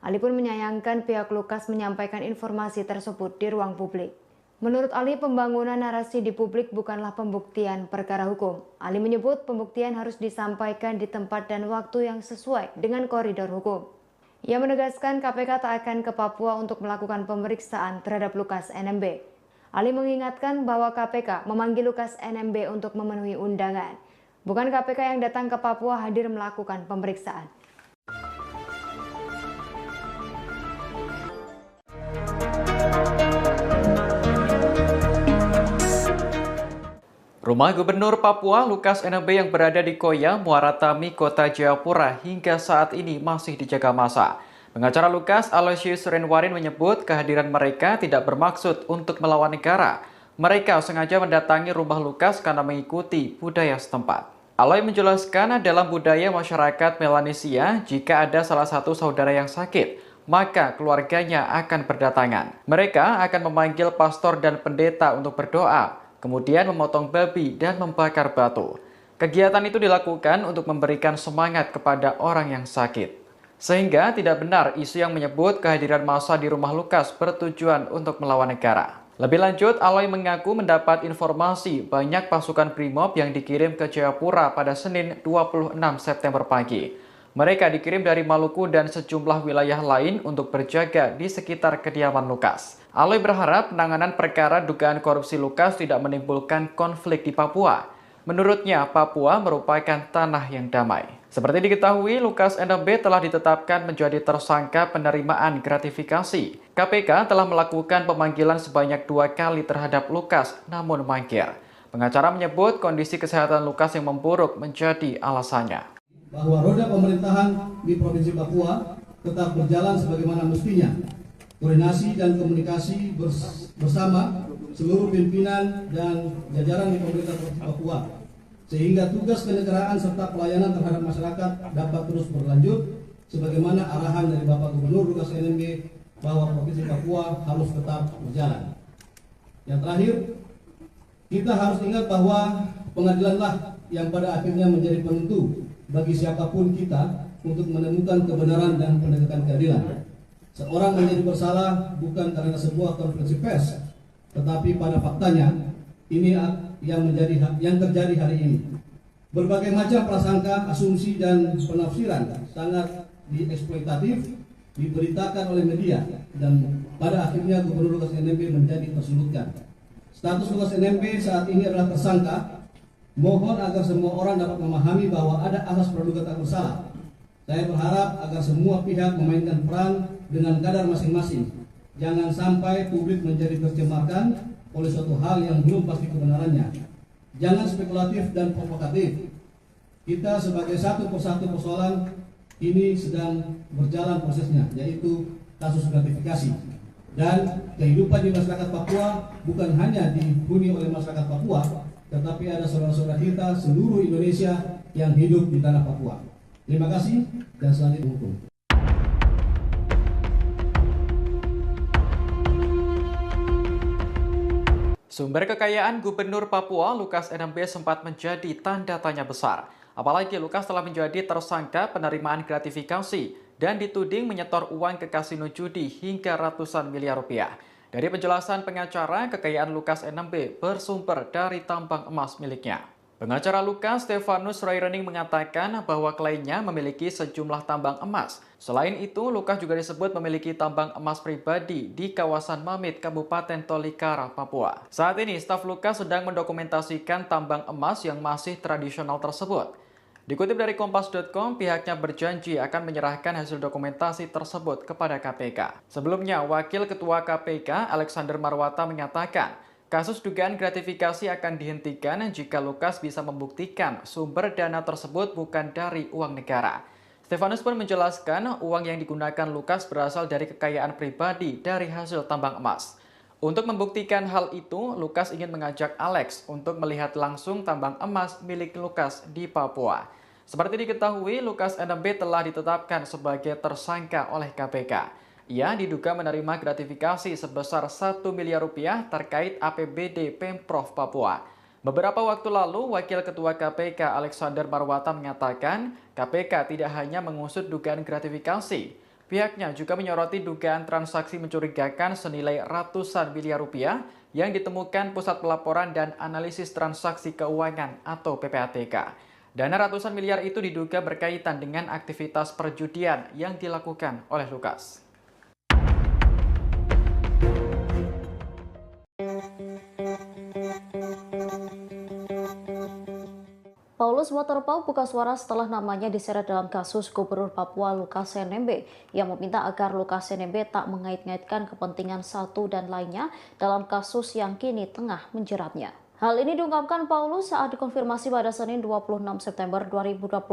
Ali pun menyayangkan pihak Lukas menyampaikan informasi tersebut di ruang publik. Menurut Ali, pembangunan narasi di publik bukanlah pembuktian perkara hukum. Ali menyebut pembuktian harus disampaikan di tempat dan waktu yang sesuai dengan koridor hukum. Ia menegaskan KPK tak akan ke Papua untuk melakukan pemeriksaan terhadap Lukas NMB. Ali mengingatkan bahwa KPK memanggil Lukas NMB untuk memenuhi undangan. Bukan KPK yang datang ke Papua hadir melakukan pemeriksaan. Rumah Gubernur Papua Lukas NMB yang berada di Koya, Muara Tami, Kota Jayapura hingga saat ini masih dijaga massa. Pengacara Lukas, Aloysius Renwarin, menyebut kehadiran mereka tidak bermaksud untuk melawan negara. Mereka sengaja mendatangi rumah Lukas karena mengikuti budaya setempat. Aloy menjelaskan dalam budaya masyarakat Melanesia, jika ada salah satu saudara yang sakit, maka keluarganya akan berdatangan. Mereka akan memanggil pastor dan pendeta untuk berdoa, kemudian memotong babi dan membakar batu. Kegiatan itu dilakukan untuk memberikan semangat kepada orang yang sakit. Sehingga tidak benar isu yang menyebut kehadiran massa di rumah Lukas bertujuan untuk melawan negara. Lebih lanjut, Aloy mengaku mendapat informasi banyak pasukan Brimob yang dikirim ke Jayapura pada Senin 26 September pagi. Mereka dikirim dari Maluku dan sejumlah wilayah lain untuk berjaga di sekitar kediaman Lukas. Aloy berharap penanganan perkara dugaan korupsi Lukas tidak menimbulkan konflik di Papua. Menurutnya, Papua merupakan tanah yang damai. Seperti diketahui, Lukas NMB telah ditetapkan menjadi tersangka penerimaan gratifikasi. KPK telah melakukan pemanggilan sebanyak 2 kali terhadap Lukas, namun mangkir. Pengacara menyebut kondisi kesehatan Lukas yang memburuk menjadi alasannya. Bahwa roda pemerintahan di Provinsi Papua tetap berjalan sebagaimana mestinya. Koordinasi dan komunikasi bersama seluruh pimpinan dan jajaran di pemerintah Provinsi Papua, sehingga tugas kenegaraan serta pelayanan terhadap masyarakat dapat terus berlanjut sebagaimana arahan dari Bapak Gubernur Lukas NMB bahwa Provinsi Papua harus tetap berjalan. Yang terakhir, kita harus ingat bahwa pengadilanlah yang pada akhirnya menjadi penentu bagi siapapun kita untuk menemukan kebenaran dan penegakan keadilan. Seorang menjadi bersalah bukan karena sebuah konferensi pers, tetapi pada faktanya ini yang terjadi hari ini. Berbagai macam prasangka, asumsi dan penafsiran sangat dieksploitatif diberitakan oleh media dan pada akhirnya Gubernur Lukas NMB menjadi tersudutkan. Status Lukas NMB saat ini adalah tersangka. Mohon agar semua orang dapat memahami bahwa ada asas praduga tak bersalah. Saya berharap agar semua pihak memainkan peran dengan kadar masing-masing. Jangan sampai publik menjadi tercemarkan oleh suatu hal yang belum pasti kebenarannya. Jangan spekulatif dan provokatif. Kita sebagai satu persatu persoalan ini sedang berjalan prosesnya, yaitu kasus gratifikasi. Dan kehidupan di masyarakat Papua bukan hanya dihuni oleh masyarakat Papua, tetapi ada saudara-saudara kita seluruh Indonesia yang hidup di tanah Papua. Terima kasih dan selanjutnya hukum. Sumber kekayaan Gubernur Papua Lukas NMB sempat menjadi tanda tanya besar. Apalagi Lukas telah menjadi tersangka penerimaan gratifikasi dan dituding menyetor uang ke kasino judi hingga ratusan miliar rupiah. Dari penjelasan pengacara, kekayaan Lukas NMB bersumber dari tambang emas miliknya. Pengacara Lukas, Stefanus Royrening, mengatakan bahwa kliennya memiliki sejumlah tambang emas. Selain itu, Lukas juga disebut memiliki tambang emas pribadi di kawasan Mamit, Kabupaten Tolikara, Papua. Saat ini, staf Lukas sedang mendokumentasikan tambang emas yang masih tradisional tersebut. Dikutip dari Kompas.com, pihaknya berjanji akan menyerahkan hasil dokumentasi tersebut kepada KPK. Sebelumnya, Wakil Ketua KPK, Alexander Marwata, menyatakan kasus dugaan gratifikasi akan dihentikan jika Lukas bisa membuktikan sumber dana tersebut bukan dari uang negara. Stefanus pun menjelaskan uang yang digunakan Lukas berasal dari kekayaan pribadi dari hasil tambang emas. Untuk membuktikan hal itu, Lukas ingin mengajak Alex untuk melihat langsung tambang emas milik Lukas di Papua. Seperti diketahui, Lukas NMB telah ditetapkan sebagai tersangka oleh KPK. Ia diduga menerima gratifikasi sebesar 1 miliar rupiah terkait APBD Pemprov Papua. Beberapa waktu lalu, Wakil Ketua KPK Alexander Marwata mengatakan KPK tidak hanya mengusut dugaan gratifikasi. Pihaknya juga menyoroti dugaan transaksi mencurigakan senilai ratusan miliar rupiah yang ditemukan Pusat Pelaporan dan Analisis Transaksi Keuangan atau PPATK. Dana ratusan miliar itu diduga berkaitan dengan aktivitas perjudian yang dilakukan oleh Lukas. Paulus Waterpauw buka suara setelah namanya diseret dalam kasus Gubernur Papua Lukas NMB yang meminta agar Lukas NMB tak mengait-ngaitkan kepentingan satu dan lainnya dalam kasus yang kini tengah menjeratnya. Hal ini diungkapkan Paulus saat dikonfirmasi pada Senin 26 September 2022.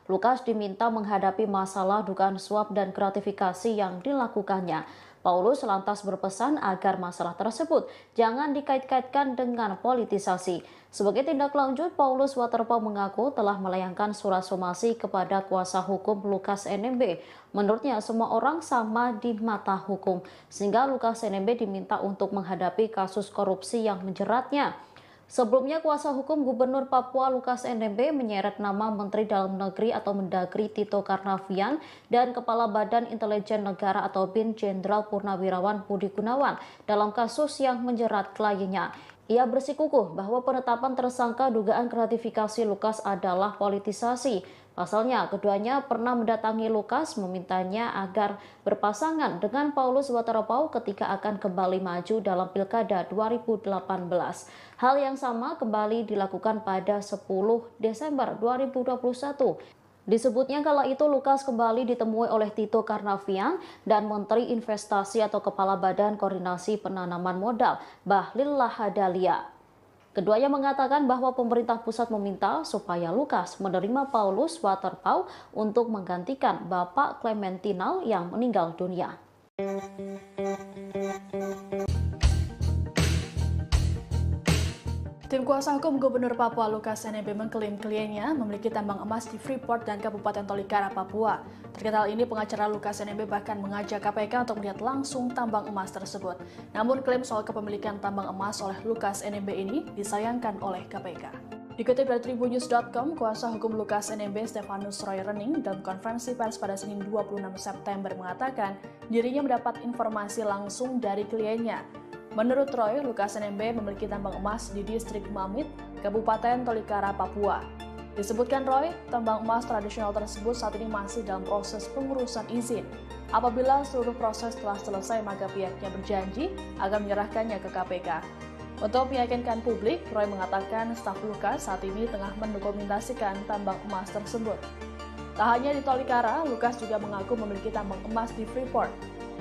Lukas diminta menghadapi masalah dugaan suap dan gratifikasi yang dilakukannya. Paulus lantas berpesan agar masalah tersebut jangan dikait-kaitkan dengan politisasi. Sebagai tindak lanjut, Paulus Waterpauw mengaku telah melayangkan surat somasi kepada kuasa hukum Lukas NMB. Menurutnya, semua orang sama di mata hukum, sehingga Lukas NMB diminta untuk menghadapi kasus korupsi yang menjeratnya. Sebelumnya, kuasa hukum Gubernur Papua Lukas NMB menyeret nama Menteri Dalam Negeri atau Mendagri Tito Karnavian dan Kepala Badan Intelijen Negara atau BIN Jenderal Purnawirawan Budi Gunawan dalam kasus yang menjerat kliennya. Ia bersikukuh bahwa penetapan tersangka dugaan gratifikasi Lukas adalah politisasi. Pasalnya, keduanya pernah mendatangi Lukas memintanya agar berpasangan dengan Paulus Waterpauw ketika akan kembali maju dalam Pilkada 2018. Hal yang sama kembali dilakukan pada 10 Desember 2021. Disebutnya kala itu Lukas kembali ditemui oleh Tito Karnavian dan Menteri Investasi atau Kepala Badan Koordinasi Penanaman Modal, Bahlil Lahadalia. Keduanya mengatakan bahwa pemerintah pusat meminta supaya Lukas menerima Paulus Waterpauw untuk menggantikan Bapak Clementinal yang meninggal dunia. Tim kuasa hukum Gubernur Papua Lukas NMB mengklaim kliennya memiliki tambang emas di Freeport dan Kabupaten Tolikara, Papua. Terkait hal ini, pengacara Lukas NMB bahkan mengajak KPK untuk melihat langsung tambang emas tersebut. Namun klaim soal kepemilikan tambang emas oleh Lukas NMB ini disayangkan oleh KPK. Dikutip dari Tribunnews.com, kuasa hukum Lukas NMB Stefanus Roy Rening dalam konferensi pers pada Senin 26 September mengatakan dirinya mendapat informasi langsung dari kliennya. Menurut Roy, Lukas NMB memiliki tambang emas di distrik Mamit, Kabupaten Tolikara, Papua. Disebutkan Roy, tambang emas tradisional tersebut saat ini masih dalam proses pengurusan izin. Apabila seluruh proses telah selesai, maka pihaknya berjanji akan menyerahkannya ke KPK. Untuk meyakinkan publik, Roy mengatakan staf Lukas saat ini tengah mendokumentasikan tambang emas tersebut. Tak hanya di Tolikara, Lukas juga mengaku memiliki tambang emas di Freeport.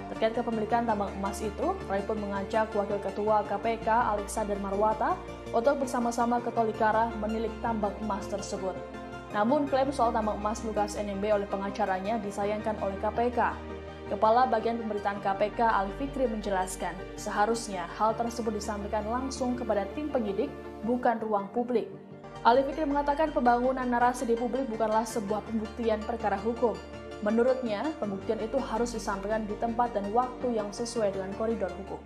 Terkait kepemilikan tambang emas itu, Roy pun mengajak Wakil Ketua KPK Alexander Marwata untuk bersama-sama ke Tolikara menilik tambang emas tersebut. Namun klaim soal tambang emas Lukas NMB oleh pengacaranya disayangkan oleh KPK. Kepala Bagian Pemberitaan KPK Ali Fikri menjelaskan, seharusnya hal tersebut disampaikan langsung kepada tim penyidik, bukan ruang publik. Ali Fikri mengatakan pembangunan narasi di publik bukanlah sebuah pembuktian perkara hukum. Menurutnya, pembuktian itu harus disampaikan di tempat dan waktu yang sesuai dengan koridor hukum.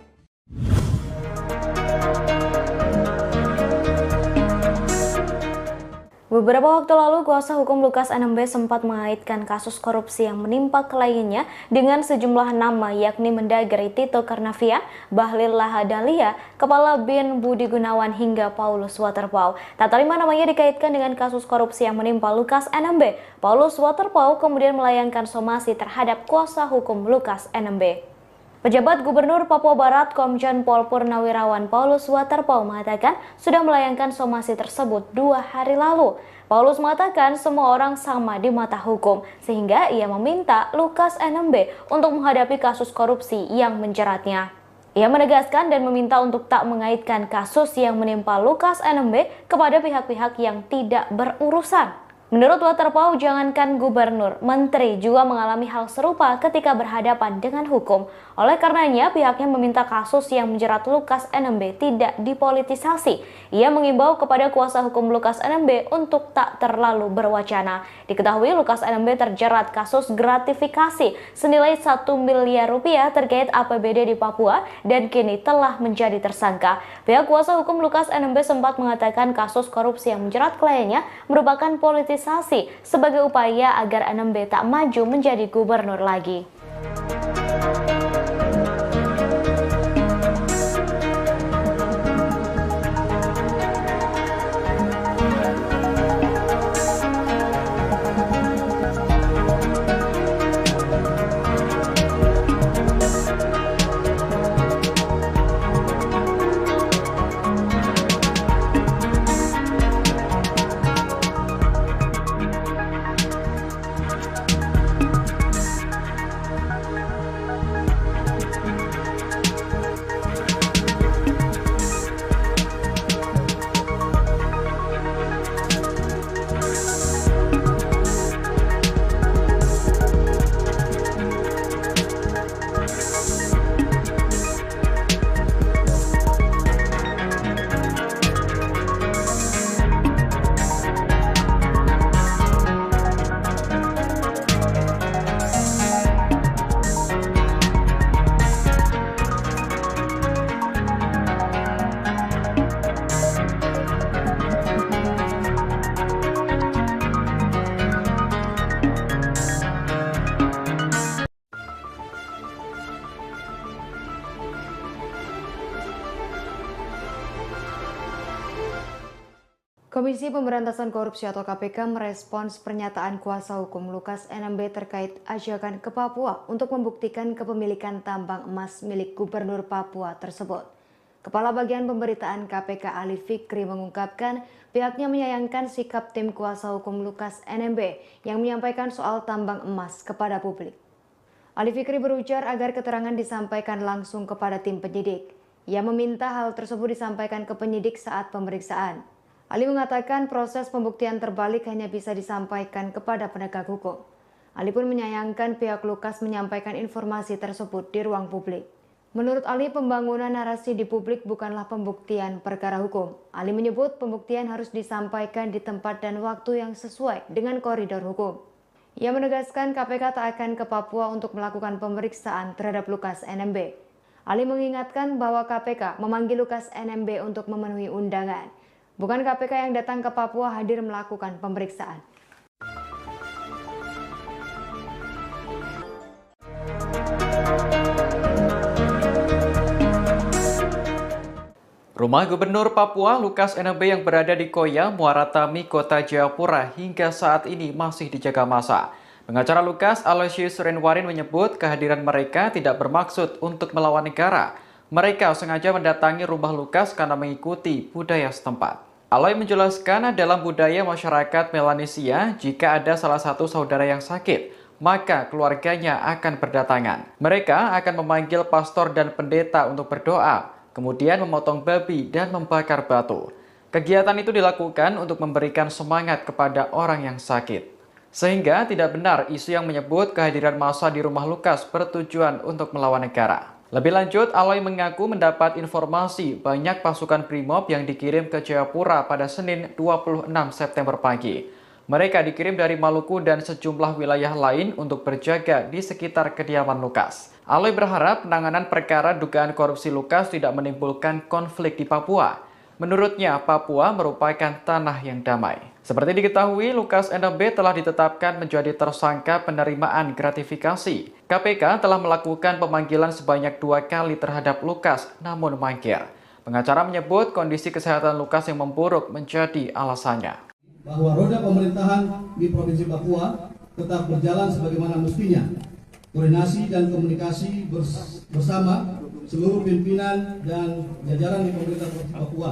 Beberapa waktu lalu, kuasa hukum Lukas NMB sempat mengaitkan kasus korupsi yang menimpa kliennya dengan sejumlah nama yakni Mendagri Tito Karnavian, Bahlil Lahadalia, Kepala BIN Budi Gunawan hingga Paulus Waterpauw. Tak terima namanya dikaitkan dengan kasus korupsi yang menimpa Lukas NMB. Paulus Waterpauw kemudian melayangkan somasi terhadap kuasa hukum Lukas NMB. Pejabat Gubernur Papua Barat Komjen Pol Purnawirawan Paulus Waterpauw mengatakan sudah melayangkan somasi tersebut 2 hari lalu. Paulus mengatakan semua orang sama di mata hukum, sehingga ia meminta Lukas NMB untuk menghadapi kasus korupsi yang menjeratnya. Ia menegaskan dan meminta untuk tak mengaitkan kasus yang menimpa Lukas NMB kepada pihak-pihak yang tidak berurusan. Menurut Waterpauw, jangankan gubernur, menteri juga mengalami hal serupa ketika berhadapan dengan hukum. Oleh karenanya, pihaknya meminta kasus yang menjerat Lukas NMB tidak dipolitisasi. Ia mengimbau kepada kuasa hukum Lukas NMB untuk tak terlalu berwacana. Diketahui Lukas NMB terjerat kasus gratifikasi senilai 1 miliar rupiah terkait APBD di Papua dan kini telah menjadi tersangka. Pihak kuasa hukum Lukas NMB sempat mengatakan kasus korupsi yang menjerat kliennya merupakan politisasi sosialisasi sebagai upaya agar NMB tak maju menjadi gubernur lagi. Komisi Pemberantasan Korupsi atau KPK merespons pernyataan kuasa hukum Lukas NMB terkait ajakan ke Papua untuk membuktikan kepemilikan tambang emas milik Gubernur Papua tersebut. Kepala Bagian Pemberitaan KPK Ali Fikri mengungkapkan pihaknya menyayangkan sikap tim kuasa hukum Lukas NMB yang menyampaikan soal tambang emas kepada publik. Ali Fikri berujar agar keterangan disampaikan langsung kepada tim penyidik. Ia meminta hal tersebut disampaikan ke penyidik saat pemeriksaan. Ali mengatakan proses pembuktian terbalik hanya bisa disampaikan kepada penegak hukum. Ali pun menyayangkan pihak Lukas menyampaikan informasi tersebut di ruang publik. Menurut Ali, pembangunan narasi di publik bukanlah pembuktian perkara hukum. Ali menyebut pembuktian harus disampaikan di tempat dan waktu yang sesuai dengan koridor hukum. Ia menegaskan KPK tak akan ke Papua untuk melakukan pemeriksaan terhadap Lukas NMB. Ali mengingatkan bahwa KPK memanggil Lukas NMB untuk memenuhi undangan. Bukan KPK yang datang ke Papua hadir melakukan pemeriksaan. Rumah Gubernur Papua Lukas NMB yang berada di Koya, Muara Tami, Kota Jayapura hingga saat ini masih dijaga massa. Pengacara Lukas, Aloysius Renwarin, menyebut kehadiran mereka tidak bermaksud untuk melawan negara. Mereka sengaja mendatangi rumah Lukas karena mengikuti budaya setempat. Aloy menjelaskan dalam budaya masyarakat Melanesia, jika ada salah satu saudara yang sakit, maka keluarganya akan berdatangan. Mereka akan memanggil pastor dan pendeta untuk berdoa, kemudian memotong babi dan membakar batu. Kegiatan itu dilakukan untuk memberikan semangat kepada orang yang sakit. Sehingga tidak benar isu yang menyebut kehadiran massa di rumah Lukas bertujuan untuk melawan negara. Lebih lanjut, Aloy mengaku mendapat informasi banyak pasukan Brimob yang dikirim ke Jayapura pada Senin 26 September pagi. Mereka dikirim dari Maluku dan sejumlah wilayah lain untuk berjaga di sekitar kediaman Lukas. Aloy berharap penanganan perkara dugaan korupsi Lukas tidak menimbulkan konflik di Papua. Menurutnya, Papua merupakan tanah yang damai. Seperti diketahui, Lukas NMB telah ditetapkan menjadi tersangka penerimaan gratifikasi. KPK telah melakukan pemanggilan sebanyak 2 kali terhadap Lukas, namun mangkir. Pengacara menyebut kondisi kesehatan Lukas yang memburuk menjadi alasannya. Bahwa roda pemerintahan di Provinsi Papua tetap berjalan sebagaimana mestinya. Koordinasi dan komunikasi bersama seluruh pimpinan dan jajaran di pemerintah Provinsi Papua,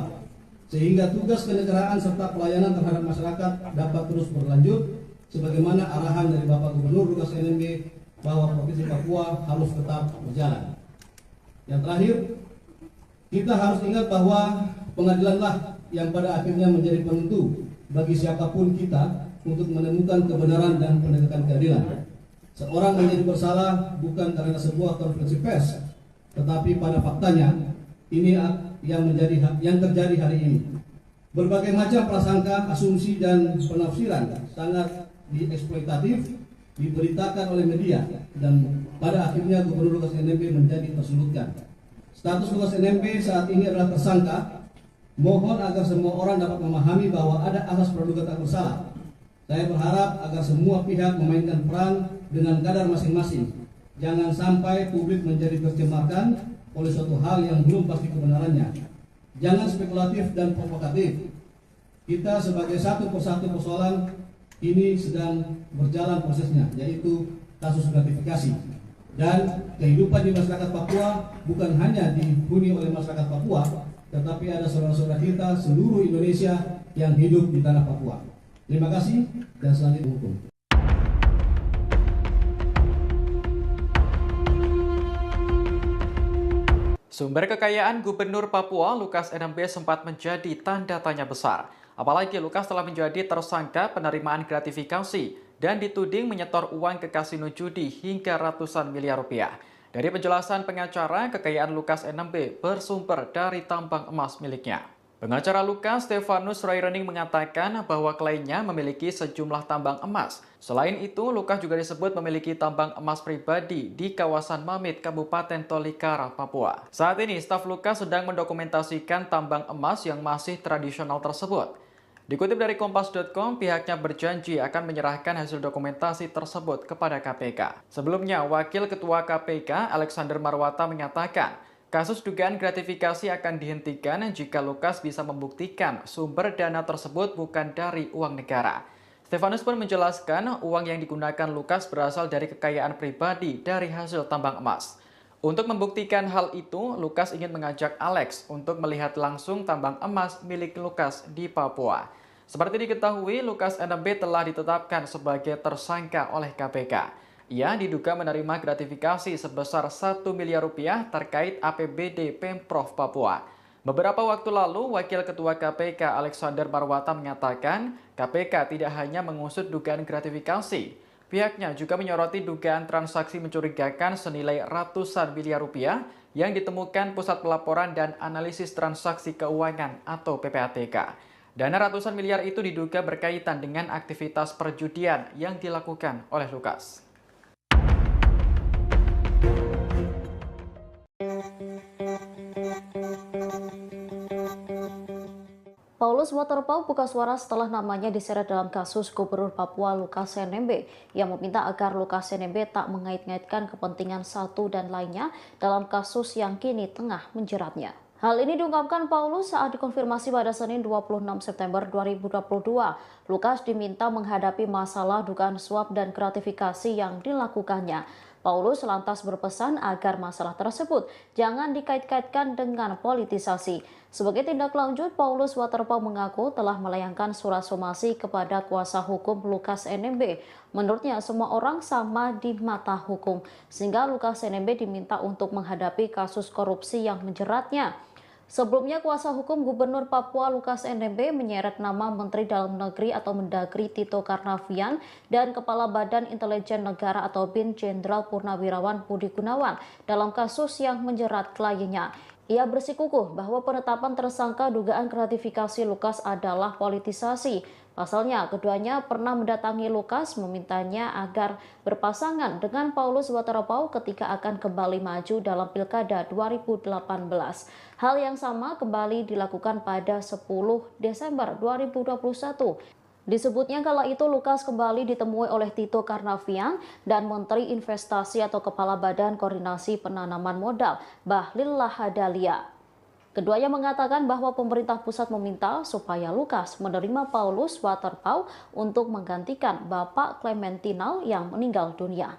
sehingga tugas kenegaraan serta pelayanan terhadap masyarakat dapat terus berlanjut sebagaimana arahan dari Bapak Gubernur Lukas NMB bahwa Provinsi Papua harus tetap berjalan. Yang terakhir, kita harus ingat bahwa pengadilanlah yang pada akhirnya menjadi penentu bagi siapapun kita untuk menemukan kebenaran dan penegakan keadilan. Seorang menjadi bersalah bukan karena sebuah konferensi pers, tetapi pada faktanya ini yang terjadi hari ini. Berbagai macam prasangka, asumsi dan penafsiran sangat dieksploitatif diberitakan oleh media dan pada akhirnya Gubernur Lukas NMB menjadi tersudutkan. Status Lukas NMB saat ini adalah tersangka. Mohon agar semua orang dapat memahami bahwa ada asas praduga tak bersalah. Saya berharap agar semua pihak memainkan peran dengan kadar masing-masing. Jangan sampai publik menjadi tercemarkan oleh suatu hal yang belum pasti kebenarannya. Jangan spekulatif dan provokatif. Kita sebagai satu persatu persoalan ini sedang berjalan prosesnya, yaitu kasus gratifikasi. Dan kehidupan di masyarakat Papua bukan hanya dihuni oleh masyarakat Papua, tetapi ada saudara-saudara kita seluruh Indonesia yang hidup di tanah Papua. Terima kasih dan selanjutnya hukum. Sumber kekayaan Gubernur Papua Lukas NMB sempat menjadi tanda tanya besar. Apalagi Lukas telah menjadi tersangka penerimaan gratifikasi dan dituding menyetor uang ke kasino judi hingga ratusan miliar rupiah. Dari penjelasan pengacara, kekayaan Lukas NMB bersumber dari tambang emas miliknya. Pengacara Lukas, Stefanus Roy-Rening, mengatakan bahwa kliennya memiliki sejumlah tambang emas. Selain itu, Lukas juga disebut memiliki tambang emas pribadi di kawasan Mamit, Kabupaten Tolikara, Papua. Saat ini, staf Lukas sedang mendokumentasikan tambang emas yang masih tradisional tersebut. Dikutip dari Kompas.com, pihaknya berjanji akan menyerahkan hasil dokumentasi tersebut kepada KPK. Sebelumnya, Wakil Ketua KPK, Alexander Marwata, menyatakan kasus dugaan gratifikasi akan dihentikan jika Lukas bisa membuktikan sumber dana tersebut bukan dari uang negara. Stefanus pun menjelaskan uang yang digunakan Lukas berasal dari kekayaan pribadi dari hasil tambang emas. Untuk membuktikan hal itu, Lukas ingin mengajak Alex untuk melihat langsung tambang emas milik Lukas di Papua. Seperti diketahui, Lukas NMB telah ditetapkan sebagai tersangka oleh KPK. Ia diduga menerima gratifikasi sebesar 1 miliar rupiah terkait APBD Pemprov Papua. Beberapa waktu lalu, Wakil Ketua KPK Alexander Marwata menyatakan KPK tidak hanya mengusut dugaan gratifikasi. Pihaknya juga menyoroti dugaan transaksi mencurigakan senilai ratusan miliar rupiah yang ditemukan Pusat Pelaporan dan Analisis Transaksi Keuangan atau PPATK. Dana ratusan miliar itu diduga berkaitan dengan aktivitas perjudian yang dilakukan oleh Lukas. Paulus Waterpauw buka suara setelah namanya diseret dalam kasus Gubernur Papua Lukas NMB yang meminta agar Lukas NMB tak mengait-ngaitkan kepentingan satu dan lainnya dalam kasus yang kini tengah menjeratnya. Hal ini diungkapkan Paulus saat dikonfirmasi pada Senin 26 September 2022. Lukas diminta menghadapi masalah dugaan suap dan gratifikasi yang dilakukannya. Paulus lantas berpesan agar masalah tersebut jangan dikait-kaitkan dengan politisasi. Sebagai tindak lanjut, Paulus Waterpauw mengaku telah melayangkan surat somasi kepada kuasa hukum Lukas NMB. Menurutnya, semua orang sama di mata hukum, sehingga Lukas NMB diminta untuk menghadapi kasus korupsi yang menjeratnya. Sebelumnya, kuasa hukum Gubernur Papua Lukas NMB menyeret nama Menteri Dalam Negeri atau Mendagri Tito Karnavian dan Kepala Badan Intelijen Negara atau BIN Jenderal Purnawirawan Budi Gunawan dalam kasus yang menjerat kliennya. Ia bersikukuh bahwa penetapan tersangka dugaan gratifikasi Lukas adalah politisasi. Pasalnya, keduanya pernah mendatangi Lukas memintanya agar berpasangan dengan Paulus Waterpauw ketika akan kembali maju dalam Pilkada 2018. Hal yang sama kembali dilakukan pada 10 Desember 2021. Disebutnya kala itu Lukas kembali ditemui oleh Tito Karnavian dan Menteri Investasi atau Kepala Badan Koordinasi Penanaman Modal, Bahlil Lahadalia. Keduanya mengatakan bahwa pemerintah pusat meminta supaya Lukas menerima Paulus Waterpauw untuk menggantikan Bapak Clementinal yang meninggal dunia.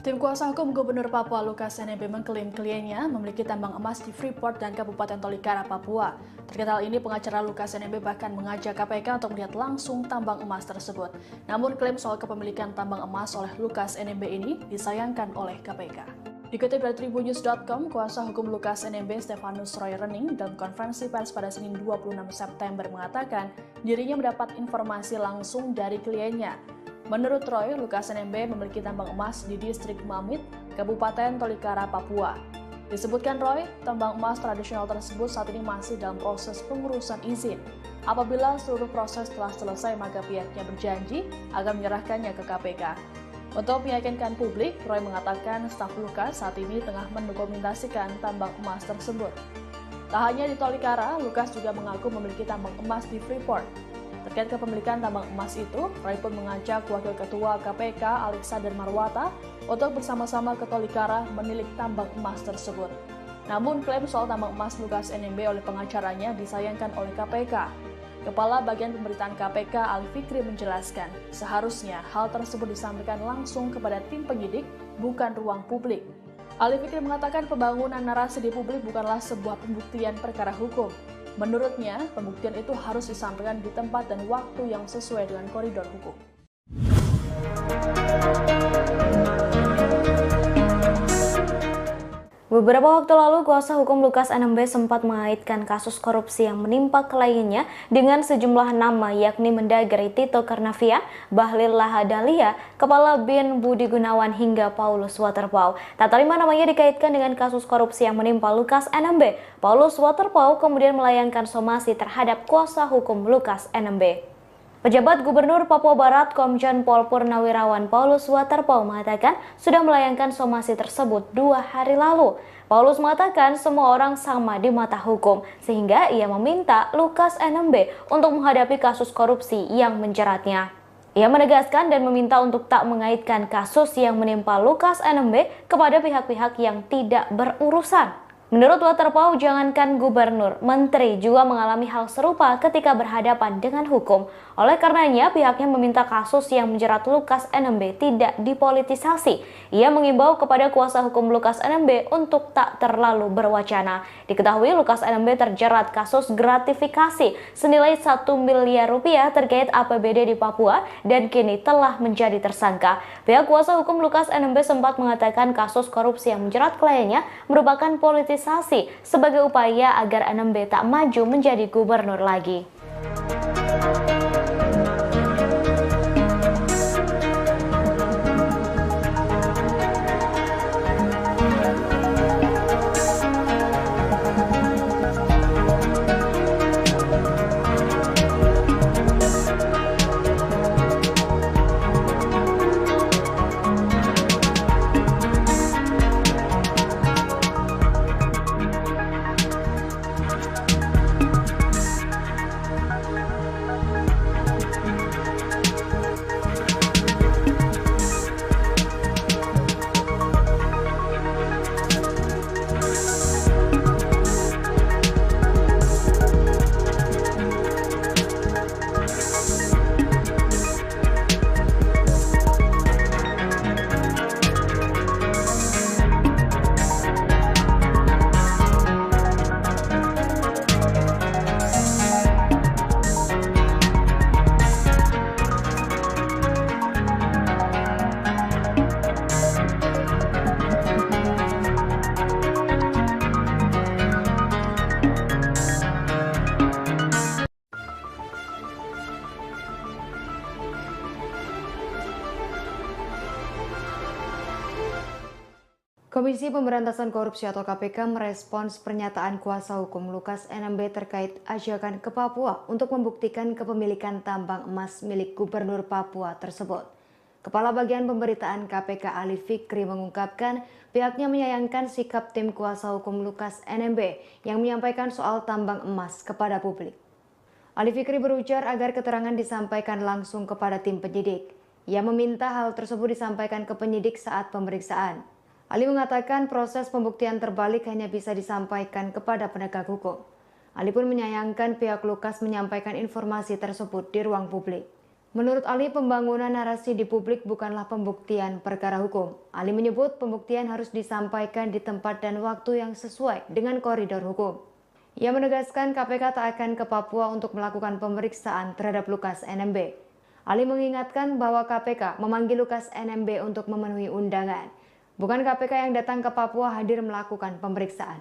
Tim kuasa hukum Gubernur Papua Lukas NMB mengklaim kliennya memiliki tambang emas di Freeport dan Kabupaten Tolikara, Papua. Terkait hal ini, pengacara Lukas NMB bahkan mengajak KPK untuk melihat langsung tambang emas tersebut. Namun, klaim soal kepemilikan tambang emas oleh Lukas NMB ini disayangkan oleh KPK. Dikutip dari Tribunnews.com, kuasa hukum Lukas NMB Stefanus Roy-Rening dalam konferensi pers pada Senin 26 September mengatakan dirinya mendapat informasi langsung dari kliennya. Menurut Roy, Lukas NMB memiliki tambang emas di distrik Mamit, Kabupaten Tolikara, Papua. Disebutkan Roy, tambang emas tradisional tersebut saat ini masih dalam proses pengurusan izin. Apabila seluruh proses telah selesai, maka pihaknya berjanji akan menyerahkannya ke KPK. Untuk meyakinkan publik, Roy mengatakan staf Lukas saat ini tengah mendokumentasikan tambang emas tersebut. Tak hanya di Tolikara, Lukas juga mengaku memiliki tambang emas di Freeport. Terkait kepemilikan tambang emas itu, Roy pun mengajak Wakil Ketua KPK Alexander Marwata untuk bersama-sama ke Tolikara menilik tambang emas tersebut. Namun klaim soal tambang emas Lukas NMB oleh pengacaranya disayangkan oleh KPK. Kepala Bagian Pemberitaan KPK Ali Fikri menjelaskan, seharusnya hal tersebut disampaikan langsung kepada tim penyidik, bukan ruang publik. Ali Fikri mengatakan pembangunan narasi di publik bukanlah sebuah pembuktian perkara hukum. Menurutnya, pembuktian itu harus disampaikan di tempat dan waktu yang sesuai dengan koridor hukum. Beberapa waktu lalu, kuasa hukum Lukas NMB sempat mengaitkan kasus korupsi yang menimpa kliennya dengan sejumlah nama, yakni Mendagri Tito Karnavian, Bahlil Lahadalia, Kepala BIN Budi Gunawan, hingga Paulus Waterpauw. Tak terima namanya dikaitkan dengan kasus korupsi yang menimpa Lukas NMB. Paulus Waterpauw kemudian melayangkan somasi terhadap kuasa hukum Lukas NMB. Pejabat Gubernur Papua Barat Komjen Pol Purnawirawan Paulus Waterpauw mengatakan sudah melayangkan somasi tersebut 2 hari lalu. Paulus mengatakan semua orang sama di mata hukum, sehingga ia meminta Lukas NMB untuk menghadapi kasus korupsi yang menjeratnya. Ia menegaskan dan meminta untuk tak mengaitkan kasus yang menimpa Lukas NMB kepada pihak-pihak yang tidak berurusan. Menurut Waterpauw, jangankan gubernur, menteri juga mengalami hal serupa ketika berhadapan dengan hukum. Oleh karenanya, pihaknya meminta kasus yang menjerat Lukas NMB tidak dipolitisasi. Ia mengimbau kepada kuasa hukum Lukas NMB untuk tak terlalu berwacana. Diketahui Lukas NMB terjerat kasus gratifikasi senilai 1 miliar rupiah terkait APBD di Papua dan kini telah menjadi tersangka. Pihak kuasa hukum Lukas NMB sempat mengatakan kasus korupsi yang menjerat kliennya merupakan politisasi sebagai upaya agar NMB tak maju menjadi gubernur lagi. Komisi Pemberantasan Korupsi atau KPK merespons pernyataan kuasa hukum Lukas NMB terkait ajakan ke Papua untuk membuktikan kepemilikan tambang emas milik Gubernur Papua tersebut. Kepala Bagian Pemberitaan KPK Ali Fikri mengungkapkan pihaknya menyayangkan sikap tim kuasa hukum Lukas NMB yang menyampaikan soal tambang emas kepada publik. Ali Fikri berujar agar keterangan disampaikan langsung kepada tim penyidik. Ia meminta hal tersebut disampaikan ke penyidik saat pemeriksaan. Ali mengatakan proses pembuktian terbalik hanya bisa disampaikan kepada penegak hukum. Ali pun menyayangkan pihak Lukas menyampaikan informasi tersebut di ruang publik. Menurut Ali, pembangunan narasi di publik bukanlah pembuktian perkara hukum. Ali menyebut pembuktian harus disampaikan di tempat dan waktu yang sesuai dengan koridor hukum. Ia menegaskan KPK tak akan ke Papua untuk melakukan pemeriksaan terhadap Lukas NMB. Ali mengingatkan bahwa KPK memanggil Lukas NMB untuk memenuhi undangan. Bukan KPK yang datang ke Papua hadir melakukan pemeriksaan.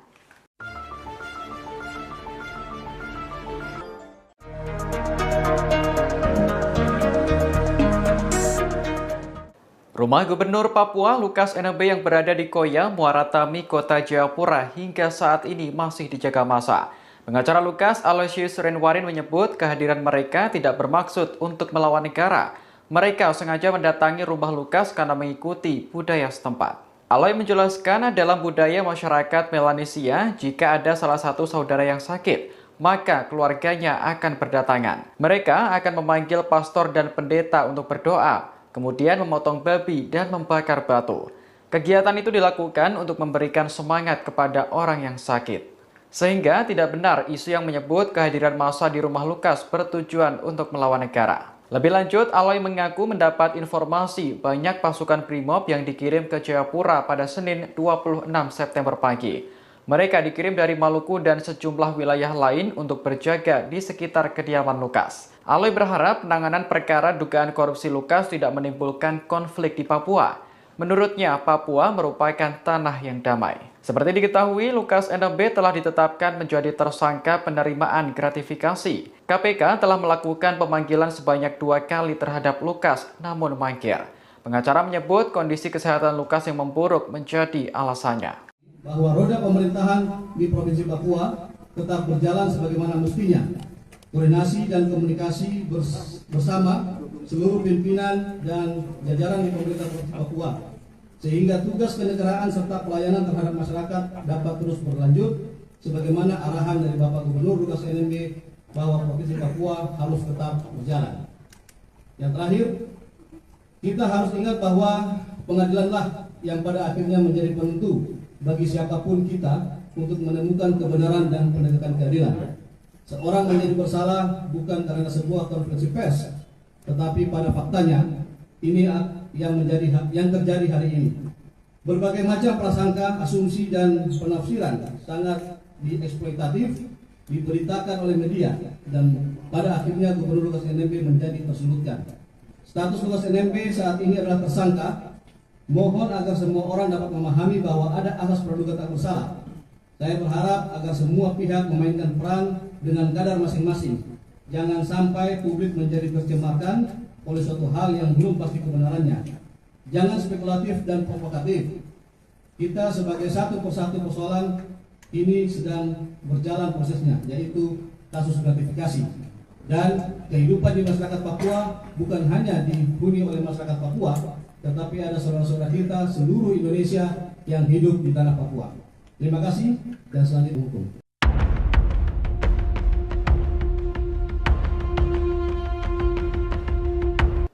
Rumah Gubernur Papua Lukas NMB yang berada di Koya, Muara Tami, Kota Jayapura hingga saat ini masih dijaga massa. Pengacara Lukas, Aloysius Renwarin, menyebut kehadiran mereka tidak bermaksud untuk melawan negara. Mereka sengaja mendatangi rumah Lukas karena mengikuti budaya setempat. Aloy menjelaskan dalam budaya masyarakat Melanesia, jika ada salah satu saudara yang sakit, maka keluarganya akan berdatangan. Mereka akan memanggil pastor dan pendeta untuk berdoa, kemudian memotong babi dan membakar batu. Kegiatan itu dilakukan untuk memberikan semangat kepada orang yang sakit. Sehingga tidak benar isu yang menyebut kehadiran massa di rumah Lukas bertujuan untuk melawan negara. Lebih lanjut, Aloy mengaku mendapat informasi banyak pasukan Brimob yang dikirim ke Jayapura pada Senin 26 September pagi. Mereka dikirim dari Maluku dan sejumlah wilayah lain untuk berjaga di sekitar kediaman Lukas. Aloy berharap penanganan perkara dugaan korupsi Lukas tidak menimbulkan konflik di Papua. Menurutnya, Papua merupakan tanah yang damai. Seperti diketahui, Lukas NMB telah ditetapkan menjadi tersangka penerimaan gratifikasi. KPK telah melakukan pemanggilan sebanyak 2 kali terhadap Lukas, namun mangkir. Pengacara menyebut kondisi kesehatan Lukas yang memburuk menjadi alasannya. Bahwa roda pemerintahan di Provinsi Papua tetap berjalan sebagaimana mestinya. Koordinasi dan komunikasi bersama seluruh pimpinan dan jajaran di pemerintah Provinsi Papua, sehingga tugas kenegaraan serta pelayanan terhadap masyarakat dapat terus berlanjut sebagaimana arahan dari Bapak Gubernur Lukas NMB bahwa Provinsi Papua harus tetap berjalan. Yang terakhir, kita harus ingat bahwa pengadilanlah yang pada akhirnya menjadi penentu bagi siapapun kita untuk menemukan kebenaran dan penegakan keadilan. Seorang menjadi bersalah bukan karena sebuah konferensi pers, tetapi pada faktanya ini yang terjadi hari ini. Berbagai macam prasangka, asumsi dan penafsiran sangat dieksploitatif diberitakan oleh media dan pada akhirnya Gubernur Lukas NMB menjadi tersudutkan. Status Lukas NMB saat ini adalah tersangka. Mohon agar semua orang dapat memahami bahwa ada asas praduga tak bersalah. Saya berharap agar semua pihak memainkan peran dengan kadar masing-masing. Jangan sampai publik menjadi tercemarkan oleh suatu hal yang belum pasti kebenarannya. Jangan spekulatif dan provokatif. Kita sebagai satu persatu persoalan ini sedang berjalan prosesnya, yaitu kasus gratifikasi. Dan kehidupan di masyarakat Papua bukan hanya dihuni oleh masyarakat Papua, tetapi ada saudara-saudara kita seluruh Indonesia yang hidup di tanah Papua. Terima kasih dan selanjutnya hukum.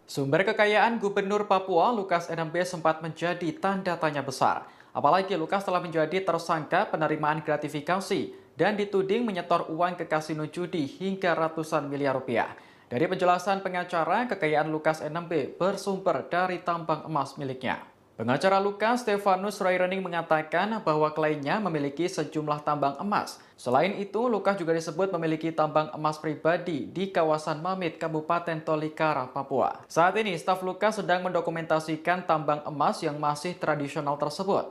Sumber kekayaan Gubernur Papua Lukas NMB sempat menjadi tanda tanya besar. Apalagi Lukas telah menjadi tersangka penerimaan gratifikasi dan dituding menyetor uang ke kasino judi hingga ratusan miliar rupiah. Dari penjelasan pengacara, kekayaan Lukas NMB bersumber dari tambang emas miliknya. Pengacara Lukas, Stefanus Rairening, mengatakan bahwa kliennya memiliki sejumlah tambang emas. Selain itu, Lukas juga disebut memiliki tambang emas pribadi di kawasan Mamit, Kabupaten Tolikara, Papua. Saat ini, staf Lukas sedang mendokumentasikan tambang emas yang masih tradisional tersebut.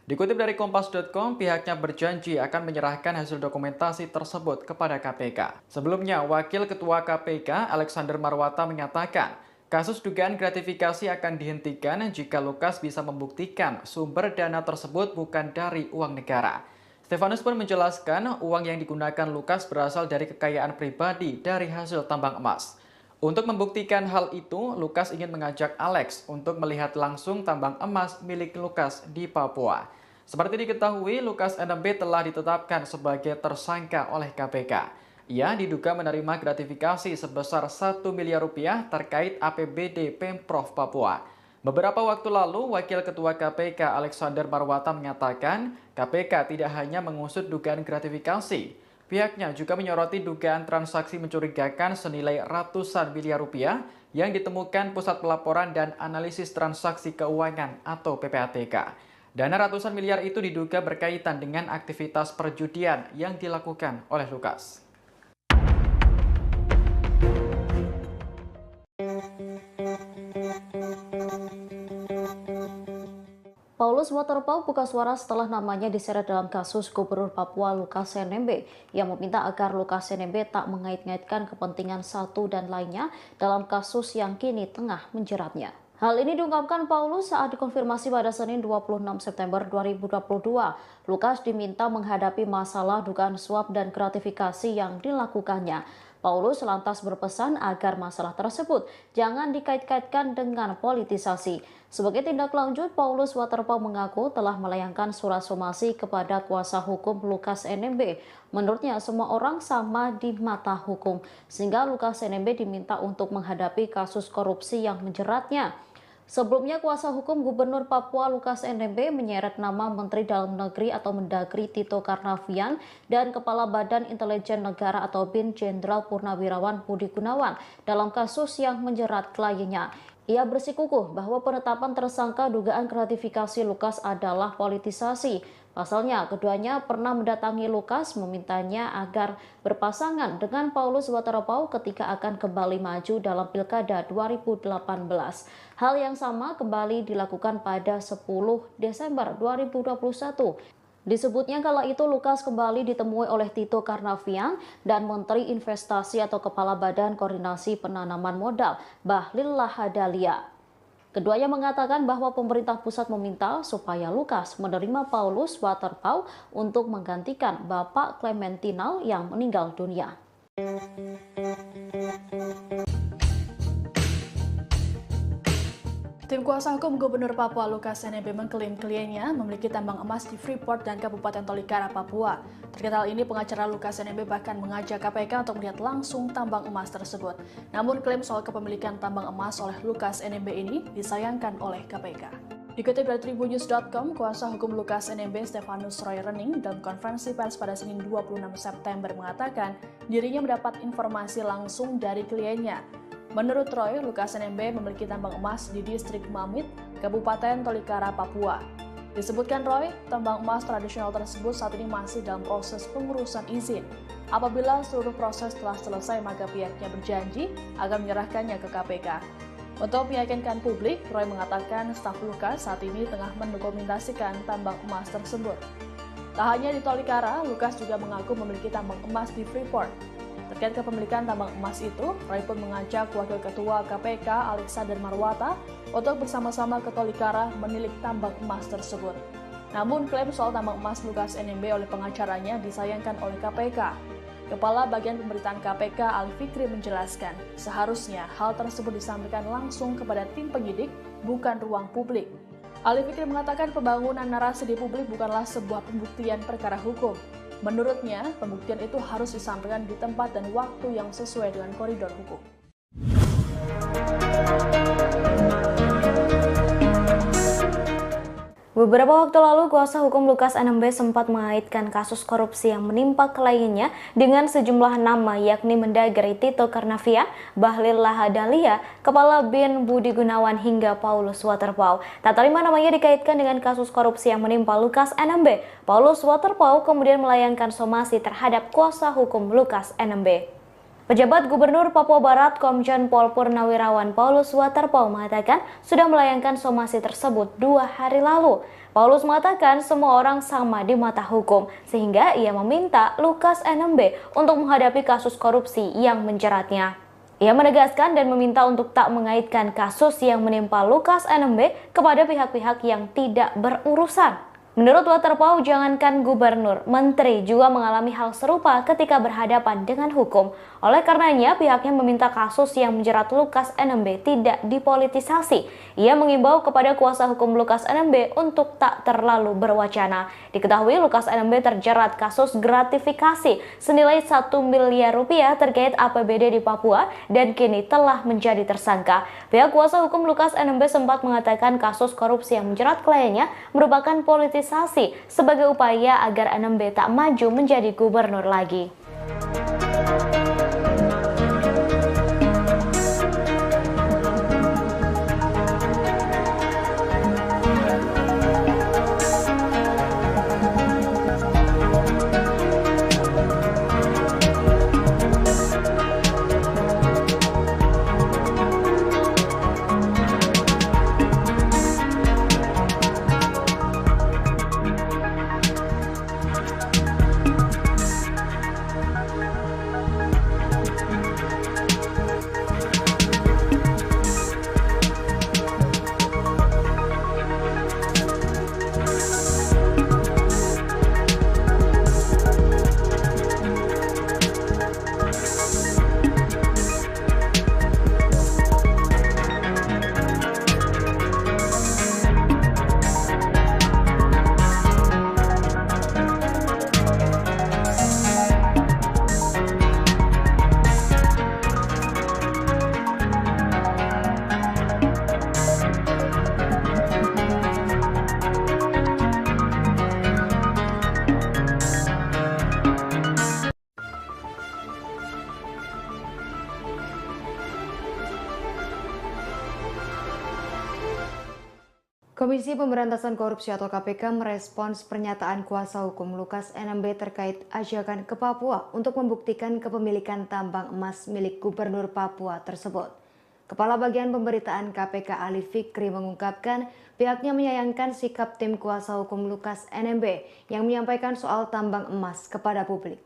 Dikutip dari Kompas.com, pihaknya berjanji akan menyerahkan hasil dokumentasi tersebut kepada KPK. Sebelumnya, Wakil Ketua KPK, Alexander Marwata, menyatakan kasus dugaan gratifikasi akan dihentikan jika Lukas bisa membuktikan sumber dana tersebut bukan dari uang negara. Stefanus pun menjelaskan uang yang digunakan Lukas berasal dari kekayaan pribadi dari hasil tambang emas. Untuk membuktikan hal itu, Lukas ingin mengajak Alex untuk melihat langsung tambang emas milik Lukas di Papua. Seperti diketahui, Lukas NMB telah ditetapkan sebagai tersangka oleh KPK. Ia diduga menerima gratifikasi sebesar 1 miliar rupiah terkait APBD Pemprov Papua. Beberapa waktu lalu, Wakil Ketua KPK Alexander Marwata mengatakan KPK tidak hanya mengusut dugaan gratifikasi. Pihaknya juga menyoroti dugaan transaksi mencurigakan senilai ratusan miliar rupiah yang ditemukan Pusat Pelaporan dan Analisis Transaksi Keuangan atau PPATK. Dana ratusan miliar itu diduga berkaitan dengan aktivitas perjudian yang dilakukan oleh Lukas. Paulus Waterpauw buka suara setelah namanya diseret dalam kasus Gubernur Papua Lukas NMB yang meminta agar Lukas NMB tak mengait-ngaitkan kepentingan satu dan lainnya dalam kasus yang kini tengah menjeratnya. Hal ini diungkapkan Paulus saat dikonfirmasi pada Senin 26 September 2022. Lukas diminta menghadapi masalah dugaan suap dan gratifikasi yang dilakukannya. Paulus lantas berpesan agar masalah tersebut jangan dikait-kaitkan dengan politisasi. Sebagai tindak lanjut, Paulus Waterpauw mengaku telah melayangkan surat somasi kepada kuasa hukum Lukas NMB. Menurutnya, semua orang sama di mata hukum, sehingga Lukas NMB diminta untuk menghadapi kasus korupsi yang menjeratnya. Sebelumnya, kuasa hukum Gubernur Papua Lukas NMB menyeret nama Menteri Dalam Negeri atau Mendagri Tito Karnavian dan Kepala Badan Intelijen Negara atau BIN Jenderal Purnawirawan Budi Gunawan dalam kasus yang menjerat kliennya. Ia bersikukuh bahwa penetapan tersangka dugaan gratifikasi Lukas adalah politisasi. Pasalnya, keduanya pernah mendatangi Lukas memintanya agar berpasangan dengan Paulus Waterpauw ketika akan kembali maju dalam Pilkada 2018. Hal yang sama kembali dilakukan pada 10 Desember 2021. Disebutnya kala itu Lukas kembali ditemui oleh Tito Karnavian dan Menteri Investasi atau Kepala Badan Koordinasi Penanaman Modal, Bahlil Lahadalia. Keduanya mengatakan bahwa pemerintah pusat meminta supaya Lukas menerima Paulus Waterpauw untuk menggantikan Bapak Clementinal yang meninggal dunia. Tim kuasa hukum Gubernur Papua Lukas NMB mengklaim kliennya memiliki tambang emas di Freeport dan Kabupaten Tolikara, Papua. Terkait hal ini, pengacara Lukas NMB bahkan mengajak KPK untuk melihat langsung tambang emas tersebut. Namun klaim soal kepemilikan tambang emas oleh Lukas NMB ini disayangkan oleh KPK. Dikutip dari Tribunnews.com, kuasa hukum Lukas NMB Stefanus Roy Rening dalam konferensi pers pada Senin 26 September mengatakan dirinya mendapat informasi langsung dari kliennya. Menurut Roy, Lukas NMB memiliki tambang emas di distrik Mamit, Kabupaten Tolikara, Papua. Disebutkan Roy, tambang emas tradisional tersebut saat ini masih dalam proses pengurusan izin. Apabila seluruh proses telah selesai, maka pihaknya berjanji akan menyerahkannya ke KPK. Untuk meyakinkan publik, Roy mengatakan staf Lukas saat ini tengah mendokumentasikan tambang emas tersebut. Tak hanya di Tolikara, Lukas juga mengaku memiliki tambang emas di Freeport. Terkait kepemilikan tambang emas itu, Roy pun mengajak Wakil Ketua KPK Alexander Marwata untuk bersama-sama ke Tolikara menilik tambang emas tersebut. Namun klaim soal tambang emas Lukas NMB oleh pengacaranya disayangkan oleh KPK. Kepala Bagian Pemberitaan KPK Ali Fikri menjelaskan, seharusnya hal tersebut disampaikan langsung kepada tim penyidik, bukan ruang publik. Ali Fikri mengatakan pembangunan narasi di publik bukanlah sebuah pembuktian perkara hukum. Menurutnya, pembuktian itu harus disampaikan di tempat dan waktu yang sesuai dengan koridor hukum. Beberapa waktu lalu, kuasa hukum Lukas NMB sempat mengaitkan kasus korupsi yang menimpa kliennya dengan sejumlah nama yakni Mendagri Tito Karnavian, Bahlil Lahadalia, Kepala BIN Budi Gunawan hingga Paulus Waterpauw. Tak terima namanya dikaitkan dengan kasus korupsi yang menimpa Lukas NMB. Paulus Waterpauw kemudian melayangkan somasi terhadap kuasa hukum Lukas NMB. Pejabat Gubernur Papua Barat Komjen Pol Purnawirawan Paulus Waterpauw mengatakan sudah melayangkan somasi tersebut 2 hari lalu. Paulus mengatakan semua orang sama di mata hukum, sehingga ia meminta Lukas NMB untuk menghadapi kasus korupsi yang menjeratnya. Ia menegaskan dan meminta untuk tak mengaitkan kasus yang menimpa Lukas NMB kepada pihak-pihak yang tidak berurusan. Menurut Waterpauw, jangankan gubernur, menteri juga mengalami hal serupa ketika berhadapan dengan hukum. Oleh karenanya, pihaknya meminta kasus yang menjerat Lukas NMB tidak dipolitisasi. Ia mengimbau kepada kuasa hukum Lukas NMB untuk tak terlalu berwacana. Diketahui Lukas NMB terjerat kasus gratifikasi senilai 1 miliar rupiah terkait APBD di Papua dan kini telah menjadi tersangka. Pihak kuasa hukum Lukas NMB sempat mengatakan kasus korupsi yang menjerat kliennya merupakan politisasi sebagai upaya agar NMB tak maju menjadi gubernur lagi. Komisi Pemberantasan Korupsi atau KPK merespons pernyataan kuasa hukum Lukas NMB terkait ajakan ke Papua untuk membuktikan kepemilikan tambang emas milik Gubernur Papua tersebut. Kepala Bagian Pemberitaan KPK Ali Fikri mengungkapkan pihaknya menyayangkan sikap tim kuasa hukum Lukas NMB yang menyampaikan soal tambang emas kepada publik.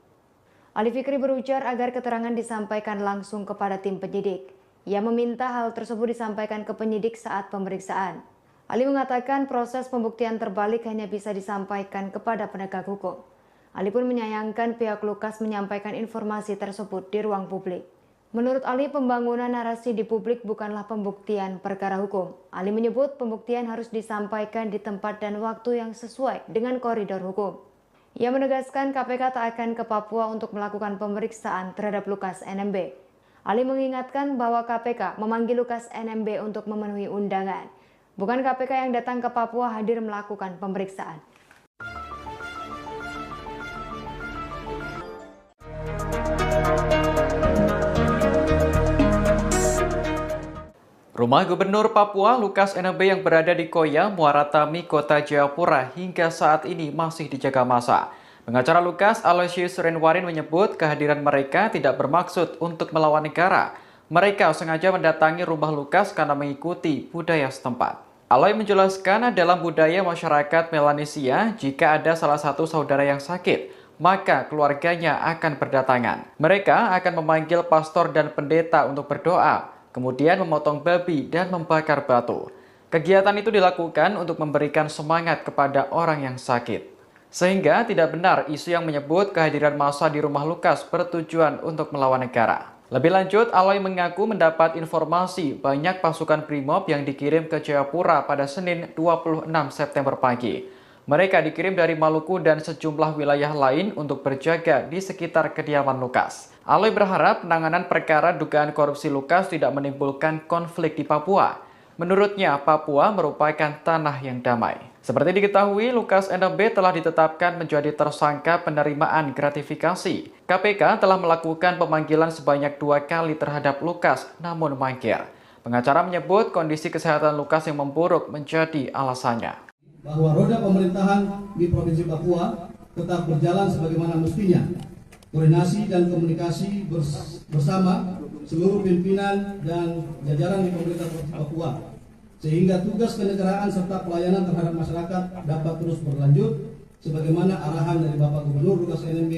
Ali Fikri berujar agar keterangan disampaikan langsung kepada tim penyidik. Ia meminta hal tersebut disampaikan ke penyidik saat pemeriksaan. Ali mengatakan proses pembuktian terbalik hanya bisa disampaikan kepada penegak hukum. Ali pun menyayangkan pihak Lukas menyampaikan informasi tersebut di ruang publik. Menurut Ali, pembangunan narasi di publik bukanlah pembuktian perkara hukum. Ali menyebut pembuktian harus disampaikan di tempat dan waktu yang sesuai dengan koridor hukum. Ia menegaskan KPK tak akan ke Papua untuk melakukan pemeriksaan terhadap Lukas NMB. Ali mengingatkan bahwa KPK memanggil Lukas NMB untuk memenuhi undangan. Bukan KPK yang datang ke Papua hadir melakukan pemeriksaan. Rumah Gubernur Papua Lukas NMB yang berada di Koya, Muara Tami, Kota Jayapura hingga saat ini masih dijaga massa. Pengacara Lukas, Aloysius Renwarin menyebut kehadiran mereka tidak bermaksud untuk melawan negara. Mereka sengaja mendatangi rumah Lukas karena mengikuti budaya setempat. Aloy menjelaskan dalam budaya masyarakat Melanesia, jika ada salah satu saudara yang sakit, maka keluarganya akan berdatangan. Mereka akan memanggil pastor dan pendeta untuk berdoa, kemudian memotong babi dan membakar batu. Kegiatan itu dilakukan untuk memberikan semangat kepada orang yang sakit. Sehingga tidak benar isu yang menyebut kehadiran massa di rumah Lukas bertujuan untuk melawan negara. Lebih lanjut, Aloy mengaku mendapat informasi banyak pasukan Brimob yang dikirim ke Jayapura pada Senin 26 September pagi. Mereka dikirim dari Maluku dan sejumlah wilayah lain untuk berjaga di sekitar kediaman Lukas. Aloy berharap penanganan perkara dugaan korupsi Lukas tidak menimbulkan konflik di Papua. Menurutnya, Papua merupakan tanah yang damai. Seperti diketahui, Lukas NMB telah ditetapkan menjadi tersangka penerimaan gratifikasi. KPK telah melakukan pemanggilan sebanyak 2 kali terhadap Lukas, namun mangkir. Pengacara menyebut kondisi kesehatan Lukas yang memburuk menjadi alasannya. Bahwa roda pemerintahan di Provinsi Papua tetap berjalan sebagaimana mestinya. Koordinasi dan komunikasi bersama seluruh pimpinan dan jajaran di pemerintah Provinsi Papua, sehingga tugas kenegaraan serta pelayanan terhadap masyarakat dapat terus berlanjut sebagaimana arahan dari Bapak Gubernur Lukas NMB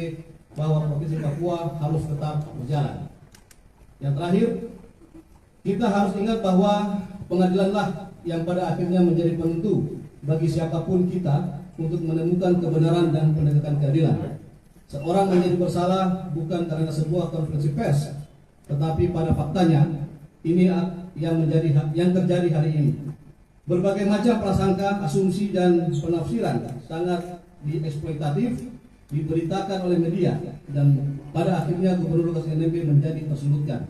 bahwa Provinsi Papua harus tetap berjalan. Yang terakhir, kita harus ingat bahwa pengadilanlah yang pada akhirnya menjadi penentu bagi siapapun kita untuk menemukan kebenaran dan penegakan keadilan. Seorang menjadi bersalah bukan karena sebuah konferensi pers, tetapi pada faktanya ini yang terjadi hari ini. Berbagai macam prasangka, asumsi dan penafsiran sangat dieksploitatif diberitakan oleh media dan pada akhirnya Gubernur Lukas NMB menjadi tersudutkan.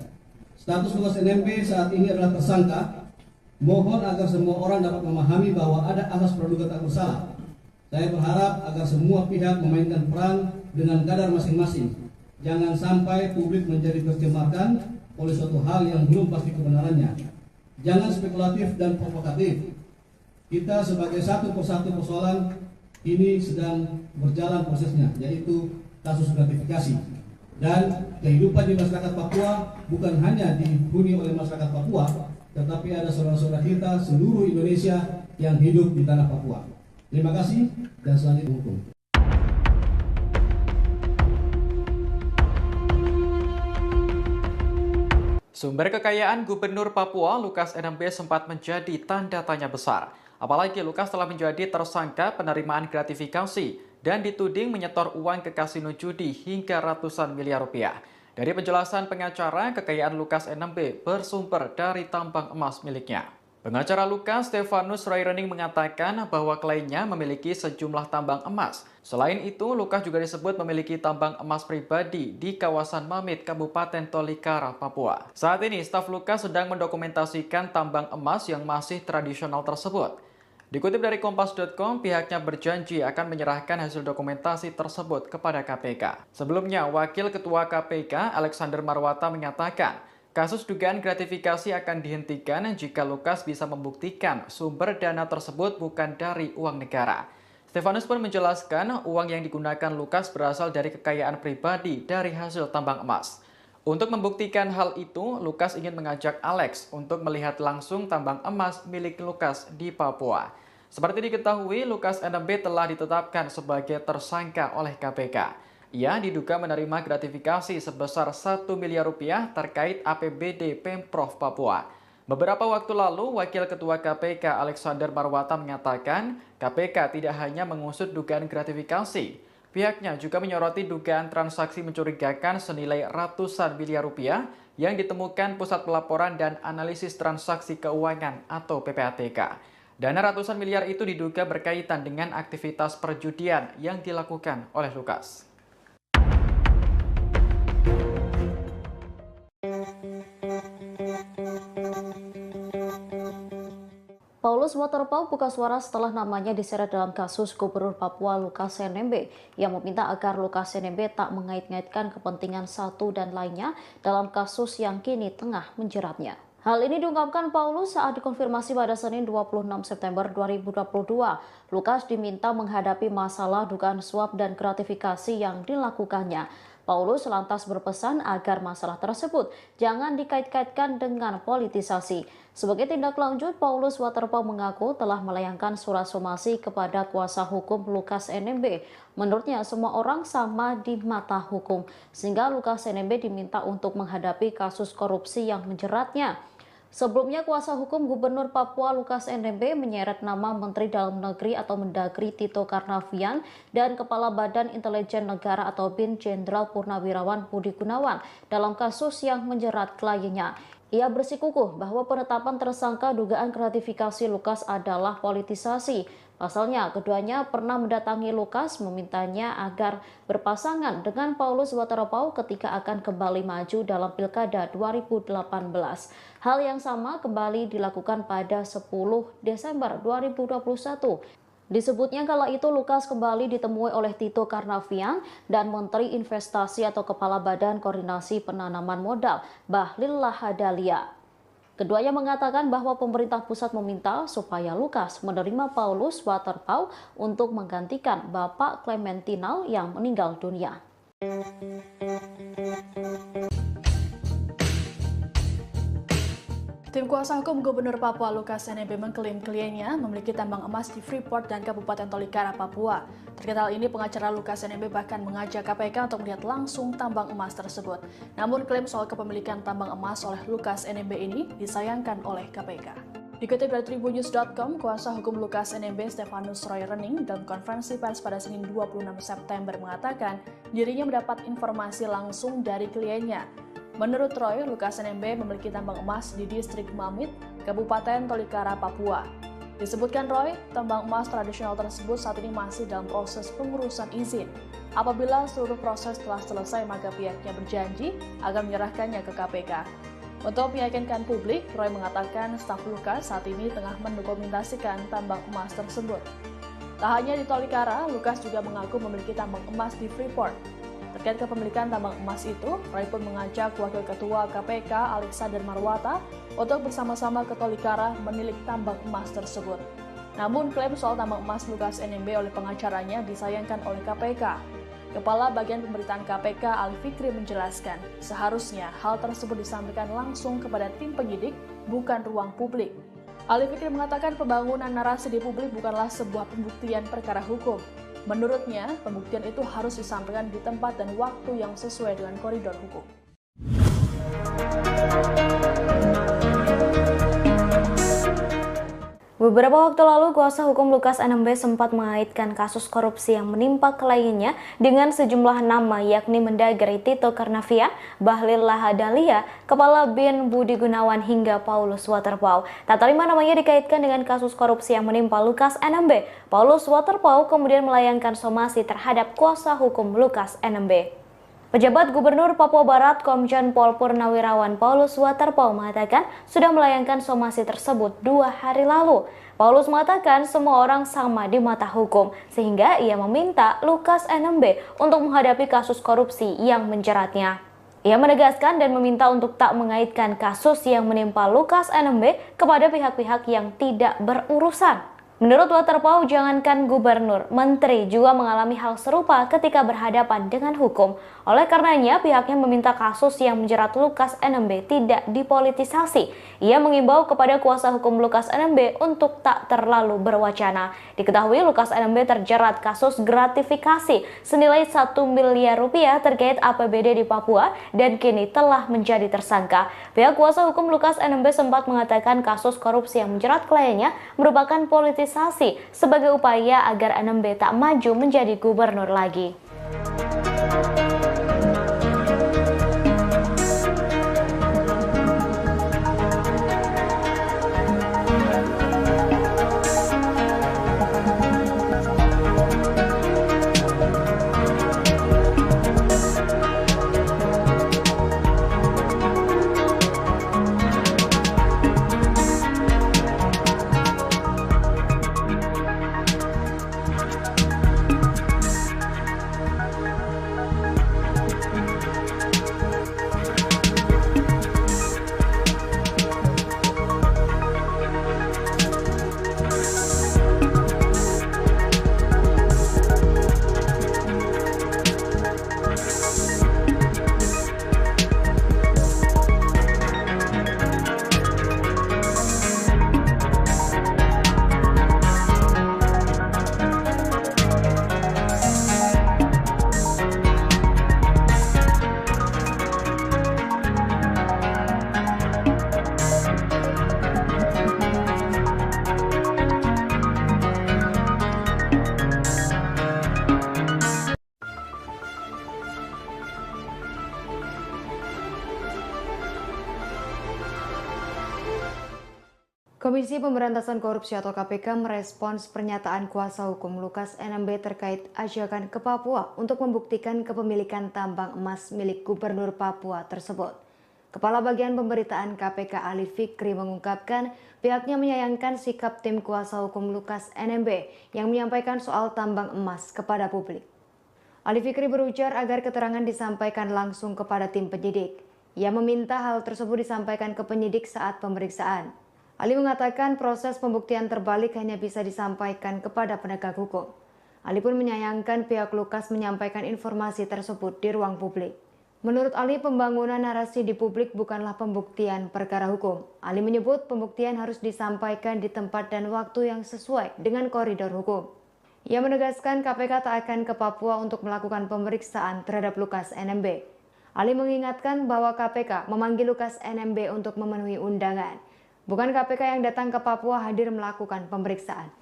Status Lukas NMB saat ini adalah tersangka. Mohon agar semua orang dapat memahami bahwa ada asas praduga tak bersalah. Saya berharap agar semua pihak memainkan peran dengan kadar masing-masing. Jangan sampai publik menjadi tercemarkan oleh suatu hal yang belum pasti kebenarannya. Jangan spekulatif dan provokatif. Kita sebagai satu persatu persoalan ini sedang berjalan prosesnya, yaitu kasus gratifikasi. Dan kehidupan di masyarakat Papua bukan hanya dihuni oleh masyarakat Papua, tetapi ada saudara-saudara kita seluruh Indonesia yang hidup di tanah Papua. Terima kasih dan selanjutnya hukum. Sumber kekayaan Gubernur Papua Lukas NMB sempat menjadi tanda tanya besar. Apalagi Lukas telah menjadi tersangka penerimaan gratifikasi dan dituding menyetor uang ke kasino judi hingga ratusan miliar rupiah. Dari penjelasan pengacara, kekayaan Lukas NMB bersumber dari tambang emas miliknya. Pengacara Lukas, Stefanus Roirening, mengatakan bahwa kliennya memiliki sejumlah tambang emas. Selain itu, Lukas juga disebut memiliki tambang emas pribadi di kawasan Mamit, Kabupaten Tolikara, Papua. Saat ini, staf Lukas sedang mendokumentasikan tambang emas yang masih tradisional tersebut. Dikutip dari Kompas.com, pihaknya berjanji akan menyerahkan hasil dokumentasi tersebut kepada KPK. Sebelumnya, Wakil Ketua KPK Alexander Marwata menyatakan Kasus dugaan gratifikasi akan dihentikan jika Lukas bisa membuktikan sumber dana tersebut bukan dari uang negara. Stefanus pun menjelaskan uang yang digunakan Lukas berasal dari kekayaan pribadi dari hasil tambang emas. Untuk membuktikan hal itu, Lukas ingin mengajak Alex untuk melihat langsung tambang emas milik Lukas di Papua. Seperti diketahui, Lukas NMB telah ditetapkan sebagai tersangka oleh KPK. Ia diduga menerima gratifikasi sebesar 1 miliar rupiah terkait APBD Pemprov Papua. Beberapa waktu lalu, Wakil Ketua KPK Alexander Marwata mengatakan KPK tidak hanya mengusut dugaan gratifikasi. Pihaknya juga menyoroti dugaan transaksi mencurigakan senilai ratusan miliar rupiah yang ditemukan Pusat Pelaporan dan Analisis Transaksi Keuangan atau PPATK. Dana ratusan miliar itu diduga berkaitan dengan aktivitas perjudian yang dilakukan oleh Lukas. Paulus Waterpauw buka suara setelah namanya diseret dalam kasus Gubernur Papua Lukas NMB yang meminta agar Lukas NMB tak mengait-ngaitkan kepentingan satu dan lainnya dalam kasus yang kini tengah menjeratnya. Hal ini diungkapkan Paulus saat dikonfirmasi pada Senin 26 September 2022. Lukas diminta menghadapi masalah dugaan suap dan gratifikasi yang dilakukannya. Paulus lantas berpesan agar masalah tersebut jangan dikait-kaitkan dengan politisasi. Sebagai tindak lanjut, Paulus Waterpauw mengaku telah melayangkan surat somasi kepada kuasa hukum Lukas NMB. Menurutnya, semua orang sama di mata hukum, sehingga Lukas NMB diminta untuk menghadapi kasus korupsi yang menjeratnya. Sebelumnya, kuasa hukum Gubernur Papua Lukas NMB menyeret nama Menteri Dalam Negeri atau Mendagri Tito Karnavian dan Kepala Badan Intelijen Negara atau BIN Jenderal Purnawirawan Budi Gunawan dalam kasus yang menjerat kliennya. Ia bersikukuh bahwa penetapan tersangka dugaan gratifikasi Lukas adalah politisasi. Pasalnya, keduanya pernah mendatangi Lukas memintanya agar berpasangan dengan Paulus Waterpauw ketika akan kembali maju dalam Pilkada 2018. Hal yang sama kembali dilakukan pada 10 Desember 2021. Disebutnya kala itu Lukas kembali ditemui oleh Tito Karnavian dan Menteri Investasi atau Kepala Badan Koordinasi Penanaman Modal, Bahlil Lahadalia. Keduanya mengatakan bahwa pemerintah pusat meminta supaya Lukas menerima Paulus Waterpauw untuk menggantikan Bapak Clementinal yang meninggal dunia. Tim kuasa hukum Gubernur Papua Lukas NMB mengklaim kliennya memiliki tambang emas di Freeport dan Kabupaten Tolikara, Papua. Terkait hal ini, pengacara Lukas NMB bahkan mengajak KPK untuk melihat langsung tambang emas tersebut. Namun, klaim soal kepemilikan tambang emas oleh Lukas NMB ini disayangkan oleh KPK. Dikutip dari Tribunnews.com, kuasa hukum Lukas NMB Stefanus Roy Rening dalam konferensi pers pada Senin 26 September mengatakan dirinya mendapat informasi langsung dari kliennya. Menurut Roy, Lukas NMB memiliki tambang emas di distrik Mamit, Kabupaten Tolikara, Papua. Disebutkan Roy, tambang emas tradisional tersebut saat ini masih dalam proses pengurusan izin. Apabila seluruh proses telah selesai, maka pihaknya berjanji akan menyerahkannya ke KPK. Untuk meyakinkan publik, Roy mengatakan staf Lukas saat ini tengah mendokumentasikan tambang emas tersebut. Tak hanya di Tolikara, Lukas juga mengaku memiliki tambang emas di Freeport. Terkait kepemilikan tambang emas itu, Roy pun mengajak Wakil Ketua KPK Alexander Marwata untuk bersama-sama ke Tolikara menilik tambang emas tersebut. Namun, klaim soal tambang emas Lukas NMB oleh pengacaranya disayangkan oleh KPK. Kepala Bagian Pemberitaan KPK Ali Fikri menjelaskan, seharusnya hal tersebut disampaikan langsung kepada tim penyidik, bukan ruang publik. Ali Fikri mengatakan pembangunan narasi di publik bukanlah sebuah pembuktian perkara hukum. Menurutnya, pembuktian itu harus disampaikan di tempat dan waktu yang sesuai dengan koridor hukum. Beberapa waktu lalu, kuasa hukum Lukas NMB sempat mengaitkan kasus korupsi yang menimpa kliennya dengan sejumlah nama yakni Mendagri Tito Karnavian, Bahlil Lahadalia, Kepala BIN Budi Gunawan hingga Paulus Waterpauw. Tak terima namanya dikaitkan dengan kasus korupsi yang menimpa Lukas NMB. Paulus Waterpauw kemudian melayangkan somasi terhadap kuasa hukum Lukas NMB. Pejabat Gubernur Papua Barat Komjen Pol Purnawirawan Paulus Waterpauw mengatakan sudah melayangkan somasi tersebut 2 hari lalu. Paulus mengatakan semua orang sama di mata hukum, sehingga ia meminta Lukas NMB untuk menghadapi kasus korupsi yang menjeratnya. Ia menegaskan dan meminta untuk tak mengaitkan kasus yang menimpa Lukas NMB kepada pihak-pihak yang tidak berurusan. Menurut Waterpau, jangankan gubernur, menteri juga mengalami hal serupa ketika berhadapan dengan hukum. Oleh karenanya, pihaknya meminta kasus yang menjerat Lukas NMB tidak dipolitisasi. Ia mengimbau kepada kuasa hukum Lukas NMB untuk tak terlalu berwacana. Diketahui Lukas NMB terjerat kasus gratifikasi senilai 1 miliar rupiah terkait APBD di Papua dan kini telah menjadi tersangka. Pihak kuasa hukum Lukas NMB sempat mengatakan kasus korupsi yang menjerat kliennya merupakan politisasi sebagai upaya agar NMB tak maju menjadi gubernur lagi. Komisi Pemberantasan Korupsi atau KPK merespons pernyataan kuasa hukum Lukas NMB terkait ajakan ke Papua untuk membuktikan kepemilikan tambang emas milik Gubernur Papua tersebut. Kepala Bagian Pemberitaan KPK Ali Fikri mengungkapkan pihaknya menyayangkan sikap tim kuasa hukum Lukas NMB yang menyampaikan soal tambang emas kepada publik. Ali Fikri berujar agar keterangan disampaikan langsung kepada tim penyidik. Ia meminta hal tersebut disampaikan ke penyidik saat pemeriksaan. Ali mengatakan proses pembuktian terbalik hanya bisa disampaikan kepada penegak hukum. Ali pun menyayangkan pihak Lukas menyampaikan informasi tersebut di ruang publik. Menurut Ali, pembangunan narasi di publik bukanlah pembuktian perkara hukum. Ali menyebut pembuktian harus disampaikan di tempat dan waktu yang sesuai dengan koridor hukum. Ia menegaskan KPK tak akan ke Papua untuk melakukan pemeriksaan terhadap Lukas NMB. Ali mengingatkan bahwa KPK memanggil Lukas NMB untuk memenuhi undangan. Bukan KPK yang datang ke Papua hadir melakukan pemeriksaan.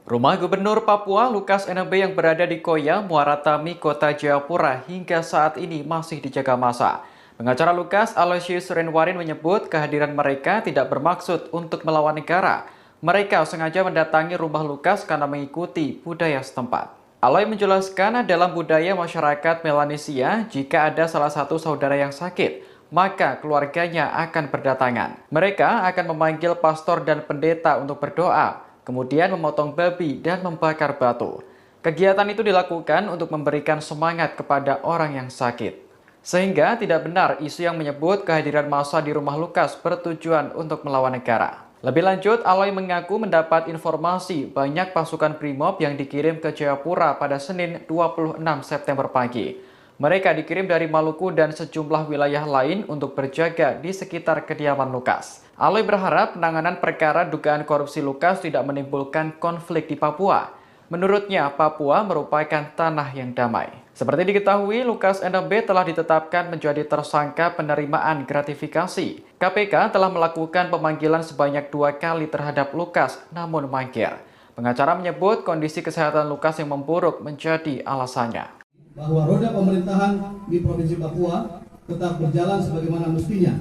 Rumah Gubernur Papua Lukas NMB yang berada di Koya, Muara Tami, Kota Jayapura hingga saat ini masih dijaga massa. Pengacara Lukas, Aloysius Renwarin menyebut kehadiran mereka tidak bermaksud untuk melawan negara. Mereka sengaja mendatangi rumah Lukas karena mengikuti budaya setempat. Aloy menjelaskan dalam budaya masyarakat Melanesia, jika ada salah satu saudara yang sakit, maka keluarganya akan berdatangan. Mereka akan memanggil pastor dan pendeta untuk berdoa, kemudian memotong babi dan membakar batu. Kegiatan itu dilakukan untuk memberikan semangat kepada orang yang sakit. Sehingga tidak benar isu yang menyebut kehadiran massa di rumah Lukas bertujuan untuk melawan negara. Lebih lanjut, Aloy mengaku mendapat informasi banyak pasukan Brimob yang dikirim ke Jayapura pada Senin 26 September pagi. Mereka dikirim dari Maluku dan sejumlah wilayah lain untuk berjaga di sekitar kediaman Lukas. Aloy berharap penanganan perkara dugaan korupsi Lukas tidak menimbulkan konflik di Papua. Menurutnya, Papua merupakan tanah yang damai. Seperti diketahui, Lukas NMB telah ditetapkan menjadi tersangka penerimaan gratifikasi. KPK telah melakukan pemanggilan sebanyak 2 kali terhadap Lukas, namun mangkir. Pengacara menyebut kondisi kesehatan Lukas yang memburuk menjadi alasannya. Bahwa roda pemerintahan di Provinsi Papua tetap berjalan sebagaimana mestinya.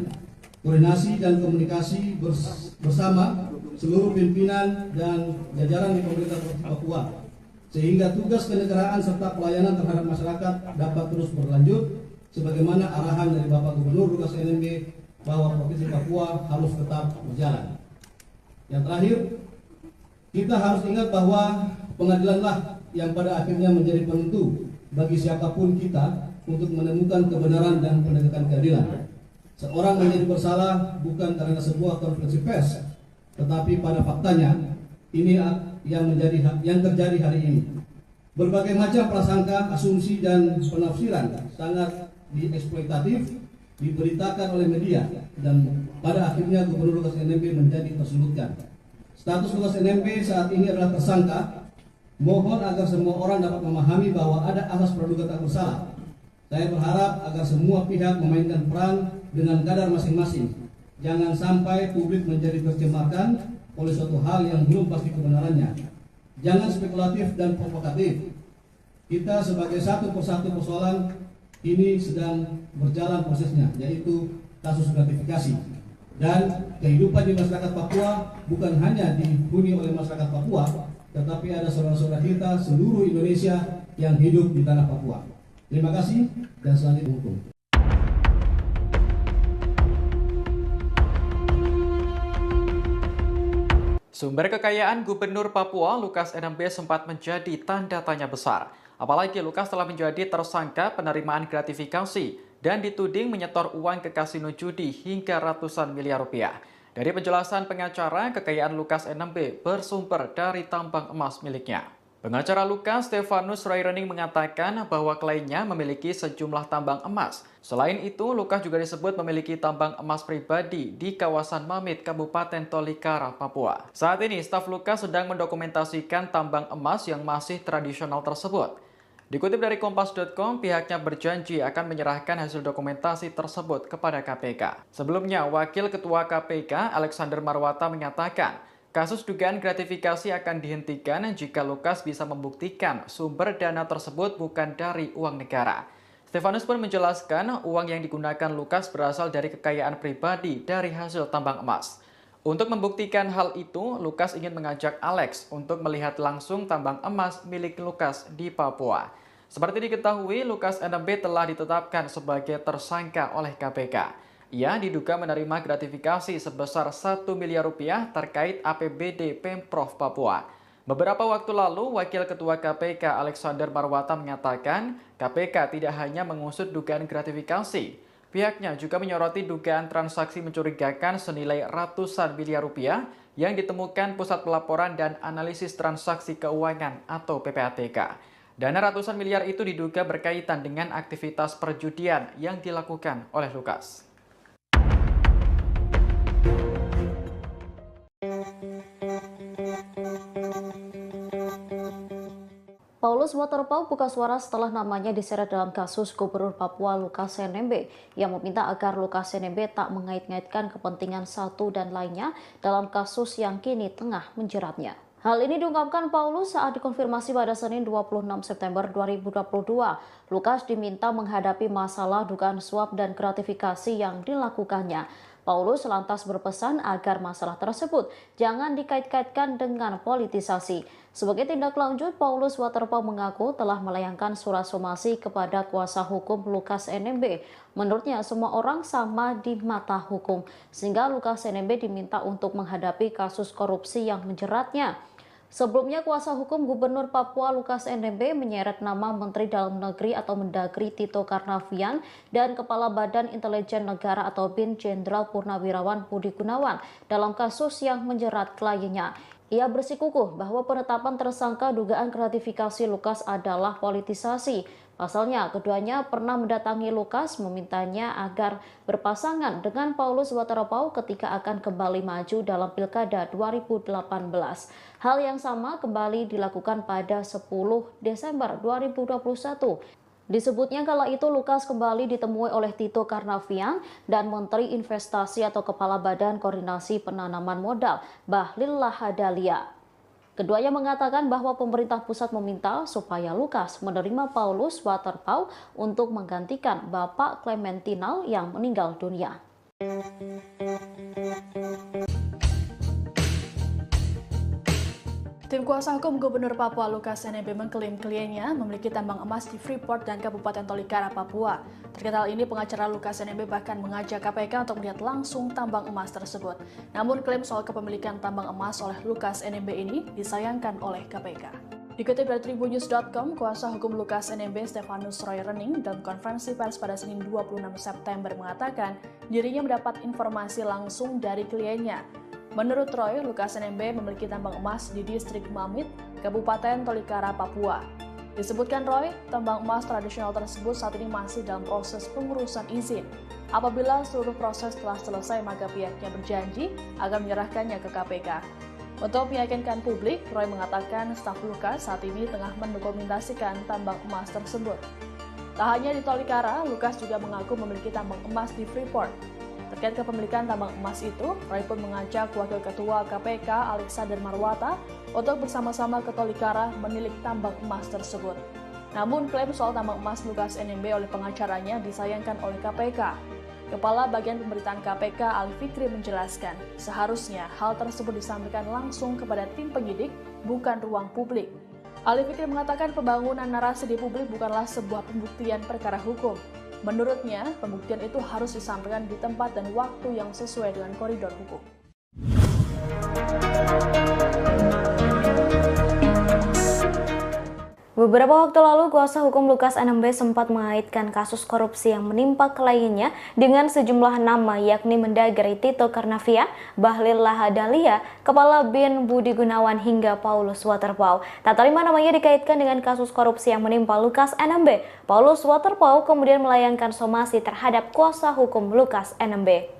Koordinasi dan komunikasi bersama seluruh pimpinan dan jajaran di pemerintah Provinsi Papua, sehingga tugas kenegaraan serta pelayanan terhadap masyarakat dapat terus berlanjut sebagaimana arahan dari Bapak Gubernur Lukas NMB bahwa Provinsi Papua harus tetap berjalan. Yang terakhir, kita harus ingat bahwa pengadilanlah yang pada akhirnya menjadi penentu bagi siapapun kita untuk menemukan kebenaran dan penegakan keadilan. Seorang menjadi bersalah bukan karena sebuah konferensi pers, tetapi pada faktanya ini yang terjadi hari ini. Berbagai macam prasangka, asumsi dan penafsiran sangat dieksploitatif diberitakan oleh media dan pada akhirnya Gubernur Lukas NMB menjadi tersulutkan. Status Lukas NMB saat ini adalah tersangka. Mohon agar semua orang dapat memahami bahwa ada asas praduga tak bersalah. Saya berharap agar semua pihak memainkan peran dengan kadar masing-masing. Jangan sampai publik menjadi tercemarkan oleh suatu hal yang belum pasti kebenarannya. Jangan spekulatif dan provokatif. Kita sebagai satu persatu persoalan ini sedang berjalan prosesnya, yaitu kasus gratifikasi. Dan kehidupan di masyarakat Papua bukan hanya dihuni oleh masyarakat Papua, tetapi ada saudara-saudara kita seluruh Indonesia yang hidup di tanah Papua. Terima kasih dan selanjutnya hukum. Sumber kekayaan Gubernur Papua Lukas NMB sempat menjadi tanda tanya besar. Apalagi Lukas telah menjadi tersangka penerimaan gratifikasi dan dituding menyetor uang ke kasino judi hingga ratusan miliar rupiah. Dari penjelasan pengacara, kekayaan Lukas NMB bersumber dari tambang emas miliknya. Pengacara Lukas, Stefanus Rairening, mengatakan bahwa kliennya memiliki sejumlah tambang emas. Selain itu, Lukas juga disebut memiliki tambang emas pribadi di kawasan Mamit, Kabupaten Tolikara, Papua. Saat ini, staf Lukas sedang mendokumentasikan tambang emas yang masih tradisional tersebut. Dikutip dari Kompas.com, pihaknya berjanji akan menyerahkan hasil dokumentasi tersebut kepada KPK. Sebelumnya, Wakil Ketua KPK, Alexander Marwata, menyatakan kasus dugaan gratifikasi akan dihentikan jika Lukas bisa membuktikan sumber dana tersebut bukan dari uang negara. Stefanus pun menjelaskan uang yang digunakan Lukas berasal dari kekayaan pribadi dari hasil tambang emas. Untuk membuktikan hal itu, Lukas ingin mengajak Alex untuk melihat langsung tambang emas milik Lukas di Papua. Seperti diketahui, Lukas NMB telah ditetapkan sebagai tersangka oleh KPK. Ia diduga menerima gratifikasi sebesar 1 miliar rupiah terkait APBD Pemprov Papua. Beberapa waktu lalu, Wakil Ketua KPK Alexander Marwata menyatakan KPK tidak hanya mengusut dugaan gratifikasi. Pihaknya juga menyoroti dugaan transaksi mencurigakan senilai ratusan miliar rupiah yang ditemukan Pusat Pelaporan dan Analisis Transaksi Keuangan atau PPATK. Dana ratusan miliar itu diduga berkaitan dengan aktivitas perjudian yang dilakukan oleh Lukas. Paulus Waterpauw buka suara setelah namanya diseret dalam kasus Gubernur Papua Lukas NMB yang meminta agar Lukas NMB tak mengait-ngaitkan kepentingan satu dan lainnya dalam kasus yang kini tengah menjeratnya. Hal ini diungkapkan Paulus saat dikonfirmasi pada Senin 26 September 2022. Lukas diminta menghadapi masalah dugaan suap dan gratifikasi yang dilakukannya. Paulus lantas berpesan agar masalah tersebut jangan dikait-kaitkan dengan politisasi. Sebagai tindak lanjut, Paulus Waterpauw mengaku telah melayangkan surat somasi kepada kuasa hukum Lukas NMB. Menurutnya, semua orang sama di mata hukum, sehingga Lukas NMB diminta untuk menghadapi kasus korupsi yang menjeratnya. Sebelumnya, kuasa hukum Gubernur Papua Lukas NMB menyeret nama Menteri Dalam Negeri atau Mendagri Tito Karnavian dan Kepala Badan Intelijen Negara atau BIN Jenderal Purnawirawan Budi Gunawan dalam kasus yang menjerat kliennya. Ia bersikukuh bahwa penetapan tersangka dugaan gratifikasi Lukas adalah politisasi. Pasalnya, keduanya pernah mendatangi Lukas memintanya agar berpasangan dengan Paulus Waterpauw ketika akan kembali maju dalam Pilkada 2018. Hal yang sama kembali dilakukan pada 10 Desember 2021. Disebutnya kala itu Lukas kembali ditemui oleh Tito Karnavian dan Menteri Investasi atau Kepala Badan Koordinasi Penanaman Modal, Bahlil Lahadalia. Keduanya mengatakan bahwa pemerintah pusat meminta supaya Lukas menerima Paulus Waterpauw untuk menggantikan Bapak Clementinal yang meninggal dunia. Tim kuasa hukum Gubernur Papua Lukas NMB mengklaim kliennya memiliki tambang emas di Freeport dan Kabupaten Tolikara, Papua. Terkait hal ini, pengacara Lukas NMB bahkan mengajak KPK untuk melihat langsung tambang emas tersebut. Namun klaim soal kepemilikan tambang emas oleh Lukas NMB ini disayangkan oleh KPK. Dikutip dari Tribunnews.com, kuasa hukum Lukas NMB Stefanus Roy Rening dalam konferensi pers pada Senin 26 September mengatakan dirinya mendapat informasi langsung dari kliennya. Menurut Roy, Lukas NMB memiliki tambang emas di distrik Mamit, Kabupaten Tolikara, Papua. Disebutkan Roy, tambang emas tradisional tersebut saat ini masih dalam proses pengurusan izin. Apabila seluruh proses telah selesai, maka pihaknya berjanji akan menyerahkannya ke KPK. Untuk meyakinkan publik, Roy mengatakan staf Lukas saat ini tengah mendokumentasikan tambang emas tersebut. Tak hanya di Tolikara, Lukas juga mengaku memiliki tambang emas di Freeport. Terkait kepemilikan tambang emas itu, Roy pun mengajak Wakil Ketua KPK Alexander Marwata untuk bersama-sama ke Tolikara menilik tambang emas tersebut. Namun klaim soal tambang emas Lukas NMB oleh pengacaranya disayangkan oleh KPK. Kepala Bagian Pemberitaan KPK Ali Fikri menjelaskan, seharusnya hal tersebut disampaikan langsung kepada tim penyidik, bukan ruang publik. Ali Fikri mengatakan pembangunan narasi di publik bukanlah sebuah pembuktian perkara hukum. Menurutnya, pembuktian itu harus disampaikan di tempat dan waktu yang sesuai dengan koridor hukum. Beberapa waktu lalu, kuasa hukum Lukas NMB sempat mengaitkan kasus korupsi yang menimpa kliennya dengan sejumlah nama, yakni Mendagri Tito Karnavian, Bahlil Lahadalia, Kepala BIN Budi Gunawan, hingga Paulus Waterpauw. Tak terima namanya dikaitkan dengan kasus korupsi yang menimpa Lukas NMB. Paulus Waterpauw kemudian melayangkan somasi terhadap kuasa hukum Lukas NMB.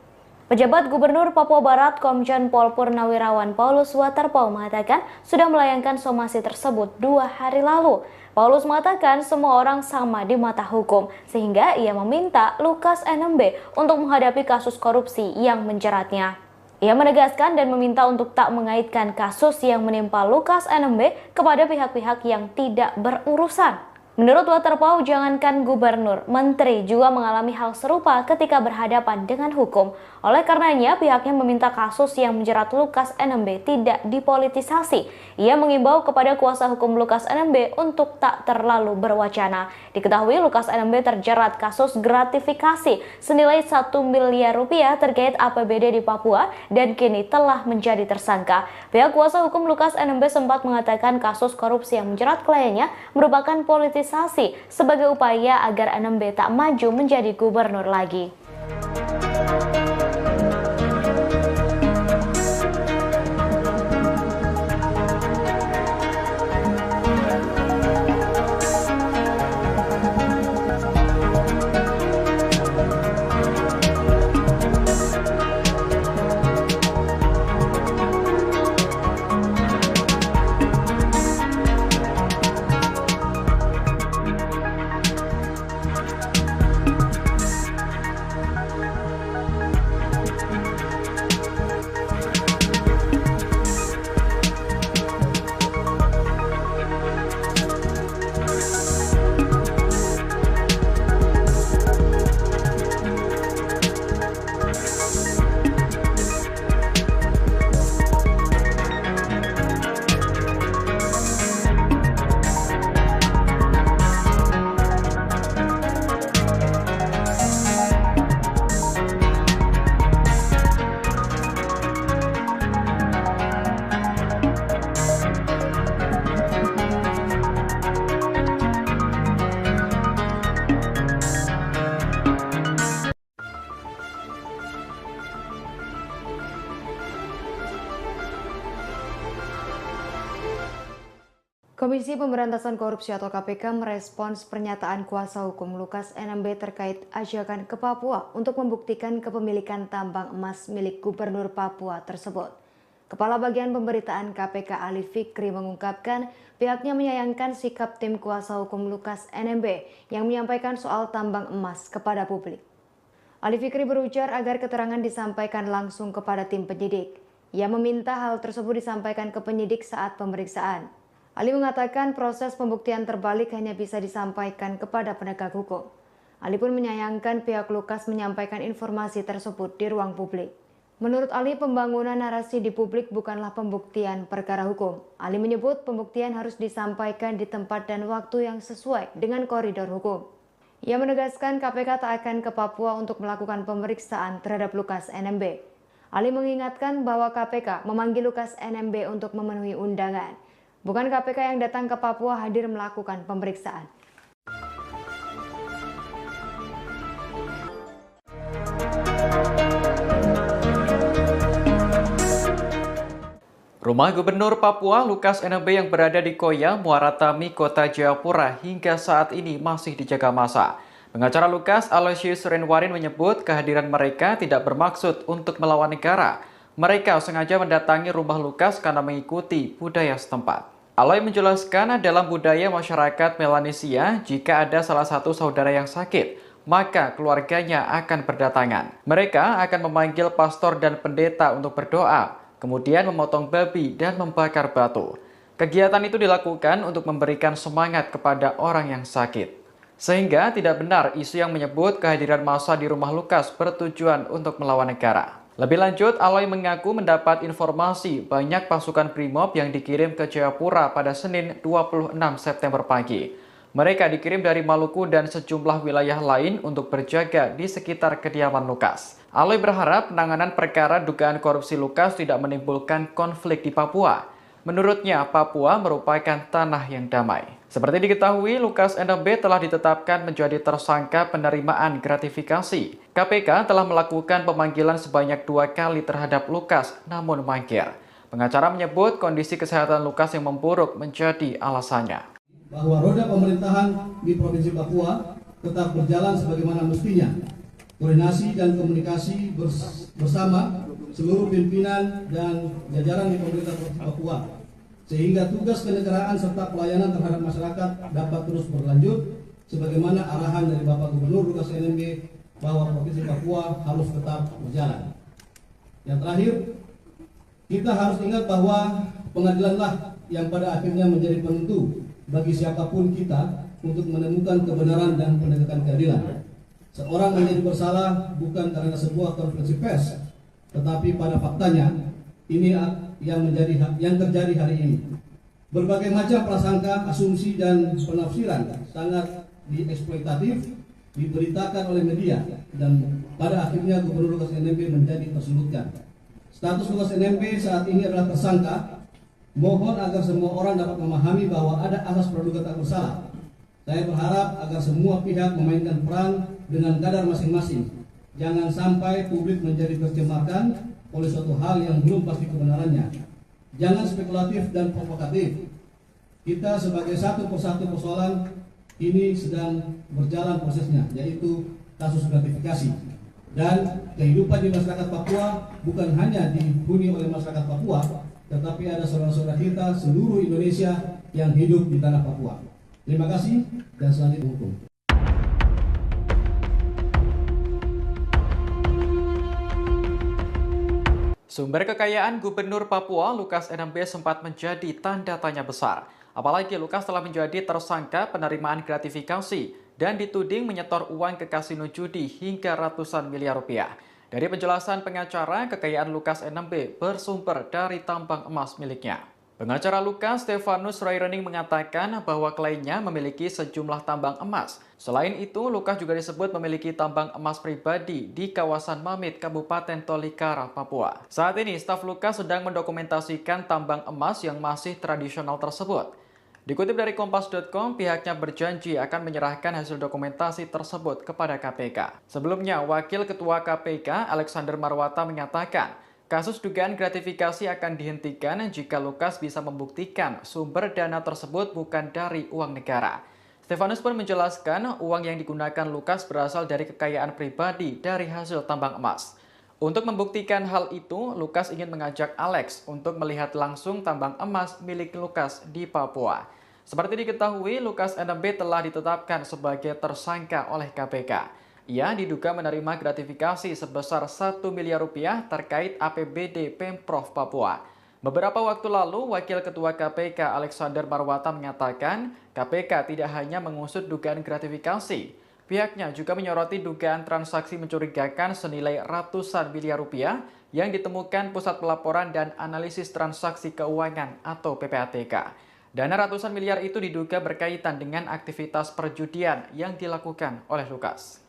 Pejabat Gubernur Papua Barat Komjen Pol Purnawirawan Paulus Waterpauw mengatakan sudah melayangkan somasi tersebut 2 hari lalu. Paulus mengatakan semua orang sama di mata hukum, sehingga ia meminta Lukas NMB untuk menghadapi kasus korupsi yang menjeratnya. Ia menegaskan dan meminta untuk tak mengaitkan kasus yang menimpa Lukas NMB kepada pihak-pihak yang tidak berurusan. Menurut Waterpauw, jangankan gubernur, menteri juga mengalami hal serupa ketika berhadapan dengan hukum. Oleh karenanya, pihaknya meminta kasus yang menjerat Lukas NMB tidak dipolitisasi. Ia mengimbau kepada kuasa hukum Lukas NMB untuk tak terlalu berwacana. Diketahui Lukas NMB terjerat kasus gratifikasi senilai 1 miliar rupiah terkait APBD di Papua dan kini telah menjadi tersangka. Pihak kuasa hukum Lukas NMB sempat mengatakan kasus korupsi yang menjerat kliennya merupakan politisasi sebagai upaya agar NMB tak maju menjadi gubernur lagi. Komisi Pemberantasan Korupsi atau KPK merespons pernyataan kuasa hukum Lukas NMB terkait ajakan ke Papua untuk membuktikan kepemilikan tambang emas milik Gubernur Papua tersebut. Kepala Bagian Pemberitaan KPK Ali Fikri mengungkapkan pihaknya menyayangkan sikap tim kuasa hukum Lukas NMB yang menyampaikan soal tambang emas kepada publik. Ali Fikri berujar agar keterangan disampaikan langsung kepada tim penyidik. Ia meminta hal tersebut disampaikan ke penyidik saat pemeriksaan. Ali mengatakan proses pembuktian terbalik hanya bisa disampaikan kepada penegak hukum. Ali pun menyayangkan pihak Lukas menyampaikan informasi tersebut di ruang publik. Menurut Ali, pembangunan narasi di publik bukanlah pembuktian perkara hukum. Ali menyebut pembuktian harus disampaikan di tempat dan waktu yang sesuai dengan koridor hukum. Ia menegaskan KPK tak akan ke Papua untuk melakukan pemeriksaan terhadap Lukas NMB. Ali mengingatkan bahwa KPK memanggil Lukas NMB untuk memenuhi undangan. Bukan KPK yang datang ke Papua hadir melakukan pemeriksaan. Rumah Gubernur Papua Lukas NMB yang berada di Koya, Muara Tami, Kota Jayapura hingga saat ini masih dijaga massa. Pengacara Lukas, Aloysius Renwarin, menyebut kehadiran mereka tidak bermaksud untuk melawan negara. Mereka sengaja mendatangi rumah Lukas karena mengikuti budaya setempat. Aloy menjelaskan dalam budaya masyarakat Melanesia, jika ada salah satu saudara yang sakit, maka keluarganya akan berdatangan. Mereka akan memanggil pastor dan pendeta untuk berdoa, kemudian memotong babi dan membakar batu. Kegiatan itu dilakukan untuk memberikan semangat kepada orang yang sakit. Sehingga tidak benar isu yang menyebut kehadiran massa di rumah Lukas bertujuan untuk melawan negara. Lebih lanjut, Aloy mengaku mendapat informasi banyak pasukan Brimob yang dikirim ke Jayapura pada Senin 26 September pagi. Mereka dikirim dari Maluku dan sejumlah wilayah lain untuk berjaga di sekitar kediaman Lukas. Aloy berharap penanganan perkara dugaan korupsi Lukas tidak menimbulkan konflik di Papua. Menurutnya, Papua merupakan tanah yang damai. Seperti diketahui, Lukas NMB telah ditetapkan menjadi tersangka penerimaan gratifikasi. KPK telah melakukan pemanggilan sebanyak 2 kali terhadap Lukas, namun mangkir. Pengacara menyebut kondisi kesehatan Lukas yang memburuk menjadi alasannya. Bahwa roda pemerintahan di Provinsi Papua tetap berjalan sebagaimana mestinya. Koordinasi dan komunikasi bersama seluruh pimpinan dan jajaran di pemerintah Provinsi Papua, sehingga tugas kenegaraan serta pelayanan terhadap masyarakat dapat terus berlanjut sebagaimana arahan dari Bapak Gubernur Lukas NMB bahwa Provinsi Papua harus tetap berjalan. Yang terakhir, kita harus ingat bahwa pengadilanlah yang pada akhirnya menjadi penentu bagi siapapun kita untuk menemukan kebenaran dan penegakan keadilan. Seorang menjadi bersalah bukan karena sebuah konferensi pers, tetapi pada faktanya ini yang terjadi hari ini. Berbagai macam prasangka, asumsi dan penafsiran sangat dieksploitatif diberitakan oleh media dan pada akhirnya Gubernur Lukas NMB menjadi tersulutkan. Status Lukas NMB saat ini adalah tersangka. Mohon agar semua orang dapat memahami bahwa ada asas praduga tak bersalah. Saya berharap agar semua pihak memainkan peran dengan kadar masing-masing. Jangan sampai publik menjadi tercemarkan oleh suatu hal yang belum pasti kebenarannya. Jangan spekulatif dan provokatif. Kita sebagai satu persatu persoalan ini sedang berjalan prosesnya, yaitu kasus gratifikasi. Dan kehidupan di masyarakat Papua bukan hanya dihuni oleh masyarakat Papua, tetapi ada saudara-saudara kita seluruh Indonesia yang hidup di tanah Papua. Terima kasih dan selanjutnya hukum. Sumber kekayaan Gubernur Papua Lukas NMB sempat menjadi tanda tanya besar. Apalagi Lukas telah menjadi tersangka penerimaan gratifikasi dan dituding menyetor uang ke kasino judi hingga ratusan miliar rupiah. Dari penjelasan pengacara, kekayaan Lukas NMB bersumber dari tambang emas miliknya. Pengacara Lukas, Stefanus Royrening, mengatakan bahwa kliennya memiliki sejumlah tambang emas. Selain itu, Lukas juga disebut memiliki tambang emas pribadi di kawasan Mamit, Kabupaten Tolikara, Papua. Saat ini, staf Lukas sedang mendokumentasikan tambang emas yang masih tradisional tersebut. Dikutip dari Kompas.com, pihaknya berjanji akan menyerahkan hasil dokumentasi tersebut kepada KPK. Sebelumnya, Wakil Ketua KPK, Alexander Marwata, menyatakan kasus dugaan gratifikasi akan dihentikan jika Lukas bisa membuktikan sumber dana tersebut bukan dari uang negara. Stefanus pun menjelaskan uang yang digunakan Lukas berasal dari kekayaan pribadi dari hasil tambang emas. Untuk membuktikan hal itu, Lukas ingin mengajak Alex untuk melihat langsung tambang emas milik Lukas di Papua. Seperti diketahui, Lukas NMB telah ditetapkan sebagai tersangka oleh KPK. Ia diduga menerima gratifikasi sebesar 1 miliar rupiah terkait APBD Pemprov Papua. Beberapa waktu lalu, Wakil Ketua KPK Alexander Marwata menyatakan KPK tidak hanya mengusut dugaan gratifikasi. Pihaknya juga menyoroti dugaan transaksi mencurigakan senilai ratusan miliar rupiah yang ditemukan Pusat Pelaporan dan Analisis Transaksi Keuangan atau PPATK. Dana ratusan miliar itu diduga berkaitan dengan aktivitas perjudian yang dilakukan oleh Lukas.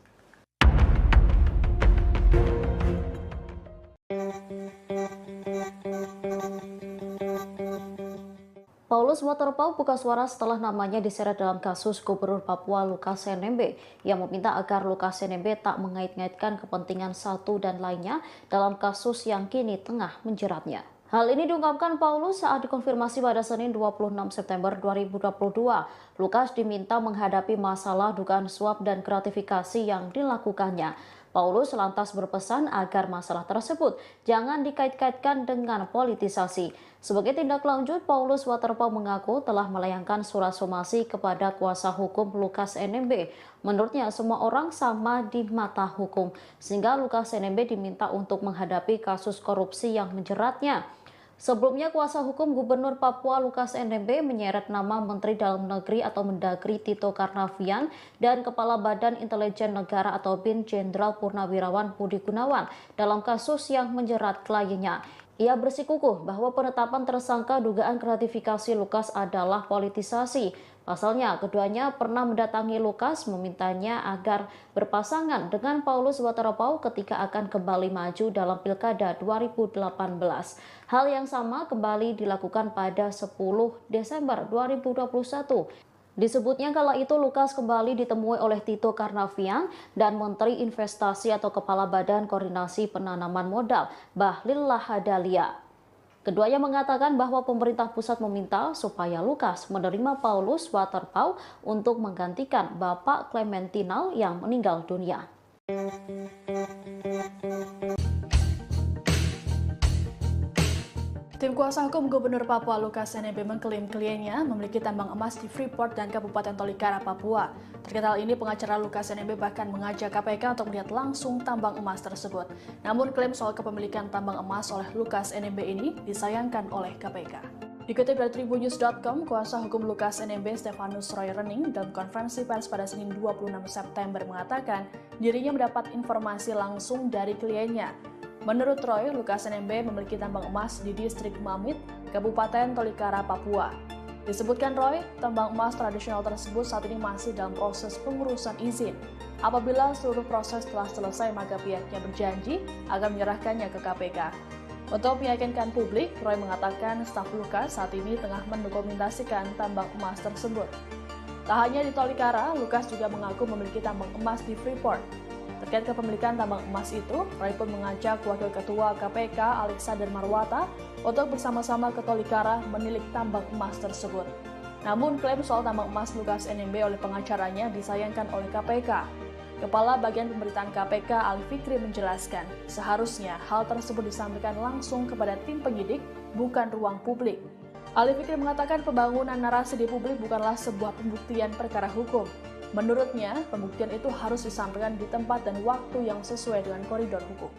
Paulus Waterpauw buka suara setelah namanya diseret dalam kasus Gubernur Papua Lukas NMB yang meminta agar Lukas NMB tak mengait-ngaitkan kepentingan satu dan lainnya dalam kasus yang kini tengah menjeratnya. Hal ini diungkapkan Paulus saat dikonfirmasi pada Senin 26 September 2022. Lukas diminta menghadapi masalah dugaan suap dan gratifikasi yang dilakukannya. Paulus lantas berpesan agar masalah tersebut jangan dikait-kaitkan dengan politisasi. Sebagai tindak lanjut, Paulus Waterpauw mengaku telah melayangkan surat somasi kepada kuasa hukum Lukas NMB. Menurutnya, semua orang sama di mata hukum, sehingga Lukas NMB diminta untuk menghadapi kasus korupsi yang menjeratnya. Sebelumnya, kuasa hukum Gubernur Papua Lukas NMB menyeret nama Menteri Dalam Negeri atau Mendagri Tito Karnavian dan Kepala Badan Intelijen Negara atau BIN Jenderal Purnawirawan Budi Gunawan dalam kasus yang menjerat kliennya. Ia bersikukuh bahwa penetapan tersangka dugaan gratifikasi Lukas adalah politisasi. Pasalnya, keduanya pernah mendatangi Lukas memintanya agar berpasangan dengan Paulus Waterpauw ketika akan kembali maju dalam Pilkada 2018. Hal yang sama kembali dilakukan pada 10 Desember 2021. Disebutnya kala itu Lukas kembali ditemui oleh Tito Karnavian dan Menteri Investasi atau Kepala Badan Koordinasi Penanaman Modal, Bahlil Lahadalia. Keduanya mengatakan bahwa pemerintah pusat meminta supaya Lukas menerima Paulus Waterpauw untuk menggantikan Bapak Clementinal yang meninggal dunia. Tim kuasa hukum Gubernur Papua Lukas NMB mengklaim kliennya memiliki tambang emas di Freeport dan Kabupaten Tolikara, Papua. Terkait hal ini, pengacara Lukas NMB bahkan mengajak KPK untuk melihat langsung tambang emas tersebut. Namun klaim soal kepemilikan tambang emas oleh Lukas NMB ini disayangkan oleh KPK. Dikutip dari Tribunnews.com, kuasa hukum Lukas NMB Stefanus Roy Rening dalam konferensi pers pada Senin 26 September mengatakan dirinya mendapat informasi langsung dari kliennya. Menurut Roy, Lukas NMB memiliki tambang emas di distrik Mamit, Kabupaten Tolikara, Papua. Disebutkan Roy, tambang emas tradisional tersebut saat ini masih dalam proses pengurusan izin. Apabila seluruh proses telah selesai, maka pihaknya berjanji akan menyerahkannya ke KPK. Untuk meyakinkan publik, Roy mengatakan staf Lukas saat ini tengah mendokumentasikan tambang emas tersebut. Tak hanya di Tolikara, Lukas juga mengaku memiliki tambang emas di Freeport. Terkait kepemilikan tambang emas itu, Roy pun mengajak Wakil Ketua KPK Alexander Marwata untuk bersama-sama ke Tolikara menilik tambang emas tersebut. Namun klaim soal tambang emas Lukas NMB oleh pengacaranya disayangkan oleh KPK. Kepala Bagian Pemberitaan KPK Ali Fikri menjelaskan, seharusnya hal tersebut disampaikan langsung kepada tim penyidik, bukan ruang publik. Ali Fikri mengatakan pembangunan narasi di publik bukanlah sebuah pembuktian perkara hukum. Menurutnya, pembuktian itu harus disampaikan di tempat dan waktu yang sesuai dengan koridor hukum.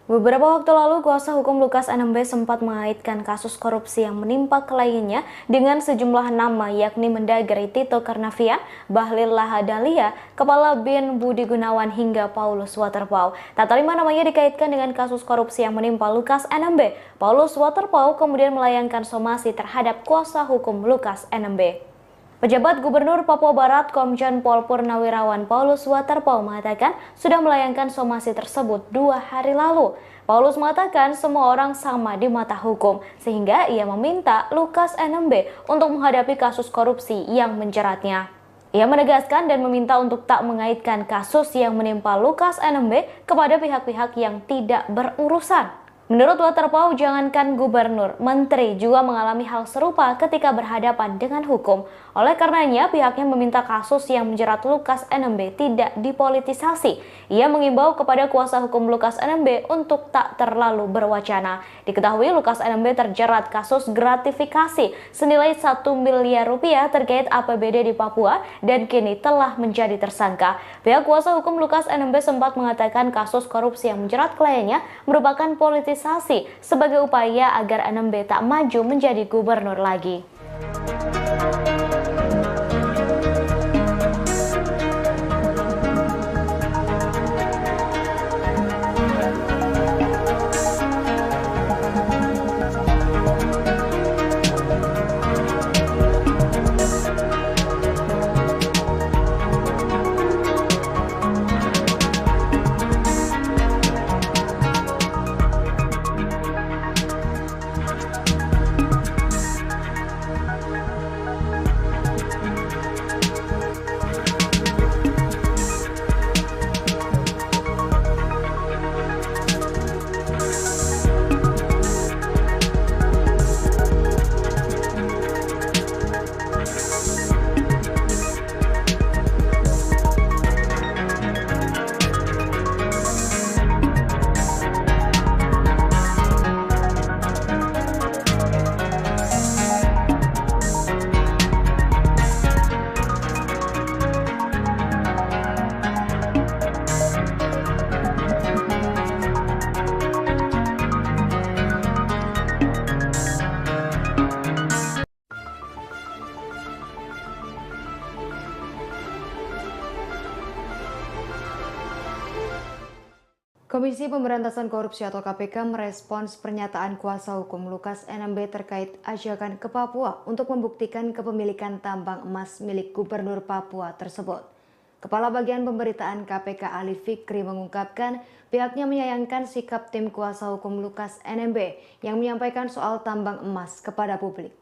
Beberapa waktu lalu, kuasa hukum Lukas NMB sempat mengaitkan kasus korupsi yang menimpa kliennya dengan sejumlah nama yakni Mendagri Tito Karnavian, Bahlil Lahadalia, Kepala BIN Budi Gunawan hingga Paulus Waterpauw. Tak terima namanya dikaitkan dengan kasus korupsi yang menimpa Lukas NMB. Paulus Waterpauw kemudian melayangkan somasi terhadap kuasa hukum Lukas NMB. Pejabat Gubernur Papua Barat Komjen Pol Purnawirawan Paulus Waterpauw mengatakan sudah melayangkan somasi tersebut 2 hari lalu. Paulus mengatakan semua orang sama di mata hukum, sehingga ia meminta Lukas NMB untuk menghadapi kasus korupsi yang menjeratnya. Ia menegaskan dan meminta untuk tak mengaitkan kasus yang menimpa Lukas NMB kepada pihak-pihak yang tidak berurusan. Menurut Waterpauw, jangankan gubernur, menteri juga mengalami hal serupa ketika berhadapan dengan hukum. Oleh karenanya, pihaknya meminta kasus yang menjerat Lukas NMB tidak dipolitisasi. Ia mengimbau kepada kuasa hukum Lukas NMB untuk tak terlalu berwacana. Diketahui Lukas NMB terjerat kasus gratifikasi senilai 1 miliar rupiah terkait APBD di Papua dan kini telah menjadi tersangka. Pihak kuasa hukum Lukas NMB sempat mengatakan kasus korupsi yang menjerat kliennya merupakan politisasi sebagai upaya agar NMB tak maju menjadi gubernur lagi. Komisi Pemberantasan Korupsi atau KPK merespons pernyataan kuasa hukum Lukas NMB terkait ajakan ke Papua untuk membuktikan kepemilikan tambang emas milik Gubernur Papua tersebut. Kepala Bagian Pemberitaan KPK Ali Fikri mengungkapkan pihaknya menyayangkan sikap tim kuasa hukum Lukas NMB yang menyampaikan soal tambang emas kepada publik.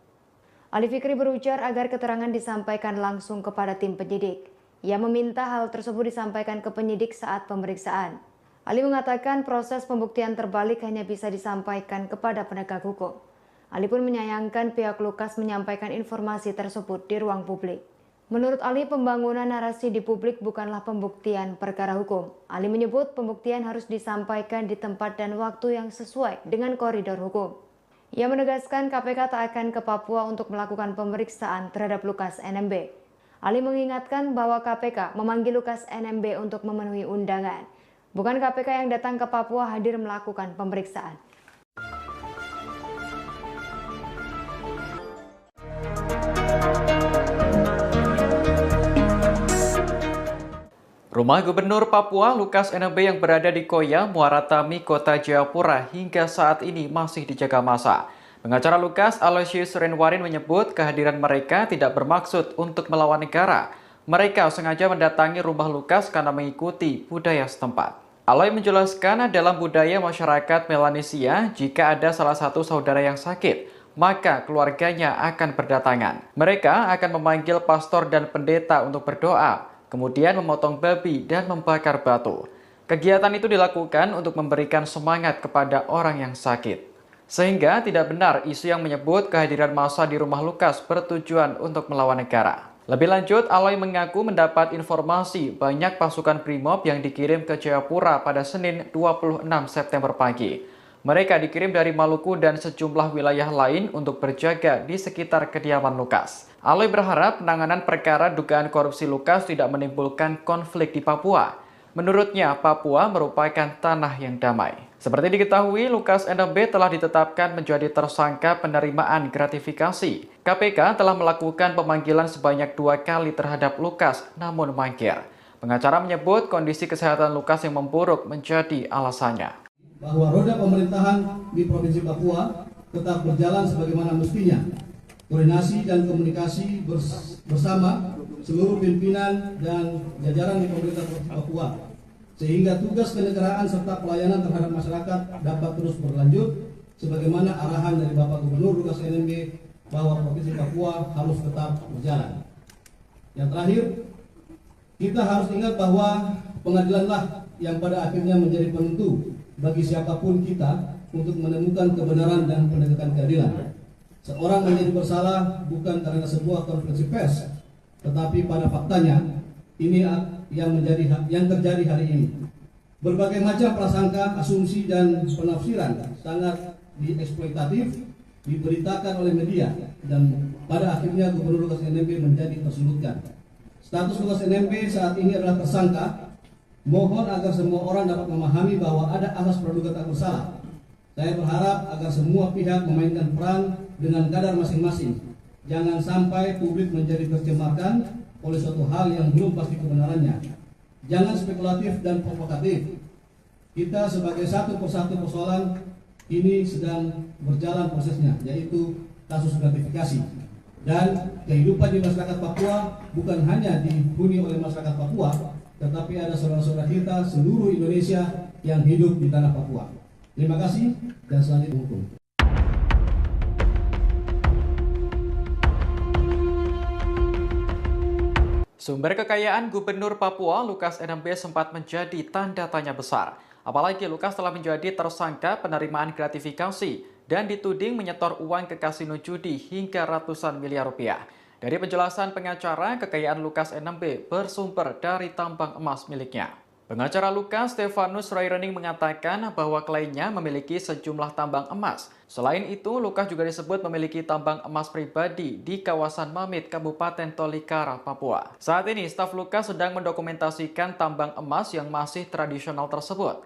Ali Fikri berujar agar keterangan disampaikan langsung kepada tim penyidik. Ia meminta hal tersebut disampaikan ke penyidik saat pemeriksaan. Ali mengatakan proses pembuktian terbalik hanya bisa disampaikan kepada penegak hukum. Ali pun menyayangkan pihak Lukas menyampaikan informasi tersebut di ruang publik. Menurut Ali, pembangunan narasi di publik bukanlah pembuktian perkara hukum. Ali menyebut pembuktian harus disampaikan di tempat dan waktu yang sesuai dengan koridor hukum. Ia menegaskan KPK tak akan ke Papua untuk melakukan pemeriksaan terhadap Lukas NMB. Ali mengingatkan bahwa KPK memanggil Lukas NMB untuk memenuhi undangan. Bukan KPK yang datang ke Papua hadir melakukan pemeriksaan. Rumah Gubernur Papua Lukas NMB yang berada di Koya, Muara Tami, Kota Jayapura hingga saat ini masih dijaga massa. Pengacara Lukas, Aloysius Renwarin menyebut kehadiran mereka tidak bermaksud untuk melawan negara. Mereka sengaja mendatangi rumah Lukas karena mengikuti budaya setempat. Aloy menjelaskan dalam budaya masyarakat Melanesia, jika ada salah satu saudara yang sakit, maka keluarganya akan berdatangan. Mereka akan memanggil pastor dan pendeta untuk berdoa, kemudian memotong babi dan membakar batu. Kegiatan itu dilakukan untuk memberikan semangat kepada orang yang sakit. Sehingga tidak benar isu yang menyebut kehadiran massa di rumah Lukas bertujuan untuk melawan negara. Lebih lanjut, Aloy mengaku mendapat informasi banyak pasukan Brimob yang dikirim ke Jayapura pada Senin 26 September pagi. Mereka dikirim dari Maluku dan sejumlah wilayah lain untuk berjaga di sekitar kediaman Lukas. Aloy berharap penanganan perkara dugaan korupsi Lukas tidak menimbulkan konflik di Papua. Menurutnya, Papua merupakan tanah yang damai. Seperti diketahui, Lukas NMB telah ditetapkan menjadi tersangka penerimaan gratifikasi. KPK telah melakukan pemanggilan sebanyak 2 kali terhadap Lukas, namun mangkir. Pengacara menyebut kondisi kesehatan Lukas yang memburuk menjadi alasannya. Bahwa roda pemerintahan di Provinsi Papua tetap berjalan sebagaimana mestinya. Koordinasi dan komunikasi bersama seluruh pimpinan dan jajaran di pemerintah Provinsi Papua, sehingga tugas kenegaraan serta pelayanan terhadap masyarakat dapat terus berlanjut sebagaimana arahan dari Bapak Gubernur Lukas NMB bahwa Provinsi Papua harus tetap berjalan. Yang terakhir, kita harus ingat bahwa pengadilanlah yang pada akhirnya menjadi penentu bagi siapapun kita untuk menemukan kebenaran dan penegakan keadilan. Seorang menjadi bersalah bukan karena sebuah konferensi pers, tetapi pada faktanya ini yang terjadi hari ini. Berbagai macam prasangka, asumsi dan penafsiran sangat dieksploitatif diberitakan oleh media dan pada akhirnya Gubernur Lukas NMB menjadi tersudutkan. Status Lukas NMB saat ini adalah tersangka. Mohon agar semua orang dapat memahami bahwa ada asas praduga tak bersalah. Saya berharap agar semua pihak memainkan peran dengan kadar masing-masing. Jangan sampai publik menjadi tercemarkan oleh suatu hal yang belum pasti kebenarannya. Jangan spekulatif dan provokatif. Kita sebagai satu persatu persoalan ini sedang berjalan prosesnya, yaitu kasus gratifikasi. Dan kehidupan di masyarakat Papua bukan hanya dihuni oleh masyarakat Papua, tetapi ada saudara-saudara kita seluruh Indonesia yang hidup di tanah Papua. Terima kasih dan selanjutnya hukum. Sumber kekayaan Gubernur Papua Lukas NMB sempat menjadi tanda tanya besar. Apalagi Lukas telah menjadi tersangka penerimaan gratifikasi dan dituding menyetor uang ke kasino judi hingga ratusan miliar rupiah. Dari penjelasan pengacara, kekayaan Lukas NMB bersumber dari tambang emas miliknya. Pengacara Lukas, Stefanus Roirening, mengatakan bahwa kliennya memiliki sejumlah tambang emas. Selain itu, Lukas juga disebut memiliki tambang emas pribadi di kawasan Mamit, Kabupaten Tolikara, Papua. Saat ini, staf Lukas sedang mendokumentasikan tambang emas yang masih tradisional tersebut.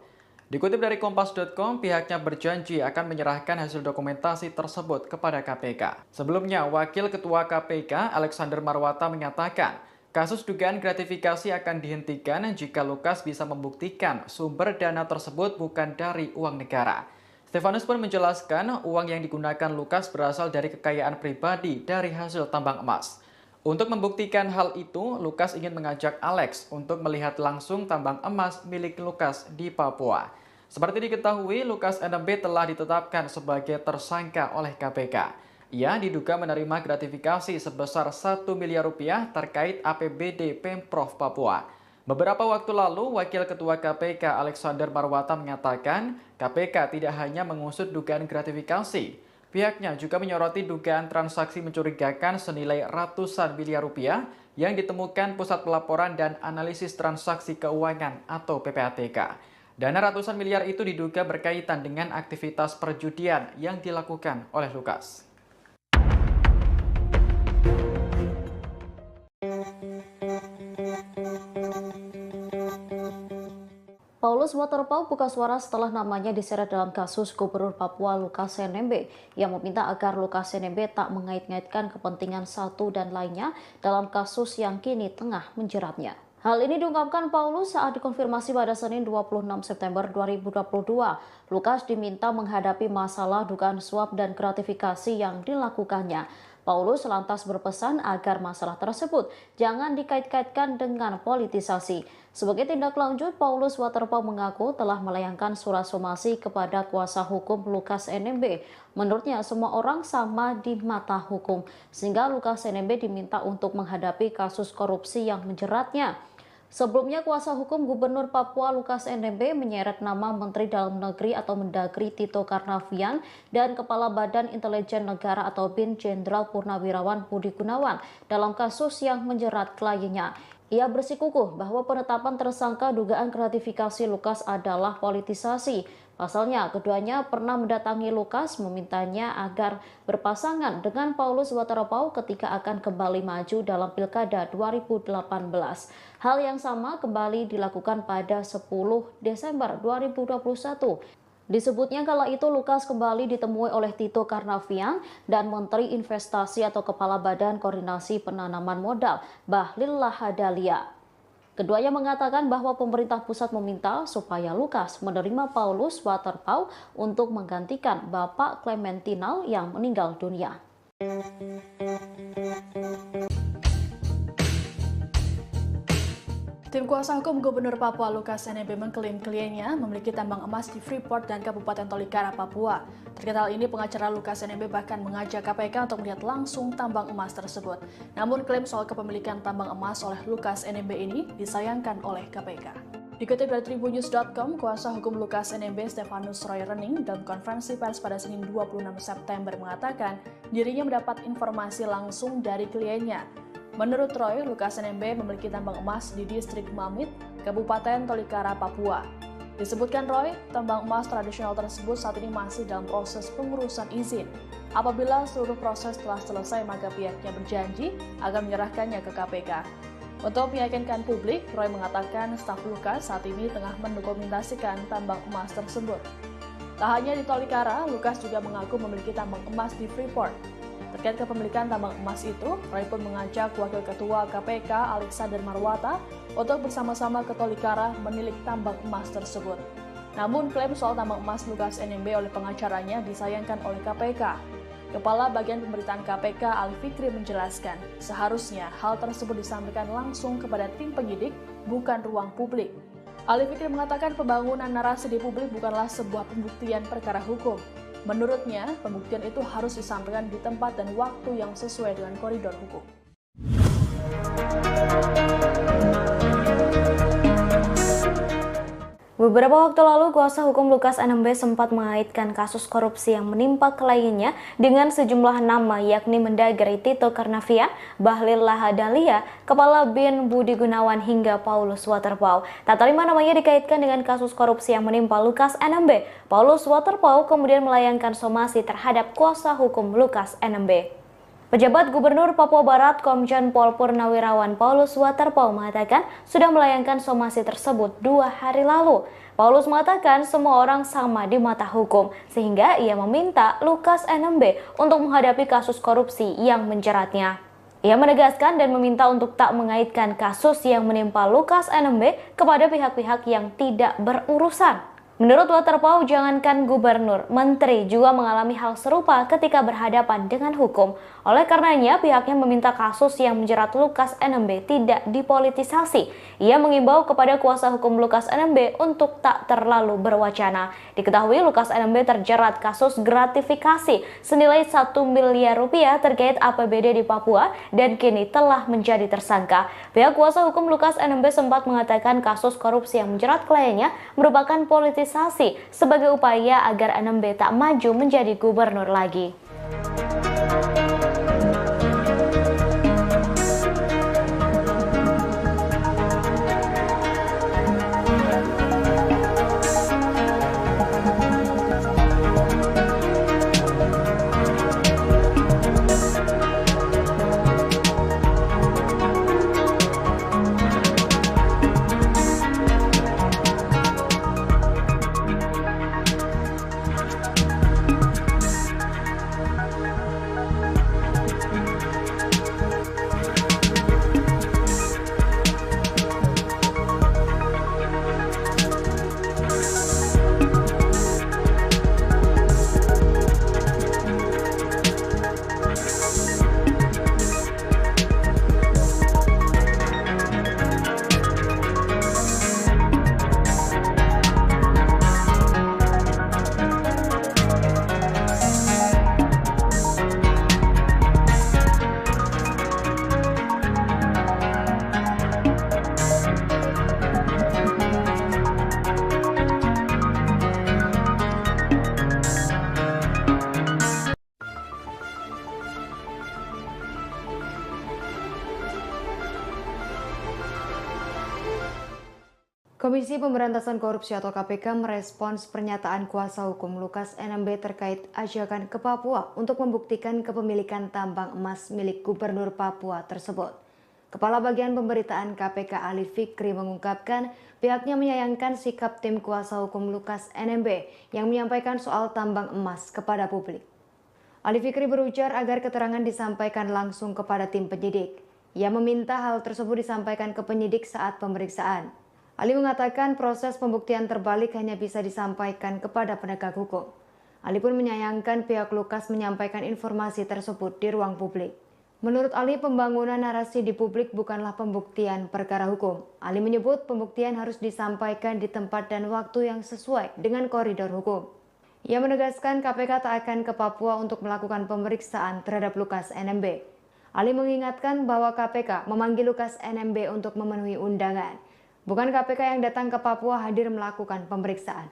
Dikutip dari Kompas.com, pihaknya berjanji akan menyerahkan hasil dokumentasi tersebut kepada KPK. Sebelumnya, Wakil Ketua KPK, Alexander Marwata, menyatakan Kasus dugaan gratifikasi akan dihentikan jika Lukas bisa membuktikan sumber dana tersebut bukan dari uang negara. Stefanus pun menjelaskan uang yang digunakan Lukas berasal dari kekayaan pribadi dari hasil tambang emas. Untuk membuktikan hal itu, Lukas ingin mengajak Alex untuk melihat langsung tambang emas milik Lukas di Papua. Seperti diketahui, Lukas NMB telah ditetapkan sebagai tersangka oleh KPK. Ia diduga menerima gratifikasi sebesar 1 miliar rupiah terkait APBD Pemprov Papua. Beberapa waktu lalu, Wakil Ketua KPK Alexander Marwata mengatakan KPK tidak hanya mengusut dugaan gratifikasi. Pihaknya juga menyoroti dugaan transaksi mencurigakan senilai ratusan miliar rupiah yang ditemukan Pusat Pelaporan dan Analisis Transaksi Keuangan atau PPATK. Dana ratusan miliar itu diduga berkaitan dengan aktivitas perjudian yang dilakukan oleh Lukas. Paulus Waterpauw buka suara setelah namanya diseret dalam kasus Gubernur Papua Lukas NMB yang meminta agar Lukas NMB tak mengait-ngaitkan kepentingan satu dan lainnya dalam kasus yang kini tengah menjeratnya. Hal ini diungkapkan Paulus saat dikonfirmasi pada Senin 26 September 2022. Lukas diminta menghadapi masalah dugaan suap dan gratifikasi yang dilakukannya. Paulus lantas berpesan agar masalah tersebut jangan dikait-kaitkan dengan politisasi. Sebagai tindak lanjut, Paulus Waterpauw mengaku telah melayangkan surat somasi kepada kuasa hukum Lukas NMB. Menurutnya, semua orang sama di mata hukum, sehingga Lukas NMB diminta untuk menghadapi kasus korupsi yang menjeratnya. Sebelumnya, kuasa hukum Gubernur Papua Lukas NMB menyeret nama Menteri Dalam Negeri atau Mendagri Tito Karnavian dan Kepala Badan Intelijen Negara atau BIN Jenderal Purnawirawan Budi Gunawan dalam kasus yang menjerat kliennya. Ia bersikukuh bahwa penetapan tersangka dugaan gratifikasi Lukas adalah politisasi. Pasalnya, keduanya pernah mendatangi Lukas memintanya agar berpasangan dengan Paulus Waterpauw ketika akan kembali maju dalam Pilkada 2018. Hal yang sama kembali dilakukan pada 10 Desember 2021. Disebutnya kala itu Lukas kembali ditemui oleh Tito Karnavian dan Menteri Investasi atau Kepala Badan Koordinasi Penanaman Modal, Bahlil Lahadalia. Keduanya mengatakan bahwa pemerintah pusat meminta supaya Lukas menerima Paulus Waterpauw untuk menggantikan Bapak Clementinal yang meninggal dunia. Tim kuasa hukum Gubernur Papua Lukas NMB mengklaim kliennya memiliki tambang emas di Freeport dan Kabupaten Tolikara, Papua. Terkait hal ini, pengacara Lukas NMB bahkan mengajak KPK untuk melihat langsung tambang emas tersebut. Namun klaim soal kepemilikan tambang emas oleh Lukas NMB ini disayangkan oleh KPK. Dikutip dari Tribunnews.com, kuasa hukum Lukas NMB Stefanus Roy Rening dalam konferensi pers pada Senin 26 September mengatakan dirinya mendapat informasi langsung dari kliennya. Menurut Roy, Lukas NMB memiliki tambang emas di distrik Mamit, Kabupaten Tolikara, Papua. Disebutkan Roy, tambang emas tradisional tersebut saat ini masih dalam proses pengurusan izin. Apabila seluruh proses telah selesai, maka pihaknya berjanji akan menyerahkannya ke KPK. Untuk meyakinkan publik, Roy mengatakan staf Lukas saat ini tengah mendokumentasikan tambang emas tersebut. Tak hanya di Tolikara, Lukas juga mengaku memiliki tambang emas di Freeport. Terkait kepemilikan tambang emas itu, Roy pun mengajak Wakil Ketua KPK Alexander Marwata untuk bersama-sama ke Tolikara menilik tambang emas tersebut. Namun klaim soal tambang emas Lukas NMB oleh pengacaranya disayangkan oleh KPK. Kepala Bagian Pemberitaan KPK Ali Fikri menjelaskan, seharusnya hal tersebut disampaikan langsung kepada tim penyidik, bukan ruang publik. Ali Fikri mengatakan pembangunan narasi di publik bukanlah sebuah pembuktian perkara hukum. Menurutnya, pembuktian itu harus disampaikan di tempat dan waktu yang sesuai dengan koridor hukum. Beberapa waktu lalu, kuasa hukum Lukas NMB sempat mengaitkan kasus korupsi yang menimpa kliennya dengan sejumlah nama yakni Mendagri Tito Karnavian, Bahlil Lahadalia, Kepala BIN Budi Gunawan hingga Paulus Waterpauw. Tak terima namanya dikaitkan dengan kasus korupsi yang menimpa Lukas NMB. Paulus Waterpauw kemudian melayangkan somasi terhadap kuasa hukum Lukas NMB. Pejabat Gubernur Papua Barat Komjen Pol Purnawirawan Paulus Waterpauw mengatakan sudah melayangkan somasi tersebut 2 hari lalu. Paulus mengatakan semua orang sama di mata hukum, sehingga ia meminta Lukas NMB untuk menghadapi kasus korupsi yang menjeratnya. Ia menegaskan dan meminta untuk tak mengaitkan kasus yang menimpa Lukas NMB kepada pihak-pihak yang tidak berurusan. Menurut Waterpau, jangankan gubernur, menteri juga mengalami hal serupa ketika berhadapan dengan hukum. Oleh karenanya, pihaknya meminta kasus yang menjerat Lukas NMB tidak dipolitisasi. Ia mengimbau kepada kuasa hukum Lukas NMB untuk tak terlalu berwacana. Diketahui Lukas NMB terjerat kasus gratifikasi senilai 1 miliar rupiah terkait APBD di Papua dan kini telah menjadi tersangka. Pihak kuasa hukum Lukas NMB sempat mengatakan kasus korupsi yang menjerat kliennya merupakan politisasi sebagai upaya agar NMB tak maju menjadi gubernur lagi. Komisi Pemberantasan Korupsi atau KPK merespons pernyataan kuasa hukum Lukas NMB terkait ajakan ke Papua untuk membuktikan kepemilikan tambang emas milik Gubernur Papua tersebut. Kepala Bagian Pemberitaan KPK Ali Fikri mengungkapkan pihaknya menyayangkan sikap tim kuasa hukum Lukas NMB yang menyampaikan soal tambang emas kepada publik. Ali Fikri berujar agar keterangan disampaikan langsung kepada tim penyidik. Ia meminta hal tersebut disampaikan ke penyidik saat pemeriksaan. Ali mengatakan proses pembuktian terbalik hanya bisa disampaikan kepada penegak hukum. Ali pun menyayangkan pihak Lukas menyampaikan informasi tersebut di ruang publik. Menurut Ali, pembangunan narasi di publik bukanlah pembuktian perkara hukum. Ali menyebut pembuktian harus disampaikan di tempat dan waktu yang sesuai dengan koridor hukum. Ia menegaskan KPK tak akan ke Papua untuk melakukan pemeriksaan terhadap Lukas NMB. Ali mengingatkan bahwa KPK memanggil Lukas NMB untuk memenuhi undangan. Bukan KPK yang datang ke Papua hadir melakukan pemeriksaan.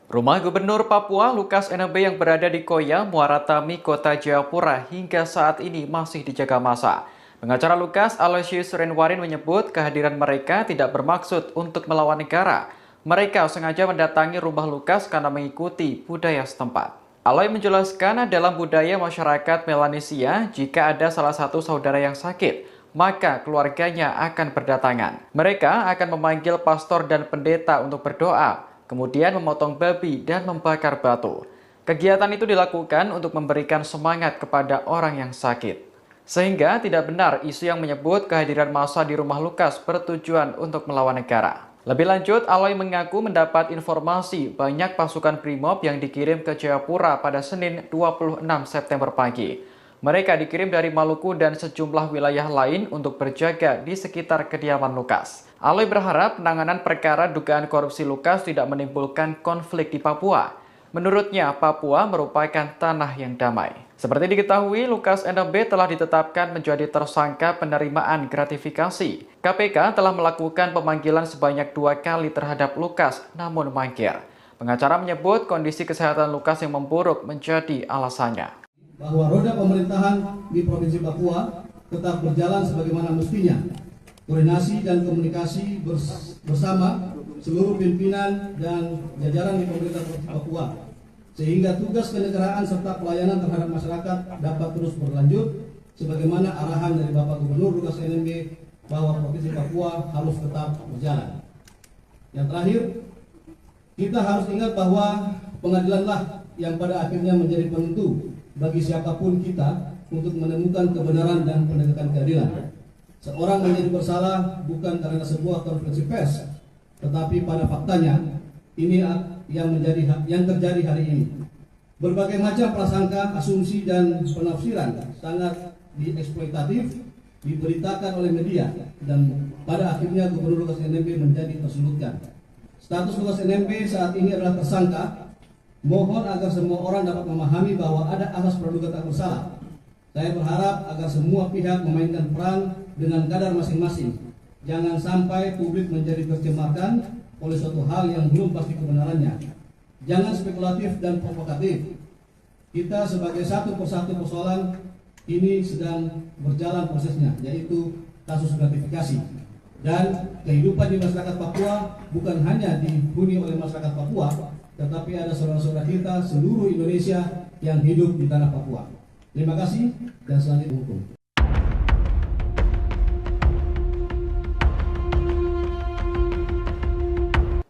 Rumah Gubernur Papua Lukas NMB yang berada di Koya, Muara Tami, Kota Jayapura hingga saat ini masih dijaga massa. Pengacara Lukas, Aloysius Renwarin menyebut kehadiran mereka tidak bermaksud untuk melawan negara. Mereka sengaja mendatangi rumah Lukas karena mengikuti budaya setempat. Aloy menjelaskan dalam budaya masyarakat Melanesia, jika ada salah satu saudara yang sakit, maka keluarganya akan berdatangan. Mereka akan memanggil pastor dan pendeta untuk berdoa, kemudian memotong babi dan membakar batu. Kegiatan itu dilakukan untuk memberikan semangat kepada orang yang sakit. Sehingga tidak benar isu yang menyebut kehadiran massa di rumah Lukas bertujuan untuk melawan negara. Lebih lanjut, Aloy mengaku mendapat informasi banyak pasukan Brimob yang dikirim ke Jayapura pada Senin 26 September pagi. Mereka dikirim dari Maluku dan sejumlah wilayah lain untuk berjaga di sekitar kediaman Lukas. Aloy berharap penanganan perkara dugaan korupsi Lukas tidak menimbulkan konflik di Papua. Menurutnya, Papua merupakan tanah yang damai. Seperti diketahui, Lukas NMB telah ditetapkan menjadi tersangka penerimaan gratifikasi. KPK telah melakukan pemanggilan sebanyak 2 kali terhadap Lukas, namun mangkir. Pengacara menyebut kondisi kesehatan Lukas yang memburuk menjadi alasannya. Bahwa roda pemerintahan di Provinsi Papua tetap berjalan sebagaimana mestinya. Koordinasi dan komunikasi bersama seluruh pimpinan dan jajaran di pemerintah Provinsi Papua, sehingga tugas kenegaraan serta pelayanan terhadap masyarakat dapat terus berlanjut sebagaimana arahan dari Bapak Gubernur Lukas NMB bahwa Provinsi Papua harus tetap berjalan. Yang terakhir, kita harus ingat bahwa pengadilanlah yang pada akhirnya menjadi penentu bagi siapapun kita untuk menemukan kebenaran dan penegakan keadilan. Seorang menjadi bersalah bukan karena sebuah konferensi pers, tetapi pada faktanya ini yang terjadi hari ini. Berbagai macam prasangka, asumsi dan penafsiran sangat dieksploitatif diberitakan oleh media dan pada akhirnya Gubernur Lukas NMB menjadi tersulutkan. Status Lukas NMB saat ini adalah tersangka. Mohon agar semua orang dapat memahami bahwa ada asas praduga tak bersalah. Saya berharap agar semua pihak memainkan peran dengan kadar masing-masing. Jangan sampai publik menjadi tercemarkan oleh suatu hal yang belum pasti kebenarannya. Jangan spekulatif dan provokatif. Kita sebagai satu persatu persoalan ini sedang berjalan prosesnya, yaitu kasus gratifikasi. Dan kehidupan di masyarakat Papua bukan hanya dihuni oleh masyarakat Papua, tetapi ada saudara-saudara kita seluruh Indonesia yang hidup di tanah Papua. Terima kasih dan selanjutnya hukum.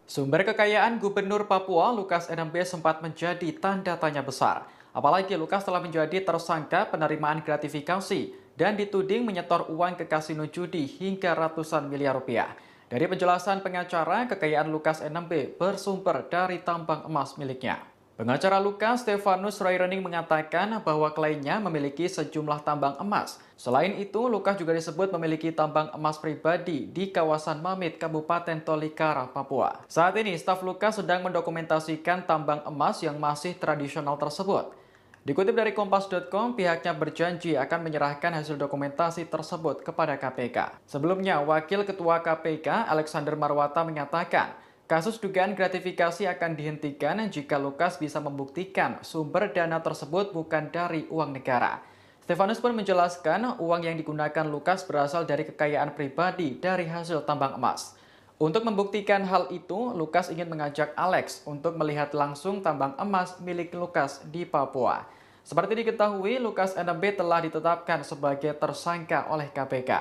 Sumber kekayaan Gubernur Papua Lukas NMB sempat menjadi tanda tanya besar. Apalagi Lukas telah menjadi tersangka penerimaan gratifikasi dan dituding menyetor uang ke kasino judi hingga ratusan miliar rupiah. Dari penjelasan pengacara, kekayaan Lukas NMB bersumber dari tambang emas miliknya. Pengacara Lukas, Stefanus Roirening, mengatakan bahwa kliennya memiliki sejumlah tambang emas. Selain itu, Lukas juga disebut memiliki tambang emas pribadi di kawasan Mamit, Kabupaten Tolikara, Papua. Saat ini, staf Lukas sedang mendokumentasikan tambang emas yang masih tradisional tersebut. Dikutip dari Kompas.com, pihaknya berjanji akan menyerahkan hasil dokumentasi tersebut kepada KPK. Sebelumnya, Wakil Ketua KPK, Alexander Marwata, menyatakan kasus dugaan gratifikasi akan dihentikan jika Lukas bisa membuktikan sumber dana tersebut bukan dari uang negara. Stefanus pun menjelaskan uang yang digunakan Lukas berasal dari kekayaan pribadi dari hasil tambang emas. Untuk membuktikan hal itu, Lukas ingin mengajak Alex untuk melihat langsung tambang emas milik Lukas di Papua. Seperti diketahui, Lukas NMB telah ditetapkan sebagai tersangka oleh KPK.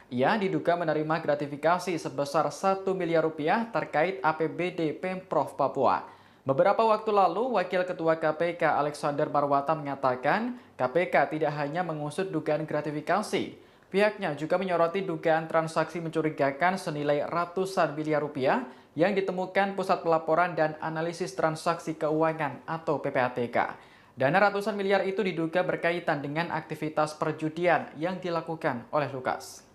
Ia diduga menerima gratifikasi sebesar 1 miliar rupiah terkait APBD Pemprov Papua. Beberapa waktu lalu, Wakil Ketua KPK Alexander Marwata menyatakan KPK tidak hanya mengusut dugaan gratifikasi. Pihaknya juga menyoroti dugaan transaksi mencurigakan senilai ratusan miliar rupiah yang ditemukan Pusat Pelaporan dan Analisis Transaksi Keuangan atau PPATK. Dana ratusan miliar itu diduga berkaitan dengan aktivitas perjudian yang dilakukan oleh Lukas.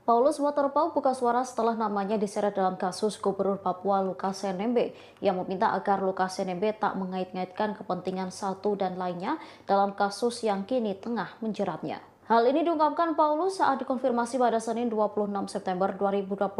Paulus Waterpauw buka suara setelah namanya diseret dalam kasus Gubernur Papua Lukas NMB yang meminta agar Lukas NMB tak mengait-ngaitkan kepentingan satu dan lainnya dalam kasus yang kini tengah menjeratnya. Hal ini diungkapkan Paulus saat dikonfirmasi pada Senin 26 September 2022.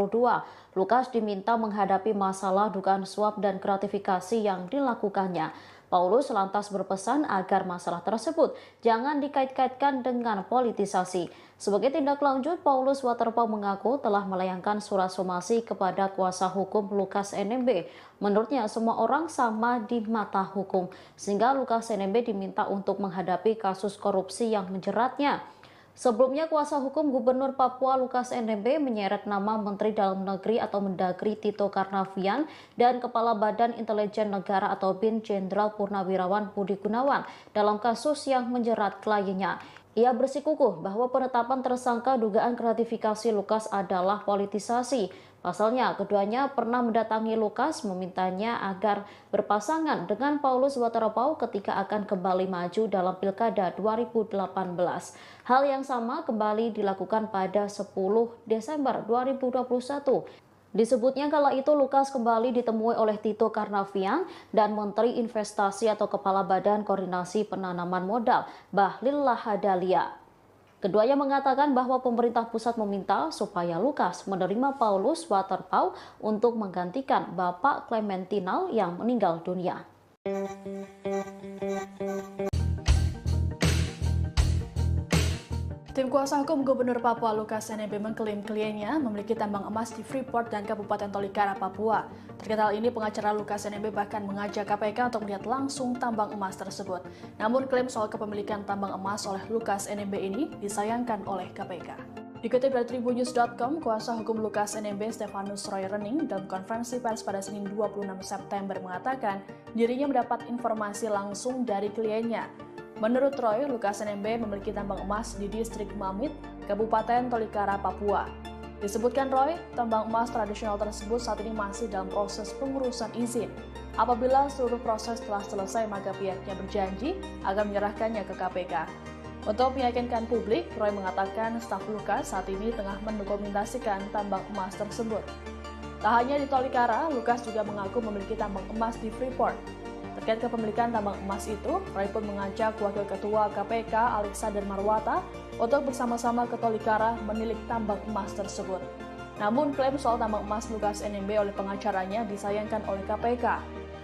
Lukas diminta menghadapi masalah dugaan suap dan gratifikasi yang dilakukannya. Paulus lantas berpesan agar masalah tersebut jangan dikait-kaitkan dengan politisasi. Sebagai tindak lanjut, Paulus Waterpauw mengaku telah melayangkan surat somasi kepada kuasa hukum Lukas NMB. Menurutnya, semua orang sama di mata hukum, sehingga Lukas NMB diminta untuk menghadapi kasus korupsi yang menjeratnya. Sebelumnya, kuasa hukum Gubernur Papua Lukas NMB menyeret nama Menteri Dalam Negeri atau Mendagri Tito Karnavian dan Kepala Badan Intelijen Negara atau BIN Jenderal Purnawirawan Budi Gunawan dalam kasus yang menjerat kliennya. Ia bersikukuh bahwa penetapan tersangka dugaan gratifikasi Lukas adalah politisasi. Pasalnya, keduanya pernah mendatangi Lukas memintanya agar berpasangan dengan Paulus Waterpauw ketika akan kembali maju dalam Pilkada 2018. Hal yang sama kembali dilakukan pada 10 Desember 2021. Disebutnya kala itu Lukas kembali ditemui oleh Tito Karnavian dan Menteri Investasi atau Kepala Badan Koordinasi Penanaman Modal, Bahlil Lahadalia. Keduanya mengatakan bahwa pemerintah pusat meminta supaya Lukas menerima Paulus Waterpauw untuk menggantikan Bapak Clementinal yang meninggal dunia. Tim kuasa hukum Gubernur Papua Lukas NMB mengklaim kliennya memiliki tambang emas di Freeport dan Kabupaten Tolikara, Papua. Terkait hal ini, pengacara Lukas NMB bahkan mengajak KPK untuk melihat langsung tambang emas tersebut. Namun klaim soal kepemilikan tambang emas oleh Lukas NMB ini disayangkan oleh KPK. Dikutip dari Tribunnews.com, kuasa hukum Lukas NMB Stefanus Roy Rening dalam konferensi pers pada Senin 26 September mengatakan dirinya mendapat informasi langsung dari kliennya. Menurut Roy, Lukas NMB memiliki tambang emas di distrik Mamit, Kabupaten Tolikara, Papua. Disebutkan Roy, tambang emas tradisional tersebut saat ini masih dalam proses pengurusan izin. Apabila seluruh proses telah selesai, maka pihaknya berjanji akan menyerahkannya ke KPK. Untuk meyakinkan publik, Roy mengatakan staf Lukas saat ini tengah mendokumentasikan tambang emas tersebut. Tak hanya di Tolikara, Lukas juga mengaku memiliki tambang emas di Freeport. Terkait kepemilikan tambang emas itu, Roy pun mengajak Wakil Ketua KPK Alexander Marwata untuk bersama-sama ke Tolikara menilik tambang emas tersebut. Namun klaim soal tambang emas Lukas NMB oleh pengacaranya disayangkan oleh KPK.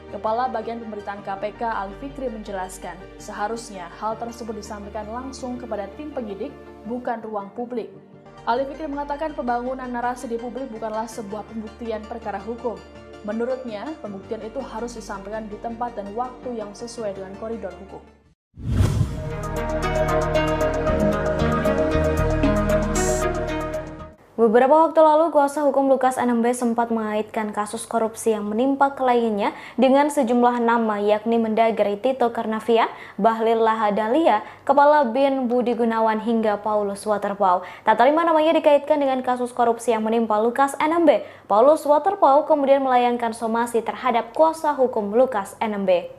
Kepala Bagian Pemberitaan KPK Ali Fikri menjelaskan, seharusnya hal tersebut disampaikan langsung kepada tim penyidik, bukan ruang publik. Ali Fikri mengatakan pembangunan narasi di publik bukanlah sebuah pembuktian perkara hukum. Menurutnya, pembuktian itu harus disampaikan di tempat dan waktu yang sesuai dengan koridor hukum. Beberapa waktu lalu, kuasa hukum Lukas NMB sempat mengaitkan kasus korupsi yang menimpa kliennya dengan sejumlah nama, yakni Mendagri Tito Karnavian, Bahlil Lahadalia, Kepala BIN Budi Gunawan, hingga Paulus Waterpauw. Tak terima namanya dikaitkan dengan kasus korupsi yang menimpa Lukas NMB. Paulus Waterpauw kemudian melayangkan somasi terhadap kuasa hukum Lukas NMB.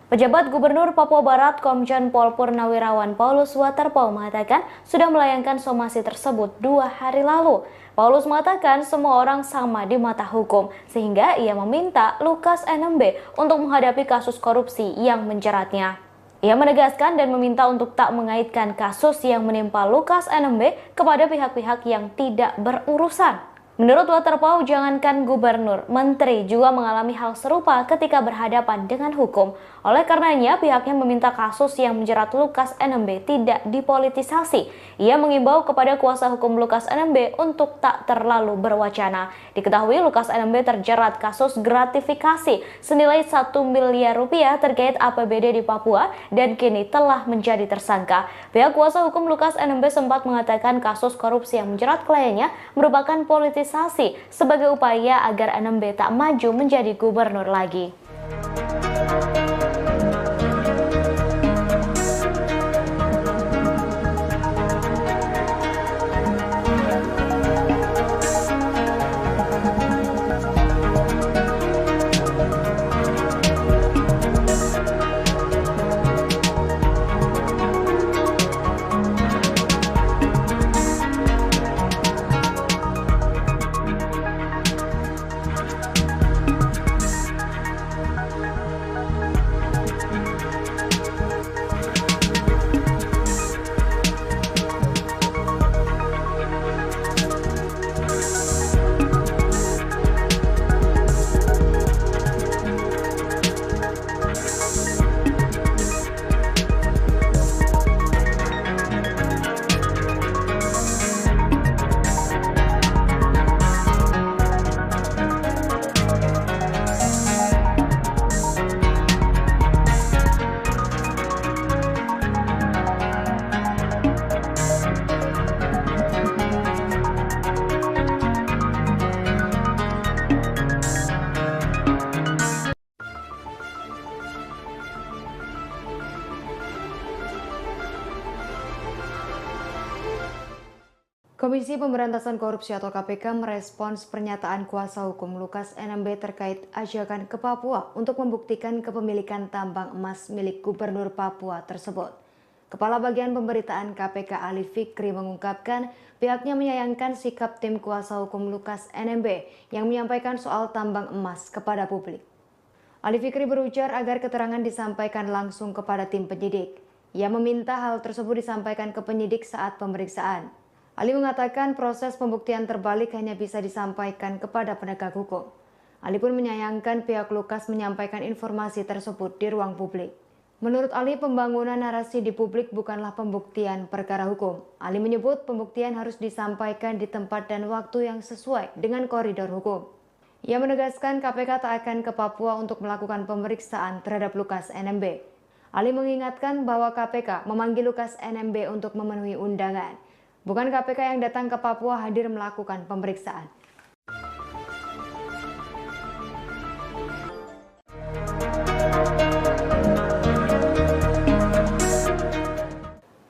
Pejabat Gubernur Papua Barat Komjen Pol Purnawirawan Paulus Waterpauw mengatakan sudah melayangkan somasi tersebut 2 hari lalu. Paulus mengatakan semua orang sama di mata hukum, sehingga ia meminta Lukas NMB untuk menghadapi kasus korupsi yang menjeratnya. Ia menegaskan dan meminta untuk tak mengaitkan kasus yang menimpa Lukas NMB kepada pihak-pihak yang tidak berurusan. Menurut Waterpauw, jangankan gubernur, menteri juga mengalami hal serupa ketika berhadapan dengan hukum. Oleh karenanya, pihaknya meminta kasus yang menjerat Lukas NMB tidak dipolitisasi. Ia mengimbau kepada kuasa hukum Lukas NMB untuk tak terlalu berwacana. Diketahui Lukas NMB terjerat kasus gratifikasi senilai 1 miliar rupiah terkait APBD di Papua dan kini telah menjadi tersangka. Pihak kuasa hukum Lukas NMB sempat mengatakan kasus korupsi yang menjerat kliennya merupakan politisasi sebagai upaya agar NMB tak maju menjadi gubernur lagi. Komisi Pemberantasan Korupsi atau KPK merespons pernyataan kuasa hukum Lukas NMB terkait ajakan ke Papua untuk membuktikan kepemilikan tambang emas milik Gubernur Papua tersebut. Kepala Bagian Pemberitaan KPK Ali Fikri mengungkapkan pihaknya menyayangkan sikap tim kuasa hukum Lukas NMB yang menyampaikan soal tambang emas kepada publik. Ali Fikri berujar agar keterangan disampaikan langsung kepada tim penyidik. Ia meminta hal tersebut disampaikan ke penyidik saat pemeriksaan. Ali mengatakan proses pembuktian terbalik hanya bisa disampaikan kepada penegak hukum. Ali pun menyayangkan pihak Lukas menyampaikan informasi tersebut di ruang publik. Menurut Ali, pembangunan narasi di publik bukanlah pembuktian perkara hukum. Ali menyebut pembuktian harus disampaikan di tempat dan waktu yang sesuai dengan koridor hukum. Ia menegaskan KPK tak akan ke Papua untuk melakukan pemeriksaan terhadap Lukas NMB. Ali mengingatkan bahwa KPK memanggil Lukas NMB untuk memenuhi undangan. Bukan KPK yang datang ke Papua hadir melakukan pemeriksaan.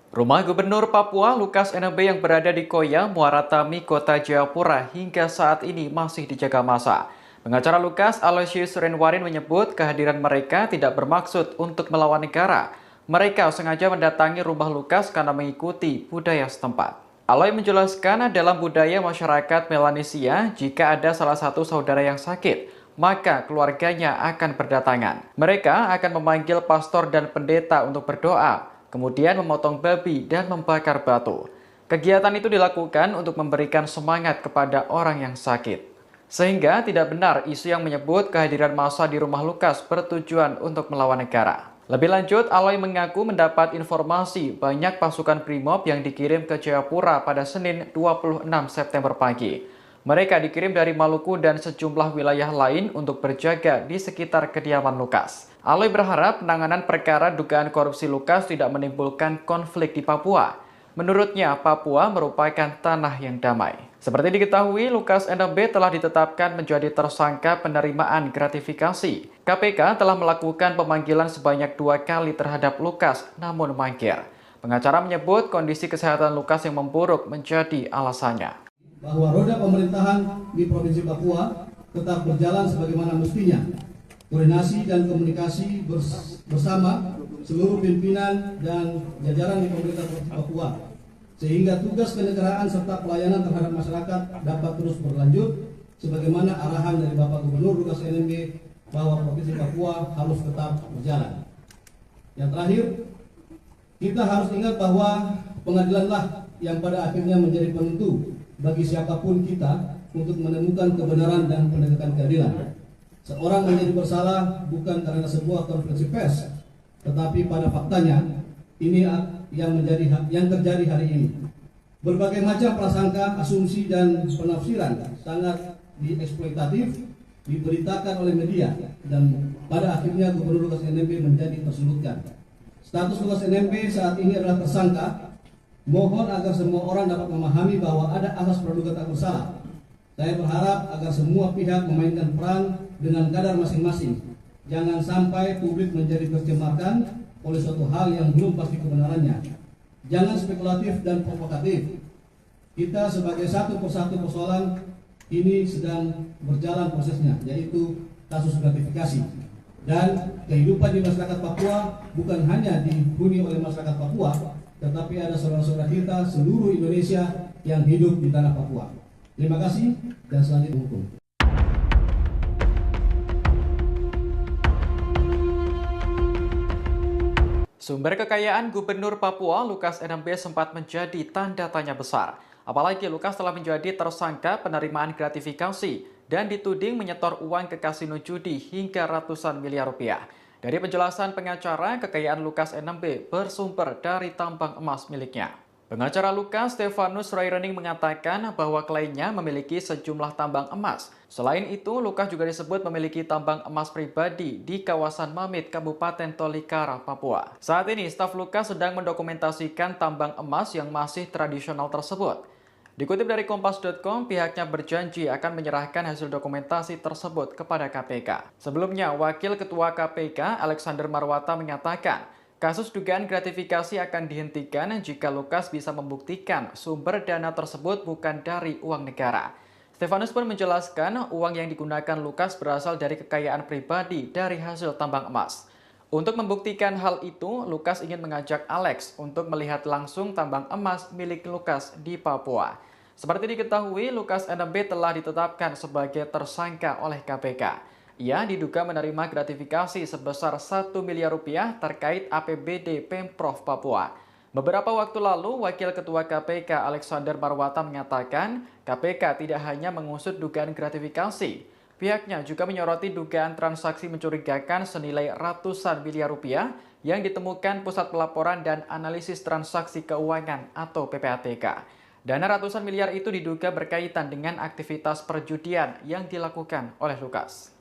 Rumah Gubernur Papua Lukas NMB yang berada di Koya, Muara Tami, Kota Jayapura hingga saat ini masih dijaga massa. Pengacara Lukas, Aloysius Renwarin, menyebut kehadiran mereka tidak bermaksud untuk melawan negara. Mereka sengaja mendatangi rumah Lukas karena mengikuti budaya setempat. Aloy menjelaskan dalam budaya masyarakat Melanesia, jika ada salah satu saudara yang sakit, maka keluarganya akan berdatangan. Mereka akan memanggil pastor dan pendeta untuk berdoa, kemudian memotong babi dan membakar batu. Kegiatan itu dilakukan untuk memberikan semangat kepada orang yang sakit. Sehingga tidak benar isu yang menyebut kehadiran massa di rumah Lukas bertujuan untuk melawan negara. Lebih lanjut, Aloy mengaku mendapat informasi banyak pasukan Brimob yang dikirim ke Jayapura pada Senin 26 September pagi. Mereka dikirim dari Maluku dan sejumlah wilayah lain untuk berjaga di sekitar kediaman Lukas. Aloy berharap penanganan perkara dugaan korupsi Lukas tidak menimbulkan konflik di Papua. Menurutnya, Papua merupakan tanah yang damai. Seperti diketahui, Lukas NMB telah ditetapkan menjadi tersangka penerimaan gratifikasi. KPK telah melakukan pemanggilan sebanyak 2 kali terhadap Lukas, namun mangkir. Pengacara menyebut kondisi kesehatan Lukas yang memburuk menjadi alasannya. Bahwa roda pemerintahan di Provinsi Papua tetap berjalan sebagaimana mestinya. Koordinasi dan komunikasi bersama seluruh pimpinan dan jajaran di pemerintah Provinsi Papua, sehingga tugas kenegaraan serta pelayanan terhadap masyarakat dapat terus berlanjut sebagaimana arahan dari Bapak Gubernur Lukas NMB bahwa Provinsi Papua harus tetap berjalan. Yang terakhir, kita harus ingat bahwa pengadilanlah yang pada akhirnya menjadi penentu bagi siapapun kita untuk menemukan kebenaran dan penegakan keadilan. Seorang menjadi bersalah bukan karena sebuah konferensi pers, tetapi pada faktanya ini yang terjadi hari ini. Berbagai macam prasangka, asumsi dan penafsiran sangat dieksploitatif diberitakan oleh media dan pada akhirnya Gubernur Lukas NMB menjadi tersulutkan. Status Lukas NMB saat ini adalah tersangka. Mohon agar semua orang dapat memahami bahwa ada asas praduga tak bersalah. Saya berharap agar semua pihak memainkan peran dengan kadar masing-masing. Jangan sampai publik menjadi tercemarkan oleh suatu hal yang belum pasti kebenarannya. Jangan spekulatif dan provokatif. Kita sebagai satu persatu persoalan ini sedang berjalan prosesnya, yaitu kasus gratifikasi. Dan kehidupan di masyarakat Papua bukan hanya dihuni oleh masyarakat Papua, tetapi ada saudara-saudara kita seluruh Indonesia yang hidup di tanah Papua. Terima kasih dan selanjutnya hukum. Sumber kekayaan Gubernur Papua Lukas NMB sempat menjadi tanda tanya besar. Apalagi Lukas telah menjadi tersangka penerimaan gratifikasi dan dituding menyetor uang ke kasino judi hingga ratusan miliar rupiah. Dari penjelasan pengacara, kekayaan Lukas NMB bersumber dari tambang emas miliknya. Pengacara Lukas, Stefanus Rairening, mengatakan bahwa kliennya memiliki sejumlah tambang emas. Selain itu, Lukas juga disebut memiliki tambang emas pribadi di kawasan Mamit, Kabupaten Tolikara, Papua. Saat ini, staf Lukas sedang mendokumentasikan tambang emas yang masih tradisional tersebut. Dikutip dari Kompas.com, pihaknya berjanji akan menyerahkan hasil dokumentasi tersebut kepada KPK. Sebelumnya, Wakil Ketua KPK, Alexander Marwata, menyatakan kasus dugaan gratifikasi akan dihentikan jika Lukas bisa membuktikan sumber dana tersebut bukan dari uang negara. Stefanus pun menjelaskan uang yang digunakan Lukas berasal dari kekayaan pribadi dari hasil tambang emas. Untuk membuktikan hal itu, Lukas ingin mengajak Alex untuk melihat langsung tambang emas milik Lukas di Papua. Seperti diketahui, Lukas NMB telah ditetapkan sebagai tersangka oleh KPK. Ia diduga menerima gratifikasi sebesar 1 miliar rupiah terkait APBD Pemprov Papua. Beberapa waktu lalu, Wakil Ketua KPK Alexander Marwata menyatakan KPK tidak hanya mengusut dugaan gratifikasi. Pihaknya juga menyoroti dugaan transaksi mencurigakan senilai ratusan miliar rupiah yang ditemukan Pusat Pelaporan dan Analisis Transaksi Keuangan atau PPATK. Dana ratusan miliar itu diduga berkaitan dengan aktivitas perjudian yang dilakukan oleh Lukas.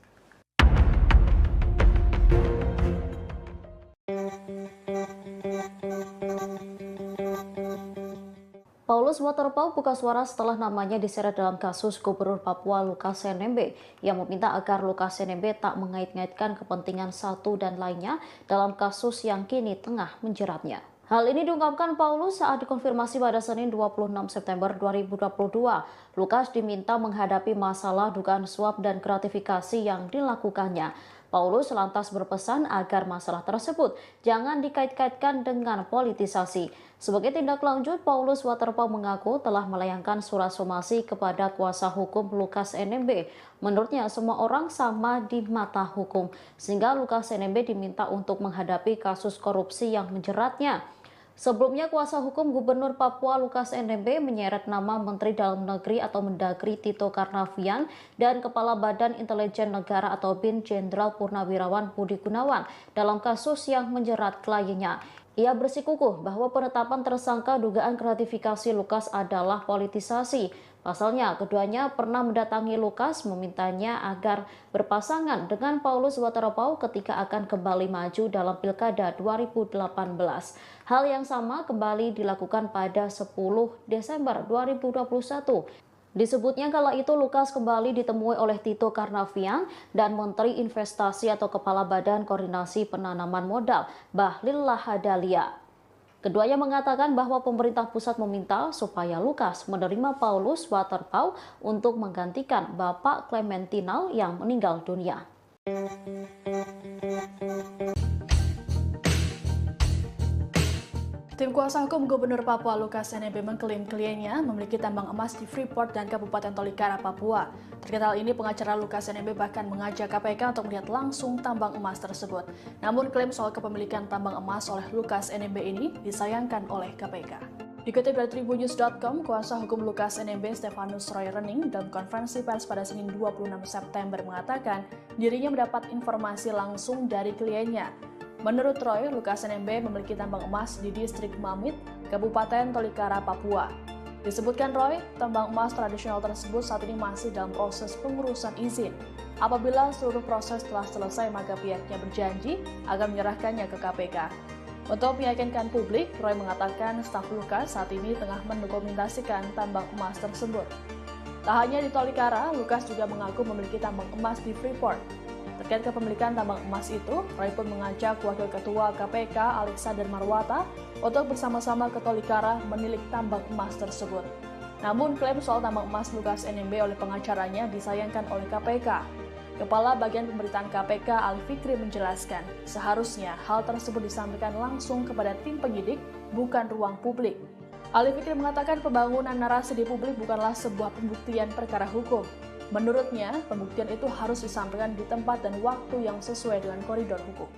Paulus Waterpauw buka suara setelah namanya diseret dalam kasus Gubernur Papua Lukas NMB yang meminta agar Lukas NMB tak mengait-ngaitkan kepentingan satu dan lainnya dalam kasus yang kini tengah menjeratnya. Hal ini diungkapkan Paulus saat dikonfirmasi pada Senin 26 September 2022. Lukas diminta menghadapi masalah dugaan suap dan gratifikasi yang dilakukannya. Paulus lantas berpesan agar masalah tersebut jangan dikait-kaitkan dengan politisasi. Sebagai tindak lanjut, Paulus Waterpauw mengaku telah melayangkan surat somasi kepada kuasa hukum Lukas NMB. Menurutnya, semua orang sama di mata hukum, sehingga Lukas NMB diminta untuk menghadapi kasus korupsi yang menjeratnya. Sebelumnya, kuasa hukum Gubernur Papua Lukas NMB menyeret nama Menteri Dalam Negeri atau Mendagri Tito Karnavian dan Kepala Badan Intelijen Negara atau BIN Jenderal Purnawirawan Budi Gunawan dalam kasus yang menjerat kliennya. Ia bersikukuh bahwa penetapan tersangka dugaan gratifikasi Lukas adalah politisasi. Pasalnya, keduanya pernah mendatangi Lukas memintanya agar berpasangan dengan Paulus Waterpauw ketika akan kembali maju dalam Pilkada 2018. Hal yang sama kembali dilakukan pada 10 Desember 2021. Disebutnya kala itu Lukas kembali ditemui oleh Tito Karnavian dan Menteri Investasi atau Kepala Badan Koordinasi Penanaman Modal, Bahlil Lahadalia. Keduanya mengatakan bahwa pemerintah pusat meminta supaya Lukas menerima Paulus Waterpauw untuk menggantikan Bapak Clementinal yang meninggal dunia. Tim kuasa hukum Gubernur Papua Lukas NMB mengklaim kliennya memiliki tambang emas di Freeport dan Kabupaten Tolikara, Papua. Terkait hal ini, pengacara Lukas NMB bahkan mengajak KPK untuk melihat langsung tambang emas tersebut. Namun klaim soal kepemilikan tambang emas oleh Lukas NMB ini disayangkan oleh KPK. Dikutip dari tribunnews.com, kuasa hukum Lukas NMB Stefanus Roy Rening dalam konferensi pers pada Senin 26 September mengatakan dirinya mendapat informasi langsung dari kliennya. Menurut Roy, Lukas NMB memiliki tambang emas di distrik Mamit, Kabupaten Tolikara, Papua. Disebutkan Roy, tambang emas tradisional tersebut saat ini masih dalam proses pengurusan izin. Apabila seluruh proses telah selesai, maka pihaknya berjanji akan menyerahkannya ke KPK. Untuk meyakinkan publik, Roy mengatakan staf Lukas saat ini tengah mendokumentasikan tambang emas tersebut. Tak hanya di Tolikara, Lukas juga mengaku memiliki tambang emas di Freeport. Terkait kepemilikan tambang emas itu, Roy pun mengajak Wakil Ketua KPK Alexander Marwata untuk bersama-sama ke Tolikara menilik tambang emas tersebut. Namun klaim soal tambang emas Lukas NMB oleh pengacaranya disayangkan oleh KPK. Kepala Bagian Pemberitaan KPK Ali Fikri menjelaskan, seharusnya hal tersebut disampaikan langsung kepada tim penyidik, bukan ruang publik. Ali Fikri mengatakan pembangunan narasi di publik bukanlah sebuah pembuktian perkara hukum. Menurutnya, pembuktian itu harus disampaikan di tempat dan waktu yang sesuai dengan koridor hukum.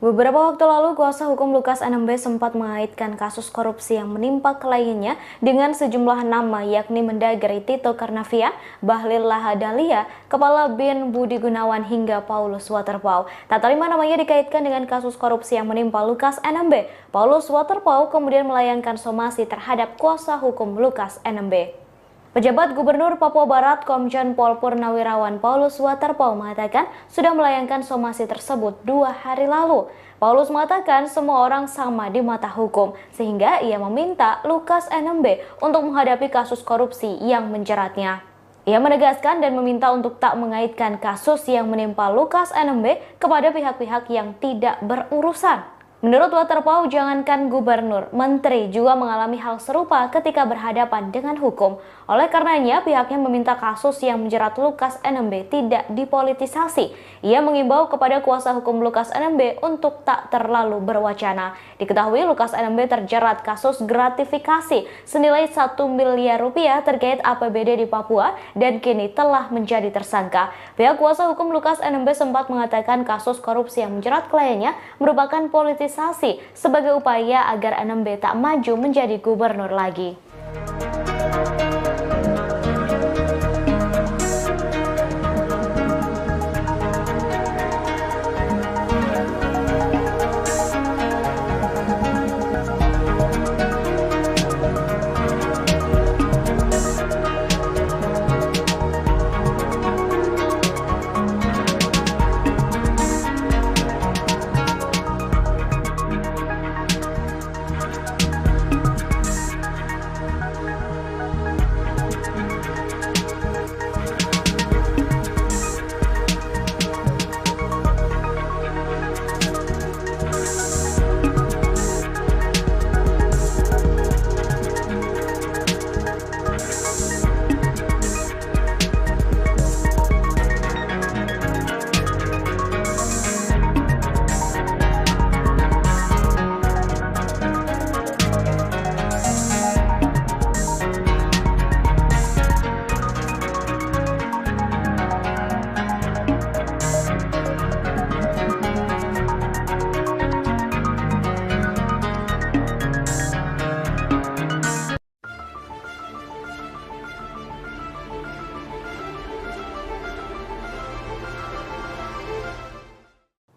Beberapa waktu lalu, kuasa hukum Lukas NMB sempat mengaitkan kasus korupsi yang menimpa kliennya dengan sejumlah nama, yakni Mendagri Tito Karnavian, Bahlil Lahadalia, Kepala BIN Budi Gunawan, hingga Paulus Waterpauw. Tak terima namanya dikaitkan dengan kasus korupsi yang menimpa Lukas NMB, Paulus Waterpauw kemudian melayangkan somasi terhadap kuasa hukum Lukas NMB. Pejabat Gubernur Papua Barat Komjen Pol Purnawirawan Paulus Waterpauw mengatakan sudah melayangkan somasi tersebut 2 hari lalu. Paulus mengatakan semua orang sama di mata hukum, sehingga ia meminta Lukas NMB untuk menghadapi kasus korupsi yang menjeratnya. Ia menegaskan dan meminta untuk tak mengaitkan kasus yang menimpa Lukas NMB kepada pihak-pihak yang tidak berurusan. Menurut Waterpauw, jangankan gubernur, menteri juga mengalami hal serupa ketika berhadapan dengan hukum. Oleh karenanya, pihaknya meminta kasus yang menjerat Lukas NMB tidak dipolitisasi. Ia mengimbau kepada kuasa hukum Lukas NMB untuk tak terlalu berwacana. Diketahui Lukas NMB terjerat kasus gratifikasi senilai 1 miliar rupiah terkait APBD di Papua dan kini telah menjadi tersangka. Pihak kuasa hukum Lukas NMB sempat mengatakan kasus korupsi yang menjerat kliennya merupakan politisasi sebagai upaya agar NMB tak maju menjadi gubernur lagi.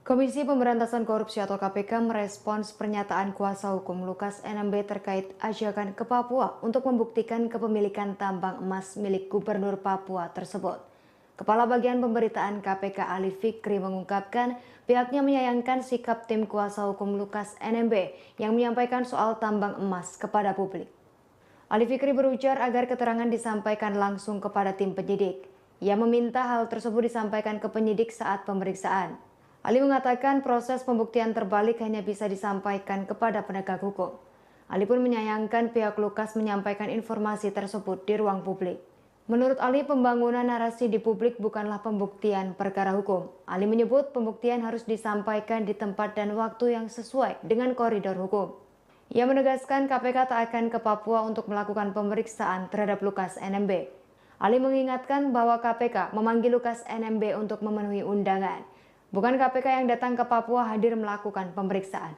Komisi Pemberantasan Korupsi atau KPK merespons pernyataan kuasa hukum Lukas NMB terkait ajakan ke Papua untuk membuktikan kepemilikan tambang emas milik Gubernur Papua tersebut. Kepala Bagian Pemberitaan KPK Ali Fikri mengungkapkan pihaknya menyayangkan sikap tim kuasa hukum Lukas NMB yang menyampaikan soal tambang emas kepada publik. Ali Fikri berujar agar keterangan disampaikan langsung kepada tim penyidik. Ia meminta hal tersebut disampaikan ke penyidik saat pemeriksaan. Ali mengatakan proses pembuktian terbalik hanya bisa disampaikan kepada penegak hukum. Ali pun menyayangkan pihak Lukas menyampaikan informasi tersebut di ruang publik. Menurut Ali, pembangunan narasi di publik bukanlah pembuktian perkara hukum. Ali menyebut pembuktian harus disampaikan di tempat dan waktu yang sesuai dengan koridor hukum. Ia menegaskan KPK tak akan ke Papua untuk melakukan pemeriksaan terhadap Lukas NMB. Ali mengingatkan bahwa KPK memanggil Lukas NMB untuk memenuhi undangan. Bukan KPK yang datang ke Papua hadir melakukan pemeriksaan.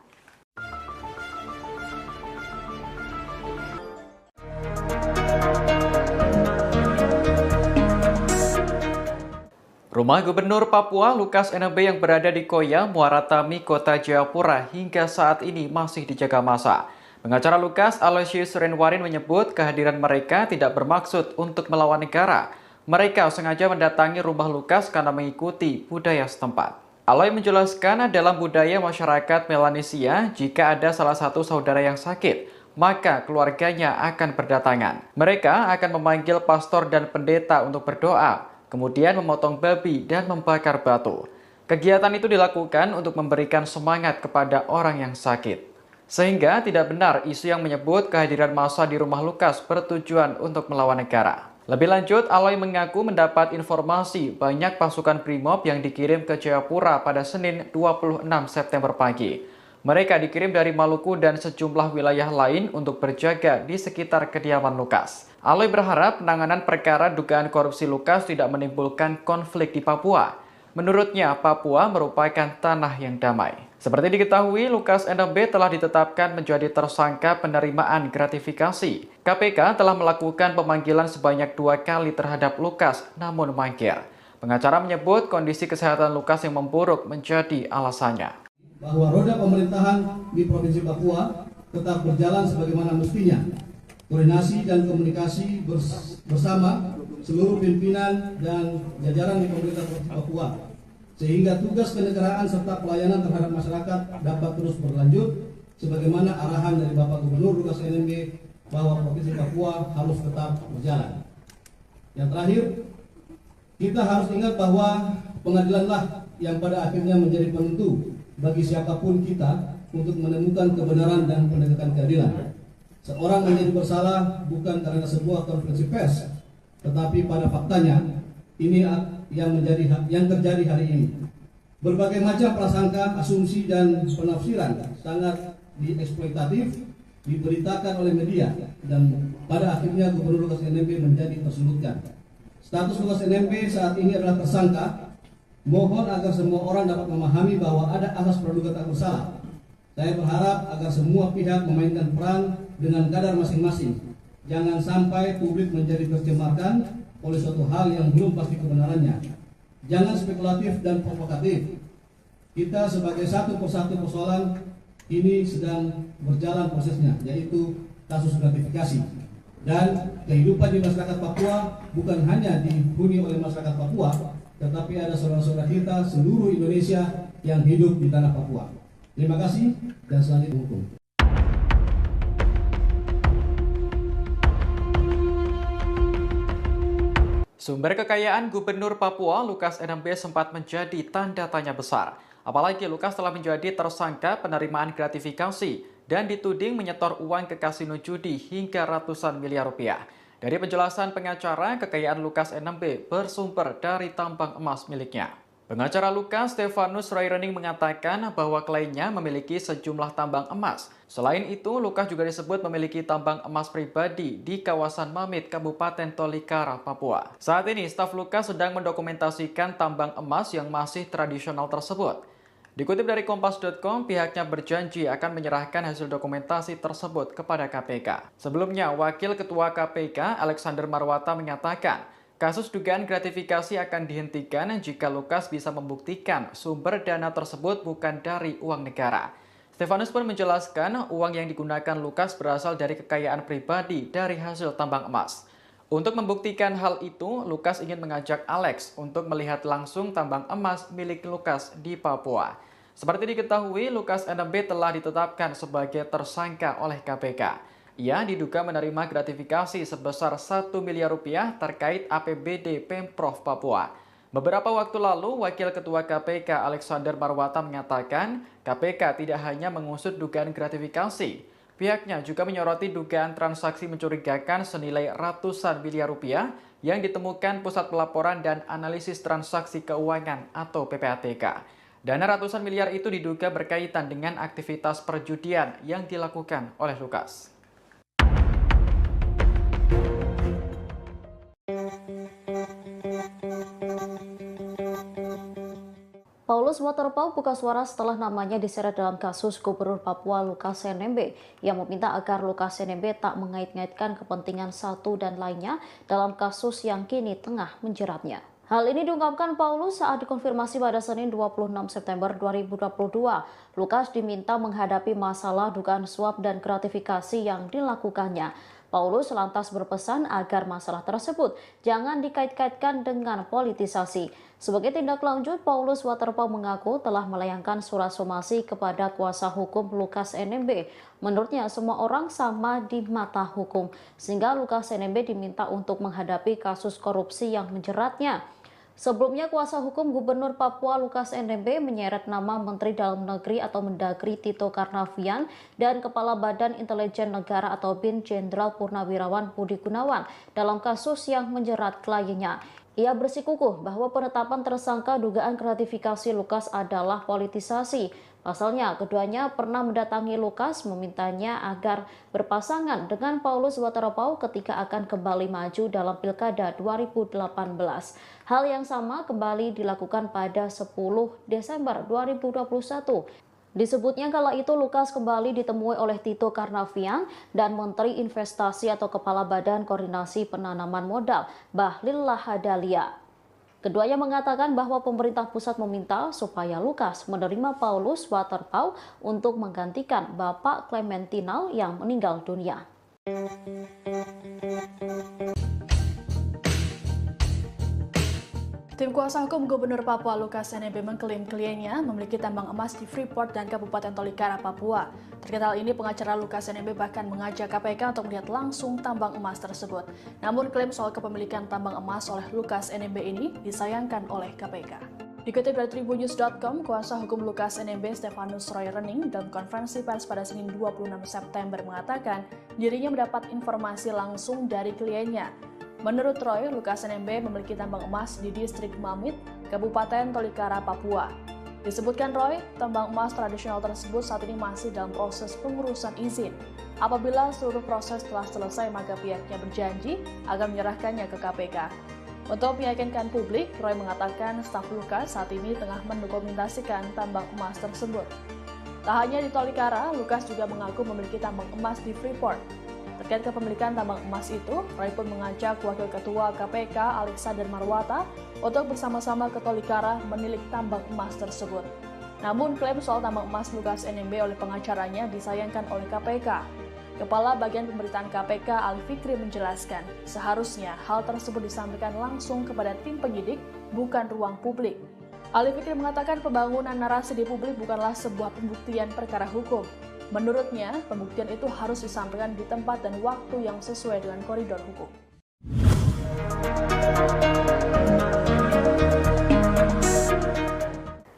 Rumah Gubernur Papua Lukas NMB yang berada di Koya, Muara Tami, Kota Jayapura hingga saat ini masih dijaga massa. Pengacara Lukas, Aloysius Renwarin menyebut kehadiran mereka tidak bermaksud untuk melawan negara. Mereka sengaja mendatangi rumah Lukas karena mengikuti budaya setempat. Aloy menjelaskan dalam budaya masyarakat Melanesia, jika ada salah satu saudara yang sakit, maka keluarganya akan berdatangan. Mereka akan memanggil pastor dan pendeta untuk berdoa, kemudian memotong babi dan membakar batu. Kegiatan itu dilakukan untuk memberikan semangat kepada orang yang sakit. Sehingga tidak benar isu yang menyebut kehadiran massa di rumah Lukas bertujuan untuk melawan negara. Lebih lanjut, Aloy mengaku mendapat informasi banyak pasukan Brimob yang dikirim ke Jayapura pada Senin 26 September pagi. Mereka dikirim dari Maluku dan sejumlah wilayah lain untuk berjaga di sekitar kediaman Lukas. Aloy berharap penanganan perkara dugaan korupsi Lukas tidak menimbulkan konflik di Papua. Menurutnya, Papua merupakan tanah yang damai. Seperti diketahui, Lukas NMB telah ditetapkan menjadi tersangka penerimaan gratifikasi. KPK telah melakukan pemanggilan sebanyak 2 kali terhadap Lukas, namun mangkir. Pengacara menyebut kondisi kesehatan Lukas yang memburuk menjadi alasannya. Bahwa roda pemerintahan di Provinsi Papua tetap berjalan sebagaimana mestinya. Koordinasi dan komunikasi bersama seluruh pimpinan dan jajaran di pemerintah Provinsi Papua, sehingga tugas kenegaraan serta pelayanan terhadap masyarakat dapat terus berlanjut sebagaimana arahan dari Bapak Gubernur Lukas NMB bahwa Provinsi Papua harus tetap berjalan. Yang terakhir, kita harus ingat bahwa pengadilanlah yang pada akhirnya menjadi penentu bagi siapapun kita untuk menemukan kebenaran dan penegakan keadilan. Seorang menjadi bersalah bukan karena sebuah konferensi pers, tetapi pada faktanya ini yang terjadi hari ini. Berbagai macam prasangka, asumsi dan penafsiran sangat dieksploitatif diberitakan oleh media dan pada akhirnya Gubernur Lukas NMB menjadi tersulutkan. Status Lukas NMB saat ini adalah tersangka. Mohon agar semua orang dapat memahami bahwa ada asas praduga tak bersalah. Saya berharap agar semua pihak memainkan peran dengan kadar masing-masing. Jangan sampai publik menjadi tercemarkan oleh suatu hal yang belum pasti kebenarannya. Jangan spekulatif dan provokatif. Kita sebagai satu persatu persoalan ini sedang berjalan prosesnya, yaitu kasus gratifikasi. Dan kehidupan di masyarakat Papua bukan hanya dihuni oleh masyarakat Papua, tetapi ada saudara-saudara kita seluruh Indonesia yang hidup di tanah Papua. Terima kasih dan selanjutnya hukum. Sumber kekayaan Gubernur Papua Lukas NMB sempat menjadi tanda tanya besar. Apalagi Lukas telah menjadi tersangka penerimaan gratifikasi dan dituding menyetor uang ke kasino judi hingga ratusan miliar rupiah. Dari penjelasan pengacara, kekayaan Lukas NMB bersumber dari tambang emas miliknya. Pengacara Lukas, Stefanus Royrening, mengatakan bahwa kliennya memiliki sejumlah tambang emas. Selain itu, Lukas juga disebut memiliki tambang emas pribadi di kawasan Mamit, Kabupaten Tolikara, Papua. Saat ini, staf Lukas sedang mendokumentasikan tambang emas yang masih tradisional tersebut. Dikutip dari Kompas.com, pihaknya berjanji akan menyerahkan hasil dokumentasi tersebut kepada KPK. Sebelumnya, Wakil Ketua KPK, Alexander Marwata, menyatakan kasus dugaan gratifikasi akan dihentikan jika Lukas bisa membuktikan sumber dana tersebut bukan dari uang negara. Stefanus pun menjelaskan uang yang digunakan Lukas berasal dari kekayaan pribadi dari hasil tambang emas. Untuk membuktikan hal itu, Lukas ingin mengajak Alex untuk melihat langsung tambang emas milik Lukas di Papua. Seperti diketahui, Lukas NMB telah ditetapkan sebagai tersangka oleh KPK. Ia diduga menerima gratifikasi sebesar 1 miliar rupiah terkait APBD Pemprov Papua. Beberapa waktu lalu, Wakil Ketua KPK Alexander Marwata menyatakan KPK tidak hanya mengusut dugaan gratifikasi. Pihaknya juga menyoroti dugaan transaksi mencurigakan senilai ratusan miliar rupiah yang ditemukan Pusat Pelaporan dan Analisis Transaksi Keuangan atau PPATK. Dana ratusan miliar itu diduga berkaitan dengan aktivitas perjudian yang dilakukan oleh Lukas. Paulus Waterpauw buka suara setelah namanya diseret dalam kasus Gubernur Papua Lukas NMB yang meminta agar Lukas NMB tak mengait-ngaitkan kepentingan satu dan lainnya dalam kasus yang kini tengah menjeratnya. Hal ini diungkapkan Paulus saat dikonfirmasi pada Senin 26 September 2022. Lukas diminta menghadapi masalah dugaan suap dan gratifikasi yang dilakukannya. Paulus lantas berpesan agar masalah tersebut jangan dikait-kaitkan dengan politisasi. Sebagai tindak lanjut, Paulus Waterpauw mengaku telah melayangkan surat somasi kepada kuasa hukum Lukas NMB. Menurutnya, semua orang sama di mata hukum, sehingga Lukas NMB diminta untuk menghadapi kasus korupsi yang menjeratnya. Sebelumnya, kuasa hukum Gubernur Papua Lukas NMB menyeret nama Menteri Dalam Negeri atau Mendagri Tito Karnavian dan Kepala Badan Intelijen Negara atau BIN Jenderal Purnawirawan Budi Gunawan dalam kasus yang menjerat kliennya. Ia bersikukuh bahwa penetapan tersangka dugaan gratifikasi Lukas adalah politisasi. Pasalnya, keduanya pernah mendatangi Lukas memintanya agar berpasangan dengan Paulus Waterpauw ketika akan kembali maju dalam Pilkada 2018. Hal yang sama kembali dilakukan pada 10 Desember 2021. Disebutnya kala itu Lukas kembali ditemui oleh Tito Karnavian dan Menteri Investasi atau Kepala Badan Koordinasi Penanaman Modal, Bahlil Lahadalia. Keduanya mengatakan bahwa pemerintah pusat meminta supaya Lukas menerima Paulus Waterpauw untuk menggantikan Bapak Clementinal yang meninggal dunia. Tim kuasa hukum Gubernur Papua Lukas NMB mengklaim kliennya memiliki tambang emas di Freeport dan Kabupaten Tolikara, Papua. Terkait hal ini, pengacara Lukas NMB bahkan mengajak KPK untuk melihat langsung tambang emas tersebut. Namun klaim soal kepemilikan tambang emas oleh Lukas NMB ini disayangkan oleh KPK. Dikutip dari Tribunnews.com, kuasa hukum Lukas NMB Stefanus Royrening dalam konferensi pers pada Senin 26 September mengatakan dirinya mendapat informasi langsung dari kliennya. Menurut Roy, Lukas NMB memiliki tambang emas di distrik Mamit, Kabupaten Tolikara, Papua. Disebutkan Roy, tambang emas tradisional tersebut saat ini masih dalam proses pengurusan izin. Apabila seluruh proses telah selesai, maka pihaknya berjanji akan menyerahkannya ke KPK. Untuk meyakinkan publik, Roy mengatakan staf Lukas saat ini tengah mendokumentasikan tambang emas tersebut. Tak hanya di Tolikara, Lukas juga mengaku memiliki tambang emas di Freeport. Terkait kepemilikan tambang emas itu, Roy pun mengajak Wakil Ketua KPK Alexander Marwata untuk bersama-sama ke Tolikara menilik tambang emas tersebut. Namun klaim soal tambang emas Lukas NMB oleh pengacaranya disayangkan oleh KPK. Kepala Bagian Pemberitaan KPK Ali Fikri menjelaskan, seharusnya hal tersebut disampaikan langsung kepada tim penyidik, bukan ruang publik. Ali Fikri mengatakan pembangunan narasi di publik bukanlah sebuah pembuktian perkara hukum. Menurutnya, pembuktian itu harus disampaikan di tempat dan waktu yang sesuai dengan koridor hukum.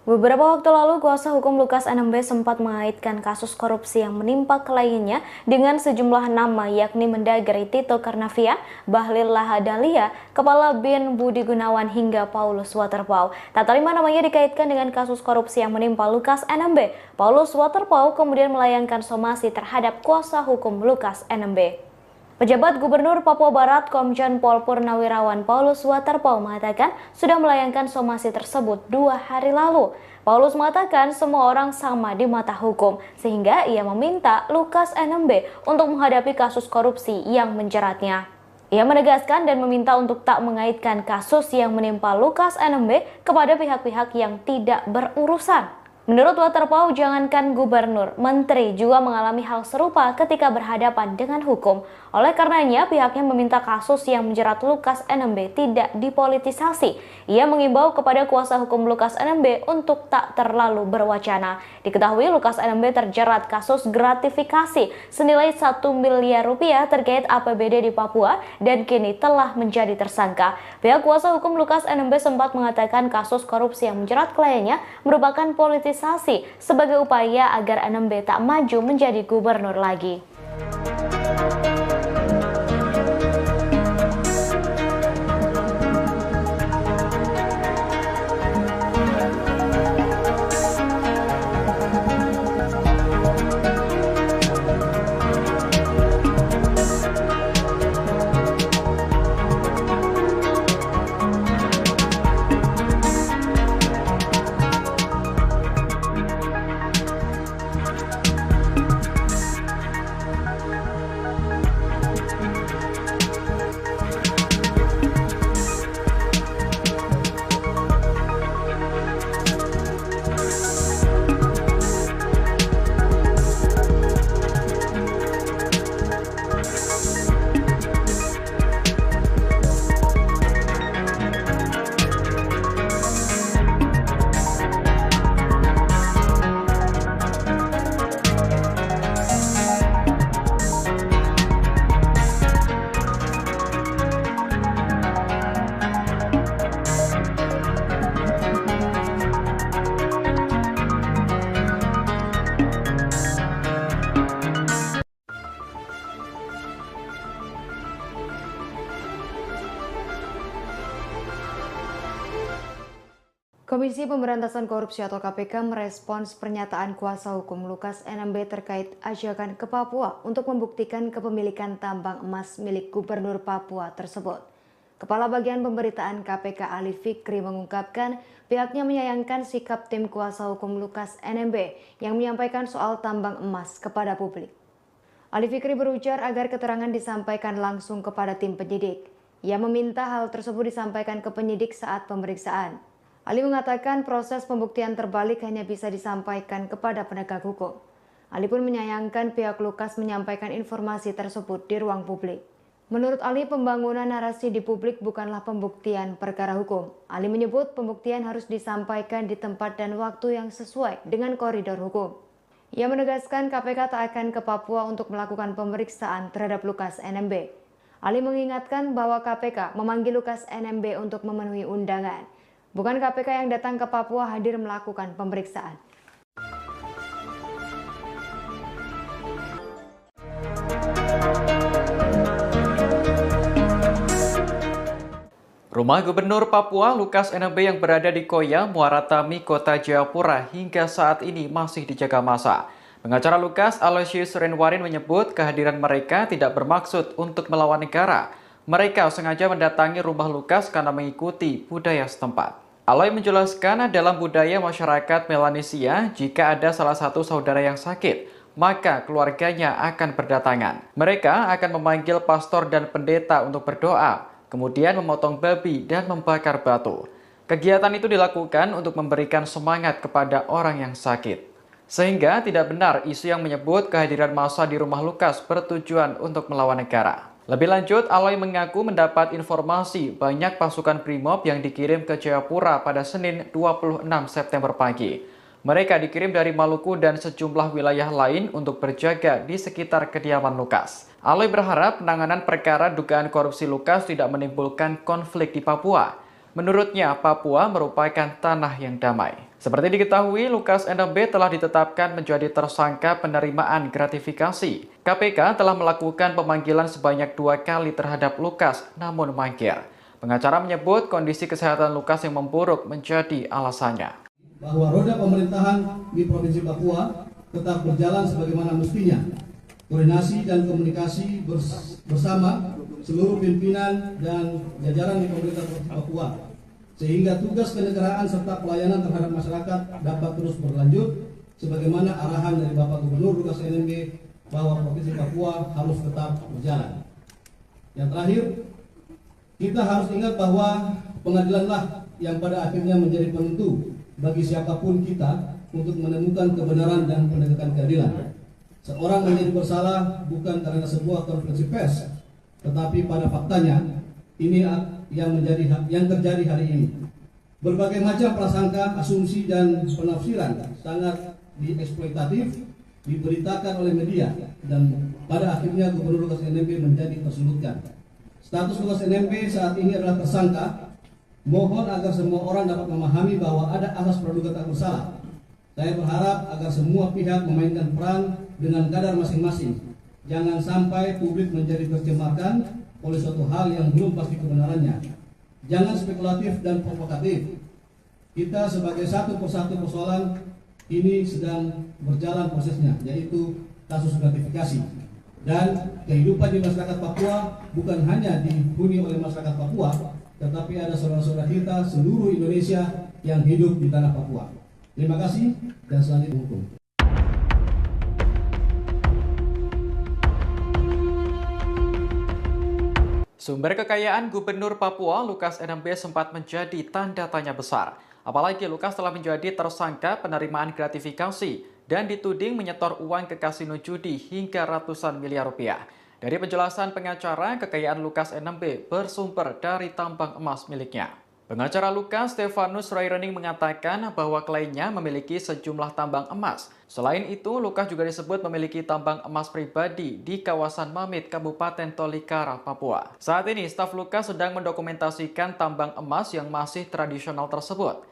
Beberapa waktu lalu, kuasa hukum Lukas NMB sempat mengaitkan kasus korupsi yang menimpa kliennya dengan sejumlah nama, yakni Mendagri Tito Karnavian, Bahlil Lahadalia, Kepala BIN Budi Gunawan, hingga Paulus Waterpauw. Tak terima namanya dikaitkan dengan kasus korupsi yang menimpa Lukas NMB. Paulus Waterpauw kemudian melayangkan somasi terhadap kuasa hukum Lukas NMB. Pejabat Gubernur Papua Barat Komjen Pol Purnawirawan Paulus Waterpauw mengatakan sudah melayangkan somasi tersebut 2 hari lalu. Paulus mengatakan semua orang sama di mata hukum, sehingga ia meminta Lukas NMB untuk menghadapi kasus korupsi yang menjeratnya. Ia menegaskan dan meminta untuk tak mengaitkan kasus yang menimpa Lukas NMB kepada pihak-pihak yang tidak berurusan. Menurut Waterpauw, jangankan gubernur, menteri juga mengalami hal serupa ketika berhadapan dengan hukum. Oleh karenanya, pihaknya meminta kasus yang menjerat Lukas NMB tidak dipolitisasi. Ia mengimbau kepada kuasa hukum Lukas NMB untuk tak terlalu berwacana. Diketahui Lukas NMB terjerat kasus gratifikasi senilai 1 miliar rupiah terkait APBD di Papua dan kini telah menjadi tersangka. Pihak kuasa hukum Lukas NMB sempat mengatakan kasus korupsi yang menjerat kliennya merupakan politisasi sebagai upaya agar NMB tak maju menjadi gubernur lagi. Komisi Pemberantasan Korupsi atau KPK merespons pernyataan kuasa hukum Lukas NMB terkait ajakan ke Papua untuk membuktikan kepemilikan tambang emas milik Gubernur Papua tersebut. Kepala Bagian Pemberitaan KPK Ali Fikri mengungkapkan pihaknya menyayangkan sikap tim kuasa hukum Lukas NMB yang menyampaikan soal tambang emas kepada publik. Ali Fikri berujar agar keterangan disampaikan langsung kepada tim penyidik. Ia meminta hal tersebut disampaikan ke penyidik saat pemeriksaan. Ali mengatakan proses pembuktian terbalik hanya bisa disampaikan kepada penegak hukum. Ali pun menyayangkan pihak Lukas menyampaikan informasi tersebut di ruang publik. Menurut Ali, pembangunan narasi di publik bukanlah pembuktian perkara hukum. Ali menyebut pembuktian harus disampaikan di tempat dan waktu yang sesuai dengan koridor hukum. Ia menegaskan KPK tak akan ke Papua untuk melakukan pemeriksaan terhadap Lukas NMB. Ali mengingatkan bahwa KPK memanggil Lukas NMB untuk memenuhi undangan. Bukan KPK yang datang ke Papua hadir melakukan pemeriksaan. Rumah Gubernur Papua Lukas NMB yang berada di Koya, Muara Tami, Kota Jayapura hingga saat ini masih dijaga massa. Pengacara Lukas, Aloysius Renwarin, menyebut kehadiran mereka tidak bermaksud untuk melawan negara. Mereka sengaja mendatangi rumah Lukas karena mengikuti budaya setempat. Aloy menjelaskan dalam budaya masyarakat Melanesia, jika ada salah satu saudara yang sakit, maka keluarganya akan berdatangan. Mereka akan memanggil pastor dan pendeta untuk berdoa, kemudian memotong babi dan membakar batu. Kegiatan itu dilakukan untuk memberikan semangat kepada orang yang sakit. Sehingga tidak benar isu yang menyebut kehadiran massa di rumah Lukas bertujuan untuk melawan negara. Lebih lanjut, Aloy mengaku mendapat informasi banyak pasukan Brimob yang dikirim ke Jayapura pada Senin 26 September pagi. Mereka dikirim dari Maluku dan sejumlah wilayah lain untuk berjaga di sekitar kediaman Lukas. Aloy berharap penanganan perkara dugaan korupsi Lukas tidak menimbulkan konflik di Papua. Menurutnya, Papua merupakan tanah yang damai. Seperti diketahui, Lukas NMB telah ditetapkan menjadi tersangka penerimaan gratifikasi. KPK telah melakukan pemanggilan sebanyak 2 kali terhadap Lukas, namun mangkir. Pengacara menyebut kondisi kesehatan Lukas yang memburuk menjadi alasannya. Bahwa roda pemerintahan di Provinsi Papua tetap berjalan sebagaimana mestinya. Koordinasi dan komunikasi bersama seluruh pimpinan dan jajaran di pemerintah Provinsi Papua, sehingga tugas kenegaraan serta pelayanan terhadap masyarakat dapat terus berlanjut sebagaimana arahan dari Bapak Gubernur Lukas NMB bahwa Provinsi Papua harus tetap berjalan. Yang terakhir, kita harus ingat bahwa pengadilanlah yang pada akhirnya menjadi penentu bagi siapapun kita untuk menemukan kebenaran dan penegakan keadilan. Seorang menjadi bersalah bukan karena sebuah konferensi pers, tetapi pada faktanya ini yang terjadi hari ini. Berbagai macam prasangka, asumsi dan penafsiran sangat dieksploitatif diberitakan oleh media dan pada akhirnya Gubernur Lukas NMB menjadi tersudutkan. Status Lukas NMB saat ini adalah tersangka. Mohon agar semua orang dapat memahami bahwa ada asas praduga tak bersalah. Saya berharap agar semua pihak memainkan peran dengan kadar masing-masing. Jangan sampai publik menjadi tercemarkan oleh suatu hal yang belum pasti kebenarannya. Jangan spekulatif dan provokatif. Kita sebagai satu persatu persoalan ini sedang berjalan prosesnya, yaitu kasus gratifikasi. Dan kehidupan di masyarakat Papua bukan hanya dihuni oleh masyarakat Papua, tetapi ada saudara-saudara kita seluruh Indonesia yang hidup di tanah Papua. Terima kasih dan selanjutnya hukum. Sumber kekayaan Gubernur Papua Lukas NMB sempat menjadi tanda tanya besar. Apalagi Lukas telah menjadi tersangka penerimaan gratifikasi dan dituding menyetor uang ke kasino judi hingga ratusan miliar rupiah. Dari penjelasan pengacara, kekayaan Lukas NMB bersumber dari tambang emas miliknya. Pengacara Lukas, Stefanus Rairening, mengatakan bahwa kliennya memiliki sejumlah tambang emas. Selain itu, Lukas juga disebut memiliki tambang emas pribadi di kawasan Mamit, Kabupaten Tolikara, Papua. Saat ini, staf Lukas sedang mendokumentasikan tambang emas yang masih tradisional tersebut.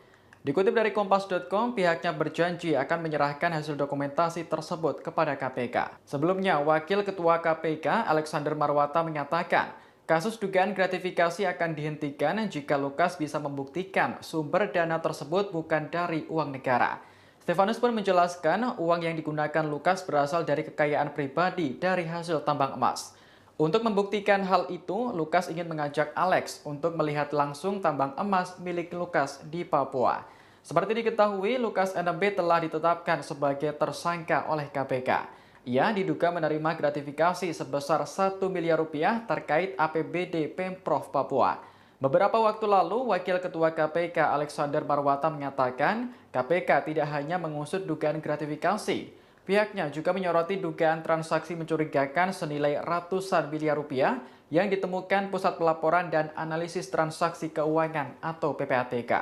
Dikutip dari Kompas.com, pihaknya berjanji akan menyerahkan hasil dokumentasi tersebut kepada KPK. Sebelumnya, Wakil Ketua KPK, Alexander Marwata, menyatakan kasus dugaan gratifikasi akan dihentikan jika Lukas bisa membuktikan sumber dana tersebut bukan dari uang negara. Stefanus pun menjelaskan uang yang digunakan Lukas berasal dari kekayaan pribadi dari hasil tambang emas. Untuk membuktikan hal itu, Lukas ingin mengajak Alex untuk melihat langsung tambang emas milik Lukas di Papua. Seperti diketahui, Lukas NMB telah ditetapkan sebagai tersangka oleh KPK. Ia diduga menerima gratifikasi sebesar 1 miliar rupiah terkait APBD Pemprov Papua. Beberapa waktu lalu, Wakil Ketua KPK Alexander Marwata mengatakan KPK tidak hanya mengusut dugaan gratifikasi. Pihaknya juga menyoroti dugaan transaksi mencurigakan senilai ratusan miliar rupiah yang ditemukan Pusat Pelaporan dan Analisis Transaksi Keuangan atau PPATK.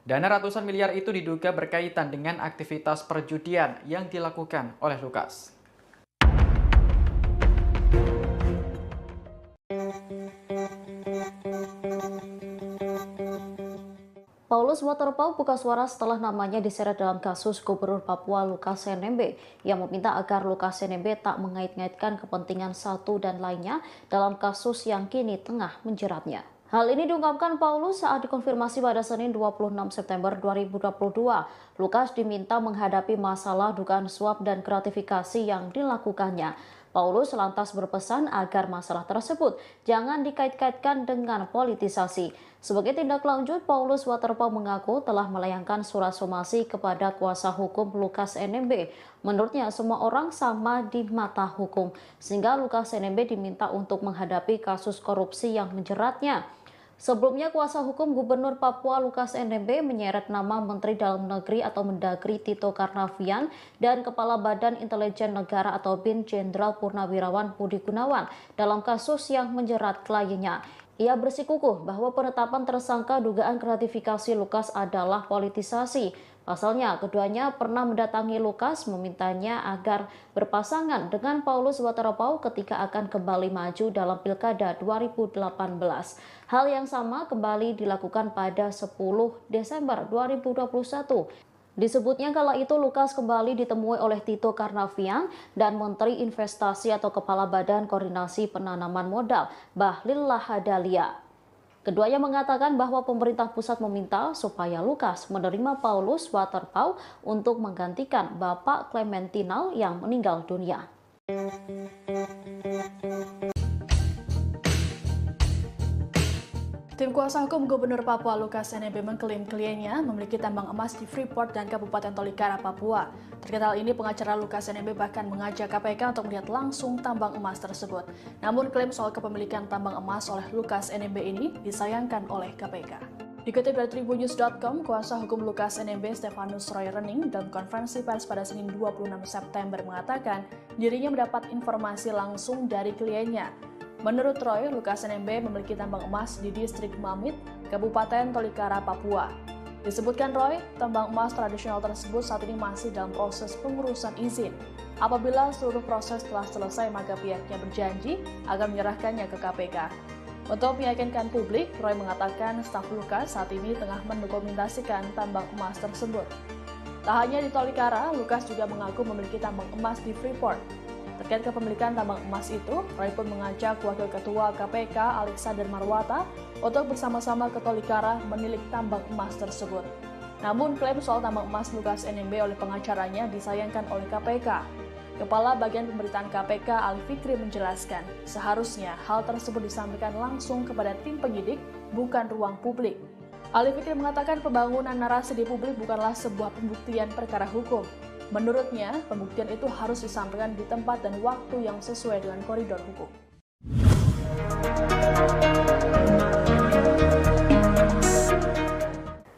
Dana ratusan miliar itu diduga berkaitan dengan aktivitas perjudian yang dilakukan oleh Lukas. Paulus Waterpauw buka suara setelah namanya diseret dalam kasus Gubernur Papua Lukas NMB yang meminta agar Lukas NMB tak mengait-ngaitkan kepentingan satu dan lainnya dalam kasus yang kini tengah menjeratnya. Hal ini diungkapkan Paulus saat dikonfirmasi pada Senin 26 September 2022. Lukas diminta menghadapi masalah dugaan suap dan gratifikasi yang dilakukannya. Paulus lantas berpesan agar masalah tersebut jangan dikait-kaitkan dengan politisasi. Sebagai tindak lanjut, Paulus Waterpauw mengaku telah melayangkan surat somasi kepada kuasa hukum Lukas NMB. Menurutnya, semua orang sama di mata hukum, sehingga Lukas NMB diminta untuk menghadapi kasus korupsi yang menjeratnya. Sebelumnya, kuasa hukum Gubernur Papua Lukas NMB menyeret nama Menteri Dalam Negeri atau Mendagri Tito Karnavian dan Kepala Badan Intelijen Negara atau BIN Jenderal Purnawirawan Budi Gunawan dalam kasus yang menjerat kliennya. Ia bersikukuh bahwa penetapan tersangka dugaan gratifikasi Lukas adalah politisasi. Pasalnya, keduanya pernah mendatangi Lukas memintanya agar berpasangan dengan Paulus Waterpauw ketika akan kembali maju dalam Pilkada 2018. Hal yang sama kembali dilakukan pada 10 Desember 2021. Disebutnya kala itu Lukas kembali ditemui oleh Tito Karnavian dan Menteri Investasi atau Kepala Badan Koordinasi Penanaman Modal, Bahlil Lahadalia. Keduanya mengatakan bahwa pemerintah pusat meminta supaya Lukas menerima Paulus Waterpauw untuk menggantikan Bapak Clementinal yang meninggal dunia. Tim kuasa hukum Gubernur Papua Lukas NMB mengklaim kliennya memiliki tambang emas di Freeport dan Kabupaten Tolikara, Papua. Terkait hal ini, pengacara Lukas NMB bahkan mengajak KPK untuk melihat langsung tambang emas tersebut. Namun, klaim soal kepemilikan tambang emas oleh Lukas NMB ini disayangkan oleh KPK. Dikutip dari Tribunnews.com, kuasa hukum Lukas NMB Stefanus Roy Rening dalam konferensi pers pada Senin 26 September mengatakan dirinya mendapat informasi langsung dari kliennya. Menurut Roy, Lukas NMB memiliki tambang emas di distrik Mamit, Kabupaten Tolikara, Papua. Disebutkan Roy, tambang emas tradisional tersebut saat ini masih dalam proses pengurusan izin. Apabila seluruh proses telah selesai, maka pihaknya berjanji akan menyerahkannya ke KPK. Untuk meyakinkan publik, Roy mengatakan staf Lukas saat ini tengah mendokumentasikan tambang emas tersebut. Tak hanya di Tolikara, Lukas juga mengaku memiliki tambang emas di Freeport. Terkait kepemilikan tambang emas itu, Roy pun mengajak Wakil Ketua KPK Alexander Marwata untuk bersama-sama ke Tolikara menilik tambang emas tersebut. Namun, klaim soal tambang emas Lukas NMB oleh pengacaranya disayangkan oleh KPK. Kepala Bagian Pemberitaan KPK Ali Fikri menjelaskan, seharusnya hal tersebut disampaikan langsung kepada tim penyidik, bukan ruang publik. Ali Fikri mengatakan pembangunan narasi di publik bukanlah sebuah pembuktian perkara hukum. Menurutnya, pembuktian itu harus disampaikan di tempat dan waktu yang sesuai dengan koridor hukum.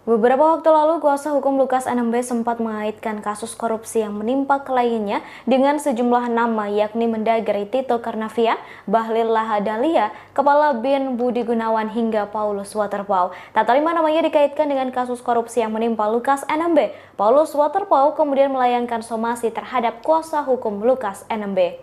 Beberapa waktu lalu, kuasa hukum Lukas NMB sempat mengaitkan kasus korupsi yang menimpa kliennya dengan sejumlah nama, yakni Mendagri Tito Karnavian, Bahlil Lahadalia, Kepala BIN Budi Gunawan, hingga Paulus Waterpauw. Tak terima namanya dikaitkan dengan kasus korupsi yang menimpa Lukas NMB. Paulus Waterpauw kemudian melayangkan somasi terhadap kuasa hukum Lukas NMB.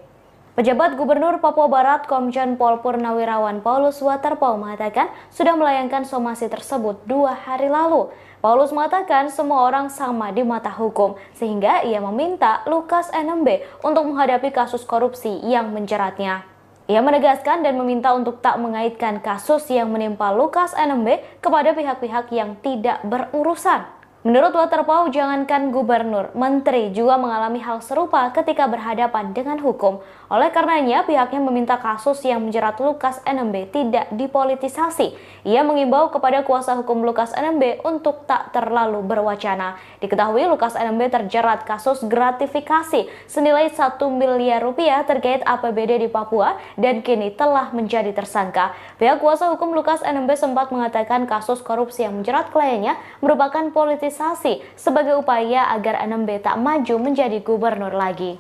Pejabat Gubernur Papua Barat Komjen Pol Purnawirawan Paulus Waterpauw mengatakan sudah melayangkan somasi tersebut 2 hari lalu. Paulus mengatakan semua orang sama di mata hukum, sehingga ia meminta Lukas NMB untuk menghadapi kasus korupsi yang menjeratnya. Ia menegaskan dan meminta untuk tak mengaitkan kasus yang menimpa Lukas NMB kepada pihak-pihak yang tidak berurusan. Menurut Waterpauw, jangankan gubernur, menteri juga mengalami hal serupa ketika berhadapan dengan hukum. Oleh karenanya, pihaknya meminta kasus yang menjerat Lukas NMB tidak dipolitisasi. Ia mengimbau kepada kuasa hukum Lukas NMB untuk tak terlalu berwacana. Diketahui Lukas NMB terjerat kasus gratifikasi senilai 1 miliar rupiah terkait APBD di Papua dan kini telah menjadi tersangka. Pihak kuasa hukum Lukas NMB sempat mengatakan kasus korupsi yang menjerat kliennya merupakan politisasi sebagai upaya agar NMB tak maju menjadi gubernur lagi.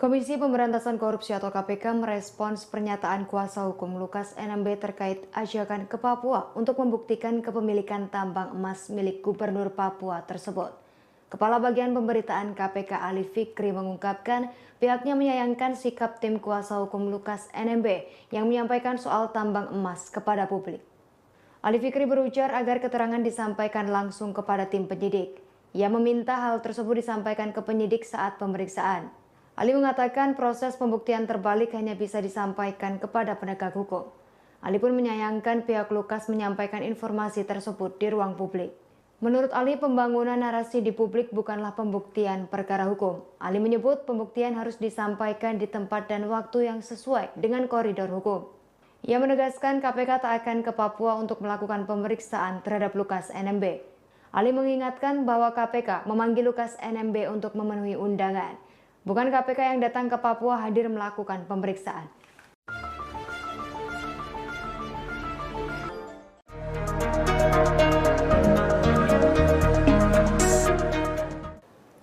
Komisi Pemberantasan Korupsi atau KPK merespons pernyataan kuasa hukum Lukas NMB terkait ajakan ke Papua untuk membuktikan kepemilikan tambang emas milik Gubernur Papua tersebut. Kepala Bagian Pemberitaan KPK Ali Fikri mengungkapkan pihaknya menyayangkan sikap tim kuasa hukum Lukas NMB yang menyampaikan soal tambang emas kepada publik. Ali Fikri berujar agar keterangan disampaikan langsung kepada tim penyidik. Ia meminta hal tersebut disampaikan ke penyidik saat pemeriksaan. Ali mengatakan proses pembuktian terbalik hanya bisa disampaikan kepada penegak hukum. Ali pun menyayangkan pihak Lukas menyampaikan informasi tersebut di ruang publik. Menurut Ali, pembangunan narasi di publik bukanlah pembuktian perkara hukum. Ali menyebut pembuktian harus disampaikan di tempat dan waktu yang sesuai dengan koridor hukum. Ia menegaskan KPK tak akan ke Papua untuk melakukan pemeriksaan terhadap Lukas NMB. Ali mengingatkan bahwa KPK memanggil Lukas NMB untuk memenuhi undangan. Bukan KPK yang datang ke Papua hadir melakukan pemeriksaan.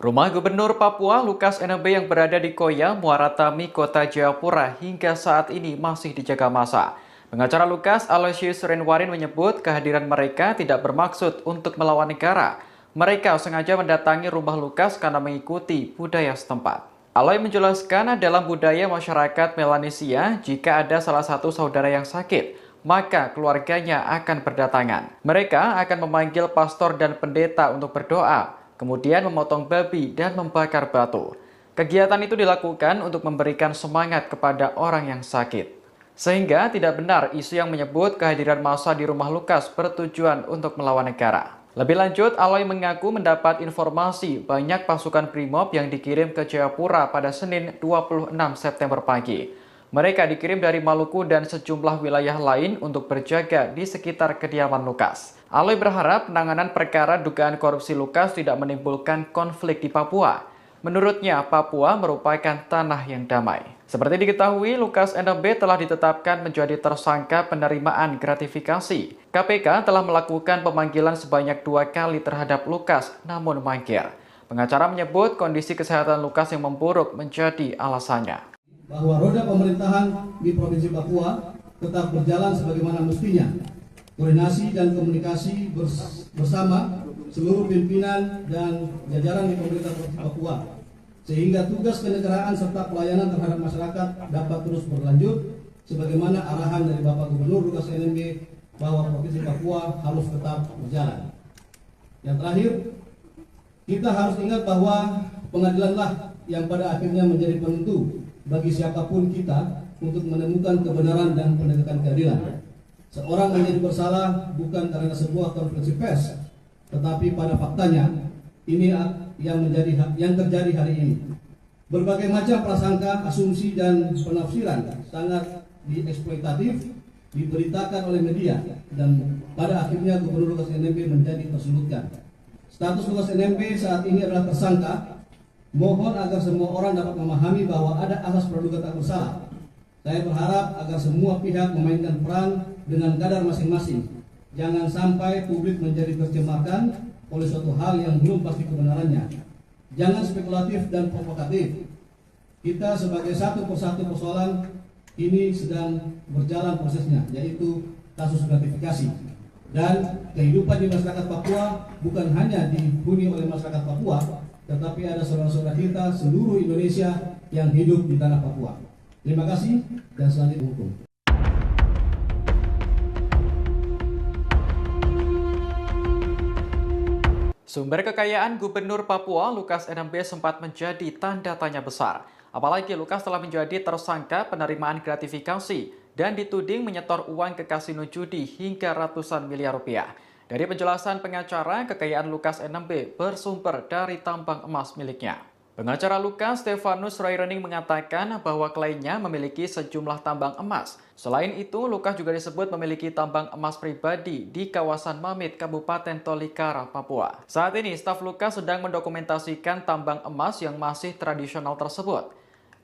Rumah Gubernur Papua Lukas NMB yang berada di Koya, Muara Tami, Kota Jayapura hingga saat ini masih dijaga massa. Pengacara Lukas, Aloysius Renwarin menyebut kehadiran mereka tidak bermaksud untuk melawan negara. Mereka sengaja mendatangi rumah Lukas karena mengikuti budaya setempat. Aloy menjelaskan dalam budaya masyarakat Melanesia, jika ada salah satu saudara yang sakit, maka keluarganya akan berdatangan. Mereka akan memanggil pastor dan pendeta untuk berdoa, kemudian memotong babi dan membakar batu. Kegiatan itu dilakukan untuk memberikan semangat kepada orang yang sakit. Sehingga tidak benar isu yang menyebut kehadiran massa di rumah Lukas bertujuan untuk melawan negara. Lebih lanjut, Aloy mengaku mendapat informasi banyak pasukan Brimob yang dikirim ke Jayapura pada Senin 26 September pagi. Mereka dikirim dari Maluku dan sejumlah wilayah lain untuk berjaga di sekitar kediaman Lukas. Aloy berharap penanganan perkara dugaan korupsi Lukas tidak menimbulkan konflik di Papua. Menurutnya, Papua merupakan tanah yang damai. Seperti diketahui, Lukas NMB telah ditetapkan menjadi tersangka penerimaan gratifikasi. KPK telah melakukan pemanggilan sebanyak 2 kali terhadap Lukas, namun mangkir. Pengacara menyebut kondisi kesehatan Lukas yang memburuk menjadi alasannya. Bahwa roda pemerintahan di Provinsi Papua tetap berjalan sebagaimana mestinya. Koordinasi dan komunikasi bersama seluruh pimpinan dan jajaran di pemerintah Provinsi Papua, sehingga tugas kenegaraan serta pelayanan terhadap masyarakat dapat terus berlanjut sebagaimana arahan dari Bapak Gubernur Lukas NMB bahwa Provinsi Papua harus tetap berjalan. Yang terakhir, kita harus ingat bahwa pengadilanlah yang pada akhirnya menjadi penentu bagi siapapun kita untuk menemukan kebenaran dan penegakan keadilan. Seorang menjadi bersalah bukan karena sebuah konferensi pers, tetapi pada faktanya ini yang terjadi hari ini. Berbagai macam prasangka, asumsi dan penafsiran sangat dieksploitatif diberitakan oleh media dan pada akhirnya Gubernur Lukas NMB menjadi tersudutkan. Status Lukas NMB saat ini adalah tersangka. Mohon agar semua orang dapat memahami bahwa ada asas praduga tak bersalah. Saya berharap agar semua pihak memainkan peran dengan kadar masing-masing. Jangan sampai publik menjadi tercemarkan oleh suatu hal yang belum pasti kebenarannya. Jangan spekulatif dan provokatif. Kita sebagai satu persatu persoalan ini sedang berjalan prosesnya, yaitu kasus gratifikasi. Dan kehidupan di masyarakat Papua bukan hanya dihuni oleh masyarakat Papua, tetapi ada saudara-saudara kita seluruh Indonesia yang hidup di tanah Papua. Terima kasih dan selanjutnya hukum. Sumber kekayaan Gubernur Papua Lukas NMB sempat menjadi tanda tanya besar. Apalagi Lukas telah menjadi tersangka penerimaan gratifikasi dan dituding menyetor uang ke kasino judi hingga ratusan miliar rupiah. Dari penjelasan pengacara, kekayaan Lukas NMB bersumber dari tambang emas miliknya. Pengacara Lukas, Stefanus Royrening, mengatakan bahwa kliennya memiliki sejumlah tambang emas. Selain itu, Lukas juga disebut memiliki tambang emas pribadi di kawasan Mamit, Kabupaten Tolikara, Papua. Saat ini, staf Lukas sedang mendokumentasikan tambang emas yang masih tradisional tersebut.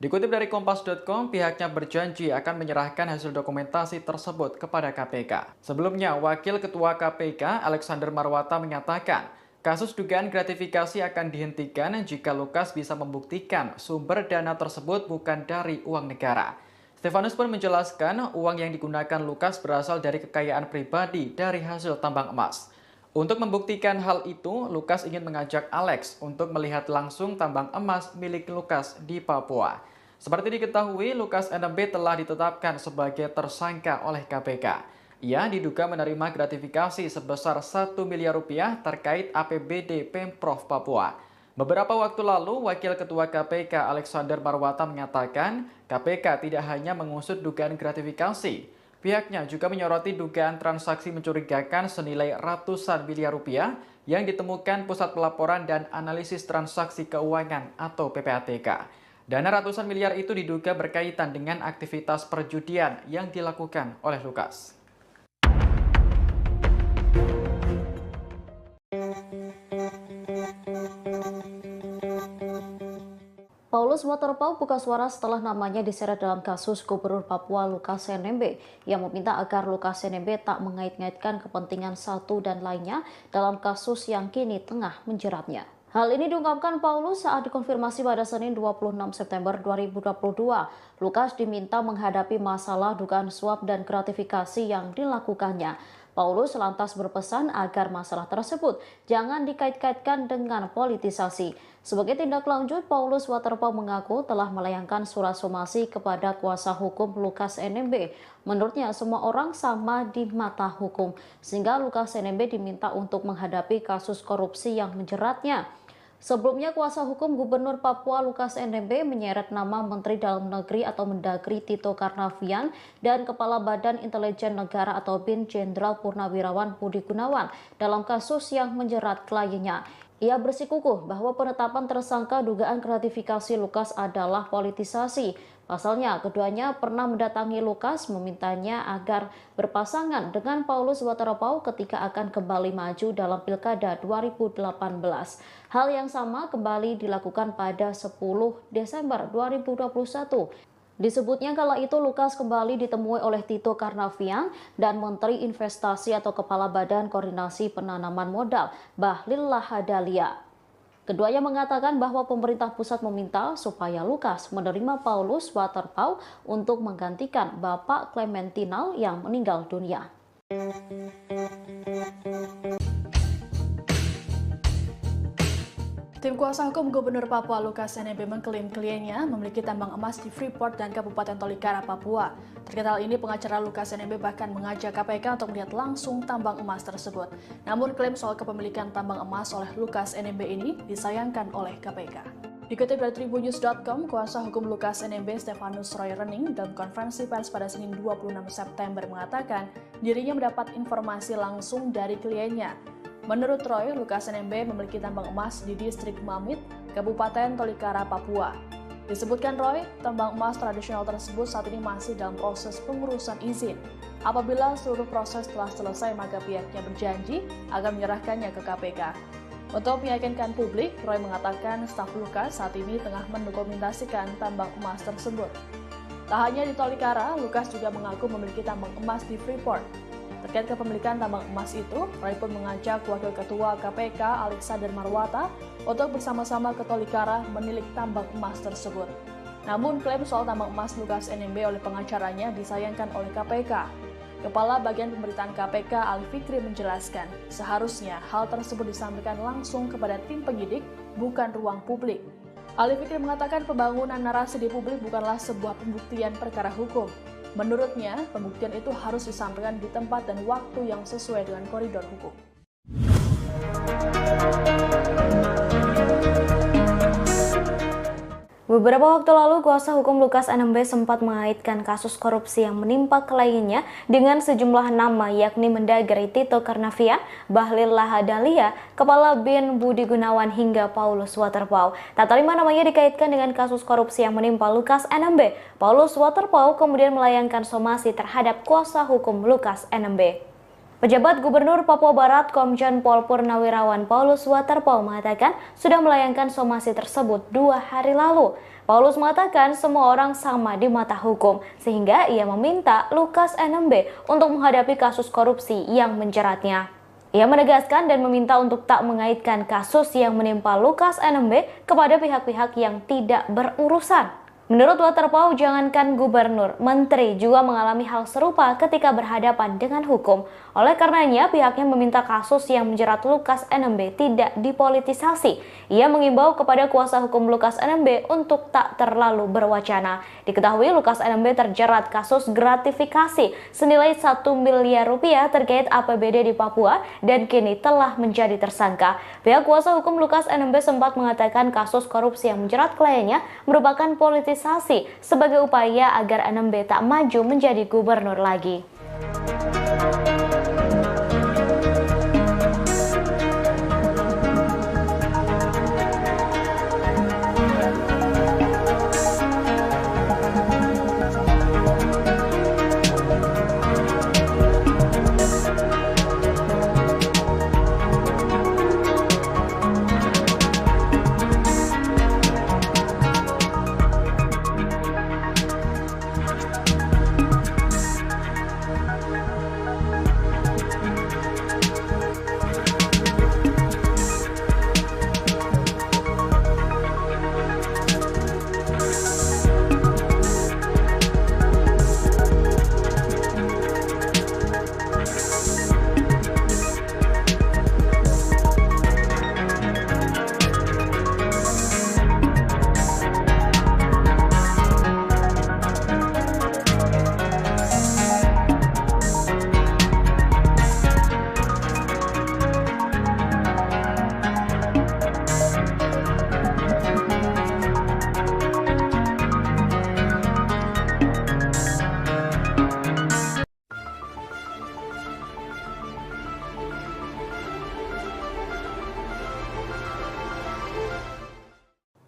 Dikutip dari Kompas.com, pihaknya berjanji akan menyerahkan hasil dokumentasi tersebut kepada KPK. Sebelumnya, Wakil Ketua KPK, Alexander Marwata, menyatakan Kasus dugaan gratifikasi akan dihentikan jika Lukas bisa membuktikan sumber dana tersebut bukan dari uang negara. Stefanus pun menjelaskan uang yang digunakan Lukas berasal dari kekayaan pribadi dari hasil tambang emas. Untuk membuktikan hal itu, Lukas ingin mengajak Alex untuk melihat langsung tambang emas milik Lukas di Papua. Seperti diketahui, Lukas NMB telah ditetapkan sebagai tersangka oleh KPK. Ia diduga menerima gratifikasi sebesar 1 miliar rupiah terkait APBD Pemprov Papua. Beberapa waktu lalu, Wakil Ketua KPK Alexander Marwata mengatakan KPK tidak hanya mengusut dugaan gratifikasi. Pihaknya juga menyoroti dugaan transaksi mencurigakan senilai ratusan miliar rupiah yang ditemukan Pusat Pelaporan dan Analisis Transaksi Keuangan atau PPATK. Dana ratusan miliar itu diduga berkaitan dengan aktivitas perjudian yang dilakukan oleh Lukas. Paulus Waterpauw buka suara setelah namanya diseret dalam kasus Gubernur Papua Lukas NMB yang meminta agar Lukas NMB tak mengait-ngaitkan kepentingan satu dan lainnya dalam kasus yang kini tengah menjeratnya. Hal ini diungkapkan Paulus saat dikonfirmasi pada Senin 26 September 2022. Lukas diminta menghadapi masalah dugaan suap dan gratifikasi yang dilakukannya. Paulus lantas berpesan agar masalah tersebut jangan dikait-kaitkan dengan politisasi. Sebagai tindak lanjut, Paulus Waterpauw mengaku telah melayangkan surat somasi kepada kuasa hukum Lukas NMB. Menurutnya, semua orang sama di mata hukum, sehingga Lukas NMB diminta untuk menghadapi kasus korupsi yang menjeratnya. Sebelumnya, kuasa hukum Gubernur Papua Lukas NMB menyeret nama Menteri Dalam Negeri atau Mendagri Tito Karnavian dan Kepala Badan Intelijen Negara atau BIN Jenderal Purnawirawan Budi Gunawan dalam kasus yang menjerat kliennya. Ia bersikukuh bahwa penetapan tersangka dugaan gratifikasi Lukas adalah politisasi. Pasalnya, keduanya pernah mendatangi Lukas memintanya agar berpasangan dengan Paulus Waterpauw ketika akan kembali maju dalam Pilkada 2018. Hal yang sama kembali dilakukan pada 10 Desember 2021. Disebutnya kala itu Lukas kembali ditemui oleh Tito Karnavian dan Menteri Investasi atau Kepala Badan Koordinasi Penanaman Modal, Bahlil Lahadalia. Keduanya mengatakan bahwa pemerintah pusat meminta supaya Lukas menerima Paulus Waterpauw untuk menggantikan Bapak Clementinal yang meninggal dunia. Tim kuasa hukum Gubernur Papua Lukas NMB mengklaim kliennya memiliki tambang emas di Freeport dan Kabupaten Tolikara, Papua. Terkait hal ini, pengacara Lukas NMB bahkan mengajak KPK untuk melihat langsung tambang emas tersebut. Namun klaim soal kepemilikan tambang emas oleh Lukas NMB ini disayangkan oleh KPK. Dikutip dari Tribunnews.com, kuasa hukum Lukas NMB Stefanus Roy Rening dalam konferensi pers pada Senin 26 September mengatakan dirinya mendapat informasi langsung dari kliennya. Menurut Roy, Lukas NMB memiliki tambang emas di distrik Mamit, Kabupaten Tolikara, Papua. Disebutkan Roy, tambang emas tradisional tersebut saat ini masih dalam proses pengurusan izin. Apabila seluruh proses telah selesai, maka pihaknya berjanji akan menyerahkannya ke KPK. Untuk meyakinkan publik, Roy mengatakan staf Lukas saat ini tengah mendokumentasikan tambang emas tersebut. Tak hanya di Tolikara, Lukas juga mengaku memiliki tambang emas di Freeport. Terkait kepemilikan tambang emas itu, Roy pun mengajak Wakil Ketua KPK Alexander Marwata untuk bersama-sama ke Tolikara menilik tambang emas tersebut. Namun klaim soal tambang emas Lukas NMB oleh pengacaranya disayangkan oleh KPK. Kepala Bagian Pemberitaan KPK Ali Fikri menjelaskan, seharusnya hal tersebut disampaikan langsung kepada tim penyidik, bukan ruang publik. Ali Fikri mengatakan pembangunan narasi di publik bukanlah sebuah pembuktian perkara hukum. Menurutnya, pembuktian itu harus disampaikan di tempat dan waktu yang sesuai dengan koridor hukum. Beberapa waktu lalu, kuasa hukum Lukas NMB sempat mengaitkan kasus korupsi yang menimpa kliennya dengan sejumlah nama, yakni Mendagri Tito Karnavian, Bahlil Lahadalia, Kepala BIN Budi Gunawan, hingga Paulus Waterpauw. Tak terima namanya dikaitkan dengan kasus korupsi yang menimpa Lukas NMB, Paulus Waterpauw kemudian melayangkan somasi terhadap kuasa hukum Lukas NMB. Pejabat Gubernur Papua Barat Komjen Pol Purnawirawan Paulus Waterpauw mengatakan sudah melayangkan somasi tersebut 2 hari lalu. Paulus mengatakan semua orang sama di mata hukum, sehingga ia meminta Lukas NMB untuk menghadapi kasus korupsi yang menjeratnya. Ia menegaskan dan meminta untuk tak mengaitkan kasus yang menimpa Lukas NMB kepada pihak-pihak yang tidak berurusan. Menurut Waterpau, jangankan gubernur, menteri juga mengalami hal serupa ketika berhadapan dengan hukum. Oleh karenanya, pihaknya meminta kasus yang menjerat Lukas NMB tidak dipolitisasi. Ia mengimbau kepada kuasa hukum Lukas NMB untuk tak terlalu berwacana. Diketahui Lukas NMB terjerat kasus gratifikasi senilai 1 miliar rupiah terkait APBD di Papua dan kini telah menjadi tersangka. Pihak kuasa hukum Lukas NMB sempat mengatakan kasus korupsi yang menjerat kliennya merupakan politisasi sebagai upaya agar NMB tak maju menjadi gubernur lagi.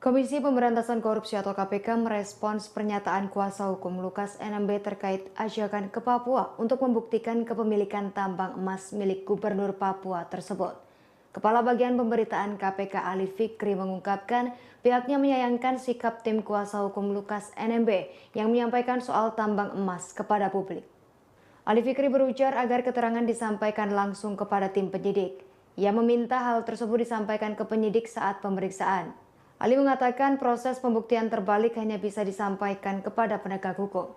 Komisi Pemberantasan Korupsi atau KPK merespons pernyataan kuasa hukum Lukas NMB terkait ajakan ke Papua untuk membuktikan kepemilikan tambang emas milik Gubernur Papua tersebut. Kepala Bagian Pemberitaan KPK Ali Fikri mengungkapkan pihaknya menyayangkan sikap tim kuasa hukum Lukas NMB yang menyampaikan soal tambang emas kepada publik. Ali Fikri berujar agar keterangan disampaikan langsung kepada tim penyidik. Ia meminta hal tersebut disampaikan ke penyidik saat pemeriksaan. Ali mengatakan proses pembuktian terbalik hanya bisa disampaikan kepada penegak hukum.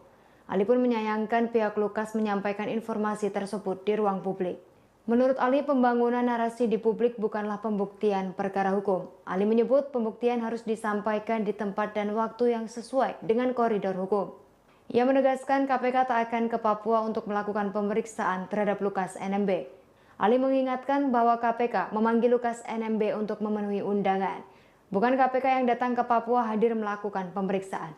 Ali pun menyayangkan pihak Lukas menyampaikan informasi tersebut di ruang publik. Menurut Ali, pembangunan narasi di publik bukanlah pembuktian perkara hukum. Ali menyebut pembuktian harus disampaikan di tempat dan waktu yang sesuai dengan koridor hukum. Ia menegaskan KPK tak akan ke Papua untuk melakukan pemeriksaan terhadap Lukas NMB. Ali mengingatkan bahwa KPK memanggil Lukas NMB untuk memenuhi undangan. Bukan KPK yang datang ke Papua hadir melakukan pemeriksaan.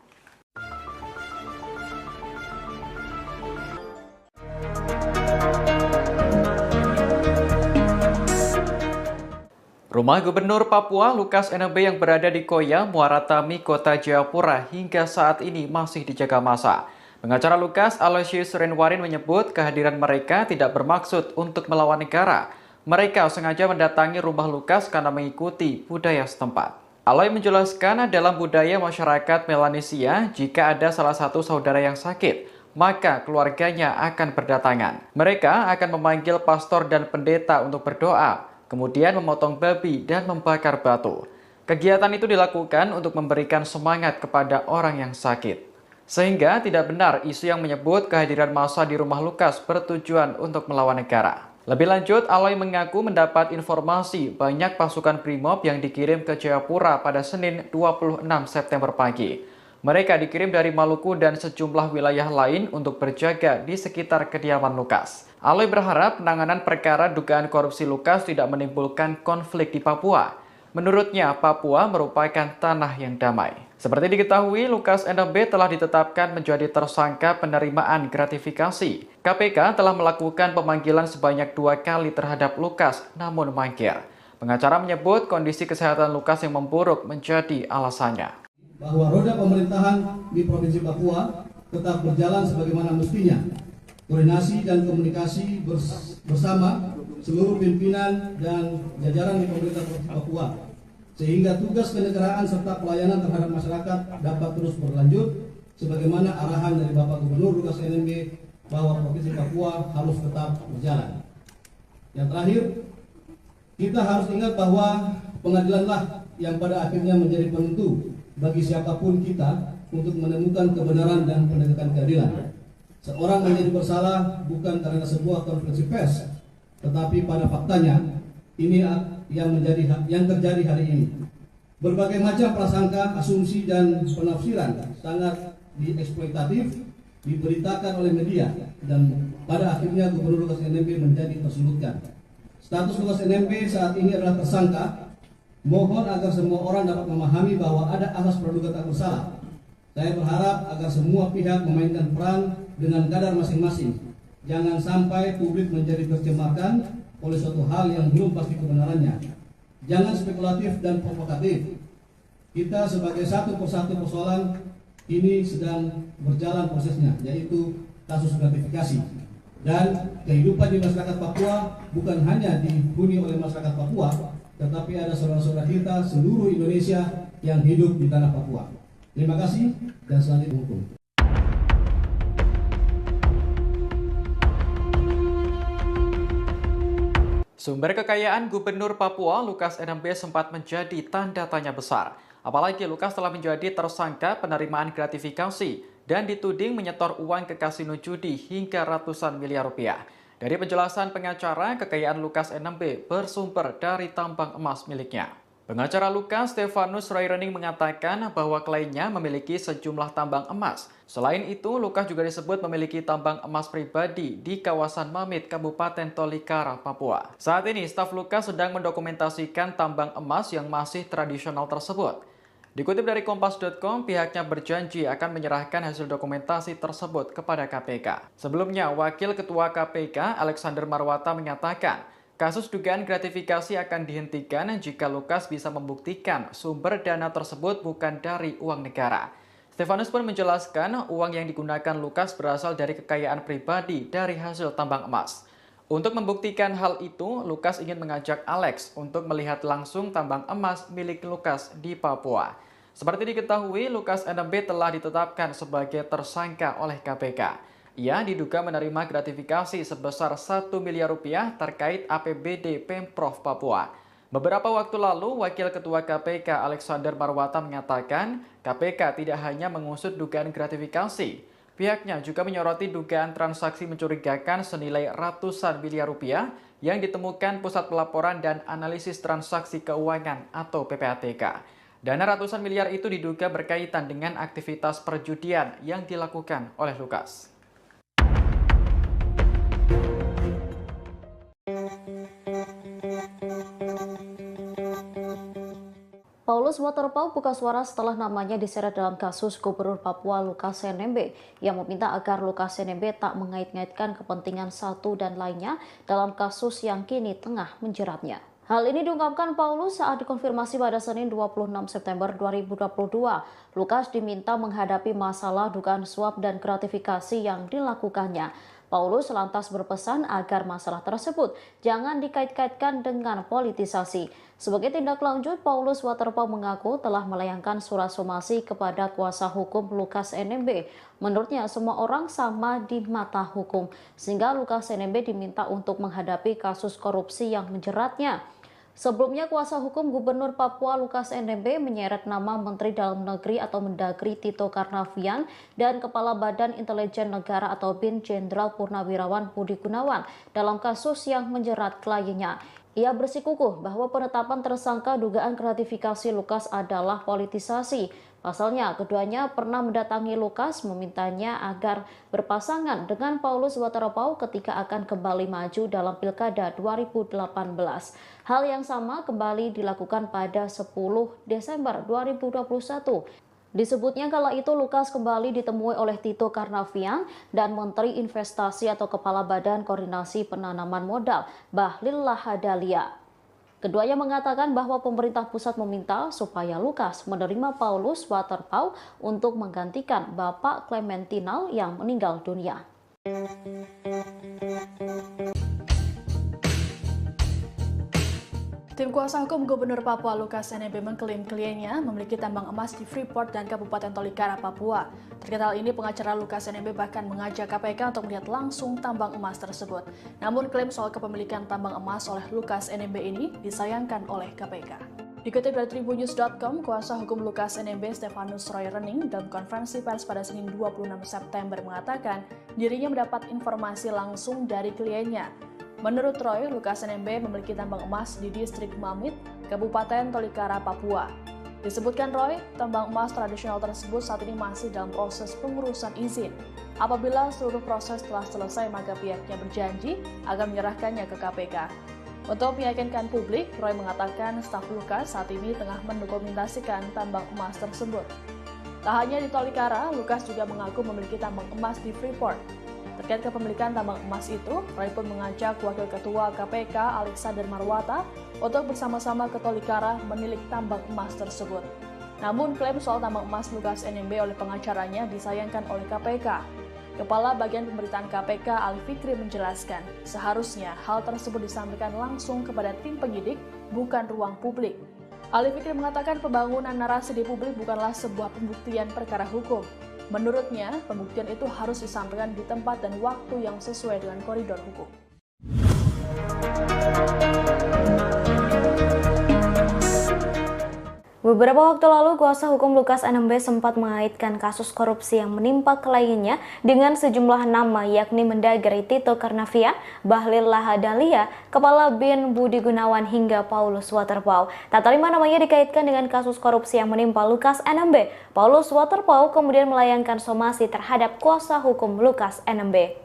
Rumah Gubernur Papua Lukas NMB yang berada di Koya, Muara Tami, Kota Jayapura hingga saat ini masih dijaga massa. Pengacara Lukas, Aloysius Renwarin, menyebut kehadiran mereka tidak bermaksud untuk melawan negara. Mereka sengaja mendatangi rumah Lukas karena mengikuti budaya setempat. Aloy menjelaskan dalam budaya masyarakat Melanesia, jika ada salah satu saudara yang sakit, maka keluarganya akan berdatangan. Mereka akan memanggil pastor dan pendeta untuk berdoa, kemudian memotong babi dan membakar batu. Kegiatan itu dilakukan untuk memberikan semangat kepada orang yang sakit. Sehingga tidak benar isu yang menyebut kehadiran massa di rumah Lukas bertujuan untuk melawan negara. Lebih lanjut, Aloy mengaku mendapat informasi banyak pasukan Brimob yang dikirim ke Jayapura pada Senin 26 September pagi. Mereka dikirim dari Maluku dan sejumlah wilayah lain untuk berjaga di sekitar kediaman Lukas. Aloy berharap penanganan perkara dugaan korupsi Lukas tidak menimbulkan konflik di Papua. Menurutnya, Papua merupakan tanah yang damai. Seperti diketahui, Lukas NMB telah ditetapkan menjadi tersangka penerimaan gratifikasi. KPK telah melakukan pemanggilan sebanyak 2 kali terhadap Lukas, namun mangkir. Pengacara menyebut kondisi kesehatan Lukas yang memburuk menjadi alasannya. Bahwa roda pemerintahan di Provinsi Papua tetap berjalan sebagaimana mestinya. Koordinasi dan komunikasi bersama seluruh pimpinan dan jajaran di pemerintah Provinsi Papua, sehingga tugas kenegaraan serta pelayanan terhadap masyarakat dapat terus berlanjut sebagaimana arahan dari Bapak Gubernur Lukas NMB bahwa Provinsi Papua harus tetap berjalan. Yang terakhir, kita harus ingat bahwa pengadilanlah yang pada akhirnya menjadi penentu bagi siapapun kita untuk menemukan kebenaran dan penegakan keadilan. Seorang menjadi bersalah bukan karena sebuah konferensi pers, tetapi pada faktanya ini yang terjadi hari ini. Berbagai macam prasangka, asumsi dan penafsiran sangat dieksploitatif diberitakan oleh media dan pada akhirnya Gubernur Lukas NMB menjadi tersulutkan. Status Lukas NMB saat ini adalah tersangka. Mohon agar semua orang dapat memahami bahwa ada asas praduga tak bersalah. Saya berharap agar semua pihak memainkan peran dengan kadar masing-masing. Jangan sampai publik menjadi tercemarkan oleh suatu hal yang belum pasti kebenarannya. Jangan spekulatif dan provokatif. Kita sebagai satu persatu persoalan ini sedang berjalan prosesnya, yaitu kasus gratifikasi. Dan kehidupan di masyarakat Papua bukan hanya dihuni oleh masyarakat Papua, tetapi ada saudara-saudara kita seluruh Indonesia yang hidup di tanah Papua. Terima kasih dan selanjutnya hukum. Sumber kekayaan Gubernur Papua Lukas NMB sempat menjadi tanda tanya besar. Apalagi Lukas telah menjadi tersangka penerimaan gratifikasi dan dituding menyetor uang ke kasino judi hingga ratusan miliar rupiah. Dari penjelasan pengacara, kekayaan Lukas NMB bersumber dari tambang emas miliknya. Pengacara Lukas, Stefanus Rairening, mengatakan bahwa kliennya memiliki sejumlah tambang emas. Selain itu, Lukas juga disebut memiliki tambang emas pribadi di kawasan Mamit, Kabupaten Tolikara, Papua. Saat ini, staf Lukas sedang mendokumentasikan tambang emas yang masih tradisional tersebut. Dikutip dari Kompas.com, pihaknya berjanji akan menyerahkan hasil dokumentasi tersebut kepada KPK. Sebelumnya, Wakil Ketua KPK Alexander Marwata menyatakan, kasus dugaan gratifikasi akan dihentikan jika Lukas bisa membuktikan sumber dana tersebut bukan dari uang negara. Stefanus pun menjelaskan uang yang digunakan Lukas berasal dari kekayaan pribadi dari hasil tambang emas. Untuk membuktikan hal itu, Lukas ingin mengajak Alex untuk melihat langsung tambang emas milik Lukas di Papua. Seperti diketahui, Lukas NMB telah ditetapkan sebagai tersangka oleh KPK. Ia diduga menerima gratifikasi sebesar 1 miliar rupiah terkait APBD Pemprov Papua. Beberapa waktu lalu, Wakil Ketua KPK Alexander Marwata menyatakan KPK tidak hanya mengusut dugaan gratifikasi. Pihaknya juga menyoroti dugaan transaksi mencurigakan senilai ratusan miliar rupiah yang ditemukan Pusat Pelaporan dan Analisis Transaksi Keuangan atau PPATK. Dana ratusan miliar itu diduga berkaitan dengan aktivitas perjudian yang dilakukan oleh Lukas. Paulus Waterpauw buka suara setelah namanya diseret dalam kasus Gubernur Papua Lukas NMB yang meminta agar Lukas NMB tak mengait-ngaitkan kepentingan satu dan lainnya dalam kasus yang kini tengah menjeratnya. Hal ini diungkapkan Paulus saat dikonfirmasi pada Senin 26 September 2022. Lukas diminta menghadapi masalah dugaan suap dan gratifikasi yang dilakukannya. Paulus lantas berpesan agar masalah tersebut jangan dikait-kaitkan dengan politisasi. Sebagai tindak lanjut, Paulus Waterpauw mengaku telah melayangkan surat somasi kepada kuasa hukum Lukas NMB. Menurutnya, semua orang sama di mata hukum, sehingga Lukas NMB diminta untuk menghadapi kasus korupsi yang menjeratnya. Sebelumnya, kuasa hukum Gubernur Papua Lukas NMB menyeret nama Menteri Dalam Negeri atau Mendagri Tito Karnavian dan Kepala Badan Intelijen Negara atau BIN Jenderal Purnawirawan Budi Gunawan dalam kasus yang menjerat kliennya. Ia bersikukuh bahwa penetapan tersangka dugaan gratifikasi Lukas adalah politisasi. Pasalnya, keduanya pernah mendatangi Lukas memintanya agar berpasangan dengan Paulus Waterpauw ketika akan kembali maju dalam Pilkada 2018. Hal yang sama kembali dilakukan pada 10 Desember 2021. Disebutnya kala itu Lukas kembali ditemui oleh Tito Karnavian dan Menteri Investasi atau Kepala Badan Koordinasi Penanaman Modal, Bahlil Lahadalia. Keduanya mengatakan bahwa pemerintah pusat meminta supaya Lukas menerima Paulus Waterpauw untuk menggantikan Bapak Clementinal yang meninggal dunia. Tim kuasa hukum Gubernur Papua Lukas NMB mengklaim kliennya memiliki tambang emas di Freeport dan Kabupaten Tolikara, Papua. Terkait hal ini, pengacara Lukas NMB bahkan mengajak KPK untuk melihat langsung tambang emas tersebut. Namun klaim soal kepemilikan tambang emas oleh Lukas NMB ini disayangkan oleh KPK. Dikutip dari tribunnews.com, kuasa hukum Lukas NMB Stefanus Roy Rening dalam konferensi pers pada Senin 26 September mengatakan dirinya mendapat informasi langsung dari kliennya. Menurut Roy, Lukas NMB memiliki tambang emas di distrik Mamit, Kabupaten Tolikara, Papua. Disebutkan Roy, tambang emas tradisional tersebut saat ini masih dalam proses pengurusan izin. Apabila seluruh proses telah selesai, maka pihaknya berjanji akan menyerahkannya ke KPK. Untuk meyakinkan publik, Roy mengatakan staf Lukas saat ini tengah mendokumentasikan tambang emas tersebut. Tak hanya di Tolikara, Lukas juga mengaku memiliki tambang emas di Freeport. Terkait kepemilikan tambang emas itu, Roy pun mengajak Wakil Ketua KPK Alexander Marwata untuk bersama-sama ke Tolikara menilik tambang emas tersebut. Namun klaim soal tambang emas Lukas NMB oleh pengacaranya disayangkan oleh KPK. Kepala Bagian Pemberitaan KPK Ali Fikri menjelaskan, seharusnya hal tersebut disampaikan langsung kepada tim penyidik, bukan ruang publik. Ali Fikri mengatakan pembangunan narasi di publik bukanlah sebuah pembuktian perkara hukum. Menurutnya, pembuktian itu harus disampaikan di tempat dan waktu yang sesuai dengan koridor hukum. Beberapa waktu lalu, kuasa hukum Lukas NMB sempat mengaitkan kasus korupsi yang menimpa kliennya dengan sejumlah nama, yakni Mendagri Tito Karnavian, Bahlil Lahadalia, Kepala BIN Budi Gunawan, hingga Paulus Waterpauw. Tak terima namanya dikaitkan dengan kasus korupsi yang menimpa Lukas NMB. Paulus Waterpauw kemudian melayangkan somasi terhadap kuasa hukum Lukas NMB.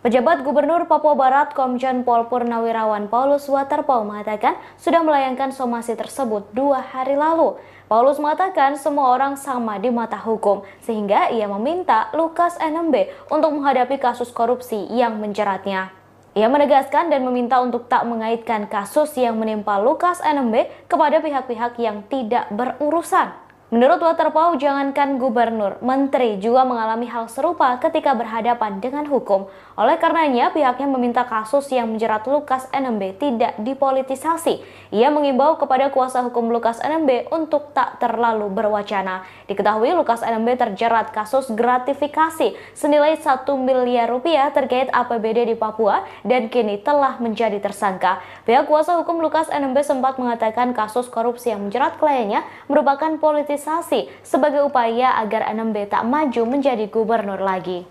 Pejabat Gubernur Papua Barat Komjen Pol Purnawirawan Paulus Waterpauw mengatakan sudah melayangkan somasi tersebut 2 hari lalu. Paulus mengatakan semua orang sama di mata hukum, sehingga ia meminta Lukas NMB untuk menghadapi kasus korupsi yang menjeratnya. Ia menegaskan dan meminta untuk tak mengaitkan kasus yang menimpa Lukas NMB kepada pihak-pihak yang tidak berurusan. Menurut Waterpauw, jangankan gubernur, menteri juga mengalami hal serupa ketika berhadapan dengan hukum. Oleh karenanya, pihaknya meminta kasus yang menjerat Lukas NMB tidak dipolitisasi. Ia mengimbau kepada kuasa hukum Lukas NMB untuk tak terlalu berwacana. Diketahui Lukas NMB terjerat kasus gratifikasi senilai 1 miliar rupiah terkait APBD di Papua dan kini telah menjadi tersangka. Pihak kuasa hukum Lukas NMB sempat mengatakan kasus korupsi yang menjerat kliennya merupakan politisasi sebagai upaya agar NMB tak maju menjadi gubernur lagi.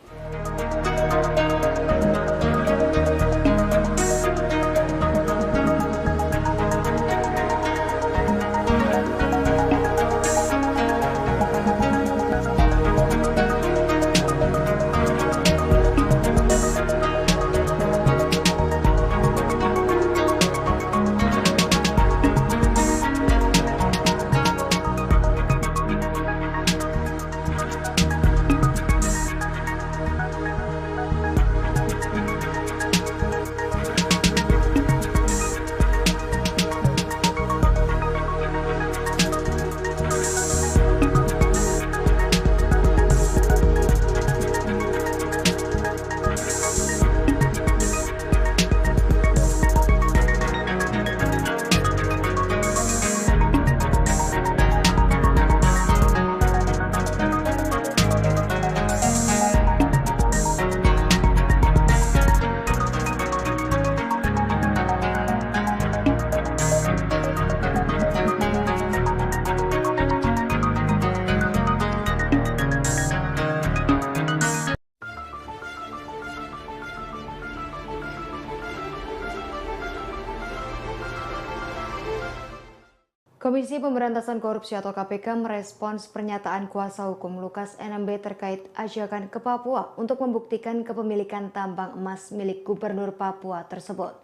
Komisi Pemberantasan Korupsi atau KPK merespons pernyataan kuasa hukum Lukas NMB terkait ajakan ke Papua untuk membuktikan kepemilikan tambang emas milik Gubernur Papua tersebut.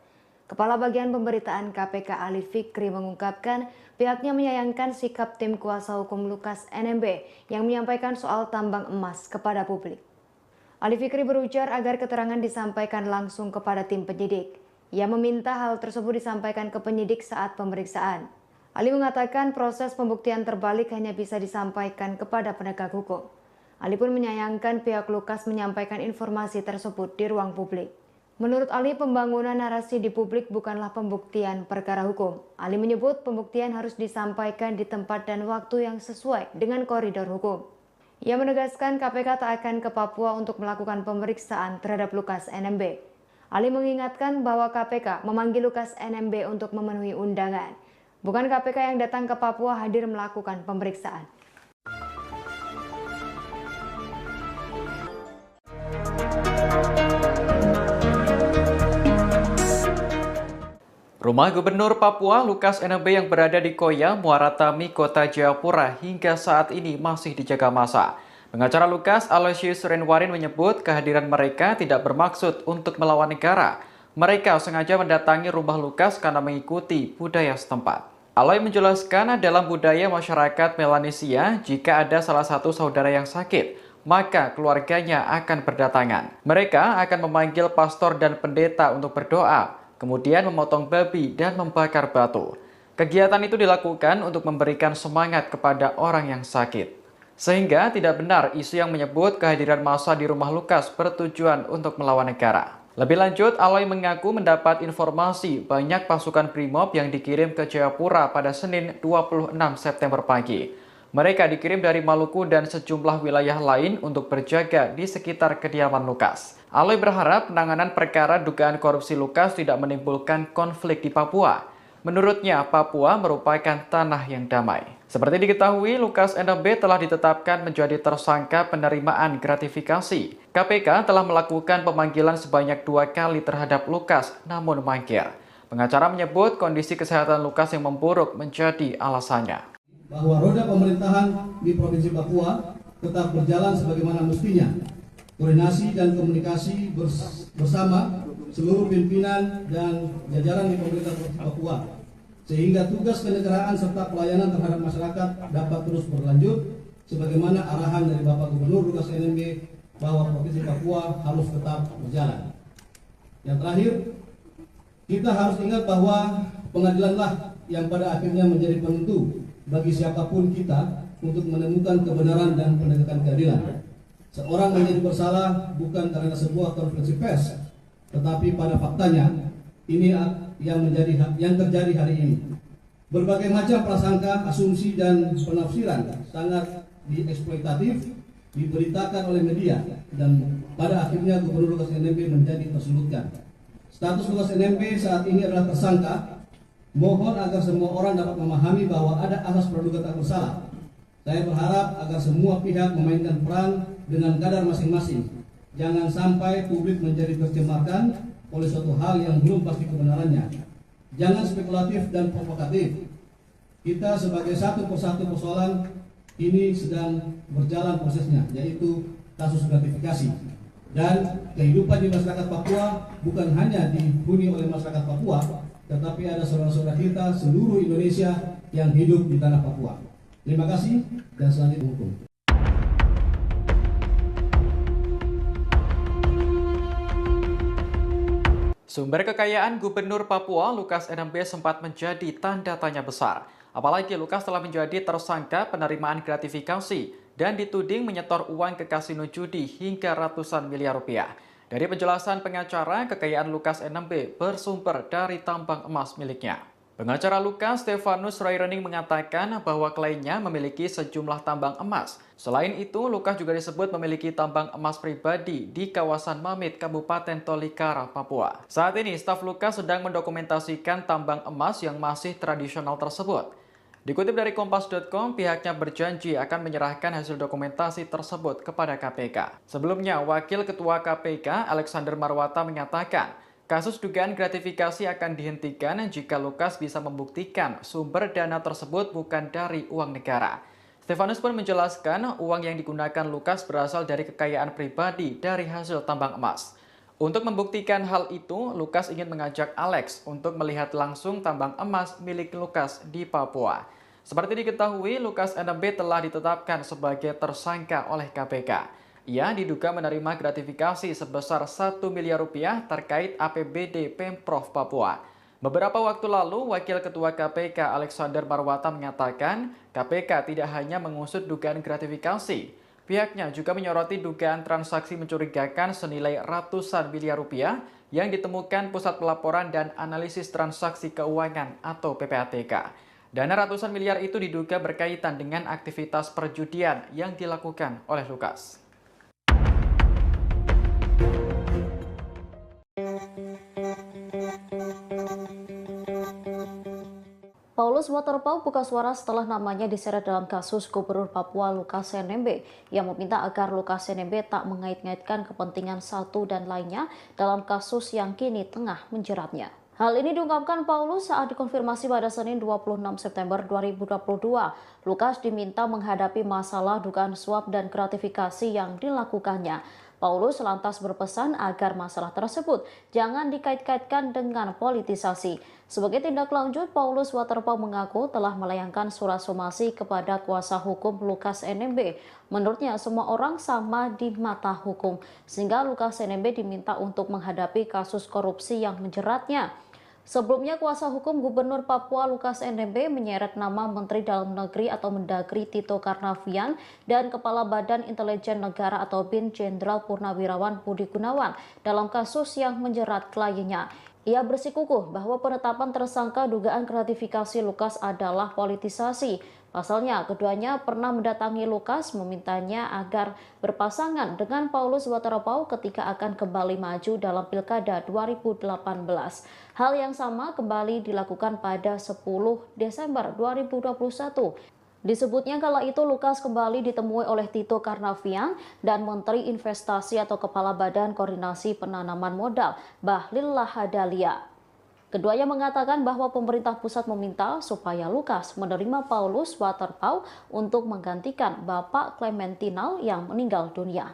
Kepala Bagian Pemberitaan KPK Ali Fikri mengungkapkan pihaknya menyayangkan sikap tim kuasa hukum Lukas NMB yang menyampaikan soal tambang emas kepada publik. Ali Fikri berujar agar keterangan disampaikan langsung kepada tim penyidik. Ia meminta hal tersebut disampaikan ke penyidik saat pemeriksaan. Ali mengatakan proses pembuktian terbalik hanya bisa disampaikan kepada penegak hukum. Ali pun menyayangkan pihak Lukas menyampaikan informasi tersebut di ruang publik. Menurut Ali, pembangunan narasi di publik bukanlah pembuktian perkara hukum. Ali menyebut pembuktian harus disampaikan di tempat dan waktu yang sesuai dengan koridor hukum. Ia menegaskan KPK tak akan ke Papua untuk melakukan pemeriksaan terhadap Lukas NMB. Ali mengingatkan bahwa KPK memanggil Lukas NMB untuk memenuhi undangan. Bukan KPK yang datang ke Papua hadir melakukan pemeriksaan. Rumah Gubernur Papua Lukas NMB yang berada di Koya, Muara Tami, Kota Jayapura hingga saat ini masih dijaga massa. Pengacara Lukas, Aloysius Renwarin, menyebut kehadiran mereka tidak bermaksud untuk melawan negara. Mereka sengaja mendatangi rumah Lukas karena mengikuti budaya setempat. Aloy menjelaskan dalam budaya masyarakat Melanesia, jika ada salah satu saudara yang sakit, maka keluarganya akan berdatangan. Mereka akan memanggil pastor dan pendeta untuk berdoa, kemudian memotong babi dan membakar batu. Kegiatan itu dilakukan untuk memberikan semangat kepada orang yang sakit. Sehingga tidak benar isu yang menyebut kehadiran massa di rumah Lukas bertujuan untuk melawan negara. Lebih lanjut, Aloy mengaku mendapat informasi banyak pasukan Brimob yang dikirim ke Jayapura pada Senin 26 September pagi. Mereka dikirim dari Maluku dan sejumlah wilayah lain untuk berjaga di sekitar kediaman Lukas. Aloy berharap penanganan perkara dugaan korupsi Lukas tidak menimbulkan konflik di Papua. Menurutnya, Papua merupakan tanah yang damai. Seperti diketahui, Lukas NMB telah ditetapkan menjadi tersangka penerimaan gratifikasi. KPK telah melakukan pemanggilan sebanyak 2 kali terhadap Lukas, namun mangkir. Pengacara menyebut kondisi kesehatan Lukas yang memburuk menjadi alasannya. Bahwa roda pemerintahan di Provinsi Papua tetap berjalan sebagaimana mestinya. Koordinasi dan komunikasi bersama seluruh pimpinan dan jajaran di pemerintah Provinsi Papua, sehingga tugas kenegaraan serta pelayanan terhadap masyarakat dapat terus berlanjut sebagaimana arahan dari Bapak Gubernur Lukas NMB bahwa Provinsi Papua harus tetap berjalan. Yang terakhir, kita harus ingat bahwa pengadilanlah yang pada akhirnya menjadi penentu bagi siapapun kita untuk menemukan kebenaran dan penegakan keadilan. Seorang menjadi bersalah bukan karena sebuah konferensi pers, tetapi pada faktanya ini yang terjadi hari ini. Berbagai macam prasangka, asumsi dan penafsiran sangat dieksploitatif diberitakan oleh media dan pada akhirnya Gubernur Lukas NMB menjadi tersulutkan. Status Lukas NMB saat ini adalah tersangka. Mohon agar semua orang dapat memahami bahwa ada asas praduga tak bersalah. Saya berharap agar semua pihak memainkan peran dengan kadar masing-masing. Jangan sampai publik menjadi tercemarkan oleh suatu hal yang belum pasti kebenarannya. Jangan spekulatif dan provokatif. Kita sebagai satu persatu persoalan ini sedang berjalan prosesnya, yaitu kasus gratifikasi. Dan kehidupan di masyarakat Papua bukan hanya dihuni oleh masyarakat Papua, tetapi ada saudara-saudara kita seluruh Indonesia yang hidup di tanah Papua. Terima kasih dan selanjutnya hukum. Sumber kekayaan Gubernur Papua Lukas NMB sempat menjadi tanda tanya besar. Apalagi Lukas telah menjadi tersangka penerimaan gratifikasi dan dituding menyetor uang ke kasino judi hingga ratusan miliar rupiah. Dari penjelasan pengacara, kekayaan Lukas NMB bersumber dari tambang emas miliknya. Pengacara Lukas, Stefanus Royrening, mengatakan bahwa kliennya memiliki sejumlah tambang emas. Selain itu, Lukas juga disebut memiliki tambang emas pribadi di kawasan Mamit, Kabupaten Tolikara, Papua. Saat ini, staf Lukas sedang mendokumentasikan tambang emas yang masih tradisional tersebut. Dikutip dari Kompas.com, pihaknya berjanji akan menyerahkan hasil dokumentasi tersebut kepada KPK. Sebelumnya, Wakil Ketua KPK, Alexander Marwata, menyatakan kasus dugaan gratifikasi akan dihentikan jika Lukas bisa membuktikan sumber dana tersebut bukan dari uang negara. Stefanus pun menjelaskan uang yang digunakan Lukas berasal dari kekayaan pribadi dari hasil tambang emas. Untuk membuktikan hal itu, Lukas ingin mengajak Alex untuk melihat langsung tambang emas milik Lukas di Papua. Seperti diketahui, Lukas NMB telah ditetapkan sebagai tersangka oleh KPK. Ia diduga menerima gratifikasi sebesar 1 miliar rupiah terkait APBD Pemprov Papua. Beberapa waktu lalu, Wakil Ketua KPK Alexander Marwata menyatakan KPK tidak hanya mengusut dugaan gratifikasi. Pihaknya juga menyoroti dugaan transaksi mencurigakan senilai ratusan miliar rupiah yang ditemukan Pusat Pelaporan dan Analisis Transaksi Keuangan atau PPATK. Dana ratusan miliar itu diduga berkaitan dengan aktivitas perjudian yang dilakukan oleh Lukas. Paulus Waterpauw buka suara setelah namanya diseret dalam kasus Gubernur Papua Lukas NMB yang meminta agar Lukas NMB tak mengait-ngaitkan kepentingan satu dan lainnya dalam kasus yang kini tengah menjeratnya. Hal ini diungkapkan Paulus saat dikonfirmasi pada Senin 26 September 2022. Lukas diminta menghadapi masalah dugaan suap dan gratifikasi yang dilakukannya. Paulus lantas berpesan agar masalah tersebut jangan dikait-kaitkan dengan politisasi. Sebagai tindak lanjut, Paulus Waterpauw mengaku telah melayangkan surat somasi kepada kuasa hukum Lukas NMB. Menurutnya, semua orang sama di mata hukum, sehingga Lukas NMB diminta untuk menghadapi kasus korupsi yang menjeratnya. Sebelumnya, kuasa hukum Gubernur Papua Lukas NMB menyeret nama Menteri Dalam Negeri atau Mendagri Tito Karnavian dan Kepala Badan Intelijen Negara atau BIN Jenderal Purnawirawan Budi Gunawan dalam kasus yang menjerat kliennya. Ia bersikukuh bahwa penetapan tersangka dugaan gratifikasi Lukas adalah politisasi. Pasalnya, keduanya pernah mendatangi Lukas memintanya agar berpasangan dengan Paulus Waterpauw ketika akan kembali maju dalam Pilkada 2018. Hal yang sama kembali dilakukan pada 10 Desember 2021. Disebutnya kala itu Lukas kembali ditemui oleh Tito Karnavian dan Menteri Investasi atau Kepala Badan Koordinasi Penanaman Modal Bahlil Lahadalia. Keduanya mengatakan bahwa pemerintah pusat meminta supaya Lukas menerima Paulus Waterpauw untuk menggantikan Bapak Clementinal yang meninggal dunia.